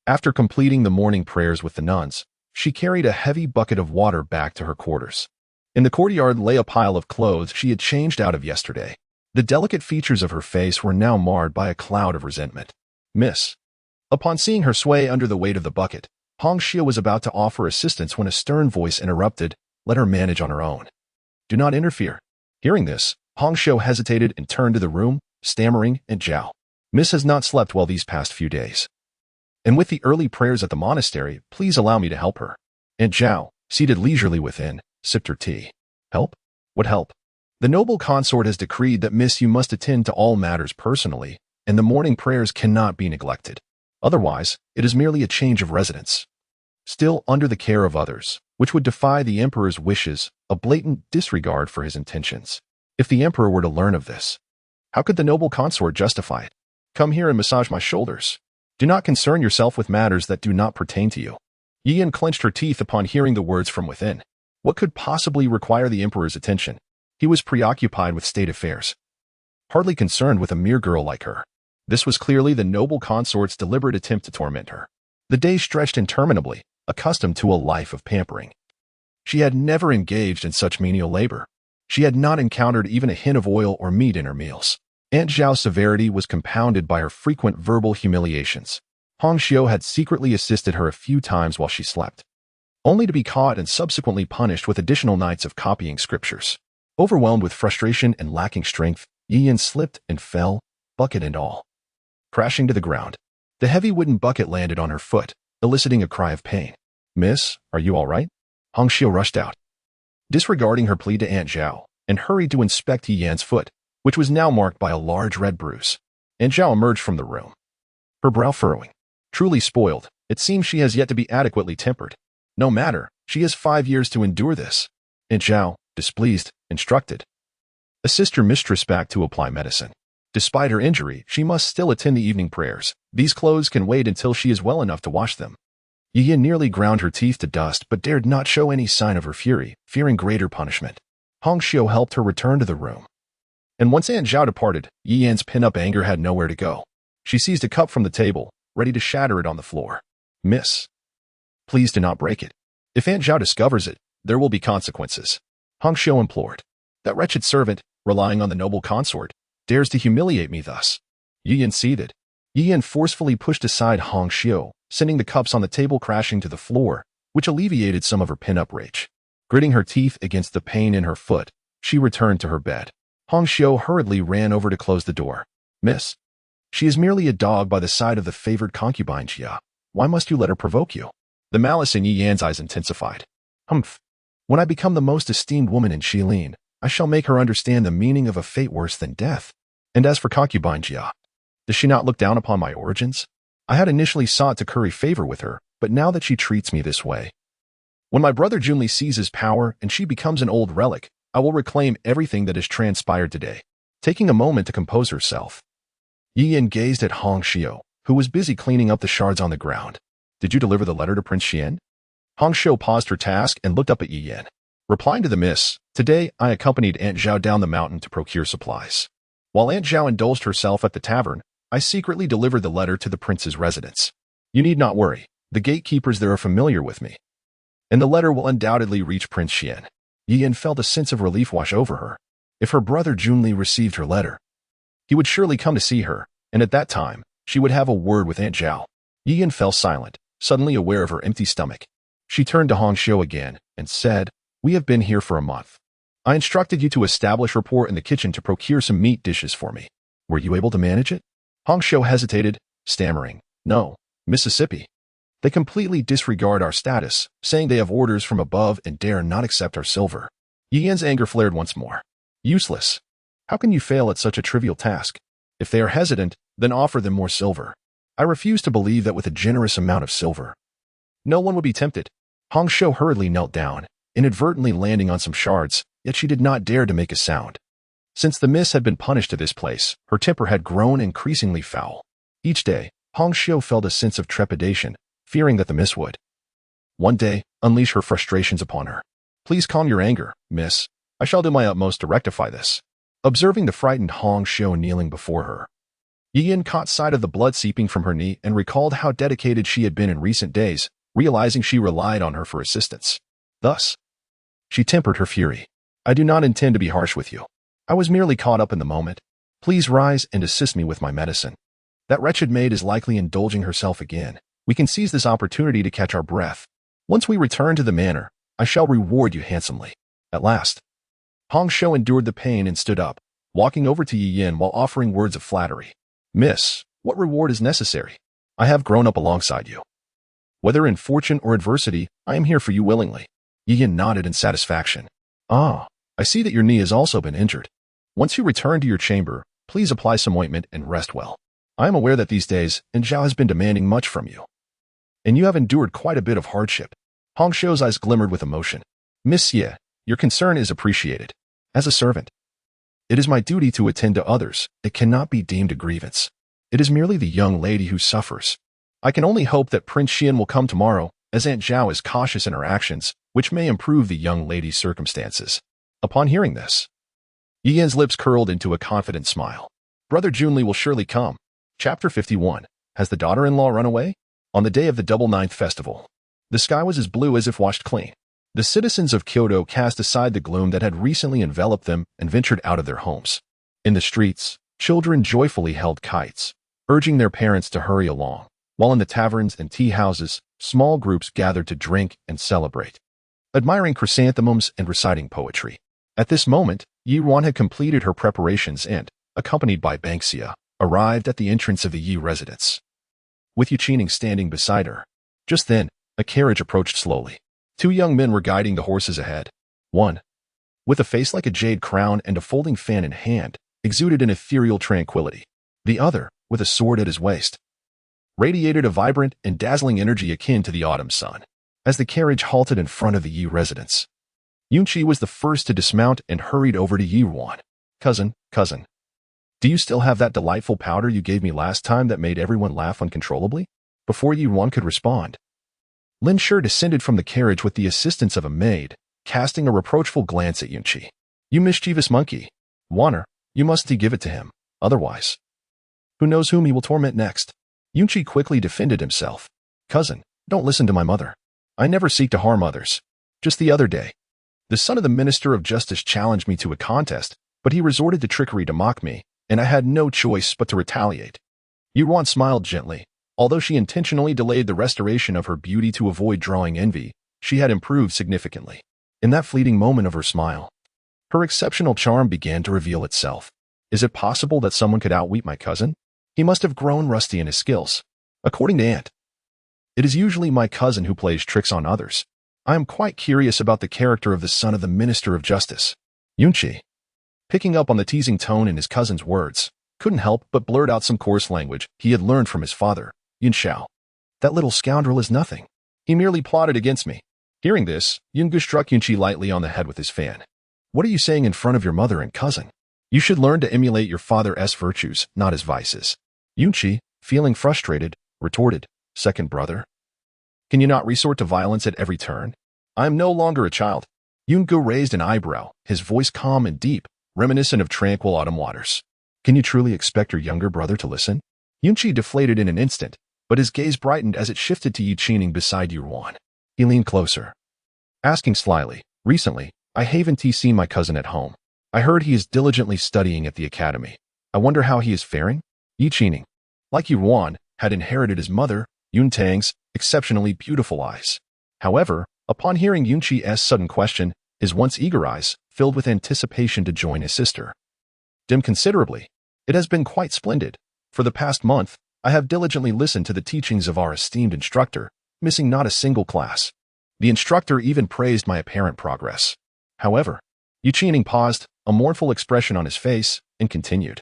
After completing the morning prayers with the nuns, she carried a heavy bucket of water back to her quarters. In the courtyard lay a pile of clothes she had changed out of yesterday. The delicate features of her face were now marred by a cloud of resentment. Miss. Upon seeing her sway under the weight of the bucket, Hong Xiu was about to offer assistance when a stern voice interrupted. Let her manage on her own. Do not interfere. Hearing this, Hong Xiu hesitated and turned to the room, stammering, Aunt Zhao. Miss has not slept well these past few days. And with the early prayers at the monastery, please allow me to help her. Aunt Zhao, seated leisurely within, sipped her tea. Help? What help? The noble consort has decreed that Miss you must attend to all matters personally, and the morning prayers cannot be neglected. Otherwise, it is merely a change of residence. Still under the care of others, which would defy the emperor's wishes, a blatant disregard for his intentions. If the emperor were to learn of this, how could the noble consort justify it? Come here and massage my shoulders. Do not concern yourself with matters that do not pertain to you. Yi Yan clenched her teeth upon hearing the words from within. What could possibly require the emperor's attention? He was preoccupied with state affairs, hardly concerned with a mere girl like her. This was clearly the noble consort's deliberate attempt to torment her. The days stretched interminably, accustomed to a life of pampering. She had never engaged in such menial labor. She had not encountered even a hint of oil or meat in her meals. Aunt Zhao's severity was compounded by her frequent verbal humiliations. Hong Xiu had secretly assisted her a few times while she slept, only to be caught and subsequently punished with additional nights of copying scriptures. Overwhelmed with frustration and lacking strength, Yi Yan slipped and fell, bucket and all, crashing to the ground. The heavy wooden bucket landed on her foot, eliciting a cry of pain. Miss, are you all right? Hong Xiu rushed out, disregarding her plea to Aunt Zhao, and hurried to inspect Yi Yan's foot, which was now marked by a large red bruise. Aunt Zhao emerged from the room, her brow furrowing. Truly spoiled, it seems she has yet to be adequately tempered. No matter, she has 5 years to endure this. Aunt Zhao, displeased, instructed. Assist your mistress back to apply medicine. Despite her injury, she must still attend the evening prayers. These clothes can wait until she is well enough to wash them. Yi Yan nearly ground her teeth to dust but dared not show any sign of her fury, fearing greater punishment. Hong Xiu helped her return to the room. And once Aunt Zhao departed, Yi Yan's pin-up anger had nowhere to go. She seized a cup from the table, ready to shatter it on the floor. Miss, please do not break it. If Aunt Zhao discovers it, there will be consequences. Hong Xiu implored. That wretched servant, relying on the noble consort, dares to humiliate me thus? Yi Yan seethed. Yi Yan forcefully pushed aside Hong Xiu, sending the cups on the table crashing to the floor, which alleviated some of her pin-up rage. Gritting her teeth against the pain in her foot, she returned to her bed. Hong Xiu hurriedly ran over to close the door. Miss, she is merely a dog by the side of the favored concubine Jia. Why must you let her provoke you? The malice in Yi Yan's eyes intensified. Humph. When I become the most esteemed woman in Shilin, I shall make her understand the meaning of a fate worse than death. And as for concubine Jia, does she not look down upon my origins? I had initially sought to curry favor with her, but now that she treats me this way. When my brother Jun Li seizes power and she becomes an old relic, I will reclaim everything that has transpired today. Taking a moment to compose herself, Yi Yan gazed at Hong Xiu, who was busy cleaning up the shards on the ground. Did you deliver the letter to Prince Xian? Hong Xiu paused her task and looked up at Yi Yan. Replying to the miss, today I accompanied Aunt Zhao down the mountain to procure supplies. While Aunt Zhao indulged herself at the tavern, I secretly delivered the letter to the prince's residence. You need not worry, the gatekeepers there are familiar with me. And the letter will undoubtedly reach Prince Xian. Yi Yan felt a sense of relief wash over her. If her brother Jun Li received her letter, he would surely come to see her, and at that time, she would have a word with Aunt Zhao. Yi Yan fell silent, suddenly aware of her empty stomach. She turned to Hong Xiu again and said, We have been here for a month. I instructed you to establish rapport in the kitchen to procure some meat dishes for me. Were you able to manage it? Hong Xiu hesitated, stammering, No, Mississippi. They completely disregard our status, saying they have orders from above and dare not accept our silver. Yi Yan's anger flared once more. Useless. How can you fail at such a trivial task? If they are hesitant, then offer them more silver. I refuse to believe that with a generous amount of silver, no one would be tempted. Hong Xiu hurriedly knelt down, inadvertently landing on some shards, yet she did not dare to make a sound. Since the miss had been punished to this place, her temper had grown increasingly foul. Each day, Hong Xiu felt a sense of trepidation, fearing that the miss would, one day, unleash her frustrations upon her. Please calm your anger, miss. I shall do my utmost to rectify this. Observing the frightened Hong Xiu kneeling before her, Yi Yan caught sight of the blood seeping from her knee and recalled how dedicated she had been in recent days, realizing she relied on her for assistance. Thus, she tempered her fury. I do not intend to be harsh with you. I was merely caught up in the moment. Please rise and assist me with my medicine. That wretched maid is likely indulging herself again. We can seize this opportunity to catch our breath. Once we return to the manor, I shall reward you handsomely. At last, Hong Xiu endured the pain and stood up, walking over to Yi Yan while offering words of flattery. Miss, what reward is necessary? I have grown up alongside you. Whether in fortune or adversity, I am here for you willingly. Yi Yan nodded in satisfaction. Ah, I see that your knee has also been injured. Once you return to your chamber, please apply some ointment and rest well. I am aware that these days, Aunt Zhao has been demanding much from you. And you have endured quite a bit of hardship. Hong Xiu's eyes glimmered with emotion. Miss Ye, your concern is appreciated. As a servant, it is my duty to attend to others. It cannot be deemed a grievance. It is merely the young lady who suffers. I can only hope that Prince Xian will come tomorrow, as Aunt Zhao is cautious in her actions, which may improve the young lady's circumstances. Upon hearing this, Yi Yan's lips curled into a confident smile. Brother Jun Li will surely come. Chapter 51. Has the daughter-in-law run away? On the day of the Double Ninth Festival, the sky was as blue as if washed clean. The citizens of Kyoto cast aside the gloom that had recently enveloped them and ventured out of their homes. In the streets, children joyfully held kites, urging their parents to hurry along, while in the taverns and tea houses, small groups gathered to drink and celebrate, admiring chrysanthemums and reciting poetry. At this moment, Ruan had completed her preparations and, accompanied by Banksia, arrived at the entrance of the Yi residence, with Yuqining standing beside her. Just then, a carriage approached slowly. Two young men were guiding the horses ahead. One, with a face like a jade crown and a folding fan in hand, exuded an ethereal tranquility. The other, with a sword at his waist, radiated a vibrant and dazzling energy akin to the autumn sun. As the carriage halted in front of the Yi residence, Yunqi was the first to dismount and hurried over to Yi Ruan. Cousin, do you still have that delightful powder you gave me last time that made everyone laugh uncontrollably? Before Yi Ruan could respond, Lin Shi descended from the carriage with the assistance of a maid, casting a reproachful glance at Yunqi. You mischievous monkey. Wanner, you must give it to him. Otherwise, who knows whom he will torment next? Yunqi quickly defended himself. Cousin, don't listen to my mother. I never seek to harm others. Just the other day, the son of the Minister of Justice challenged me to a contest, but he resorted to trickery to mock me, and I had no choice but to retaliate. Ruan smiled gently. Although she intentionally delayed the restoration of her beauty to avoid drawing envy, she had improved significantly. In that fleeting moment of her smile, her exceptional charm began to reveal itself. Is it possible that someone could outwit my cousin? He must have grown rusty in his skills. According to Aunt, it is usually my cousin who plays tricks on others. I am quite curious about the character of the son of the Minister of Justice. Yunqi, picking up on the teasing tone in his cousin's words, couldn't help but blurt out some coarse language he had learned from his father, Yun Xiao. That little scoundrel is nothing. He merely plotted against me. Hearing this, Yungu struck Yunqi lightly on the head with his fan. What are you saying in front of your mother and cousin? You should learn to emulate your father's virtues, not his vices. Yunqi, feeling frustrated, retorted, Second brother? Can you not resort to violence at every turn? I am no longer a child. Yungu raised an eyebrow, his voice calm and deep, reminiscent of tranquil autumn waters. Can you truly expect your younger brother to listen? Yunqi deflated in an instant, but his gaze brightened as it shifted to Yi Qining beside Ruan. He leaned closer, asking slyly, recently, I haven't seen my cousin at home. I heard he is diligently studying at the academy. I wonder how he is faring? Yi Qining, like Ruan, had inherited his mother, Yun Tang's, exceptionally beautiful eyes. However, upon hearing Yunqi's sudden question, his once eager eyes filled with anticipation to join his sister. Dim considerably. It has been quite splendid. For the past month, I have diligently listened to the teachings of our esteemed instructor, missing not a single class. The instructor even praised my apparent progress. However, Yi Qining paused, a mournful expression on his face, and continued.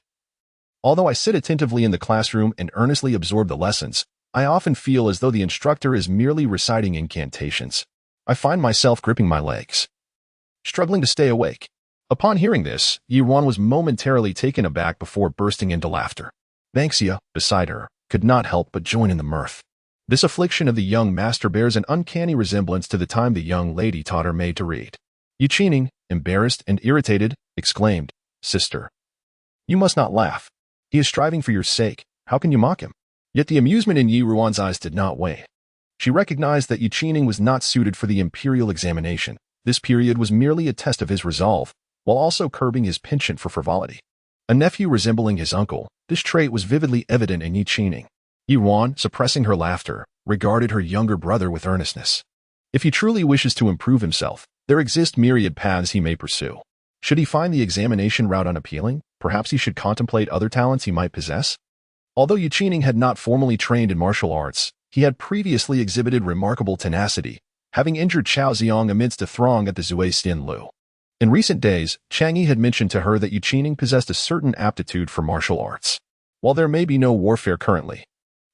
Although I sit attentively in the classroom and earnestly absorb the lessons, I often feel as though the instructor is merely reciting incantations. I find myself gripping my legs, struggling to stay awake. Upon hearing this, Ruan was momentarily taken aback before bursting into laughter. Banxia, beside her, could not help but join in the mirth. This affliction of the young master bears an uncanny resemblance to the time the young lady taught her maid to read. Yi Qining, embarrassed and irritated, exclaimed, Sister, you must not laugh. He is striving for your sake. How can you mock him? Yet the amusement in Yi Ruan's eyes did not wane. She recognized that Yi Qining was not suited for the imperial examination. This period was merely a test of his resolve, while also curbing his penchant for frivolity. A nephew resembling his uncle, this trait was vividly evident in Yi Qining. Ruan, suppressing her laughter, regarded her younger brother with earnestness. If he truly wishes to improve himself, there exist myriad paths he may pursue. Should he find the examination route unappealing, perhaps he should contemplate other talents he might possess. Although Yi Qining had not formally trained in martial arts, he had previously exhibited remarkable tenacity, having injured Chao Xiang amidst a throng at the Zui Xin Lu. In recent days, Chang Yi had mentioned to her that Yi Qining possessed a certain aptitude for martial arts. While there may be no warfare currently,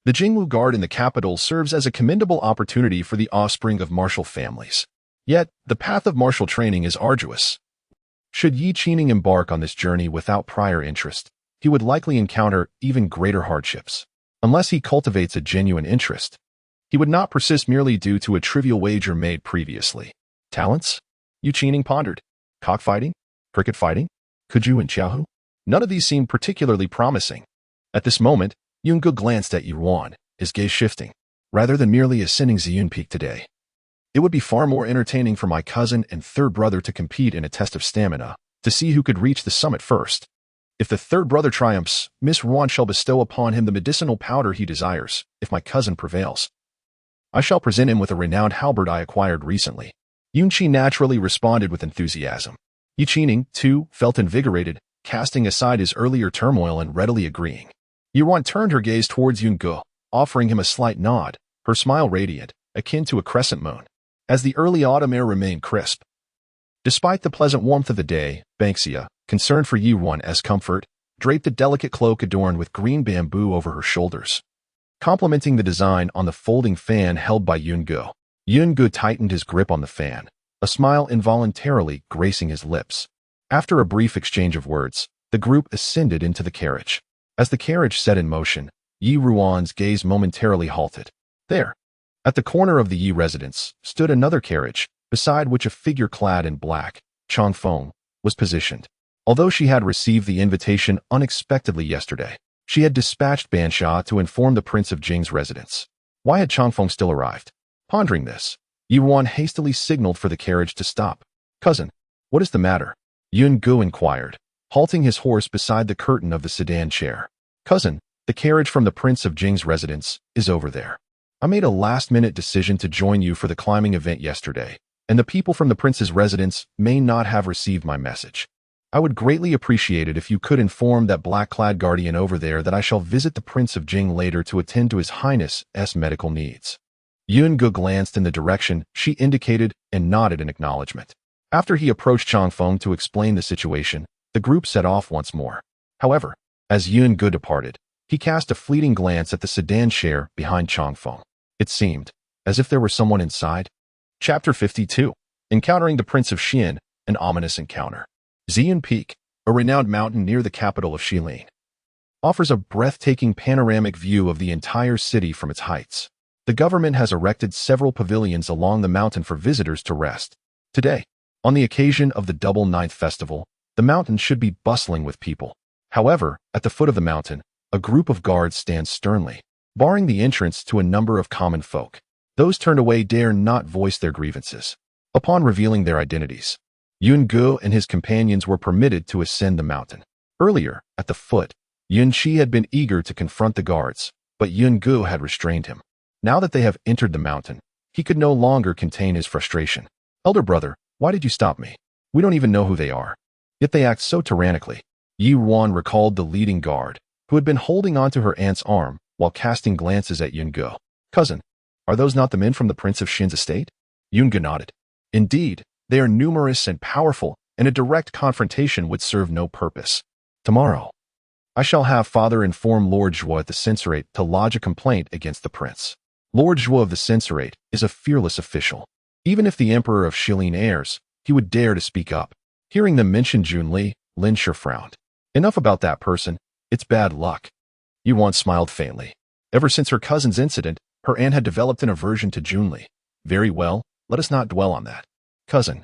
the Jingwu Guard in the capital serves as a commendable opportunity for the offspring of martial families. Yet, the path of martial training is arduous. Should Yi Qining embark on this journey without prior interest, he would likely encounter even greater hardships. Unless he cultivates a genuine interest, he would not persist merely due to a trivial wager made previously. Talents? Yi Qining pondered. Cockfighting? Cricket fighting? Kuju and Xiaohu? None of these seemed particularly promising. At this moment, Yungu glanced at Ruan, his gaze shifting. Rather than merely ascending Ziyun Peak today, it would be far more entertaining for my cousin and third brother to compete in a test of stamina, to see who could reach the summit first. If the third brother triumphs, Miss Ruan shall bestow upon him the medicinal powder he desires. If my cousin prevails, I shall present him with a renowned halberd I acquired recently. Yunqi naturally responded with enthusiasm. Yi Qining, too, felt invigorated, casting aside his earlier turmoil and readily agreeing. Ruan turned her gaze towards Yungu, offering him a slight nod, her smile radiant, akin to a crescent moon, as the early autumn air remained crisp. Despite the pleasant warmth of the day, Banxia, concerned for Ruan's comfort, draped a delicate cloak adorned with green bamboo over her shoulders, complementing the design on the folding fan held by Yungu. Yungu tightened his grip on the fan, a smile involuntarily gracing his lips. After a brief exchange of words, the group ascended into the carriage. As the carriage set in motion, Yi Ruan's gaze momentarily halted. There, at the corner of the Yi residence, stood another carriage, beside which a figure clad in black, Changfeng, was positioned. Although she had received the invitation unexpectedly yesterday, she had dispatched Bansha to inform the Prince of Jing's residence. Why had Changfeng still arrived? Pondering this, Ruan hastily signaled for the carriage to stop. Cousin, what is the matter? Yungu inquired, halting his horse beside the curtain of the sedan chair. "Cousin, the carriage from the Prince of Jing's residence is over there. I made a last-minute decision to join you for the climbing event yesterday, and the people from the prince's residence may not have received my message. I would greatly appreciate it if you could inform that black-clad guardian over there that I shall visit the Prince of Jing later to attend to His Highness's medical needs." Yun Ge glanced in the direction she indicated and nodded in acknowledgement. After he approached Changfeng to explain the situation, the group set off once more. However, as Yun Ge departed, he cast a fleeting glance at the sedan chair behind Changfeng. It seemed as if there were someone inside. Chapter 52. Encountering the Prince of Xian, an ominous encounter. Xian Peak, a renowned mountain near the capital of Shilin, offers a breathtaking panoramic view of the entire city from its heights. The government has erected several pavilions along the mountain for visitors to rest. Today, on the occasion of the Double Ninth Festival, the mountain should be bustling with people. However, at the foot of the mountain, a group of guards stands sternly, barring the entrance to a number of common folk. Those turned away dare not voice their grievances. Upon revealing their identities, Yun Ge and his companions were permitted to ascend the mountain. Earlier, at the foot, Yun Qi had been eager to confront the guards, but Yun Ge had restrained him. Now that they have entered the mountain, he could no longer contain his frustration. "Elder brother, why did you stop me? We don't even know who they are. Yet they act so tyrannically." Ruan recalled the leading guard, who had been holding onto her aunt's arm while casting glances at Yun Ge. "Cousin, are those not the men from the Prince of Xin's estate?" Yun Ge nodded. "Indeed, they are numerous and powerful, and a direct confrontation would serve no purpose. Tomorrow, I shall have father inform Lord Zhuo at the censorate to lodge a complaint against the prince. Lord Zhuo of the censorate is a fearless official. Even if the Emperor of Shilin errs, he would dare to speak up." Hearing them mention Jun Li, Lin Shi frowned. "Enough about that person. It's bad luck." Yuan smiled faintly. Ever since her cousin's incident, her aunt had developed an aversion to Jun Li. "Very well, let us not dwell on that. Cousin,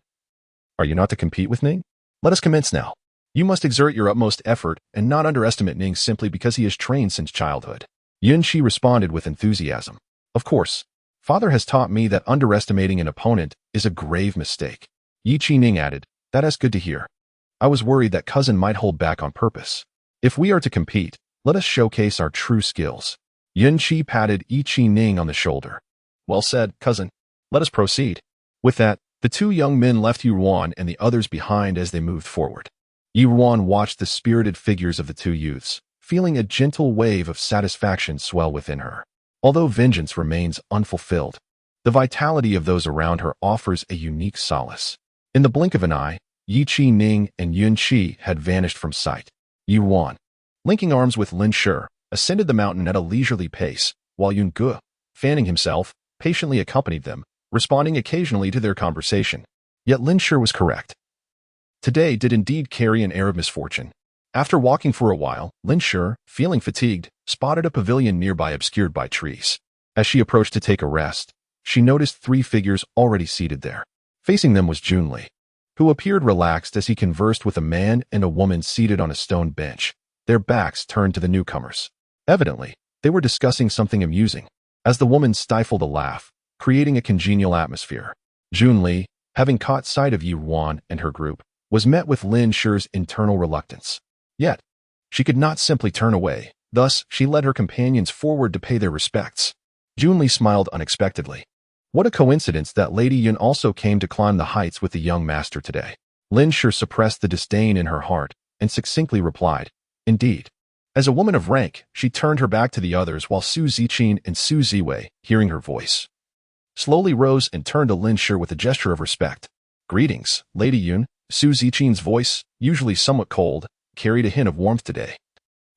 are you not to compete with Ning? Let us commence now. You must exert your utmost effort and not underestimate Ning simply because he is trained since childhood." Yun Shi responded with enthusiasm. "Of course, father has taught me that underestimating an opponent is a grave mistake." Yi Qi Ning added, "That is good to hear. I was worried that cousin might hold back on purpose. If we are to compete, let us showcase our true skills." Yun Qi patted Yi Qi Ning on the shoulder. "Well said, cousin. Let us proceed." With that, the two young men left Ruan and the others behind as they moved forward. Ruan watched the spirited figures of the two youths, feeling a gentle wave of satisfaction swell within her. Although vengeance remains unfulfilled, the vitality of those around her offers a unique solace. In the blink of an eye, Yi Qi Ning and Yun Qi had vanished from sight. Ruan, linking arms with Lin Shi, ascended the mountain at a leisurely pace, while Yun Ge, fanning himself, patiently accompanied them, responding occasionally to their conversation. Yet Lin Shi was correct. Today did indeed carry an air of misfortune. After walking for a while, Lin Shi, feeling fatigued, spotted a pavilion nearby obscured by trees. As she approached to take a rest, she noticed three figures already seated there. Facing them was Jun Li, who appeared relaxed as he conversed with a man and a woman seated on a stone bench, their backs turned to the newcomers. Evidently, they were discussing something amusing, as the woman stifled a laugh, creating a congenial atmosphere. Jun Li, having caught sight of Ruan and her group, was met with Lin Shi's internal reluctance. Yet, she could not simply turn away, thus she led her companions forward to pay their respects. Jun Li smiled unexpectedly. What a coincidence that Lady Yun also came to climb the heights with the young master today. Lin Shi suppressed the disdain in her heart and succinctly replied, "Indeed." As a woman of rank, she turned her back to the others while Su Ziqin and Su Ziwei, hearing her voice, slowly rose and turned to Lin Shi with a gesture of respect. "Greetings, Lady Yun." Su Ziqin's voice, usually somewhat cold, carried a hint of warmth today,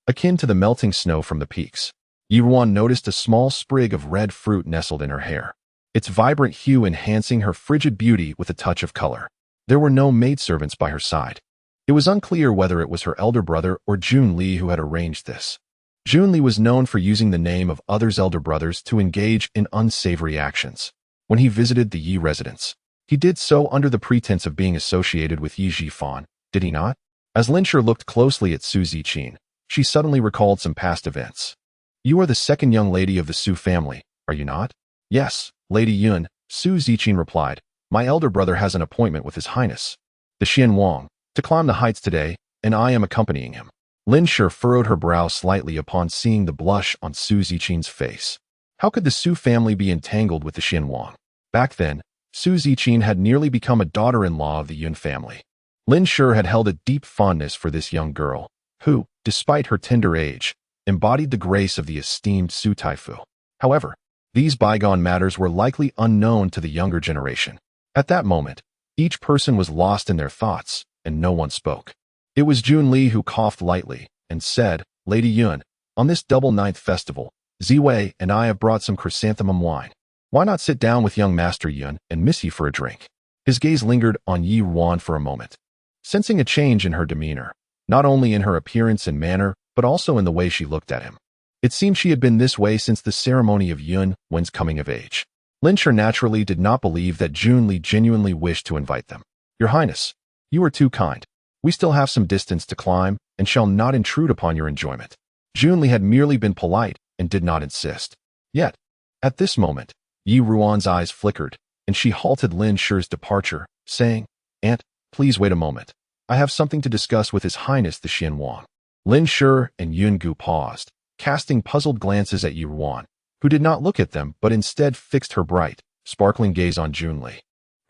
akin to the melting snow from the peaks. Ruan noticed a small sprig of red fruit nestled in her hair, its vibrant hue enhancing her frigid beauty with a touch of color. There were no maidservants by her side. It was unclear whether it was her elder brother or Jun Li who had arranged this. Jun Li was known for using the name of others' elder brothers to engage in unsavory actions. When he visited the Yi residence, he did so under the pretense of being associated with Yi Zhifan, did he not? As Lin Shi looked closely at Su Ziqin, she suddenly recalled some past events. "You are the second young lady of the Su family, are you not?" "Yes, Lady Yun," Su Ziqin replied. "My elder brother has an appointment with His Highness, the Xian Wang, to climb the heights today, and I am accompanying him. Lin Shi furrowed her brow slightly upon seeing the blush on Su Zichin's face. How could the Su family be entangled with the Xianwang? Back then, Su Zichin had nearly become a daughter-in-law of the Yun family. Lin Shi had held a deep fondness for this young girl, who, despite her tender age, embodied the grace of the esteemed Su Taifu. However, these bygone matters were likely unknown to the younger generation. At that moment, each person was lost in their thoughts, and no one spoke. It was Jun Li who coughed lightly and said, "Lady Yun, on this double ninth festival, Ziwei and I have brought some chrysanthemum wine. Why not sit down with young Master Yun and Miss Yi for a drink?" His gaze lingered on Yi Ruan for a moment. Sensing a change in her demeanor, not only in her appearance and manner, but also in the way she looked at him. It seemed she had been this way since the ceremony of Yun Wen's coming of age. Lin Shi naturally did not believe that Jun Li genuinely wished to invite them. "Your Highness, you are too kind. We still have some distance to climb and shall not intrude upon your enjoyment." Jun Li had merely been polite and did not insist. Yet, at this moment, Yi Ruan's eyes flickered, and she halted Lin Shi's departure, saying, "Aunt, please wait a moment. I have something to discuss with His Highness the Xianwang." Lin Shi and Yun Gu paused, casting puzzled glances at Yi Ruan, who did not look at them but instead fixed her bright, sparkling gaze on Jun Li,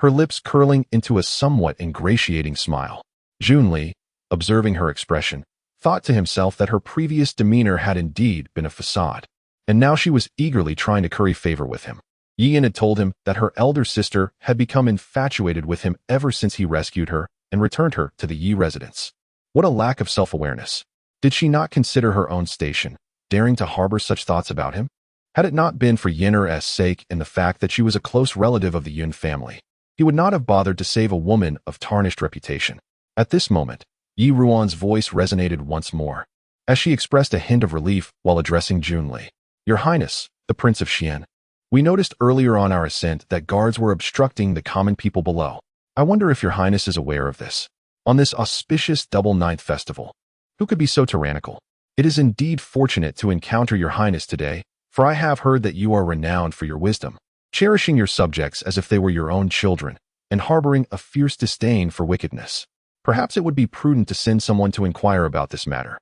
her lips curling into a somewhat ingratiating smile. Jun Li, observing her expression, thought to himself that her previous demeanor had indeed been a facade, and now she was eagerly trying to curry favor with him. Yin had told him that her elder sister had become infatuated with him ever since he rescued her and returned her to the Yi residence. What a lack of self-awareness. Did she not consider her own station, daring to harbor such thoughts about him? Had it not been for Yinner's sake and the fact that she was a close relative of the Yun family, he would not have bothered to save a woman of tarnished reputation. At this moment, Yi Ruan's voice resonated once more, as she expressed a hint of relief while addressing Jun Li. "Your Highness, the Prince of Xian. We noticed earlier on our ascent that guards were obstructing the common people below. I wonder if your Highness is aware of this. On this auspicious double ninth festival, who could be so tyrannical? It is indeed fortunate to encounter your Highness today, for I have heard that you are renowned for your wisdom, cherishing your subjects as if they were your own children, and harboring a fierce disdain for wickedness. Perhaps it would be prudent to send someone to inquire about this matter,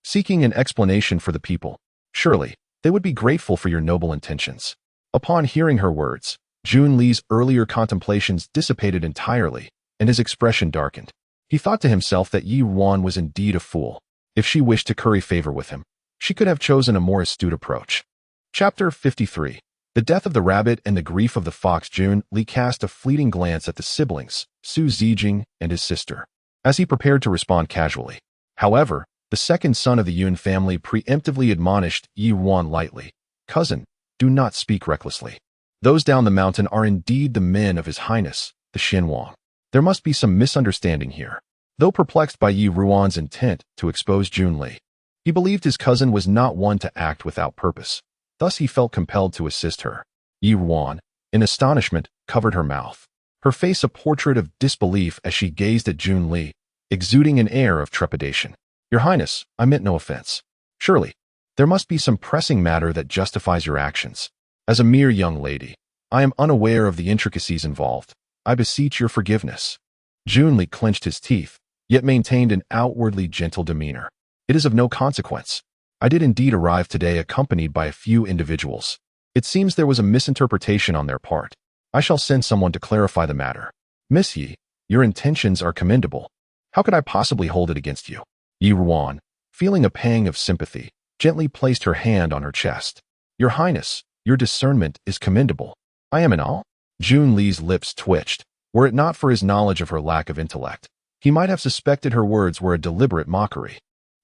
seeking an explanation for the people. Surely, they would be grateful for your noble intentions." Upon hearing her words, Jun Li's earlier contemplations dissipated entirely, and his expression darkened. He thought to himself that Yi Ruan was indeed a fool. If she wished to curry favor with him, she could have chosen a more astute approach. Chapter 53. The Death of the Rabbit and the Grief of the Fox. Jun Li cast a fleeting glance at the siblings, Su Zijing and his sister, as he prepared to respond casually. However, the second son of the Yun family preemptively admonished Yi Ruan lightly, "Cousin, do not speak recklessly. Those down the mountain are indeed the men of His Highness, the Xianwang. There must be some misunderstanding here." Though perplexed by Yi Ruan's intent to expose Jun Li, he believed his cousin was not one to act without purpose. Thus he felt compelled to assist her. Yi Ruan, in astonishment, covered her mouth, her face a portrait of disbelief as she gazed at Jun Li, exuding an air of trepidation. "Your Highness, I meant no offense. Surely, there must be some pressing matter that justifies your actions. As a mere young lady, I am unaware of the intricacies involved. I beseech your forgiveness." Jun Li clenched his teeth, yet maintained an outwardly gentle demeanor. "It is of no consequence. I did indeed arrive today accompanied by a few individuals. It seems there was a misinterpretation on their part. I shall send someone to clarify the matter. Miss Yi, your intentions are commendable. How could I possibly hold it against you?" Yi Ruan, feeling a pang of sympathy, gently placed her hand on her chest. "Your Highness, your discernment is commendable. I am in awe." Jun Li's lips twitched. Were it not for his knowledge of her lack of intellect, he might have suspected her words were a deliberate mockery.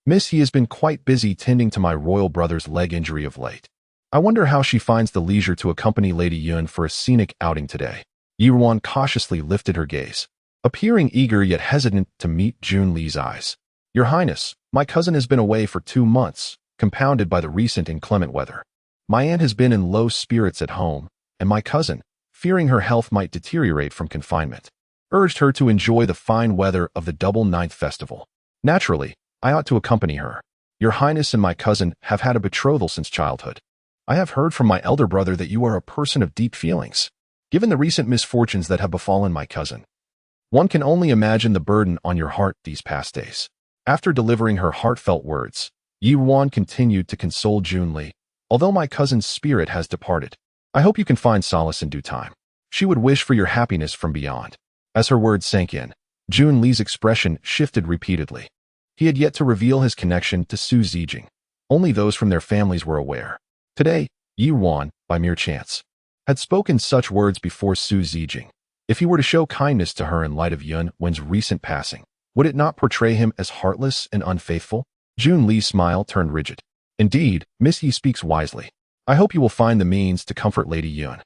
"Miss He has been quite busy tending to my royal brother's leg injury of late. I wonder how she finds the leisure to accompany Lady Yun for a scenic outing today." Yi Ruan cautiously lifted her gaze, appearing eager yet hesitant to meet Jun Li's eyes. "Your Highness, my cousin has been away for 2 months, compounded by the recent inclement weather. My aunt has been in low spirits at home, and my cousin, fearing her health might deteriorate from confinement, urged her to enjoy the fine weather of the double ninth festival. Naturally, I ought to accompany her. Your Highness and my cousin have had a betrothal since childhood. I have heard from my elder brother that you are a person of deep feelings. Given the recent misfortunes that have befallen my cousin, one can only imagine the burden on your heart these past days." After delivering her heartfelt words, Ruan continued to console Jun Li. Although my cousin's spirit has departed, I hope you can find solace in due time. She would wish for your happiness from beyond. As her words sank in, Jun Li's expression shifted repeatedly. He had yet to reveal his connection to Su Zijing. Only those from their families were aware. Today, Ruan, by mere chance, had spoken such words before Su Zijing. If he were to show kindness to her in light of Yun Wen's recent passing, would it not portray him as heartless and unfaithful? Jun Li's smile turned rigid. Indeed, Miss Yi speaks wisely. I hope you will find the means to comfort Lady Yun.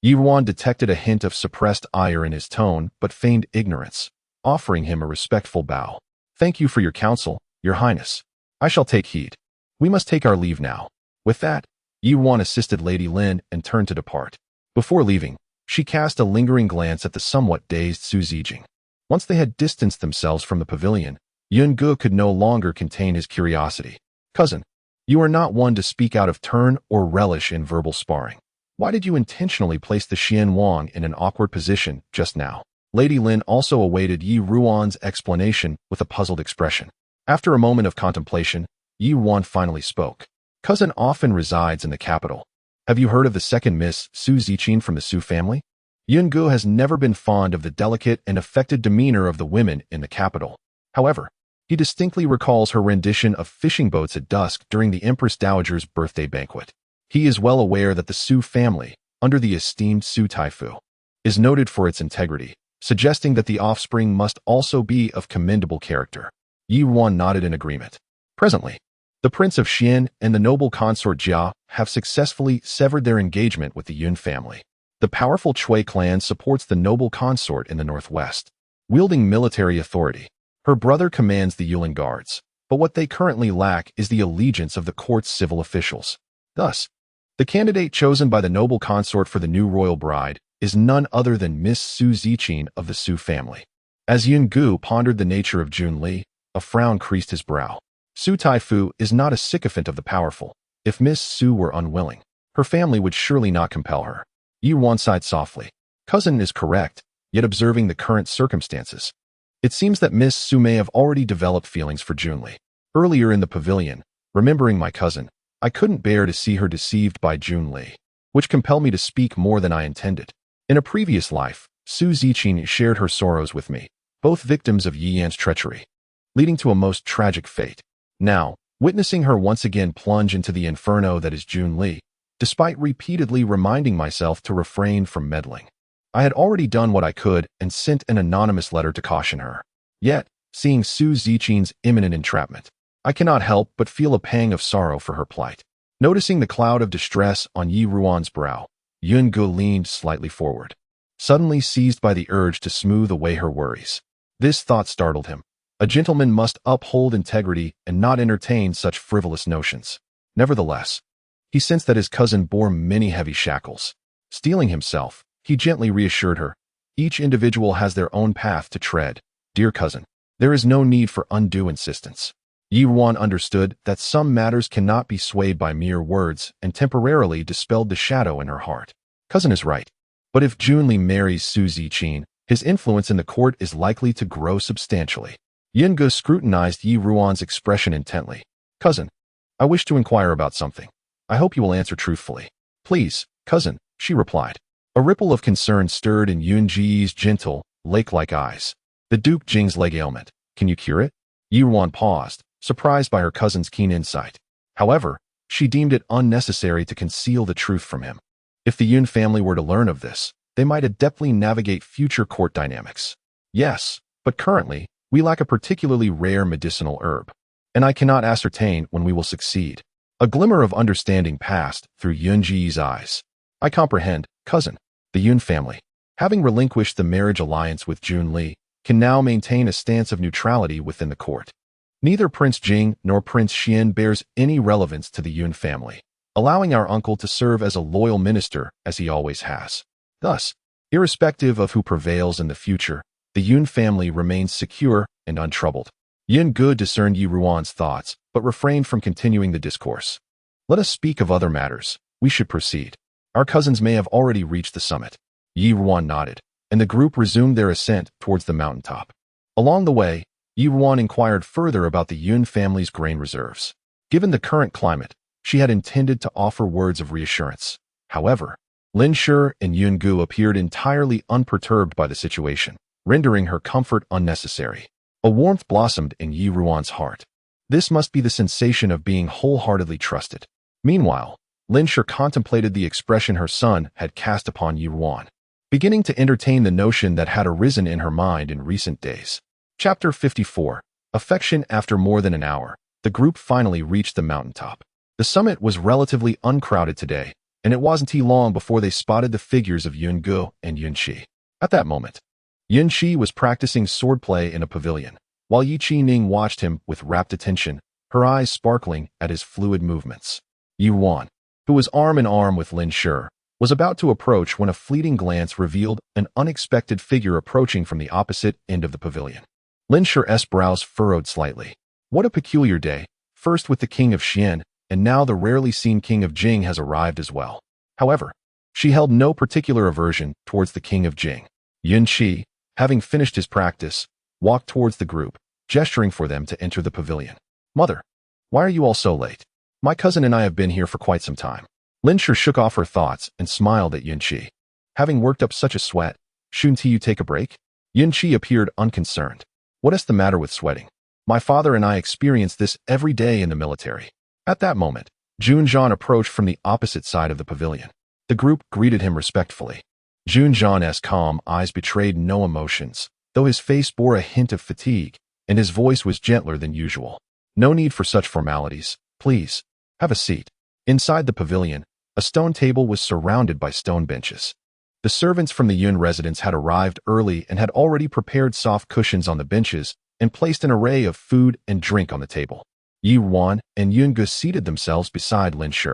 Ruan detected a hint of suppressed ire in his tone, but feigned ignorance, offering him a respectful bow. Thank you for your counsel, Your Highness. I shall take heed. We must take our leave now. With that, Ruan assisted Lady Lin and turned to depart. Before leaving, she cast a lingering glance at the somewhat dazed Su Zijing. Once they had distanced themselves from the pavilion, Yun Ge could no longer contain his curiosity. Cousin, you are not one to speak out of turn or relish in verbal sparring. Why did you intentionally place the Xian Wang in an awkward position just now? Lady Lin also awaited Yi Ruan's explanation with a puzzled expression. After a moment of contemplation, Yi Ruan finally spoke. Cousin often resides in the capital. Have you heard of the second Miss Su Ziqin from the Su family? Yun Ge has never been fond of the delicate and affected demeanor of the women in the capital. However, he distinctly recalls her rendition of fishing boats at dusk during the Empress Dowager's birthday banquet. He is well aware that the Su family, under the esteemed Su Taifu, is noted for its integrity, suggesting that the offspring must also be of commendable character. Yi Ruan nodded in agreement. Presently, the Prince of Xian and the noble consort Jia have successfully severed their engagement with the Yun family. The powerful Chui clan supports the noble consort in the northwest. Wielding military authority, her brother commands the Yulin Guards, but what they currently lack is the allegiance of the court's civil officials. Thus, the candidate chosen by the noble consort for the new royal bride is none other than Miss Su Ziqin of the Su family. As Yun Ge pondered the nature of Jun Li, a frown creased his brow. Su Taifu is not a sycophant of the powerful. If Miss Su were unwilling, her family would surely not compel her. Yi Ruan sighed softly. Cousin is correct, yet observing the current circumstances, it seems that Miss Su may have already developed feelings for Jun Li. Earlier in the pavilion, remembering my cousin, I couldn't bear to see her deceived by Jun Li, which compelled me to speak more than I intended. In a previous life, Su Ziqin shared her sorrows with me, both victims of Yi Yan's treachery, leading to a most tragic fate. Now, witnessing her once again plunge into the inferno that is Jun Li, despite repeatedly reminding myself to refrain from meddling, I had already done what I could and sent an anonymous letter to caution her. Yet, seeing Su Ziqin's imminent entrapment, I cannot help but feel a pang of sorrow for her plight. Noticing the cloud of distress on Yi Ruan's brow, Yun Ge leaned slightly forward, suddenly seized by the urge to smooth away her worries. This thought startled him. A gentleman must uphold integrity and not entertain such frivolous notions. Nevertheless, he sensed that his cousin bore many heavy shackles. Steeling himself, he gently reassured her. Each individual has their own path to tread. Dear cousin, there is no need for undue insistence. Yi Ruan understood that some matters cannot be swayed by mere words and temporarily dispelled the shadow in her heart. Cousin is right. But if Jun Li marries Su Ziqin, his influence in the court is likely to grow substantially. Yun Ge scrutinized Yi Ruan's expression intently. Cousin, I wish to inquire about something. I hope you will answer truthfully. Please, cousin, she replied. A ripple of concern stirred in Yun Ji's gentle, lake-like eyes. The Duke Jing's leg ailment. Can you cure it? Yi Ruan paused, surprised by her cousin's keen insight. However, she deemed it unnecessary to conceal the truth from him. If the Yun family were to learn of this, they might adeptly navigate future court dynamics. Yes, but currently, we lack a particularly rare medicinal herb, and I cannot ascertain when we will succeed. A glimmer of understanding passed through Yun Ji's eyes. I comprehend, cousin. The Yun family, having relinquished the marriage alliance with Jun Li, can now maintain a stance of neutrality within the court. Neither Prince Jing nor Prince Xian bears any relevance to the Yun family, allowing our uncle to serve as a loyal minister as he always has. Thus, irrespective of who prevails in the future, the Yun family remains secure and untroubled. Yun Ge discerned Yi Ruan's thoughts, but refrained from continuing the discourse. Let us speak of other matters. We should proceed. Our cousins may have already reached the summit. Yi Ruan nodded, and the group resumed their ascent towards the mountaintop. Along the way, Ruan inquired further about the Yun family's grain reserves. Given the current climate, she had intended to offer words of reassurance. However, Lin Shi and Yun Gu appeared entirely unperturbed by the situation, rendering her comfort unnecessary. A warmth blossomed in Yi Ruan's heart. This must be the sensation of being wholeheartedly trusted. Meanwhile, Lin Shi contemplated the expression her son had cast upon Yi Ruan, beginning to entertain the notion that had arisen in her mind in recent days. Chapter 54. Affection. After more than an hour, the group finally reached the mountaintop. The summit was relatively uncrowded today, and it wasn't long before they spotted the figures of Yun Gu and Yun Qi. At that moment, Yun Qi was practicing swordplay in a pavilion, while Yi Ning watched him with rapt attention, her eyes sparkling at his fluid movements. Yi Ruan, who was arm in arm with Lin Shi, was about to approach when a fleeting glance revealed an unexpected figure approaching from the opposite end of the pavilion. Lin Shi's brows furrowed slightly. What a peculiar day, first with the king of Xian, and now the rarely seen king of Jing has arrived as well. However, she held no particular aversion towards the king of Jing. Yun Qi, having finished his practice, walked towards the group, gesturing for them to enter the pavilion. Mother, why are you all so late? My cousin and I have been here for quite some time. Lin Shi shook off her thoughts and smiled at Yun Qi. Having worked up such a sweat, shouldn't you take a break? Yun Qi appeared unconcerned. What is the matter with sweating? My father and I experience this every day in the military. At that moment, Jun Zhan approached from the opposite side of the pavilion. The group greeted him respectfully. Jun Zhan's calm eyes betrayed no emotions, though his face bore a hint of fatigue, and his voice was gentler than usual. No need for such formalities. Please, have a seat. Inside the pavilion, a stone table was surrounded by stone benches. The servants from the Yun residence had arrived early and had already prepared soft cushions on the benches and placed an array of food and drink on the table. Yi Ruan and Yun Gu seated themselves beside Lin Shi.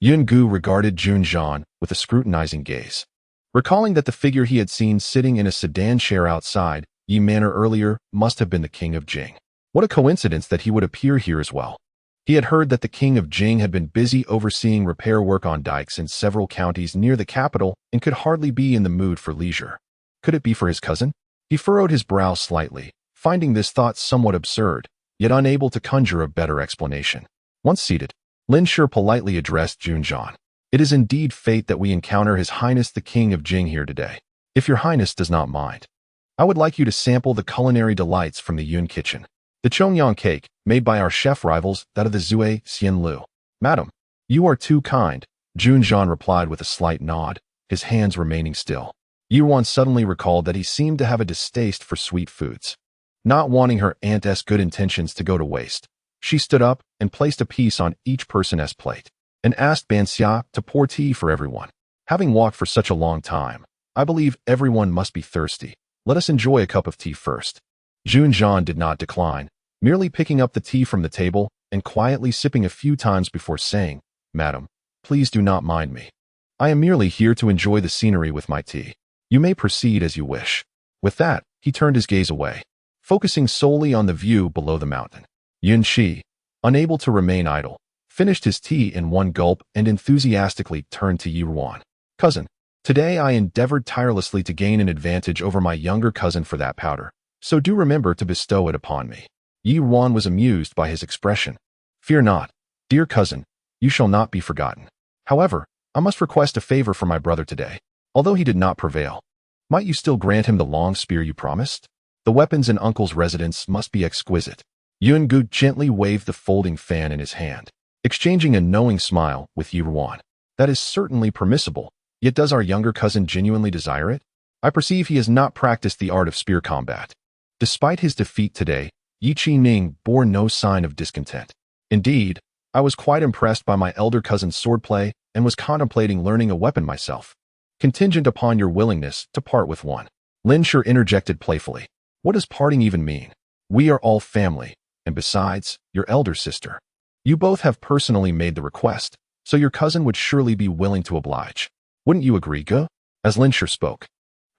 Yun Gu regarded Jun Zhan with a scrutinizing gaze. Recalling that the figure he had seen sitting in a sedan chair outside Yi Manor earlier must have been the king of Jing. What a coincidence that he would appear here as well. He had heard that the king of Jing had been busy overseeing repair work on dikes in several counties near the capital and could hardly be in the mood for leisure. Could it be for his cousin? He furrowed his brow slightly, finding this thought somewhat absurd, yet unable to conjure a better explanation. Once seated, Lin Shi politely addressed Jun Zhan. It is indeed fate that we encounter His Highness the King of Jing here today. If your highness does not mind, I would like you to sample the culinary delights from the Yun kitchen. The Chongyang cake, made by our chef rivals, that of the Zui Xian Lu. Madam, you are too kind, Jun Zhan replied with a slight nod, his hands remaining still. Yi Ruan suddenly recalled that he seemed to have a distaste for sweet foods. Not wanting her aunt's good intentions to go to waste, she stood up and placed a piece on each person's plate, and asked Ban Xia to pour tea for everyone. Having walked for such a long time, I believe everyone must be thirsty. Let us enjoy a cup of tea first. Jun Zhan did not decline, merely picking up the tea from the table and quietly sipping a few times before saying, Madam, please do not mind me. I am merely here to enjoy the scenery with my tea. You may proceed as you wish. With that, he turned his gaze away, focusing solely on the view below the mountain. Yun Qi, unable to remain idle, finished his tea in one gulp and enthusiastically turned to Yi Ruan. Cousin, today I endeavored tirelessly to gain an advantage over my younger cousin for that powder, so do remember to bestow it upon me. Yi Ruan was amused by his expression. Fear not, dear cousin, you shall not be forgotten. However, I must request a favor from my brother today. Although he did not prevail, might you still grant him the long spear you promised? The weapons in uncle's residence must be exquisite. Yun Gu gently waved the folding fan in his hand, exchanging a knowing smile with Yi Ruan. That is certainly permissible, yet does our younger cousin genuinely desire it? I perceive he has not practiced the art of spear combat. Despite his defeat today, Yi Ning bore no sign of discontent. Indeed, I was quite impressed by my elder cousin's swordplay and was contemplating learning a weapon myself, contingent upon your willingness to part with one. Lin Shi interjected playfully. What does parting even mean? We are all family, and besides, your elder sister. You both have personally made the request, so your cousin would surely be willing to oblige. Wouldn't you agree, Gu? As Lin Shi spoke,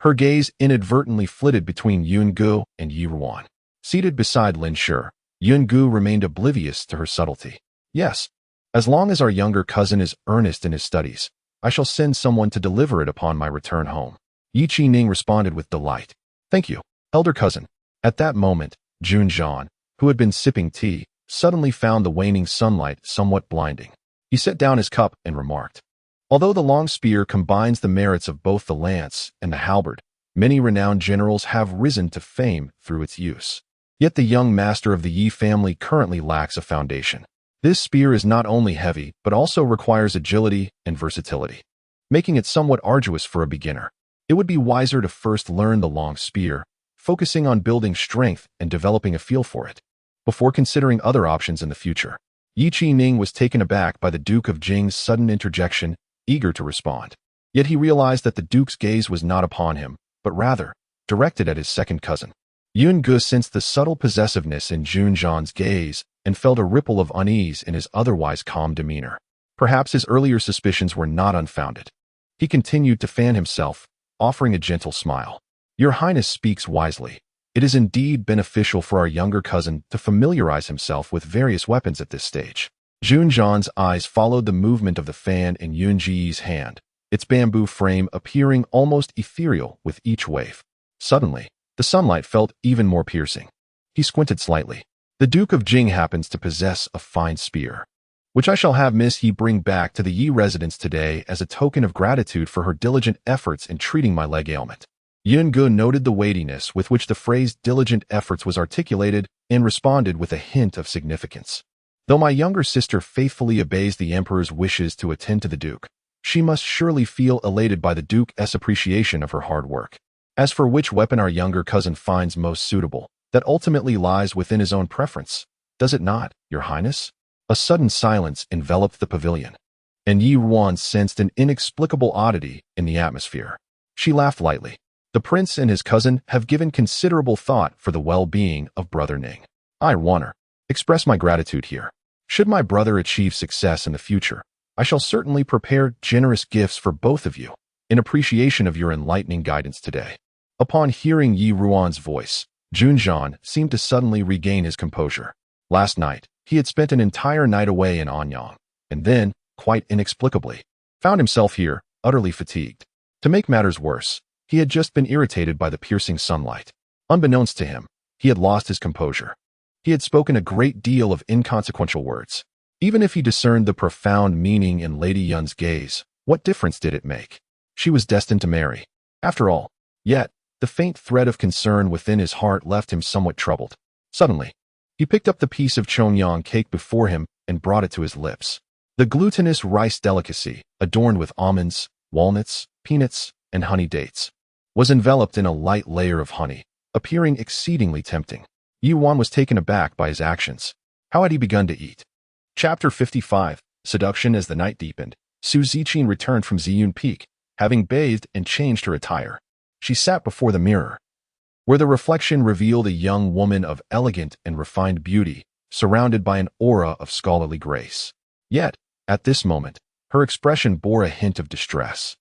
her gaze inadvertently flitted between Yun Gu and Yi Ruan. Seated beside Lin Shi, Yun Gu remained oblivious to her subtlety. Yes, as long as our younger cousin is earnest in his studies, I shall send someone to deliver it upon my return home. Yi Ning responded with delight. Thank you, elder cousin. At that moment, Jun Zhan, who had been sipping tea, suddenly found the waning sunlight somewhat blinding. He set down his cup and remarked, "Although the long spear combines the merits of both the lance and the halberd, many renowned generals have risen to fame through its use. Yet the young master of the Yi family currently lacks a foundation. This spear is not only heavy, but also requires agility and versatility, making it somewhat arduous for a beginner. It would be wiser to first learn the long spear, focusing on building strength and developing a feel for it, before considering other options in the future." Yi Qining was taken aback by the Duke of Jing's sudden interjection, eager to respond. Yet he realized that the Duke's gaze was not upon him, but rather directed at his second cousin. Yun Ge sensed the subtle possessiveness in Jun Zhan's gaze and felt a ripple of unease in his otherwise calm demeanor. Perhaps his earlier suspicions were not unfounded. He continued to fan himself, offering a gentle smile. "Your Highness speaks wisely. It is indeed beneficial for our younger cousin to familiarize himself with various weapons at this stage." Jun Zhan's eyes followed the movement of the fan in Yun Ji's hand, its bamboo frame appearing almost ethereal with each wave. Suddenly, the sunlight felt even more piercing. He squinted slightly. "The Duke of Jing happens to possess a fine spear, which I shall have Miss Yi bring back to the Yi residence today as a token of gratitude for her diligent efforts in treating my leg ailment." Yun Ge noted the weightiness with which the phrase diligent efforts was articulated and responded with a hint of significance. "Though my younger sister faithfully obeys the Emperor's wishes to attend to the Duke, she must surely feel elated by the Duke's appreciation of her hard work. As for which weapon our younger cousin finds most suitable, that ultimately lies within his own preference, does it not, Your Highness?" A sudden silence enveloped the pavilion, and Yi Ruan sensed an inexplicable oddity in the atmosphere. She laughed lightly. "The prince and his cousin have given considerable thought for the well-being of Brother Ning. I, Ruaner, express my gratitude here. Should my brother achieve success in the future, I shall certainly prepare generous gifts for both of you, in appreciation of your enlightening guidance today." Upon hearing Yi Ruan's voice, Jun Zhan seemed to suddenly regain his composure. Last night, he had spent an entire night away in Anyong, and then, quite inexplicably, found himself here, utterly fatigued. To make matters worse, he had just been irritated by the piercing sunlight. Unbeknownst to him, he had lost his composure. He had spoken a great deal of inconsequential words. Even if he discerned the profound meaning in Lady Yun's gaze, what difference did it make? She was destined to marry, after all. Yet, the faint thread of concern within his heart left him somewhat troubled. Suddenly, he picked up the piece of Chongyang cake before him and brought it to his lips. The glutinous rice delicacy, adorned with almonds, walnuts, peanuts, and honey dates, was enveloped in a light layer of honey, appearing exceedingly tempting. Yi Ruan was taken aback by his actions. How had he begun to eat? Chapter 55, Seduction. As the night deepened, Su Ziqing returned from Ziyun Peak, having bathed and changed her attire. She sat before the mirror, where the reflection revealed a young woman of elegant and refined beauty, surrounded by an aura of scholarly grace. Yet, at this moment, her expression bore a hint of distress.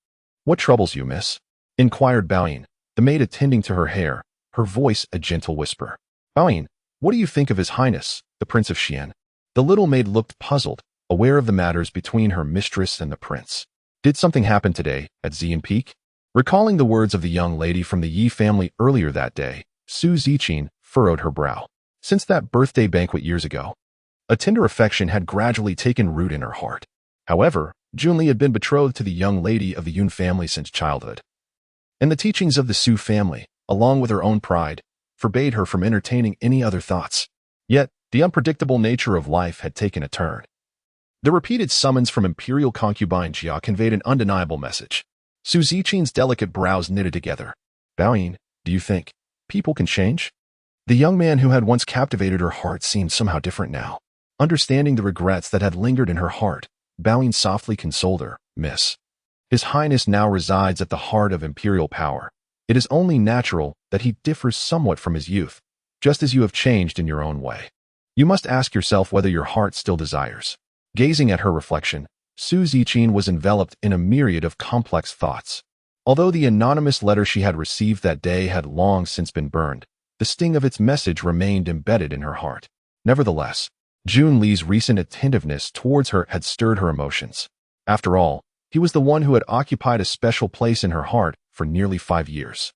"What troubles you, miss?" inquired Baoyin, the maid attending to her hair, her voice a gentle whisper. "Baoyin, what do you think of His Highness, the Prince of Xian?" The little maid looked puzzled, aware of the matters between her mistress and the prince. Did something happen today at Ziyun Peak? Recalling the words of the young lady from the Yi family earlier that day, Su Ziqing furrowed her brow. Since that birthday banquet years ago, a tender affection had gradually taken root in her heart. However, Jun Li had been betrothed to the young lady of the Yun family since childhood, and the teachings of the Su family, along with her own pride, forbade her from entertaining any other thoughts. Yet, the unpredictable nature of life had taken a turn. The repeated summons from imperial concubine Jia conveyed an undeniable message. Su Ziqing's delicate brows knitted together. "Baoyin, do you think people can change?" The young man who had once captivated her heart seemed somehow different now. Understanding the regrets that had lingered in her heart, Baoyin softly consoled her. "Miss, His Highness now resides at the heart of imperial power. It is only natural that he differs somewhat from his youth, just as you have changed in your own way. You must ask yourself whether your heart still desires." Gazing at her reflection, Su Ziqing was enveloped in a myriad of complex thoughts. Although the anonymous letter she had received that day had long since been burned, the sting of its message remained embedded in her heart. Nevertheless, Jun Li's recent attentiveness towards her had stirred her emotions. After all, he was the one who had occupied a special place in her heart for nearly 5 years.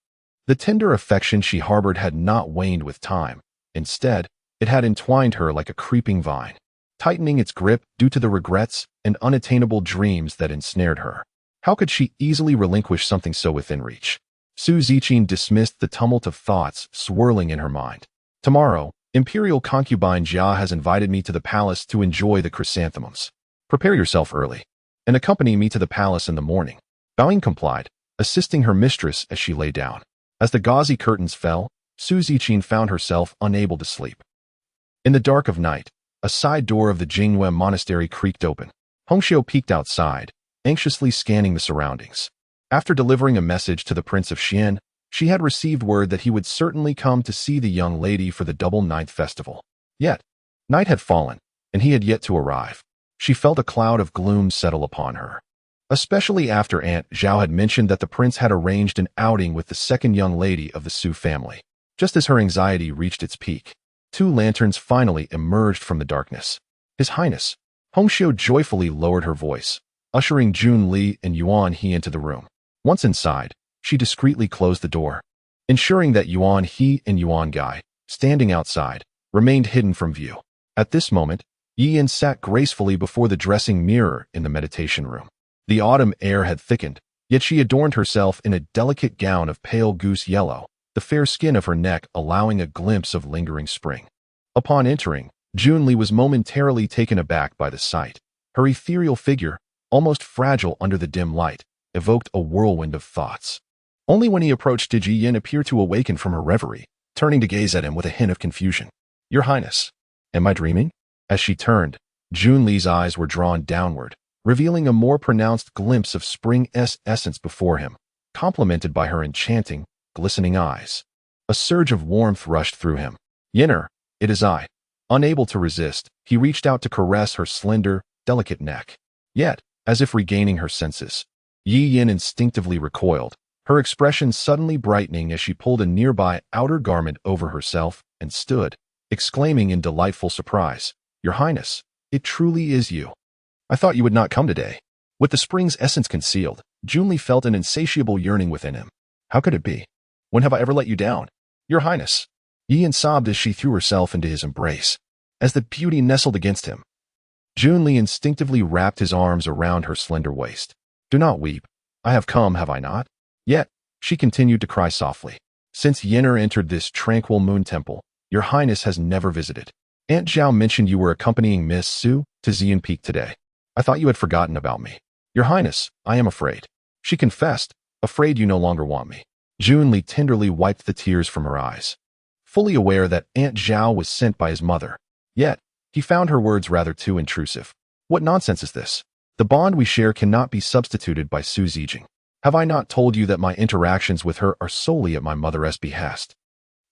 The tender affection she harbored had not waned with time, Instead, it had entwined her like a creeping vine, tightening its grip due to the regrets and unattainable dreams that ensnared her. How could she easily relinquish something so within reach? Su Ziqing dismissed the tumult of thoughts swirling in her mind. Tomorrow, Imperial concubine Jia has invited me to the palace to enjoy the chrysanthemums. Prepare yourself early, and accompany me to the palace in the morning. Bowing complied, assisting her mistress as she lay down. As the gauzy curtains fell, Su Ziqing found herself unable to sleep. In the dark of night, a side door of the Jingwen monastery creaked open. Hongxiu peeked outside, anxiously scanning the surroundings. After delivering a message to the Prince of Xian, she had received word that he would certainly come to see the young lady for the double ninth festival. Yet, night had fallen, and he had yet to arrive. She felt a cloud of gloom settle upon her, especially after Aunt Zhao had mentioned that the prince had arranged an outing with the second young lady of the Su family. Just as her anxiety reached its peak, two lanterns finally emerged from the darkness. His Highness, Hongxiu joyfully lowered her voice, ushering Jun Li and Yuan He into the room. Once inside, she discreetly closed the door, ensuring that Yuan He and Yuan Gai, standing outside, remained hidden from view. At this moment, Yi Yin sat gracefully before the dressing mirror in the meditation room. The autumn air had thickened, yet she adorned herself in a delicate gown of pale goose yellow, the fair skin of her neck allowing a glimpse of lingering spring. Upon entering, Jun Li was momentarily taken aback by the sight. Her ethereal figure, almost fragile under the dim light, evoked a whirlwind of thoughts. Only when he approached did Yi Yin appear to awaken from her reverie, turning to gaze at him with a hint of confusion. "Your Highness, am I dreaming?" As she turned, Jun Li's eyes were drawn downward, revealing a more pronounced glimpse of spring's essence before him, complemented by her enchanting, glistening eyes. A surge of warmth rushed through him. "Yinner, it is I." Unable to resist, he reached out to caress her slender, delicate neck. Yet, as if regaining her senses, Yi Yin instinctively recoiled, her expression suddenly brightening as she pulled a nearby outer garment over herself and stood, exclaiming in delightful surprise, "Your Highness, it truly is you. I thought you would not come today." With the spring's essence concealed, Jun Li felt an insatiable yearning within him. How could it be? When have I ever let you down? "Your Highness." Yi Yin sobbed as she threw herself into his embrace. As the beauty nestled against him, Jun Li instinctively wrapped his arms around her slender waist. "Do not weep. I have come, have I not?" Yet, she continued to cry softly. "Since Yinner entered this tranquil moon temple, your Highness has never visited. Aunt Zhao mentioned you were accompanying Miss Su to Xian Peak today. I thought you had forgotten about me. Your Highness, I am afraid." She confessed, "Afraid you no longer want me." Jun Li tenderly wiped the tears from her eyes, fully aware that Aunt Zhao was sent by his mother. Yet, he found her words rather too intrusive. "What nonsense is this? The bond we share cannot be substituted by Su Ziqing. Have I not told you that my interactions with her are solely at my mother's behest?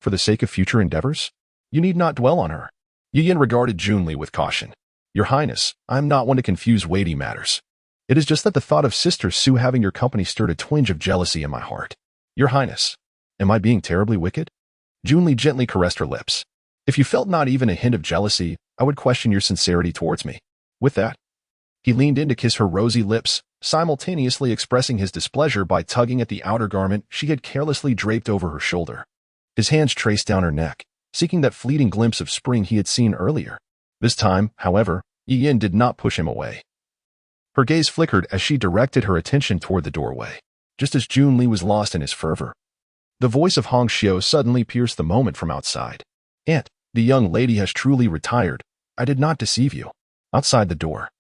For the sake of future endeavors, you need not dwell on her." Yi Yin regarded Jun Li with caution. "Your Highness, I am not one to confuse weighty matters. It is just that the thought of Sister Su having your company stirred a twinge of jealousy in my heart." "Your Highness, am I being terribly wicked?" Jun Li gently caressed her lips. "If you felt not even a hint of jealousy, I would question your sincerity towards me." With that, he leaned in to kiss her rosy lips, simultaneously expressing his displeasure by tugging at the outer garment she had carelessly draped over her shoulder. His hands traced down her neck, seeking that fleeting glimpse of spring he had seen earlier. This time, however, Yi Yin did not push him away. Her gaze flickered as she directed her attention toward the doorway. Just as Jun Li was lost in his fervor, the voice of Hongxiu suddenly pierced the moment from outside. "Aunt, the young lady has truly retired. I did not deceive you." Outside the door,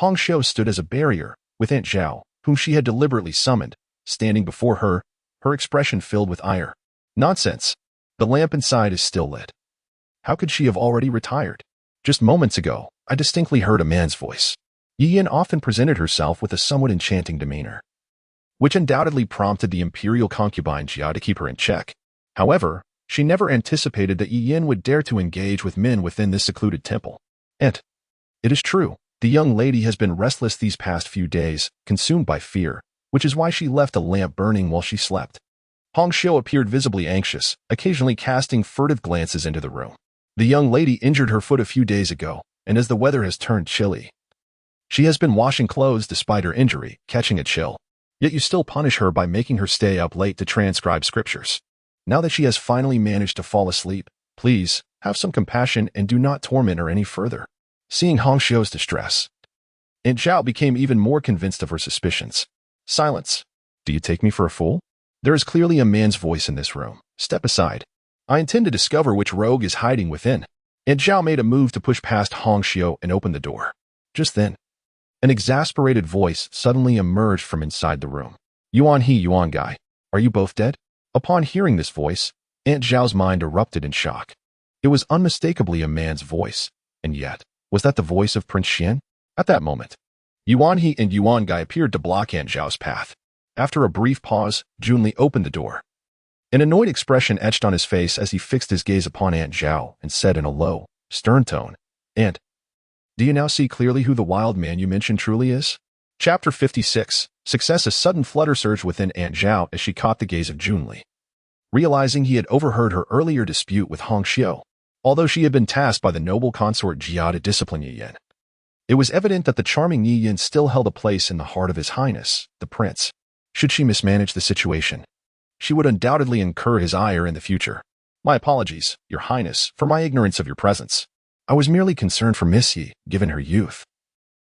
Hongxiu stood as a barrier, with Aunt Zhao, whom she had deliberately summoned, standing before her, her expression filled with ire. "Nonsense. The lamp inside is still lit. How could she have already retired? Just moments ago, I distinctly heard a man's voice." Yi Yin often presented herself with a somewhat enchanting demeanor, which undoubtedly prompted the imperial concubine Jia to keep her in check. However, she never anticipated that Yi Yin would dare to engage with men within this secluded temple. "And it is true, the young lady has been restless these past few days, consumed by fear, which is why she left a lamp burning while she slept." Hongxiu appeared visibly anxious, occasionally casting furtive glances into the room. "The young lady injured her foot a few days ago, and as the weather has turned chilly, she has been washing clothes despite her injury, catching a chill. Yet you still punish her by making her stay up late to transcribe scriptures. Now that she has finally managed to fall asleep, Please, have some compassion and do not torment her any further. Seeing Hong Xiu's distress, Aunt Zhao became even more convinced of her suspicions. Silence. Do you take me for a fool? There is clearly a man's voice in this room. Step aside. I intend to discover which rogue is hiding within. Aunt Zhao made a move to push past Hong Xiu and open the door. Just then, an exasperated voice suddenly emerged from inside the room. Yuan He, Yuan Guy, are you both dead? Upon hearing this voice, Aunt Zhao's mind erupted in shock. It was unmistakably a man's voice, and yet, was that the voice of Prince Xian? At that moment, Yuan He and Yuan Guy appeared to block Aunt Zhao's path. After a brief pause, Jun Li opened the door. An annoyed expression etched on his face as he fixed his gaze upon Aunt Zhao and said in a low, stern tone, Aunt, do you now see clearly who the wild man you mentioned truly is? Chapter 56. Success. A sudden flutter surged within Aunt Zhao as she caught the gaze of Jun Li. Realizing he had overheard her earlier dispute with Hong Xiu, although she had been tasked by the noble consort Jia to discipline Yi Yin, it was evident that the charming Yi Yin still held a place in the heart of His Highness, the Prince. Should she mismanage the situation, she would undoubtedly incur his ire in the future. My apologies, Your Highness, for my ignorance of your presence. I was merely concerned for Miss Yi, given her youth,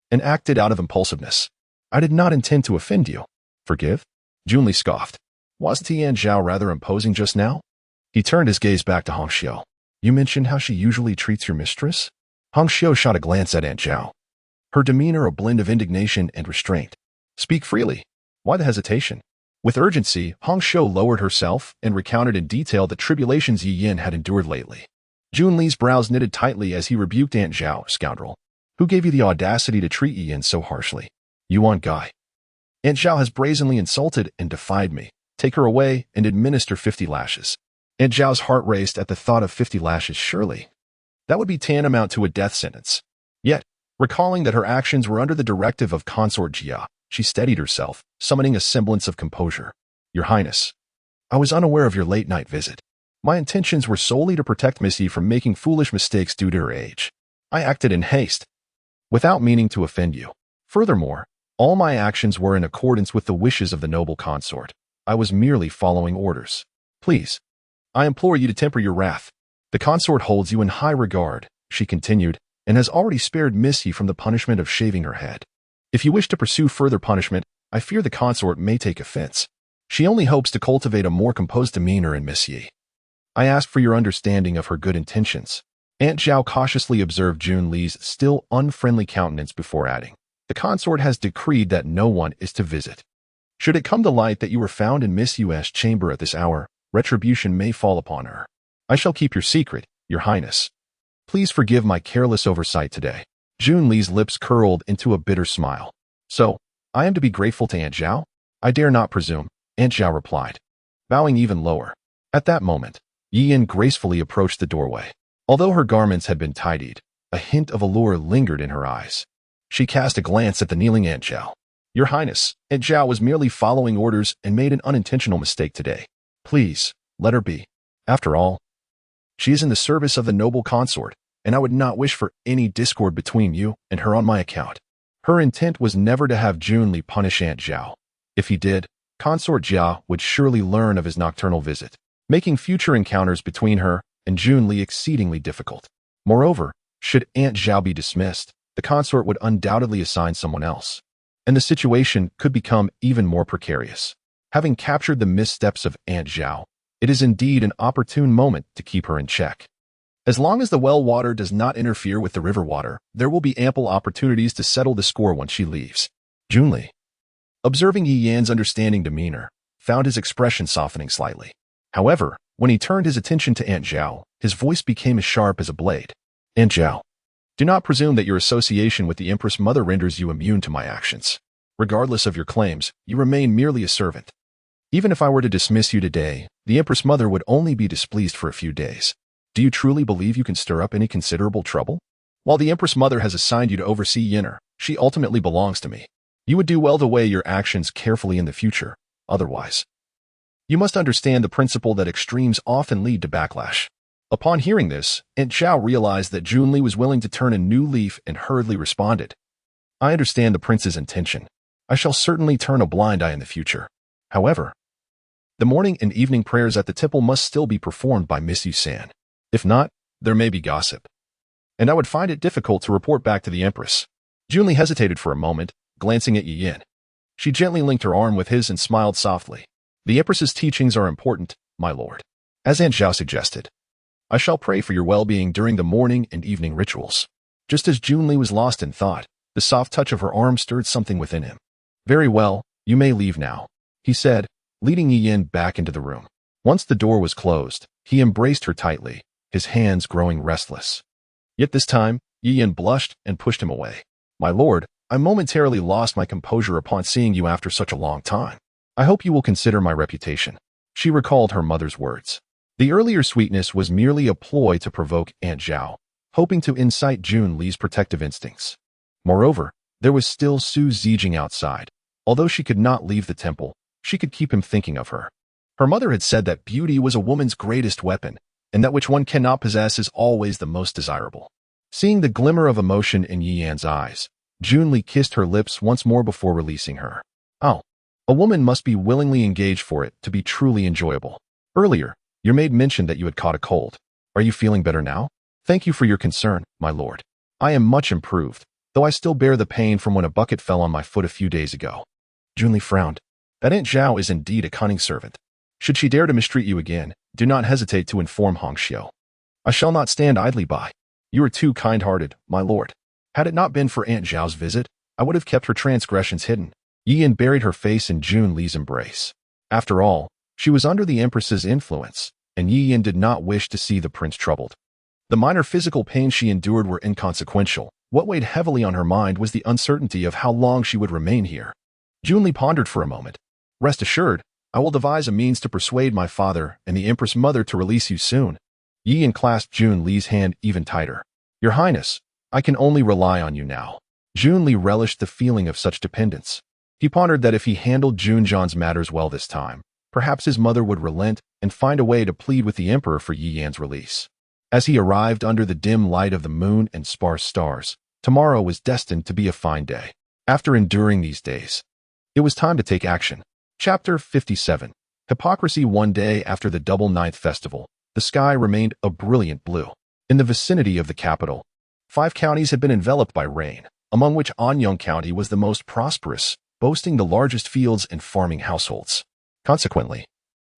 and acted out of impulsiveness. I did not intend to offend you. Forgive? Jun Li scoffed. Wasn't Aunt Zhao rather imposing just now? He turned his gaze back to Hong Xiu. You mentioned how she usually treats your mistress? Hong Xiu shot a glance at Aunt Zhao. Her demeanor a blend of indignation and restraint. Speak freely. Why the hesitation? With urgency, Hong Xiu lowered herself and recounted in detail the tribulations Yi Yin had endured lately. Jun Li's brows knitted tightly as he rebuked Aunt Zhao, scoundrel. Who gave you the audacity to treat Yi Yin so harshly? Yuan Guy. Aunt Zhao has brazenly insulted and defied me. Take her away and administer 50 lashes. Aunt Zhao's heart raced at the thought of 50 lashes. Surely that would be tantamount to a death sentence. Yet, recalling that her actions were under the directive of consort Jia, she steadied herself, summoning a semblance of composure. Your Highness, I was unaware of your late-night visit. My intentions were solely to protect Miss Yi from making foolish mistakes due to her age. I acted in haste, without meaning to offend you. Furthermore, all my actions were in accordance with the wishes of the noble consort. I was merely following orders. Please, I implore you to temper your wrath. The consort holds you in high regard, she continued, and has already spared Miss Yi from the punishment of shaving her head. If you wish to pursue further punishment, I fear the consort may take offense. She only hopes to cultivate a more composed demeanor in Miss Yi. I ask for your understanding of her good intentions. Aunt Zhao cautiously observed Jun Li's still unfriendly countenance before adding, the consort has decreed that no one is to visit. Should it come to light that you were found in Miss Yu's chamber at this hour, retribution may fall upon her. I shall keep your secret, Your Highness. Please forgive my careless oversight today. Jun Li's lips curled into a bitter smile. So, I am to be grateful to Aunt Zhao? I dare not presume, Aunt Zhao replied, bowing even lower. At that moment, Yi Yin gracefully approached the doorway. Although her garments had been tidied, a hint of allure lingered in her eyes. She cast a glance at the kneeling Aunt Zhao. Your Highness, Aunt Zhao was merely following orders and made an unintentional mistake today. Please, let her be. After all, she is in the service of the noble consort, and I would not wish for any discord between you and her on my account. Her intent was never to have Jun Li punish Aunt Zhao. If he did, consort Jia would surely learn of his nocturnal visit, making future encounters between her and Jun Li exceedingly difficult. Moreover, should Aunt Zhao be dismissed, the consort would undoubtedly assign someone else, and the situation could become even more precarious. Having captured the missteps of Aunt Zhao, it is indeed an opportune moment to keep her in check. As long as the well water does not interfere with the river water, there will be ample opportunities to settle the score once she leaves. Jun Li, observing Yi Yan's understanding demeanor, found his expression softening slightly. However, when he turned his attention to Aunt Zhao, his voice became as sharp as a blade. Aunt Zhao, do not presume that your association with the Empress Mother renders you immune to my actions. Regardless of your claims, you remain merely a servant. Even if I were to dismiss you today, the Empress Mother would only be displeased for a few days. Do you truly believe you can stir up any considerable trouble? While the Empress Mother has assigned you to oversee Yinner, she ultimately belongs to me. You would do well to weigh your actions carefully in the future. Otherwise, you must understand the principle that extremes often lead to backlash. Upon hearing this, Aunt Zhao realized that Jun Li was willing to turn a new leaf and hurriedly responded. I understand the prince's intention. I shall certainly turn a blind eye in the future. However, the morning and evening prayers at the temple must still be performed by Miss Yu-san. If not, there may be gossip. And I would find it difficult to report back to the Empress. Jun Li hesitated for a moment, glancing at Yi Yin. She gently linked her arm with his and smiled softly. The Empress's teachings are important, my lord. As Aunt Zhao suggested, I shall pray for your well-being during the morning and evening rituals. Just as Jun Li was lost in thought, the soft touch of her arm stirred something within him. Very well, you may leave now, he said, leading Yi Yin back into the room. Once the door was closed, he embraced her tightly, his hands growing restless. Yet this time, Yi Yin blushed and pushed him away. My lord, I momentarily lost my composure upon seeing you after such a long time. I hope you will consider my reputation. She recalled her mother's words. The earlier sweetness was merely a ploy to provoke Aunt Zhao, hoping to incite Jun Li's protective instincts. Moreover, there was still Su Zijing outside. Although she could not leave the temple, she could keep him thinking of her. Her mother had said that beauty was a woman's greatest weapon, and that which one cannot possess is always the most desirable. Seeing the glimmer of emotion in Yi Yan's eyes, Jun Li kissed her lips once more before releasing her. Oh, a woman must be willingly engaged for it to be truly enjoyable. Earlier, your maid mentioned that you had caught a cold. Are you feeling better now? Thank you for your concern, my lord. I am much improved, though I still bear the pain from when a bucket fell on my foot a few days ago. Jun Li frowned. That Aunt Zhao is indeed a cunning servant. Should she dare to mistreat you again, do not hesitate to inform Hong Xiu. I shall not stand idly by. You are too kind-hearted, my lord. Had it not been for Aunt Zhao's visit, I would have kept her transgressions hidden. Yi Yin buried her face in Jun Li's embrace. After all, she was under the Empress's influence, and Yi Yin did not wish to see the prince troubled. The minor physical pains she endured were inconsequential. What weighed heavily on her mind was the uncertainty of how long she would remain here. Jun Li pondered for a moment. Rest assured, I will devise a means to persuade my father and the Empress Mother to release you soon. Yi Yin clasped Jun Li's hand even tighter. Your Highness, I can only rely on you now. Jun Li relished the feeling of such dependence. He pondered that if he handled Jun Zhan's matters well this time, perhaps his mother would relent and find a way to plead with the Emperor for Yi Yan's release. As he arrived under the dim light of the moon and sparse stars, tomorrow was destined to be a fine day. After enduring these days, it was time to take action. Chapter 57. Hypocrisy. One day after the Double Ninth Festival, the sky remained a brilliant blue. In the vicinity of the capital, 5 counties had been enveloped by rain, among which Anyong County was the most prosperous, boasting the largest fields and farming households. Consequently,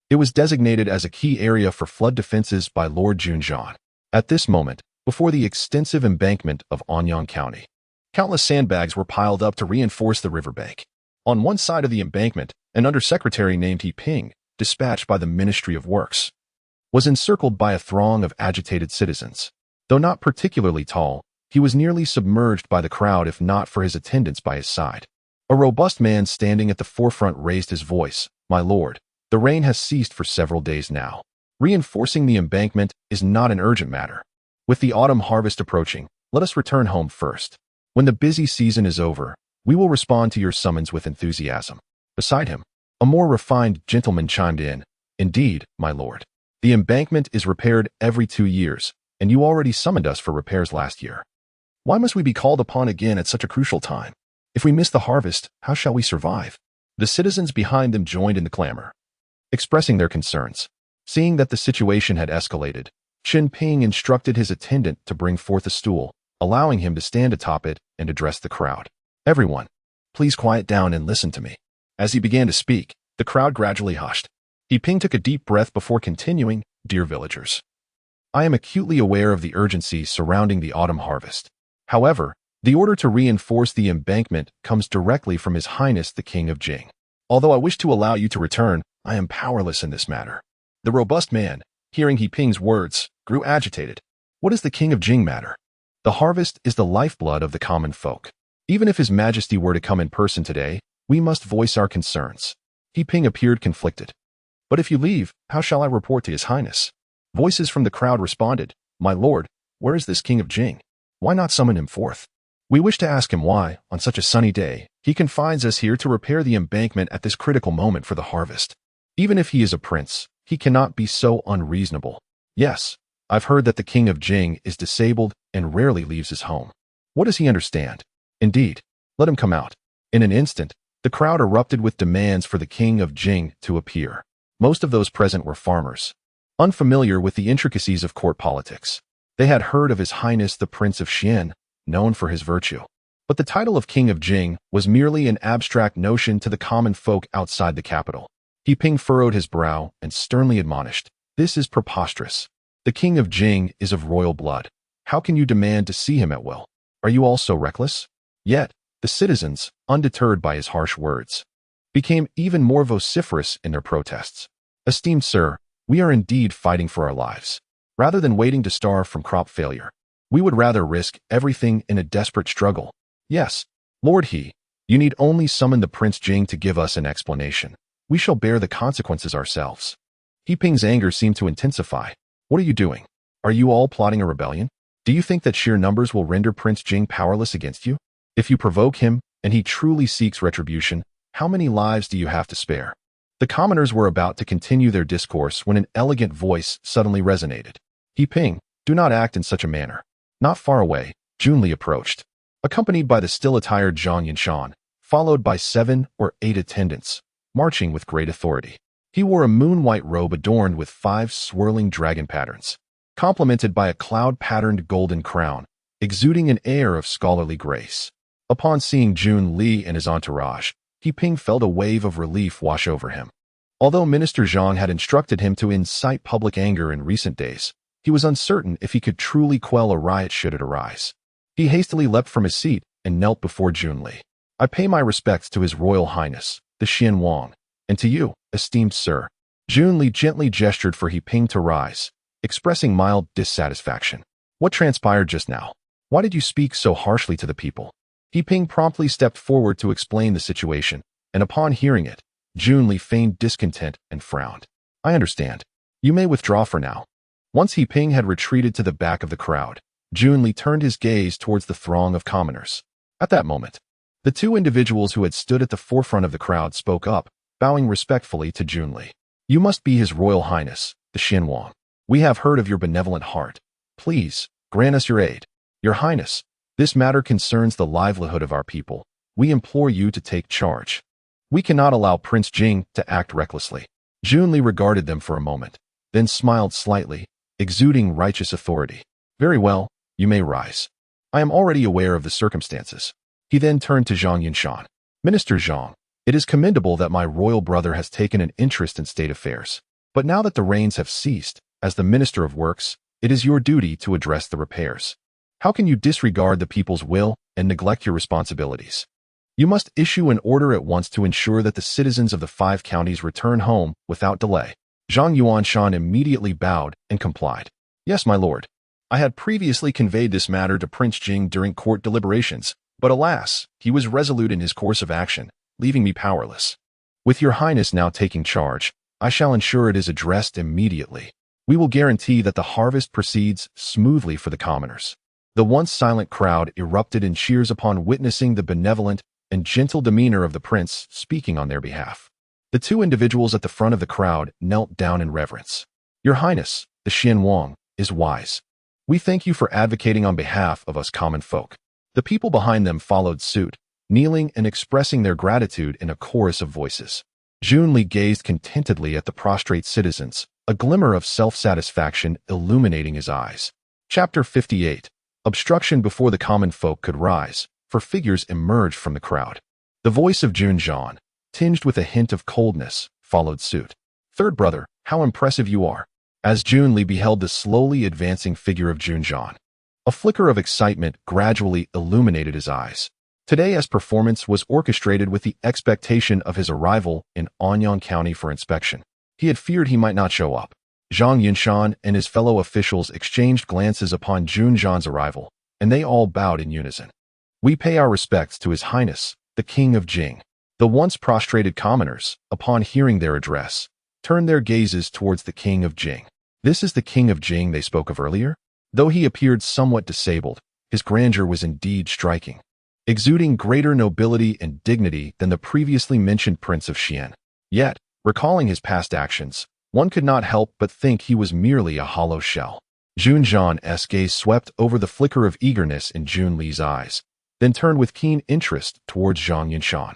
it was designated as a key area for flood defenses by Lord Jun Zhan. At this moment, before the extensive embankment of Anyong County, countless sandbags were piled up to reinforce the riverbank. On one side of the embankment, an undersecretary named He Ping, dispatched by the Ministry of Works, was encircled by a throng of agitated citizens. Though not particularly tall, he was nearly submerged by the crowd if not for his attendants by his side. A robust man standing at the forefront raised his voice. My lord, the rain has ceased for several days now. Reinforcing the embankment is not an urgent matter. With the autumn harvest approaching, let us return home first. When the busy season is over, we will respond to your summons with enthusiasm. Beside him, a more refined gentleman chimed in. Indeed, my lord. The embankment is repaired every 2 years, and you already summoned us for repairs last year. Why must we be called upon again at such a crucial time? If we miss the harvest, how shall we survive? The citizens behind them joined in the clamor, expressing their concerns. Seeing that the situation had escalated, Qin Ping instructed his attendant to bring forth a stool, allowing him to stand atop it and address the crowd. Everyone, please quiet down and listen to me. As he began to speak, the crowd gradually hushed. He Ping took a deep breath before continuing, Dear villagers, I am acutely aware of the urgency surrounding the autumn harvest. However, the order to reinforce the embankment comes directly from His Highness the King of Jing. Although I wish to allow you to return, I am powerless in this matter. The robust man, hearing He Ping's words, grew agitated. What does the King of Jing matter? The harvest is the lifeblood of the common folk. Even if His Majesty were to come in person today, we must voice our concerns. He Ping appeared conflicted. But if you leave, how shall I report to His Highness? Voices from the crowd responded, My lord, where is this King of Jing? Why not summon him forth? We wish to ask him why, on such a sunny day, he confines us here to repair the embankment at this critical moment for the harvest. Even if he is a prince, he cannot be so unreasonable. Yes, I've heard that the King of Jing is disabled and rarely leaves his home. What does he understand? Indeed, let him come out. In an instant, the crowd erupted with demands for the King of Jing to appear. Most of those present were farmers. unfamiliar with the intricacies of court politics. They had heard of His Highness the Prince of Xian, known for his virtue. But the title of King of Jing was merely an abstract notion to the common folk outside the capital. He Ping furrowed his brow and sternly admonished, "This is preposterous. The King of Jing is of royal blood. How can you demand to see him at will? Are you all so reckless?" Yet, the citizens, undeterred by his harsh words, became even more vociferous in their protests. "Esteemed sir, we are indeed fighting for our lives. Rather than waiting to starve from crop failure, we would rather risk everything in a desperate struggle. Yes, Lord He, you need only summon the Prince Jing to give us an explanation. We shall bear the consequences ourselves." He Ping's anger seemed to intensify. "What are you doing? Are you all plotting a rebellion? Do you think that sheer numbers will render Prince Jing powerless against you? If you provoke him, and he truly seeks retribution, how many lives do you have to spare?" The commoners were about to continue their discourse when an elegant voice suddenly resonated. "He Ping, do not act in such a manner." Not far away, Jun Li approached, accompanied by the still-attired Zhang Yunshan, followed by 7 or 8 attendants, marching with great authority. He wore a moon-white robe adorned with 5 swirling dragon patterns, complemented by a cloud-patterned golden crown, exuding an air of scholarly grace. Upon seeing Jun Li and his entourage, He Ping felt a wave of relief wash over him. Although Minister Zhang had instructed him to incite public anger in recent days, he was uncertain if he could truly quell a riot should it arise. He hastily leapt from his seat and knelt before Jun Li. "I pay my respects to His Royal Highness, the Xian Wang, and to you, esteemed sir." Jun Li gently gestured for He Ping to rise, expressing mild dissatisfaction. "What transpired just now? Why did you speak so harshly to the people?" He Ping promptly stepped forward to explain the situation, and upon hearing it, Jun Li feigned discontent and frowned. "I understand. You may withdraw for now." Once He Ping had retreated to the back of the crowd, Jun Li turned his gaze towards the throng of commoners. At that moment, the 2 individuals who had stood at the forefront of the crowd spoke up, bowing respectfully to Jun Li. "You must be His Royal Highness, the Xian Wang. We have heard of your benevolent heart. Please, grant us your aid. Your Highness, this matter concerns the livelihood of our people. We implore you to take charge. We cannot allow Prince Jing to act recklessly." Jun Li regarded them for a moment, then smiled slightly, exuding righteous authority. "Very well, you may rise. I am already aware of the circumstances." He then turned to Zhang Yunshan. "Minister Zhang, it is commendable that my royal brother has taken an interest in state affairs. But now that the rains have ceased, as the Minister of Works, it is your duty to address the repairs. How can you disregard the people's will and neglect your responsibilities? You must issue an order at once to ensure that the citizens of the 5 counties return home without delay." Zhang Yuanshan immediately bowed and complied. "Yes, my lord. I had previously conveyed this matter to Prince Jing during court deliberations, but alas, he was resolute in his course of action, leaving me powerless. With your Highness now taking charge, I shall ensure it is addressed immediately. We will guarantee that the harvest proceeds smoothly for the commoners." The once silent crowd erupted in cheers upon witnessing the benevolent and gentle demeanor of the prince speaking on their behalf. The 2 individuals at the front of the crowd knelt down in reverence. "Your Highness, the Xian Wang, is wise. We thank you for advocating on behalf of us common folk." The people behind them followed suit, kneeling and expressing their gratitude in a chorus of voices. Jun Li gazed contentedly at the prostrate citizens, a glimmer of self-satisfaction illuminating his eyes. Chapter 58. Obstruction before the common folk could rise, for figures emerged from the crowd. The voice of Jun Zhan, tinged with a hint of coldness, followed suit. "Third brother, how impressive you are." As Jun Li beheld the slowly advancing figure of Jun Zhan, a flicker of excitement gradually illuminated his eyes. Today's performance was orchestrated with the expectation of his arrival in Anyong County for inspection. He had feared he might not show up. Zhang Yunshan and his fellow officials exchanged glances upon Jun Zhan's arrival, and they all bowed in unison. "We pay our respects to His Highness, the King of Jing." The once prostrated commoners, upon hearing their address, turned their gazes towards the King of Jing. This is the King of Jing they spoke of earlier? Though he appeared somewhat disabled, his grandeur was indeed striking, exuding greater nobility and dignity than the previously mentioned Prince of Xian. Yet, recalling his past actions, one could not help but think he was merely a hollow shell. Jun Zhan's gaze swept over the flicker of eagerness in Jun Li's eyes, then turned with keen interest towards Zhang Yunshan.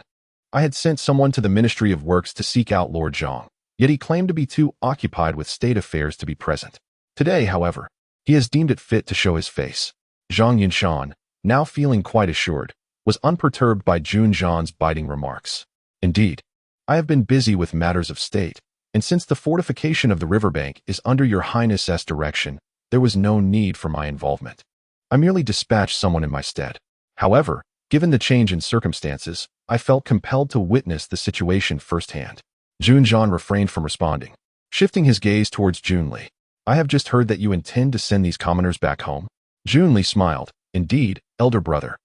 "I had sent someone to the Ministry of Works to seek out Lord Zhang. yet he claimed to be too occupied with state affairs to be present. Today, however, he has deemed it fit to show his face. Zhang Yunshan, now feeling quite assured, was unperturbed by Jun Zhan's biting remarks. Indeed, I have been busy with matters of state, and since the fortification of the riverbank is under your highness's direction, there was no need for my involvement. I merely dispatched someone in my stead. However, given the change in circumstances, I felt compelled to witness the situation firsthand. Jun Zhan refrained from responding, shifting his gaze towards Jun Li. I have just heard that you intend to send these commoners back home. Jun Li smiled. Indeed, elder brother.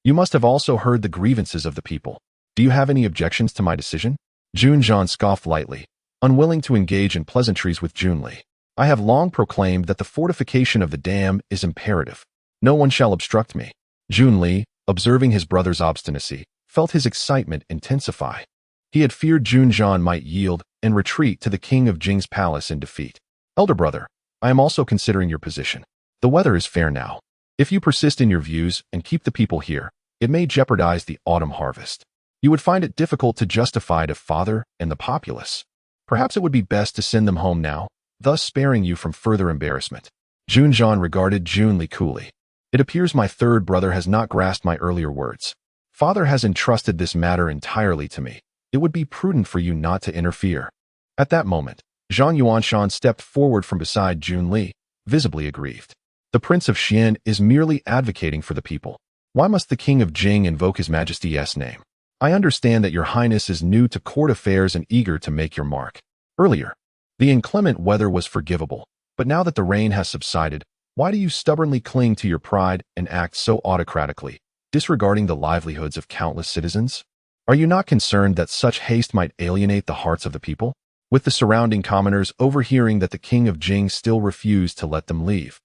You must have also heard the grievances of the people. Do you have any objections to my decision? Jun Zhan scoffed lightly, unwilling to engage in pleasantries with Jun Li. I have long proclaimed that the fortification of the dam is imperative. No one shall obstruct me. Jun Li, observing his brother's obstinacy, felt his excitement intensify. He had feared Jun Zhan might yield and retreat to the king of Jing's palace in defeat. Elder brother, I am also considering your position. The weather is fair now. If you persist in your views and keep the people here, it may jeopardize the autumn harvest. You would find it difficult to justify to father and the populace. Perhaps it would be best to send them home now, thus sparing you from further embarrassment. Jun Zhan regarded Jun Li coolly. It appears my third brother has not grasped my earlier words. Father has entrusted this matter entirely to me. It would be prudent for you not to interfere. At that moment, Zhang Yuanshan stepped forward from beside Jun Li, visibly aggrieved. The Prince of Xian is merely advocating for the people. Why must the King of Jing invoke His Majesty's name? I understand that your highness is new to court affairs and eager to make your mark. Earlier, the inclement weather was forgivable, but now that the rain has subsided, why do you stubbornly cling to your pride and act so autocratically, disregarding the livelihoods of countless citizens? Are you not concerned that such haste might alienate the hearts of the people? With the surrounding commoners overhearing that the King of Jing still refused to let them leave,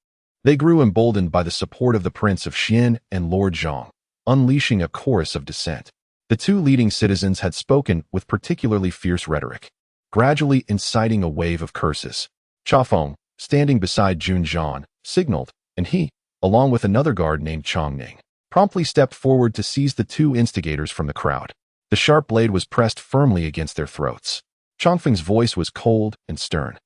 they grew emboldened by the support of the Prince of Xian and Lord Zhang, unleashing a chorus of dissent. The two leading citizens had spoken with particularly fierce rhetoric, gradually inciting a wave of curses. Chafeng, standing beside Jun Zhan, signaled, and he, along with another guard named Chongning, promptly stepped forward to seize the two instigators from the crowd. The sharp blade was pressed firmly against their throats. Chongfeng's voice was cold and stern.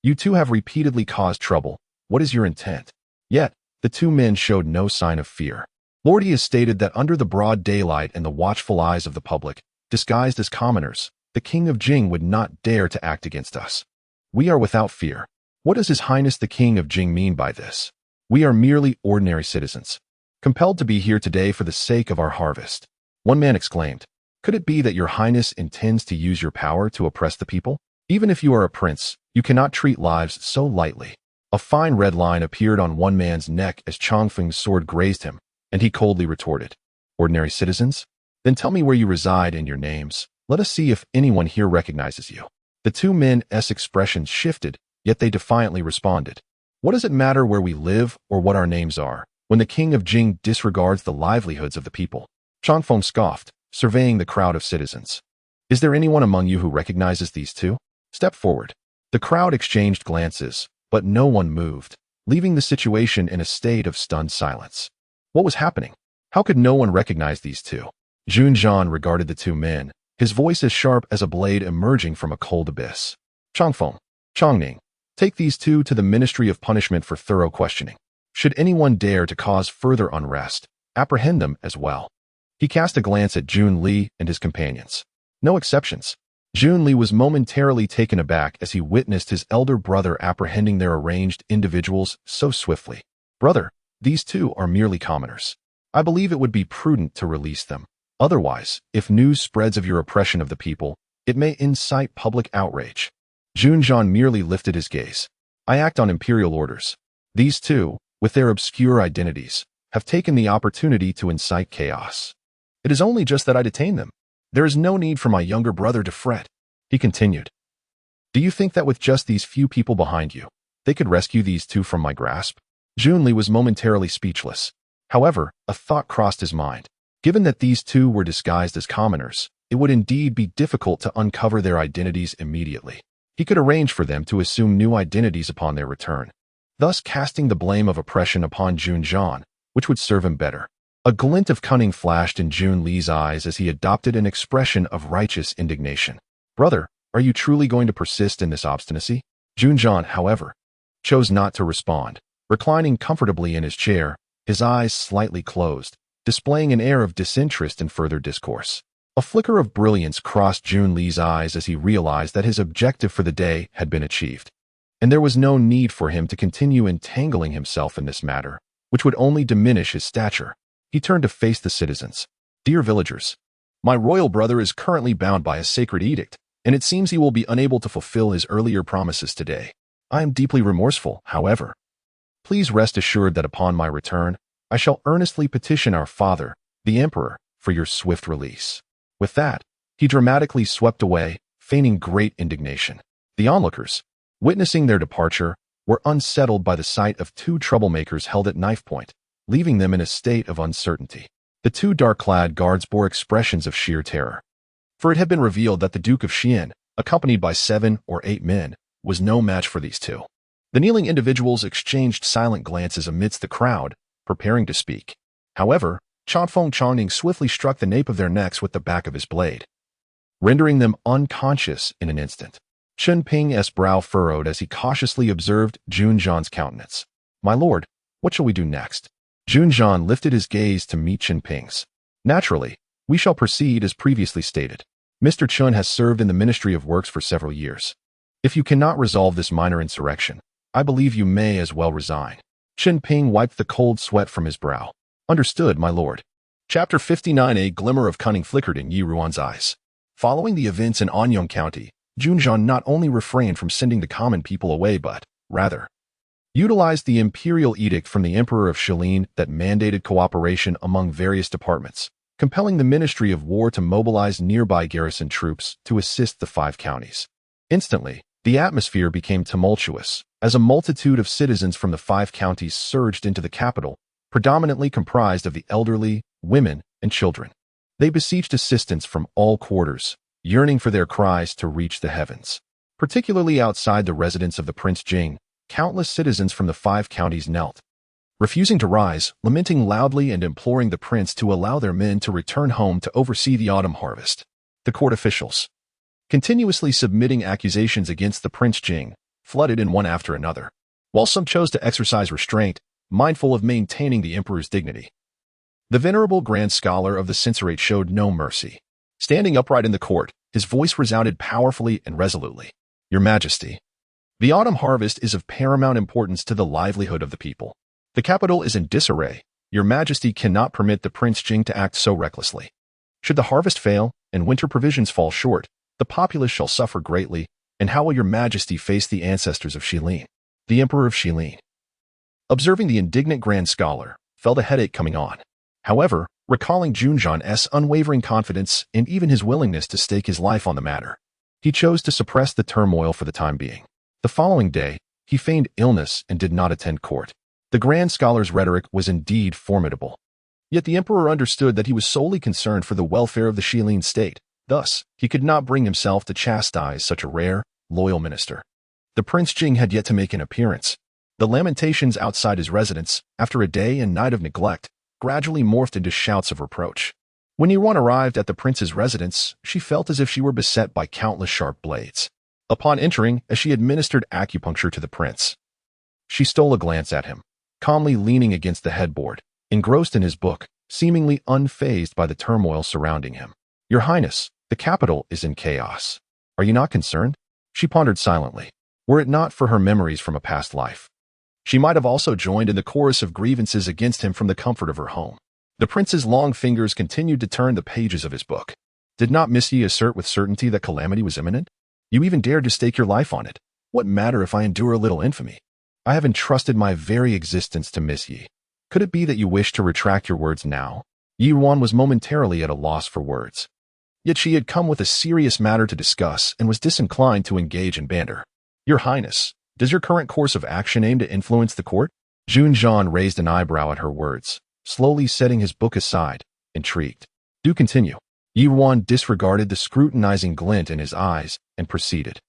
You two have repeatedly caused trouble. What is your intent? Yet, the two men showed no sign of fear. Lord He has stated that under the broad daylight and the watchful eyes of the public, disguised as commoners, the King of Jing would not dare to act against us. We are without fear. What does His Highness the King of Jing mean by this? We are merely ordinary citizens, compelled to be here today for the sake of our harvest. One man exclaimed, Could it be that your Highness intends to use your power to oppress the people? Even if you are a prince, you cannot treat lives so lightly. A fine red line appeared on one man's neck as Chongfeng's sword grazed him, and he coldly retorted, Ordinary citizens? Then tell me where you reside and your names. Let us see if anyone here recognizes you. The two men's expressions shifted, yet they defiantly responded. What does it matter where we live or what our names are, when the King of Jing disregards the livelihoods of the people? Chongfeng scoffed, surveying the crowd of citizens. Is there anyone among you who recognizes these two? Step forward. The crowd exchanged glances, but no one moved, leaving the situation in a state of stunned silence. What was happening? How could no one recognize these two? Jun Zhan regarded the two men, his voice as sharp as a blade emerging from a cold abyss. Chongfeng, Chongning, take these two to the Ministry of Punishment for thorough questioning. Should anyone dare to cause further unrest, apprehend them as well. He cast a glance at Jun Li and his companions. No exceptions. Jun Li was momentarily taken aback as he witnessed his elder brother apprehending their arranged individuals so swiftly. Brother, these two are merely commoners. I believe it would be prudent to release them. Otherwise, if news spreads of your oppression of the people, it may incite public outrage. Jun Zhan merely lifted his gaze. I act on imperial orders. These two, with their obscure identities, have taken the opportunity to incite chaos. It is only just that I detain them. There is no need for my younger brother to fret. He continued. Do you think that with just these few people behind you, they could rescue these two from my grasp? Jun Li was momentarily speechless. However, a thought crossed his mind. Given that these two were disguised as commoners, it would indeed be difficult to uncover their identities immediately. He could arrange for them to assume new identities upon their return, thus casting the blame of oppression upon Jun Zhan, which would serve him better. A glint of cunning flashed in Jun Li's eyes as he adopted an expression of righteous indignation. Brother, Are you truly going to persist in this obstinacy? Jun Zhan, however, chose not to respond. Reclining comfortably in his chair, his eyes slightly closed, displaying an air of disinterest in further discourse. A flicker of brilliance crossed Jun Li's eyes as he realized that his objective for the day had been achieved, and there was no need for him to continue entangling himself in this matter, which would only diminish his stature. He turned to face the citizens. Dear villagers, my royal brother is currently bound by a sacred edict, and it seems he will be unable to fulfill his earlier promises today. I am deeply remorseful, however. Please rest assured that upon my return, I shall earnestly petition our father, the emperor, for your swift release. With that, he dramatically swept away, feigning great indignation. The onlookers, witnessing their departure, were unsettled by the sight of two troublemakers held at knife point, leaving them in a state of uncertainty. The two dark-clad guards bore expressions of sheer terror, for it had been revealed that the Duke of Xian, accompanied by 7 or 8 men, was no match for these two. The kneeling individuals exchanged silent glances amidst the crowd, preparing to speak. However, Chanfeng Chongning swiftly struck the nape of their necks with the back of his blade, rendering them unconscious in an instant. Chen Ping's brow furrowed as he cautiously observed Jun Zhan's countenance. My lord, what shall we do next? Jun Zhan lifted his gaze to meet Chen Ping's. Naturally, we shall proceed as previously stated. Mr. Chun has served in the Ministry of Works for several years. If you cannot resolve this minor insurrection, I believe you may as well resign. Chen Ping wiped the cold sweat from his brow. Understood, my lord. Chapter 59. A glimmer of cunning flickered in Yi Ruan's eyes. Following the events in Anyong County, Jun Zhan not only refrained from sending the common people away but, rather, utilized the imperial edict from the Emperor of Shilin that mandated cooperation among various departments, compelling the Ministry of War to mobilize nearby garrison troops to assist the 5 counties. Instantly, the atmosphere became tumultuous, as a multitude of citizens from the 5 counties surged into the capital, predominantly comprised of the elderly, women, and children. They beseeched assistance from all quarters, yearning for their cries to reach the heavens. Particularly outside the residence of the Prince Jing, countless citizens from the 5 counties knelt, refusing to rise, lamenting loudly and imploring the prince to allow their men to return home to oversee the autumn harvest. The court officials, continuously submitting accusations against the Prince Jing, flooded in one after another, while some chose to exercise restraint, mindful of maintaining the emperor's dignity. The venerable grand scholar of the censorate showed no mercy. Standing upright in the court, his voice resounded powerfully and resolutely. Your Majesty, the autumn harvest is of paramount importance to the livelihood of the people. The capital is in disarray. Your Majesty cannot permit the Prince Jing to act so recklessly. Should the harvest fail and winter provisions fall short, the populace shall suffer greatly, and how will your Majesty face the ancestors of Shilin, the Emperor of Shilin? Observing the indignant grand scholar, felt a headache coming on. However, recalling Jun Zhan's unwavering confidence and even his willingness to stake his life on the matter, he chose to suppress the turmoil for the time being. The following day, he feigned illness and did not attend court. The grand scholar's rhetoric was indeed formidable. Yet the emperor understood that he was solely concerned for the welfare of the Shilin state. Thus, he could not bring himself to chastise such a rare, loyal minister. The Prince Jing had yet to make an appearance. The lamentations outside his residence, after a day and night of neglect, gradually morphed into shouts of reproach. When Ruan arrived at the prince's residence, she felt as if she were beset by countless sharp blades. Upon entering, as she administered acupuncture to the prince, she stole a glance at him, calmly leaning against the headboard, engrossed in his book, seemingly unfazed by the turmoil surrounding him. Your Highness, the capital is in chaos. Are you not concerned? She pondered silently. Were it not for her memories from a past life, she might have also joined in the chorus of grievances against him from the comfort of her home. The prince's long fingers continued to turn the pages of his book. Did not Miss Yi assert with certainty that calamity was imminent? You even dared to stake your life on it. What matter if I endure a little infamy? I have entrusted my very existence to Miss Yi. Could it be that you wish to retract your words now? Yi Ruan was momentarily at a loss for words. Yet she had come with a serious matter to discuss and was disinclined to engage in banter. Your Highness, does your current course of action aim to influence the court? Jun Zhan raised an eyebrow at her words, slowly setting his book aside, intrigued. Do continue. Yi Ruan disregarded the scrutinizing glint in his eyes and proceeded.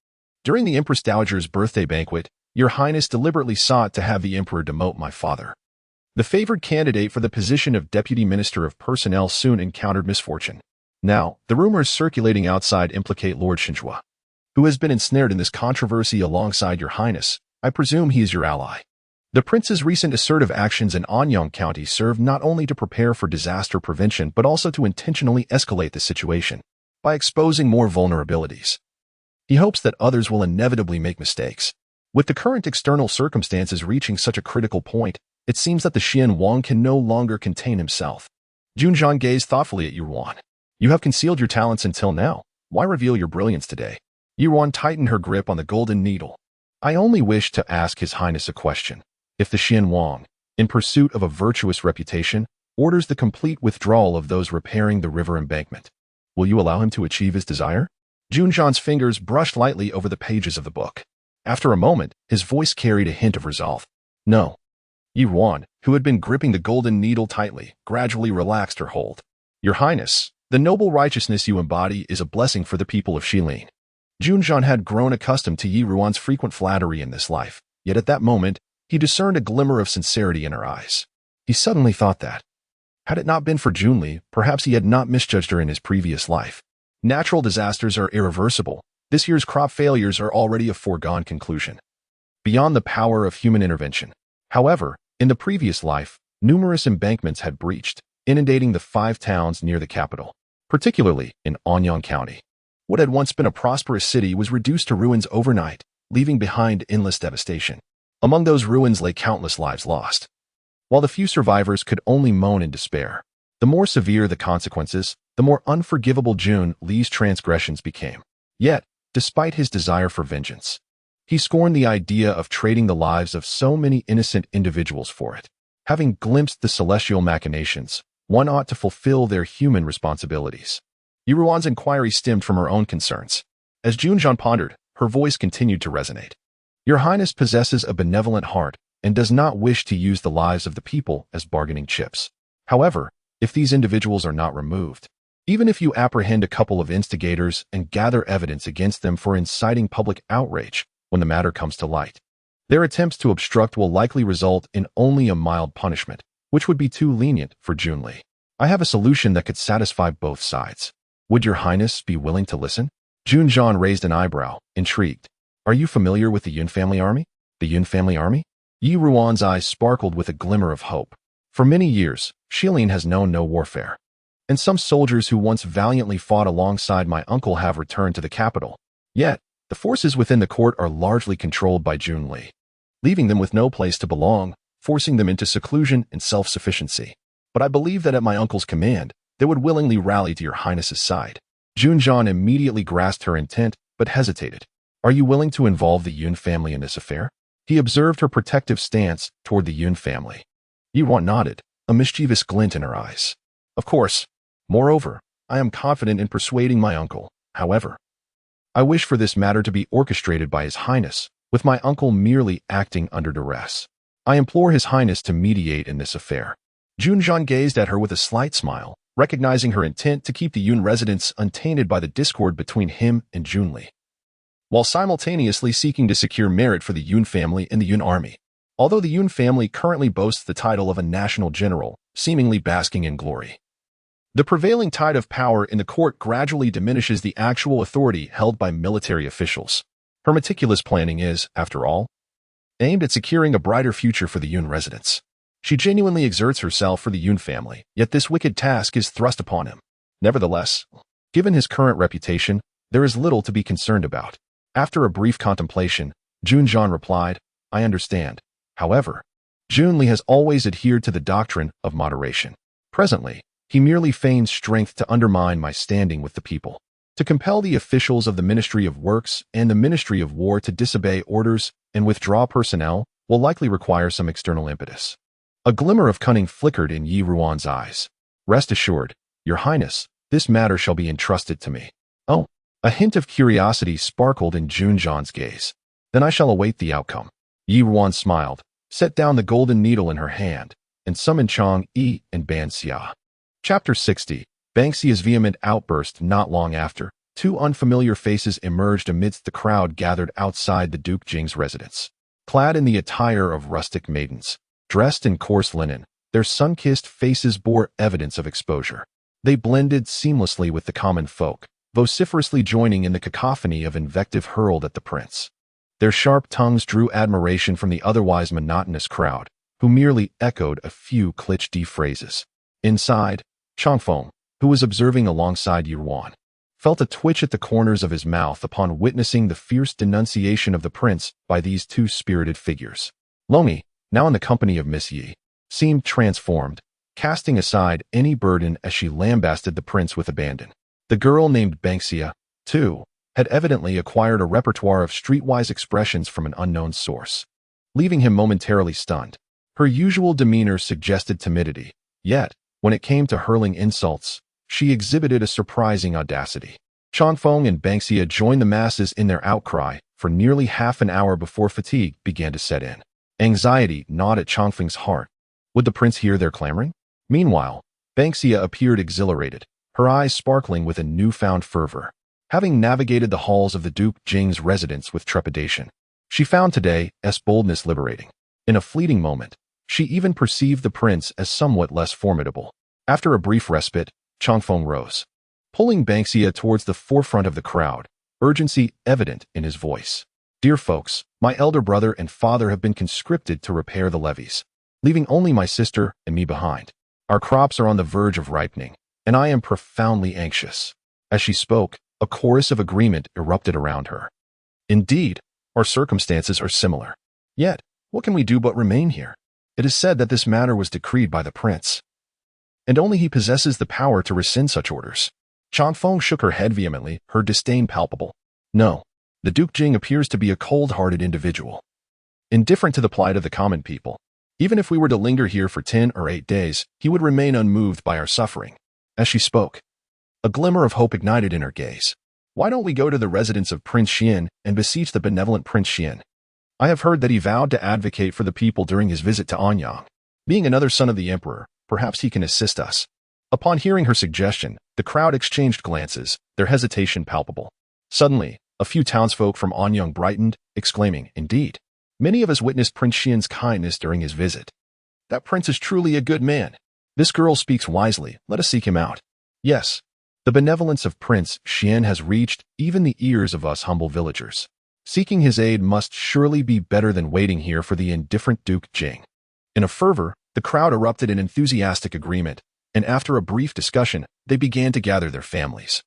During the Empress Dowager's birthday banquet, Your Highness deliberately sought to have the Emperor demote my father. The favored candidate for the position of Deputy Minister of Personnel soon encountered misfortune. Now, the rumors circulating outside implicate Lord Shinhua, who has been ensnared in this controversy alongside your highness. I presume he is your ally. The prince's recent assertive actions in Anyong County serve not only to prepare for disaster prevention but also to intentionally escalate the situation by exposing more vulnerabilities. He hopes that others will inevitably make mistakes. With the current external circumstances reaching such a critical point, it seems that the Xian Wang can no longer contain himself. Jun Zhan gazed thoughtfully at Ruan. You have concealed your talents until now. Why reveal your brilliance today? Ruan tightened her grip on the golden needle. I only wish to ask His Highness a question. If the Xian Wang, in pursuit of a virtuous reputation, orders the complete withdrawal of those repairing the river embankment, will you allow him to achieve his desire? Jun Zhan's fingers brushed lightly over the pages of the book. After a moment, his voice carried a hint of resolve. No. Ruan, who had been gripping the golden needle tightly, gradually relaxed her hold. Your Highness, the noble righteousness you embody is a blessing for the people of Shilin. Jun Zhan had grown accustomed to Ruan's frequent flattery in this life, yet at that moment, he discerned a glimmer of sincerity in her eyes. He suddenly thought that, had it not been for Jun Li, perhaps he had not misjudged her in his previous life. Natural disasters are irreversible. This year's crop failures are already a foregone conclusion, beyond the power of human intervention. However, in the previous life, numerous embankments had breached, inundating the 5 towns near the capital, particularly in Anyong County. What had once been a prosperous city was reduced to ruins overnight, leaving behind endless devastation. Among those ruins lay countless lives lost. While the few survivors could only moan in despair, the more severe the consequences, the more unforgivable Jun Li's transgressions became. Yet, despite his desire for vengeance, he scorned the idea of trading the lives of so many innocent individuals for it. Having glimpsed the celestial machinations, one ought to fulfill their human responsibilities. Ruan's inquiry stemmed from her own concerns. As Jun Zhan pondered, her voice continued to resonate. Your Highness possesses a benevolent heart and does not wish to use the lives of the people as bargaining chips. However, if these individuals are not removed, even if you apprehend a couple of instigators and gather evidence against them for inciting public outrage when the matter comes to light, their attempts to obstruct will likely result in only a mild punishment, which would be too lenient for Jun Li. I have a solution that could satisfy both sides. Would your Highness be willing to listen? Jun Zhan raised an eyebrow, intrigued. Are you familiar with the Yun family army? The Yun family army? Ruan's eyes sparkled with a glimmer of hope. For many years, Shilin has known no warfare, and some soldiers who once valiantly fought alongside my uncle have returned to the capital. Yet, the forces within the court are largely controlled by Jun Li, leaving them with no place to belong, forcing them into seclusion and self-sufficiency. But I believe that at my uncle's command, they would willingly rally to your Highness's side. Jun Zhan immediately grasped her intent, but hesitated. Are you willing to involve the Yun family in this affair? He observed her protective stance toward the Yun family. Ruan nodded, a mischievous glint in her eyes. Of course. Moreover, I am confident in persuading my uncle. However, I wish for this matter to be orchestrated by His Highness, with my uncle merely acting under duress. I implore His Highness to mediate in this affair. Jun Zhan gazed at her with a slight smile, recognizing her intent to keep the Yun residents untainted by the discord between him and Jun Li, while simultaneously seeking to secure merit for the Yun family and the Yun army. Although the Yun family currently boasts the title of a national general, seemingly basking in glory, the prevailing tide of power in the court gradually diminishes the actual authority held by military officials. Her meticulous planning is, after all, aimed at securing a brighter future for the Yun residents. She genuinely exerts herself for the Yun family, yet this wicked task is thrust upon him. Nevertheless, given his current reputation, there is little to be concerned about. After a brief contemplation, Jun Zhan replied, I understand. However, Jun Li has always adhered to the doctrine of moderation. Presently, he merely feigns strength to undermine my standing with the people. To compel the officials of the Ministry of Works and the Ministry of War to disobey orders and withdraw personnel will likely require some external impetus. A glimmer of cunning flickered in Ruan's eyes. Rest assured, Your Highness, this matter shall be entrusted to me. Oh. A hint of curiosity sparkled in Jun Zhan's gaze. Then I shall await the outcome. Ruan smiled, set down the golden needle in her hand, and summoned Chang Yi and Ban Xia. Chapter 60. Bang Xia's vehement outburst. Not long after, 2 unfamiliar faces emerged amidst the crowd gathered outside the Duke Jing's residence. Clad in the attire of rustic maidens, dressed in coarse linen, their sun-kissed faces bore evidence of exposure. They blended seamlessly with the common folk, vociferously joining in the cacophony of invective hurled at the prince. Their sharp tongues drew admiration from the otherwise monotonous crowd, who merely echoed a few cliché phrases. Inside, Changfeng, who was observing alongside Ruan, felt a twitch at the corners of his mouth upon witnessing the fierce denunciation of the prince by these two spirited figures. Lomi, now in the company of Miss Yi, seemed transformed, casting aside any burden as she lambasted the prince with abandon. The girl named Banksia, too, had evidently acquired a repertoire of streetwise expressions from an unknown source, leaving him momentarily stunned. Her usual demeanor suggested timidity, yet, when it came to hurling insults, she exhibited a surprising audacity. Changfeng and Banksia joined the masses in their outcry for nearly half an hour before fatigue began to set in. Anxiety gnawed at Changfeng's heart. Would the prince hear their clamoring? Meanwhile, Banksia appeared exhilarated, her eyes sparkling with a newfound fervor. Having navigated the halls of the Duke Jing's residence with trepidation, she found today's boldness liberating. In a fleeting moment, she even perceived the prince as somewhat less formidable. After a brief respite, Changfeng rose, pulling Banksia towards the forefront of the crowd, urgency evident in his voice. Dear folks, my elder brother and father have been conscripted to repair the levees, leaving only my sister and me behind. Our crops are on the verge of ripening, and I am profoundly anxious. As she spoke, a chorus of agreement erupted around her. Indeed, our circumstances are similar. Yet, what can we do but remain here? It is said that this matter was decreed by the prince, and only he possesses the power to rescind such orders. Changfeng shook her head vehemently, her disdain palpable. No, the Duke Jing appears to be a cold-hearted individual, indifferent to the plight of the common people. Even if we were to linger here for 10 or 8 days, he would remain unmoved by our suffering. As she spoke, a glimmer of hope ignited in her gaze. Why don't we go to the residence of Prince Xian and beseech the benevolent Prince Xian? I have heard that he vowed to advocate for the people during his visit to Anyong. Being another son of the emperor, perhaps he can assist us. Upon hearing her suggestion, the crowd exchanged glances, their hesitation palpable. Suddenly, a few townsfolk from Anyong brightened, exclaiming, Indeed, many of us witnessed Prince Xian's kindness during his visit. That prince is truly a good man. This girl speaks wisely, let us seek him out. Yes, the benevolence of Prince Xian has reached even the ears of us humble villagers. Seeking his aid must surely be better than waiting here for the indifferent Duke Jing. In a fervor, the crowd erupted in enthusiastic agreement, and after a brief discussion, they began to gather their families.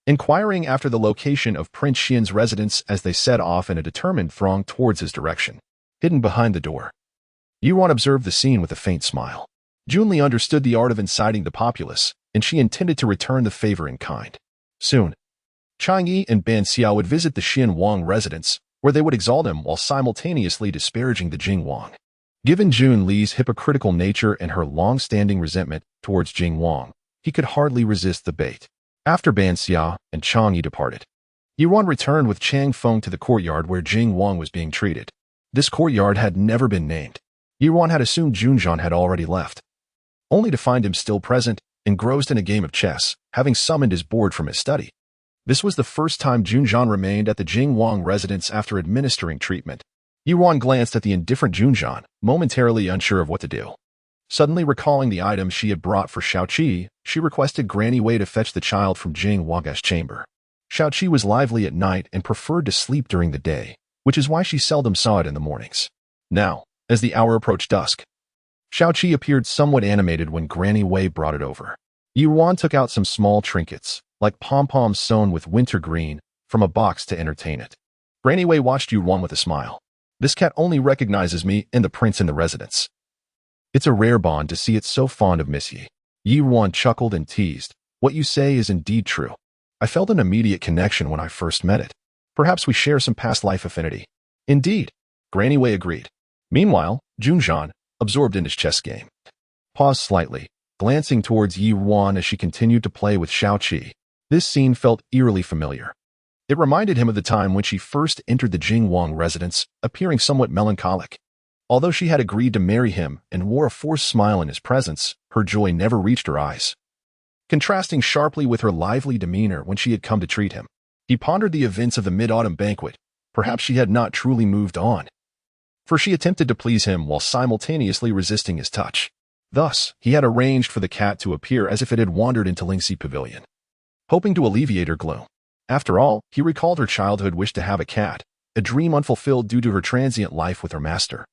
Inquiring after the location of Prince Xian's residence as they set off in a determined throng towards his direction, hidden behind the door. Yuan observed the scene with a faint smile. Jun Li understood the art of inciting the populace, and she intended to return the favor in kind. Soon, Chang Yi and Ban Xiao would visit the Xian Wang residence, where they would exalt him while simultaneously disparaging the Jing Wang. Given Jun Li's hypocritical nature and her long-standing resentment towards Jing Wang, he could hardly resist the bait. After Ban Xiao and Chang Yi departed, Yuan returned with Chang Feng to the courtyard where Jing Wang was being treated. This courtyard had never been named. Yuan had assumed Jun Zhan had already left, only to find him still present, engrossed in a game of chess, having summoned his board from his study. This was the first time Jun Zhan remained at the Jing Wang residence after administering treatment. Yuan glanced at the indifferent Jun Zhan, momentarily unsure of what to do. Suddenly recalling the items she had brought for Xiaoqi, she requested Granny Wei to fetch the child from Jing Wang's chamber. Xiaoqi was lively at night and preferred to sleep during the day, which is why she seldom saw it in the mornings. Now, as the hour approached dusk, Xiaoqi appeared somewhat animated when Granny Wei brought it over. Yuan took out some small trinkets, like pom-poms sewn with wintergreen, from a box to entertain it. Granny Wei watched Yuan with a smile. This cat only recognizes me and the prince in the residence. It's a rare bond to see it so fond of Miss Yi. Yuan chuckled and teased. What you say is indeed true. I felt an immediate connection when I first met it. Perhaps we share some past life affinity. Indeed, Granny Wei agreed. Meanwhile, Jun Zhan, absorbed in his chess game, paused slightly, glancing towards Yuan as she continued to play with Xiaoqi. This scene felt eerily familiar. It reminded him of the time when she first entered the Jing Wang residence, appearing somewhat melancholic. Although she had agreed to marry him and wore a forced smile in his presence, her joy never reached her eyes, contrasting sharply with her lively demeanor when she had come to treat him. He pondered the events of the mid-autumn banquet. Perhaps she had not truly moved on, for she attempted to please him while simultaneously resisting his touch. Thus, he had arranged for the cat to appear as if it had wandered into Lingxi Pavilion. hoping to alleviate her gloom. After all, he recalled her childhood wish to have a cat, a dream unfulfilled due to her transient life with her master.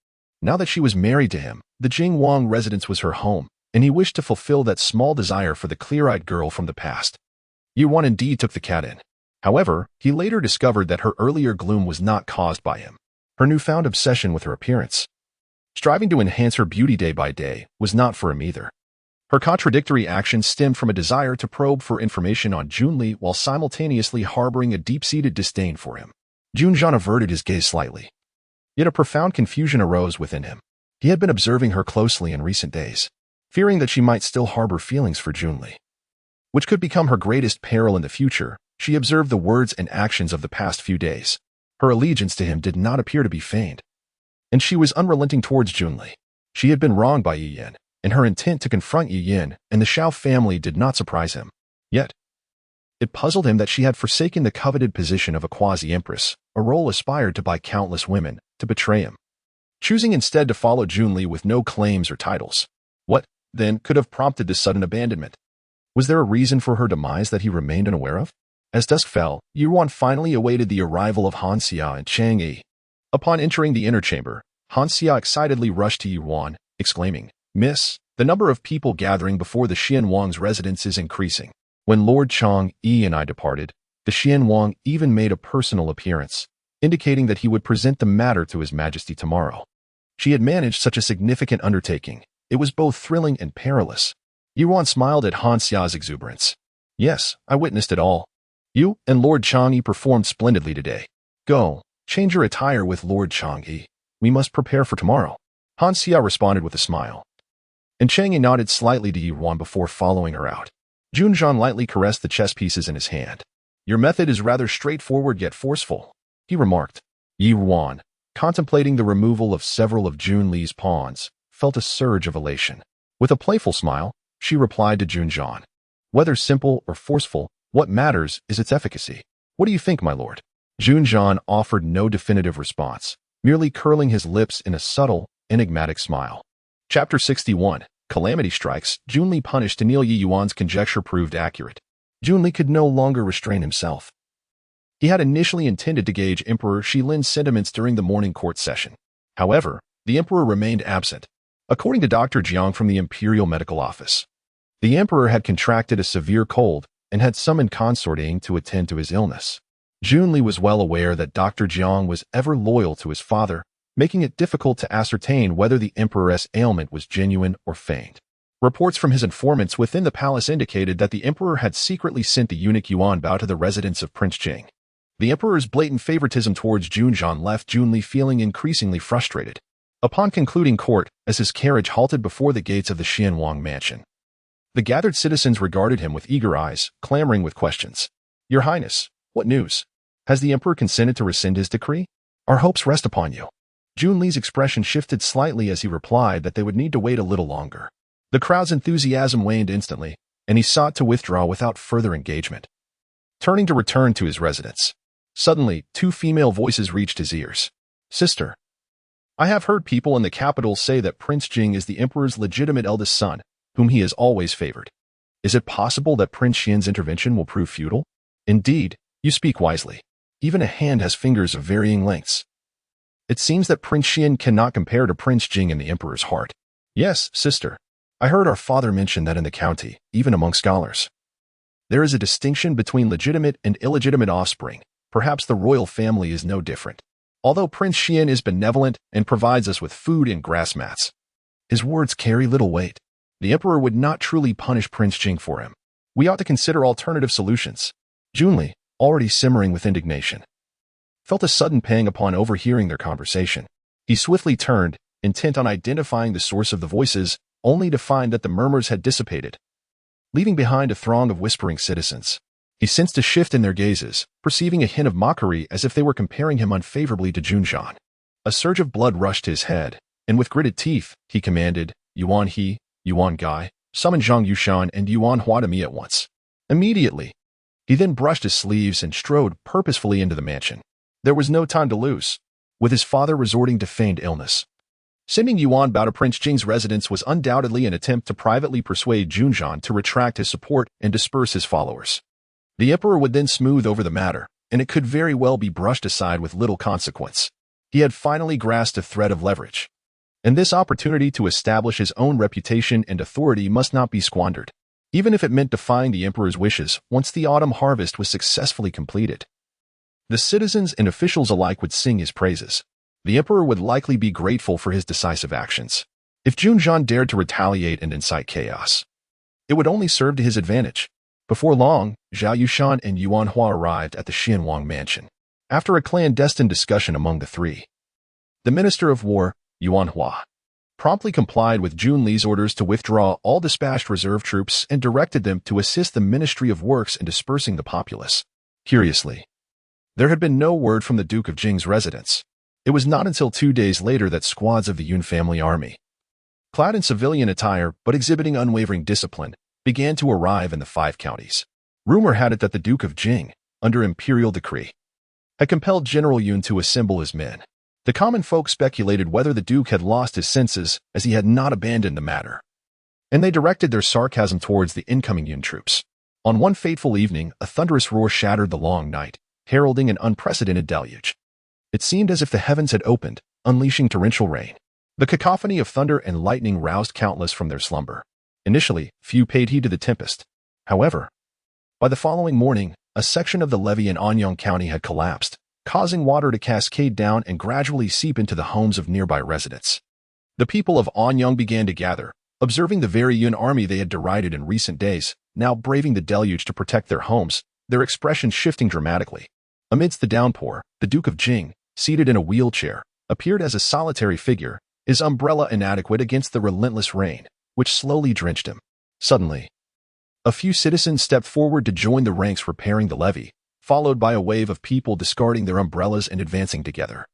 Now that she was married to him, the Jing residence was her home, and he wished to fulfill that small desire for the clear-eyed girl from the past. Ruan indeed took the cat in. However, he later discovered that her earlier gloom was not caused by him. Her newfound obsession with her appearance, striving to enhance her beauty day by day, was not for him either. Her contradictory actions stemmed from a desire to probe for information on Jun Li while simultaneously harboring a deep-seated disdain for him. Jun Zhan averted his gaze slightly. Yet a profound confusion arose within him. He had been observing her closely in recent days, fearing that she might still harbor feelings for Jun Li, which could become her greatest peril in the future. She observed the words and actions of the past few days. Her allegiance to him did not appear to be feigned, and she was unrelenting towards Jun Li. She had been wronged by Yi Yin, and her intent to confront Yi Yin and the Xiao family did not surprise him. Yet, it puzzled him that she had forsaken the coveted position of a quasi-empress, a role aspired to by countless women, to betray him, choosing instead to follow Jun Li with no claims or titles. What, then, could have prompted this sudden abandonment? Was there a reason for her demise that he remained unaware of? As dusk fell, Ruan finally awaited the arrival of Han Xia and Chang Yi. Upon entering the inner chamber, Han Xia excitedly rushed to Ruan, exclaiming, "Miss, the number of people gathering before the Xian Wang's residence is increasing." When Lord Chang Yi and I departed, the Xian Wang even made a personal appearance, indicating that he would present the matter to His Majesty tomorrow. She had managed such a significant undertaking. It was both thrilling and perilous. Ruan smiled at Han Xia's exuberance. "Yes, I witnessed it all. You and Lord Chang Yi performed splendidly today. Go, change your attire with Lord Chang Yi. We must prepare for tomorrow." Han Xia responded with a smile, and Chang Yi nodded slightly to Ruan before following her out. Jun Zhan lightly caressed the chess pieces in his hand. "Your method is rather straightforward yet forceful," he remarked. Ruan, contemplating the removal of several of Jun Li's pawns, felt a surge of elation. With a playful smile, she replied to Jun Zhan, "Whether simple or forceful, what matters is its efficacy. What do you think, my lord?" Jun Zhan offered no definitive response, merely curling his lips in a subtle, enigmatic smile. Chapter 61. Calamity strikes. Jun Li punished to Neil Yi Yuan's conjecture proved accurate. Jun Li could no longer restrain himself. He had initially intended to gauge Emperor Shilin's sentiments during the morning court session. However, the emperor remained absent. According to Dr. Jiang from the Imperial Medical Office, the emperor had contracted a severe cold and had summoned consort Ying to attend to his illness. Jun Li was well aware that Dr. Jiang was ever loyal to his father, making it difficult to ascertain whether the emperor's ailment was genuine or feigned. Reports from his informants within the palace indicated that the emperor had secretly sent the eunuch Yuan Bao to the residence of Prince Jing. The emperor's blatant favoritism towards Jun Zhan left Jun Li feeling increasingly frustrated. Upon concluding court, as his carriage halted before the gates of the Xian Wang mansion, the gathered citizens regarded him with eager eyes, clamoring with questions. "Your Highness, what news? Has the emperor consented to rescind his decree? Our hopes rest upon you." Jun Li's expression shifted slightly as he replied that they would need to wait a little longer. The crowd's enthusiasm waned instantly, and he sought to withdraw without further engagement. Turning to return to his residence, suddenly, two female voices reached his ears. "Sister, I have heard people in the capital say that Prince Jing is the emperor's legitimate eldest son, whom he has always favored. Is it possible that Prince Xian's intervention will prove futile?" "Indeed, you speak wisely. Even a hand has fingers of varying lengths. It seems that Prince Xian cannot compare to Prince Jing in the emperor's heart." "Yes, sister. I heard our father mention that in the county, even among scholars, there is a distinction between legitimate and illegitimate offspring. Perhaps the royal family is no different. Although Prince Xian is benevolent and provides us with food and grass mats, his words carry little weight. The emperor would not truly punish Prince Jing for him. We ought to consider alternative solutions." Jun Li, already simmering with indignation, felt a sudden pang upon overhearing their conversation. He swiftly turned, intent on identifying the source of the voices, only to find that the murmurs had dissipated, leaving behind a throng of whispering citizens. He sensed a shift in their gazes, perceiving a hint of mockery as if they were comparing him unfavorably to Jun Zhan. A surge of blood rushed to his head, and with gritted teeth, he commanded, "Yuan He, Yuan Gai, summon Zhang Yushan and Yuan Hua to me at once." Immediately, he then brushed his sleeves and strode purposefully into the mansion. There was no time to lose, with his father resorting to feigned illness. Sending Yuan Bao to Prince Jing's residence was undoubtedly an attempt to privately persuade Jun Zhan to retract his support and disperse his followers. The emperor would then smooth over the matter, and it could very well be brushed aside with little consequence. He had finally grasped a thread of leverage, and this opportunity to establish his own reputation and authority must not be squandered, even if it meant defying the emperor's wishes once the autumn harvest was successfully completed. The citizens and officials alike would sing his praises. The emperor would likely be grateful for his decisive actions. If Jun Zhan dared to retaliate and incite chaos, it would only serve to his advantage. Before long, Zhao Yushan and Yuan Hua arrived at the Xianwang mansion. After a clandestine discussion among the three, the Minister of War, Yuan Hua, promptly complied with Jun Li's orders to withdraw all dispatched reserve troops and directed them to assist the Ministry of Works in dispersing the populace. Curiously, there had been no word from the Duke of Jing's residence. It was not until 2 days later that squads of the Yun family army, clad in civilian attire but exhibiting unwavering discipline, began to arrive in the 5 counties. Rumor had it that the Duke of Jing, under imperial decree, had compelled General Yun to assemble his men. The common folk speculated whether the Duke had lost his senses as he had not abandoned the matter, and they directed their sarcasm towards the incoming Yun troops. On one fateful evening, a thunderous roar shattered the long night, heralding an unprecedented deluge. It seemed as if the heavens had opened, unleashing torrential rain. The cacophony of thunder and lightning roused countless from their slumber. Initially, few paid heed to the tempest. However, by the following morning, a section of the levee in Anyong County had collapsed, causing water to cascade down and gradually seep into the homes of nearby residents. The people of Anyong began to gather, observing the very Yun army they had derided in recent days, now braving the deluge to protect their homes, their expressions shifting dramatically. Amidst the downpour, the Duke of Jing, seated in a wheelchair, appeared as a solitary figure, his umbrella inadequate against the relentless rain, which slowly drenched him. Suddenly, a few citizens stepped forward to join the ranks repairing the levee, followed by a wave of people discarding their umbrellas and advancing together.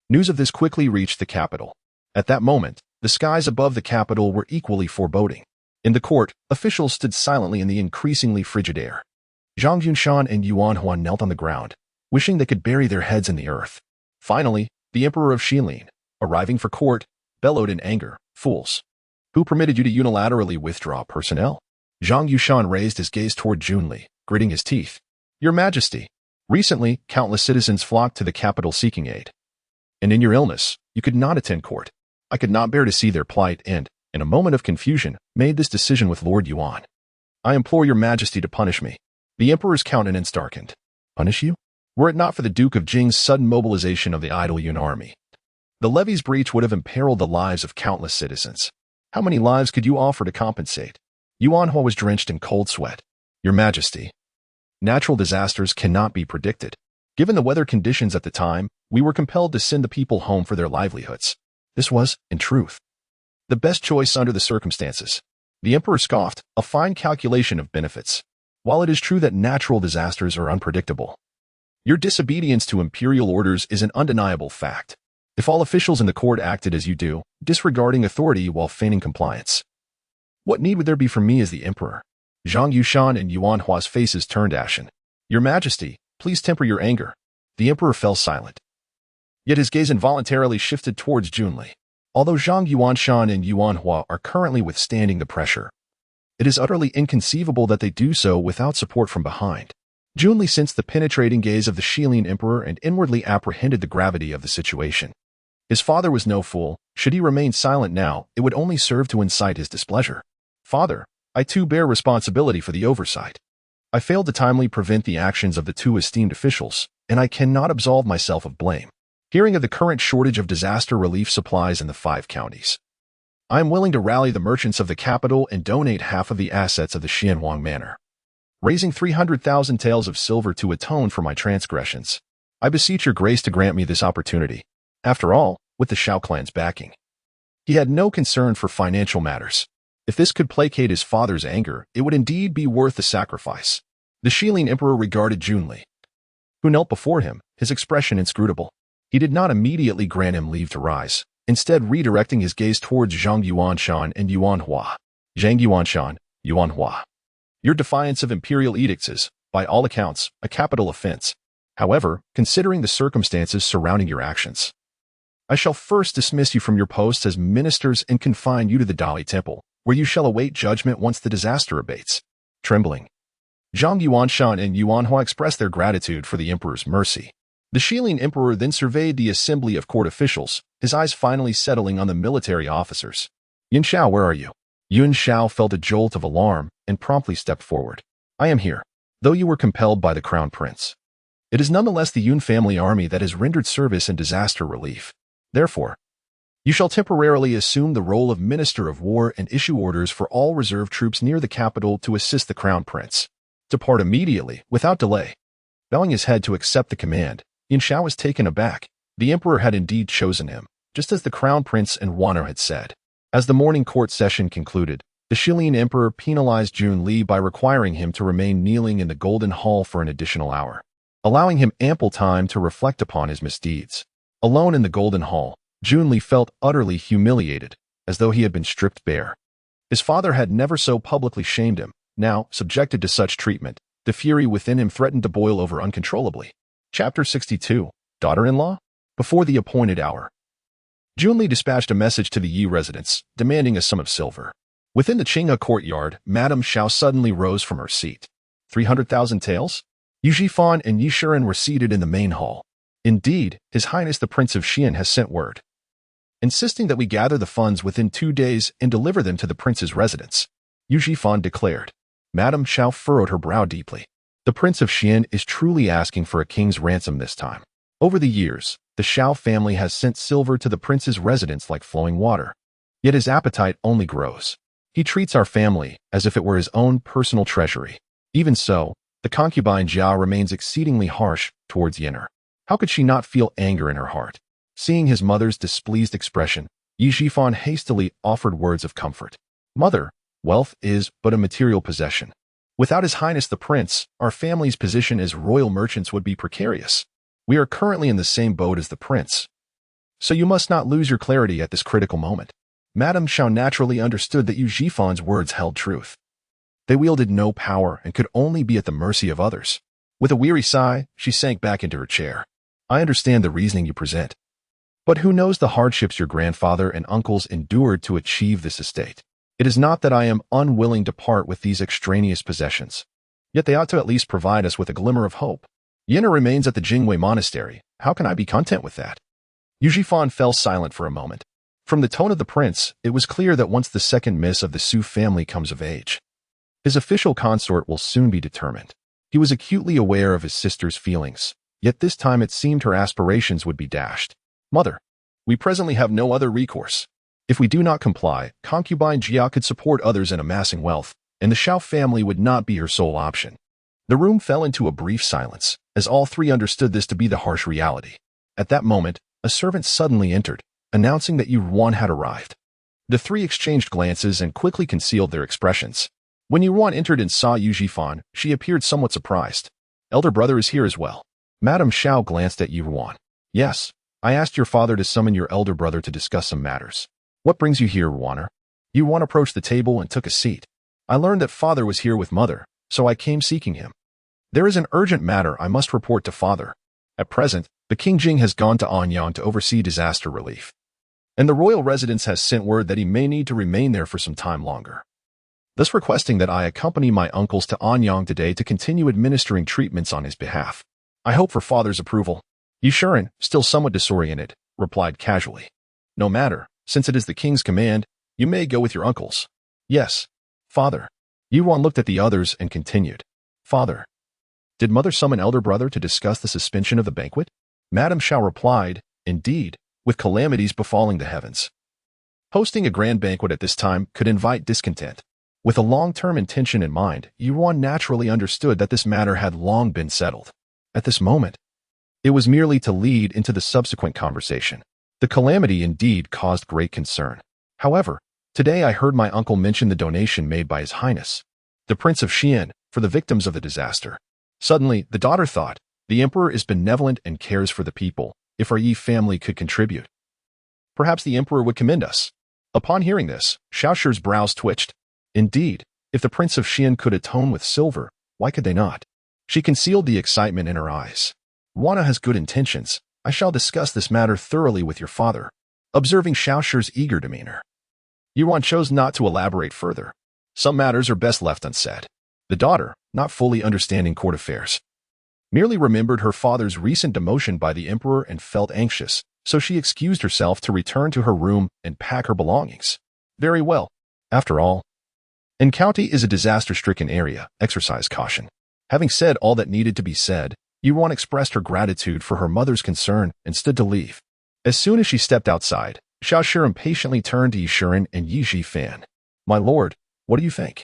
News of this quickly reached the capital. At that moment, the skies above the capital were equally foreboding. In the court, officials stood silently in the increasingly frigid air. Zhang Yunshan and Yuan Hua knelt on the ground, wishing they could bury their heads in the earth. Finally, the Emperor of Xilin, arriving for court, bellowed in anger, "Fools! Who permitted you to unilaterally withdraw personnel?" Zhang Yushan raised his gaze toward Jun Li, gritting his teeth. "Your Majesty, recently, countless citizens flocked to the capital seeking aid. And in your illness, you could not attend court. I could not bear to see their plight and, in a moment of confusion, made this decision with Lord Yuan. I implore your Majesty to punish me." The Emperor's countenance darkened. "Punish you? Were it not for the Duke of Jing's sudden mobilization of the idle Yun army, the levee's breach would have imperiled the lives of countless citizens. How many lives could you offer to compensate?" Yuan Hua was drenched in cold sweat. "Your Majesty, natural disasters cannot be predicted. Given the weather conditions at the time, we were compelled to send the people home for their livelihoods. This was, in truth, the best choice under the circumstances." The Emperor scoffed, a fine calculation of benefits. "While it is true that natural disasters are unpredictable, your disobedience to imperial orders is an undeniable fact. If all officials in the court acted as you do, disregarding authority while feigning compliance, what need would there be for me as the Emperor?" Zhang Yushan and Yuan Hua's faces turned ashen. "Your Majesty, please temper your anger." The Emperor fell silent. Yet his gaze involuntarily shifted towards Jun Li. Although Zhang Yuanshan and Yuan Hua are currently withstanding the pressure, it is utterly inconceivable that they do so without support from behind. Jun Li sensed the penetrating gaze of the Xilin Emperor and inwardly apprehended the gravity of the situation. His father was no fool. Should he remain silent now, it would only serve to incite his displeasure. "Father, I too bear responsibility for the oversight. I failed to timely prevent the actions of the 2 esteemed officials, and I cannot absolve myself of blame. Hearing of the current shortage of disaster relief supplies in the 5 counties, I am willing to rally the merchants of the capital and donate half of the assets of the Xianwang Manor, raising 300,000 taels of silver to atone for my transgressions. I beseech your grace to grant me this opportunity." After all, with the Shao clan's backing, he had no concern for financial matters. If this could placate his father's anger, it would indeed be worth the sacrifice. The Xilin Emperor regarded Jun Li, who knelt before him, his expression inscrutable. He did not immediately grant him leave to rise, instead redirecting his gaze towards Zhang Yuanshan and Yuan Hua. "Zhang Yuanshan, Yuan Hua, your defiance of imperial edicts is, by all accounts, a capital offense. However, considering the circumstances surrounding your actions, I shall first dismiss you from your posts as ministers and confine you to the Dali Temple, where you shall await judgment once the disaster abates." Trembling, Zhang Yuanshan and Yuanhua expressed their gratitude for the emperor's mercy. The Shilin emperor then surveyed the assembly of court officials, his eyes finally settling on the military officers. Yun Xiao, where are you? Yun Xiao felt a jolt of alarm and promptly stepped forward. I am here, though you were compelled by the crown prince. It is nonetheless the Yun family army that has rendered service in disaster relief. Therefore, you shall temporarily assume the role of Minister of War and issue orders for all reserve troops near the capital to assist the crown prince. Depart immediately, without delay. Bowing his head to accept the command, Yun Xiao was taken aback. The emperor had indeed chosen him, just as the crown prince and Ruan had said. As the morning court session concluded, the Shilin emperor penalized Jun Li by requiring him to remain kneeling in the Golden Hall for an additional hour, allowing him ample time to reflect upon his misdeeds. Alone in the Golden Hall, Jun Li felt utterly humiliated, as though he had been stripped bare. His father had never so publicly shamed him. Now, subjected to such treatment, the fury within him threatened to boil over uncontrollably. Chapter 62. Daughter-in-law? Before the appointed hour, Jun Li dispatched a message to the Yi residents, demanding a sum of silver. Within the Qinghe courtyard, Madame Xiao suddenly rose from her seat. 300,000 taels? Yu Zhifan and Yi Shiren were seated in the main hall. Indeed, His Highness the Prince of Xian has sent word, insisting that we gather the funds within 2 days and deliver them to the prince's residence, Yu Zhifan declared. Madame Xiao furrowed her brow deeply. The Prince of Xian is truly asking for a king's ransom this time. Over the years, the Xiao family has sent silver to the prince's residence like flowing water. Yet his appetite only grows. He treats our family as if it were his own personal treasury. Even so, the concubine Jia remains exceedingly harsh towards Yenner. How could she not feel anger in her heart? Seeing his mother's displeased expression, Yi Zhifan hastily offered words of comfort. Mother, wealth is but a material possession. Without His Highness the Prince, our family's position as royal merchants would be precarious. We are currently in the same boat as the prince. So you must not lose your clarity at this critical moment. Madame Xiao naturally understood that Yu Zhifan's words held truth. They wielded no power and could only be at the mercy of others. With a weary sigh, she sank back into her chair. I understand the reasoning you present. But who knows the hardships your grandfather and uncles endured to achieve this estate? It is not that I am unwilling to part with these extraneous possessions. Yet they ought to at least provide us with a glimmer of hope. Yenner remains at the Jingwei Monastery. How can I be content with that? Yu Zhifan fell silent for a moment. From the tone of the prince, it was clear that once the second miss of the Su family comes of age, his official consort will soon be determined. He was acutely aware of his sister's feelings, yet this time it seemed her aspirations would be dashed. Mother, we presently have no other recourse. If we do not comply, concubine Jia could support others in amassing wealth, and the Xiao family would not be her sole option. The room fell into a brief silence, as all three understood this to be the harsh reality. At that moment, a servant suddenly entered, announcing that Ruan had arrived. The three exchanged glances and quickly concealed their expressions. When Ruan entered and saw Yu Zhifan, she appeared somewhat surprised. Elder brother is here as well. Madame Xiao glanced at Ruan. Yes, I asked your father to summon your elder brother to discuss some matters. What brings you here, Ruaner? Ruan approached the table and took a seat. I learned that father was here with mother, so I came seeking him. There is an urgent matter I must report to father. At present, the King Jing has gone to Anyong to oversee disaster relief, and the royal residence has sent word that he may need to remain there for some time longer, thus requesting that I accompany my uncles to Anyong today to continue administering treatments on his behalf. I hope for father's approval. Yi Shiren, still somewhat disoriented, replied casually. No matter, since it is the king's command, you may go with your uncles. Yes, father. Ruan looked at the others and continued. Father, did mother summon elder brother to discuss the suspension of the banquet? Madame Xiao replied, indeed, with calamities befalling the heavens. Hosting a grand banquet at this time could invite discontent. With a long-term intention in mind, Ruan naturally understood that this matter had long been settled. At this moment, it was merely to lead into the subsequent conversation. The calamity indeed caused great concern. However, today I heard my uncle mention the donation made by His Highness, the Prince of Xian, for the victims of the disaster. Suddenly, the daughter thought, the emperor is benevolent and cares for the people. If our Yi family could contribute, perhaps the emperor would commend us. Upon hearing this, Xiaoshi's brows twitched. Indeed, if the Prince of Xian could atone with silver, why could they not? She concealed the excitement in her eyes. Ruan has good intentions. I shall discuss this matter thoroughly with your father. Observing Xiaoshi's eager demeanor, Ruan chose not to elaborate further. Some matters are best left unsaid. The daughter, not fully understanding court affairs, merely remembered her father's recent demotion by the emperor and felt anxious, so she excused herself to return to her room and pack her belongings. Very well. After all, An county is a disaster-stricken area. Exercise caution. Having said all that needed to be said, Ruan expressed her gratitude for her mother's concern and stood to leave. As soon as she stepped outside, Xiaoshi impatiently turned to Yishuren and Yi Fan. My lord, what do you think?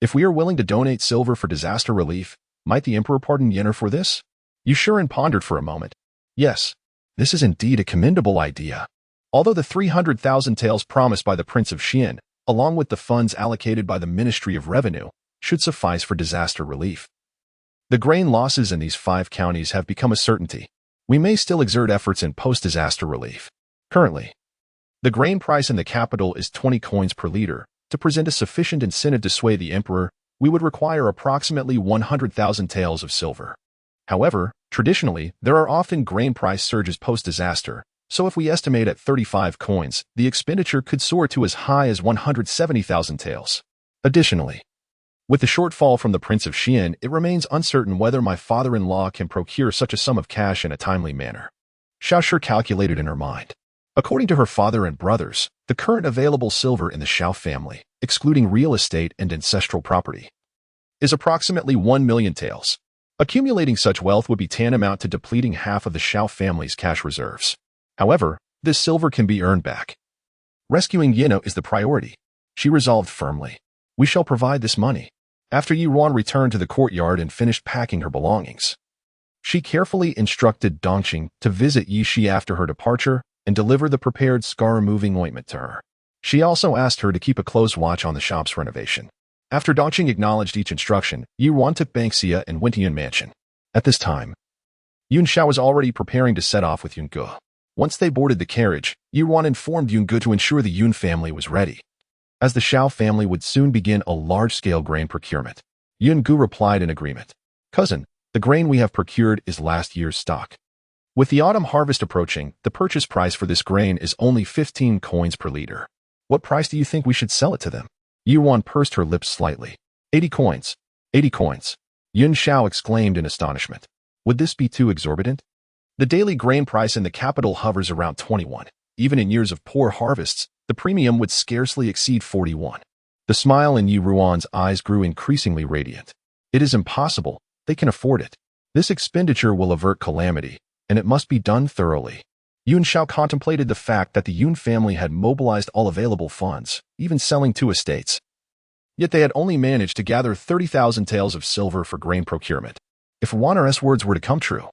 If we are willing to donate silver for disaster relief, might the emperor pardon Yenner for this? Yishuren pondered for a moment. Yes, this is indeed a commendable idea. Although the 300,000 taels promised by the Prince of Xian, along with the funds allocated by the Ministry of Revenue, should suffice for disaster relief. The grain losses in these 5 counties have become a certainty. We may still exert efforts in post-disaster relief. Currently, the grain price in the capital is 20 coins per liter. To present a sufficient incentive to sway the emperor, we would require approximately 100,000 taels of silver. However, traditionally, there are often grain price surges post-disaster, so if we estimate at 35 coins, the expenditure could soar to as high as 170,000 taels. Additionally, with the shortfall from the Prince of Xian, it remains uncertain whether my father-in-law can procure such a sum of cash in a timely manner. Xiaoshi calculated in her mind. According to her father and brothers, the current available silver in the Xiao family, excluding real estate and ancestral property, is approximately 1 million taels. Accumulating such wealth would be tantamount to depleting half of the Xiao family's cash reserves. However, this silver can be earned back. Rescuing Yino is the priority. She resolved firmly. We shall provide this money. After Ruan returned to the courtyard and finished packing her belongings, she carefully instructed Dongqing to visit Yi after her departure and deliver the prepared scar-removing ointment to her. She also asked her to keep a close watch on the shop's renovation. After Dongqing acknowledged each instruction, Ruan took Banksia and went to Yun Mansion. At this time, Yun Xiao was already preparing to set off with Yun Ge. Once they boarded the carriage, Ruan informed Yun Ge to ensure the Yun family was ready, as the Xiao family would soon begin a large-scale grain procurement. Yun Ge replied in agreement. Cousin, the grain we have procured is last year's stock. With the autumn harvest approaching, the purchase price for this grain is only 15 coins per liter. What price do you think we should sell it to them? Ruan pursed her lips slightly. 80 coins. 80 coins. Yun Xiao exclaimed in astonishment. Would this be too exorbitant? The daily grain price in the capital hovers around 21. Even in years of poor harvests, the premium would scarcely exceed 41. The smile in Ruan's eyes grew increasingly radiant. It is impossible. They can afford it. This expenditure will avert calamity, and it must be done thoroughly. Yun Xiao contemplated the fact that the Yun family had mobilized all available funds, even selling 2 estates. Yet they had only managed to gather 30,000 taels of silver for grain procurement. If Wanner's words were to come true,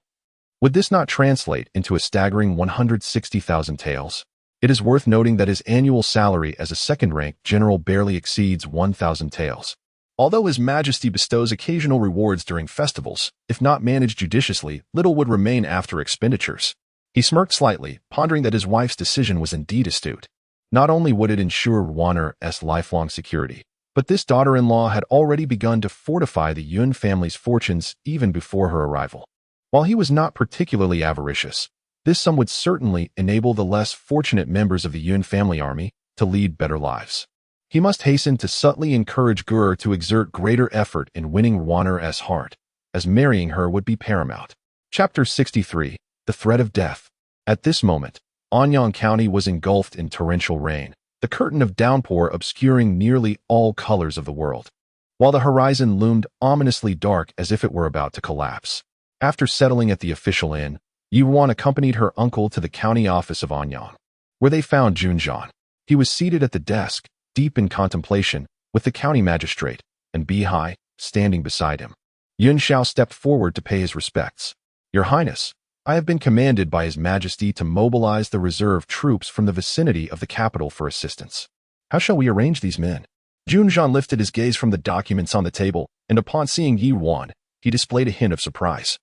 would this not translate into a staggering 160,000 taels? It is worth noting that his annual salary as a second-rank general barely exceeds 1,000 taels. Although His Majesty bestows occasional rewards during festivals, if not managed judiciously, little would remain after expenditures. He smirked slightly, pondering that his wife's decision was indeed astute. Not only would it ensure Wanner's lifelong security, but this daughter-in-law had already begun to fortify the Yun family's fortunes even before her arrival. While he was not particularly avaricious, this sum would certainly enable the less fortunate members of the Yun family army to lead better lives. He must hasten to subtly encourage Gur to exert greater effort in winning Wanner's heart, as marrying her would be paramount. Chapter 63. The Threat of Death. At this moment, Anyong County was engulfed in torrential rain, the curtain of downpour obscuring nearly all colors of the world, while the horizon loomed ominously dark as if it were about to collapse. After settling at the official inn, Ruan accompanied her uncle to the county office of Anyong, where they found Jun Zhan. He was seated at the desk, deep in contemplation, with the county magistrate, and Bihai, standing beside him. Yun Xiao stepped forward to pay his respects. Your Highness, I have been commanded by His Majesty to mobilize the reserve troops from the vicinity of the capital for assistance. How shall we arrange these men? Jun Zhan lifted his gaze from the documents on the table, and upon seeing Ruan, he displayed a hint of surprise.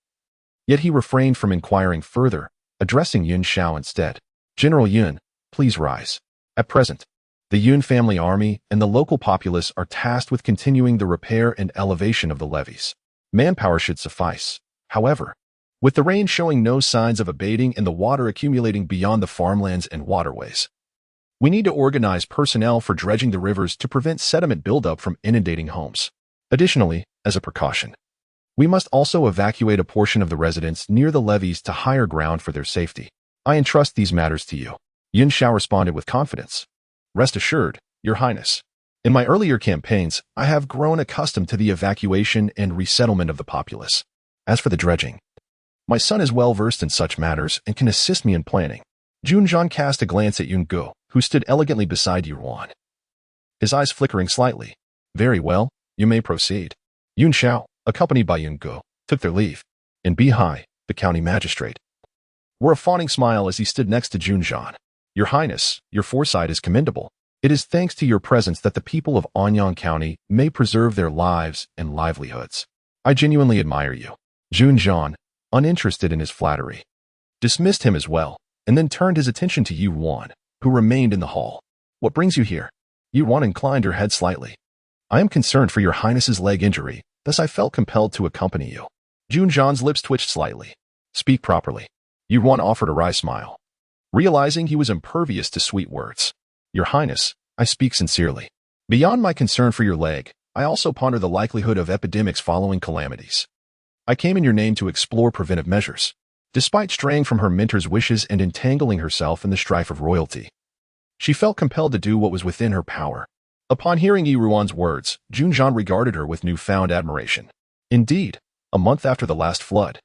Yet he refrained from inquiring further, addressing Yun Xiao instead. General Yun, please rise. At present, the Yun family army and the local populace are tasked with continuing the repair and elevation of the levees. Manpower should suffice. However, with the rain showing no signs of abating and the water accumulating beyond the farmlands and waterways, we need to organize personnel for dredging the rivers to prevent sediment buildup from inundating homes. Additionally, as a precaution, we must also evacuate a portion of the residents near the levees to higher ground for their safety. I entrust these matters to you. Yun Xiao responded with confidence. Rest assured, Your Highness. In my earlier campaigns, I have grown accustomed to the evacuation and resettlement of the populace. As for the dredging, my son is well versed in such matters and can assist me in planning. Jun Zhan cast a glance at Yun Go, who stood elegantly beside Ruan, his eyes flickering slightly. Very well, you may proceed. Yun Xiao, accompanied by Yun Go, took their leave. And Bihai, the county magistrate, wore a fawning smile as he stood next to Jun Zhan. Your Highness, your foresight is commendable. It is thanks to your presence that the people of Anyong County may preserve their lives and livelihoods. I genuinely admire you. Jun Zhan, uninterested in his flattery, dismissed him as well, and then turned his attention to Ruan, who remained in the hall. What brings you here? Ruan inclined her head slightly. I am concerned for your Highness's leg injury, thus I felt compelled to accompany you. Jun Zhan's lips twitched slightly. Speak properly. Ruan offered a wry smile, realizing he was impervious to sweet words. Your Highness, I speak sincerely. Beyond my concern for your leg, I also ponder the likelihood of epidemics following calamities. I came in your name to explore preventive measures. Despite straying from her mentor's wishes and entangling herself in the strife of royalty, she felt compelled to do what was within her power. Upon hearing Ruan's words, Jun Zhan regarded her with newfound admiration. Indeed, a month after the last flood,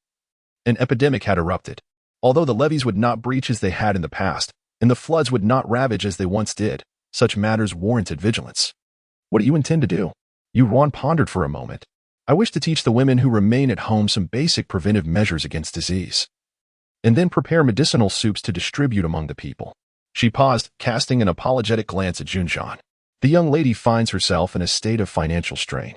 an epidemic had erupted. Although the levees would not breach as they had in the past, and the floods would not ravage as they once did, such matters warranted vigilance. What do you intend to do? Ruan pondered for a moment. I wish to teach the women who remain at home some basic preventive measures against disease, and then prepare medicinal soups to distribute among the people. She paused, casting an apologetic glance at Jun Zhan. The young lady finds herself in a state of financial strain.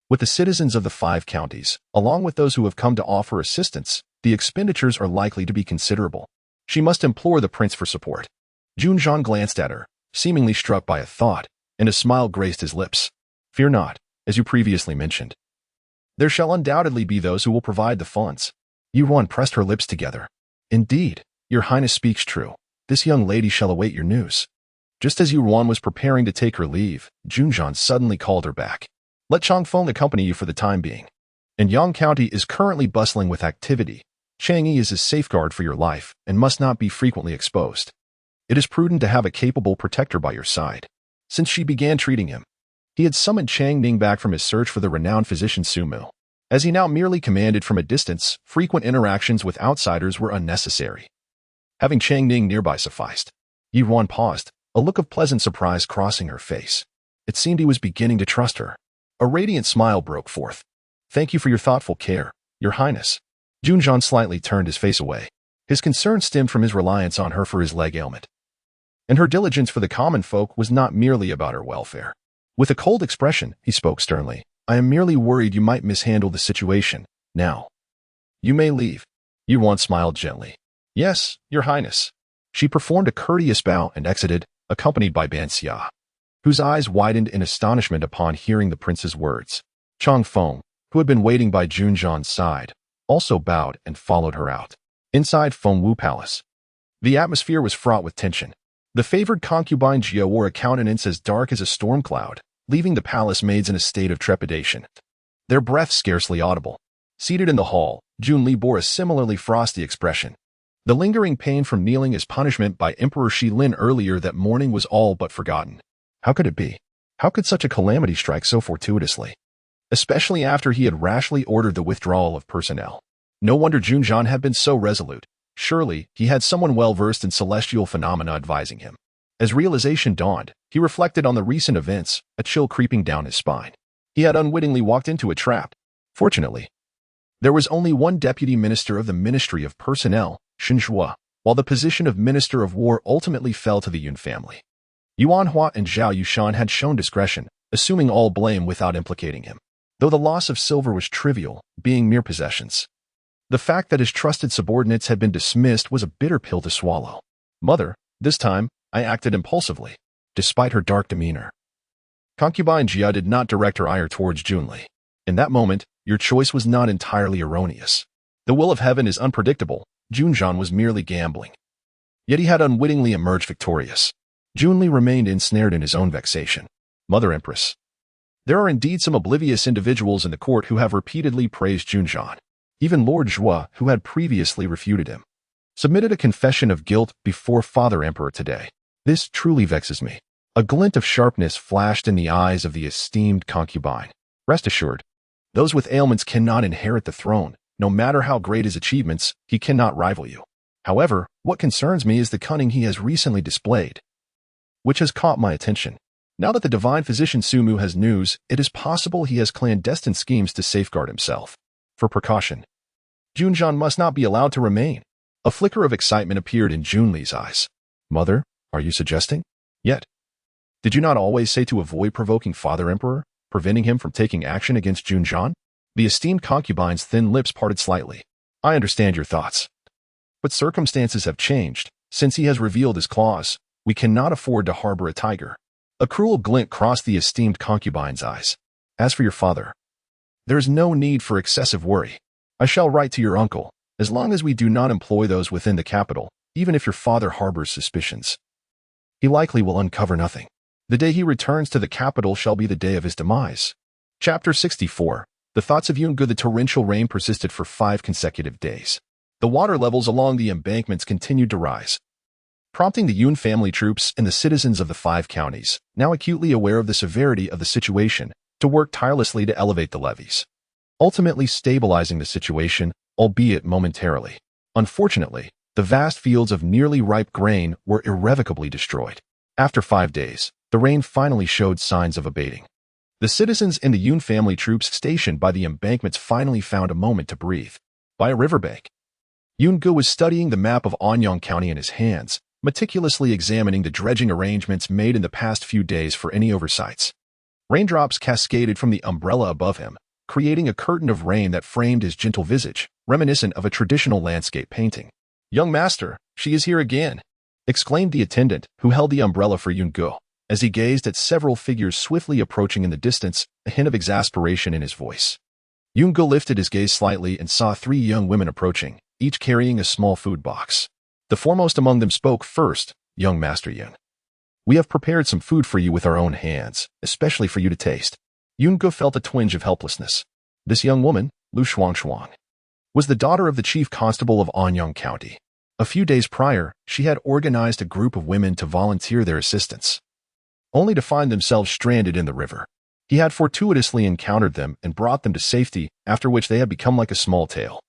With the citizens of the 5 counties, along with those who have come to offer assistance, the expenditures are likely to be considerable. She must implore the prince for support. Jun Zhan glanced at her, seemingly struck by a thought, and a smile graced his lips. Fear not, as you previously mentioned. There shall undoubtedly be those who will provide the funds. Ruan pressed her lips together. Indeed, your Highness speaks true. This young lady shall await your news. Just as Ruan was preparing to take her leave, Jun Zhan suddenly called her back. Let Changfeng accompany you for the time being. Anyong County is currently bustling with activity. Chang'e is a safeguard for your life and must not be frequently exposed. It is prudent to have a capable protector by your side. Since she began treating him, he had summoned Chang Ning back from his search for the renowned physician Sumu. As he now merely commanded from a distance, frequent interactions with outsiders were unnecessary. Having Chang Ning nearby sufficed. Ruan paused, a look of pleasant surprise crossing her face. It seemed he was beginning to trust her. A radiant smile broke forth. Thank you for your thoughtful care, your Highness. Jun Zhan slightly turned his face away. His concern stemmed from his reliance on her for his leg ailment, and her diligence for the common folk was not merely about her welfare. With a cold expression, he spoke sternly. I am merely worried you might mishandle the situation. Now, you may leave. Ruan smiled gently. Yes, your Highness. She performed a courteous bow and exited, accompanied by Ban Xia, whose eyes widened in astonishment upon hearing the prince's words. Changfeng, who had been waiting by Jun Zhan's side, also bowed and followed her out. Inside Fengwu Palace, the atmosphere was fraught with tension. The favored concubine Jia wore a countenance as dark as a storm cloud, leaving the palace maids in a state of trepidation, their breath scarcely audible. Seated in the hall, Jun Li bore a similarly frosty expression. The lingering pain from kneeling as punishment by Emperor Shilin earlier that morning was all but forgotten. How could it be? How could such a calamity strike so fortuitously? Especially after he had rashly ordered the withdrawal of personnel. No wonder Jun Zhan had been so resolute. Surely, he had someone well-versed in celestial phenomena advising him. As realization dawned, he reflected on the recent events, a chill creeping down his spine. He had unwittingly walked into a trap. Fortunately, there was only one deputy minister of the Ministry of Personnel, Shen Zhuo, while the position of Minister of War ultimately fell to the Yun family. Yuan Hua and Zhao Yushan had shown discretion, assuming all blame without implicating him. Though the loss of silver was trivial, being mere possessions, the fact that his trusted subordinates had been dismissed was a bitter pill to swallow. Mother, this time, I acted impulsively, despite her dark demeanor. Concubine Jia did not direct her ire towards Jun Li. In that moment, your choice was not entirely erroneous. The will of heaven is unpredictable. Jun Zhan was merely gambling. Yet he had unwittingly emerged victorious. Jun Li remained ensnared in his own vexation. Mother Empress, There are indeed some oblivious individuals in the court who have repeatedly praised Jun Zhan. Even Lord Zhua, who had previously refuted him, submitted a confession of guilt before Father Emperor today. This truly vexes me. A glint of sharpness flashed in the eyes of the esteemed concubine. Rest assured, those with ailments cannot inherit the throne. No matter how great his achievements, he cannot rival you. However, what concerns me is the cunning he has recently displayed, which has caught my attention. Now that the divine physician Sumu has news, it is possible he has clandestine schemes to safeguard himself. For precaution, Jun Zhan must not be allowed to remain. A flicker of excitement appeared in Jun Li's eyes. Mother, are you suggesting? Yet, did you not always say to avoid provoking Father Emperor, preventing him from taking action against Jun Zhan? The esteemed concubine's thin lips parted slightly. I understand your thoughts. But circumstances have changed. Since he has revealed his claws, we cannot afford to harbor a tiger. A cruel glint crossed the esteemed concubine's eyes. As for your father, there is no need for excessive worry. I shall write to your uncle, as long as we do not employ those within the capital, even if your father harbors suspicions. He likely will uncover nothing. The day he returns to the capital shall be the day of his demise. Chapter 64. The thoughts of Yun Ge. The torrential rain persisted for 5 consecutive days. The water levels along the embankments continued to rise, prompting the Yun family troops and the citizens of the 5 counties, now acutely aware of the severity of the situation, to work tirelessly to elevate the levees, ultimately stabilizing the situation, albeit momentarily. Unfortunately, the vast fields of nearly ripe grain were irrevocably destroyed. After 5 days, the rain finally showed signs of abating. The citizens and the Yun family troops stationed by the embankments finally found a moment to breathe. By a riverbank, Yun Ge was studying the map of Anyong County in his hands, meticulously examining the dredging arrangements made in the past few days for any oversights. Raindrops cascaded from the umbrella above him, creating a curtain of rain that framed his gentle visage, reminiscent of a traditional landscape painting. "Young master, she is here again," exclaimed the attendant, who held the umbrella for Yun Ge, as he gazed at several figures swiftly approaching in the distance, a hint of exasperation in his voice. Yun Ge lifted his gaze slightly and saw 3 young women approaching, each carrying a small food box. The foremost among them spoke first. "Young Master Yun, we have prepared some food for you with our own hands, especially for you to taste." Yun Ge felt a twinge of helplessness. This young woman, Lu Shuangshuang, was the daughter of the chief constable of Anyong County. A few days prior, she had organized a group of women to volunteer their assistance, only to find themselves stranded in the river. He had fortuitously encountered them and brought them to safety, after which they had become like a small tail,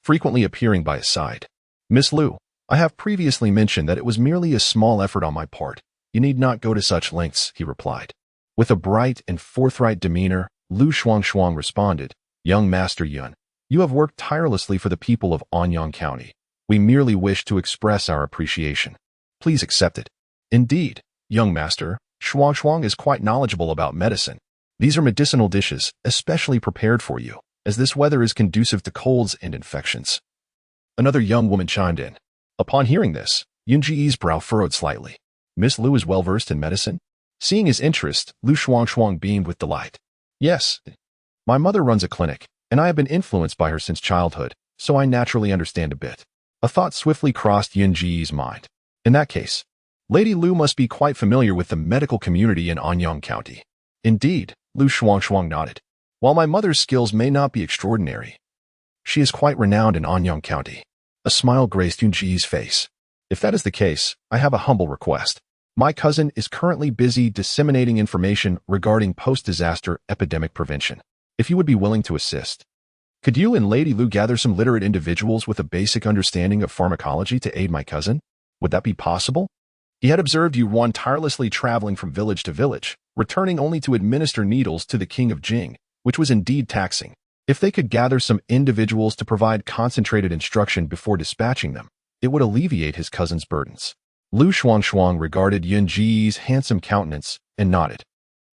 frequently appearing by his side. "Miss Lu, I have previously mentioned that it was merely a small effort on my part. You need not go to such lengths," he replied. With a bright and forthright demeanor, Lu Shuangshuang responded, "Young Master Yun, you have worked tirelessly for the people of Anyong County. We merely wish to express our appreciation. Please accept it." "Indeed, young master, Shuangshuang is quite knowledgeable about medicine. These are medicinal dishes, especially prepared for you, as this weather is conducive to colds and infections." Another young woman chimed in. Upon hearing this, Yun Ji's brow furrowed slightly. "Miss Lu is well-versed in medicine?" Seeing his interest, Lu Shuangshuang beamed with delight. "Yes. My mother runs a clinic, and I have been influenced by her since childhood, so I naturally understand a bit." A thought swiftly crossed Yun Ji's mind. In that case, Lady Lu must be quite familiar with the medical community in Anyong County. "Indeed," Lu Shuangshuang nodded. "While my mother's skills may not be extraordinary, she is quite renowned in Anyong County." A smile graced Yun Ji's face. "If that is the case, I have a humble request. My cousin is currently busy disseminating information regarding post-disaster epidemic prevention. If you would be willing to assist, could you and Lady Lu gather some literate individuals with a basic understanding of pharmacology to aid my cousin? Would that be possible?" He had observed Ruan tirelessly traveling from village to village, returning only to administer needles to the king of Jing, which was indeed taxing. If they could gather some individuals to provide concentrated instruction before dispatching them, it would alleviate his cousin's burdens. Lu Shuangshuang regarded Yun Ji's handsome countenance and nodded.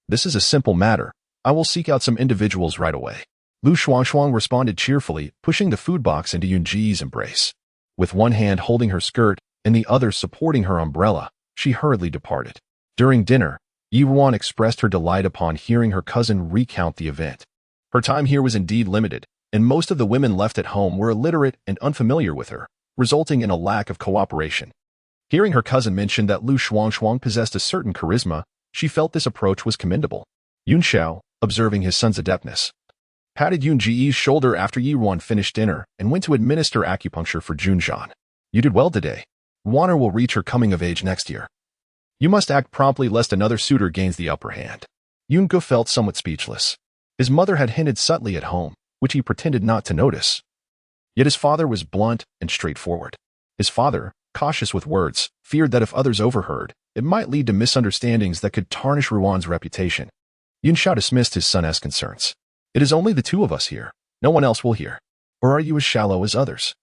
"This is a simple matter. I will seek out some individuals right away." Lu Shuangshuang responded cheerfully, pushing the food box into Yun Ji's embrace. With one hand holding her skirt and the other supporting her umbrella, she hurriedly departed. During dinner, Ruan expressed her delight upon hearing her cousin recount the event. Her time here was indeed limited, and most of the women left at home were illiterate and unfamiliar with her, resulting in a lack of cooperation. Hearing her cousin mention that Lu Shuangshuang possessed a certain charisma, she felt this approach was commendable. "Yun Xiao, observing his son's adeptness. Patted Yun Ji's shoulder after Ruan finished dinner and went to administer acupuncture for Jun Zhan. You did well today. Ruan will reach her coming of age next year. You must act promptly lest another suitor gains the upper hand. Yun felt somewhat speechless. His mother had hinted subtly at home, which he pretended not to notice. Yet his father was blunt and straightforward. His father, cautious with words, feared that if others overheard, it might lead to misunderstandings that could tarnish Ruan's reputation. Yun Xiao dismissed his son's concerns. It is only the two of us here. No one else will hear. Or are you as shallow as others?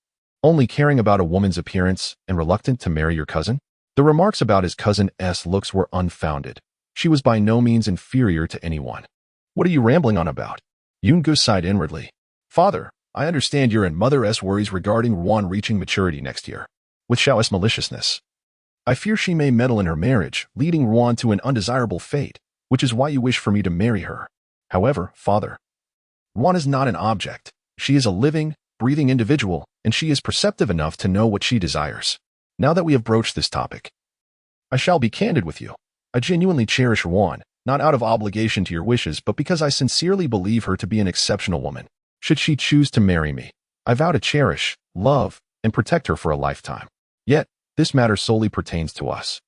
Only caring about a woman's appearance and reluctant to marry your cousin? The remarks about his cousin's looks were unfounded. She was by no means inferior to anyone. What are you rambling on about? Yun sighed inwardly. Father, I understand your and mother's worries regarding Ruan reaching maturity next year. With Xiao's maliciousness. I fear she may meddle in her marriage, leading Ruan to an undesirable fate, which is why you wish for me to marry her. However, Father, Ruan is not an object. She is a living, breathing individual, and she is perceptive enough to know what she desires. Now that we have broached this topic, I shall be candid with you. I genuinely cherish Ruan, not out of obligation to your wishes, but because I sincerely believe her to be an exceptional woman. Should she choose to marry me, I vow to cherish, love, and protect her for a lifetime. Yet, this matter solely pertains to us.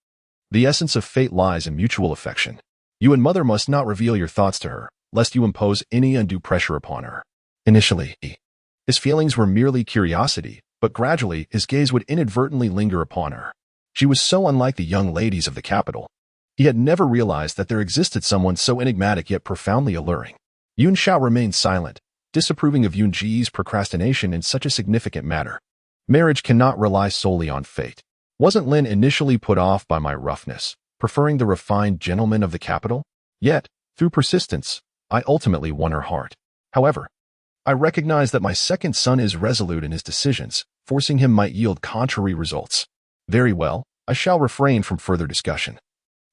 The essence of fate lies in mutual affection. You and mother must not reveal your thoughts to her, lest you impose any undue pressure upon her. Initially, his feelings were merely curiosity, but gradually his gaze would inadvertently linger upon her. She was so unlike the young ladies of the capital. He had never realized that there existed someone so enigmatic yet profoundly alluring. Yun Xiao remained silent, disapproving of Yun Ji's procrastination in such a significant matter. Marriage cannot rely solely on fate. Wasn't Lin initially put off by my roughness, preferring the refined gentleman of the capital? Yet, through persistence, I ultimately won her heart. However, I recognize that my second son is resolute in his decisions, forcing him might yield contrary results. Very well, I shall refrain from further discussion.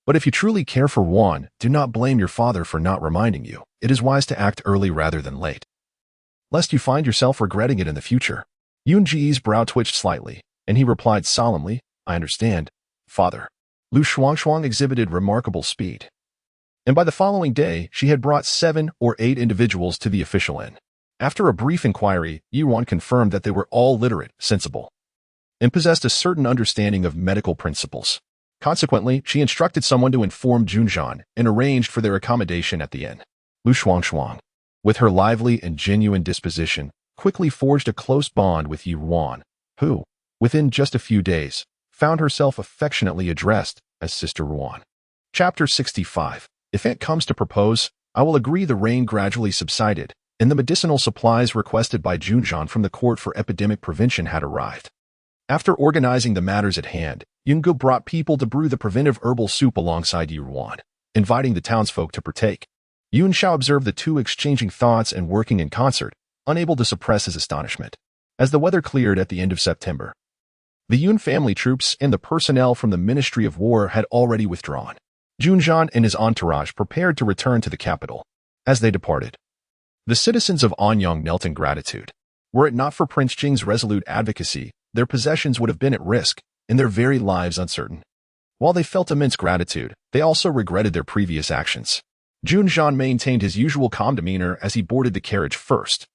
But if you truly care for Ruan, do not blame your father for not reminding you. It is wise to act early rather than late, lest you find yourself regretting it in the future. Yun Ji's brow twitched slightly, and he replied solemnly, I understand, Father. Lu Shuangshuang exhibited remarkable speed. And by the following day, she had brought 7 or 8 individuals to the official inn. After a brief inquiry, Ruan confirmed that they were all literate, sensible, and possessed a certain understanding of medical principles. Consequently, she instructed someone to inform Jun Zhan and arranged for their accommodation at the inn. Lu Shuangshuang, with her lively and genuine disposition, quickly forged a close bond with Ruan, who, within just a few days, found herself affectionately addressed as Sister Ruan. Chapter 65. If Aunt comes to propose, I will agree. The rain gradually subsided, and the medicinal supplies requested by Jun Zhan from the court for epidemic prevention had arrived. After organizing the matters at hand, Yungu brought people to brew the preventive herbal soup alongside Ruan, inviting the townsfolk to partake. Yun Xiao observed the two exchanging thoughts and working in concert, unable to suppress his astonishment. As the weather cleared at the end of September, the Yun family troops and the personnel from the Ministry of War had already withdrawn. Jun Zhan and his entourage prepared to return to the capital. As they departed, the citizens of Anyong knelt in gratitude. Were it not for Prince Jing's resolute advocacy, their possessions would have been at risk, and their very lives uncertain. While they felt immense gratitude, they also regretted their previous actions. Jun Zhan maintained his usual calm demeanor as he boarded the carriage first.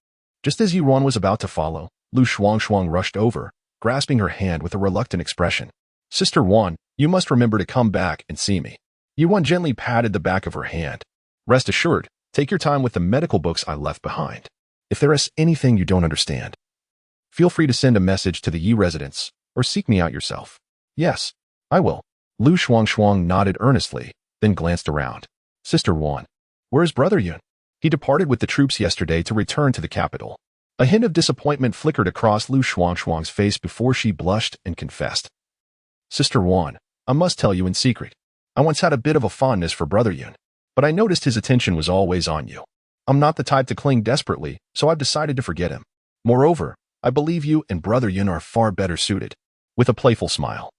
Just as Ruan was about to follow, Lu Shuangshuang rushed over, grasping her hand with a reluctant expression. Sister Ruan, you must remember to come back and see me. Ruan gently patted the back of her hand. Rest assured, take your time with the medical books I left behind. If there is anything you don't understand, feel free to send a message to the Yi residence, or seek me out yourself. Yes, I will. Lu Shuangshuang nodded earnestly, then glanced around. Sister Ruan, where is Brother Yun? He departed with the troops yesterday to return to the capital. A hint of disappointment flickered across Lu Shuangshuang's face before she blushed and confessed. Sister Ruan, I must tell you in secret. I once had a bit of a fondness for Brother Yun, but I noticed his attention was always on you. I'm not the type to cling desperately, so I've decided to forget him. Moreover, I believe you and Brother Yun are far better suited. With a playful smile,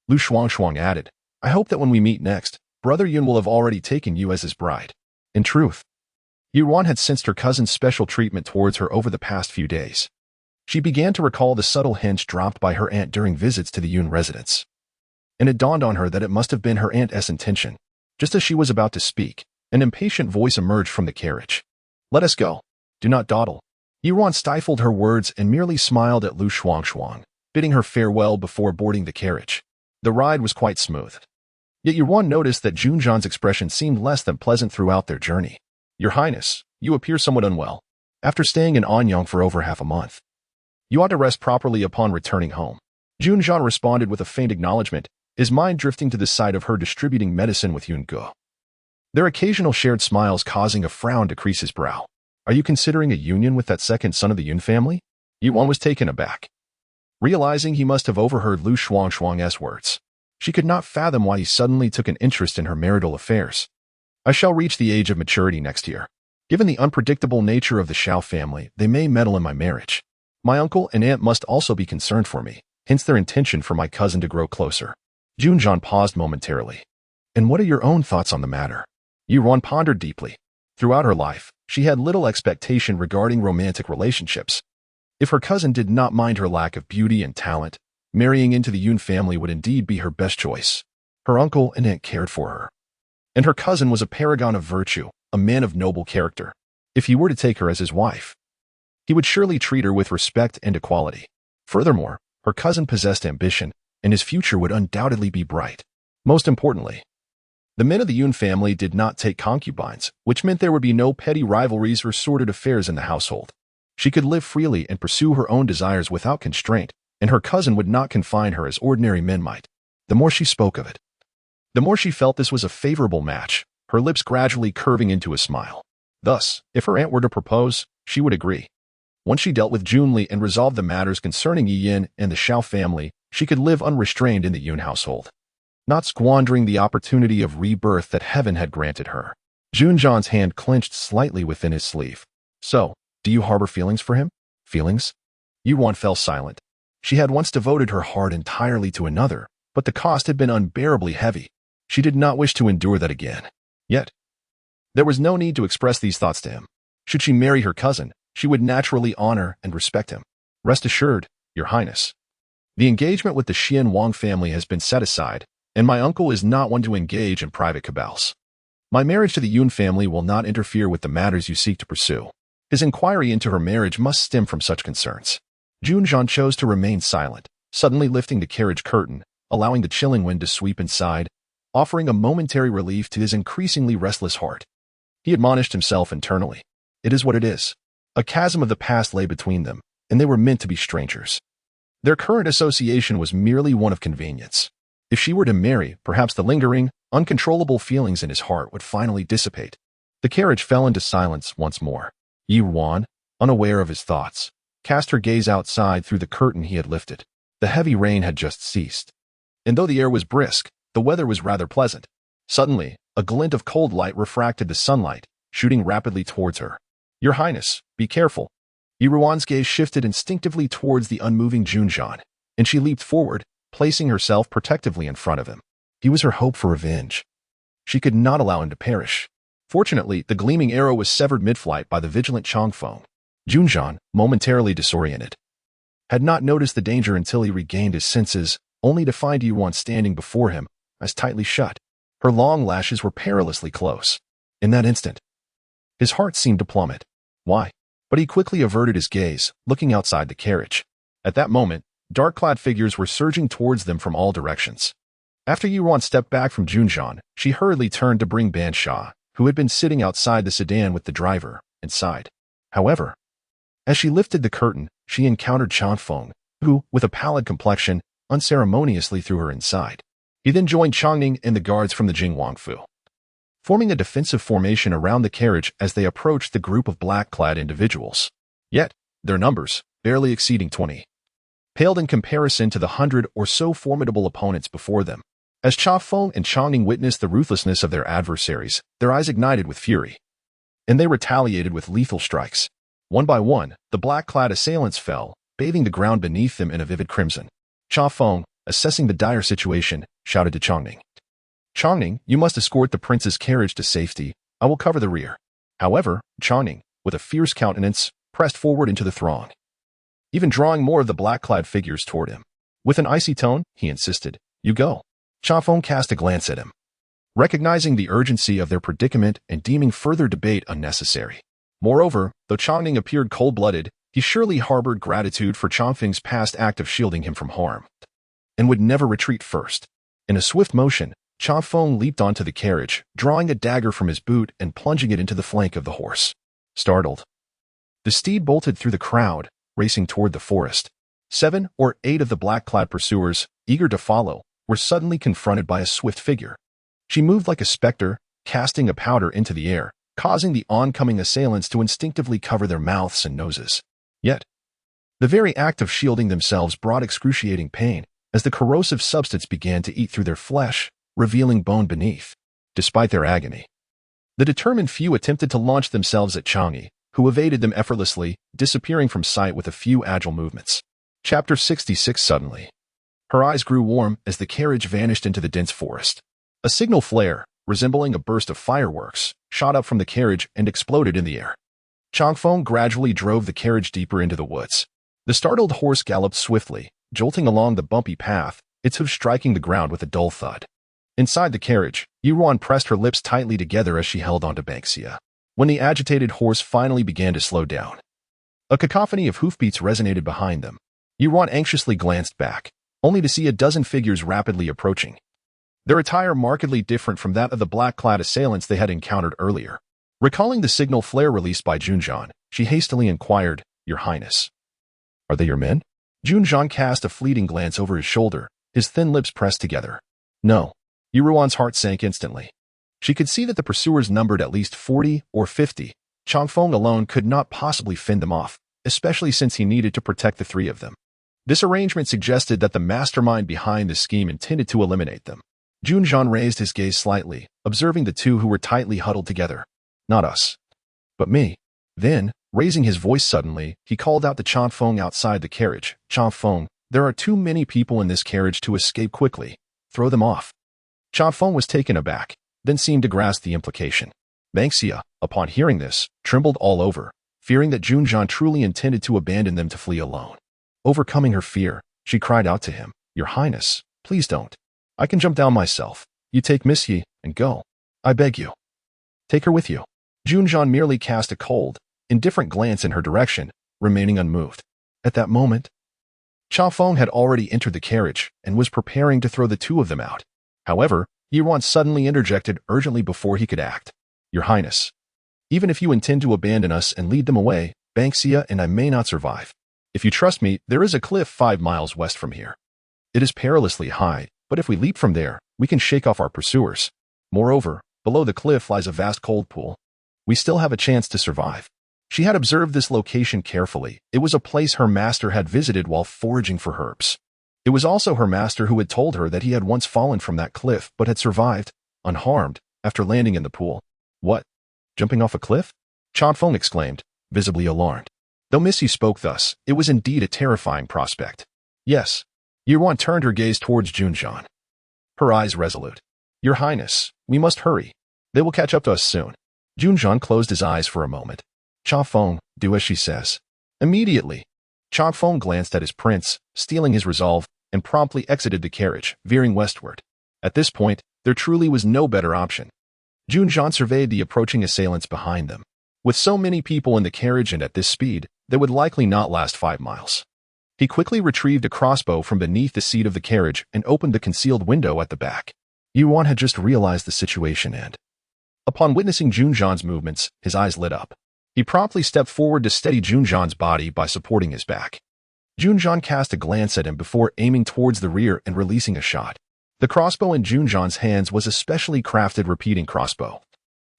Lu Shuangshuang added, I hope that when we meet next, Brother Yun will have already taken you as his bride. In truth, Ruan had sensed her cousin's special treatment towards her over the past few days. She began to recall the subtle hints dropped by her aunt during visits to the Yun residence. And it dawned on her that it must have been her aunt's intention. Just as she was about to speak, An impatient voice emerged from the carriage. "Let us go. Do not dawdle." Ruan stifled her words and merely smiled at Lu Shuang, bidding her farewell before boarding the carriage. The ride was quite smooth. Yet Ruan noticed that Jun Zhan's expression seemed less than pleasant throughout their journey. "Your Highness, you appear somewhat unwell. After staying in Anyong for over half a month, you ought to rest properly upon returning home." Jun Zhan responded with a faint acknowledgement, his mind drifting to the sight of her distributing medicine with Yun Ge. Their occasional shared smiles causing a frown to crease his brow. "Are you considering a union with that second son of the Yun family?" Yuan was taken aback, realizing he must have overheard Lu Shuang's words. She could not fathom why he suddenly took an interest in her marital affairs. "I shall reach the age of maturity next year. Given the unpredictable nature of the Shao family, they may meddle in my marriage. My uncle and aunt must also be concerned for me, hence their intention for my cousin to grow closer." Jun Zhan paused momentarily. "And what are your own thoughts on the matter?" Ruan pondered deeply. Throughout her life, she had little expectation regarding romantic relationships. If her cousin did not mind her lack of beauty and talent, marrying into the Yun family would indeed be her best choice. Her uncle and aunt cared for her, and her cousin was a paragon of virtue, a man of noble character. If he were to take her as his wife, he would surely treat her with respect and equality. Furthermore, her cousin possessed ambition, and his future would undoubtedly be bright. Most importantly, the men of the Yun family did not take concubines, which meant there would be no petty rivalries or sordid affairs in the household. She could live freely and pursue her own desires without constraint, and her cousin would not confine her as ordinary men might. The more she spoke of it, the more she felt this was a favorable match, her lips gradually curving into a smile. Thus, if her aunt were to propose, she would agree. Once she dealt with Jun Li and resolved the matters concerning Yi Yin and the Shao family, she could live unrestrained in the Yun household, not squandering the opportunity of rebirth that heaven had granted her. Jun Zhan's hand clenched slightly within his sleeve. "So, do you harbor feelings for him?" "Feelings?" Yuan fell silent. She had once devoted her heart entirely to another, but the cost had been unbearably heavy. She did not wish to endure that again. Yet, there was no need to express these thoughts to him. Should she marry her cousin, she would naturally honor and respect him. "Rest assured, Your Highness, the engagement with the Xian Wang family has been set aside, and my uncle is not one to engage in private cabals. My marriage to the Yun family will not interfere with the matters you seek to pursue." His inquiry into her marriage must stem from such concerns. Jun Zhan chose to remain silent, suddenly lifting the carriage curtain, allowing the chilling wind to sweep inside, offering a momentary relief to his increasingly restless heart. He admonished himself internally. It is what it is. A chasm of the past lay between them, and they were meant to be strangers. Their current association was merely one of convenience. If she were to marry, perhaps the lingering, uncontrollable feelings in his heart would finally dissipate. The carriage fell into silence once more. Ruan, unaware of his thoughts, cast her gaze outside through the curtain he had lifted. The heavy rain had just ceased, and though the air was brisk, the weather was rather pleasant. Suddenly, a glint of cold light refracted the sunlight, shooting rapidly towards her. "Your Highness, be careful." Ruan's gaze shifted instinctively towards the unmoving Jun Zhan, and she leaped forward, placing herself protectively in front of him. He was her hope for revenge. She could not allow him to perish. Fortunately, the gleaming arrow was severed mid-flight by the vigilant Changfeng. Jun Zhan, momentarily disoriented, had not noticed the danger until he regained his senses, only to find Yuan standing before him, eyes tightly shut. Her long lashes were perilously close. In that instant, his heart seemed to plummet. Why? But he quickly averted his gaze, looking outside the carriage. At that moment, dark-clad figures were surging towards them from all directions. After Yuan stepped back from Jun Zhan, she hurriedly turned to bring Ban Sha, who had been sitting outside the sedan with the driver, inside. However, as she lifted the curtain, she encountered Changfeng, who, with a pallid complexion, unceremoniously threw her inside. He then joined Changning and the guards from the Jing Wangfu, forming a defensive formation around the carriage as they approached the group of black-clad individuals. Yet, their numbers, barely exceeding 20, paled in comparison to the 100 or so formidable opponents before them. As Changfeng and Changning witnessed the ruthlessness of their adversaries, their eyes ignited with fury, and they retaliated with lethal strikes. One by one, the black-clad assailants fell, bathing the ground beneath them in a vivid crimson. Changfeng, assessing the dire situation, shouted to Changning. "Changning, you must escort the prince's carriage to safety. I will cover the rear." However, Changning, with a fierce countenance, pressed forward into the throng, even drawing more of the black-clad figures toward him. With an icy tone, he insisted, "You go." Changfeng cast a glance at him, recognizing the urgency of their predicament and deeming further debate unnecessary. Moreover, though Changning appeared cold-blooded, he surely harbored gratitude for Changfeng's past act of shielding him from harm, and would never retreat first. In a swift motion, Changfeng leaped onto the carriage, drawing a dagger from his boot and plunging it into the flank of the horse. Startled, the steed bolted through the crowd, racing toward the forest. 7 or 8 of the black-clad pursuers, eager to follow, were suddenly confronted by a swift figure. She moved like a specter, casting a powder into the air, causing the oncoming assailants to instinctively cover their mouths and noses. Yet, the very act of shielding themselves brought excruciating pain, as the corrosive substance began to eat through their flesh, revealing bone beneath. Despite their agony, the determined few attempted to launch themselves at Chang'e, who evaded them effortlessly, disappearing from sight with a few agile movements. Chapter 66. Suddenly, her eyes grew warm as the carriage vanished into the dense forest. A signal flare, resembling a burst of fireworks, shot up from the carriage and exploded in the air. Changfeng gradually drove the carriage deeper into the woods. The startled horse galloped swiftly, jolting along the bumpy path, its hooves striking the ground with a dull thud. Inside the carriage, Ruan pressed her lips tightly together as she held onto Banksia. When the agitated horse finally began to slow down, a cacophony of hoofbeats resonated behind them. Ruan anxiously glanced back, only to see a dozen figures rapidly approaching. Their attire markedly different from that of the black-clad assailants they had encountered earlier. Recalling the signal flare released by Jun Zhan, she hastily inquired, "Your Highness, are they your men?" Jun Zhan cast a fleeting glance over his shoulder, his thin lips pressed together. No. Ruan's heart sank instantly. She could see that the pursuers numbered at least 40 or 50. Changfeng alone could not possibly fend them off, especially since he needed to protect the 3 of them. This arrangement suggested that the mastermind behind the scheme intended to eliminate them. Jun Zhan raised his gaze slightly, observing the 2 who were tightly huddled together. Not us. But me. Then, raising his voice suddenly, he called out to Changfeng outside the carriage. "Changfeng, there are too many people in this carriage to escape quickly. Throw them off." Changfeng was taken aback, then seemed to grasp the implication. Banksia, upon hearing this, trembled all over, fearing that Jun Zhan truly intended to abandon them to flee alone. Overcoming her fear, she cried out to him, "Your Highness, please don't. I can jump down myself. You take Miss Yi and go. I beg you. Take her with you." Jun Zhan merely cast a cold, indifferent glance in her direction, remaining unmoved. At that moment, Changfeng had already entered the carriage and was preparing to throw the 2 of them out. However, Ruan suddenly interjected urgently before he could act. "Your Highness, even if you intend to abandon us and lead them away, Banksia and I may not survive. If you trust me, there is a cliff 5 miles west from here. It is perilously high, but if we leap from there, we can shake off our pursuers. Moreover, below the cliff lies a vast cold pool. We still have a chance to survive." She had observed this location carefully. It was a place her master had visited while foraging for herbs. It was also her master who had told her that he had once fallen from that cliff but had survived, unharmed, after landing in the pool. "What? Jumping off a cliff?" Changfeng exclaimed, visibly alarmed. Though Missy spoke thus, it was indeed a terrifying prospect. "Yes." Ruan turned her gaze towards Jun Zhan, her eyes resolute. "Your Highness, we must hurry. They will catch up to us soon." Jun Zhan closed his eyes for a moment. "Changfeng, do as she says." Immediately, Changfeng glanced at his prince, steeling his resolve, and promptly exited the carriage, veering westward. At this point, there truly was no better option. Jun Zhan surveyed the approaching assailants behind them. With so many people in the carriage and at this speed, they would likely not last 5 miles. He quickly retrieved a crossbow from beneath the seat of the carriage and opened the concealed window at the back. Ruan had just realized the situation and, upon witnessing Jun Zhan's movements, his eyes lit up. He promptly stepped forward to steady Jun Zhan's body by supporting his back. Jun Zhan cast a glance at him before aiming towards the rear and releasing a shot. The crossbow in Jun Zhan's hands was a specially crafted repeating crossbow,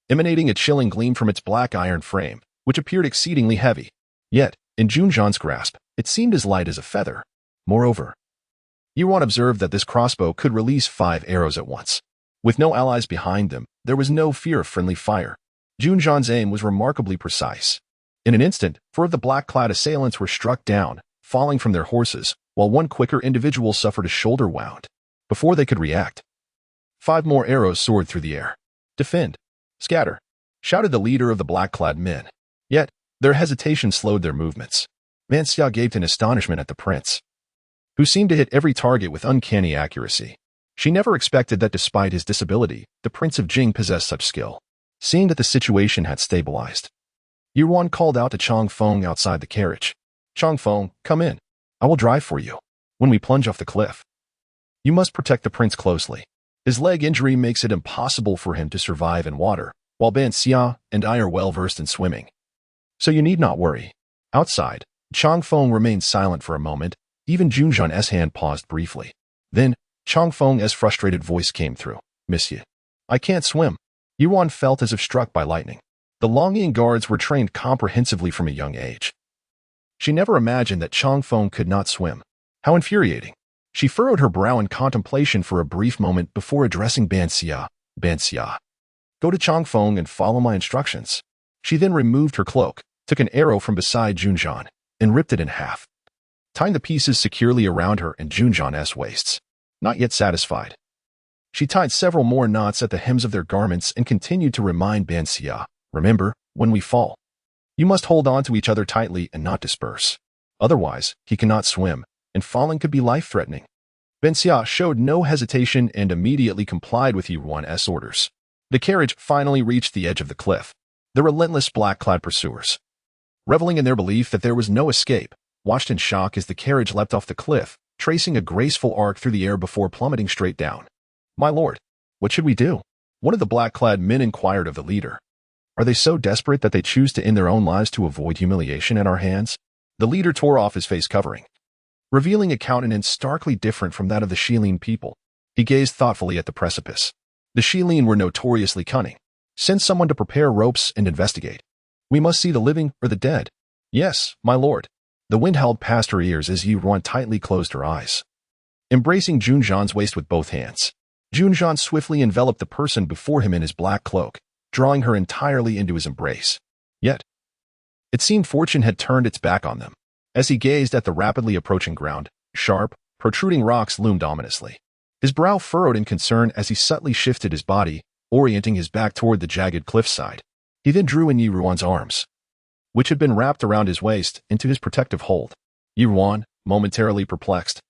emanating a chilling gleam from its black iron frame, which appeared exceedingly heavy. Yet, in Jun Zhan's grasp, it seemed as light as a feather. Moreover, Ruan observed that this crossbow could release 5 arrows at once. With no allies behind them, there was no fear of friendly fire. Jun Zhan's aim was remarkably precise. In an instant, 4 of the black-clad assailants were struck down, falling from their horses, while one quicker individual suffered a shoulder wound. Before they could react, 5 more arrows soared through the air. "Defend! Scatter!" shouted the leader of the black-clad men. Yet, their hesitation slowed their movements. Banksia gaped in astonishment at the prince, who seemed to hit every target with uncanny accuracy. She never expected that despite his disability, the Prince of Jing possessed such skill. Seeing that the situation had stabilized, Ruan called out to Chong Feng outside the carriage. Chong Feng, come in. I will drive for you. When we plunge off the cliff, you must protect the prince closely. His leg injury makes it impossible for him to survive in water, while Ban Xia and I are well versed in swimming. So you need not worry. Outside, Chong Feng remained silent for a moment. Even Jun Zhan's hand paused briefly. Then, Chong Feng's frustrated voice came through. Monsieur, I can't swim. Ruan felt as if struck by lightning. The Longyan guards were trained comprehensively from a young age. She never imagined that Chong Feng could not swim. How infuriating. She furrowed her brow in contemplation for a brief moment before addressing Ban Xia. Ban Xia, go to Chong Feng and follow my instructions. She then removed her cloak, took an arrow from beside Jun Zhan, and ripped it in half, tying the pieces securely around her and Jun Zhan's waists. Not yet satisfied, she tied several more knots at the hems of their garments and continued to remind Ban Xia, remember, when we fall, you must hold on to each other tightly and not disperse. Otherwise, he cannot swim, and falling could be life-threatening. Ban Xia showed no hesitation and immediately complied with Ruan's orders. The carriage finally reached the edge of the cliff. The relentless black-clad pursuers, reveling in their belief that there was no escape, watched in shock as the carriage leapt off the cliff, tracing a graceful arc through the air before plummeting straight down. My lord, what should we do? One of the black-clad men inquired of the leader. Are they so desperate that they choose to end their own lives to avoid humiliation at our hands? The leader tore off his face covering, revealing a countenance starkly different from that of the Shilin people. He gazed thoughtfully at the precipice. The Shilin were notoriously cunning. Send someone to prepare ropes and investigate. We must see the living or the dead. Yes, my lord. The wind howled past her ears as Ruan tightly closed her eyes. Embracing Jun Zhan's waist with both hands, Jun Zhan swiftly enveloped the person before him in his black cloak, drawing her entirely into his embrace. Yet, it seemed fortune had turned its back on them. As he gazed at the rapidly approaching ground, sharp, protruding rocks loomed ominously. His brow furrowed in concern as he subtly shifted his body, orienting his back toward the jagged cliffside. He then drew in Ruan's arms, which had been wrapped around his waist, into his protective hold. Ruan, momentarily perplexed,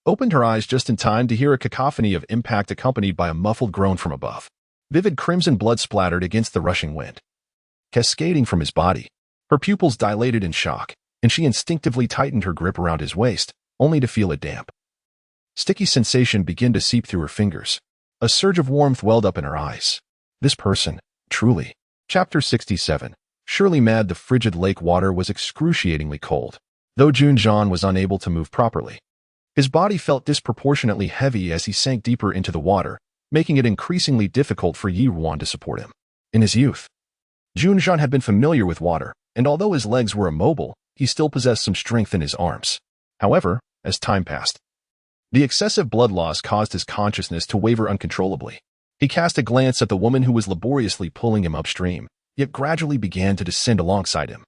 opened her eyes just in time to hear a cacophony of impact accompanied by a muffled groan from above. Vivid crimson blood splattered against the rushing wind, cascading from his body. Her pupils dilated in shock, and she instinctively tightened her grip around his waist, only to feel a damp, sticky sensation begin to seep through her fingers. A surge of warmth welled up in her eyes. This person, truly. Chapter 67. Surely mad. The frigid lake water was excruciatingly cold, though Jun Zhan was unable to move properly. His body felt disproportionately heavy as he sank deeper into the water, making it increasingly difficult for Ruan to support him. In his youth, Jun Zhan had been familiar with water, and although his legs were immobile, he still possessed some strength in his arms. However, as time passed, the excessive blood loss caused his consciousness to waver uncontrollably. He cast a glance at the woman who was laboriously pulling him upstream, yet gradually began to descend alongside him.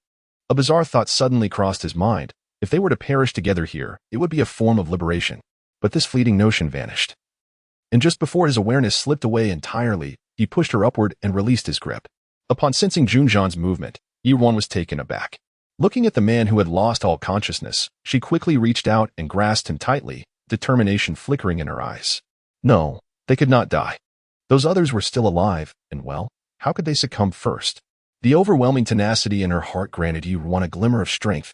A bizarre thought suddenly crossed his mind. If they were to perish together here, it would be a form of liberation. But this fleeting notion vanished. And just before his awareness slipped away entirely, he pushed her upward and released his grip. Upon sensing Jun Zhan's movement, Ruan was taken aback. Looking at the man who had lost all consciousness, she quickly reached out and grasped him tightly, determination flickering in her eyes. No, they could not die. Those others were still alive, and well, how could they succumb first? The overwhelming tenacity in her heart granted Ruan a glimmer of strength,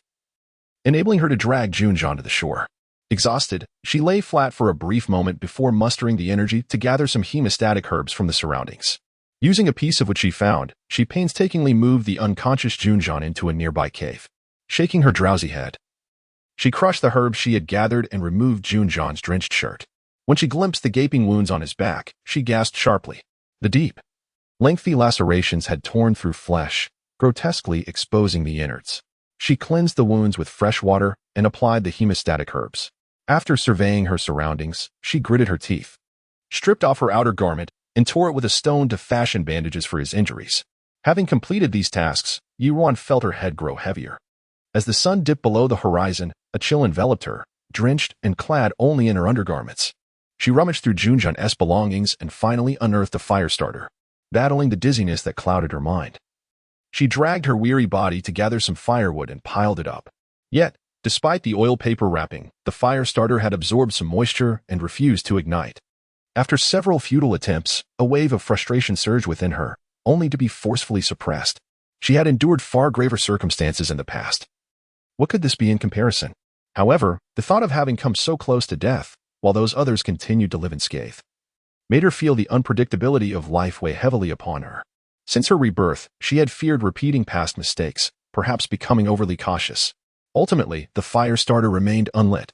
enabling her to drag Jun Zhan to the shore. Exhausted, she lay flat for a brief moment before mustering the energy to gather some hemostatic herbs from the surroundings. Using a piece of which she found, she painstakingly moved the unconscious Jun Zhan into a nearby cave. Shaking her drowsy head, she crushed the herbs she had gathered and removed Jun Zhan's drenched shirt. When she glimpsed the gaping wounds on his back, she gasped sharply. The deep, lengthy lacerations had torn through flesh, grotesquely exposing the innards. She cleansed the wounds with fresh water and applied the hemostatic herbs. After surveying her surroundings, she gritted her teeth, stripped off her outer garment, and tore it with a stone to fashion bandages for his injuries. Having completed these tasks, Ruan felt her head grow heavier. As the sun dipped below the horizon, a chill enveloped her, drenched and clad only in her undergarments. She rummaged through Jun Zhan's belongings and finally unearthed a fire starter, battling the dizziness that clouded her mind. She dragged her weary body to gather some firewood and piled it up. Yet, despite the oil paper wrapping, the fire starter had absorbed some moisture and refused to ignite. After several futile attempts, a wave of frustration surged within her, only to be forcefully suppressed. She had endured far graver circumstances in the past. What could this be in comparison? However, the thought of having come so close to death, while those others continued to live in scathe, made her feel the unpredictability of life weigh heavily upon her. Since her rebirth, she had feared repeating past mistakes, perhaps becoming overly cautious. Ultimately, the fire starter remained unlit,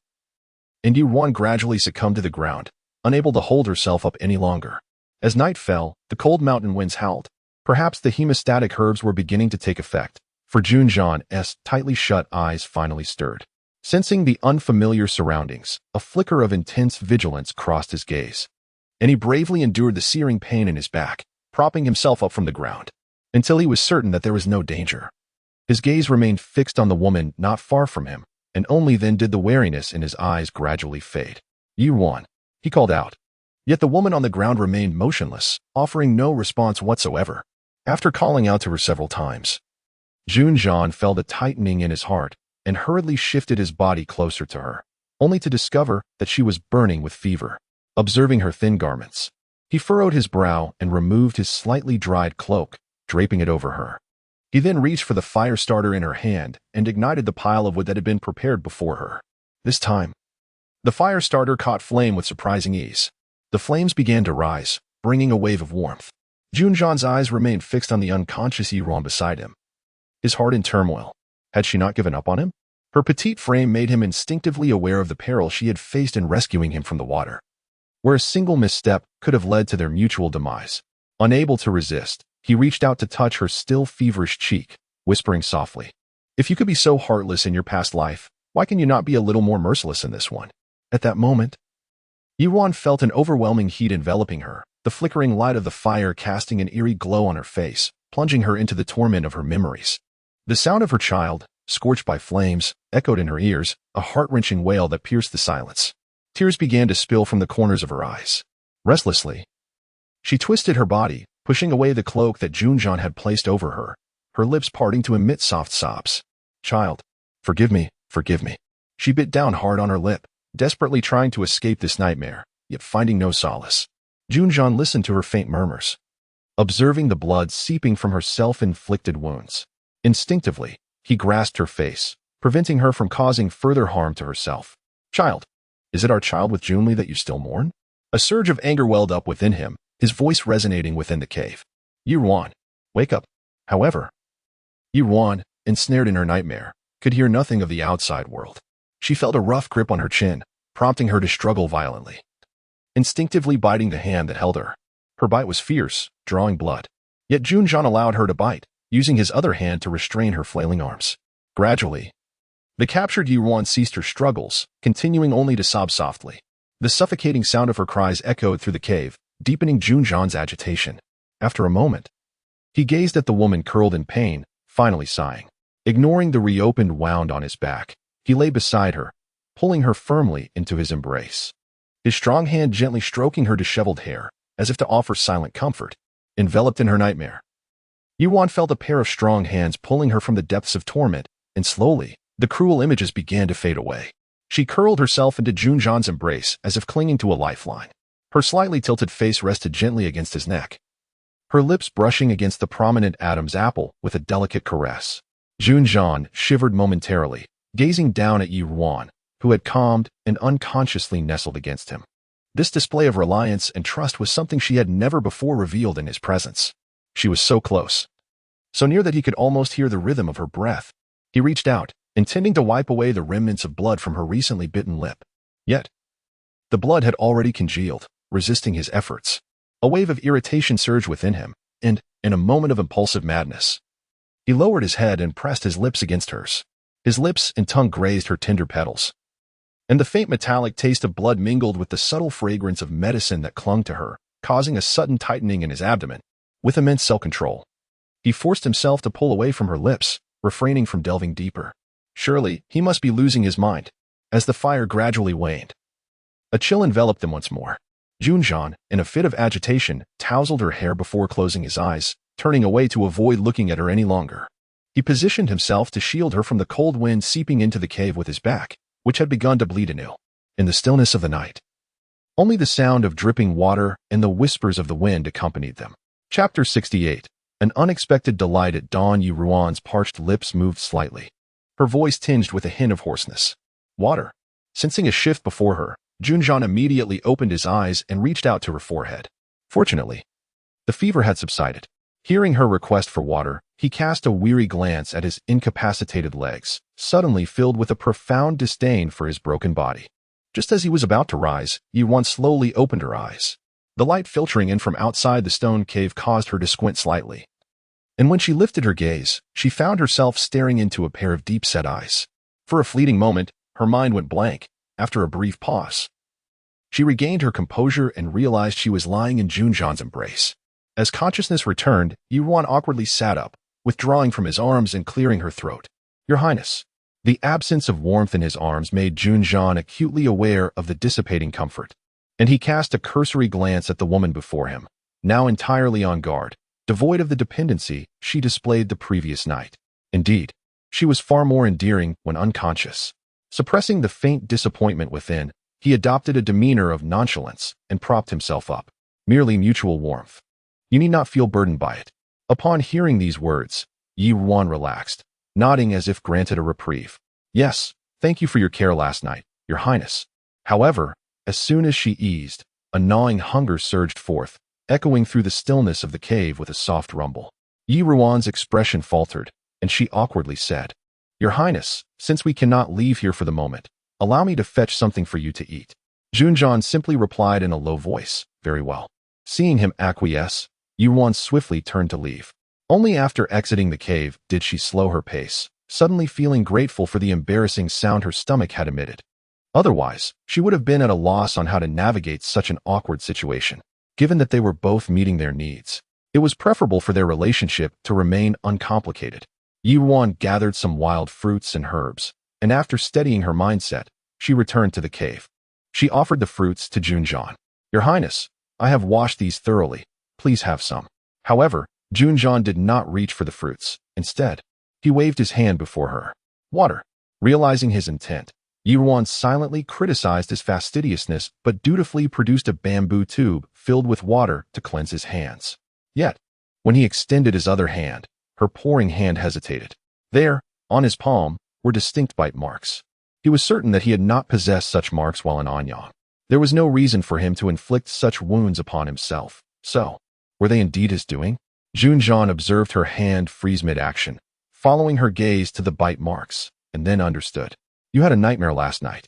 and Ruan gradually succumbed to the ground, unable to hold herself up any longer. As night fell, the cold mountain winds howled. Perhaps the hemostatic herbs were beginning to take effect, for Jun Zhan's tightly shut eyes finally stirred. Sensing the unfamiliar surroundings, a flicker of intense vigilance crossed his gaze, and he bravely endured the searing pain in his back, propping himself up from the ground, until he was certain that there was no danger. His gaze remained fixed on the woman not far from him, and only then did the wariness in his eyes gradually fade. Ruan, he called out. Yet the woman on the ground remained motionless, offering no response whatsoever. After calling out to her several times, Jun Zhan felt a tightening in his heart and hurriedly shifted his body closer to her, only to discover that she was burning with fever. Observing her thin garments, he furrowed his brow and removed his slightly dried cloak, draping it over her. He then reached for the fire starter in her hand and ignited the pile of wood that had been prepared before her. This time, the fire starter caught flame with surprising ease. The flames began to rise, bringing a wave of warmth. Jun Zhan's eyes remained fixed on the unconscious Ruan beside him, his heart in turmoil. Had she not given up on him? Her petite frame made him instinctively aware of the peril she had faced in rescuing him from the water, where a single misstep could have led to their mutual demise. Unable to resist, he reached out to touch her still feverish cheek, whispering softly, "If you could be so heartless in your past life, why can you not be a little more merciless in this one?" At that moment, Ruan felt an overwhelming heat enveloping her, the flickering light of the fire casting an eerie glow on her face, plunging her into the torment of her memories. The sound of her child, scorched by flames, echoed in her ears, a heart-wrenching wail that pierced the silence. Tears began to spill from the corners of her eyes. Restlessly, she twisted her body, pushing away the cloak that Jun Zhan had placed over her, her lips parting to emit soft sobs. "Child, forgive me, forgive me." She bit down hard on her lip, desperately trying to escape this nightmare, yet finding no solace. Jun Zhan listened to her faint murmurs, observing the blood seeping from her self-inflicted wounds. Instinctively, he grasped her face, preventing her from causing further harm to herself. "Child, is it our child with Jun Li that you still mourn?" A surge of anger welled up within him, his voice resonating within the cave. "Ruan, wake up." However, Ruan, ensnared in her nightmare, could hear nothing of the outside world. She felt a rough grip on her chin, prompting her to struggle violently, instinctively biting the hand that held her. Her bite was fierce, drawing blood. Yet Jun Zhan allowed her to bite, using his other hand to restrain her flailing arms. Gradually, the captured Ruan ceased her struggles, continuing only to sob softly. The suffocating sound of her cries echoed through the cave, deepening Jun Zhan's agitation. After a moment, he gazed at the woman curled in pain, finally sighing. Ignoring the reopened wound on his back, he lay beside her, pulling her firmly into his embrace, his strong hand gently stroking her disheveled hair, as if to offer silent comfort. Enveloped in her nightmare, Ruan felt a pair of strong hands pulling her from the depths of torment, and slowly, the cruel images began to fade away. She curled herself into Jun Zhan's embrace as if clinging to a lifeline. Her slightly tilted face rested gently against his neck, her lips brushing against the prominent Adam's apple with a delicate caress. Jun Zhan shivered momentarily, gazing down at Ruan, who had calmed and unconsciously nestled against him. This display of reliance and trust was something she had never before revealed in his presence. She was so close, so near that he could almost hear the rhythm of her breath. He reached out, intending to wipe away the remnants of blood from her recently bitten lip. Yet, the blood had already congealed, resisting his efforts. A wave of irritation surged within him, and, in a moment of impulsive madness, he lowered his head and pressed his lips against hers. His lips and tongue grazed her tender petals, and the faint metallic taste of blood mingled with the subtle fragrance of medicine that clung to her, causing a sudden tightening in his abdomen. With immense self-control, he forced himself to pull away from her lips, refraining from delving deeper. Surely, he must be losing his mind. As the fire gradually waned, a chill enveloped them once more. Jun Zhan, in a fit of agitation, tousled her hair before closing his eyes, turning away to avoid looking at her any longer. He positioned himself to shield her from the cold wind seeping into the cave with his back, which had begun to bleed anew. In the stillness of the night, Only the sound of dripping water and the whispers of the wind accompanied them. Chapter 68. An unexpected delight at dawn. Ruan's parched lips moved slightly, her voice tinged with a hint of hoarseness. Water. Sensing a shift before her, Jun Zhan immediately opened his eyes and reached out to her forehead. Fortunately, the fever had subsided. Hearing her request for water, he cast a weary glance at his incapacitated legs, suddenly filled with a profound disdain for his broken body. Just as he was about to rise, Ruan slowly opened her eyes. The light filtering in from outside the stone cave caused her to squint slightly. And when she lifted her gaze, she found herself staring into a pair of deep-set eyes. For a fleeting moment, her mind went blank. After a brief pause, she regained her composure and realized she was lying in Jun Zhan's embrace. As consciousness returned, Ruan awkwardly sat up, withdrawing from his arms and clearing her throat. Your Highness. The absence of warmth in his arms made Jun Zhan acutely aware of the dissipating comfort, and he cast a cursory glance at the woman before him, now entirely on guard, devoid of the dependency she displayed the previous night. Indeed, she was far more endearing when unconscious. Suppressing the faint disappointment within, he adopted a demeanor of nonchalance and propped himself up. Merely mutual warmth. You need not feel burdened by it. Upon hearing these words, Ruan relaxed, nodding as if granted a reprieve. Yes, thank you for your care last night, Your Highness. However, as soon as she eased, a gnawing hunger surged forth, echoing through the stillness of the cave with a soft rumble. Ruan's expression faltered, and she awkwardly said, Your Highness, since we cannot leave here for the moment, allow me to fetch something for you to eat. Jun Zhan simply replied in a low voice, Very well. Seeing him acquiesce, Ruan swiftly turned to leave. Only after exiting the cave did she slow her pace, suddenly feeling grateful for the embarrassing sound her stomach had emitted. Otherwise, she would have been at a loss on how to navigate such an awkward situation. Given that they were both meeting their needs, it was preferable for their relationship to remain uncomplicated. Ruan gathered some wild fruits and herbs, and after steadying her mindset, she returned to the cave. She offered the fruits to Jun Zhan. Your Highness, I have washed these thoroughly. Please have some. However, Jun Zhan did not reach for the fruits. Instead, he waved his hand before her. Water. Realizing his intent, Ruan silently criticized his fastidiousness but dutifully produced a bamboo tube filled with water to cleanse his hands. Yet, when he extended his other hand, her pouring hand hesitated. There, on his palm, were distinct bite marks. He was certain that he had not possessed such marks while in Anyong. There was no reason for him to inflict such wounds upon himself. So, were they indeed his doing? Jun Zhan observed her hand freeze mid-action, following her gaze to the bite marks, and then understood. You had a nightmare last night.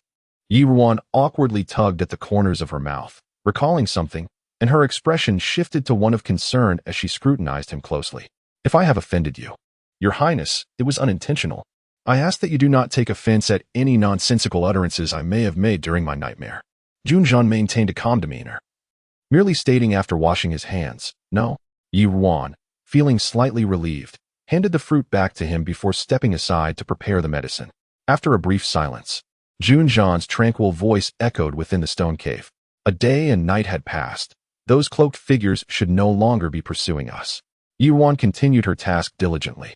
Ruan awkwardly tugged at the corners of her mouth, recalling something, and her expression shifted to one of concern as she scrutinized him closely. If I have offended you, Your Highness, it was unintentional. I ask that you do not take offense at any nonsensical utterances I may have made during my nightmare. Jun Zhan maintained a calm demeanor, merely stating after washing his hands, No. Ruan, feeling slightly relieved, handed the fruit back to him before stepping aside to prepare the medicine. After a brief silence, Jun Zhan's tranquil voice echoed within the stone cave. A day and night had passed. Those cloaked figures should no longer be pursuing us. Ruan continued her task diligently.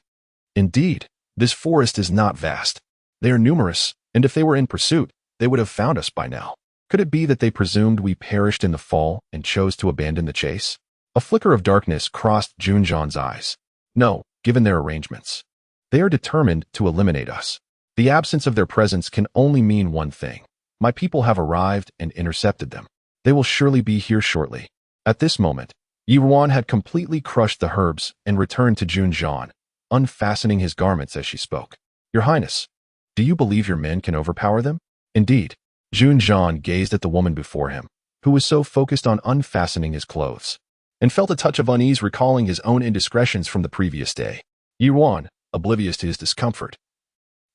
Indeed, this forest is not vast. They are numerous, and if they were in pursuit, they would have found us by now. Could it be that they presumed we perished in the fall and chose to abandon the chase? A flicker of darkness crossed Jun Zhan's eyes. No, given their arrangements. They are determined to eliminate us. The absence of their presence can only mean one thing. My people have arrived and intercepted them. They will surely be here shortly. At this moment, Ruan had completely crushed the herbs and returned to Jun Zhan, unfastening his garments as she spoke. Your Highness, do you believe your men can overpower them? Indeed. Jun Zhan gazed at the woman before him, who was so focused on unfastening his clothes, and felt a touch of unease recalling his own indiscretions from the previous day. Ruan, oblivious to his discomfort,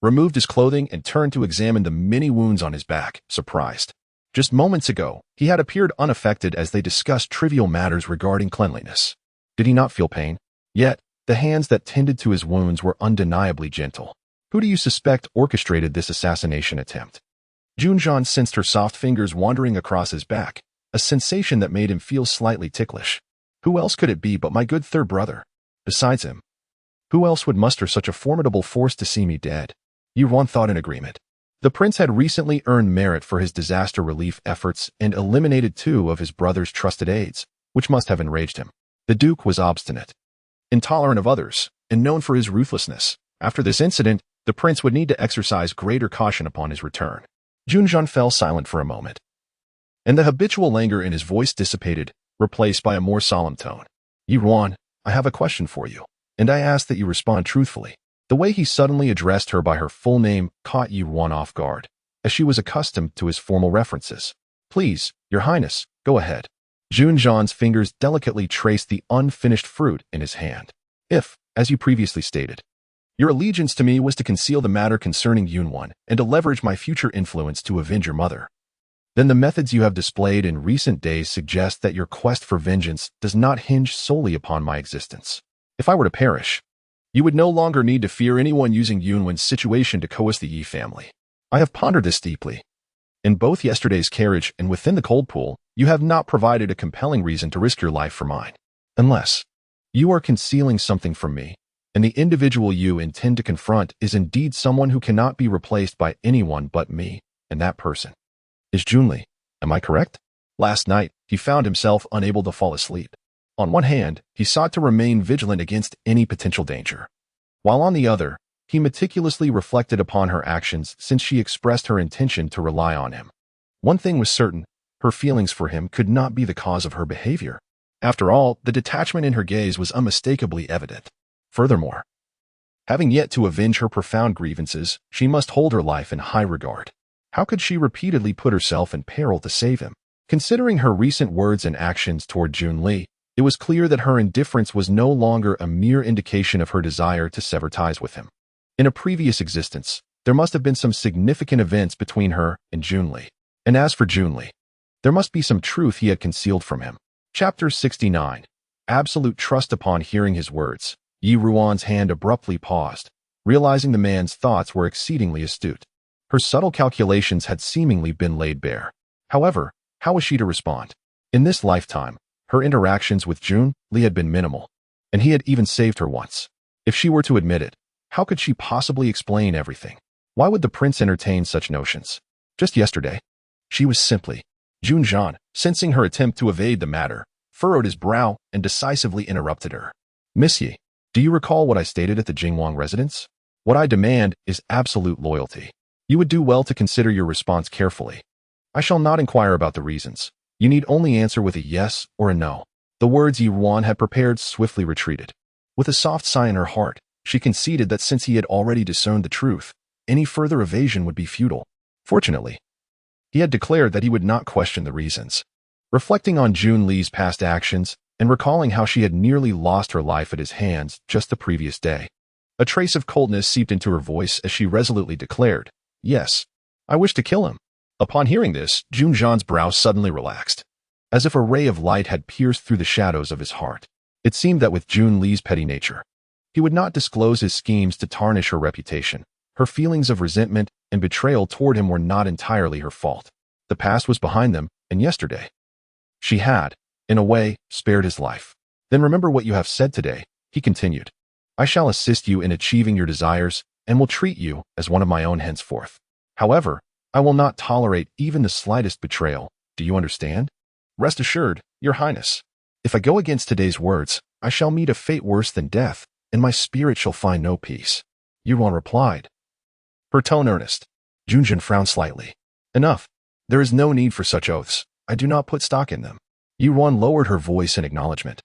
removed his clothing and turned to examine the many wounds on his back, surprised. Just moments ago, he had appeared unaffected as they discussed trivial matters regarding cleanliness. Did he not feel pain? Yet, the hands that tended to his wounds were undeniably gentle. Who do you suspect orchestrated this assassination attempt? Jun Zhan sensed her soft fingers wandering across his back, a sensation that made him feel slightly ticklish. Who else could it be but my good third brother? Besides him, who else would muster such a formidable force to see me dead? Ruan thought in agreement. The prince had recently earned merit for his disaster relief efforts and eliminated 2 of his brother's trusted aides, which must have enraged him. The duke was obstinate, intolerant of others, and known for his ruthlessness. After this incident, the prince would need to exercise greater caution upon his return. Jun Zhan fell silent for a moment, and the habitual languor in his voice dissipated, replaced by a more solemn tone. Ruan, I have a question for you, and I ask that you respond truthfully. The way he suddenly addressed her by her full name caught Ruan off guard, as she was accustomed to his formal references. Please, Your Highness, go ahead. Jun Zhan's fingers delicately traced the unfinished fruit in his hand. If, as you previously stated, your allegiance to me was to conceal the matter concerning Yunwan and to leverage my future influence to avenge your mother, then the methods you have displayed in recent days suggest that your quest for vengeance does not hinge solely upon my existence. If I were to perish, you would no longer need to fear anyone using Yunwan's situation to coerce the Yi family. I have pondered this deeply. In both yesterday's carriage and within the cold pool, you have not provided a compelling reason to risk your life for mine. Unless you are concealing something from me, and the individual you intend to confront is indeed someone who cannot be replaced by anyone but me, and that person is Jun Li. Am I correct? Last night, he found himself unable to fall asleep. On one hand, he sought to remain vigilant against any potential danger, while on the other, he meticulously reflected upon her actions since she expressed her intention to rely on him. One thing was certain, her feelings for him could not be the cause of her behavior. After all, the detachment in her gaze was unmistakably evident. Furthermore, having yet to avenge her profound grievances, she must hold her life in high regard. How could she repeatedly put herself in peril to save him? Considering her recent words and actions toward Jun Li, it was clear that her indifference was no longer a mere indication of her desire to sever ties with him. In a previous existence, there must have been some significant events between her and Jun Li. And as for Jun Li, there must be some truth he had concealed from him. Chapter 69. Absolute trust. Upon hearing his words, Ruan's hand abruptly paused, realizing the man's thoughts were exceedingly astute. Her subtle calculations had seemingly been laid bare. However, how was she to respond? In this lifetime, her interactions with Jun Li had been minimal, and he had even saved her once. If she were to admit it, how could she possibly explain everything? Why would the prince entertain such notions? Just yesterday, she was simply. Jun Zhan, sensing her attempt to evade the matter, furrowed his brow and decisively interrupted her. Miss Yi, do you recall what I stated at the Jingwang residence? What I demand is absolute loyalty. You would do well to consider your response carefully. I shall not inquire about the reasons. You need only answer with a yes or a no. The words Ruan had prepared swiftly retreated. With a soft sigh in her heart, she conceded that since he had already discerned the truth, any further evasion would be futile. Fortunately, he had declared that he would not question the reasons. Reflecting on Jun Li's past actions and recalling how she had nearly lost her life at his hands just the previous day, a trace of coldness seeped into her voice as she resolutely declared, "Yes, I wish to kill him." Upon hearing this, Jun Zhan's brow suddenly relaxed, as if a ray of light had pierced through the shadows of his heart. It seemed that with Jun Li's petty nature, he would not disclose his schemes to tarnish her reputation. Her feelings of resentment and betrayal toward him were not entirely her fault. The past was behind them, and yesterday, she had, in a way, spared his life. Then remember what you have said today, he continued. I shall assist you in achieving your desires and will treat you as one of my own henceforth. However, I will not tolerate even the slightest betrayal. Do you understand? Rest assured, Your Highness. If I go against today's words, I shall meet a fate worse than death, and my spirit shall find no peace. Ruan replied, her tone earnest. Jun Zhan frowned slightly. Enough. There is no need for such oaths. I do not put stock in them. Ruan lowered her voice in acknowledgement.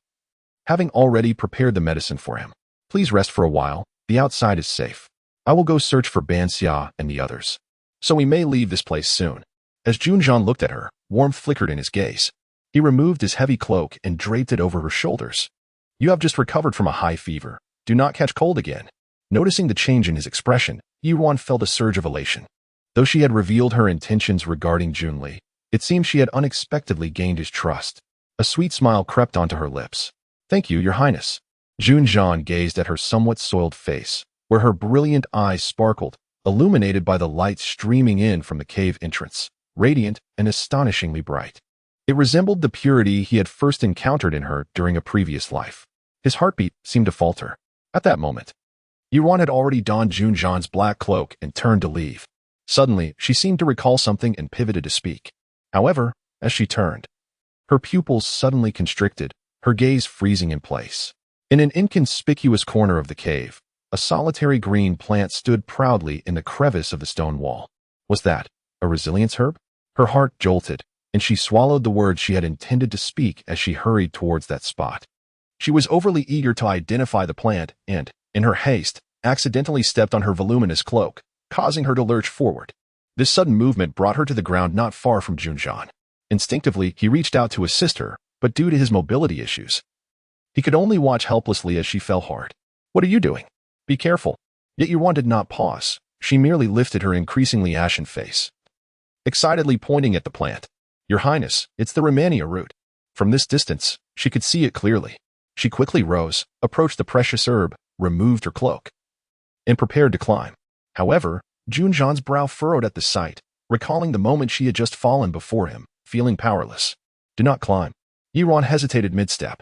Having already prepared the medicine for him, please rest for a while. The outside is safe. I will go search for Ban Xia and the others, so we may leave this place soon. As Jun Zhan looked at her, warmth flickered in his gaze. He removed his heavy cloak and draped it over her shoulders. You have just recovered from a high fever. Do not catch cold again. Noticing the change in his expression, Ruan felt a surge of elation. Though she had revealed her intentions regarding Jun Li, it seemed she had unexpectedly gained his trust. A sweet smile crept onto her lips. Thank you, Your Highness. Jun Zhan gazed at her somewhat soiled face, where her brilliant eyes sparkled, illuminated by the light streaming in from the cave entrance, radiant and astonishingly bright. It resembled the purity he had first encountered in her during a previous life. His heartbeat seemed to falter. At that moment, Ruan had already donned Jun Zhan's black cloak and turned to leave. Suddenly, she seemed to recall something and pivoted to speak. However, as she turned, her pupils suddenly constricted, her gaze freezing in place. In an inconspicuous corner of the cave, a solitary green plant stood proudly in the crevice of the stone wall. Was that a resilience herb? Her heart jolted, and she swallowed the words she had intended to speak as she hurried towards that spot. She was overly eager to identify the plant and, in her haste, accidentally stepped on her voluminous cloak, causing her to lurch forward. This sudden movement brought her to the ground not far from Jun Zhan. Instinctively, he reached out to assist her, but due to his mobility issues, he could only watch helplessly as she fell hard. "What are you doing? Be careful." Yet Ruan did not pause. She merely lifted her increasingly ashen face, excitedly pointing at the plant. "Your Highness, it's the Romania root." From this distance, she could see it clearly. She quickly rose, approached the precious herb, removed her cloak, and prepared to climb. However, Jun Zhan's brow furrowed at the sight, recalling the moment she had just fallen before him, feeling powerless. "Do not climb." Ruan hesitated mid-step,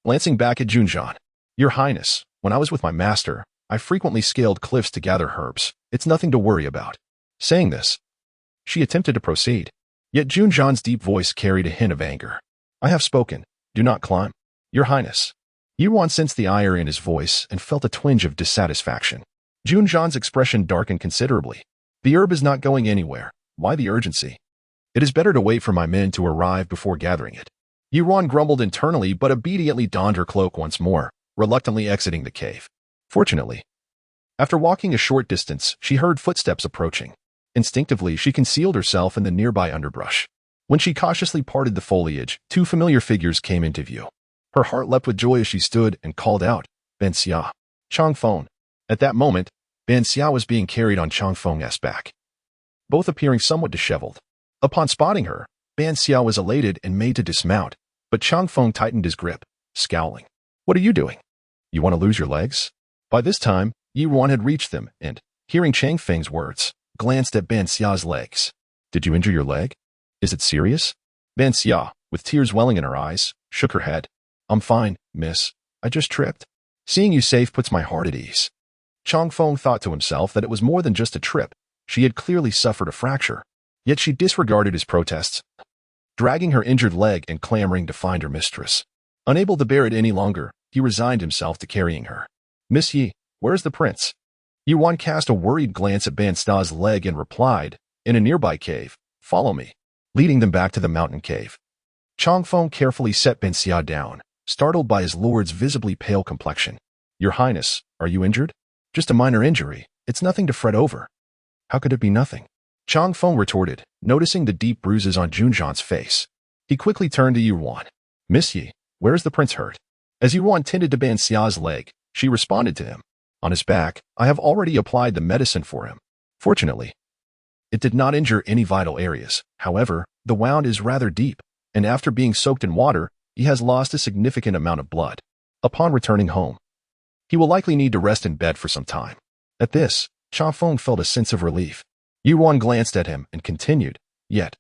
glancing back at Jun Zhan. "Your Highness, when I was with my master, I frequently scaled cliffs to gather herbs. It's nothing to worry about." Saying this, she attempted to proceed. Yet Jun Zhan's deep voice carried a hint of anger. "I have spoken. Do not climb." "Your Highness." Ruan sensed the ire in his voice and felt a twinge of dissatisfaction. Jun Zhan's expression darkened considerably. "The herb is not going anywhere. Why the urgency? It is better to wait for my men to arrive before gathering it." Ruan grumbled internally but obediently donned her cloak once more, reluctantly exiting the cave. Fortunately, after walking a short distance, she heard footsteps approaching. Instinctively, she concealed herself in the nearby underbrush. When she cautiously parted the foliage, two familiar figures came into view. Her heart leapt with joy as she stood and called out, "Ben Xia." Chang Feng. At that moment, Ben Xia was being carried on Chang Feng's back, both appearing somewhat disheveled. Upon spotting her, Ben Xia was elated and made to dismount, but Chang Feng tightened his grip, scowling. "What are you doing? You want to lose your legs?" By this time, Ruan had reached them and, hearing Chang Feng's words, glanced at Ben Xia's legs. "Did you injure your leg? Is it serious?" Ben Xia, with tears welling in her eyes, shook her head. "I'm fine, miss. I just tripped. Seeing you safe puts my heart at ease." Chang Feng thought to himself that it was more than just a trip. She had clearly suffered a fracture. Yet she disregarded his protests, dragging her injured leg and clamoring to find her mistress. Unable to bear it any longer, he resigned himself to carrying her. "Miss Yi, where's the prince?" Ruan cast a worried glance at Ben Xia's leg and replied, "In a nearby cave. Follow me," leading them back to the mountain cave. Chang Feng carefully set Ben Xia down, startled by his lord's visibly pale complexion. "Your Highness, are you injured?" "Just a minor injury. It's nothing to fret over." "How could it be nothing?" Chang Feng retorted, noticing the deep bruises on Jun Zhan's face. He quickly turned to Ruan. "Miss Yi, where is the prince hurt?" As Ruan tended to Ben Xia's leg, she responded to him. "On his back, I have already applied the medicine for him." Fortunately, it did not injure any vital areas. However, the wound is rather deep, and after being soaked in water, he has lost a significant amount of blood. Upon returning home, he will likely need to rest in bed for some time. At this, Chang Feng felt a sense of relief. Ruan glanced at him and continued, "Yet,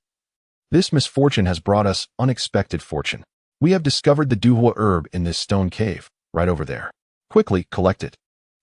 this misfortune has brought us unexpected fortune. We have discovered the Duhua herb in this stone cave, right over there. Quickly collect it,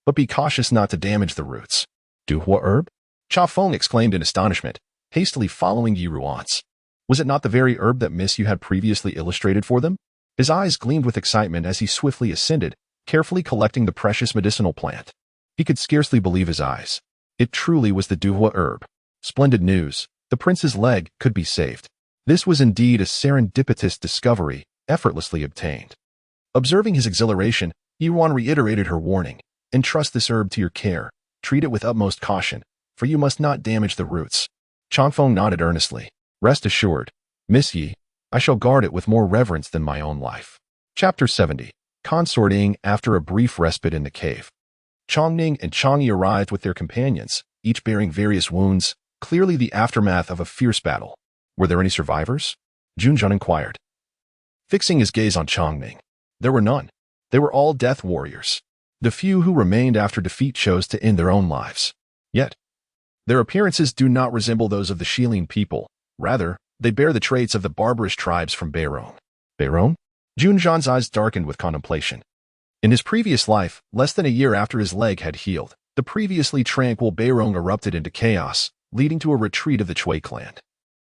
but be cautious not to damage the roots." "Duhua herb?" Chang Feng exclaimed in astonishment, hastily following Ruan's. "Was it not the very herb that Miss Yu had previously illustrated for them?" His eyes gleamed with excitement as he swiftly ascended, carefully collecting the precious medicinal plant. He could scarcely believe his eyes. It truly was the Duhua herb. Splendid news. The prince's leg could be saved. This was indeed a serendipitous discovery, effortlessly obtained. Observing his exhilaration, Ruan reiterated her warning. "Entrust this herb to your care. Treat it with utmost caution, for you must not damage the roots." Chang Feng nodded earnestly. "Rest assured, Miss Yi, I shall guard it with more reverence than my own life." Chapter 70. Consorting after a brief respite in the cave. Chongning and Changyi arrived with their companions, each bearing various wounds, clearly the aftermath of a fierce battle. "Were there any survivors?" Jun Zhan inquired, fixing his gaze on Chongning. There were none. They were all death warriors. The few who remained after defeat chose to end their own lives. Yet, their appearances do not resemble those of the Shilin people. Rather, they bear the traits of the barbarous tribes from Beirong. Beirong? Jun Zhan's eyes darkened with contemplation. In his previous life, less than a year after his leg had healed, the previously tranquil Beirong erupted into chaos, leading to a retreat of the Chui clan,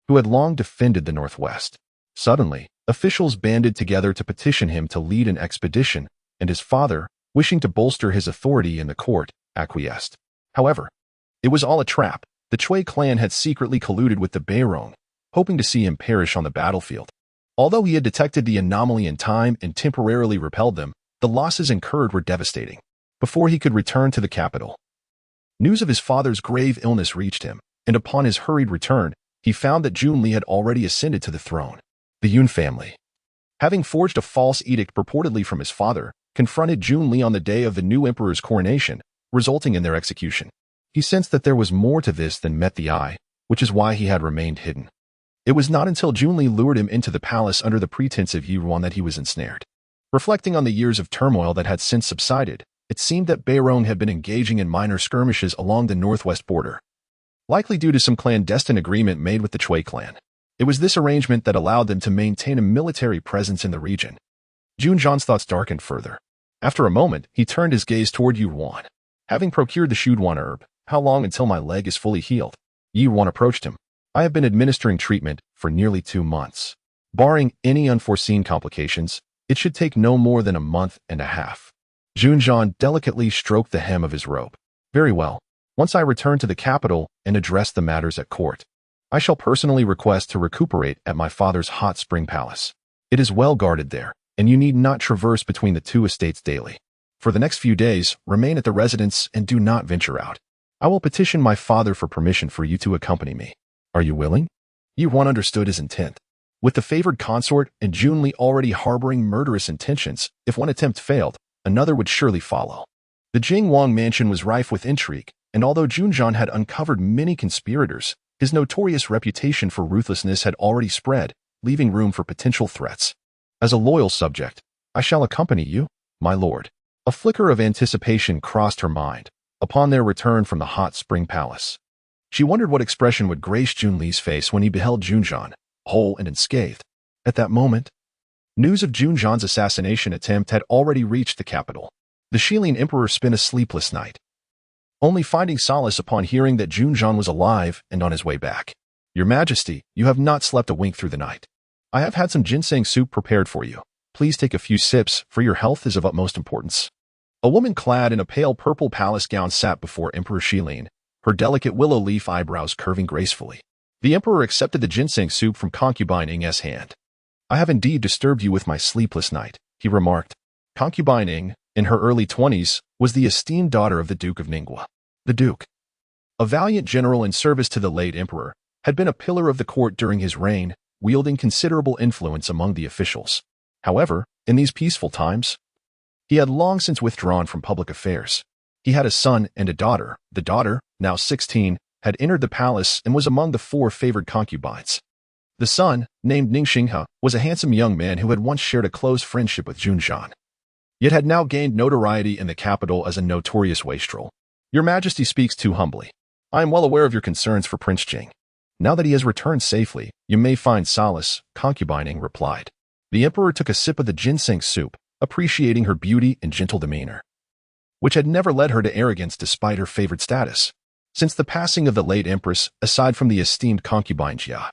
who had long defended the northwest. Suddenly, officials banded together to petition him to lead an expedition, and his father, wishing to bolster his authority in the court, acquiesced. However, it was all a trap. The Chui clan had secretly colluded with the Beirong, hoping to see him perish on the battlefield. Although he had detected the anomaly in time and temporarily repelled them, the losses incurred were devastating. Before he could return to the capital, news of his father's grave illness reached him, and upon his hurried return, he found that Jun Li had already ascended to the throne. The Yun family, having forged a false edict purportedly from his father, confronted Jun Li on the day of the new emperor's coronation, resulting in their execution. He sensed that there was more to this than met the eye, which is why he had remained hidden. It was not until Jun Li lured him into the palace under the pretense of Ruan that he was ensnared. Reflecting on the years of turmoil that had since subsided, it seemed that Beirong had been engaging in minor skirmishes along the northwest border, likely due to some clandestine agreement made with the Chui clan. It was this arrangement that allowed them to maintain a military presence in the region. Jun Zhan's thoughts darkened further. After a moment, he turned his gaze toward Ruan. Having procured the Shuduan herb, how long until my leg is fully healed? Ruan approached him. I have been administering treatment for nearly 2 months. Barring any unforeseen complications, it should take no more than a month and a half. Jun Zhan delicately stroked the hem of his robe. Very well. Once I return to the capital and address the matters at court, I shall personally request to recuperate at my father's hot spring palace. It is well guarded there, and you need not traverse between the 2 estates daily. For the next few days, remain at the residence and do not venture out. I will petition my father for permission for you to accompany me. Are you willing? Ruan understood his intent. With the favored consort and Jun Li already harboring murderous intentions, if one attempt failed, another would surely follow. The Jing mansion was rife with intrigue, and although Jun Zhan had uncovered many conspirators, his notorious reputation for ruthlessness had already spread, leaving room for potential threats. As a loyal subject, I shall accompany you, my lord. A flicker of anticipation crossed her mind upon their return from the hot spring palace. She wondered what expression would grace Jun Li's face when he beheld Jun Zhan, whole and unscathed. At that moment, news of Jun Zhan's assassination attempt had already reached the capital. The Shilin emperor spent a sleepless night, only finding solace upon hearing that Jun Zhan was alive and on his way back. Your Majesty, you have not slept a wink through the night. I have had some ginseng soup prepared for you. Please take a few sips, for your health is of utmost importance. A woman clad in a pale purple palace gown sat before Emperor Shilin, her delicate willow leaf eyebrows curving gracefully. The emperor accepted the ginseng soup from concubine Ing's hand. I have indeed disturbed you with my sleepless night, he remarked. Concubine Ing, in her early 20s, was the esteemed daughter of the Duke of Ningwa. The Duke, a valiant general in service to the late emperor, had been a pillar of the court during his reign, wielding considerable influence among the officials. However, in these peaceful times, he had long since withdrawn from public affairs. He had a son and a daughter. The daughter, now 16, had entered the palace and was among the 4 favored concubines. The son, named Ningxinghe, was a handsome young man who had once shared a close friendship with Jun Zhan, yet had now gained notoriety in the capital as a notorious wastrel. Your Majesty speaks too humbly. I am well aware of your concerns for Prince Jing. Now that he has returned safely, you may find solace, concubine Ing replied. The emperor took a sip of the ginseng soup, appreciating her beauty and gentle demeanor, which had never led her to arrogance despite her favored status. Since the passing of the late empress, aside from the esteemed concubine Jia,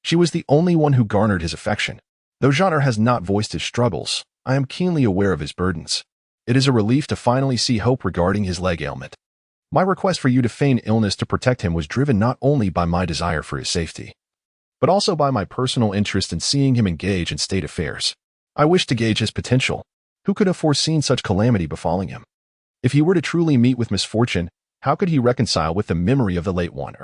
she was the only one who garnered his affection. Though Zhan'er has not voiced his struggles, I am keenly aware of his burdens. It is a relief to finally see hope regarding his leg ailment. My request for you to feign illness to protect him was driven not only by my desire for his safety, but also by my personal interest in seeing him engage in state affairs. I wish to gauge his potential. Who could have foreseen such calamity befalling him? If he were to truly meet with misfortune, how could he reconcile with the memory of the late one?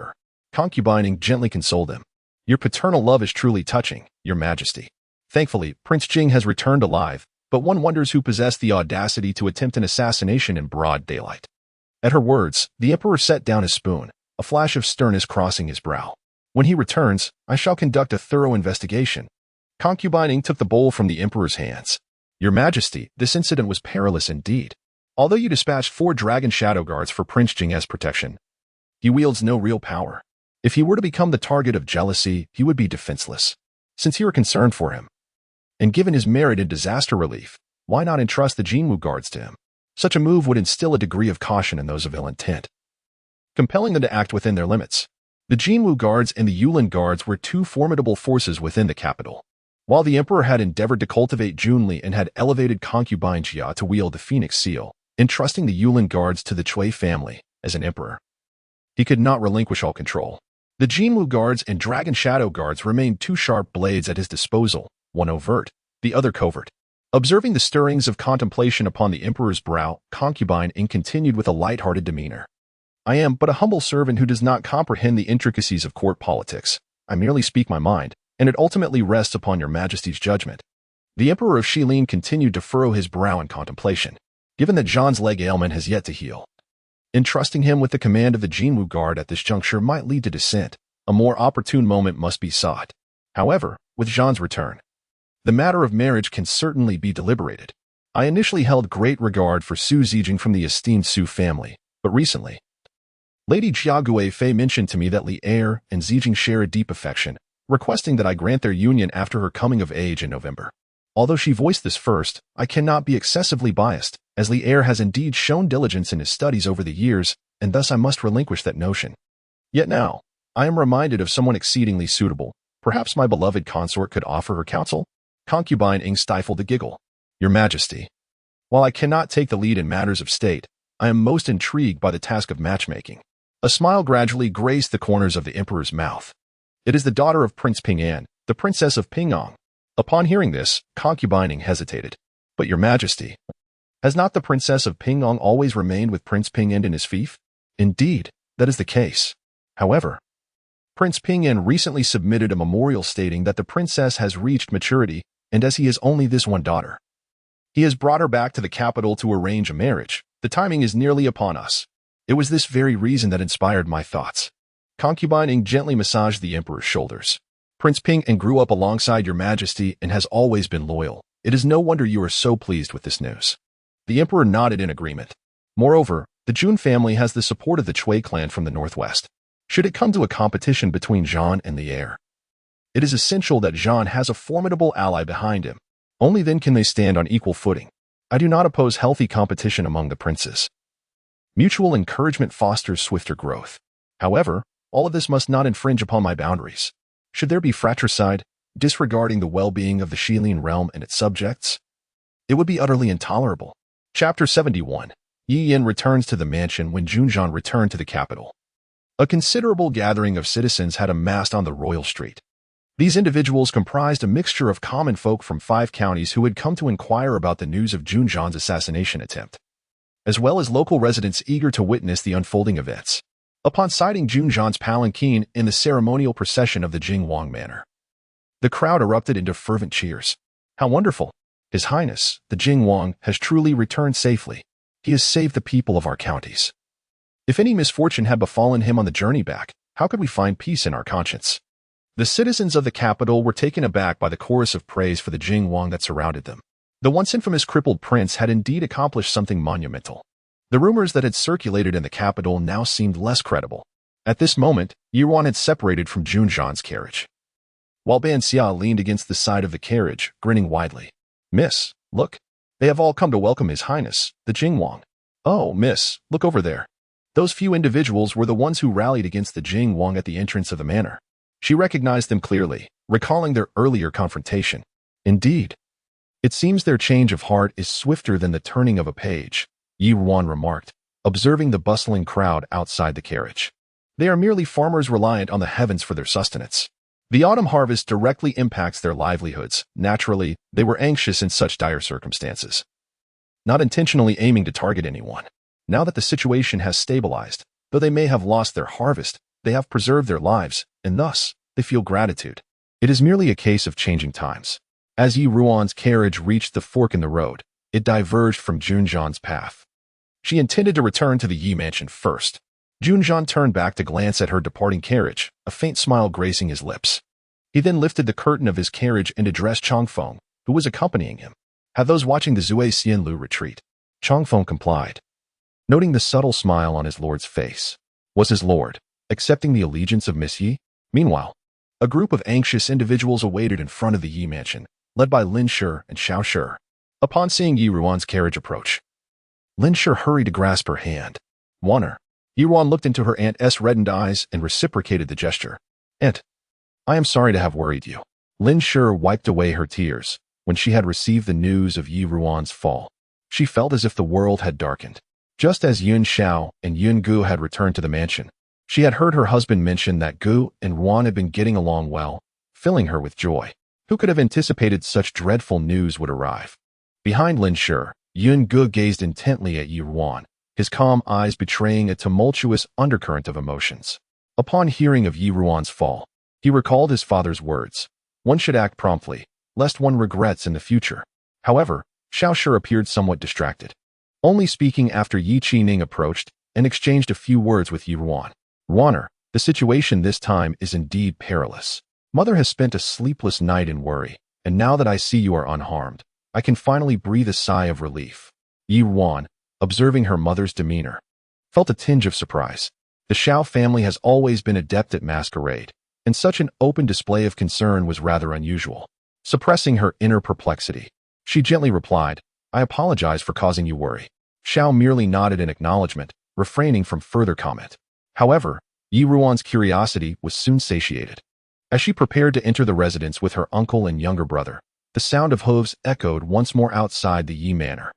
Concubine Ing gently consoled him. Your paternal love is truly touching, Your Majesty. Thankfully, Prince Jing has returned alive, but one wonders who possessed the audacity to attempt an assassination in broad daylight. At her words, the emperor set down his spoon, a flash of sternness crossing his brow. When he returns, I shall conduct a thorough investigation. Concubine Ing took the bowl from the emperor's hands. Your Majesty, this incident was perilous indeed. Although you dispatched 4 dragon shadow guards for Prince Jing's protection, he wields no real power. If he were to become the target of jealousy, he would be defenseless. Since you are concerned for him, and given his merit in disaster relief, why not entrust the Jingwu guards to him? Such a move would instill a degree of caution in those of ill intent, compelling them to act within their limits. The Jinwu guards and the Yulin guards were two formidable forces within the capital. While the emperor had endeavored to cultivate Jun Li and had elevated concubine Jia to wield the Phoenix Seal, entrusting the Yulin guards to the Chui family as an emperor, he could not relinquish all control. The Jinwu guards and Dragon Shadow guards remained two sharp blades at his disposal, one overt, the other covert. Observing the stirrings of contemplation upon the emperor's brow, concubine Ing continued with a light-hearted demeanor. I am but a humble servant who does not comprehend the intricacies of court politics. I merely speak my mind, and it ultimately rests upon your majesty's judgment. The emperor of Shilin continued to furrow his brow in contemplation, given that Zhan's leg ailment has yet to heal. Entrusting him with the command of the Jinwu guard at this juncture might lead to dissent. A more opportune moment must be sought. However, with Zhan's return, the matter of marriage can certainly be deliberated. I initially held great regard for Su Zijing from the esteemed Su family, but recently, Lady Jia Guifei mentioned to me that Li Er and Zijing share a deep affection, requesting that I grant their union after her coming of age in November. Although she voiced this first, I cannot be excessively biased, as Li Er has indeed shown diligence in his studies over the years, and thus I must relinquish that notion. Yet now, I am reminded of someone exceedingly suitable. Perhaps my beloved consort could offer her counsel? Concubine Ing stifled a giggle. Your Majesty, while I cannot take the lead in matters of state, I am most intrigued by the task of matchmaking. A smile gradually graced the corners of the emperor's mouth. It is the daughter of Prince Ping'an, the princess of Ping'an. Upon hearing this, concubine Ing hesitated. But your Majesty, has not the princess of Ping'an always remained with Prince Ping'an in his fief? Indeed, that is the case. However, Prince Ping'an recently submitted a memorial stating that the princess has reached maturity, and as he has only this one daughter, he has brought her back to the capital to arrange a marriage. The timing is nearly upon us. It was this very reason that inspired my thoughts. Concubine Ing gently massaged the emperor's shoulders. Prince Ping'an grew up alongside your Majesty and has always been loyal. It is no wonder you are so pleased with this news. The emperor nodded in agreement. Moreover, the Jun family has the support of the Chui clan from the northwest. Should it come to a competition between Zhan and Li Er, it is essential that Zhan has a formidable ally behind him. Only then can they stand on equal footing. I do not oppose healthy competition among the princes. Mutual encouragement fosters swifter growth. However, all of this must not infringe upon my boundaries. Should there be fratricide, disregarding the well-being of the Shilin realm and its subjects, it would be utterly intolerable. Chapter 71. Yi Yin returns to the mansion when Jun Zhan returned to the capital. A considerable gathering of citizens had amassed on the royal street. These individuals comprised a mixture of common folk from 5 counties who had come to inquire about the news of Jun Zhan's assassination attempt, as well as local residents eager to witness the unfolding events. Upon sighting Jun Zhan's palanquin in the ceremonial procession of the Jingwang manor, the crowd erupted into fervent cheers. How wonderful! His Highness, the Jingwang, has truly returned safely. He has saved the people of our counties. If any misfortune had befallen him on the journey back, how could we find peace in our conscience? The citizens of the capital were taken aback by the chorus of praise for the Jingwang that surrounded them. The once infamous crippled prince had indeed accomplished something monumental. The rumors that had circulated in the capital now seemed less credible. At this moment, Ruan had separated from Jun Zhan's carriage, while Ban Xia leaned against the side of the carriage, grinning widely. Miss, look. They have all come to welcome His Highness, the Jingwang. Oh, miss, look over there. Those few individuals were the ones who rallied against the Jingwang at the entrance of the manor. She recognized them clearly, recalling their earlier confrontation. Indeed, it seems their change of heart is swifter than the turning of a page, Ruan remarked, observing the bustling crowd outside the carriage. They are merely farmers reliant on the heavens for their sustenance. The autumn harvest directly impacts their livelihoods. Naturally, they were anxious in such dire circumstances, not intentionally aiming to target anyone. Now that the situation has stabilized, though they may have lost their harvest, they have preserved their lives, and thus, they feel gratitude. It is merely a case of changing times. As Ruan's carriage reached the fork in the road, it diverged from Jun Zhan's path. She intended to return to the Yi mansion first. Jun Zhan turned back to glance at her departing carriage, a faint smile gracing his lips. He then lifted the curtain of his carriage and addressed Changfeng, who was accompanying him. Have those watching the Zui Xianlu retreat? Changfeng complied, noting the subtle smile on his lord's face. Was his lord accepting the allegiance of Miss Yi? Meanwhile, a group of anxious individuals awaited in front of the Yi mansion, led by Lin Shi and Xiao Shi. Upon seeing Ruan's carriage approach, Lin Shi hurried to grasp her hand. Wanner, Ruan looked into her aunt's reddened eyes and reciprocated the gesture. Aunt, I am sorry to have worried you. Lin Shi wiped away her tears when she had received the news of Ruan's fall. She felt as if the world had darkened. Just as Yun Xiao and Yun Gu had returned to the mansion, she had heard her husband mention that Gu and Ruan had been getting along well, filling her with joy. Who could have anticipated such dreadful news would arrive? Behind Lin Shi, Yun Gu gazed intently at Ruan, his calm eyes betraying a tumultuous undercurrent of emotions. Upon hearing of Ruan's fall, he recalled his father's words. One should act promptly, lest one regrets in the future. However, Xiao Shi appeared somewhat distracted, only speaking after Yi Qining approached and exchanged a few words with Ruan. Ruaner, the situation this time is indeed perilous. Mother has spent a sleepless night in worry, and now that I see you are unharmed, I can finally breathe a sigh of relief. Ruan, observing her mother's demeanor, felt a tinge of surprise. The Xiao family has always been adept at masquerade, and such an open display of concern was rather unusual. Suppressing her inner perplexity, she gently replied, I apologize for causing you worry. Xiao merely nodded in acknowledgement, refraining from further comment. However, Ruan's curiosity was soon satiated. As she prepared to enter the residence with her uncle and younger brother, the sound of hooves echoed once more outside the Yi manor.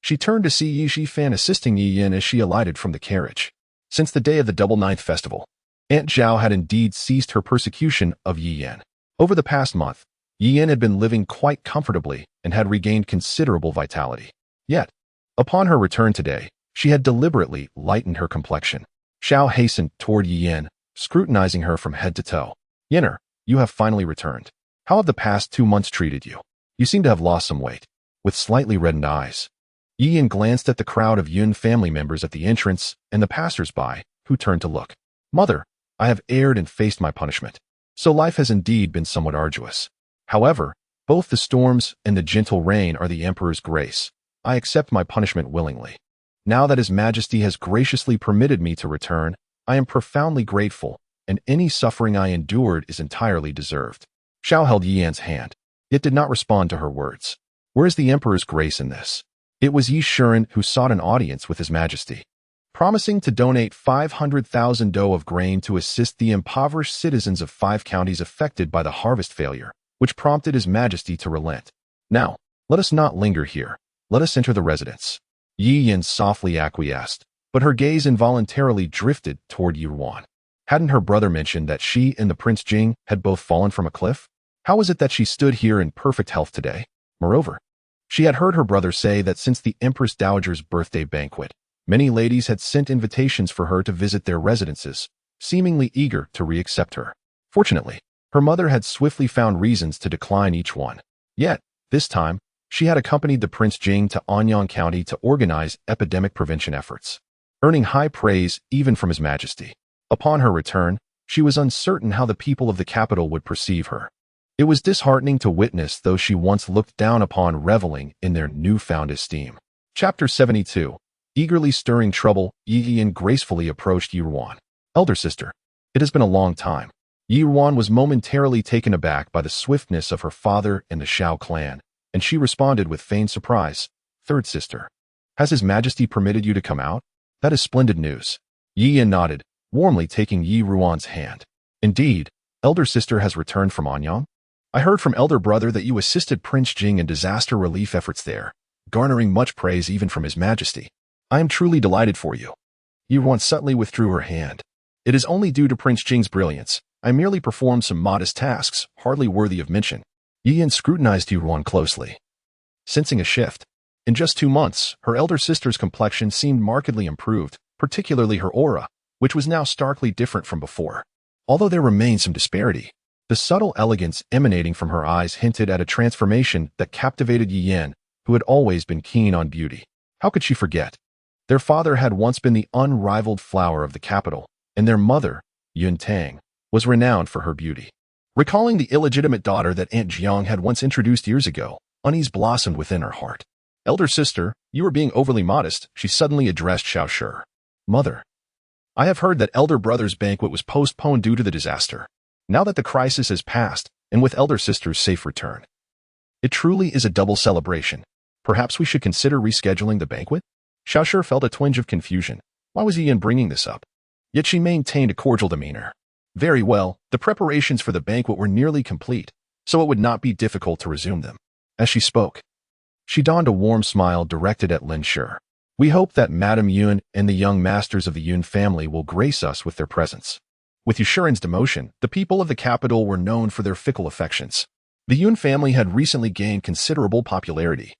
She turned to see Yi Shifan assisting Yi Yin as she alighted from the carriage. Since the day of the Double Ninth Festival, Aunt Zhao had indeed ceased her persecution of Yi Yin. Over the past month, Yi Yin had been living quite comfortably and had regained considerable vitality. Yet, upon her return today, she had deliberately lightened her complexion. Xiao hastened toward Yi Yin, scrutinizing her from head to toe. Yinner, you have finally returned. How have the past 2 months treated you? You seem to have lost some weight. With slightly reddened eyes, Yi Yin glanced at the crowd of Yun family members at the entrance and the passers-by, who turned to look. Mother, I have erred and faced my punishment. So life has indeed been somewhat arduous. However, both the storms and the gentle rain are the Emperor's grace. I accept my punishment willingly. Now that His Majesty has graciously permitted me to return, I am profoundly grateful, and any suffering I endured is entirely deserved. Xiao held Yi Yan's hand, yet did not respond to her words. Where is the Emperor's grace in this? It was Yi Shiren who sought an audience with His Majesty, promising to donate 500,000 dough of grain to assist the impoverished citizens of 5 counties affected by the harvest failure, which prompted His Majesty to relent. Now, let us not linger here. Let us enter the residence. Yi Yin softly acquiesced, but her gaze involuntarily drifted toward Ruan. Hadn't her brother mentioned that she and the Prince Jing had both fallen from a cliff? How was it that she stood here in perfect health today? Moreover, she had heard her brother say that since the Empress Dowager's birthday banquet, many ladies had sent invitations for her to visit their residences, seemingly eager to re-accept her. Fortunately, her mother had swiftly found reasons to decline each one. Yet, this time, she had accompanied the Prince Jing to Anyong County to organize epidemic prevention efforts, earning high praise even from His Majesty. Upon her return, she was uncertain how the people of the capital would perceive her. It was disheartening to witness those she once looked down upon reveling in their newfound esteem. Chapter 72. Eagerly stirring trouble, Yi Yin gracefully approached Ruan. Elder sister, it has been a long time. Ruan was momentarily taken aback by the swiftness of her father and the Xiao clan, and she responded with feigned surprise. Third sister, has His Majesty permitted you to come out? That is splendid news. Yi Yin nodded, warmly taking Ruan's hand. Indeed, elder sister has returned from Anyong? I heard from elder brother that you assisted Prince Jing in disaster relief efforts there, garnering much praise even from His Majesty. I am truly delighted for you. Ruan subtly withdrew her hand. It is only due to Prince Jing's brilliance. I merely performed some modest tasks, hardly worthy of mention. Yi Yin scrutinized Ruan closely, sensing a shift. In just 2 months, her elder sister's complexion seemed markedly improved, particularly her aura, which was now starkly different from before. Although there remained some disparity, the subtle elegance emanating from her eyes hinted at a transformation that captivated Yi Yin, who had always been keen on beauty. How could she forget? Their father had once been the unrivaled flower of the capital, and their mother, Yun Tang, was renowned for her beauty. Recalling the illegitimate daughter that Aunt Jiang had once introduced years ago, unease blossomed within her heart. Elder sister, you are being overly modest, she suddenly addressed Xiao Shi. Mother, I have heard that elder brother's banquet was postponed due to the disaster. Now that the crisis has passed, and with elder sister's safe return, it truly is a double celebration. Perhaps we should consider rescheduling the banquet? Xiao Shi felt a twinge of confusion, Why was Ian bringing this up? Yet she maintained a cordial demeanor. Very well, the preparations for the banquet were nearly complete, so it would not be difficult to resume them. As she spoke, she donned a warm smile directed at Lin Shi. We hope that Madame Yun and the young masters of the Yun family will grace us with their presence. With Yushuren's demotion, the people of the capital were known for their fickle affections. The Yun family had recently gained considerable popularity,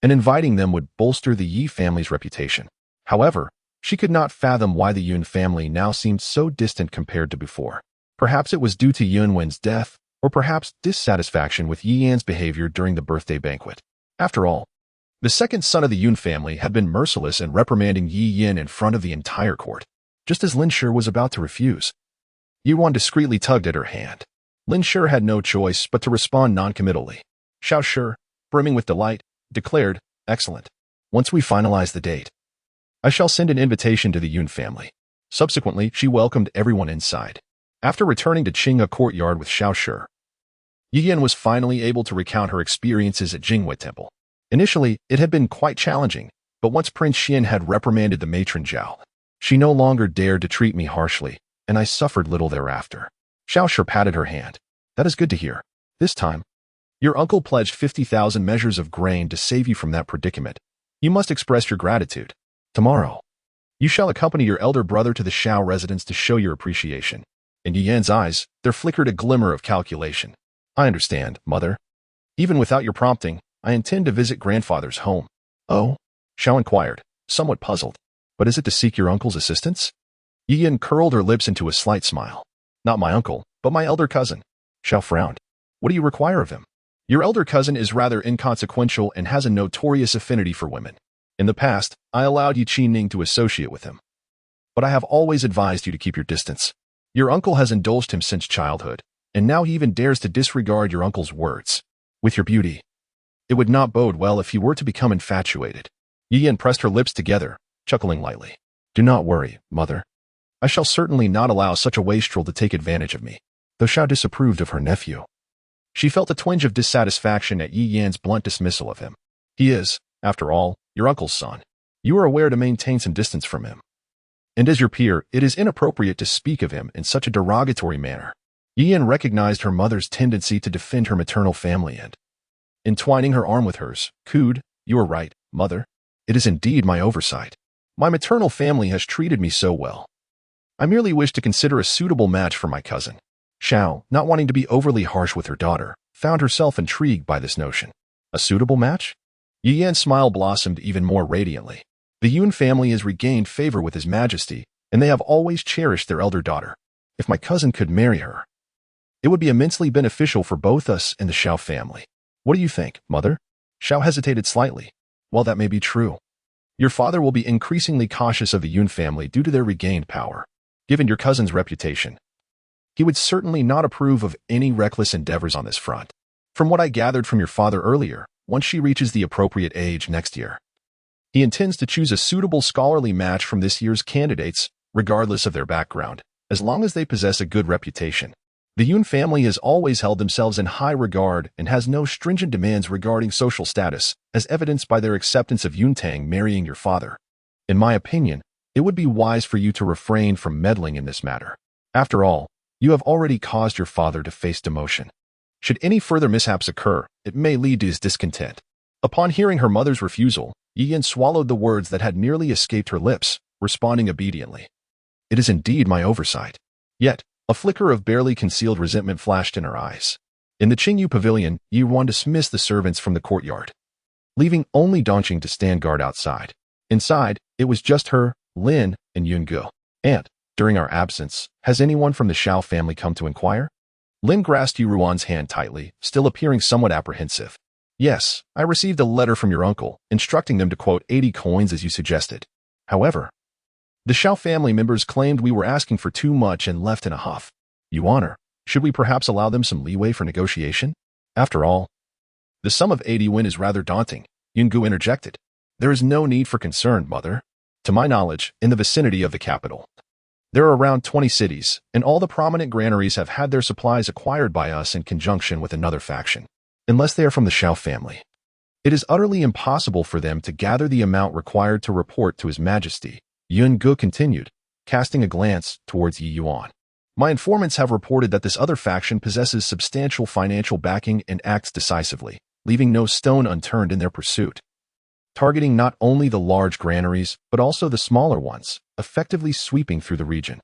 and inviting them would bolster the Yi family's reputation. However, she could not fathom why the Yun family now seemed so distant compared to before. Perhaps it was due to Yun Wen's death, or perhaps dissatisfaction with Yi Yan's behavior during the birthday banquet. After all, the second son of the Yun family had been merciless in reprimanding Yi Yan in front of the entire court. Just as Lin Shi was about to refuse, Ruan discreetly tugged at her hand. Lin Shi had no choice but to respond noncommittally. Xiao Shi, brimming with delight, declared, "Excellent. Once we finalize the date, I shall send an invitation to the Yun family." Subsequently, she welcomed everyone inside. After returning to Qinghe courtyard with Xiao Shi, Yi Yan was finally able to recount her experiences at Jinghui Temple. Initially, it had been quite challenging, but once Prince Xian had reprimanded the matron Zhao, she no longer dared to treat me harshly, and I suffered little thereafter. Xiao Shi patted her hand. That is good to hear. This time, your uncle pledged 50,000 measures of grain to save you from that predicament. You must express your gratitude. Tomorrow, you shall accompany your elder brother to the Shao residence to show your appreciation. In Yi Yan's eyes, there flickered a glimmer of calculation. I understand, mother. Even without your prompting, I intend to visit grandfather's home. Oh? Xiao inquired, somewhat puzzled. But is it to seek your uncle's assistance? Yi Yan curled her lips into a slight smile. Not my uncle, but my elder cousin. Xiao frowned. What do you require of him? Your elder cousin is rather inconsequential and has a notorious affinity for women. In the past, I allowed Yi Qining to associate with him. But I have always advised you to keep your distance. Your uncle has indulged him since childhood, and now he even dares to disregard your uncle's words. With your beauty, it would not bode well if he were to become infatuated. Yi Yan pressed her lips together, chuckling lightly. Do not worry, mother. I shall certainly not allow such a wastrel to take advantage of me. Though Xiao disapproved of her nephew, she felt a twinge of dissatisfaction at Yi Yan's blunt dismissal of him. He is, after all, your uncle's son. You are aware to maintain some distance from him. And as your peer, it is inappropriate to speak of him in such a derogatory manner. Yi Yan recognized her mother's tendency to defend her maternal family and, entwining her arm with hers, cooed, You are right, mother. It is indeed my oversight. My maternal family has treated me so well. I merely wish to consider a suitable match for my cousin. Xiao, not wanting to be overly harsh with her daughter, found herself intrigued by this notion. A suitable match? Yi Yan's smile blossomed even more radiantly. The Yun family has regained favor with His Majesty, and they have always cherished their elder daughter. If my cousin could marry her, it would be immensely beneficial for both us and the Xiao family. What do you think, mother? Xiao hesitated slightly. While that may be true, your father will be increasingly cautious of the Yun family due to their regained power. Given your cousin's reputation, he would certainly not approve of any reckless endeavors on this front. From what I gathered from your father earlier, once she reaches the appropriate age next year, he intends to choose a suitable scholarly match from this year's candidates, regardless of their background, as long as they possess a good reputation. The Yun family has always held themselves in high regard and has no stringent demands regarding social status, as evidenced by their acceptance of Yuntang marrying your father. In my opinion, it would be wise for you to refrain from meddling in this matter. After all, you have already caused your father to face demotion. Should any further mishaps occur, it may lead to his discontent. Upon hearing her mother's refusal, Yi Yan swallowed the words that had nearly escaped her lips, responding obediently. It is indeed my oversight. Yet, a flicker of barely concealed resentment flashed in her eyes. In the Qingyu pavilion, Ruan dismissed the servants from the courtyard, leaving only Dongqing to stand guard outside. Inside, it was just her, Lin, and Yungu. Aunt, during our absence, has anyone from the Xiao family come to inquire? Lin grasped Ruan's hand tightly, still appearing somewhat apprehensive. Yes, I received a letter from your uncle, instructing them to quote 80 coins as you suggested. However, the Xiao family members claimed we were asking for too much and left in a huff. You honor, should we perhaps allow them some leeway for negotiation? After all, the sum of 80 win is rather daunting, Yungu interjected. There is no need for concern, mother. To my knowledge, in the vicinity of the capital, there are around 20 cities, and all the prominent granaries have had their supplies acquired by us in conjunction with another faction. Unless they are from the Xiao family, it is utterly impossible for them to gather the amount required to report to His Majesty, Yun Gu continued, casting a glance towards Yi Yuan. My informants have reported that this other faction possesses substantial financial backing and acts decisively, leaving no stone unturned in their pursuit, targeting not only the large granaries, but also the smaller ones, effectively sweeping through the region.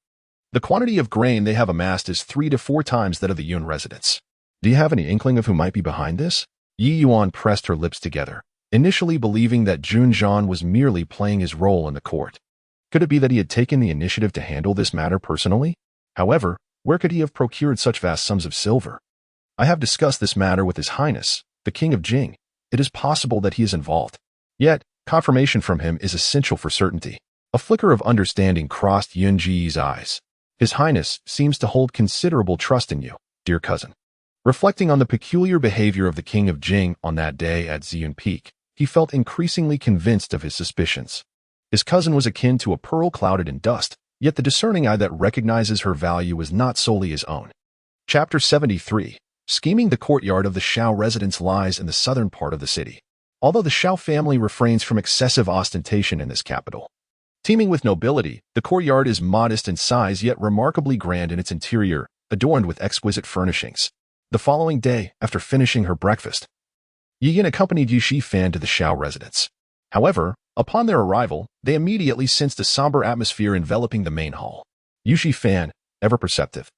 The quantity of grain they have amassed is 3 to 4 times that of the Yun residents. Do you have any inkling of who might be behind this? Yi Yuan pressed her lips together, initially believing that Jun Zhan was merely playing his role in the court. Could it be that he had taken the initiative to handle this matter personally? However, where could he have procured such vast sums of silver? I have discussed this matter with His Highness, the King of Jing. It is possible that he is involved. Yet, confirmation from him is essential for certainty. A flicker of understanding crossed Yun Ji's eyes. His Highness seems to hold considerable trust in you, dear cousin. Reflecting on the peculiar behavior of the King of Jing on that day at Ziyun Peak, he felt increasingly convinced of his suspicions. His cousin was akin to a pearl clouded in dust, yet the discerning eye that recognizes her value was not solely his own. Chapter 73. Scheming. The courtyard of the Shao residence lies in the southern part of the city. Although the Shao family refrains from excessive ostentation in this capital, teeming with nobility, the courtyard is modest in size yet remarkably grand in its interior, adorned with exquisite furnishings. The following day, after finishing her breakfast, Yi Yin accompanied Yu Shifan to the Shao residence. However, upon their arrival, they immediately sensed a somber atmosphere enveloping the main hall. Yu Shifan, ever perceptive,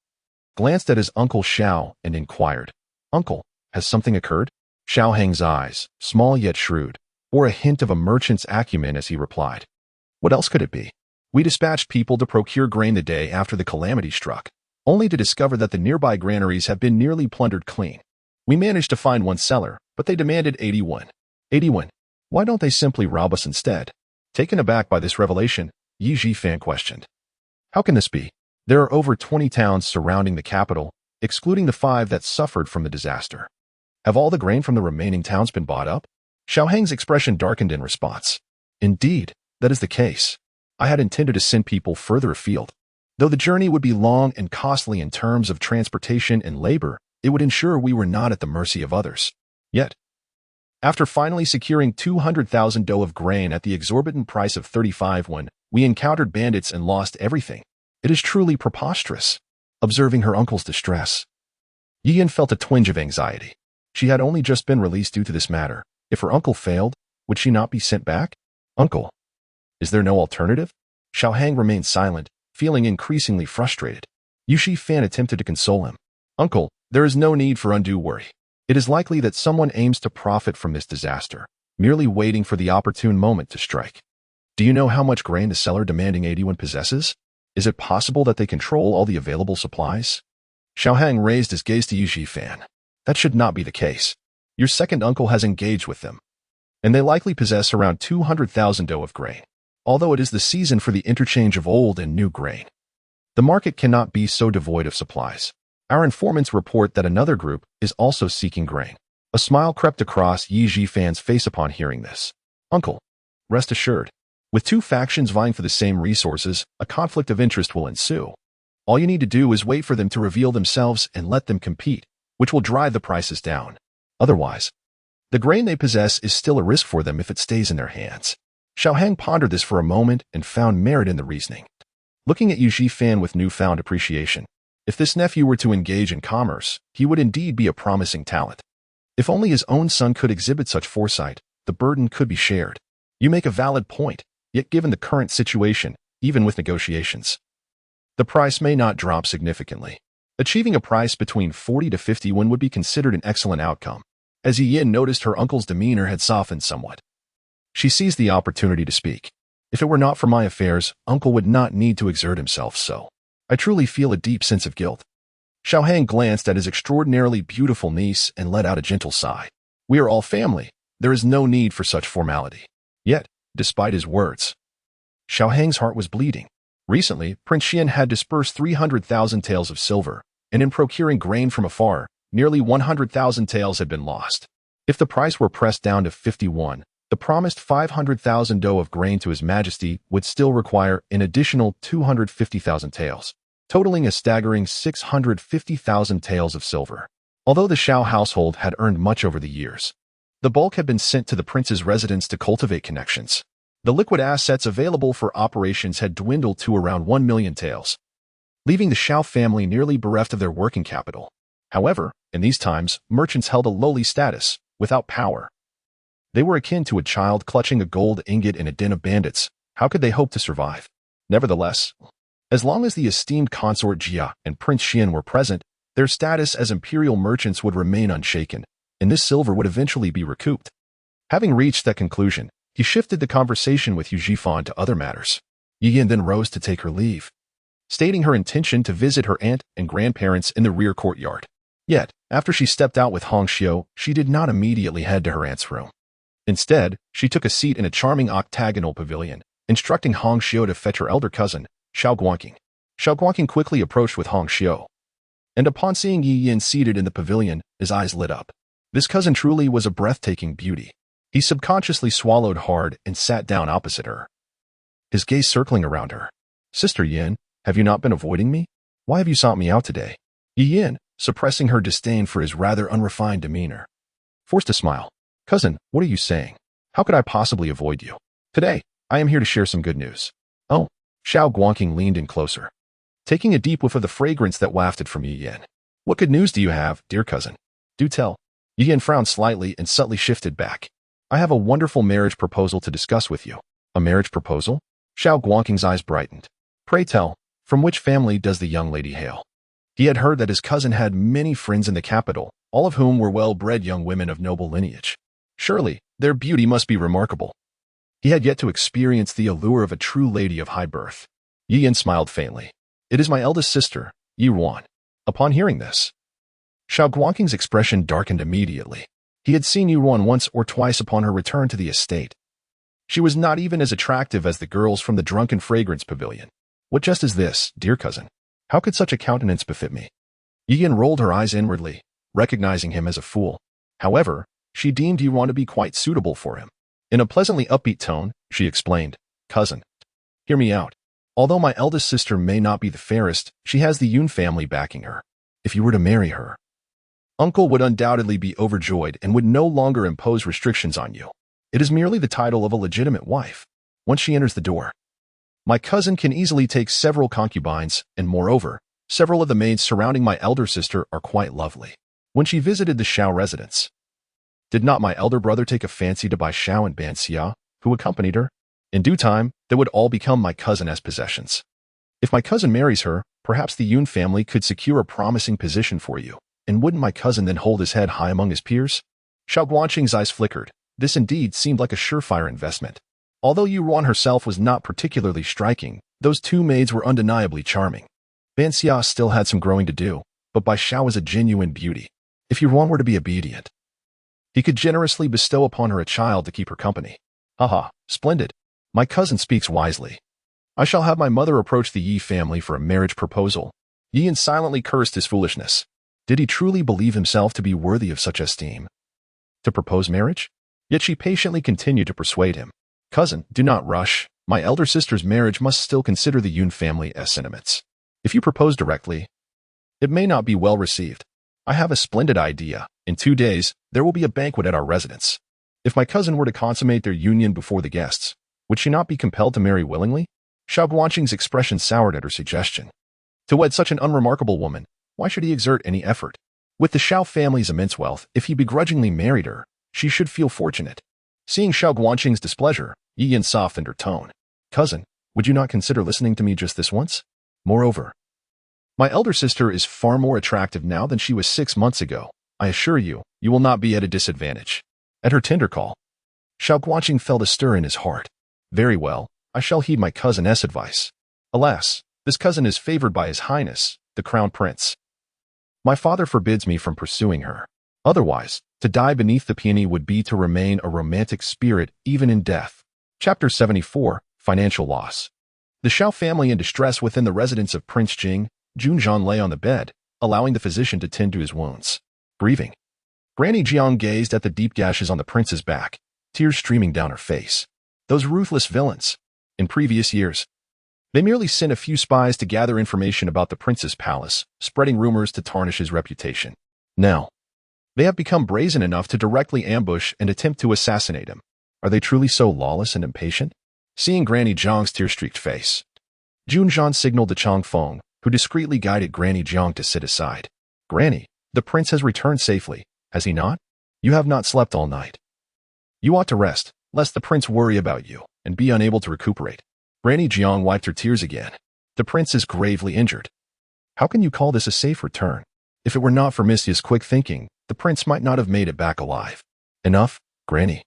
glanced at his uncle Shao and inquired, "Uncle, has something occurred?" Shao Hang's eyes, small yet shrewd, bore a hint of a merchant's acumen as he replied, "What else could it be? We dispatched people to procure grain the day after the calamity struck, only to discover that the nearby granaries have been nearly plundered clean. We managed to find one seller, but they demanded 81. 81. Why don't they simply rob us instead?" Taken aback by this revelation, Yi Jifan questioned, "How can this be? There are over 20 towns surrounding the capital, excluding the 5 that suffered from the disaster. Have all the grain from the remaining towns been bought up?" Xiao Hang's expression darkened in response. "Indeed, that is the case. I had intended to send people further afield. Though the journey would be long and costly in terms of transportation and labor, it would ensure we were not at the mercy of others. Yet, after finally securing 200,000 dough of grain at the exorbitant price of 35 won, we encountered bandits and lost everything. It is truly preposterous." Observing her uncle's distress, Yi Yin felt a twinge of anxiety. She had only just been released due to this matter. If her uncle failed, would she not be sent back? "Uncle, is there no alternative?" Xiao Hang remained silent, feeling increasingly frustrated. Yu Shifan attempted to console him. "Uncle, there is no need for undue worry. It is likely that someone aims to profit from this disaster, merely waiting for the opportune moment to strike. Do you know how much grain the seller demanding 81 possesses? Is it possible that they control all the available supplies?" Xiao Hang raised his gaze to Yu Shifan. "That should not be the case. Your second uncle has engaged with them, and they likely possess around 200,000 dough of grain. Although it is the season for the interchange of old and new grain, the market cannot be so devoid of supplies. Our informants report that another group is also seeking grain." A smile crept across Yi Jifan's face upon hearing this. "Uncle, rest assured, with 2 factions vying for the same resources, a conflict of interest will ensue. All you need to do is wait for them to reveal themselves and let them compete, which will drive the prices down. Otherwise, the grain they possess is still a risk for them if it stays in their hands." Xiao Hang pondered this for a moment and found merit in the reasoning. Looking at Yu Shifan with newfound appreciation, if this nephew were to engage in commerce, he would indeed be a promising talent. If only his own son could exhibit such foresight, the burden could be shared. You make a valid point, yet given the current situation, even with negotiations, the price may not drop significantly. Achieving a price between 40 to 51 would be considered an excellent outcome. As Yi Yin noticed her uncle's demeanor had softened somewhat, she seized the opportunity to speak. "If it were not for my affairs, Uncle would not need to exert himself so. I truly feel a deep sense of guilt." Xiao Hang glanced at his extraordinarily beautiful niece and let out a gentle sigh. "We are all family. There is no need for such formality." Yet, despite his words, Xiao Hang's heart was bleeding. Recently, Prince Jun had dispersed 300,000 taels of silver, and in procuring grain from afar, nearly 100,000 taels had been lost. If the price were pressed down to 51, the promised 500,000 dough of grain to His Majesty would still require an additional 250,000 taels, totaling a staggering 650,000 taels of silver. Although the Shao household had earned much over the years, the bulk had been sent to the prince's residence to cultivate connections. The liquid assets available for operations had dwindled to around 1 million taels, leaving the Xiao family nearly bereft of their working capital. However, in these times, merchants held a lowly status, without power. They were akin to a child clutching a gold ingot in a den of bandits. How could they hope to survive? Nevertheless, as long as the esteemed consort Jia and Prince Xian were present, their status as imperial merchants would remain unshaken, and this silver would eventually be recouped. Having reached that conclusion, he shifted the conversation with Yu Jifan to other matters. Yiyan then rose to take her leave, stating her intention to visit her aunt and grandparents in the rear courtyard. Yet, after she stepped out with Hong Xiu, she did not immediately head to her aunt's room. Instead, she took a seat in a charming octagonal pavilion, instructing Hong Xiu to fetch her elder cousin, Xiao Guangqing. Xiao Guangqing quickly approached with Hong Xiu, and upon seeing Yi Yin seated in the pavilion, his eyes lit up. This cousin truly was a breathtaking beauty. He subconsciously swallowed hard and sat down opposite her, his gaze circling around her. "Sister Yin, have you not been avoiding me? Why have you sought me out today?" Yi Yin, suppressing her disdain for his rather unrefined demeanor, forced a smile. "Cousin, what are you saying? How could I possibly avoid you? Today, I am here to share some good news." "Oh." Xiao Guangqing leaned in closer, taking a deep whiff of the fragrance that wafted from Yi Yin. "What good news do you have, dear cousin? Do tell." Yi Yin frowned slightly and subtly shifted back. "I have a wonderful marriage proposal to discuss with you." "A marriage proposal?" Xiao Guangqing's eyes brightened. "Pray tell, from which family does the young lady hail?" He had heard that his cousin had many friends in the capital, all of whom were well-bred young women of noble lineage. Surely, their beauty must be remarkable. He had yet to experience the allure of a true lady of high birth. Yi Yin smiled faintly. "It is my eldest sister, Yi Ruan." Upon hearing this, Xiao Guangqing's expression darkened immediately. He had seen Yi Ruan once or twice upon her return to the estate. She was not even as attractive as the girls from the Drunken Fragrance Pavilion. "What jest is this, dear cousin? How could such a countenance befit me?" Yi Yin rolled her eyes inwardly, recognizing him as a fool. However, she deemed Yi Ruan to be quite suitable for him. In a pleasantly upbeat tone, she explained, "Cousin, hear me out. Although my eldest sister may not be the fairest, she has the Yun family backing her. If you were to marry her, Uncle would undoubtedly be overjoyed and would no longer impose restrictions on you. It is merely the title of a legitimate wife. Once she enters the door, my cousin can easily take several concubines, and moreover, several of the maids surrounding my elder sister are quite lovely." When she visited the Xiao residence, did not my elder brother take a fancy to Bai Xiao and Ban Xia, who accompanied her? In due time, they would all become my cousin as possessions. If my cousin marries her, perhaps the Yun family could secure a promising position for you, and wouldn't my cousin then hold his head high among his peers? Xiao Guangqing's eyes flickered. This indeed seemed like a surefire investment. Although Yi Ruan herself was not particularly striking, those two maids were undeniably charming. Ban Xia still had some growing to do, but Bai Xiao was a genuine beauty. If Yi Ruan were to be obedient, he could generously bestow upon her a child to keep her company. Haha, splendid. My cousin speaks wisely. I shall have my mother approach the Yi family for a marriage proposal. Yi Yin silently cursed his foolishness. Did he truly believe himself to be worthy of such esteem? To propose marriage? Yet she patiently continued to persuade him. Cousin, do not rush. My elder sister's marriage must still consider the Yun family as sentiments. If you propose directly, it may not be well received. I have a splendid idea. In 2 days, there will be a banquet at our residence. If my cousin were to consummate their union before the guests, would she not be compelled to marry willingly? Xiao Guangqing's expression soured at her suggestion. To wed such an unremarkable woman, why should he exert any effort? With the Xiao family's immense wealth, if he begrudgingly married her, she should feel fortunate. Seeing Xiao Guangqing's displeasure, Yi Yin softened her tone. Cousin, would you not consider listening to me just this once? Moreover, my elder sister is far more attractive now than she was 6 months ago. I assure you, you will not be at a disadvantage. At her tender call, Xiao Guangqing felt a stir in his heart. Very well, I shall heed my cousin's advice. Alas, this cousin is favored by His Highness, the Crown Prince. My father forbids me from pursuing her. Otherwise, to die beneath the peony would be to remain a romantic spirit even in death. Chapter 74, Financial Loss. The Xiao family in distress within the residence of Prince Jing, Jun Zhan lay on the bed, allowing the physician to tend to his wounds. Grieving. Granny Jiang gazed at the deep gashes on the prince's back, tears streaming down her face. Those ruthless villains. In previous years, they merely sent a few spies to gather information about the prince's palace, spreading rumors to tarnish his reputation. Now, they have become brazen enough to directly ambush and attempt to assassinate him. Are they truly so lawless and impatient? Seeing Granny Jiang's tear-streaked face, Jun Zhan signaled to Chang Feng, who discreetly guided Granny Jiang to sit aside. Granny, the prince has returned safely, has he not? You have not slept all night. You ought to rest, lest the prince worry about you and be unable to recuperate. Granny Jiang wiped her tears again. The prince is gravely injured. How can you call this a safe return? If it were not for Messia's quick thinking, the prince might not have made it back alive. Enough, Granny.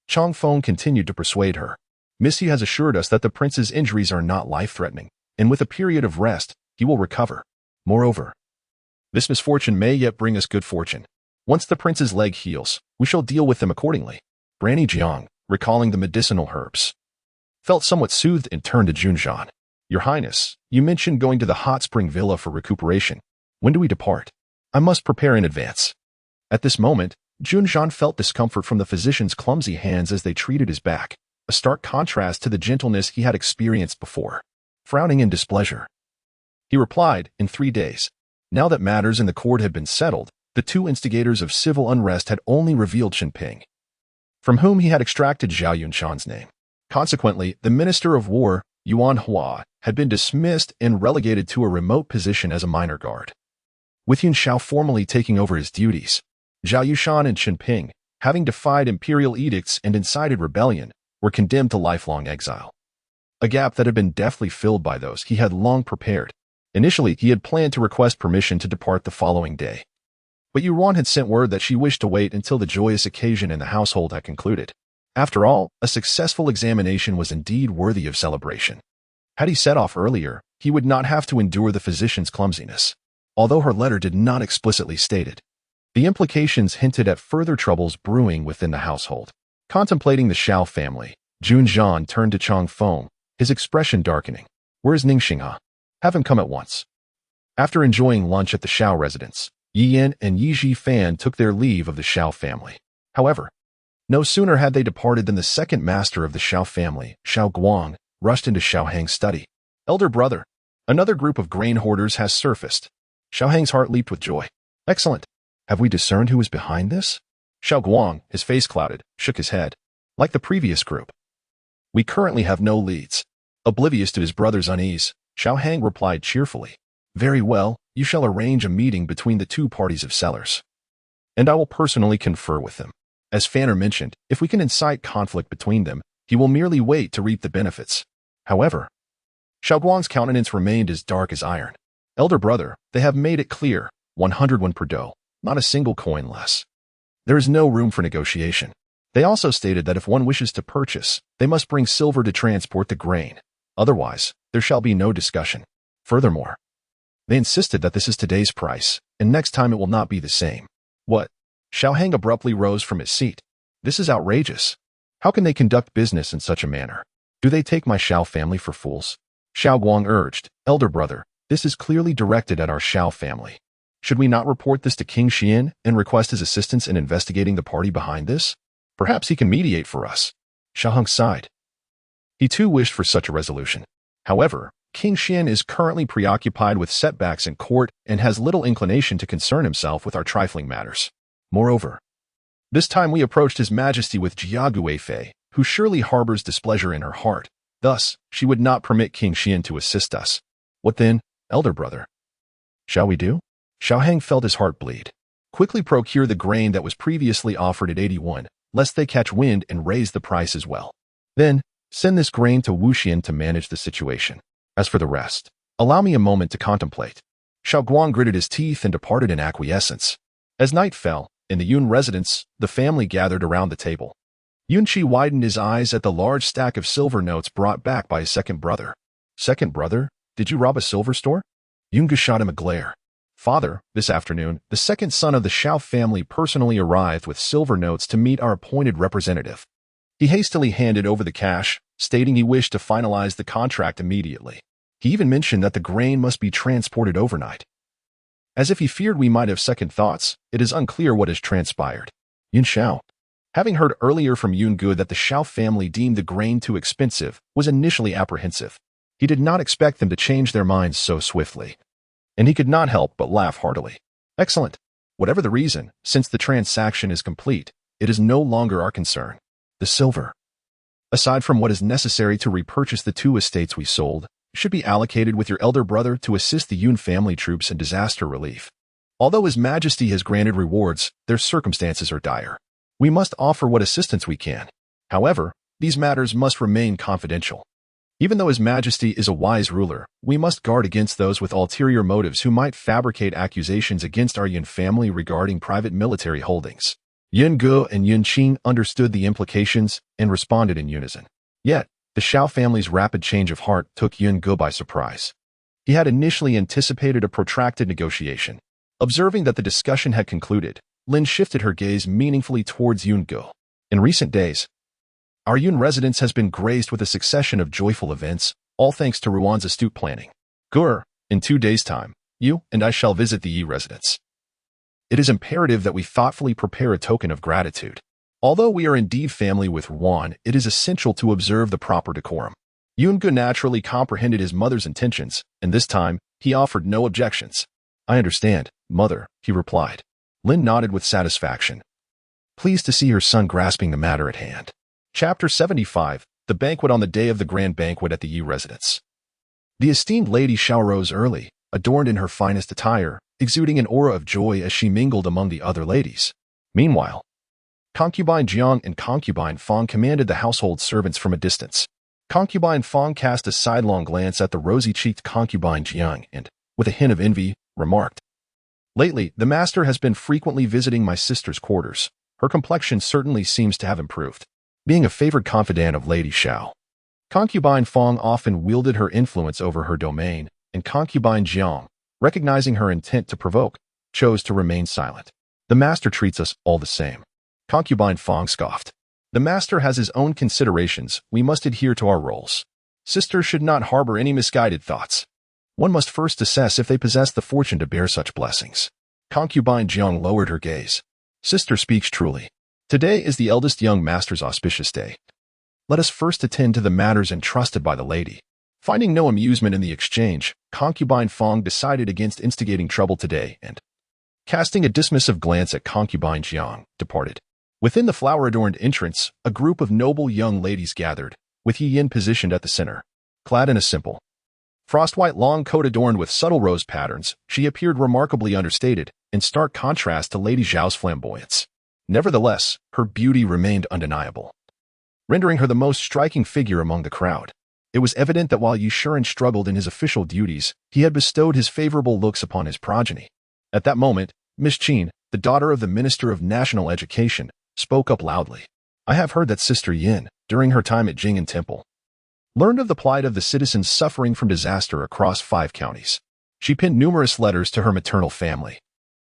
Chang Feng continued to persuade her. Missia has assured us that the prince's injuries are not life-threatening, and with a period of rest, he will recover. Moreover, this misfortune may yet bring us good fortune. Once the prince's leg heals, we shall deal with them accordingly. Granny Jiang, recalling the medicinal herbs, felt somewhat soothed and turned to Jun Zhan. Your Highness, you mentioned going to the hot spring villa for recuperation. When do we depart? I must prepare in advance. At this moment, Jun Zhan felt discomfort from the physician's clumsy hands as they treated his back, a stark contrast to the gentleness he had experienced before. Frowning in displeasure, he replied, in 3 days. Now that matters in the court had been settled, the two instigators of civil unrest had only revealed Qinping, from whom he had extracted Zhao Yunshan's name. Consequently, the Minister of War, Yuan Hua, had been dismissed and relegated to a remote position as a minor guard, with Yun Shao formally taking over his duties. Zhao Yushan and Qinping, having defied imperial edicts and incited rebellion, were condemned to lifelong exile, a gap that had been deftly filled by those he had long prepared. Initially, he had planned to request permission to depart the following day, but Ruan had sent word that she wished to wait until the joyous occasion in the household had concluded. After all, a successful examination was indeed worthy of celebration. Had he set off earlier, he would not have to endure the physician's clumsiness. Although her letter did not explicitly state it, the implications hinted at further troubles brewing within the household. Contemplating the Shao family, Jun Zhan turned to Chang Feng, his expression darkening. Where is Ningxingha? Have him come at once. After enjoying lunch at the Shao residence, Yi Yan and Yi Zhifan took their leave of the Shao family. However, no sooner had they departed than the second master of the Shao family, Shao Guang, rushed into Shao Hang's study. Elder brother, another group of grain hoarders has surfaced. Shao Hang's heart leaped with joy. Excellent. Have we discerned who is behind this? Shao Guang, his face clouded, shook his head. Like the previous group, we currently have no leads. Oblivious to his brother's unease, Shao Hang replied cheerfully. Very well, you shall arrange a meeting between the two parties of sellers, and I will personally confer with them. As Fanner mentioned, if we can incite conflict between them, he will merely wait to reap the benefits. However, Shao Guang's countenance remained as dark as iron. Elder brother, they have made it clear, 101 per do, not a single coin less. There is no room for negotiation. They also stated that if one wishes to purchase, they must bring silver to transport the grain. Otherwise, there shall be no discussion. Furthermore, they insisted that this is today's price, and next time it will not be the same. What? Shao Hang abruptly rose from his seat. This is outrageous. How can they conduct business in such a manner? Do they take my Shao family for fools? Shao Guang urged, Elder brother, this is clearly directed at our Shao family. Should we not report this to King Xian and request his assistance in investigating the party behind this? Perhaps he can mediate for us. Shao Hang sighed. He too wished for such a resolution. However, King Xian is currently preoccupied with setbacks in court and has little inclination to concern himself with our trifling matters. Moreover, this time we approached His Majesty with Jia Guifei, who surely harbors displeasure in her heart. Thus, she would not permit King Xian to assist us. What then, elder brother? Shall we do? Shao Hang felt his heart bleed. Quickly procure the grain that was previously offered at 81, lest they catch wind and raise the price as well. Then, send this grain to Wuxian to manage the situation. As for the rest, allow me a moment to contemplate. Shao Guang gritted his teeth and departed in acquiescence. As night fell, in the Yun residence, the family gathered around the table. Yun Qi widened his eyes at the large stack of silver notes brought back by his second brother. Second brother? Did you rob a silver store? Yun Ge shot him a glare. Father, this afternoon, the second son of the Shao family personally arrived with silver notes to meet our appointed representative. He hastily handed over the cash, stating he wished to finalize the contract immediately. He even mentioned that the grain must be transported overnight. As if he feared we might have second thoughts, it is unclear what has transpired. Yun Shao, having heard earlier from Yun Ge that the Shao family deemed the grain too expensive, was initially apprehensive. He did not expect them to change their minds so swiftly, and he could not help but laugh heartily. Excellent. Whatever the reason, since the transaction is complete, it is no longer our concern. The silver. Aside from what is necessary to repurchase the 2 estates we sold, should be allocated with your elder brother to assist the Yun family troops in disaster relief. Although His Majesty has granted rewards, their circumstances are dire. We must offer what assistance we can. However, these matters must remain confidential. Even though His Majesty is a wise ruler, we must guard against those with ulterior motives who might fabricate accusations against our Yun family regarding private military holdings. Yun Ge and Yun Qing understood the implications and responded in unison. Yet, the Shao family's rapid change of heart took Yun Ge by surprise. He had initially anticipated a protracted negotiation. Observing that the discussion had concluded, Lin shifted her gaze meaningfully towards Yun Ge. In recent days, our Yun residence has been graced with a succession of joyful events, all thanks to Ruan's astute planning. Gur, in 2 days' time, you and I shall visit the Yi residence. It is imperative that we thoughtfully prepare a token of gratitude. Although we are indeed family with Ruan, it is essential to observe the proper decorum. Yun Ge naturally comprehended his mother's intentions, and this time, he offered no objections. I understand, mother, he replied. Lin nodded with satisfaction, pleased to see her son grasping the matter at hand. Chapter 75, The Banquet on the day of the grand banquet at the Yi residence. The esteemed Lady Xiao rose early, adorned in her finest attire, exuding an aura of joy as she mingled among the other ladies. Meanwhile, Concubine Jiang and Concubine Fong commanded the household servants from a distance. Concubine Fong cast a sidelong glance at the rosy-cheeked Concubine Jiang and, with a hint of envy, remarked, lately, the master has been frequently visiting my sister's quarters. Her complexion certainly seems to have improved. Being a favored confidant of Lady Xiao, Concubine Fong often wielded her influence over her domain, and Concubine Jiang, recognizing her intent to provoke, chose to remain silent. The master treats us all the same. Concubine Fong scoffed. The master has his own considerations. We must adhere to our roles. Sisters should not harbor any misguided thoughts. One must first assess if they possess the fortune to bear such blessings. Concubine Jiang lowered her gaze. Sister speaks truly. Today is the eldest young master's auspicious day. Let us first attend to the matters entrusted by the lady. Finding no amusement in the exchange, Concubine Fong decided against instigating trouble today and, casting a dismissive glance at Concubine Jiang, departed. Within the flower-adorned entrance, a group of noble young ladies gathered, with Yi Yin positioned at the center. Clad in a simple, frost-white long coat adorned with subtle rose patterns, she appeared remarkably understated, in stark contrast to Lady Zhao's flamboyance. Nevertheless, her beauty remained undeniable, rendering her the most striking figure among the crowd. It was evident that while Yushuren struggled in his official duties, he had bestowed his favorable looks upon his progeny. At that moment, Miss Qin, the daughter of the Minister of National Education, spoke up loudly. I have heard that Sister Yin, during her time at Jing Temple, learned of the plight of the citizens suffering from disaster across 5 counties. She penned numerous letters to her maternal family,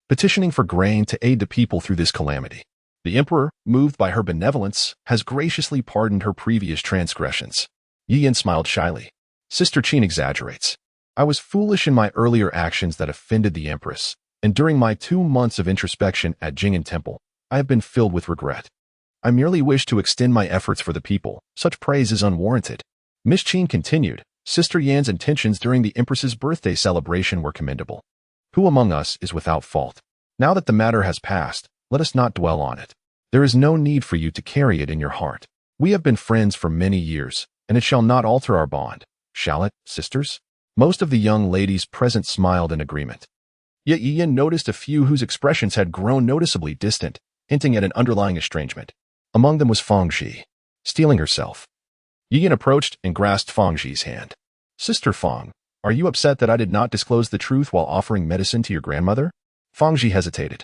petitioning for grain to aid the people through this calamity. The emperor, moved by her benevolence, has graciously pardoned her previous transgressions. Yi Yin smiled shyly. Sister Qin exaggerates. I was foolish in my earlier actions that offended the empress, and during my 2 months of introspection at Jing Temple, I have been filled with regret. I merely wish to extend my efforts for the people. Such praise is unwarranted. Miss Qin continued. Sister Yan's intentions during the empress's birthday celebration were commendable. Who among us is without fault? Now that the matter has passed, let us not dwell on it. There is no need for you to carry it in your heart. We have been friends for many years, and it shall not alter our bond. Shall it, sisters? Most of the young ladies present smiled in agreement. Yet Yi Yin noticed a few whose expressions had grown noticeably distant, hinting at an underlying estrangement. Among them was Fong Zhi. Steeling herself, Yi Yin approached and grasped Fong Zhi's hand. Sister Fong, are you upset that I did not disclose the truth while offering medicine to your grandmother? Fong Zhi hesitated,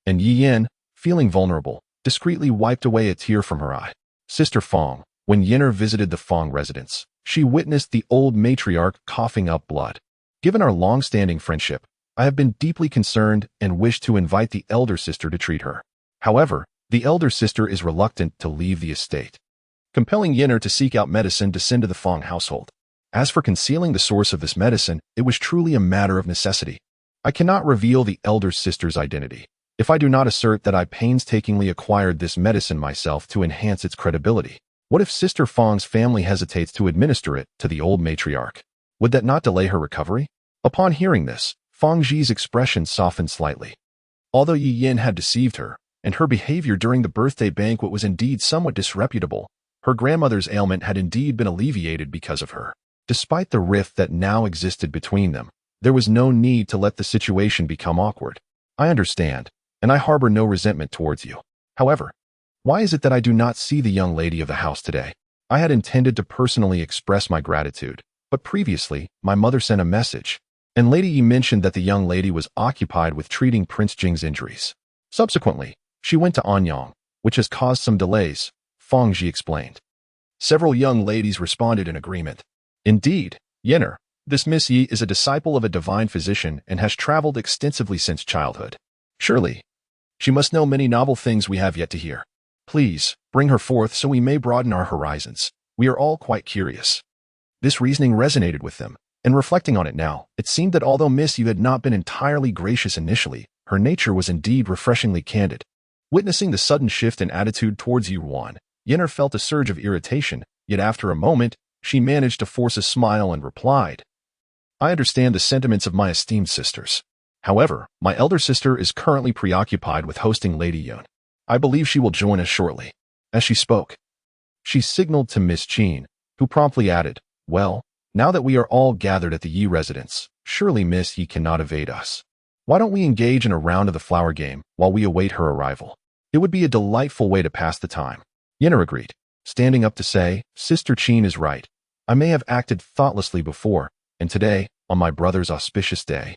and Yi Yin, feeling vulnerable, discreetly wiped away a tear from her eye. Sister Fong, when Yinner visited the Fong residence, she witnessed the old matriarch coughing up blood. Given our long-standing friendship, I have been deeply concerned and wish to invite the elder sister to treat her. However, the elder sister is reluctant to leave the estate, compelling Yinner to seek out medicine to send to the Fong household. As for concealing the source of this medicine, it was truly a matter of necessity. I cannot reveal the elder sister's identity if I do not assert that I painstakingly acquired this medicine myself to enhance its credibility. What if Sister Fong's family hesitates to administer it to the old matriarch? Would that not delay her recovery? Upon hearing this, Fong Zhi's expression softened slightly. Although Yi Yin had deceived her, and her behavior during the birthday banquet was indeed somewhat disreputable, Her grandmother's ailment had indeed been alleviated because of her. Despite the rift that now existed between them, there was no need to let the situation become awkward. I understand, and I harbor no resentment towards you. However, why is it that I do not see the young lady of the house today? I had intended to personally express my gratitude, but previously, my mother sent a message, and Lady Yi mentioned that the young lady was occupied with treating Prince Jing's injuries. Subsequently, she went to Anyong, which has caused some delays, Feng Ji explained. Several young ladies responded in agreement. Indeed, Yenner, this Miss Yi is a disciple of a divine physician and has traveled extensively since childhood. Surely, she must know many novel things we have yet to hear. Please, bring her forth so we may broaden our horizons. We are all quite curious. This reasoning resonated with them, and reflecting on it now, it seemed that although Miss Yi had not been entirely gracious initially, her nature was indeed refreshingly candid. Witnessing the sudden shift in attitude towards Ruan, Yenner felt a surge of irritation, yet after a moment, she managed to force a smile and replied, I understand the sentiments of my esteemed sisters. However, my elder sister is currently preoccupied with hosting Lady Yun. I believe she will join us shortly. As she spoke, she signaled to Miss Qin, who promptly added, Well, now that we are all gathered at the Yi residence, surely Miss Yi cannot evade us. Why don't we engage in a round of the flower game while we await her arrival? It would be a delightful way to pass the time. Yenner agreed, standing up to say, Sister Qin is right. I may have acted thoughtlessly before, and today, on my brother's auspicious day,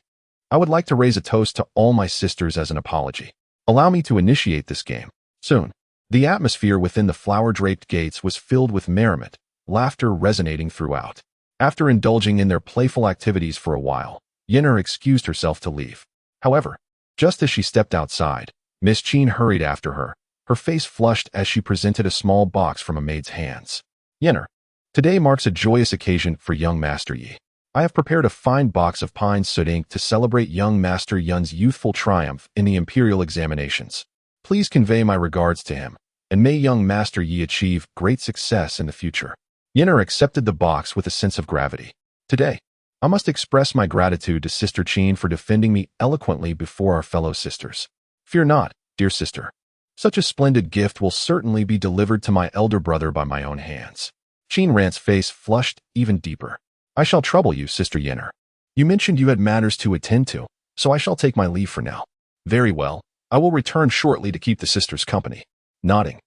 I would like to raise a toast to all my sisters as an apology. Allow me to initiate this game. Soon, the atmosphere within the flower-draped gates was filled with merriment, laughter resonating throughout. After indulging in their playful activities for a while, Yenner excused herself to leave. However, just as she stepped outside, Miss Qin hurried after her, her face flushed as she presented a small box from a maid's hands. Yenner, today marks a joyous occasion for young Master Yi. I have prepared a fine box of pine soot ink to celebrate young Master Yun's youthful triumph in the imperial examinations. Please convey my regards to him, and may young Master Yi achieve great success in the future. Yenner accepted the box with a sense of gravity. Today, I must express my gratitude to Sister Qin for defending me eloquently before our fellow sisters. Fear not, dear sister. Such a splendid gift will certainly be delivered to my elder brother by my own hands. Qin Rant's face flushed even deeper. I shall trouble you, Sister Yenner. You mentioned you had matters to attend to, so I shall take my leave for now. Very well, I will return shortly to keep the sisters company. Nodding,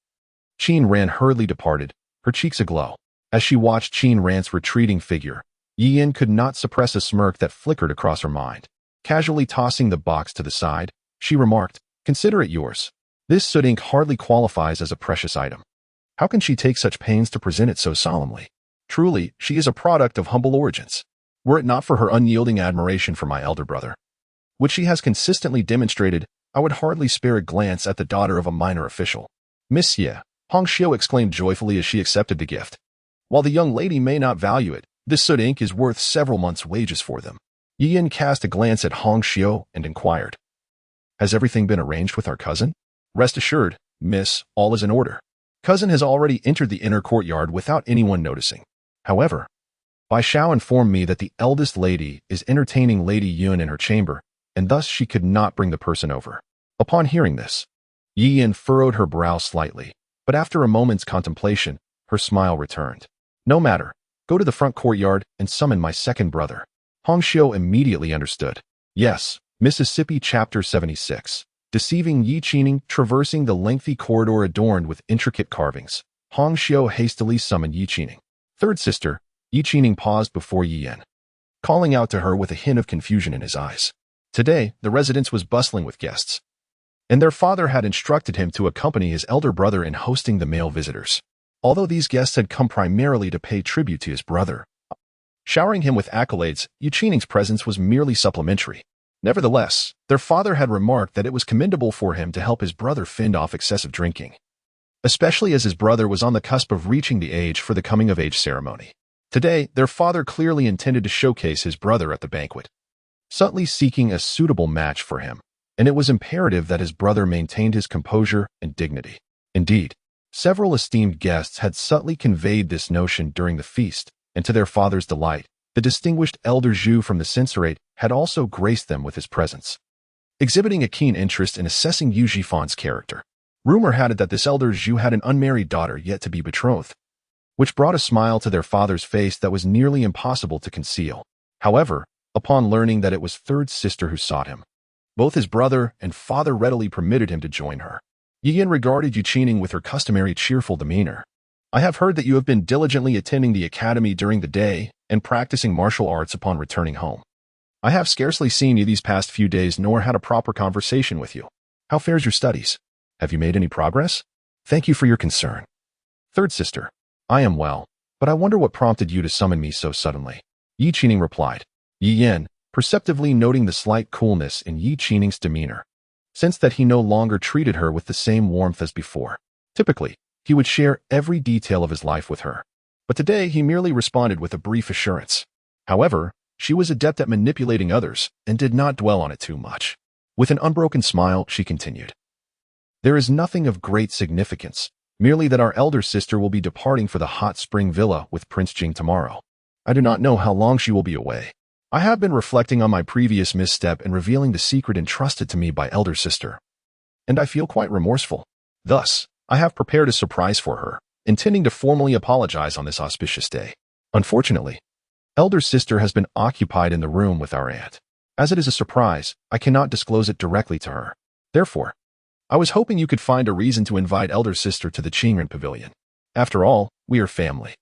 Qin Ran hurriedly departed, her cheeks aglow. As she watched Qin Rant's retreating figure, Yin could not suppress a smirk that flickered across her mind. Casually tossing the box to the side, she remarked, Consider it yours. This soot ink hardly qualifies as a precious item. How can she take such pains to present it so solemnly? Truly, she is a product of humble origins. Were it not for her unyielding admiration for my elder brother, which she has consistently demonstrated, I would hardly spare a glance at the daughter of a minor official. Miss Ye, Hong Xiu exclaimed joyfully as she accepted the gift. While the young lady may not value it, this soot ink is worth several months' wages for them. Yin cast a glance at Hong Xiu and inquired, Has everything been arranged with our cousin? Rest assured, miss, all is in order. Cousin has already entered the inner courtyard without anyone noticing. However, Bai Xiao informed me that the eldest lady is entertaining Lady Yun in her chamber, and thus she could not bring the person over. Upon hearing this, Yin furrowed her brow slightly, but after a moment's contemplation, her smile returned. No matter, go to the front courtyard and summon my second brother. Hong Xiu immediately understood. Yes, Mississippi Chapter 76. Deceiving Yi Qining, traversing the lengthy corridor adorned with intricate carvings, Hong Xiu hastily summoned Yi Qining. Third sister, Yi Qining paused before Yi Yan, calling out to her with a hint of confusion in his eyes. Today, the residence was bustling with guests, and their father had instructed him to accompany his elder brother in hosting the male visitors. Although these guests had come primarily to pay tribute to his brother, showering him with accolades, Yi Qining's presence was merely supplementary. Nevertheless, their father had remarked that it was commendable for him to help his brother fend off excessive drinking, especially as his brother was on the cusp of reaching the age for the coming-of-age ceremony. Today, their father clearly intended to showcase his brother at the banquet, subtly seeking a suitable match for him, and it was imperative that his brother maintained his composure and dignity. Indeed, several esteemed guests had subtly conveyed this notion during the feast, and to their father's delight, the distinguished elder Zhu from the censorate had also graced them with his presence, exhibiting a keen interest in assessing Yu Jifan's character. Rumor had it that this elder Zhu had an unmarried daughter yet to be betrothed, which brought a smile to their father's face that was nearly impossible to conceal. However, upon learning that it was third sister who sought him, both his brother and father readily permitted him to join her. Yin regarded Yuqining with her customary cheerful demeanor. I have heard that you have been diligently attending the academy during the day and practicing martial arts upon returning home. I have scarcely seen you these past few days nor had a proper conversation with you. How fares your studies? Have you made any progress? Thank you for your concern. Third sister, I am well, but I wonder what prompted you to summon me so suddenly. Yi Qining replied. Yi Yin, perceptively noting the slight coolness in Yi Qining's demeanor, sensed that he no longer treated her with the same warmth as before. Typically, he would share every detail of his life with her, but today he merely responded with a brief assurance. However, she was adept at manipulating others and did not dwell on it too much. With an unbroken smile, she continued. There is nothing of great significance, merely that our elder sister will be departing for the hot spring villa with Prince Jing tomorrow. I do not know how long she will be away. I have been reflecting on my previous misstep and revealing the secret entrusted to me by elder sister, and I feel quite remorseful. Thus, I have prepared a surprise for her, intending to formally apologize on this auspicious day. Unfortunately, elder sister has been occupied in the room with our aunt. As it is a surprise, I cannot disclose it directly to her. Therefore, I was hoping you could find a reason to invite elder sister to the Qingren Pavilion. After all, we are family.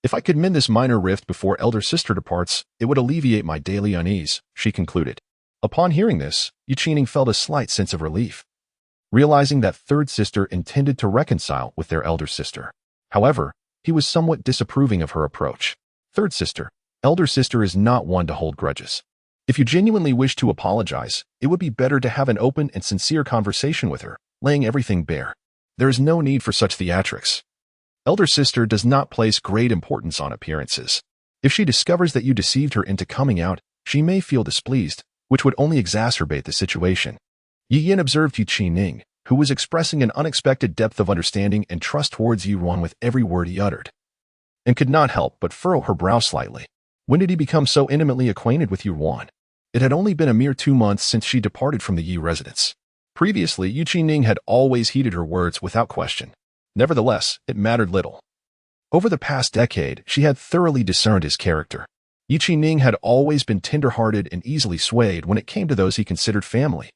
If I could mend this minor rift before elder sister departs, it would alleviate my daily unease, she concluded. Upon hearing this, Yi Qining felt a slight sense of relief, realizing that third sister intended to reconcile with their elder sister. However, he was somewhat disapproving of her approach. Third sister, elder sister is not one to hold grudges. If you genuinely wish to apologize, it would be better to have an open and sincere conversation with her, laying everything bare. There is no need for such theatrics. Elder sister does not place great importance on appearances. If she discovers that you deceived her into coming out, she may feel displeased, which would only exacerbate the situation. Yi Yin observed Yi Qining, who was expressing an unexpected depth of understanding and trust towards Ruan with every word he uttered, and could not help but furrow her brow slightly. When did he become so intimately acquainted with Ruan? It had only been a mere 2 months since she departed from the Yi residence. Previously, Yi Qining had always heeded her words without question. Nevertheless, it mattered little. Over the past decade, she had thoroughly discerned his character. Yi Qining had always been tender-hearted and easily swayed when it came to those he considered family.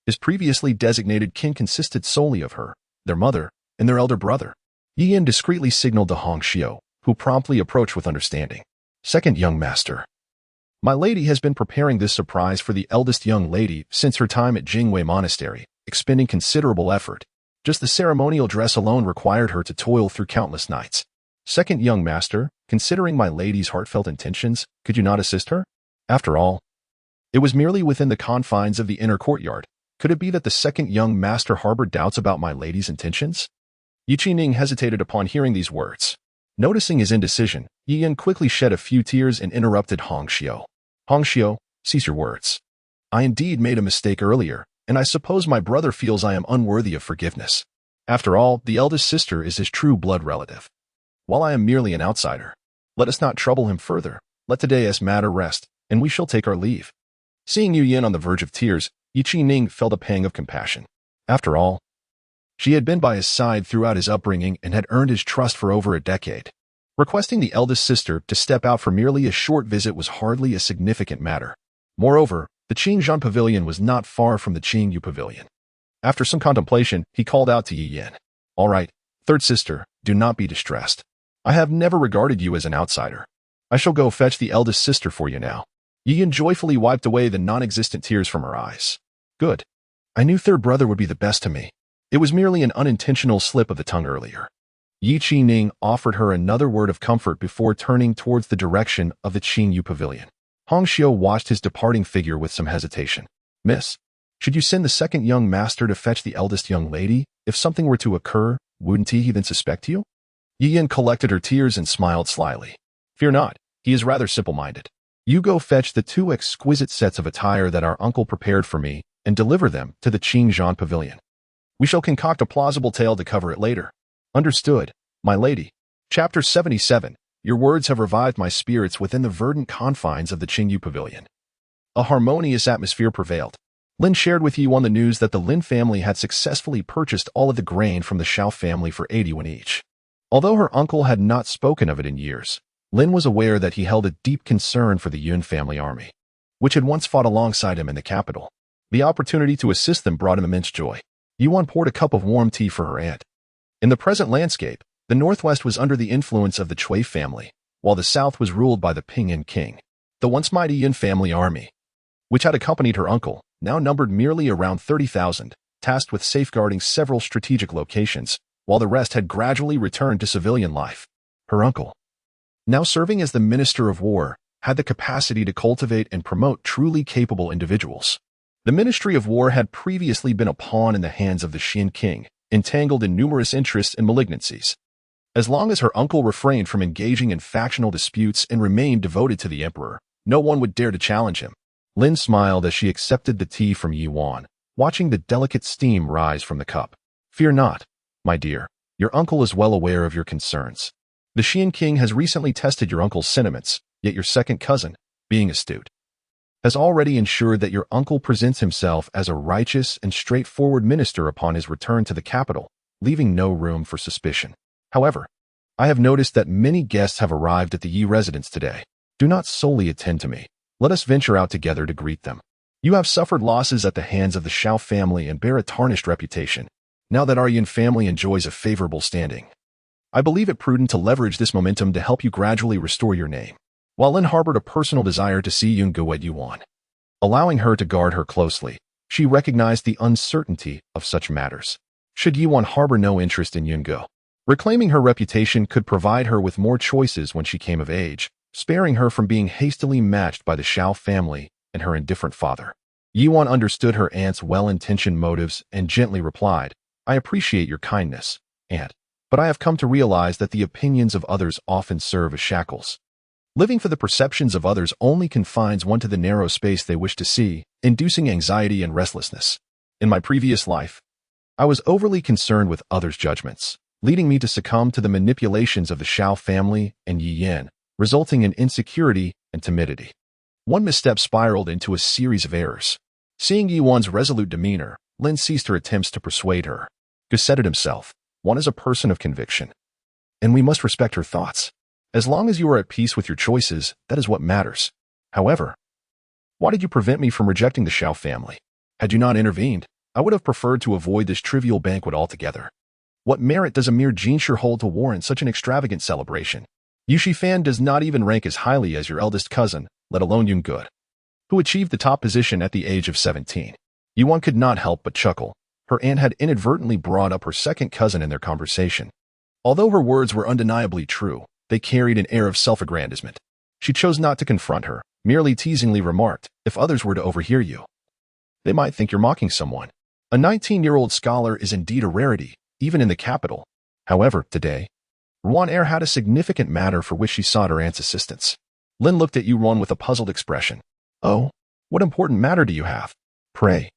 His previously designated kin consisted solely of her, their mother, and their elder brother. Yi Yin discreetly signaled to Hong Xiu, who promptly approached with understanding. Second young master. My lady has been preparing this surprise for the eldest young lady since her time at Jingwei Monastery, expending considerable effort. Just the ceremonial dress alone required her to toil through countless nights. Second young master, considering my lady's heartfelt intentions, could you not assist her? After all, it was merely within the confines of the inner courtyard. Could it be that the second young master harbored doubts about my lady's intentions? Yi Qining hesitated upon hearing these words. Noticing his indecision, Yi Yin quickly shed a few tears and interrupted Hong Xiu. Hong Xiu, cease your words. I indeed made a mistake earlier, and I suppose my brother feels I am unworthy of forgiveness. After all, the eldest sister is his true blood relative, while I am merely an outsider. Let us not trouble him further. Let today's matter rest, and we shall take our leave. Seeing Yu Yin on the verge of tears, Yi Qining felt a pang of compassion. After all, she had been by his side throughout his upbringing and had earned his trust for over a decade. Requesting the eldest sister to step out for merely a short visit was hardly a significant matter. Moreover, the Qingzhan Pavilion was not far from the Qingyu Pavilion. After some contemplation, he called out to Yi Yin. All right, third sister, do not be distressed. I have never regarded you as an outsider. I shall go fetch the eldest sister for you now. Yi Yin joyfully wiped away the non-existent tears from her eyes. Good. I knew third brother would be the best to me. It was merely an unintentional slip of the tongue earlier. Yi Qining offered her another word of comfort before turning towards the direction of the Qingyu Pavilion. Hong Xiu watched his departing figure with some hesitation. Miss, should you send the second young master to fetch the eldest young lady? If something were to occur, wouldn't he then suspect you? Yi Yin collected her tears and smiled slyly. Fear not, he is rather simple-minded. You go fetch the 2 exquisite sets of attire that our uncle prepared for me and deliver them to the Qingzhan Pavilion. We shall concoct a plausible tale to cover it later. Understood, my lady. Chapter 77. Your words have revived my spirits within the verdant confines of the Qingyu Pavilion. A harmonious atmosphere prevailed. Lin shared with Yuan the news that the Lin family had successfully purchased all of the grain from the Xiao family for 80 yuan each. Although her uncle had not spoken of it in years, Lin was aware that he held a deep concern for the Yun family army, which had once fought alongside him in the capital. The opportunity to assist them brought him immense joy. Yuan poured a cup of warm tea for her aunt. In the present landscape, the northwest was under the influence of the Cui family, while the south was ruled by the Pingyan king. The once mighty Yun family army, which had accompanied her uncle, now numbered merely around 30,000, tasked with safeguarding several strategic locations, while the rest had gradually returned to civilian life. Her uncle, now serving as the Minister of War, had the capacity to cultivate and promote truly capable individuals. The Ministry of War had previously been a pawn in the hands of the Xin king, entangled in numerous interests and malignancies. As long as her uncle refrained from engaging in factional disputes and remained devoted to the emperor, no one would dare to challenge him. Lin smiled as she accepted the tea from Yuan, watching the delicate steam rise from the cup. Fear not, my dear. Your uncle is well aware of your concerns. The Xian king has recently tested your uncle's sentiments, yet your second cousin, being astute, has already ensured that your uncle presents himself as a righteous and straightforward minister upon his return to the capital, leaving no room for suspicion. However, I have noticed that many guests have arrived at the Yi residence today. Do not solely attend to me. Let us venture out together to greet them. You have suffered losses at the hands of the Shao family and bear a tarnished reputation. Now that our Yin family enjoys a favorable standing, I believe it prudent to leverage this momentum to help you gradually restore your name. While Lin harbored a personal desire to see Yun go at Yuan, allowing her to guard her closely, she recognized the uncertainty of such matters. Should Yuan harbor no interest in Yun Go, reclaiming her reputation could provide her with more choices when she came of age, sparing her from being hastily matched by the Shao family and her indifferent father. Yuan understood her aunt's well-intentioned motives and gently replied, I appreciate your kindness, aunt, but I have come to realize that the opinions of others often serve as shackles. Living for the perceptions of others only confines one to the narrow space they wish to see, inducing anxiety and restlessness. In my previous life, I was overly concerned with others' judgments, leading me to succumb to the manipulations of the Shao family and Yi Yan, resulting in insecurity and timidity. One misstep spiraled into a series of errors. Seeing Yuan's resolute demeanor, Lin ceased her attempts to persuade her. Gu said it himself, one is a person of conviction, and we must respect her thoughts. As long as you are at peace with your choices, that is what matters. However, why did you prevent me from rejecting the Shao family? Had you not intervened, I would have preferred to avoid this trivial banquet altogether. What merit does a mere jinshi hold to warrant such an extravagant celebration? Yu Shifan does not even rank as highly as your eldest cousin, let alone Yun Good, who achieved the top position at the age of 17. Yuan could not help but chuckle. Her aunt had inadvertently brought up her second cousin in their conversation. Although her words were undeniably true, they carried an air of self-aggrandizement. She chose not to confront her, merely teasingly remarked, if others were to overhear you, they might think you're mocking someone. A 19-year-old scholar is indeed a rarity, even in the capital. However, today, Ruan had a significant matter for which she sought her aunt's assistance. Lin looked at Ruan with a puzzled expression. Oh, what important matter do you have? Pray,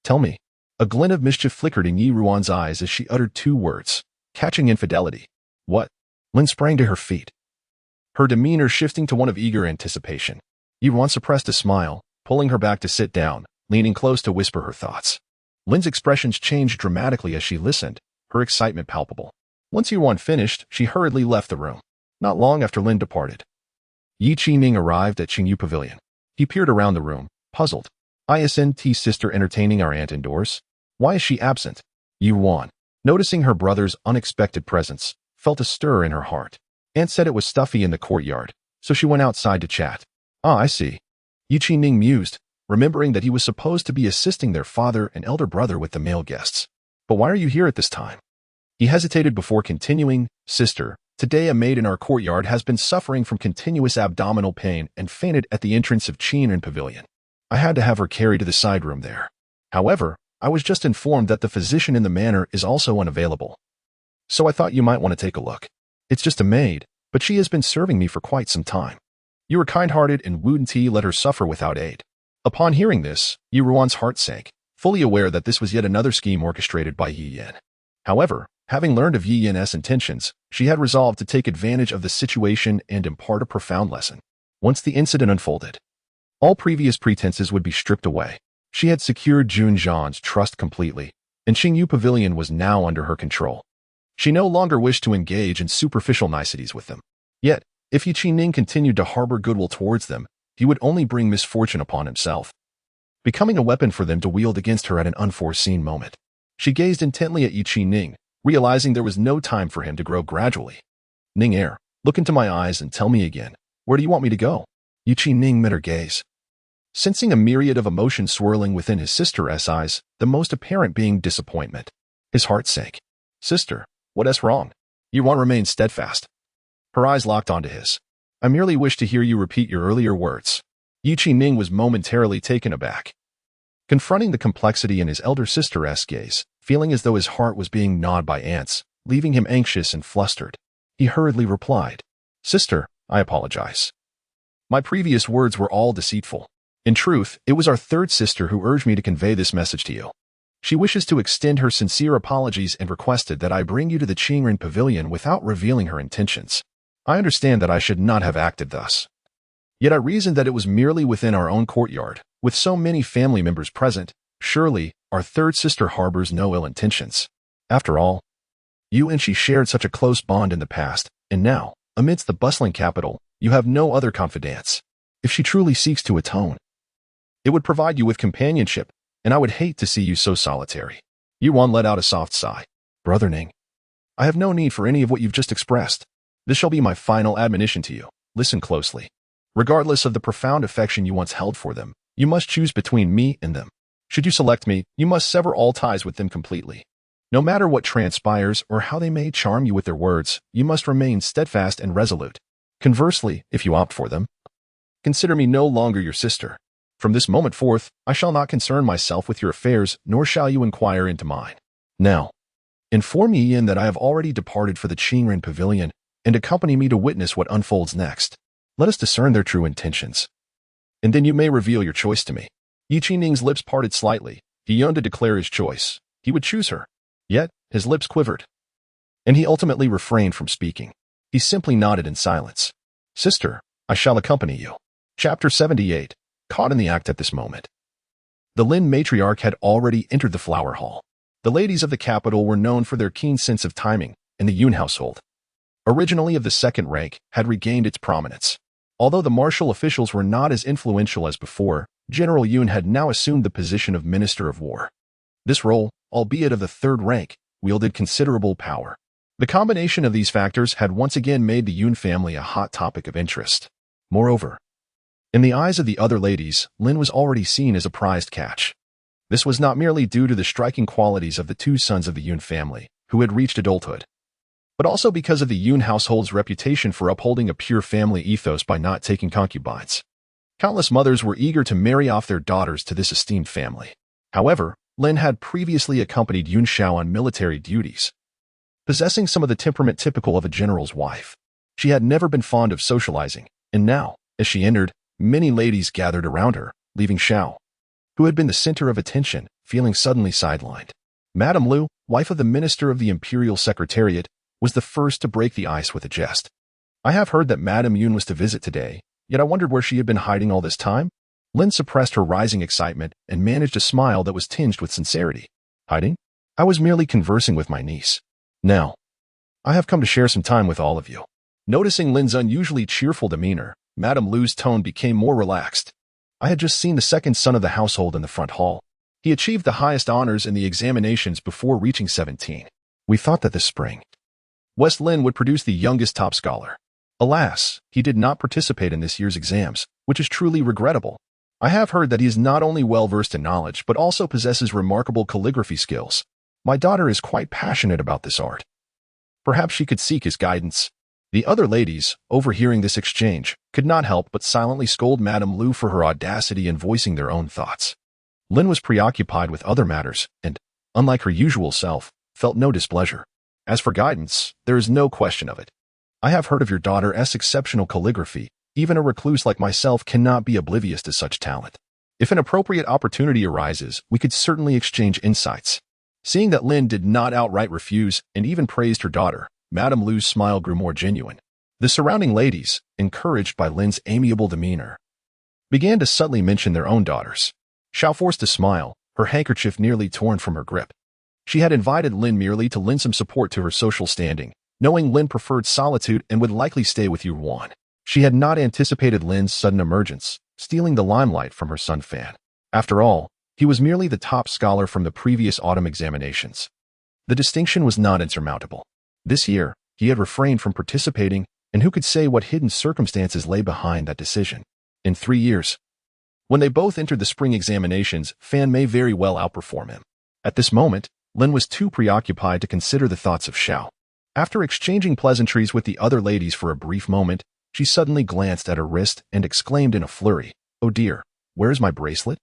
tell me. A glint of mischief flickered in Yi Ruan's eyes as she uttered two words, catching infidelity. What? Lin sprang to her feet, her demeanor shifting to one of eager anticipation. Yi Ruan suppressed a smile, pulling her back to sit down, leaning close to whisper her thoughts. Lin's expressions changed dramatically as she listened, her excitement palpable. Once Yi Ruan finished, she hurriedly left the room. Not long after Lin departed, Yi Qiming arrived at Qingyu Pavilion. He peered around the room, puzzled. Isn't sister entertaining our aunt indoors? Why is she absent? Yi Ruan, noticing her brother's unexpected presence, felt a stir in her heart. Aunt said it was stuffy in the courtyard, so she went outside to chat. Ah, I see. Yi Qiming mused, remembering that he was supposed to be assisting their father and elder brother with the male guests. But why are you here at this time? He hesitated before continuing, Sister, today a maid in our courtyard has been suffering from continuous abdominal pain and fainted at the entrance of Qin Pavilion. I had to have her carried to the side room there. However, I was just informed that the physician in the manor is also unavailable. So I thought you might want to take a look. It's just a maid, but she has been serving me for quite some time. You were kind-hearted and Wu Ti let her suffer without aid. Upon hearing this, Yi Ruan's heart sank, fully aware that this was yet another scheme orchestrated by Yi Yan. However, having learned of Yi Yan's intentions, she had resolved to take advantage of the situation and impart a profound lesson. Once the incident unfolded, all previous pretenses would be stripped away. She had secured Jun Zhan's trust completely, and Qingyu Pavilion was now under her control. She no longer wished to engage in superficial niceties with them. Yet, if Yi Qingning continued to harbor goodwill towards them, he would only bring misfortune upon himself, becoming a weapon for them to wield against her at an unforeseen moment. She gazed intently at Yi Qingning, realizing there was no time for him to grow gradually. Ning, look into my eyes and tell me again, where do you want me to go? Yi Qingning met her gaze, sensing a myriad of emotions swirling within his sister's eyes, the most apparent being disappointment. His heart sank. Sister, what is wrong? Yuan remained steadfast. Her eyes locked onto his. I merely wish to hear you repeat your earlier words. Yi Qingning was momentarily taken aback, confronting the complexity in his elder sister's gaze, feeling as though his heart was being gnawed by ants, leaving him anxious and flustered. He hurriedly replied, Sister, I apologize. My previous words were all deceitful. In truth, it was our third sister who urged me to convey this message to you. She wishes to extend her sincere apologies and requested that I bring you to the Qingren Pavilion without revealing her intentions. I understand that I should not have acted thus. Yet I reasoned that it was merely within our own courtyard, with so many family members present. Surely, our third sister harbors no ill intentions. After all, you and she shared such a close bond in the past, and now, amidst the bustling capital, you have no other confidants. If she truly seeks to atone, it would provide you with companionship, and I would hate to see you so solitary. Yuan let out a soft sigh. Brother Ning, I have no need for any of what you've just expressed. This shall be my final admonition to you. Listen closely. Regardless of the profound affection you once held for them, you must choose between me and them. Should you select me, you must sever all ties with them completely. No matter what transpires or how they may charm you with their words, you must remain steadfast and resolute. Conversely, if you opt for them, consider me no longer your sister. From this moment forth, I shall not concern myself with your affairs, nor shall you inquire into mine. Now, inform Ian that I have already departed for the Qingren Pavilion, and accompany me to witness what unfolds next. Let us discern their true intentions, and then you may reveal your choice to me. Yi Qingning's lips parted slightly. He yearned to declare his choice. He would choose her. Yet, his lips quivered, and he ultimately refrained from speaking. He simply nodded in silence. Sister, I shall accompany you. Chapter 78. Caught in the act at this moment. The Lin matriarch had already entered the flower hall. The ladies of the capital were known for their keen sense of timing, and the Yun household, originally of the second rank, had regained its prominence. Although the martial officials were not as influential as before, General Yun had now assumed the position of Minister of War. This role, albeit of the third rank, wielded considerable power. The combination of these factors had once again made the Yun family a hot topic of interest. Moreover, in the eyes of the other ladies, Lin was already seen as a prized catch. This was not merely due to the striking qualities of the two sons of the Yun family, who had reached adulthood, but also because of the Yun household's reputation for upholding a pure family ethos by not taking concubines. Countless mothers were eager to marry off their daughters to this esteemed family. However, Lin had previously accompanied Yun Shao on military duties, possessing some of the temperament typical of a general's wife. She had never been fond of socializing, and now, as she entered, many ladies gathered around her, leaving Shao, who had been the center of attention, feeling suddenly sidelined. Madame Lu, wife of the Minister of the Imperial Secretariat, was the first to break the ice with a jest. I have heard that Madame Yun was to visit today, yet I wondered where she had been hiding all this time. Lin suppressed her rising excitement and managed a smile that was tinged with sincerity. Hiding? I was merely conversing with my niece. Now, I have come to share some time with all of you. Noticing Lin's unusually cheerful demeanor, Madame Lu's tone became more relaxed. I had just seen the second son of the household in the front hall. He achieved the highest honors in the examinations before reaching 17. We thought that this spring, West Lin would produce the youngest top scholar. Alas, he did not participate in this year's exams, which is truly regrettable. I have heard that he is not only well-versed in knowledge, but also possesses remarkable calligraphy skills. My daughter is quite passionate about this art. Perhaps she could seek his guidance. The other ladies, overhearing this exchange, could not help but silently scold Madame Lu for her audacity in voicing their own thoughts. Lin was preoccupied with other matters and, unlike her usual self, felt no displeasure. As for guidance, there is no question of it. I have heard of your daughter's exceptional calligraphy. Even a recluse like myself cannot be oblivious to such talent. If an appropriate opportunity arises, we could certainly exchange insights. Seeing that Lin did not outright refuse and even praised her daughter, Madame Lu's smile grew more genuine. The surrounding ladies, encouraged by Lin's amiable demeanor, began to subtly mention their own daughters. Xiao forced a smile, her handkerchief nearly torn from her grip. She had invited Lin merely to lend some support to her social standing, knowing Lin preferred solitude and would likely stay with Ruan. She had not anticipated Lin's sudden emergence, stealing the limelight from her son Fan. After all, he was merely the top scholar from the previous autumn examinations. The distinction was not insurmountable. This year, he had refrained from participating, and who could say what hidden circumstances lay behind that decision? In 3 years, when they both entered the spring examinations, Fan may very well outperform him. At this moment, Lin was too preoccupied to consider the thoughts of Xiao. After exchanging pleasantries with the other ladies for a brief moment, she suddenly glanced at her wrist and exclaimed in a flurry, "Oh dear, where is my bracelet?"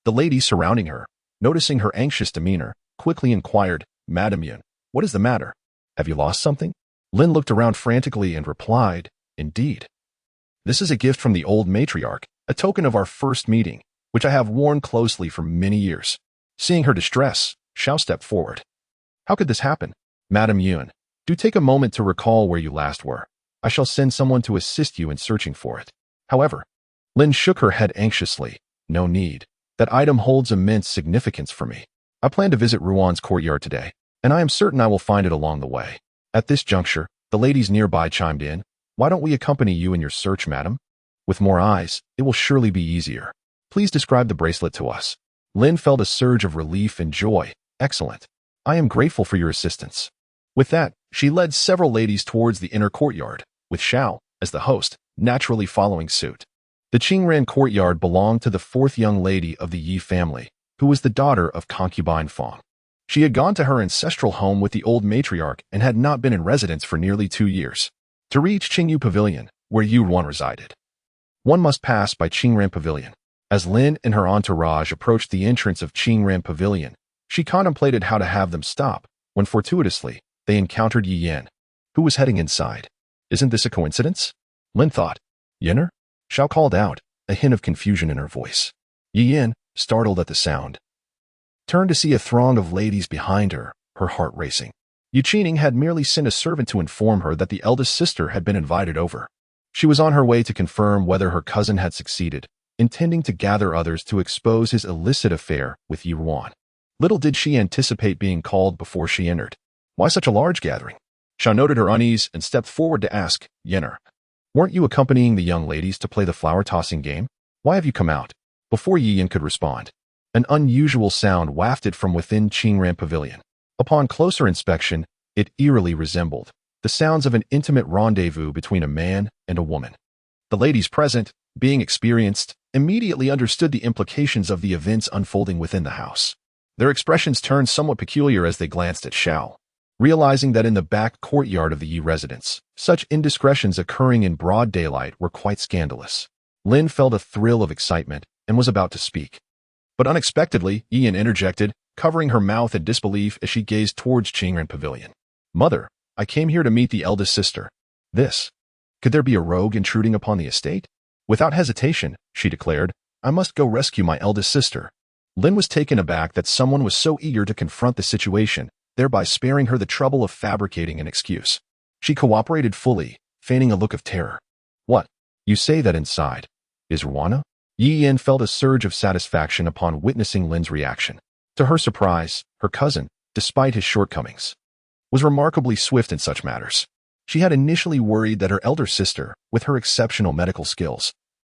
The ladies surrounding her, noticing her anxious demeanor, quickly inquired, "Madam Yun, what is the matter? Have you lost something?" Lin looked around frantically and replied, "Indeed. This is a gift from the old matriarch, a token of our first meeting, which I have worn closely for many years." Seeing her distress, Xiao stepped forward. "How could this happen? Madam Yun, do take a moment to recall where you last were. I shall send someone to assist you in searching for it." However, Lin shook her head anxiously. "No need. That item holds immense significance for me. I plan to visit Ruan's courtyard today, and I am certain I will find it along the way." At this juncture, the ladies nearby chimed in, "Why don't we accompany you in your search, madam? With more eyes, it will surely be easier. Please describe the bracelet to us." Lin felt a surge of relief and joy. "Excellent. I am grateful for your assistance." With that, she led several ladies towards the inner courtyard, with Xiao, as the host, naturally following suit. The Qingran courtyard belonged to the fourth young lady of the Yi family, who was the daughter of concubine Fong. She had gone to her ancestral home with the old matriarch and had not been in residence for nearly 2 years. To reach Qingyu Pavilion, where Ruan resided, one must pass by Qingran Pavilion. As Lin and her entourage approached the entrance of Qingran Pavilion, she contemplated how to have them stop, when fortuitously, they encountered Yi Yan, who was heading inside. "Isn't this a coincidence?" Lin thought. "Yenner?" Xiao called out, a hint of confusion in her voice. Yi Yan, startled at the sound, turned to see a throng of ladies behind her, her heart racing. Yu Qining had merely sent a servant to inform her that the eldest sister had been invited over. She was on her way to confirm whether her cousin had succeeded, intending to gather others to expose his illicit affair with Ruan. Little did she anticipate being called before she entered. Why such a large gathering? Xiao noted her unease and stepped forward to ask, "Yenner, weren't you accompanying the young ladies to play the flower-tossing game? Why have you come out?" Before Yi Yan could respond, an unusual sound wafted from within Qingran Pavilion. Upon closer inspection, it eerily resembled the sounds of an intimate rendezvous between a man and a woman. The ladies present, being experienced, immediately understood the implications of the events unfolding within the house. Their expressions turned somewhat peculiar as they glanced at Xiao, realizing that in the back courtyard of the Yi residence, such indiscretions occurring in broad daylight were quite scandalous. Lin felt a thrill of excitement and was about to speak. But unexpectedly, Ian interjected, covering her mouth in disbelief as she gazed towards Qingran Pavilion. "Mother, I came here to meet the eldest sister. Could there be a rogue intruding upon the estate?" Without hesitation, she declared, "I must go rescue my eldest sister." Lin was taken aback that someone was so eager to confront the situation, thereby sparing her the trouble of fabricating an excuse. She cooperated fully, feigning a look of terror. "What? You say that inside is Ruan?" Yi Yan felt a surge of satisfaction upon witnessing Lin's reaction. To her surprise, her cousin, despite his shortcomings, was remarkably swift in such matters. She had initially worried that her elder sister, with her exceptional medical skills,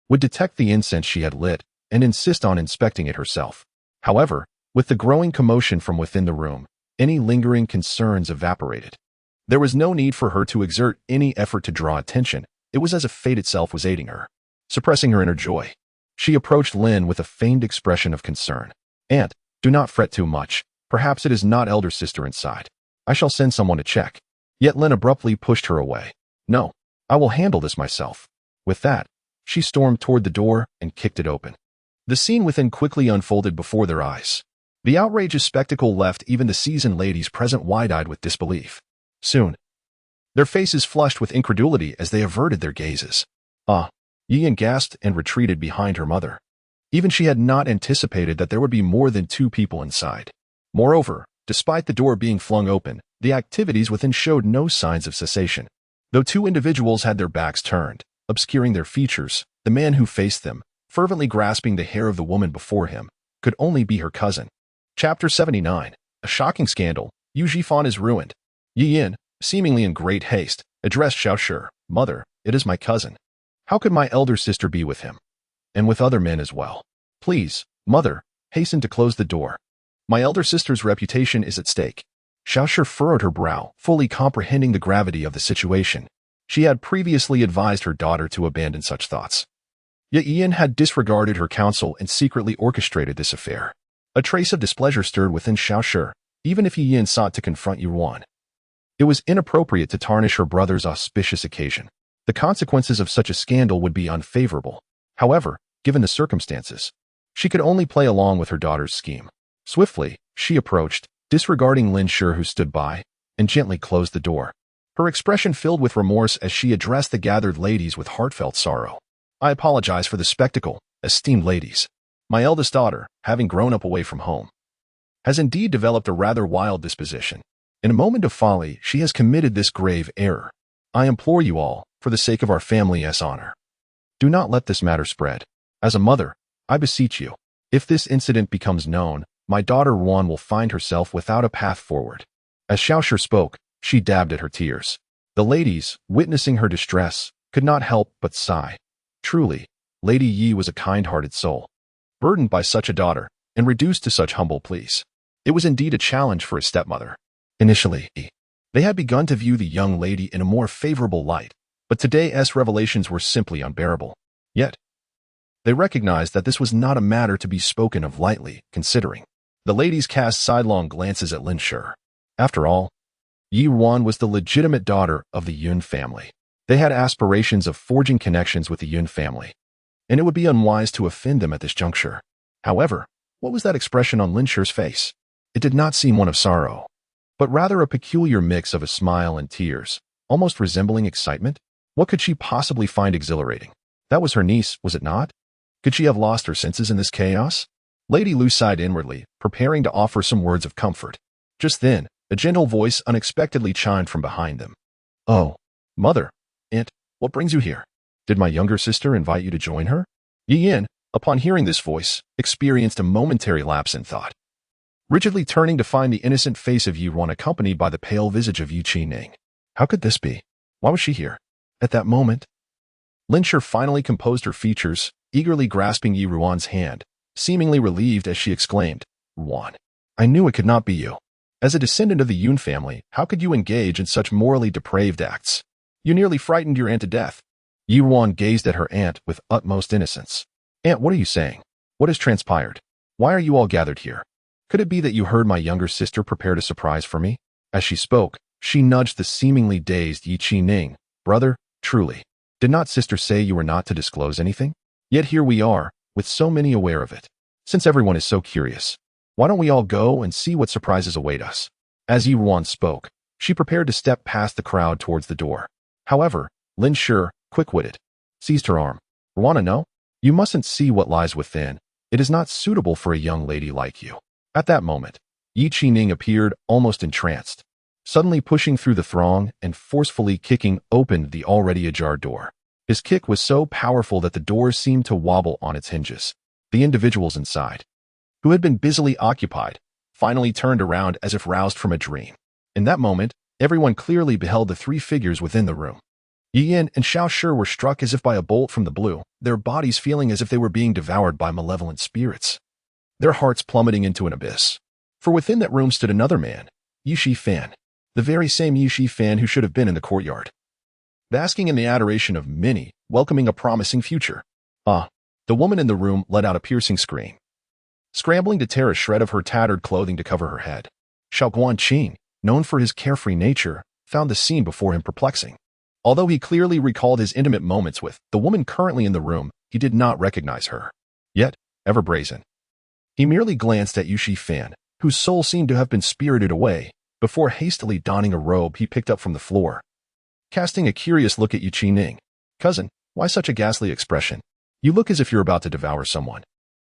would detect the incense she had lit and insist on inspecting it herself. However, with the growing commotion from within the room, any lingering concerns evaporated. There was no need for her to exert any effort to draw attention. It was as if fate itself was aiding her, suppressing her inner joy. She approached Lin with a feigned expression of concern. "Aunt, do not fret too much. Perhaps it is not elder sister inside. I shall send someone to check." Yet Lin abruptly pushed her away. "No, I will handle this myself." With that, she stormed toward the door and kicked it open. The scene within quickly unfolded before their eyes. The outrageous spectacle left even the seasoned ladies present wide-eyed with disbelief. Soon, their faces flushed with incredulity as they averted their gazes. "Ah!" Yi Yan gasped and retreated behind her mother. Even she had not anticipated that there would be more than 2 people inside. Moreover, despite the door being flung open, the activities within showed no signs of cessation. Though 2 individuals had their backs turned, obscuring their features, the man who faced them, fervently grasping the hair of the woman before him, could only be her cousin. Chapter 79. A shocking scandal. Yu Zhifan is ruined. Yi Yin, seemingly in great haste, addressed Xiao Shi. Mother, it is my cousin. How could my elder sister be with him? And with other men as well. Please, mother, hasten to close the door. My elder sister's reputation is at stake. Xiao Shi furrowed her brow, fully comprehending the gravity of the situation. She had previously advised her daughter to abandon such thoughts. Yet Yin had disregarded her counsel and secretly orchestrated this affair. A trace of displeasure stirred within Xiao Shi, even if Yin sought to confront Ruan. It was inappropriate to tarnish her brother's auspicious occasion. The consequences of such a scandal would be unfavorable. However, given the circumstances, she could only play along with her daughter's scheme. Swiftly, she approached, disregarding Lin Shi who stood by, and gently closed the door. Her expression filled with remorse as she addressed the gathered ladies with heartfelt sorrow. I apologize for the spectacle, esteemed ladies. My eldest daughter, having grown up away from home, has indeed developed a rather wild disposition. In a moment of folly, she has committed this grave error. I implore you all, for the sake of our family's honor, do not let this matter spread. As a mother, I beseech you, if this incident becomes known, my daughter Ruan will find herself without a path forward. As Xiao Shi spoke, she dabbed at her tears. The ladies, witnessing her distress, could not help but sigh. Truly, Lady Yi was a kind-hearted soul. Burdened by such a daughter, and reduced to such humble pleas. It was indeed a challenge for a stepmother. Initially, they had begun to view the young lady in a more favorable light, but today's revelations were simply unbearable. Yet, they recognized that this was not a matter to be spoken of lightly, considering. The ladies cast sidelong glances at Lin Shi. After all, Yi Ruan was the legitimate daughter of the Yun family. They had aspirations of forging connections with the Yun family, and it would be unwise to offend them at this juncture. However, what was that expression on Lin Shi's face? It did not seem one of sorrow, but rather a peculiar mix of a smile and tears, almost resembling excitement. What could she possibly find exhilarating? That was her niece, was it not? Could she have lost her senses in this chaos? Lady Lu sighed inwardly, preparing to offer some words of comfort. Just then, a gentle voice unexpectedly chimed from behind them. Oh, mother, aunt, what brings you here? Did my younger sister invite you to join her? Yi Yin, upon hearing this voice, experienced a momentary lapse in thought. Rigidly turning to find the innocent face of Yi Ruan accompanied by the pale visage of Yu Qi-ning. How could this be? Why was she here? At that moment, Lin Shi finally composed her features, eagerly grasping Yi Ruan's hand, seemingly relieved as she exclaimed, Ruan, I knew it could not be you. As a descendant of the Yun family, how could you engage in such morally depraved acts? You nearly frightened your aunt to death. Yi Ruan gazed at her aunt with utmost innocence. Aunt, what are you saying? What has transpired? Why are you all gathered here? Could it be that you heard my younger sister prepared a surprise for me? As she spoke, she nudged the seemingly dazed Yi Qi-ning. Brother, truly, did not sister say you were not to disclose anything? Yet here we are, with so many aware of it. Since everyone is so curious, why don't we all go and see what surprises await us? As Yi Ruan spoke, she prepared to step past the crowd towards the door. However, Lin Shi, quick-witted, seized her arm. Ruan, no, you mustn't see what lies within. It is not suitable for a young lady like you. At that moment, Yi Qi-ning appeared almost entranced, suddenly pushing through the throng and forcefully kicking open the already ajar door. His kick was so powerful that the door seemed to wobble on its hinges. The individuals inside, who had been busily occupied, finally turned around as if roused from a dream. In that moment, everyone clearly beheld the three figures within the room. Yi Yin and Xiao Shi were struck as if by a bolt from the blue, their bodies feeling as if they were being devoured by malevolent spirits, their hearts plummeting into an abyss. For within that room stood another man, Yi Shifan, the very same Yi Shifan who should have been in the courtyard, basking in the adoration of many, welcoming a promising future. Ah! The woman in the room let out a piercing scream, scrambling to tear a shred of her tattered clothing to cover her head. Xiao Guanqing, known for his carefree nature, found the scene before him perplexing. Although he clearly recalled his intimate moments with the woman currently in the room, he did not recognize her. Yet, ever brazen, he merely glanced at Yu Shifan, whose soul seemed to have been spirited away, before hastily donning a robe he picked up from the floor. Casting a curious look at Yu Qi-ning. Cousin, why such a ghastly expression? You look as if you're about to devour someone.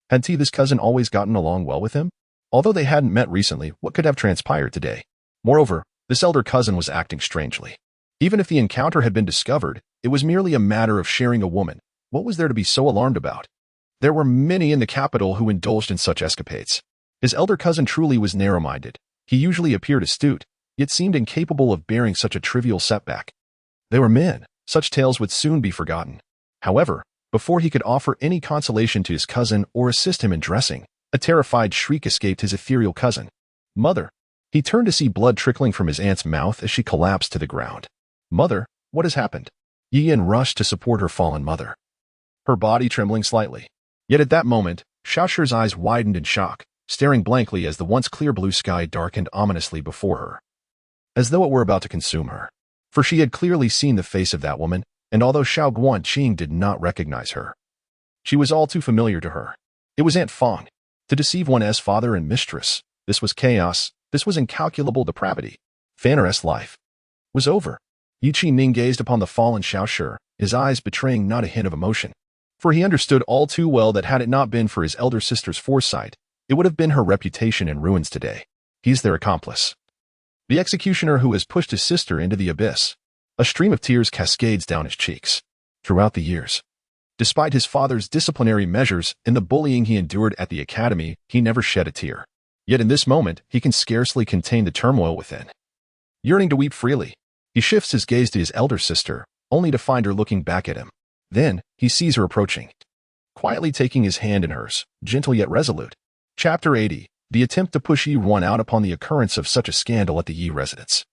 Hadn't this cousin always gotten along well with him? Although they hadn't met recently, what could have transpired today? Moreover, this elder cousin was acting strangely. Even if the encounter had been discovered, it was merely a matter of sharing a woman. What was there to be so alarmed about? There were many in the capital who indulged in such escapades. His elder cousin truly was narrow-minded. He usually appeared astute, yet seemed incapable of bearing such a trivial setback. They were men. Such tales would soon be forgotten. However, before he could offer any consolation to his cousin or assist him in dressing, a terrified shriek escaped his ethereal cousin. "Mother!" He turned to see blood trickling from his aunt's mouth as she collapsed to the ground. "Mother, what has happened?" Yi Yin rushed to support her fallen mother, her body trembling slightly. Yet at that moment, Xiaoshi's eyes widened in shock, staring blankly as the once clear blue sky darkened ominously before her, as though it were about to consume her. For she had clearly seen the face of that woman, and although Xiao Guan Qing did not recognize her, she was all too familiar to her. It was Aunt Fong. To deceive one's father and mistress, this was chaos, this was incalculable depravity. Fanner's life was over. Yi Ning gazed upon the fallen Xiaoshi, his eyes betraying not a hint of emotion. For he understood all too well that had it not been for his elder sister's foresight, it would have been her reputation in ruins today. He's their accomplice, the executioner who has pushed his sister into the abyss. A stream of tears cascades down his cheeks. Throughout the years, despite his father's disciplinary measures and the bullying he endured at the academy, he never shed a tear. Yet in this moment, he can scarcely contain the turmoil within. Yearning to weep freely, he shifts his gaze to his elder sister, only to find her looking back at him. Then, he sees her approaching, quietly taking his hand in hers, gentle yet resolute. Chapter 80. The attempt to push Yi Ruan out upon the occurrence of such a scandal at the Yi residence.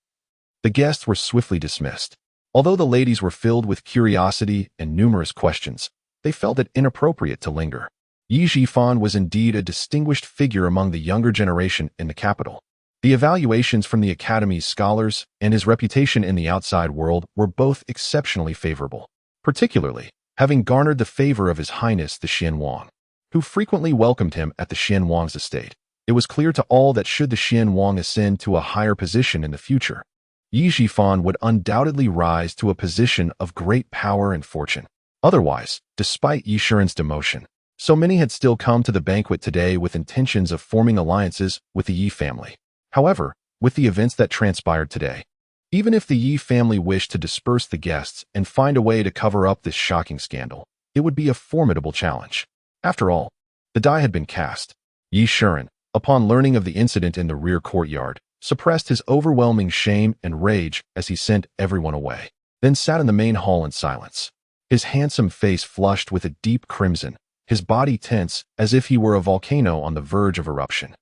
The guests were swiftly dismissed. Although the ladies were filled with curiosity and numerous questions, they felt it inappropriate to linger. Yi Zhifan was indeed a distinguished figure among the younger generation in the capital. The evaluations from the Academy's scholars and his reputation in the outside world were both exceptionally favorable, particularly having garnered the favor of His Highness the Xian Wang, who frequently welcomed him at the Xian Wang's estate. It was clear to all that should the Xian Wang ascend to a higher position in the future, Yi Zhifan would undoubtedly rise to a position of great power and fortune. Otherwise, despite Yi Shiren's demotion, so many had still come to the banquet today with intentions of forming alliances with the Yi family. However, with the events that transpired today, even if the Yi family wished to disperse the guests and find a way to cover up this shocking scandal, it would be a formidable challenge. After all, the die had been cast. Yi Shiren, upon learning of the incident in the rear courtyard, suppressed his overwhelming shame and rage as he sent everyone away, then sat in the main hall in silence, his handsome face flushed with a deep crimson, his body tense as if he were a volcano on the verge of eruption.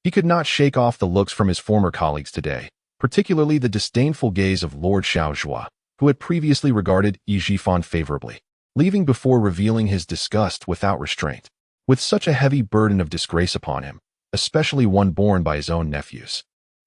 He could not shake off the looks from his former colleagues today, particularly the disdainful gaze of Lord Xiaozhua, who had previously regarded Yi Zhifan favorably, leaving before revealing his disgust without restraint. With such a heavy burden of disgrace upon him, especially one borne by his own nephews,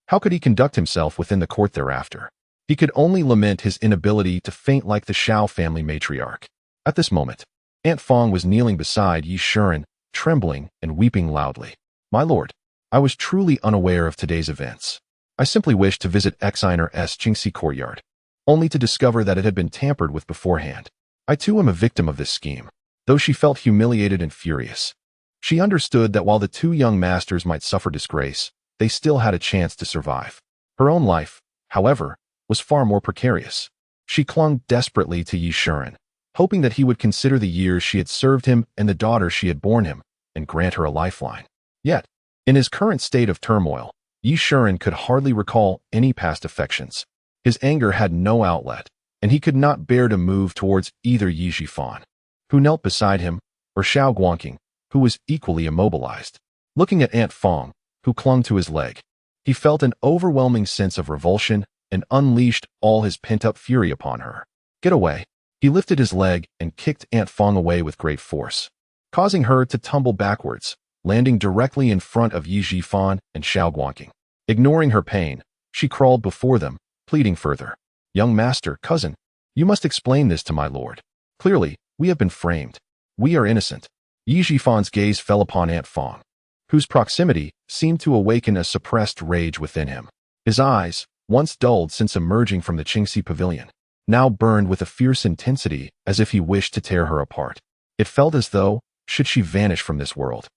how could he conduct himself within the court thereafter? He could only lament his inability to faint like the Xiao family matriarch. At this moment, Aunt Fong was kneeling beside Yi Shiren, trembling and weeping loudly. "My lord, I was truly unaware of today's events. I simply wished to visit Xiner's Jingxi courtyard, only to discover that it had been tampered with beforehand. I too am a victim of this scheme." Though she felt humiliated and furious, she understood that while the two young masters might suffer disgrace, they still had a chance to survive. Her own life, however, was far more precarious. She clung desperately to Yi Shiren, hoping that he would consider the years she had served him and the daughter she had borne him, and grant her a lifeline. Yet, in his current state of turmoil, Yi Shiren could hardly recall any past affections. His anger had no outlet, and he could not bear to move towards either Yi Zhifan, who knelt beside him, or Xiao Guangqing, who was equally immobilized. Looking at Aunt Fong, who clung to his leg, he felt an overwhelming sense of revulsion and unleashed all his pent-up fury upon her. "Get away." He lifted his leg and kicked Aunt Fong away with great force, causing her to tumble backwards, landing directly in front of Yi Zhifan and Xiao Guangqing. Ignoring her pain, she crawled before them, pleading further. "Young master, cousin, you must explain this to my lord. Clearly, we have been framed. We are innocent." Yi Zhifan's gaze fell upon Aunt Fong, whose proximity seemed to awaken a suppressed rage within him. His eyes, once dulled since emerging from the Qingxi pavilion, now burned with a fierce intensity as if he wished to tear her apart. It felt as though, should she vanish from this world,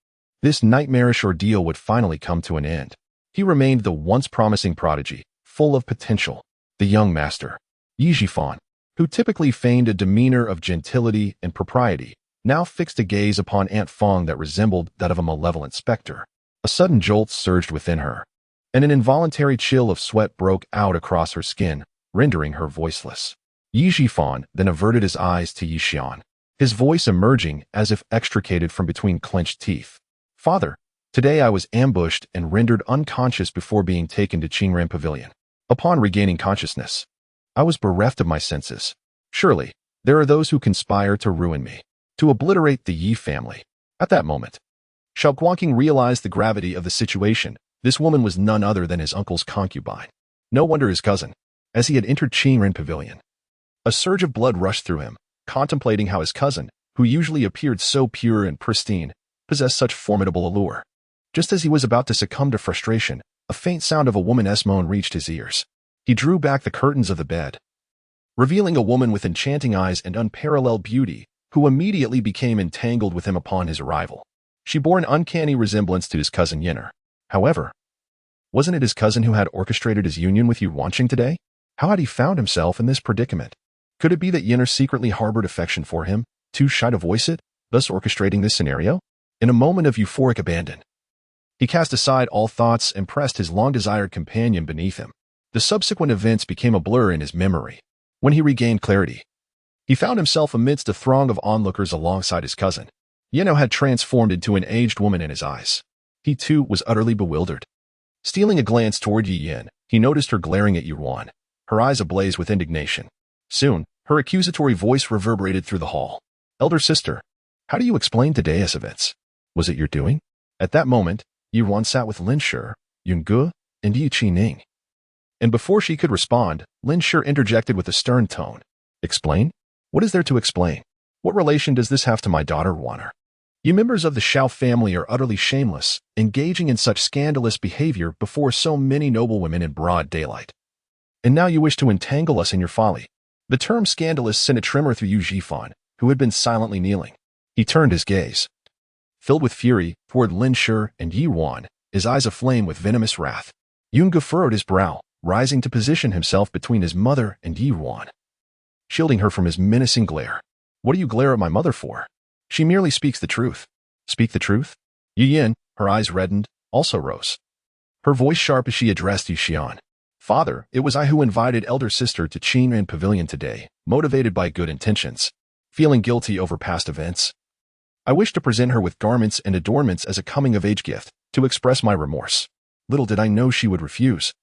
this nightmarish ordeal would finally come to an end. He remained the once promising prodigy, full of potential, the young master. Yi Zhifan, who typically feigned a demeanor of gentility and propriety, now fixed a gaze upon Aunt Fong that resembled that of a malevolent specter. A sudden jolt surged within her, and an involuntary chill of sweat broke out across her skin, rendering her voiceless. Yi Zhifan then averted his eyes to Yi Xian, his voice emerging as if extricated from between clenched teeth. Father, today I was ambushed and rendered unconscious before being taken to Qingran Pavilion. Upon regaining consciousness, I was bereft of my senses. Surely, there are those who conspire to ruin me, to obliterate the Yi family. At that moment, Xiao Guangqing realized the gravity of the situation. This woman was none other than his uncle's concubine. No wonder his cousin, as he had entered Qingran Pavilion. A surge of blood rushed through him, contemplating how his cousin, who usually appeared so pure and pristine, possessed such formidable allure. Just as he was about to succumb to frustration, a faint sound of a woman's moan reached his ears. He drew back the curtains of the bed, revealing a woman with enchanting eyes and unparalleled beauty, who immediately became entangled with him upon his arrival. She bore an uncanny resemblance to his cousin Yenner. However, wasn't it his cousin who had orchestrated his union with Yuanqing today? How had he found himself in this predicament? Could it be that Yenner secretly harbored affection for him, too shy to voice it, thus orchestrating this scenario? In a moment of euphoric abandon, he cast aside all thoughts and pressed his long-desired companion beneath him. The subsequent events became a blur in his memory. When he regained clarity, he found himself amidst a throng of onlookers alongside his cousin. Yeno had transformed into an aged woman in his eyes. He too was utterly bewildered. Stealing a glance toward Yi Yin, he noticed her glaring at Ruan, her eyes ablaze with indignation. Soon, her accusatory voice reverberated through the hall. Elder sister, how do you explain today's events? Was it your doing? At that moment, Ruan sat with Lin Shi, Yun Ge, and Yi Qining. And before she could respond, Lin Shi interjected with a stern tone. Explain? What is there to explain? What relation does this have to my daughter, Ruaner? You members of the Xiao family are utterly shameless, engaging in such scandalous behavior before so many noble women in broad daylight. And now you wish to entangle us in your folly. The term scandalous sent a tremor through Yu Zhifan, who had been silently kneeling. He turned his gaze, filled with fury, toward Lin Shi and Yi Ruan, his eyes aflame with venomous wrath. Yun Ge furrowed his brow, rising to position himself between his mother and Yi Ruan, shielding her from his menacing glare. What do you glare at my mother for? She merely speaks the truth. Speak the truth? Yi Yin, her eyes reddened, also rose, her voice sharp as she addressed Yi Xian. Father, it was I who invited elder sister to Qingran Pavilion today, motivated by good intentions. Feeling guilty over past events, I wish to present her with garments and adornments as a coming-of-age gift, to express my remorse. Little did I know she would refuse.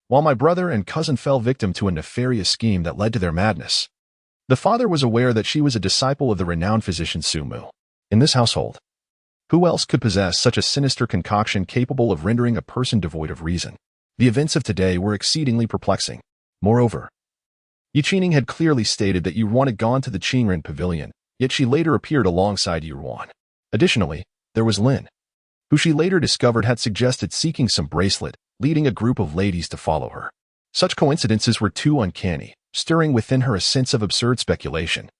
While my brother and cousin fell victim to a nefarious scheme that led to their madness, the father was aware that she was a disciple of the renowned physician Su Mu. In this household, who else could possess such a sinister concoction capable of rendering a person devoid of reason? The events of today were exceedingly perplexing. Moreover, Yi Qining had clearly stated that Ruan had gone to the Qingran Pavilion, yet she later appeared alongside Ruan. Additionally, there was Lin, who she later discovered had suggested seeking some bracelet, leading a group of ladies to follow her. Such coincidences were too uncanny, stirring within her a sense of absurd speculation.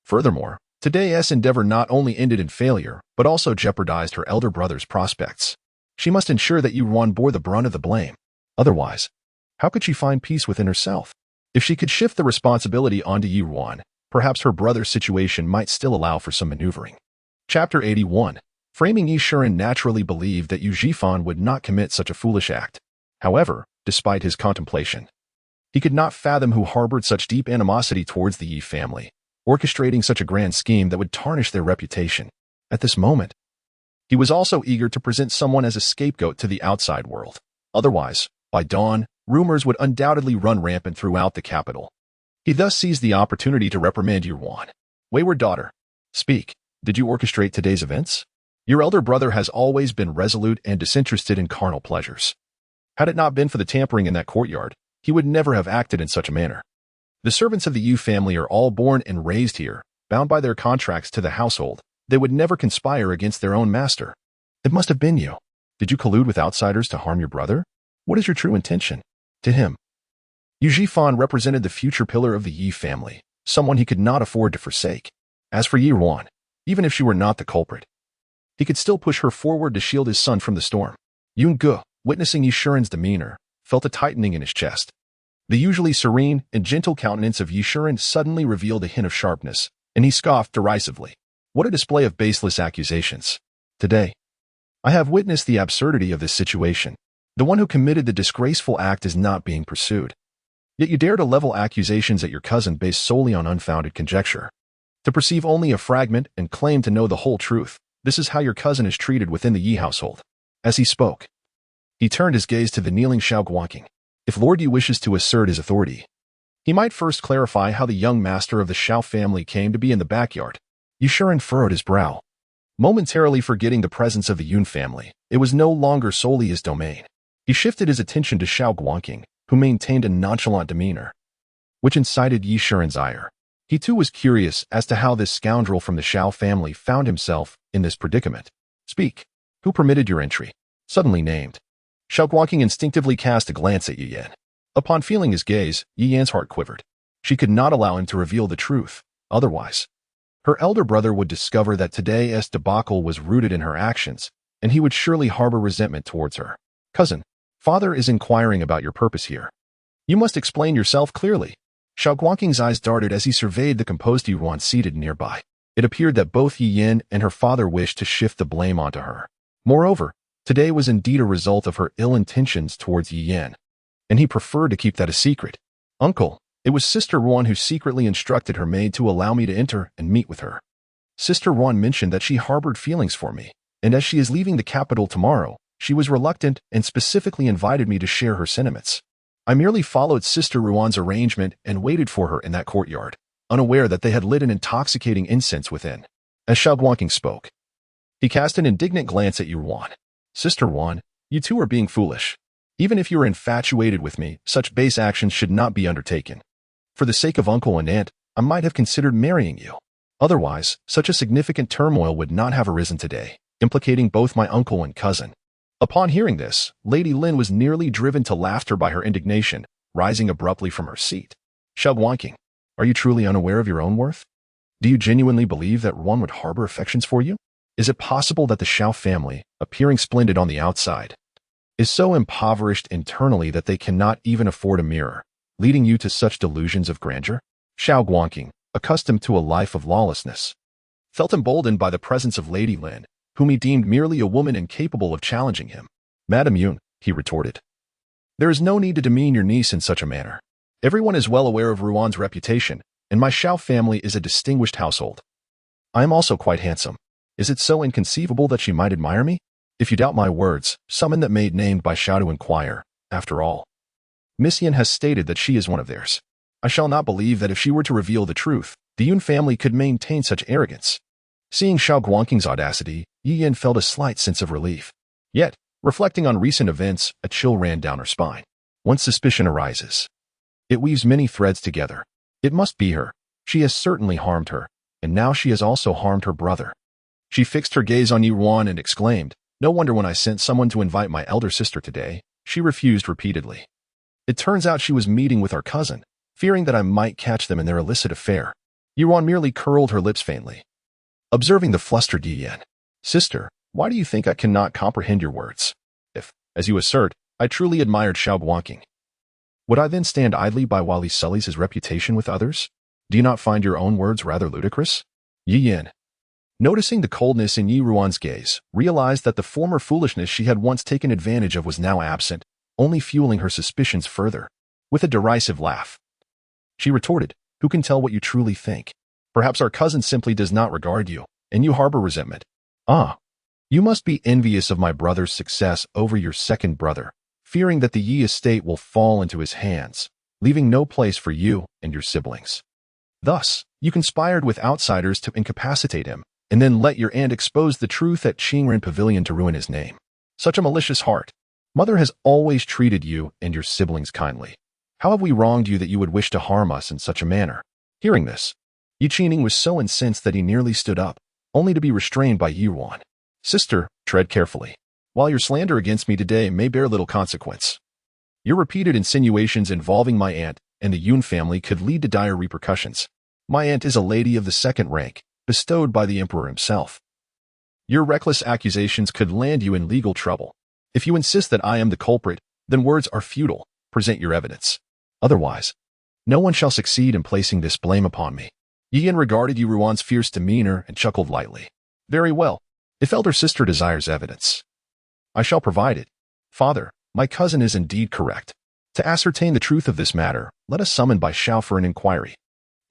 Furthermore, today's endeavor not only ended in failure, but also jeopardized her elder brother's prospects. She must ensure that Ruan bore the brunt of the blame. Otherwise, how could she find peace within herself? If she could shift the responsibility onto Ruan, perhaps her brother's situation might still allow for some maneuvering. Chapter 81. Framing Yi Shiren naturally believed that Yu Zhifan would not commit such a foolish act. However, despite his contemplation, he could not fathom who harbored such deep animosity towards the Yi family, orchestrating such a grand scheme that would tarnish their reputation. At this moment, he was also eager to present someone as a scapegoat to the outside world. Otherwise, by dawn, rumors would undoubtedly run rampant throughout the capital. He thus seized the opportunity to reprimand Ruan. Wayward daughter, speak. Did you orchestrate today's events? Your elder brother has always been resolute and disinterested in carnal pleasures. Had it not been for the tampering in that courtyard, he would never have acted in such a manner. The servants of the Yu family are all born and raised here, bound by their contracts to the household. They would never conspire against their own master. It must have been you. Did you collude with outsiders to harm your brother? What is your true intention? To him, Yu Zhifan represented the future pillar of the Yi family, someone he could not afford to forsake. As for Yi Ruan, even if she were not the culprit, he could still push her forward to shield his son from the storm. Yun Ge, witnessing Yi Shiren's demeanor, felt a tightening in his chest. The usually serene and gentle countenance of Yi Shiren suddenly revealed a hint of sharpness, and he scoffed derisively. What a display of baseless accusations. Today, I have witnessed the absurdity of this situation. The one who committed the disgraceful act is not being pursued. Yet you dare to level accusations at your cousin based solely on unfounded conjecture. To perceive only a fragment and claim to know the whole truth, this is how your cousin is treated within the Yi household. As he spoke, he turned his gaze to the kneeling Xiao Guangqing. If Lord Yi wishes to assert his authority, he might first clarify how the young master of the Xiao family came to be in the backyard. Yushuren furrowed his brow, momentarily forgetting the presence of the Yun family. It was no longer solely his domain. He shifted his attention to Xiao Guangqing, who maintained a nonchalant demeanor, which incited Yushuren's ire. He too was curious as to how this scoundrel from the Xiao family found himself in this predicament. Speak. Who permitted your entry? Suddenly named. Xiao Guangqing instinctively cast a glance at Yi Yan. Upon feeling his gaze, Yi Yan's heart quivered. She could not allow him to reveal the truth. Otherwise, her elder brother would discover that today's debacle was rooted in her actions, and he would surely harbor resentment towards her. Cousin, father is inquiring about your purpose here. You must explain yourself clearly. Xiao Guangqing's eyes darted as he surveyed the composed Ruan seated nearby. It appeared that both Yi Yan and her father wished to shift the blame onto her. Moreover, today was indeed a result of her ill intentions towards Yi Yan, and he preferred to keep that a secret. Uncle, it was Sister Ruan who secretly instructed her maid to allow me to enter and meet with her. Sister Ruan mentioned that she harbored feelings for me, and as she is leaving the capital tomorrow, she was reluctant and specifically invited me to share her sentiments. I merely followed Sister Ruan's arrangement and waited for her in that courtyard, unaware that they had lit an intoxicating incense within. As Xiao Guangqing spoke, he cast an indignant glance at Ruan. Sister Ruan, you two are being foolish. Even if you are infatuated with me, such base actions should not be undertaken. For the sake of uncle and aunt, I might have considered marrying you. Otherwise, such a significant turmoil would not have arisen today, implicating both my uncle and cousin. Upon hearing this, Lady Lin was nearly driven to laughter by her indignation, rising abruptly from her seat. Xiao Guangqing, are you truly unaware of your own worth? Do you genuinely believe that Ruan would harbor affections for you? Is it possible that the Xiao family, appearing splendid on the outside, is so impoverished internally that they cannot even afford a mirror, leading you to such delusions of grandeur? Xiao Guangqing, accustomed to a life of lawlessness, felt emboldened by the presence of Lady Lin, whom he deemed merely a woman incapable of challenging him. Madam Yun, he retorted, there is no need to demean your niece in such a manner. Everyone is well aware of Ruan's reputation, and my Xiao family is a distinguished household. I am also quite handsome. Is it so inconceivable that she might admire me? If you doubt my words, summon that maid named by Xiao to inquire. After all, Miss Yan has stated that she is one of theirs. I shall not believe that if she were to reveal the truth, the Yun family could maintain such arrogance. Seeing Xiao Guangqing's audacity, Yi Yan felt a slight sense of relief. Yet, reflecting on recent events, a chill ran down her spine. Once suspicion arises, it weaves many threads together. It must be her. She has certainly harmed her, and now she has also harmed her brother. She fixed her gaze on Ruan and exclaimed, no wonder when I sent someone to invite my elder sister today, she refused repeatedly. It turns out she was meeting with our cousin, fearing that I might catch them in their illicit affair. Ruan merely curled her lips faintly, observing the flustered Yi Yan. Sister, why do you think I cannot comprehend your words? If, as you assert, I truly admired Xiao Guangqing, would I then stand idly by while he sullies his reputation with others? Do you not find your own words rather ludicrous? Yi Yan, noticing the coldness in Yi Ruan's gaze, realized that the former foolishness she had once taken advantage of was now absent, only fueling her suspicions further. With a derisive laugh, she retorted, who can tell what you truly think? Perhaps our cousin simply does not regard you, and you harbor resentment. Ah, you must be envious of my brother's success over your second brother, fearing that the Yi estate will fall into his hands, leaving no place for you and your siblings. Thus, you conspired with outsiders to incapacitate him, and then let your aunt expose the truth at Qingren Pavilion to ruin his name. Such a malicious heart. Mother has always treated you and your siblings kindly. How have we wronged you that you would wish to harm us in such a manner? Hearing this, Yi Qining was so incensed that he nearly stood up, only to be restrained by Yi Ruan. Sister, tread carefully. While your slander against me today may bear little consequence, your repeated insinuations involving my aunt and the Yun family could lead to dire repercussions. My aunt is a lady of the second rank, bestowed by the emperor himself. Your reckless accusations could land you in legal trouble. If you insist that I am the culprit, then words are futile. Present your evidence. Otherwise, no one shall succeed in placing this blame upon me. Yi Yan regarded Yi Ruan's fierce demeanor and chuckled lightly. Very well. If elder sister desires evidence, I shall provide it. Father, My cousin is indeed correct. To ascertain the truth of this matter, let us summon Bai Xiao for an inquiry.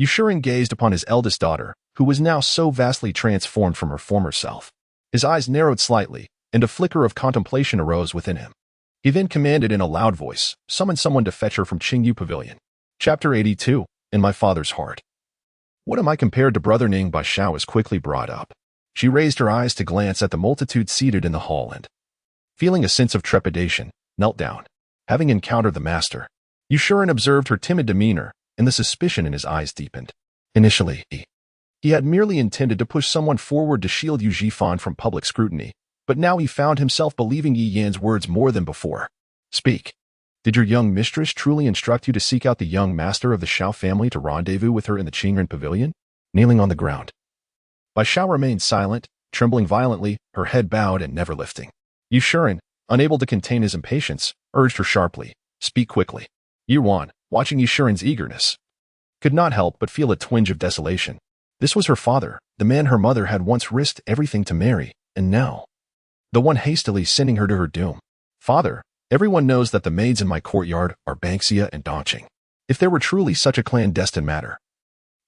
Yushuren gazed upon his eldest daughter, who was now so vastly transformed from her former self. His eyes narrowed slightly, and a flicker of contemplation arose within him. He then commanded in a loud voice, "Summon someone to fetch her from Qingyu Pavilion." Chapter 82, In My Father's Heart. What am I compared to Brother Ning? Bai Xiao was quickly brought up. She raised her eyes to glance at the multitude seated in the hall and, feeling a sense of trepidation, knelt down. Having encountered the master, Yushuren observed her timid demeanor, and the suspicion in his eyes deepened. Initially, he had merely intended to push someone forward to shield Yu Zhifan from public scrutiny, but now he found himself believing Yi Yan's words more than before. Speak. Did your young mistress truly instruct you to seek out the young master of the Xiao family to rendezvous with her in the Qingren Pavilion? Kneeling on the ground, Bai Xiao remained silent, trembling violently, her head bowed and never lifting. Yushuren, unable to contain his impatience, urged her sharply, "Speak quickly." Ruan, watching Yushuren's eagerness, could not help but feel a twinge of desolation. This was her father, the man her mother had once risked everything to marry, and now, the one hastily sending her to her doom. "Father, everyone knows that the maids in my courtyard are Banksia and Dongqing. If there were truly such a clandestine matter,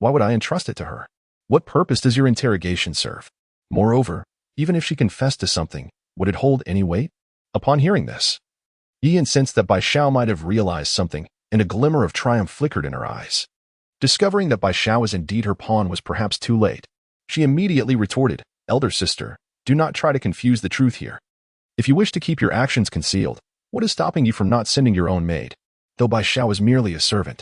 why would I entrust it to her? What purpose does your interrogation serve? Moreover, even if she confessed to something, would it hold any weight?" Upon hearing this, Yi Yan sensed that Bai Xiao might have realized something, and a glimmer of triumph flickered in her eyes. Discovering that Bai Xiao was indeed her pawn was perhaps too late. She immediately retorted, "Elder sister, do not try to confuse the truth here. If you wish to keep your actions concealed, what is stopping you from not sending your own maid?" Though Bai Xiao was merely a servant,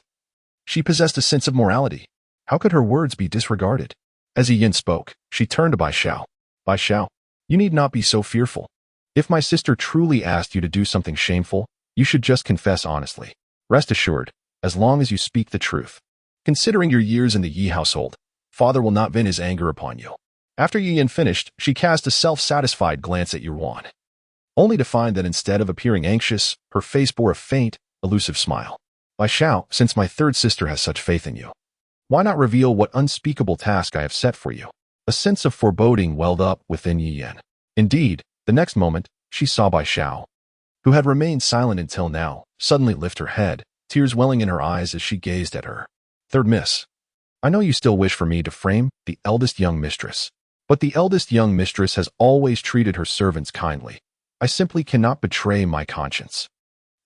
she possessed a sense of morality. How could her words be disregarded? As Yi Yan spoke, she turned to Bai Xiao. "Bai Xiao, you need not be so fearful. If my sister truly asked you to do something shameful, you should just confess honestly. Rest assured, as long as you speak the truth. Considering your years in the Yi household, father will not vent his anger upon you." After Yi Yan finished, she cast a self-satisfied glance at Ruan, only to find that instead of appearing anxious, her face bore a faint, elusive smile. "Bai Xiao, since my third sister has such faith in you, why not reveal what unspeakable task I have set for you?" A sense of foreboding welled up within Yi Yan. Indeed, the next moment, she saw Bai Xiao, who had remained silent until now, suddenly lift her head, tears welling in her eyes as she gazed at her. "Third miss, I know you still wish for me to frame the eldest young mistress, but the eldest young mistress has always treated her servants kindly. I simply cannot betray my conscience."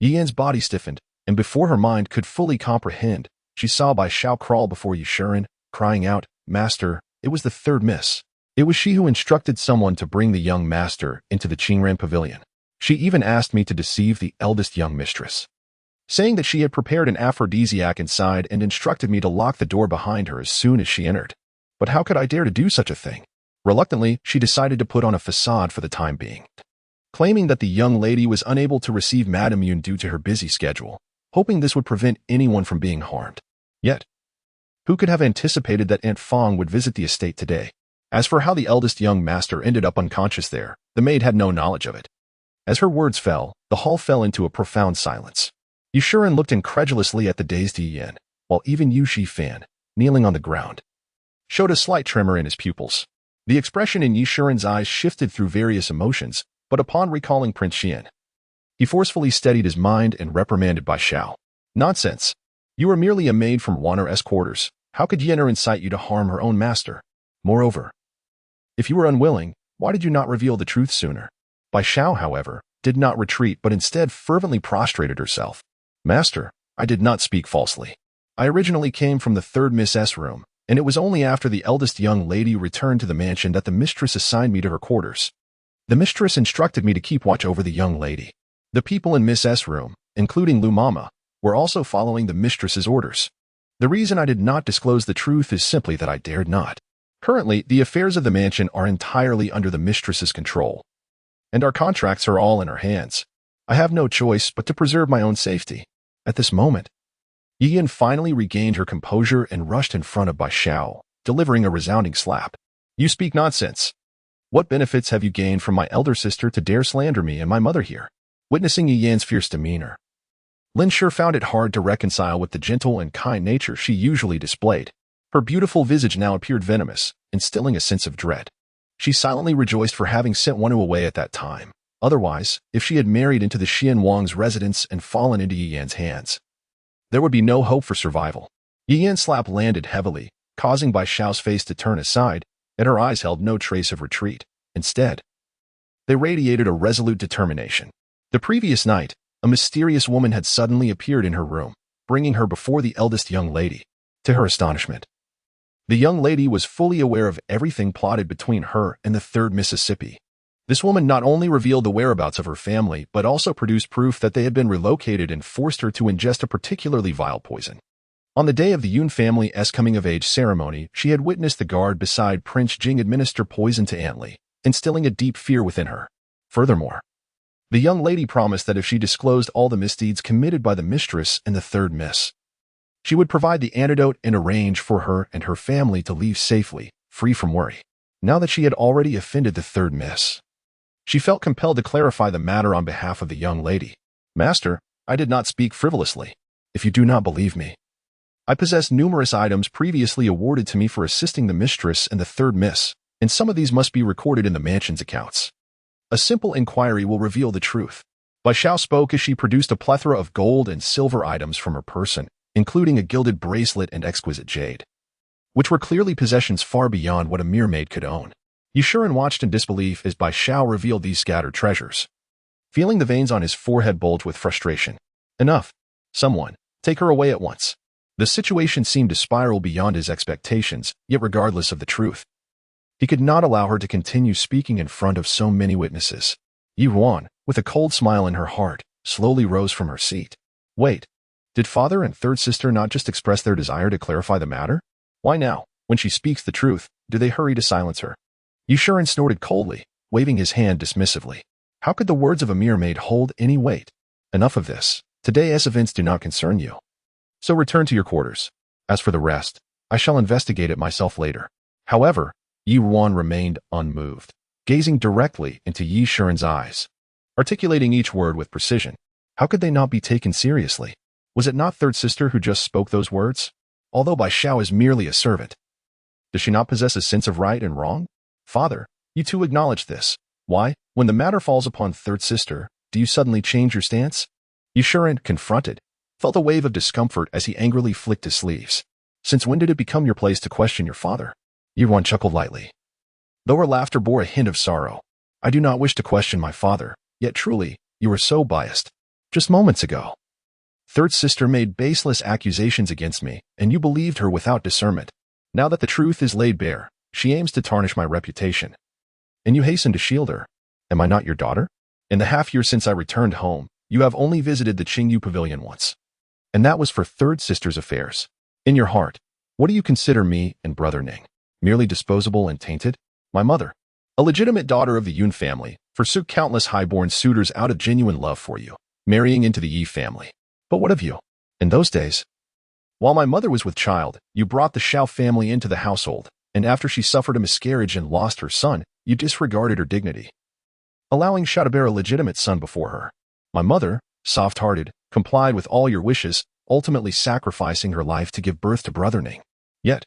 Yi Yan's body stiffened, and before her mind could fully comprehend, she saw Bai Xiao crawl before Yushuren, crying out, "Master, it was the third miss. It was she who instructed someone to bring the young master into the Qingren Pavilion. She even asked me to deceive the eldest young mistress, saying that she had prepared an aphrodisiac inside and instructed me to lock the door behind her as soon as she entered. But how could I dare to do such a thing?" Reluctantly, she decided to put on a facade for the time being, claiming that the young lady was unable to receive Madame Yun due to her busy schedule, hoping this would prevent anyone from being harmed. Yet, who could have anticipated that Aunt Fong would visit the estate today? As for how the eldest young master ended up unconscious there, the maid had no knowledge of it. As her words fell, the hall fell into a profound silence. Yushuren looked incredulously at the dazed Yi Yan, while even Yu Zhifan, kneeling on the ground, showed a slight tremor in his pupils. The expression in Yushuren's eyes shifted through various emotions, but upon recalling Prince Jun, he forcefully steadied his mind and reprimanded Bai Xiao. "Nonsense! You are merely a maid from Wanner's quarters. How could Yenner incite you to harm her own master? Moreover, if you were unwilling, why did you not reveal the truth sooner?" Bai Xiao, however, did not retreat but instead fervently prostrated herself. "Master, I did not speak falsely. I originally came from the third Miss S room, and it was only after the eldest young lady returned to the mansion that the mistress assigned me to her quarters. The mistress instructed me to keep watch over the young lady. The people in Miss S room, including Lu Mama, were also following the mistress's orders. The reason I did not disclose the truth is simply that I dared not. Currently, the affairs of the mansion are entirely under the mistress's control, and our contracts are all in her hands. I have no choice but to preserve my own safety." At this moment, Yi Yan finally regained her composure and rushed in front of Bai Xiao, delivering a resounding slap. "You speak nonsense. What benefits have you gained from my elder sister to dare slander me and my mother here?" Witnessing Yi Yan's fierce demeanor, Lin Shi found it hard to reconcile with the gentle and kind nature she usually displayed. Her beautiful visage now appeared venomous, instilling a sense of dread. She silently rejoiced for having sent one away at that time, Otherwise, if she had married into the Xian Wang's residence and fallen into Yi Yan's hands, there would be no hope for survival. Yi Yan's slap landed heavily, causing Bai Xiao's face to turn aside, and her eyes held no trace of retreat. Instead, they radiated a resolute determination. The previous night, a mysterious woman had suddenly appeared in her room, bringing her before the eldest young lady. To her astonishment, the young lady was fully aware of everything plotted between her and the third Mississippi. This woman not only revealed the whereabouts of her family, but also produced proof that they had been relocated and forced her to ingest a particularly vile poison. On the day of the Yun family's coming-of-age ceremony, she had witnessed the guard beside Prince Jing administer poison to Aunt Li, instilling a deep fear within her. Furthermore, the young lady promised that if she disclosed all the misdeeds committed by the mistress and the third miss, she would provide the antidote and arrange for her and her family to leave safely, free from worry. Now that she had already offended the third miss, she felt compelled to clarify the matter on behalf of the young lady. Master, I did not speak frivolously. If you do not believe me, I possess numerous items previously awarded to me for assisting the mistress and the third miss, and some of these must be recorded in the mansion's accounts. A simple inquiry will reveal the truth. Bai Xiao spoke as she produced a plethora of gold and silver items from her person, including a gilded bracelet and exquisite jade, which were clearly possessions far beyond what a mere maid could own. Yushuren watched in disbelief as Bai Xiao revealed these scattered treasures, feeling the veins on his forehead bulge with frustration. Enough. Someone, take her away at once. The situation seemed to spiral beyond his expectations, yet regardless of the truth, he could not allow her to continue speaking in front of so many witnesses. Ruan, with a cold smile in her heart, slowly rose from her seat. Wait. Did father and third sister not just express their desire to clarify the matter? Why now, when she speaks the truth, do they hurry to silence her? Yushuren snorted coldly, waving his hand dismissively. How could the words of a mere maid hold any weight? Enough of this. Today's events do not concern you. So return to your quarters. As for the rest, I shall investigate it myself later. However, Ruan remained unmoved, gazing directly into Yushuren's eyes, articulating each word with precision. How could they not be taken seriously? Was it not third sister who just spoke those words? Although Bai Xiao is merely a servant, does she not possess a sense of right and wrong? Father, you too acknowledge this. Why, when the matter falls upon third sister, do you suddenly change your stance? Yushuren, confronted, felt a wave of discomfort as he angrily flicked his sleeves. Since when did it become your place to question your father? Ruan chuckled lightly, though her laughter bore a hint of sorrow. I do not wish to question my father, yet truly, you were so biased. Just moments ago, third sister made baseless accusations against me, and you believed her without discernment. Now that the truth is laid bare, she aims to tarnish my reputation, and you hasten to shield her. Am I not your daughter? In the half year since I returned home, you have only visited the Qingyu Pavilion once, and that was for third sister's affairs. In your heart, what do you consider me and brother Ning? Merely disposable and tainted? My mother, a legitimate daughter of the Yun family, forsook countless high-born suitors out of genuine love for you, marrying into the Yi family. But what of you? In those days, while my mother was with child, you brought the Xiao family into the household, and after she suffered a miscarriage and lost her son, you disregarded her dignity, allowing Xiao to bear a legitimate son before her. My mother, soft-hearted, complied with all your wishes, ultimately sacrificing her life to give birth to brother Ning. Yet,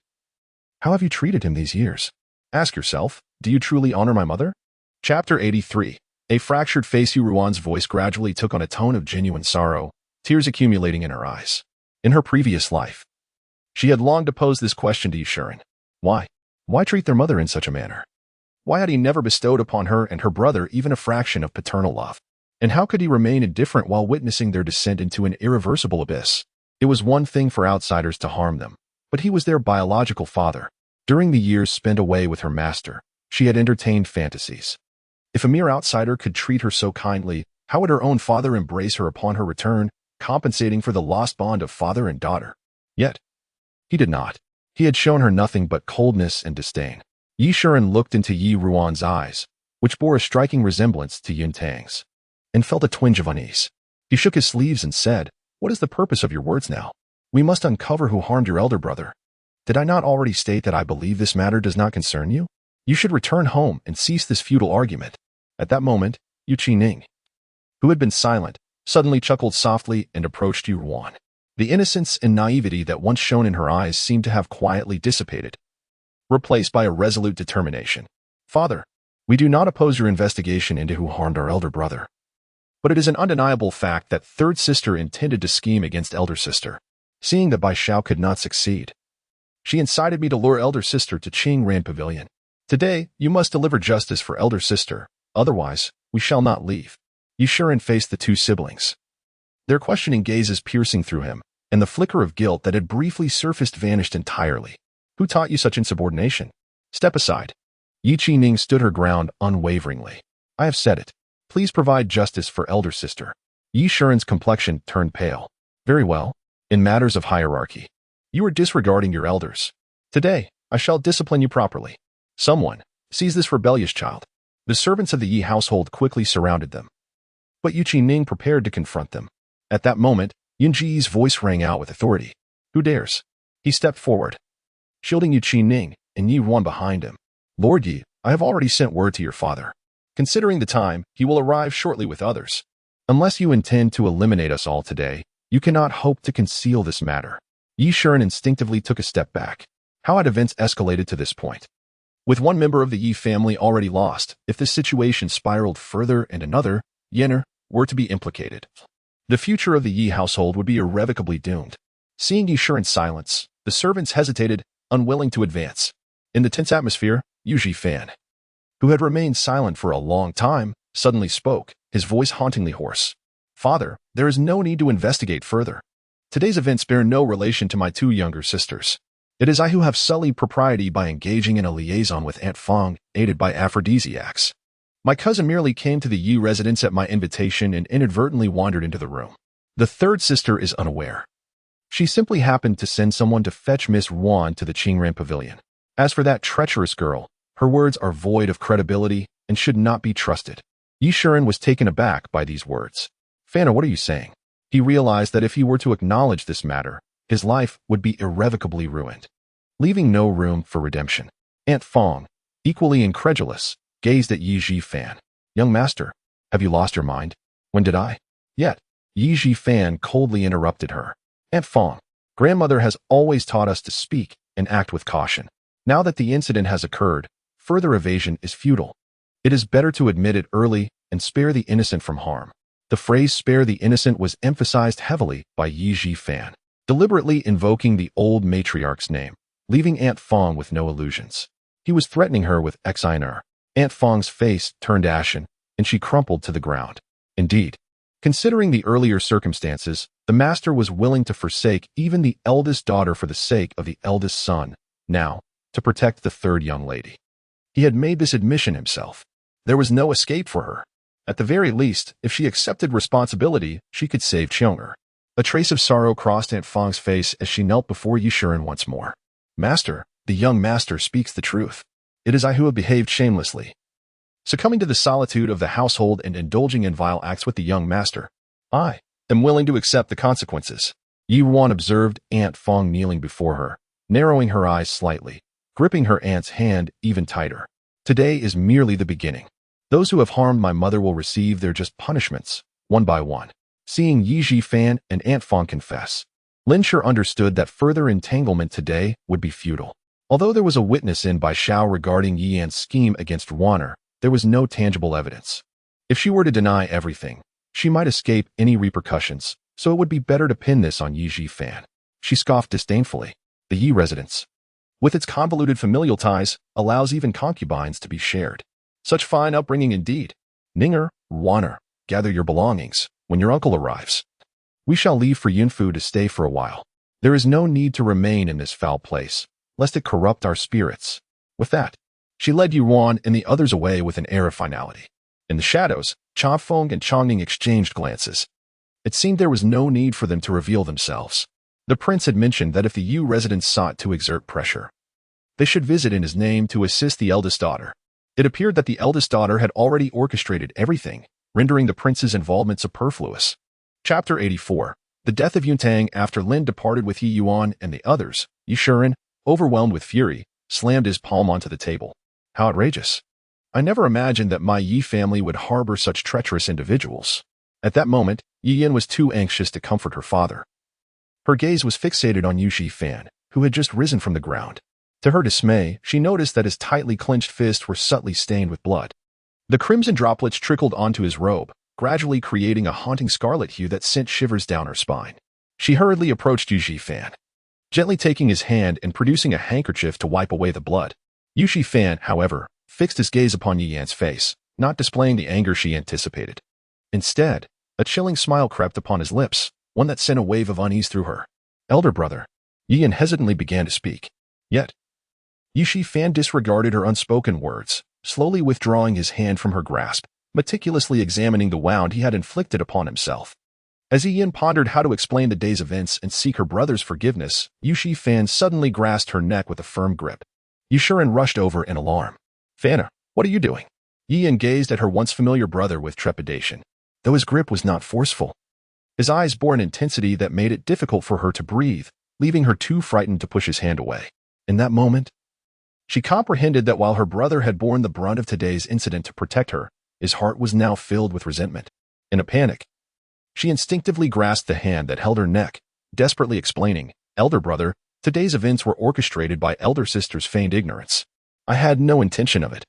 how have you treated him these years? Ask yourself, do you truly honor my mother? Chapter 83. A fractured face. Ruan's voice gradually took on a tone of genuine sorrow, tears accumulating in her eyes. In her previous life, she had longed to pose this question to Yushuren. Why? Why treat their mother in such a manner? Why had he never bestowed upon her and her brother even a fraction of paternal love? And how could he remain indifferent while witnessing their descent into an irreversible abyss? It was one thing for outsiders to harm them, but he was their biological father. During the years spent away with her master, she had entertained fantasies. If a mere outsider could treat her so kindly, how would her own father embrace her upon her return, compensating for the lost bond of father and daughter? Yet, he did not. He had shown her nothing but coldness and disdain. Yushuren looked into Ruan's eyes, which bore a striking resemblance to Yun Tang's, and felt a twinge of unease. He shook his sleeves and said, What is the purpose of your words now? We must uncover who harmed your elder brother. Did I not already state that I believe this matter does not concern you? You should return home and cease this futile argument. At that moment, Yu Ning, who had been silent, suddenly chuckled softly and approached Ruan. The innocence and naivety that once shone in her eyes seemed to have quietly dissipated, replaced by a resolute determination. Father, We do not oppose your investigation into who harmed our elder brother. But it is an undeniable fact that third sister intended to scheme against elder sister. Seeing that Bai Xiao could not succeed, she incited me to lure elder sister to Qing Ran Pavilion. Today, you must deliver justice for elder sister, otherwise, we shall not leave. Yishuren faced the two siblings. Their questioning gazes piercing through him, and the flicker of guilt that had briefly surfaced vanished entirely. Who taught you such insubordination? Step aside. Yi Qining stood her ground unwaveringly. I have said it. Please provide justice for elder sister. Yishuren's complexion turned pale. Very well. In matters of hierarchy, you are disregarding your elders. Today, I shall discipline you properly. Someone, seize this rebellious child. The servants of the Yi household quickly surrounded them. But Yu Qining prepared to confront them. At that moment, Yun Ji's voice rang out with authority. Who dares? He stepped forward, shielding Yu Qining and Yi Ruan behind him. Lord Yi, I have already sent word to your father. Considering the time, he will arrive shortly with others. Unless you intend to eliminate us all today, you cannot hope to conceal this matter. Yishuren instinctively took a step back. How had events escalated to this point? With one member of the Yi family already lost, if this situation spiraled further and another, Yenner, were to be implicated, the future of the Yi household would be irrevocably doomed. Seeing Yishuren's silence, the servants hesitated, unwilling to advance. In the tense atmosphere, Yu Fan, who had remained silent for a long time, suddenly spoke, his voice hauntingly hoarse. Father, there is no need to investigate further. Today's events bear no relation to my two younger sisters. It is I who have sullied propriety by engaging in a liaison with Aunt Fong, aided by aphrodisiacs. My cousin merely came to the Yi residence at my invitation and inadvertently wandered into the room. The third sister is unaware. She simply happened to send someone to fetch Miss Ruan to the Qingran Pavilion. As for that treacherous girl, her words are void of credibility and should not be trusted. Yishuren was taken aback by these words. Fana, what are you saying? He realized that if he were to acknowledge this matter, his life would be irrevocably ruined, leaving no room for redemption. Aunt Fong, equally incredulous, gazed at Yi Fan. Young master, have you lost your mind? When did I? Yet, Yi Fan coldly interrupted her. Aunt Fong, grandmother has always taught us to speak and act with caution. Now that the incident has occurred, further evasion is futile. It is better to admit it early and spare the innocent from harm. The phrase spare the innocent was emphasized heavily by Yi Fan, deliberately invoking the old matriarch's name, leaving Aunt Fong with no illusions. He was threatening her with Exiner. Aunt Fong's face turned ashen, and she crumpled to the ground. Indeed, considering the earlier circumstances, the master was willing to forsake even the eldest daughter for the sake of the eldest son, now, to protect the third young lady. He had made this admission himself. There was no escape for her. At the very least, if she accepted responsibility, she could save Chionger. A trace of sorrow crossed Aunt Fong's face as she knelt before Yishuren once more. Master, the young master speaks the truth. It is I who have behaved shamelessly. Succumbing to the solitude of the household and indulging in vile acts with the young master, I am willing to accept the consequences. Yi Ruan observed Aunt Fong kneeling before her, narrowing her eyes slightly, gripping her aunt's hand even tighter. Today is merely the beginning. Those who have harmed my mother will receive their just punishments, one by one. Seeing Yi Fan and Aunt Fong confess, Lin Shi understood that further entanglement today would be futile. Although there was a witness in Bai Xiao regarding Yi Yan's scheme against Ruaner, there was no tangible evidence. If she were to deny everything, she might escape any repercussions, so it would be better to pin this on Yi Fan. She scoffed disdainfully. The Yi residence, with its convoluted familial ties, allows even concubines to be shared. Such fine upbringing indeed. Ninger, Ruaner, gather your belongings when your uncle arrives. We shall leave for Yunfu to stay for a while. There is no need to remain in this foul place, lest it corrupt our spirits. With that, she led Yuan and the others away with an air of finality. In the shadows, Cha Feng and Chongning exchanged glances. It seemed there was no need for them to reveal themselves. The prince had mentioned that if the Yu residents sought to exert pressure, they should visit in his name to assist the eldest daughter. It appeared that the eldest daughter had already orchestrated everything, rendering the prince's involvement superfluous. Chapter 84. The death of Yuntang. After Lin departed with Yi Yuan and the others, Yishuren, overwhelmed with fury, slammed his palm onto the table. How outrageous. I never imagined that my Yi family would harbor such treacherous individuals. At that moment, Yi Yin was too anxious to comfort her father. Her gaze was fixated on Yu Fan, who had just risen from the ground. To her dismay, she noticed that his tightly clenched fists were subtly stained with blood. The crimson droplets trickled onto his robe, gradually creating a haunting scarlet hue that sent shivers down her spine. She hurriedly approached Yu Fan, gently taking his hand and producing a handkerchief to wipe away the blood. Yu Fan, however, fixed his gaze upon Yi Yan's face, not displaying the anger she anticipated. Instead, a chilling smile crept upon his lips, one that sent a wave of unease through her. Elder brother. Yi Yan hesitantly began to speak. Yet, Yu Fan disregarded her unspoken words, slowly withdrawing his hand from her grasp, meticulously examining the wound he had inflicted upon himself. As Yi Yan pondered how to explain the day's events and seek her brother's forgiveness, Yu Fan suddenly grasped her neck with a firm grip. Yushuren rushed over in alarm. Fana, what are you doing? Yi Yan gazed at her once familiar brother with trepidation, though his grip was not forceful. His eyes bore an intensity that made it difficult for her to breathe, leaving her too frightened to push his hand away. In that moment, she comprehended that while her brother had borne the brunt of today's incident to protect her, his heart was now filled with resentment. In a panic, she instinctively grasped the hand that held her neck, desperately explaining, Elder brother, today's events were orchestrated by elder sister's feigned ignorance. I had no intention of it.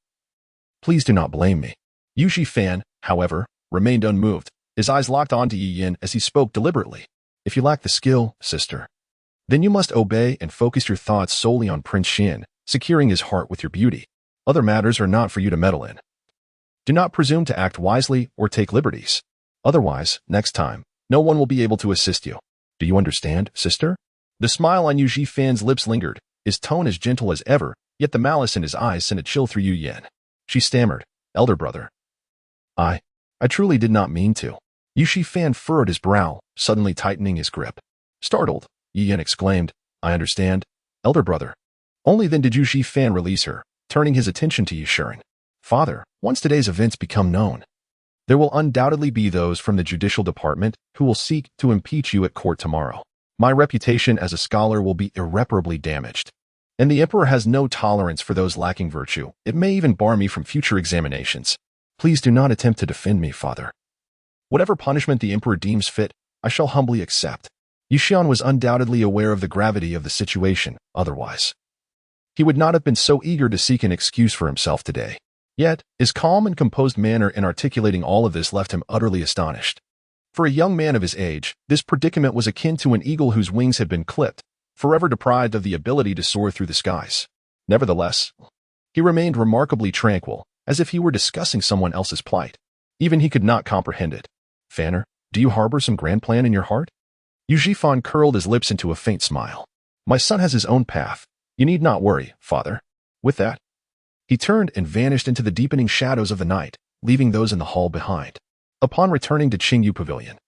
Please do not blame me. Yu Fan, however, remained unmoved, his eyes locked onto Yi Yan as he spoke deliberately. If you lack the skill, sister, then you must obey and focus your thoughts solely on Prince Jun, securing his heart with your beauty. Other matters are not for you to meddle in. Do not presume to act wisely or take liberties. Otherwise, next time, no one will be able to assist you. Do you understand, sister? The smile on Yu Fan's lips lingered, his tone as gentle as ever, yet the malice in his eyes sent a chill through Yu Yan. She stammered, Elder brother. I truly did not mean to. Yu Fan furrowed his brow, suddenly tightening his grip. Startled, Yi Yan exclaimed, I understand, Elder brother. Only then did Yu Fan release her, turning his attention to Yushuren. Father, once today's events become known, there will undoubtedly be those from the judicial department who will seek to impeach you at court tomorrow. My reputation as a scholar will be irreparably damaged. And the Emperor has no tolerance for those lacking virtue. It may even bar me from future examinations. Please do not attempt to defend me, father. Whatever punishment the Emperor deems fit, I shall humbly accept. Yushan was undoubtedly aware of the gravity of the situation, otherwise he would not have been so eager to seek an excuse for himself today. Yet, his calm and composed manner in articulating all of this left him utterly astonished. For a young man of his age, this predicament was akin to an eagle whose wings had been clipped, forever deprived of the ability to soar through the skies. Nevertheless, he remained remarkably tranquil, as if he were discussing someone else's plight. Even he could not comprehend it. Fanner, do you harbor some grand plan in your heart? Yu Fan curled his lips into a faint smile. My son has his own path. You need not worry, father. With that, he turned and vanished into the deepening shadows of the night, leaving those in the hall behind. Upon returning to Qingyu Pavilion,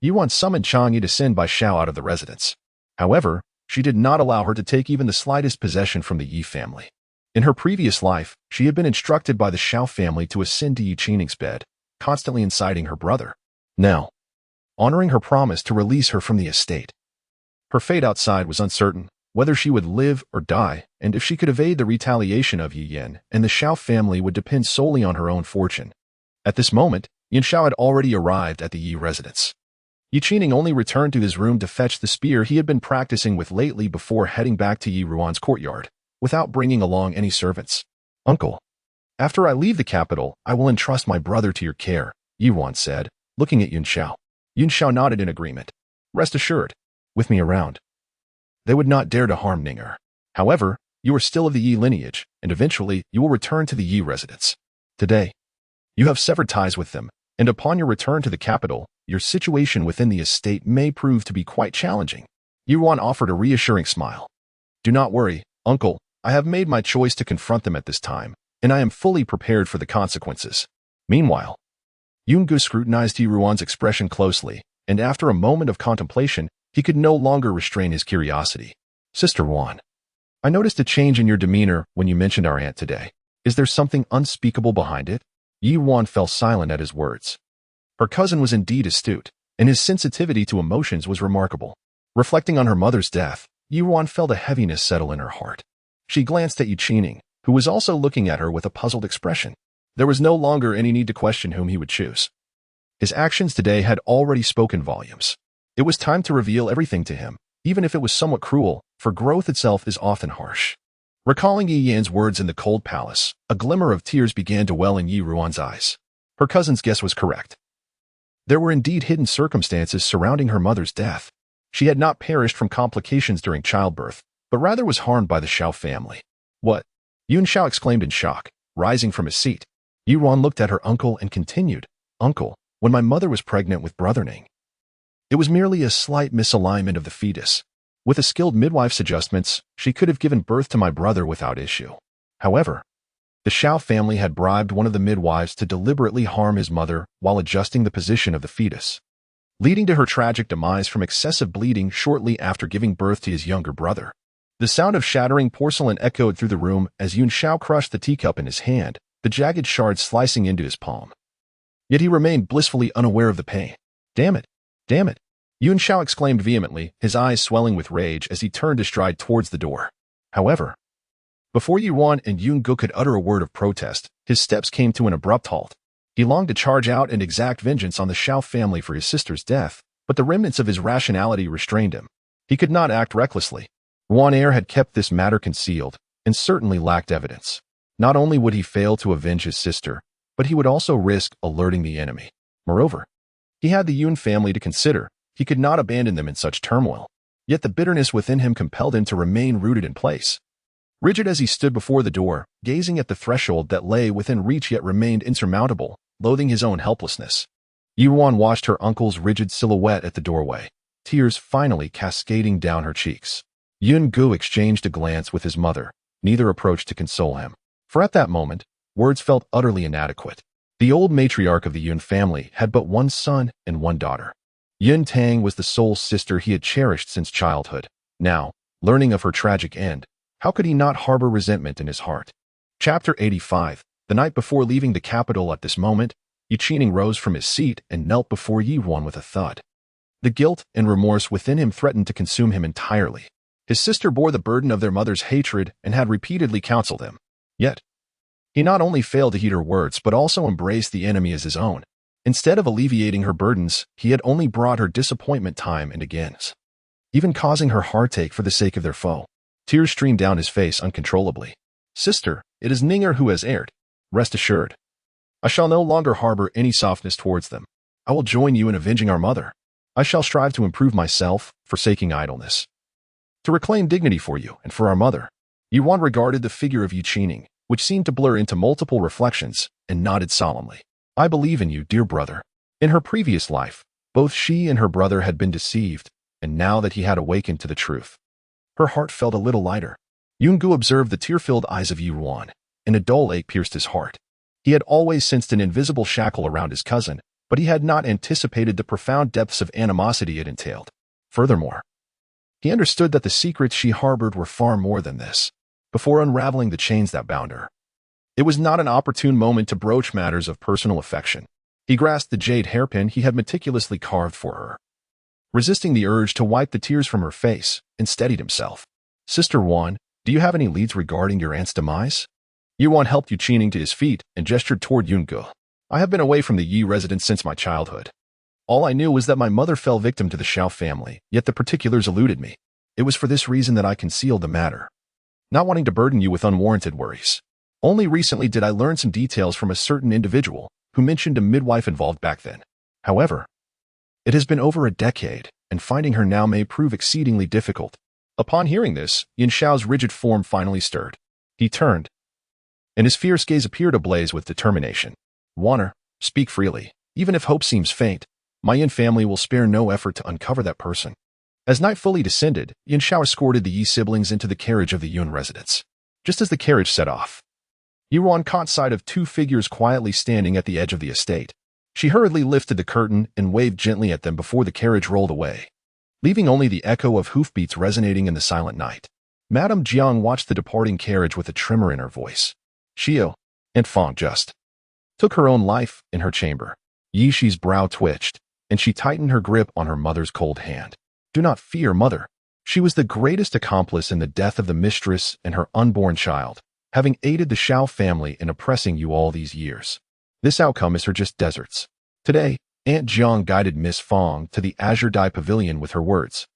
Yuan summoned Chang'e to send Bai Xiao out of the residence. However, she did not allow her to take even the slightest possession from the Yi family. In her previous life, she had been instructed by the Xiao family to ascend to Yi Qining's bed, constantly inciting her brother. Now, honoring her promise to release her from the estate. Her fate outside was uncertain, whether she would live or die, and if she could evade the retaliation of Yi Yan and the Xiao family would depend solely on her own fortune. At this moment, Yin Xiao had already arrived at the Yi residence. Yi Qining only returned to his room to fetch the spear he had been practicing with lately before heading back to Yi Ruan's courtyard, without bringing along any servants. Uncle, after I leave the capital, I will entrust my brother to your care, Yi Ruan said, looking at Yun Xiao. Yun Xiao nodded in agreement. Rest assured, with me around, they would not dare to harm Ninger. However, you are still of the Yi lineage, and eventually you will return to the Yi residence. Today, you have severed ties with them, and upon your return to the capital, your situation within the estate may prove to be quite challenging. Yuan offered a reassuring smile. Do not worry, uncle, I have made my choice to confront them at this time, and I am fully prepared for the consequences. Meanwhile, Yungu scrutinized Yuan's expression closely, and after a moment of contemplation, he could no longer restrain his curiosity. Sister Wan, I noticed a change in your demeanor when you mentioned our aunt today. Is there something unspeakable behind it? Yuan fell silent at his words. Her cousin was indeed astute, and his sensitivity to emotions was remarkable. Reflecting on her mother's death, Yuan felt a heaviness settle in her heart. She glanced at Yi Qining, who was also looking at her with a puzzled expression. There was no longer any need to question whom he would choose. His actions today had already spoken volumes. It was time to reveal everything to him, even if it was somewhat cruel, for growth itself is often harsh. Recalling Yi Yan's words in the cold palace, a glimmer of tears began to well in Yi Ruan's eyes. Her cousin's guess was correct. There were indeed hidden circumstances surrounding her mother's death. She had not perished from complications during childbirth, but rather was harmed by the Xiao family. What? Yun Xiao exclaimed in shock, rising from his seat. Yi Ruan looked at her uncle and continued, Uncle, when my mother was pregnant with brother Ning, it was merely a slight misalignment of the fetus. With a skilled midwife's adjustments, she could have given birth to my brother without issue. However, the Xiao family had bribed one of the midwives to deliberately harm his mother while adjusting the position of the fetus, leading to her tragic demise from excessive bleeding shortly after giving birth to his younger brother. The sound of shattering porcelain echoed through the room as Yun Xiao crushed the teacup in his hand, the jagged shards slicing into his palm. Yet he remained blissfully unaware of the pain. Damn it! Damn it! Yun Xiao exclaimed vehemently, his eyes swelling with rage as he turned to stride towards the door. However, before Yi Ruan and Yun Gu could utter a word of protest, his steps came to an abrupt halt. He longed to charge out and exact vengeance on the Xiao family for his sister's death, but the remnants of his rationality restrained him. He could not act recklessly. Ruan Air had kept this matter concealed, and certainly lacked evidence. Not only would he fail to avenge his sister, but he would also risk alerting the enemy. Moreover, he had the Yun family to consider. He could not abandon them in such turmoil. Yet the bitterness within him compelled him to remain rooted in place. Rigid as he stood before the door, gazing at the threshold that lay within reach yet remained insurmountable, loathing his own helplessness. Yi Ruan watched her uncle's rigid silhouette at the doorway, tears finally cascading down her cheeks. Yun Gu exchanged a glance with his mother. Neither approached to console him. For at that moment, words felt utterly inadequate. The old matriarch of the Yun family had but one son and one daughter. Yun Tang was the sole sister he had cherished since childhood. Now, learning of her tragic end, how could he not harbor resentment in his heart? Chapter 85. The night before leaving the capital at this moment, Yi Qining rose from his seat and knelt before Yi Ruan with a thud. The guilt and remorse within him threatened to consume him entirely. His sister bore the burden of their mother's hatred and had repeatedly counseled him. Yet, he not only failed to heed her words but also embraced the enemy as his own. Instead of alleviating her burdens, he had only brought her disappointment time and again, even causing her heartache for the sake of their foe. Tears streamed down his face uncontrollably. Sister, it is Ninger who has erred. Rest assured, I shall no longer harbor any softness towards them. I will join you in avenging our mother. I shall strive to improve myself, forsaking idleness, to reclaim dignity for you and for our mother. Yi Ruan regarded the figure of Yi Qining, which seemed to blur into multiple reflections, and nodded solemnly. I believe in you, dear brother. In her previous life, both she and her brother had been deceived, and now that he had awakened to the truth, her heart felt a little lighter. Yun Gu observed the tear-filled eyes of Yi Ruan, and a dull ache pierced his heart. He had always sensed an invisible shackle around his cousin, but he had not anticipated the profound depths of animosity it entailed. Furthermore, he understood that the secrets she harbored were far more than this. Before unraveling the chains that bound her, it was not an opportune moment to broach matters of personal affection. He grasped the jade hairpin he had meticulously carved for her, resisting the urge to wipe the tears from her face, and steadied himself. Sister Ruan, do you have any leads regarding your aunt's demise? Yi Ruan helped Yi Qining to his feet and gestured toward Yun Gu. I have been away from the Yi residence since my childhood. All I knew was that my mother fell victim to the Xiao family, yet the particulars eluded me. It was for this reason that I concealed the matter, not wanting to burden you with unwarranted worries. Only recently did I learn some details from a certain individual who mentioned a midwife involved back then. However, it has been over a decade, and finding her now may prove exceedingly difficult. Upon hearing this, Yin Xiao's rigid form finally stirred. He turned, and his fierce gaze appeared ablaze with determination. Wanner, speak freely. Even if hope seems faint, my Yin family will spare no effort to uncover that person. As night fully descended, Yin Xiao escorted the Yi siblings into the carriage of the Yun residence. Just as the carriage set off, Yi Ruan caught sight of two figures quietly standing at the edge of the estate. She hurriedly lifted the curtain and waved gently at them before the carriage rolled away, leaving only the echo of hoofbeats resonating in the silent night. Madame Jiang watched the departing carriage with a tremor in her voice. Xiao, Aunt Fong just took her own life in her chamber. Yi Shi's brow twitched, and she tightened her grip on her mother's cold hand. Do not fear, mother. She was the greatest accomplice in the death of the mistress and her unborn child, having aided the Xiao family in oppressing you all these years. This outcome is her just deserts. Today, Aunt Jiang guided Miss Fong to the azure dye pavilion with her words.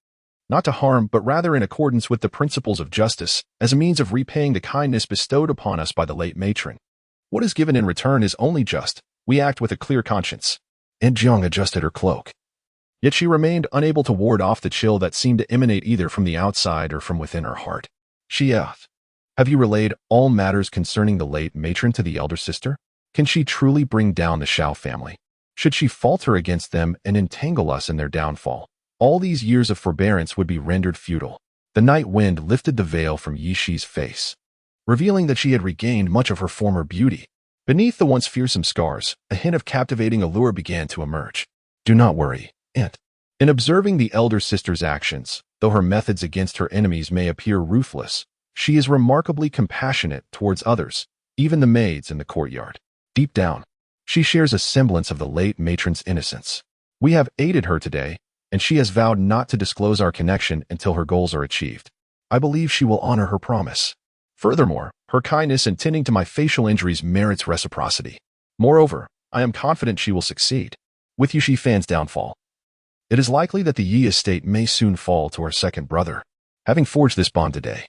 not to harm, but rather in accordance with the principles of justice, as a means of repaying the kindness bestowed upon us by the late matron. What is given in return is only just. We act with a clear conscience. And Jiang adjusted her cloak. Yet she remained unable to ward off the chill that seemed to emanate either from the outside or from within her heart. She asked, "Have you relayed all matters concerning the late matron to the elder sister? Can she truly bring down the Shao family? Should she falter against them and entangle us in their downfall, all these years of forbearance would be rendered futile." The night wind lifted the veil from Yi Shi's face, revealing that she had regained much of her former beauty. Beneath the once fearsome scars, a hint of captivating allure began to emerge. "Do not worry, Aunt." In observing the elder sister's actions, though her methods against her enemies may appear ruthless, she is remarkably compassionate towards others, even the maids in the courtyard. Deep down, she shares a semblance of the late matron's innocence. We have aided her today, and she has vowed not to disclose our connection until her goals are achieved. I believe she will honor her promise. Furthermore, her kindness in tending to my facial injuries merits reciprocity. Moreover, I am confident she will succeed. With Yi Shifan's downfall, it is likely that the Yi estate may soon fall to our second brother. Having forged this bond today,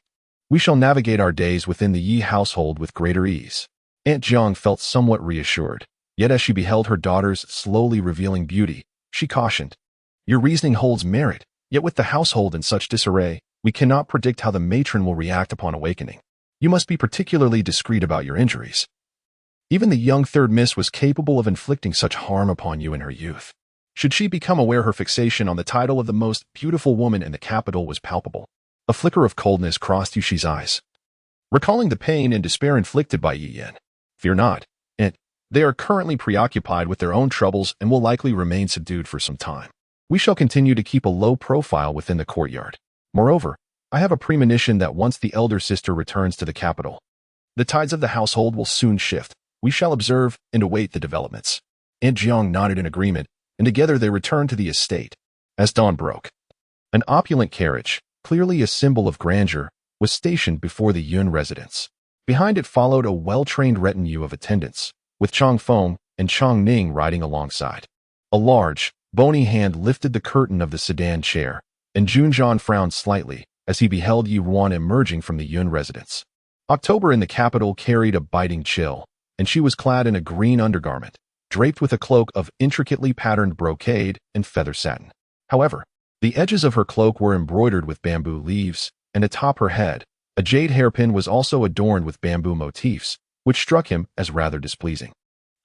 we shall navigate our days within the Yi household with greater ease. Aunt Jiang felt somewhat reassured, yet as she beheld her daughter's slowly revealing beauty, she cautioned, "Your reasoning holds merit, yet with the household in such disarray, we cannot predict how the matron will react upon awakening. You must be particularly discreet about your injuries. Even the young third miss was capable of inflicting such harm upon you in her youth. Should she become aware her fixation on the title of the most beautiful woman in the capital was palpable." A flicker of coldness crossed Yu Shi's eyes, recalling the pain and despair inflicted by Yi Yan. "Fear not, Aunt. They are currently preoccupied with their own troubles and will likely remain subdued for some time. We shall continue to keep a low profile within the courtyard. Moreover, I have a premonition that once the elder sister returns to the capital, the tides of the household will soon shift. We shall observe and await the developments." Aunt Jiang nodded in agreement, and together they returned to the estate. As dawn broke, an opulent carriage, clearly a symbol of grandeur, was stationed before the Yun residence. Behind it followed a well-trained retinue of attendants, with Chang Feng and Chang Ning riding alongside. A large, bony hand lifted the curtain of the sedan chair, and Jun Zhan frowned slightly as he beheld Ruan emerging from the Yun residence. October in the capital carried a biting chill, and she was clad in a green undergarment, draped with a cloak of intricately patterned brocade and feather satin. However, the edges of her cloak were embroidered with bamboo leaves, and atop her head, a jade hairpin was also adorned with bamboo motifs, which struck him as rather displeasing.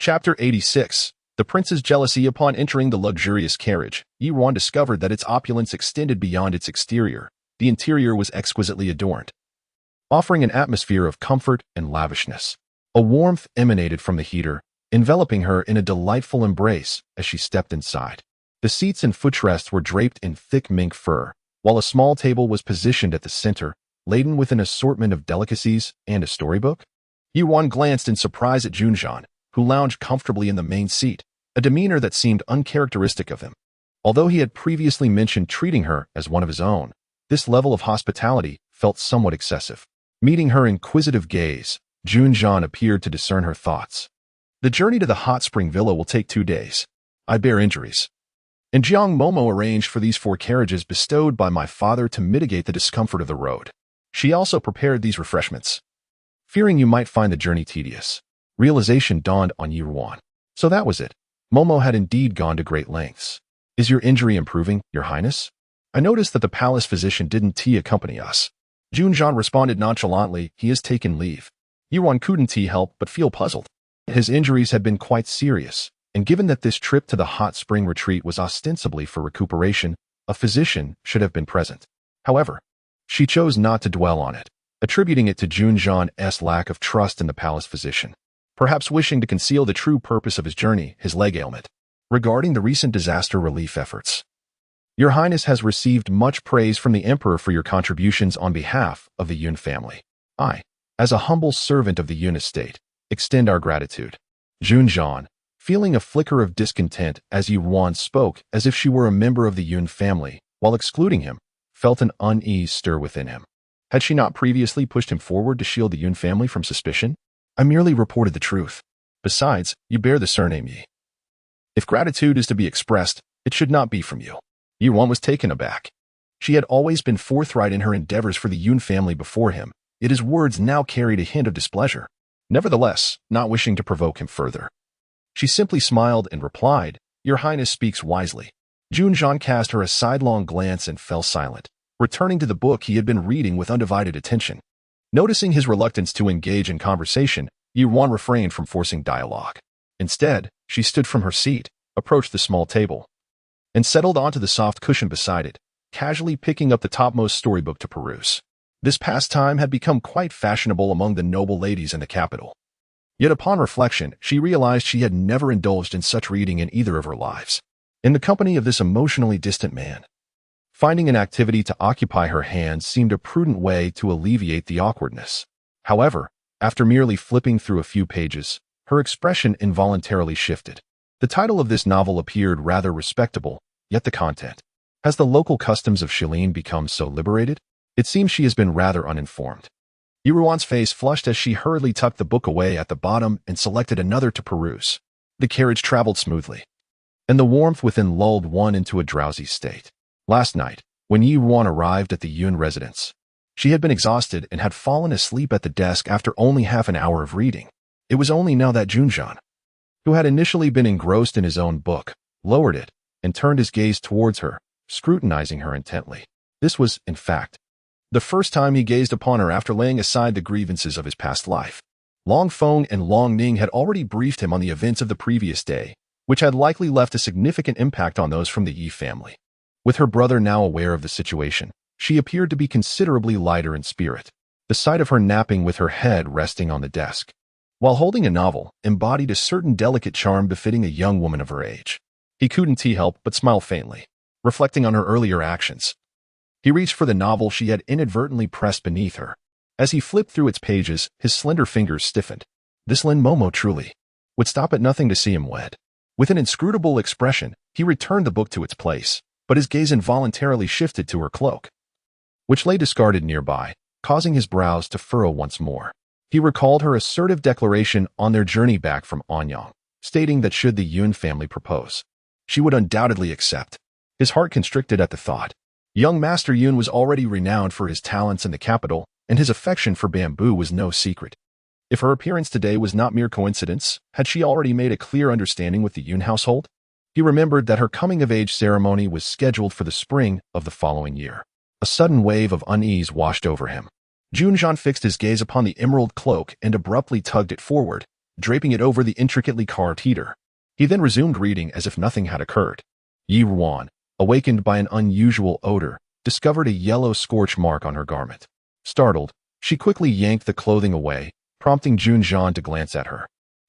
Chapter 86. The prince's jealousy. Upon entering the luxurious carriage, Ruan discovered that its opulence extended beyond its exterior. The interior was exquisitely adorned, offering an atmosphere of comfort and lavishness. A warmth emanated from the heater, enveloping her in a delightful embrace as she stepped inside. The seats and footrests were draped in thick mink fur, while a small table was positioned at the center, laden with an assortment of delicacies and a storybook. Ruan glanced in surprise at Jun Zhan, who lounged comfortably in the main seat, a demeanor that seemed uncharacteristic of him. Although he had previously mentioned treating her as one of his own, this level of hospitality felt somewhat excessive. Meeting her inquisitive gaze, Jun Zhan appeared to discern her thoughts. "The journey to the hot spring villa will take 2 days. I bear injuries, and Jiang Momo arranged for these 4 carriages bestowed by my father to mitigate the discomfort of the road. She also prepared these refreshments, fearing you might find the journey tedious." Realization dawned on Ruan. So that was it. Momo had indeed gone to great lengths. "Is your injury improving, Your Highness? I noticed that the palace physician didn't accompany us." Jun Zhan responded nonchalantly, "He has taken leave." Ruan couldn't help but feel puzzled. His injuries had been quite serious, and given that this trip to the hot spring retreat was ostensibly for recuperation, a physician should have been present. However, she chose not to dwell on it, attributing it to Jun Zhan's lack of trust in the palace physician, perhaps wishing to conceal the true purpose of his journey, his leg ailment. Regarding the recent disaster relief efforts, Your Highness has received much praise from the Emperor for your contributions on behalf of the Yun family. I, as a humble servant of the Yun estate, extend our gratitude. Jun Zhan, feeling a flicker of discontent as Ruan spoke as if she were a member of the Yun family, while excluding him, felt an unease stir within him. Had she not previously pushed him forward to shield the Yun family from suspicion? "I merely reported the truth. Besides, you bear the surname Yi. If gratitude is to be expressed, it should not be from you." Ruan was taken aback. She had always been forthright in her endeavors for the Yun family before him, yet his words now carried a hint of displeasure. Nevertheless, not wishing to provoke him further, she simply smiled and replied, "Your Highness speaks wisely." Jun Zhan cast her a sidelong glance and fell silent, returning to the book he had been reading with undivided attention. Noticing his reluctance to engage in conversation, Ruan refrained from forcing dialogue. Instead, she stood from her seat, approached the small table, and settled onto the soft cushion beside it, casually picking up the topmost storybook to peruse. This pastime had become quite fashionable among the noble ladies in the capital. Yet upon reflection, she realized she had never indulged in such reading in either of her lives. In the company of this emotionally distant man, finding an activity to occupy her hands seemed a prudent way to alleviate the awkwardness. However, after merely flipping through a few pages, her expression involuntarily shifted. The title of this novel appeared rather respectable, yet the content. Has the local customs of Shilin become so liberated? It seems she has been rather uninformed. Ruan's face flushed as she hurriedly tucked the book away at the bottom and selected another to peruse. The carriage traveled smoothly, and the warmth within lulled one into a drowsy state. Last night, when Ruan arrived at the Yun residence, she had been exhausted and had fallen asleep at the desk after only half an hour of reading. It was only now that Jun Zhan, who had initially been engrossed in his own book, lowered it and turned his gaze towards her, scrutinizing her intently. This was, in fact, the first time he gazed upon her after laying aside the grievances of his past life. Long Feng and Long Ning had already briefed him on the events of the previous day, which had likely left a significant impact on those from the Yi family. With her brother now aware of the situation, she appeared to be considerably lighter in spirit. The sight of her napping with her head resting on the desk, while holding a novel, embodied a certain delicate charm befitting a young woman of her age. He couldn't help but smile faintly, reflecting on her earlier actions. He reached for the novel she had inadvertently pressed beneath her. As he flipped through its pages, his slender fingers stiffened. This Lin Momo truly would stop at nothing to see him wed. With an inscrutable expression, he returned the book to its place, but his gaze involuntarily shifted to her cloak, which lay discarded nearby, causing his brows to furrow once more. He recalled her assertive declaration on their journey back from Anyong, stating that should the Yun family propose, she would undoubtedly accept. His heart constricted at the thought. Young Master Yun was already renowned for his talents in the capital, and his affection for bamboo was no secret. If her appearance today was not mere coincidence, had she already made a clear understanding with the Yun household? He remembered that her coming-of-age ceremony was scheduled for the spring of the following year. A sudden wave of unease washed over him. Jun Zhan fixed his gaze upon the emerald cloak and abruptly tugged it forward, draping it over the intricately carved heater. He then resumed reading as if nothing had occurred. Ruan, awakened by an unusual odor, discovered a yellow scorch mark on her garment. Startled, she quickly yanked the clothing away, prompting Jun Zhan to glance at her,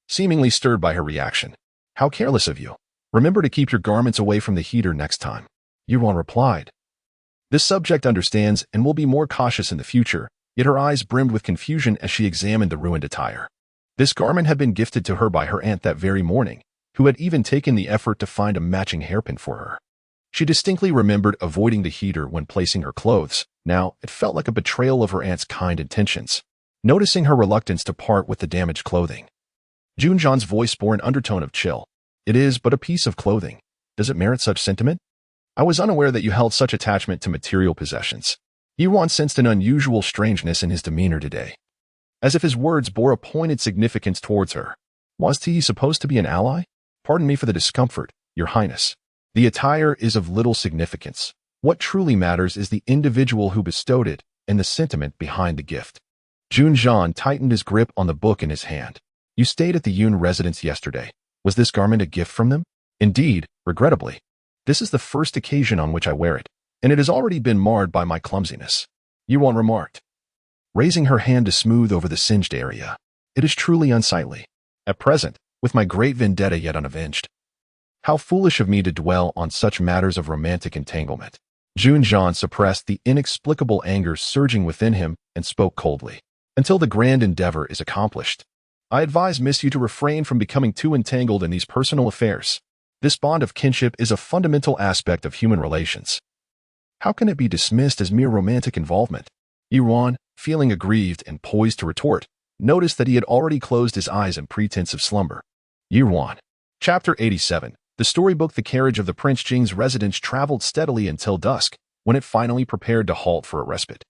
seemingly stirred by her reaction. "How careless of you. Remember to keep your garments away from the heater next time." Ruan replied. "This subject understands and will be more cautious in the future," yet her eyes brimmed with confusion as she examined the ruined attire. This garment had been gifted to her by her aunt that very morning, who had even taken the effort to find a matching hairpin for her. She distinctly remembered avoiding the heater when placing her clothes. Now, it felt like a betrayal of her aunt's kind intentions. Noticing her reluctance to part with the damaged clothing, Jun Zhan's voice bore an undertone of chill. "It is but a piece of clothing. Does it merit such sentiment? I was unaware that you held such attachment to material possessions." Ruan sensed an unusual strangeness in his demeanor today, as if his words bore a pointed significance towards her. Was he supposed to be an ally? "Pardon me for the discomfort, Your Highness. The attire is of little significance. What truly matters is the individual who bestowed it and the sentiment behind the gift." Jun Zhan tightened his grip on the book in his hand. "You stayed at the Yun residence yesterday. Was this garment a gift from them?" "Indeed, regrettably. This is the first occasion on which I wear it, and it has already been marred by my clumsiness," Ruan remarked, raising her hand to smooth over the singed area. "It is truly unsightly. At present, with my great vendetta yet unavenged. How foolish of me to dwell on such matters of romantic entanglement." Jun Zhan suppressed the inexplicable anger surging within him and spoke coldly. "Until the grand endeavor is accomplished, I advise Miss you to refrain from becoming too entangled in these personal affairs. This bond of kinship is a fundamental aspect of human relations. How can it be dismissed as mere romantic involvement?" Ruan, feeling aggrieved and poised to retort, noticed that he had already closed his eyes in pretense of slumber. Ruan. Chapter 87. The storybook. The carriage of the Prince Jing's residence traveled steadily until dusk, when it finally prepared to halt for a respite.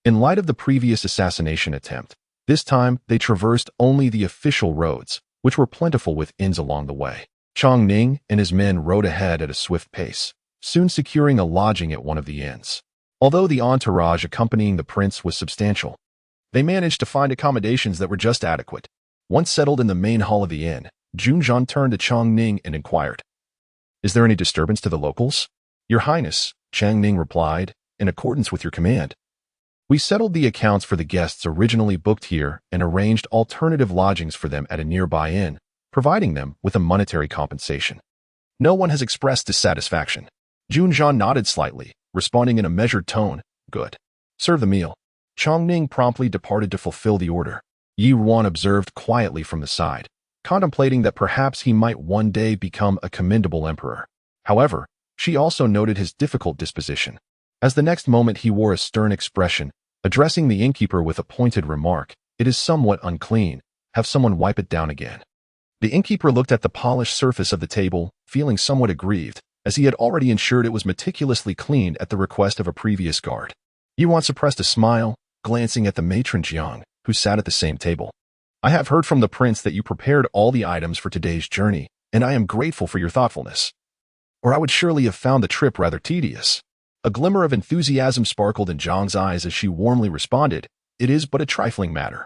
In light of the previous assassination attempt, this time they traversed only the official roads, which were plentiful with inns along the way. Chong Ning and his men rode ahead at a swift pace, soon securing a lodging at one of the inns. Although the entourage accompanying the prince was substantial, they managed to find accommodations that were just adequate. Once settled in the main hall of the inn, Jun Zhan turned to Chong Ning and inquired, "Is there any disturbance to the locals?" "Your Highness," Chang Ning replied, "in accordance with your command. We settled the accounts for the guests originally booked here and arranged alternative lodgings for them at a nearby inn, providing them with a monetary compensation. No one has expressed dissatisfaction." Jun Zhan nodded slightly, responding in a measured tone, "Good. Serve the meal." Chong Ning promptly departed to fulfill the order. Ruan observed quietly from the side, contemplating that perhaps he might one day become a commendable emperor. However, she also noted his difficult disposition, as the next moment he wore a stern expression, addressing the innkeeper with a pointed remark, "It is somewhat unclean. Have someone wipe it down again." The innkeeper looked at the polished surface of the table, feeling somewhat aggrieved, as he had already ensured it was meticulously cleaned at the request of a previous guard. Yuan suppressed a smile, glancing at the matron Jiang, who sat at the same table. "I have heard from the prince that you prepared all the items for today's journey, and I am grateful for your thoughtfulness. Or I would surely have found the trip rather tedious." A glimmer of enthusiasm sparkled in Jiang's eyes as she warmly responded, "It is but a trifling matter.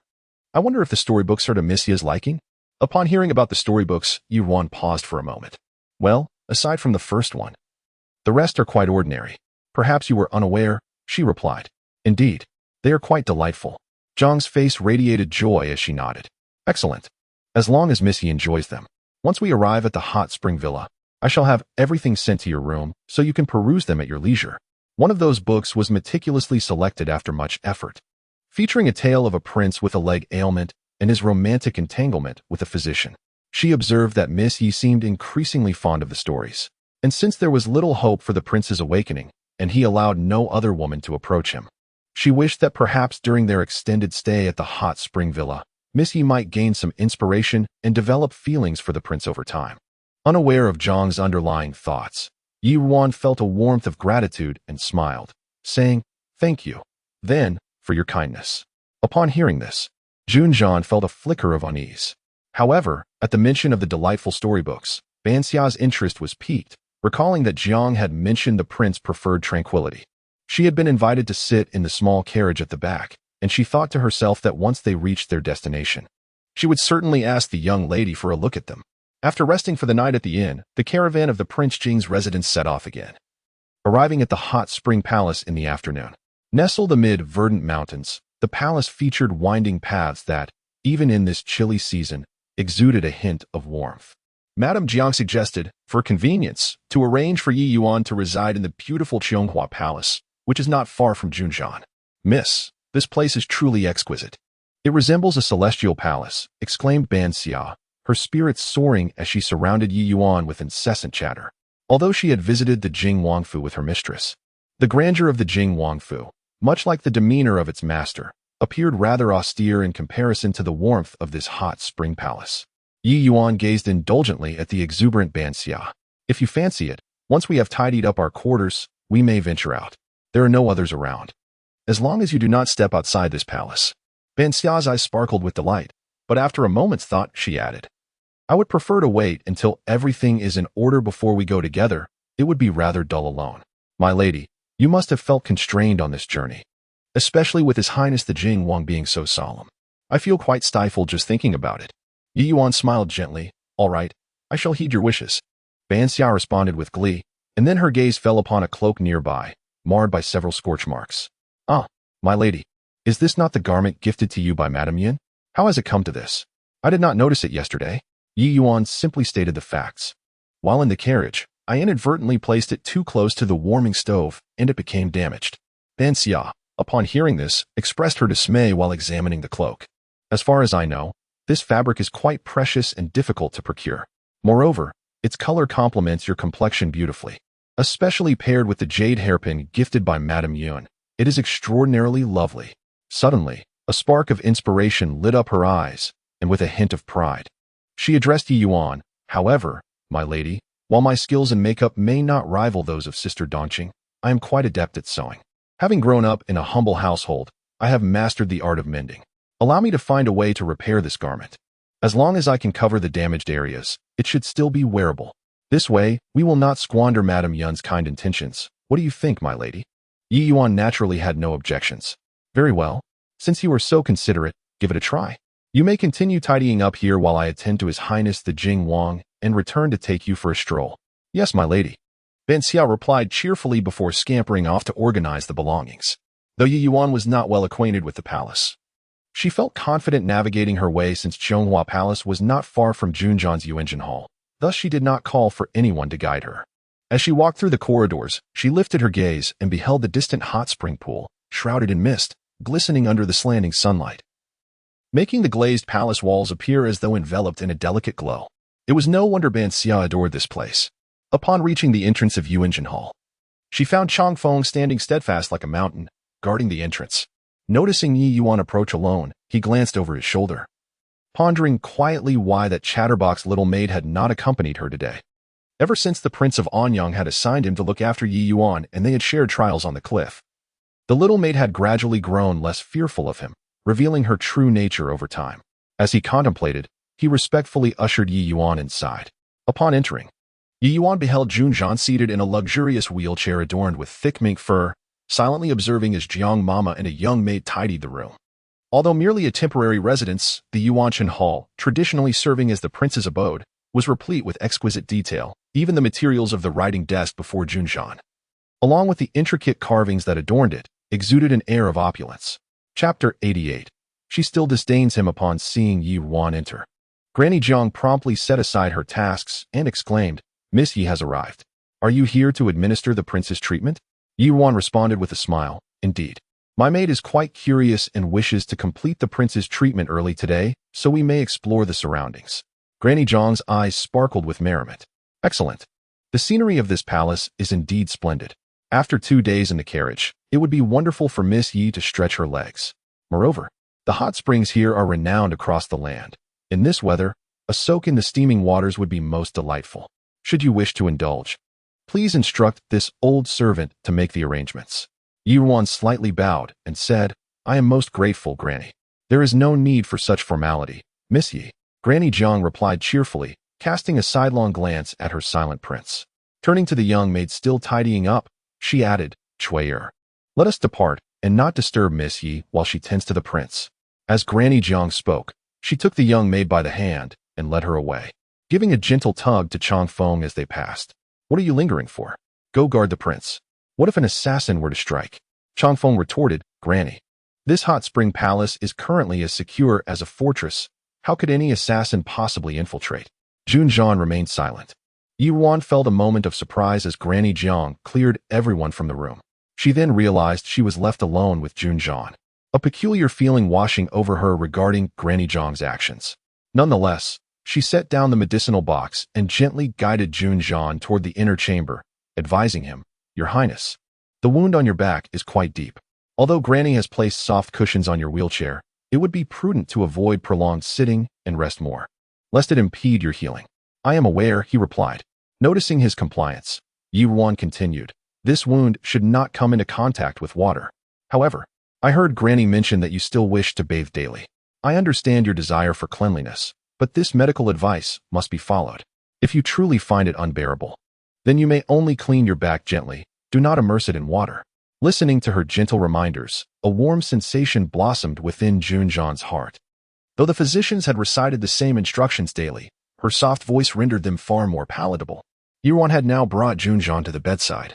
I wonder if the storybooks are to Miss Ye's liking?" Upon hearing about the storybooks, Yuan paused for a moment. "Well, aside from the first one, the rest are quite ordinary. Perhaps you were unaware," she replied. "Indeed, they are quite delightful." Jiang's face radiated joy as she nodded. "Excellent. As long as Missy enjoys them. Once we arrive at the hot spring villa, I shall have everything sent to your room so you can peruse them at your leisure." One of those books was meticulously selected after much effort, featuring a tale of a prince with a leg ailment and his romantic entanglement with a physician. She observed that Miss Yi seemed increasingly fond of the stories, and since there was little hope for the prince's awakening, and he allowed no other woman to approach him, she wished that perhaps during their extended stay at the hot spring villa, Miss Yi might gain some inspiration and develop feelings for the prince over time. Unaware of Zhang's underlying thoughts, Ruan felt a warmth of gratitude and smiled, saying, "Thank you, then, for your kindness." Upon hearing this, Jun Zhan felt a flicker of unease. However, at the mention of the delightful storybooks, Ban Xia's interest was piqued, recalling that Jiang had mentioned the prince preferred tranquility. She had been invited to sit in the small carriage at the back, and she thought to herself that once they reached their destination, she would certainly ask the young lady for a look at them. After resting for the night at the inn, the caravan of the Prince Jing's residence set off again, arriving at the hot spring palace in the afternoon. Nestled amid verdant mountains, the palace featured winding paths that, even in this chilly season, exuded a hint of warmth. Madame Jiang suggested, for convenience, to arrange for Yi Yuan to reside in the beautiful Qianghua Palace, which is not far from Junzhan. "Miss, this place is truly exquisite. It resembles a celestial palace," exclaimed Ban Xia, her spirits soaring as she surrounded Yi Yuan with incessant chatter. Although she had visited the Jing Wangfu with her mistress, the grandeur of the Jing Wangfu, much like the demeanor of its master, appeared rather austere in comparison to the warmth of this hot spring palace. Yi Yuan gazed indulgently at the exuberant Ban Xia. "If you fancy it, once we have tidied up our quarters, we may venture out. There are no others around. As long as you do not step outside this palace." Ban Xia's eyes sparkled with delight, but after a moment's thought, she added, "I would prefer to wait until everything is in order before we go together. It would be rather dull alone. My lady, you must have felt constrained on this journey, especially with His Highness the Jing Wang being so solemn. I feel quite stifled just thinking about it." Yi Yuan smiled gently. "All right, I shall heed your wishes." Ban Xia responded with glee, and then her gaze fell upon a cloak nearby, marred by several scorch marks. "Ah, my lady, is this not the garment gifted to you by Madame Yin? How has it come to this? I did not notice it yesterday." Yi Yuan simply stated the facts. "While in the carriage, I inadvertently placed it too close to the warming stove, and it became damaged." Ban Xia, upon hearing this, expressed her dismay while examining the cloak. "As far as I know, this fabric is quite precious and difficult to procure. Moreover, its color complements your complexion beautifully. Especially paired with the jade hairpin gifted by Madame Yun, it is extraordinarily lovely." Suddenly, a spark of inspiration lit up her eyes, and with a hint of pride, she addressed Yi Yuan, "However, my lady, while my skills in makeup may not rival those of Sister Dongqing, I am quite adept at sewing. Having grown up in a humble household, I have mastered the art of mending. Allow me to find a way to repair this garment. As long as I can cover the damaged areas, it should still be wearable. This way, we will not squander Madame Yun's kind intentions. What do you think, my lady? Yi Yuan naturally had no objections. Very well. Since you are so considerate, give it a try. You may continue tidying up here while I attend to His Highness the Jing Wang and return to take you for a stroll. Yes, my lady. Ban Xiao replied cheerfully before scampering off to organize the belongings. Though Yi Yuan was not well acquainted with the palace, she felt confident navigating her way since Zhonghua Palace was not far from Jun Zhan's Yuanjin Hall. Thus she did not call for anyone to guide her. As she walked through the corridors, she lifted her gaze and beheld the distant hot spring pool, shrouded in mist, glistening under the slanting sunlight, making the glazed palace walls appear as though enveloped in a delicate glow. It was no wonder Ban Xia adored this place. Upon reaching the entrance of Yuanjin Hall, she found Changfeng standing steadfast like a mountain, guarding the entrance. Noticing Yi Yuan approach alone, he glanced over his shoulder, pondering quietly why that chatterbox little maid had not accompanied her today. Ever since the Prince of Anyong had assigned him to look after Yi Yuan and they had shared trials on the cliff, the little maid had gradually grown less fearful of him, revealing her true nature over time. As he contemplated, he respectfully ushered Yi Yuan inside. Upon entering, Yi Yuan beheld Jun Zhan seated in a luxurious wheelchair adorned with thick mink fur, silently observing as Jiang Mama and a young maid tidied the room. Although merely a temporary residence, the Yuanjin Hall, traditionally serving as the prince's abode, was replete with exquisite detail, even the materials of the writing desk before Jun Zhan, along with the intricate carvings that adorned it, exuded an air of opulence. Chapter 88. She still disdains him upon seeing Yi Yuan enter. Granny Jiang promptly set aside her tasks and exclaimed, Miss Yi has arrived. Are you here to administer the prince's treatment? Yi Yuan responded with a smile, Indeed. My maid is quite curious and wishes to complete the prince's treatment early today, so we may explore the surroundings. Granny Jiang's eyes sparkled with merriment. Excellent. The scenery of this palace is indeed splendid. After 2 days in the carriage, it would be wonderful for Miss Yi to stretch her legs. Moreover, the hot springs here are renowned across the land. In this weather, a soak in the steaming waters would be most delightful. Should you wish to indulge, please instruct this old servant to make the arrangements. Yi Yuan slightly bowed and said, I am most grateful, Granny. There is no need for such formality, Miss Yi. Granny Jiang replied cheerfully, casting a sidelong glance at her silent prince. Turning to the young maid still tidying up, she added, Chui'er, let us depart and not disturb Miss Yi while she tends to the prince. As Granny Jiang spoke, she took the young maid by the hand and led her away, giving a gentle tug to Changfeng as they passed. What are you lingering for? Go guard the prince. What if an assassin were to strike? Changfeng retorted, Granny, this hot spring palace is currently as secure as a fortress. How could any assassin possibly infiltrate? Jun Zhan remained silent. Yi Yuan felt a moment of surprise as Granny Jiang cleared everyone from the room. She then realized she was left alone with Jun Zhan, a peculiar feeling washing over her regarding Granny Jiang's actions. Nonetheless, she set down the medicinal box and gently guided Jun Zhan toward the inner chamber, advising him, Your Highness, the wound on your back is quite deep. Although Granny has placed soft cushions on your wheelchair, it would be prudent to avoid prolonged sitting and rest more, lest it impede your healing. I am aware, he replied. Noticing his compliance, Yi Yuan continued, This wound should not come into contact with water. However, I heard Granny mention that you still wish to bathe daily. I understand your desire for cleanliness, but this medical advice must be followed. If you truly find it unbearable, then you may only clean your back gently. Do not immerse it in water. Listening to her gentle reminders, a warm sensation blossomed within Jun Zhan's heart. Though the physicians had recited the same instructions daily, her soft voice rendered them far more palatable. Yi Yuan had now brought Jun Zhan to the bedside.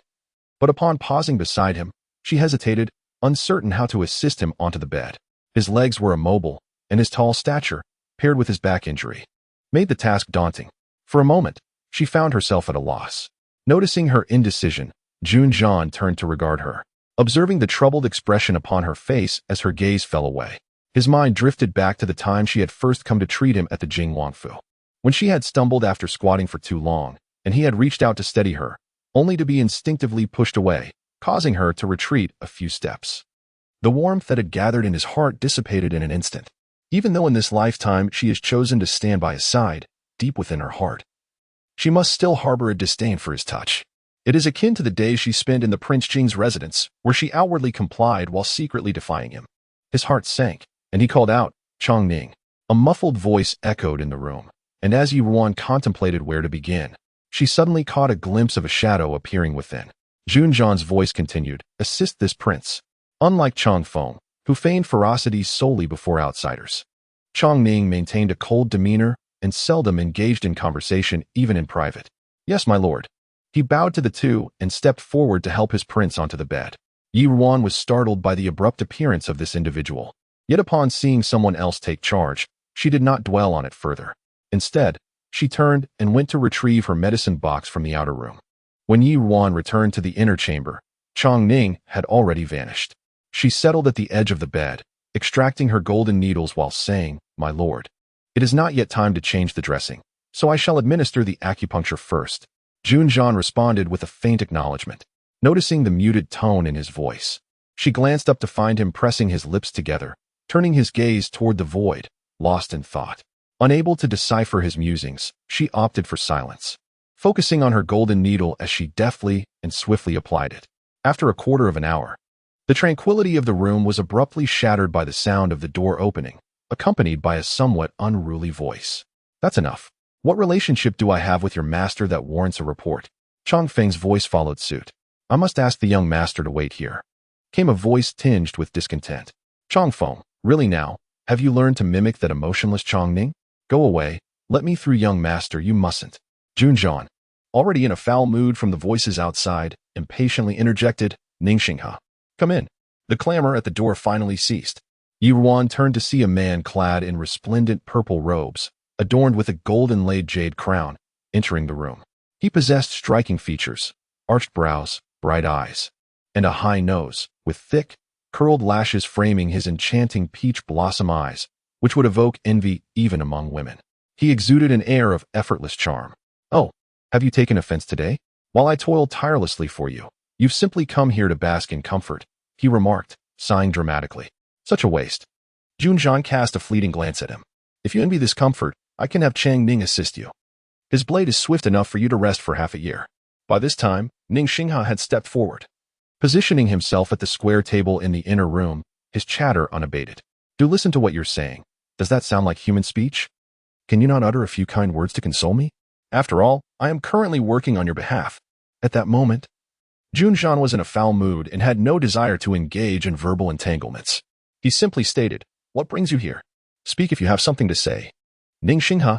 But upon pausing beside him, she hesitated, uncertain how to assist him onto the bed. His legs were immobile, and his tall stature, paired with his back injury, made the task daunting. For a moment, she found herself at a loss. Noticing her indecision, Jun Zhan turned to regard her, observing the troubled expression upon her face as her gaze fell away. His mind drifted back to the time she had first come to treat him at the Jing Wangfu, when she had stumbled after squatting for too long, and he had reached out to steady her, only to be instinctively pushed away, causing her to retreat a few steps. The warmth that had gathered in his heart dissipated in an instant. Even though in this lifetime she has chosen to stand by his side, deep within her heart, she must still harbor a disdain for his touch. It is akin to the days she spent in the Prince Jing's residence, where she outwardly complied while secretly defying him. His heart sank, and he called out, "Chong Ning." A muffled voice echoed in the room, and as Ruan contemplated where to begin, she suddenly caught a glimpse of a shadow appearing within. Jun Zhan's voice continued, "Assist this prince." Unlike Chong Feng, who feigned ferocity solely before outsiders, Chong Ning maintained a cold demeanor and seldom engaged in conversation even in private. "Yes, my lord." He bowed to the two and stepped forward to help his prince onto the bed. Ruan was startled by the abrupt appearance of this individual. Yet upon seeing someone else take charge, she did not dwell on it further. Instead, she turned and went to retrieve her medicine box from the outer room. When Ruan returned to the inner chamber, Chong Ning had already vanished. She settled at the edge of the bed, extracting her golden needles while saying, "My lord, it is not yet time to change the dressing, so I shall administer the acupuncture first." Jun Zhan responded with a faint acknowledgement. Noticing the muted tone in his voice, she glanced up to find him pressing his lips together, turning his gaze toward the void, lost in thought. Unable to decipher his musings, she opted for silence, focusing on her golden needle as she deftly and swiftly applied it. After a quarter of an hour, the tranquility of the room was abruptly shattered by the sound of the door opening, accompanied by a somewhat unruly voice. "That's enough. What relationship do I have with your master that warrants a report?" Chong Feng's voice followed suit. "I must ask the young master to wait here," came a voice tinged with discontent. "Chong Feng, really now, have you learned to mimic that emotionless Chong Ning? Go away, let me through, young master, you mustn't." Jun Zhan, already in a foul mood from the voices outside, impatiently interjected, "Ning Xinghe, come in." The clamor at the door finally ceased. Ruan turned to see a man clad in resplendent purple robes, adorned with a gold-inlaid jade crown, entering the room. He possessed striking features, arched brows, bright eyes, and a high nose, with thick, curled lashes framing his enchanting peach blossom eyes, which would evoke envy even among women. He exuded an air of effortless charm. "Oh, have you taken offense today? While I toil tirelessly for you, you've simply come here to bask in comfort," he remarked, sighing dramatically. "Such a waste." Jun Zhan cast a fleeting glance at him. "If you envy this comfort, I can have Chang Ning assist you. His blade is swift enough for you to rest for half a year." By this time, Ning Xinghe had stepped forward, positioning himself at the square table in the inner room, his chatter unabated. "Do listen to what you're saying. Does that sound like human speech? Can you not utter a few kind words to console me? After all, I am currently working on your behalf." At that moment, Jun Zhan was in a foul mood and had no desire to engage in verbal entanglements. He simply stated, "What brings you here? Speak if you have something to say." Ning Xinghe,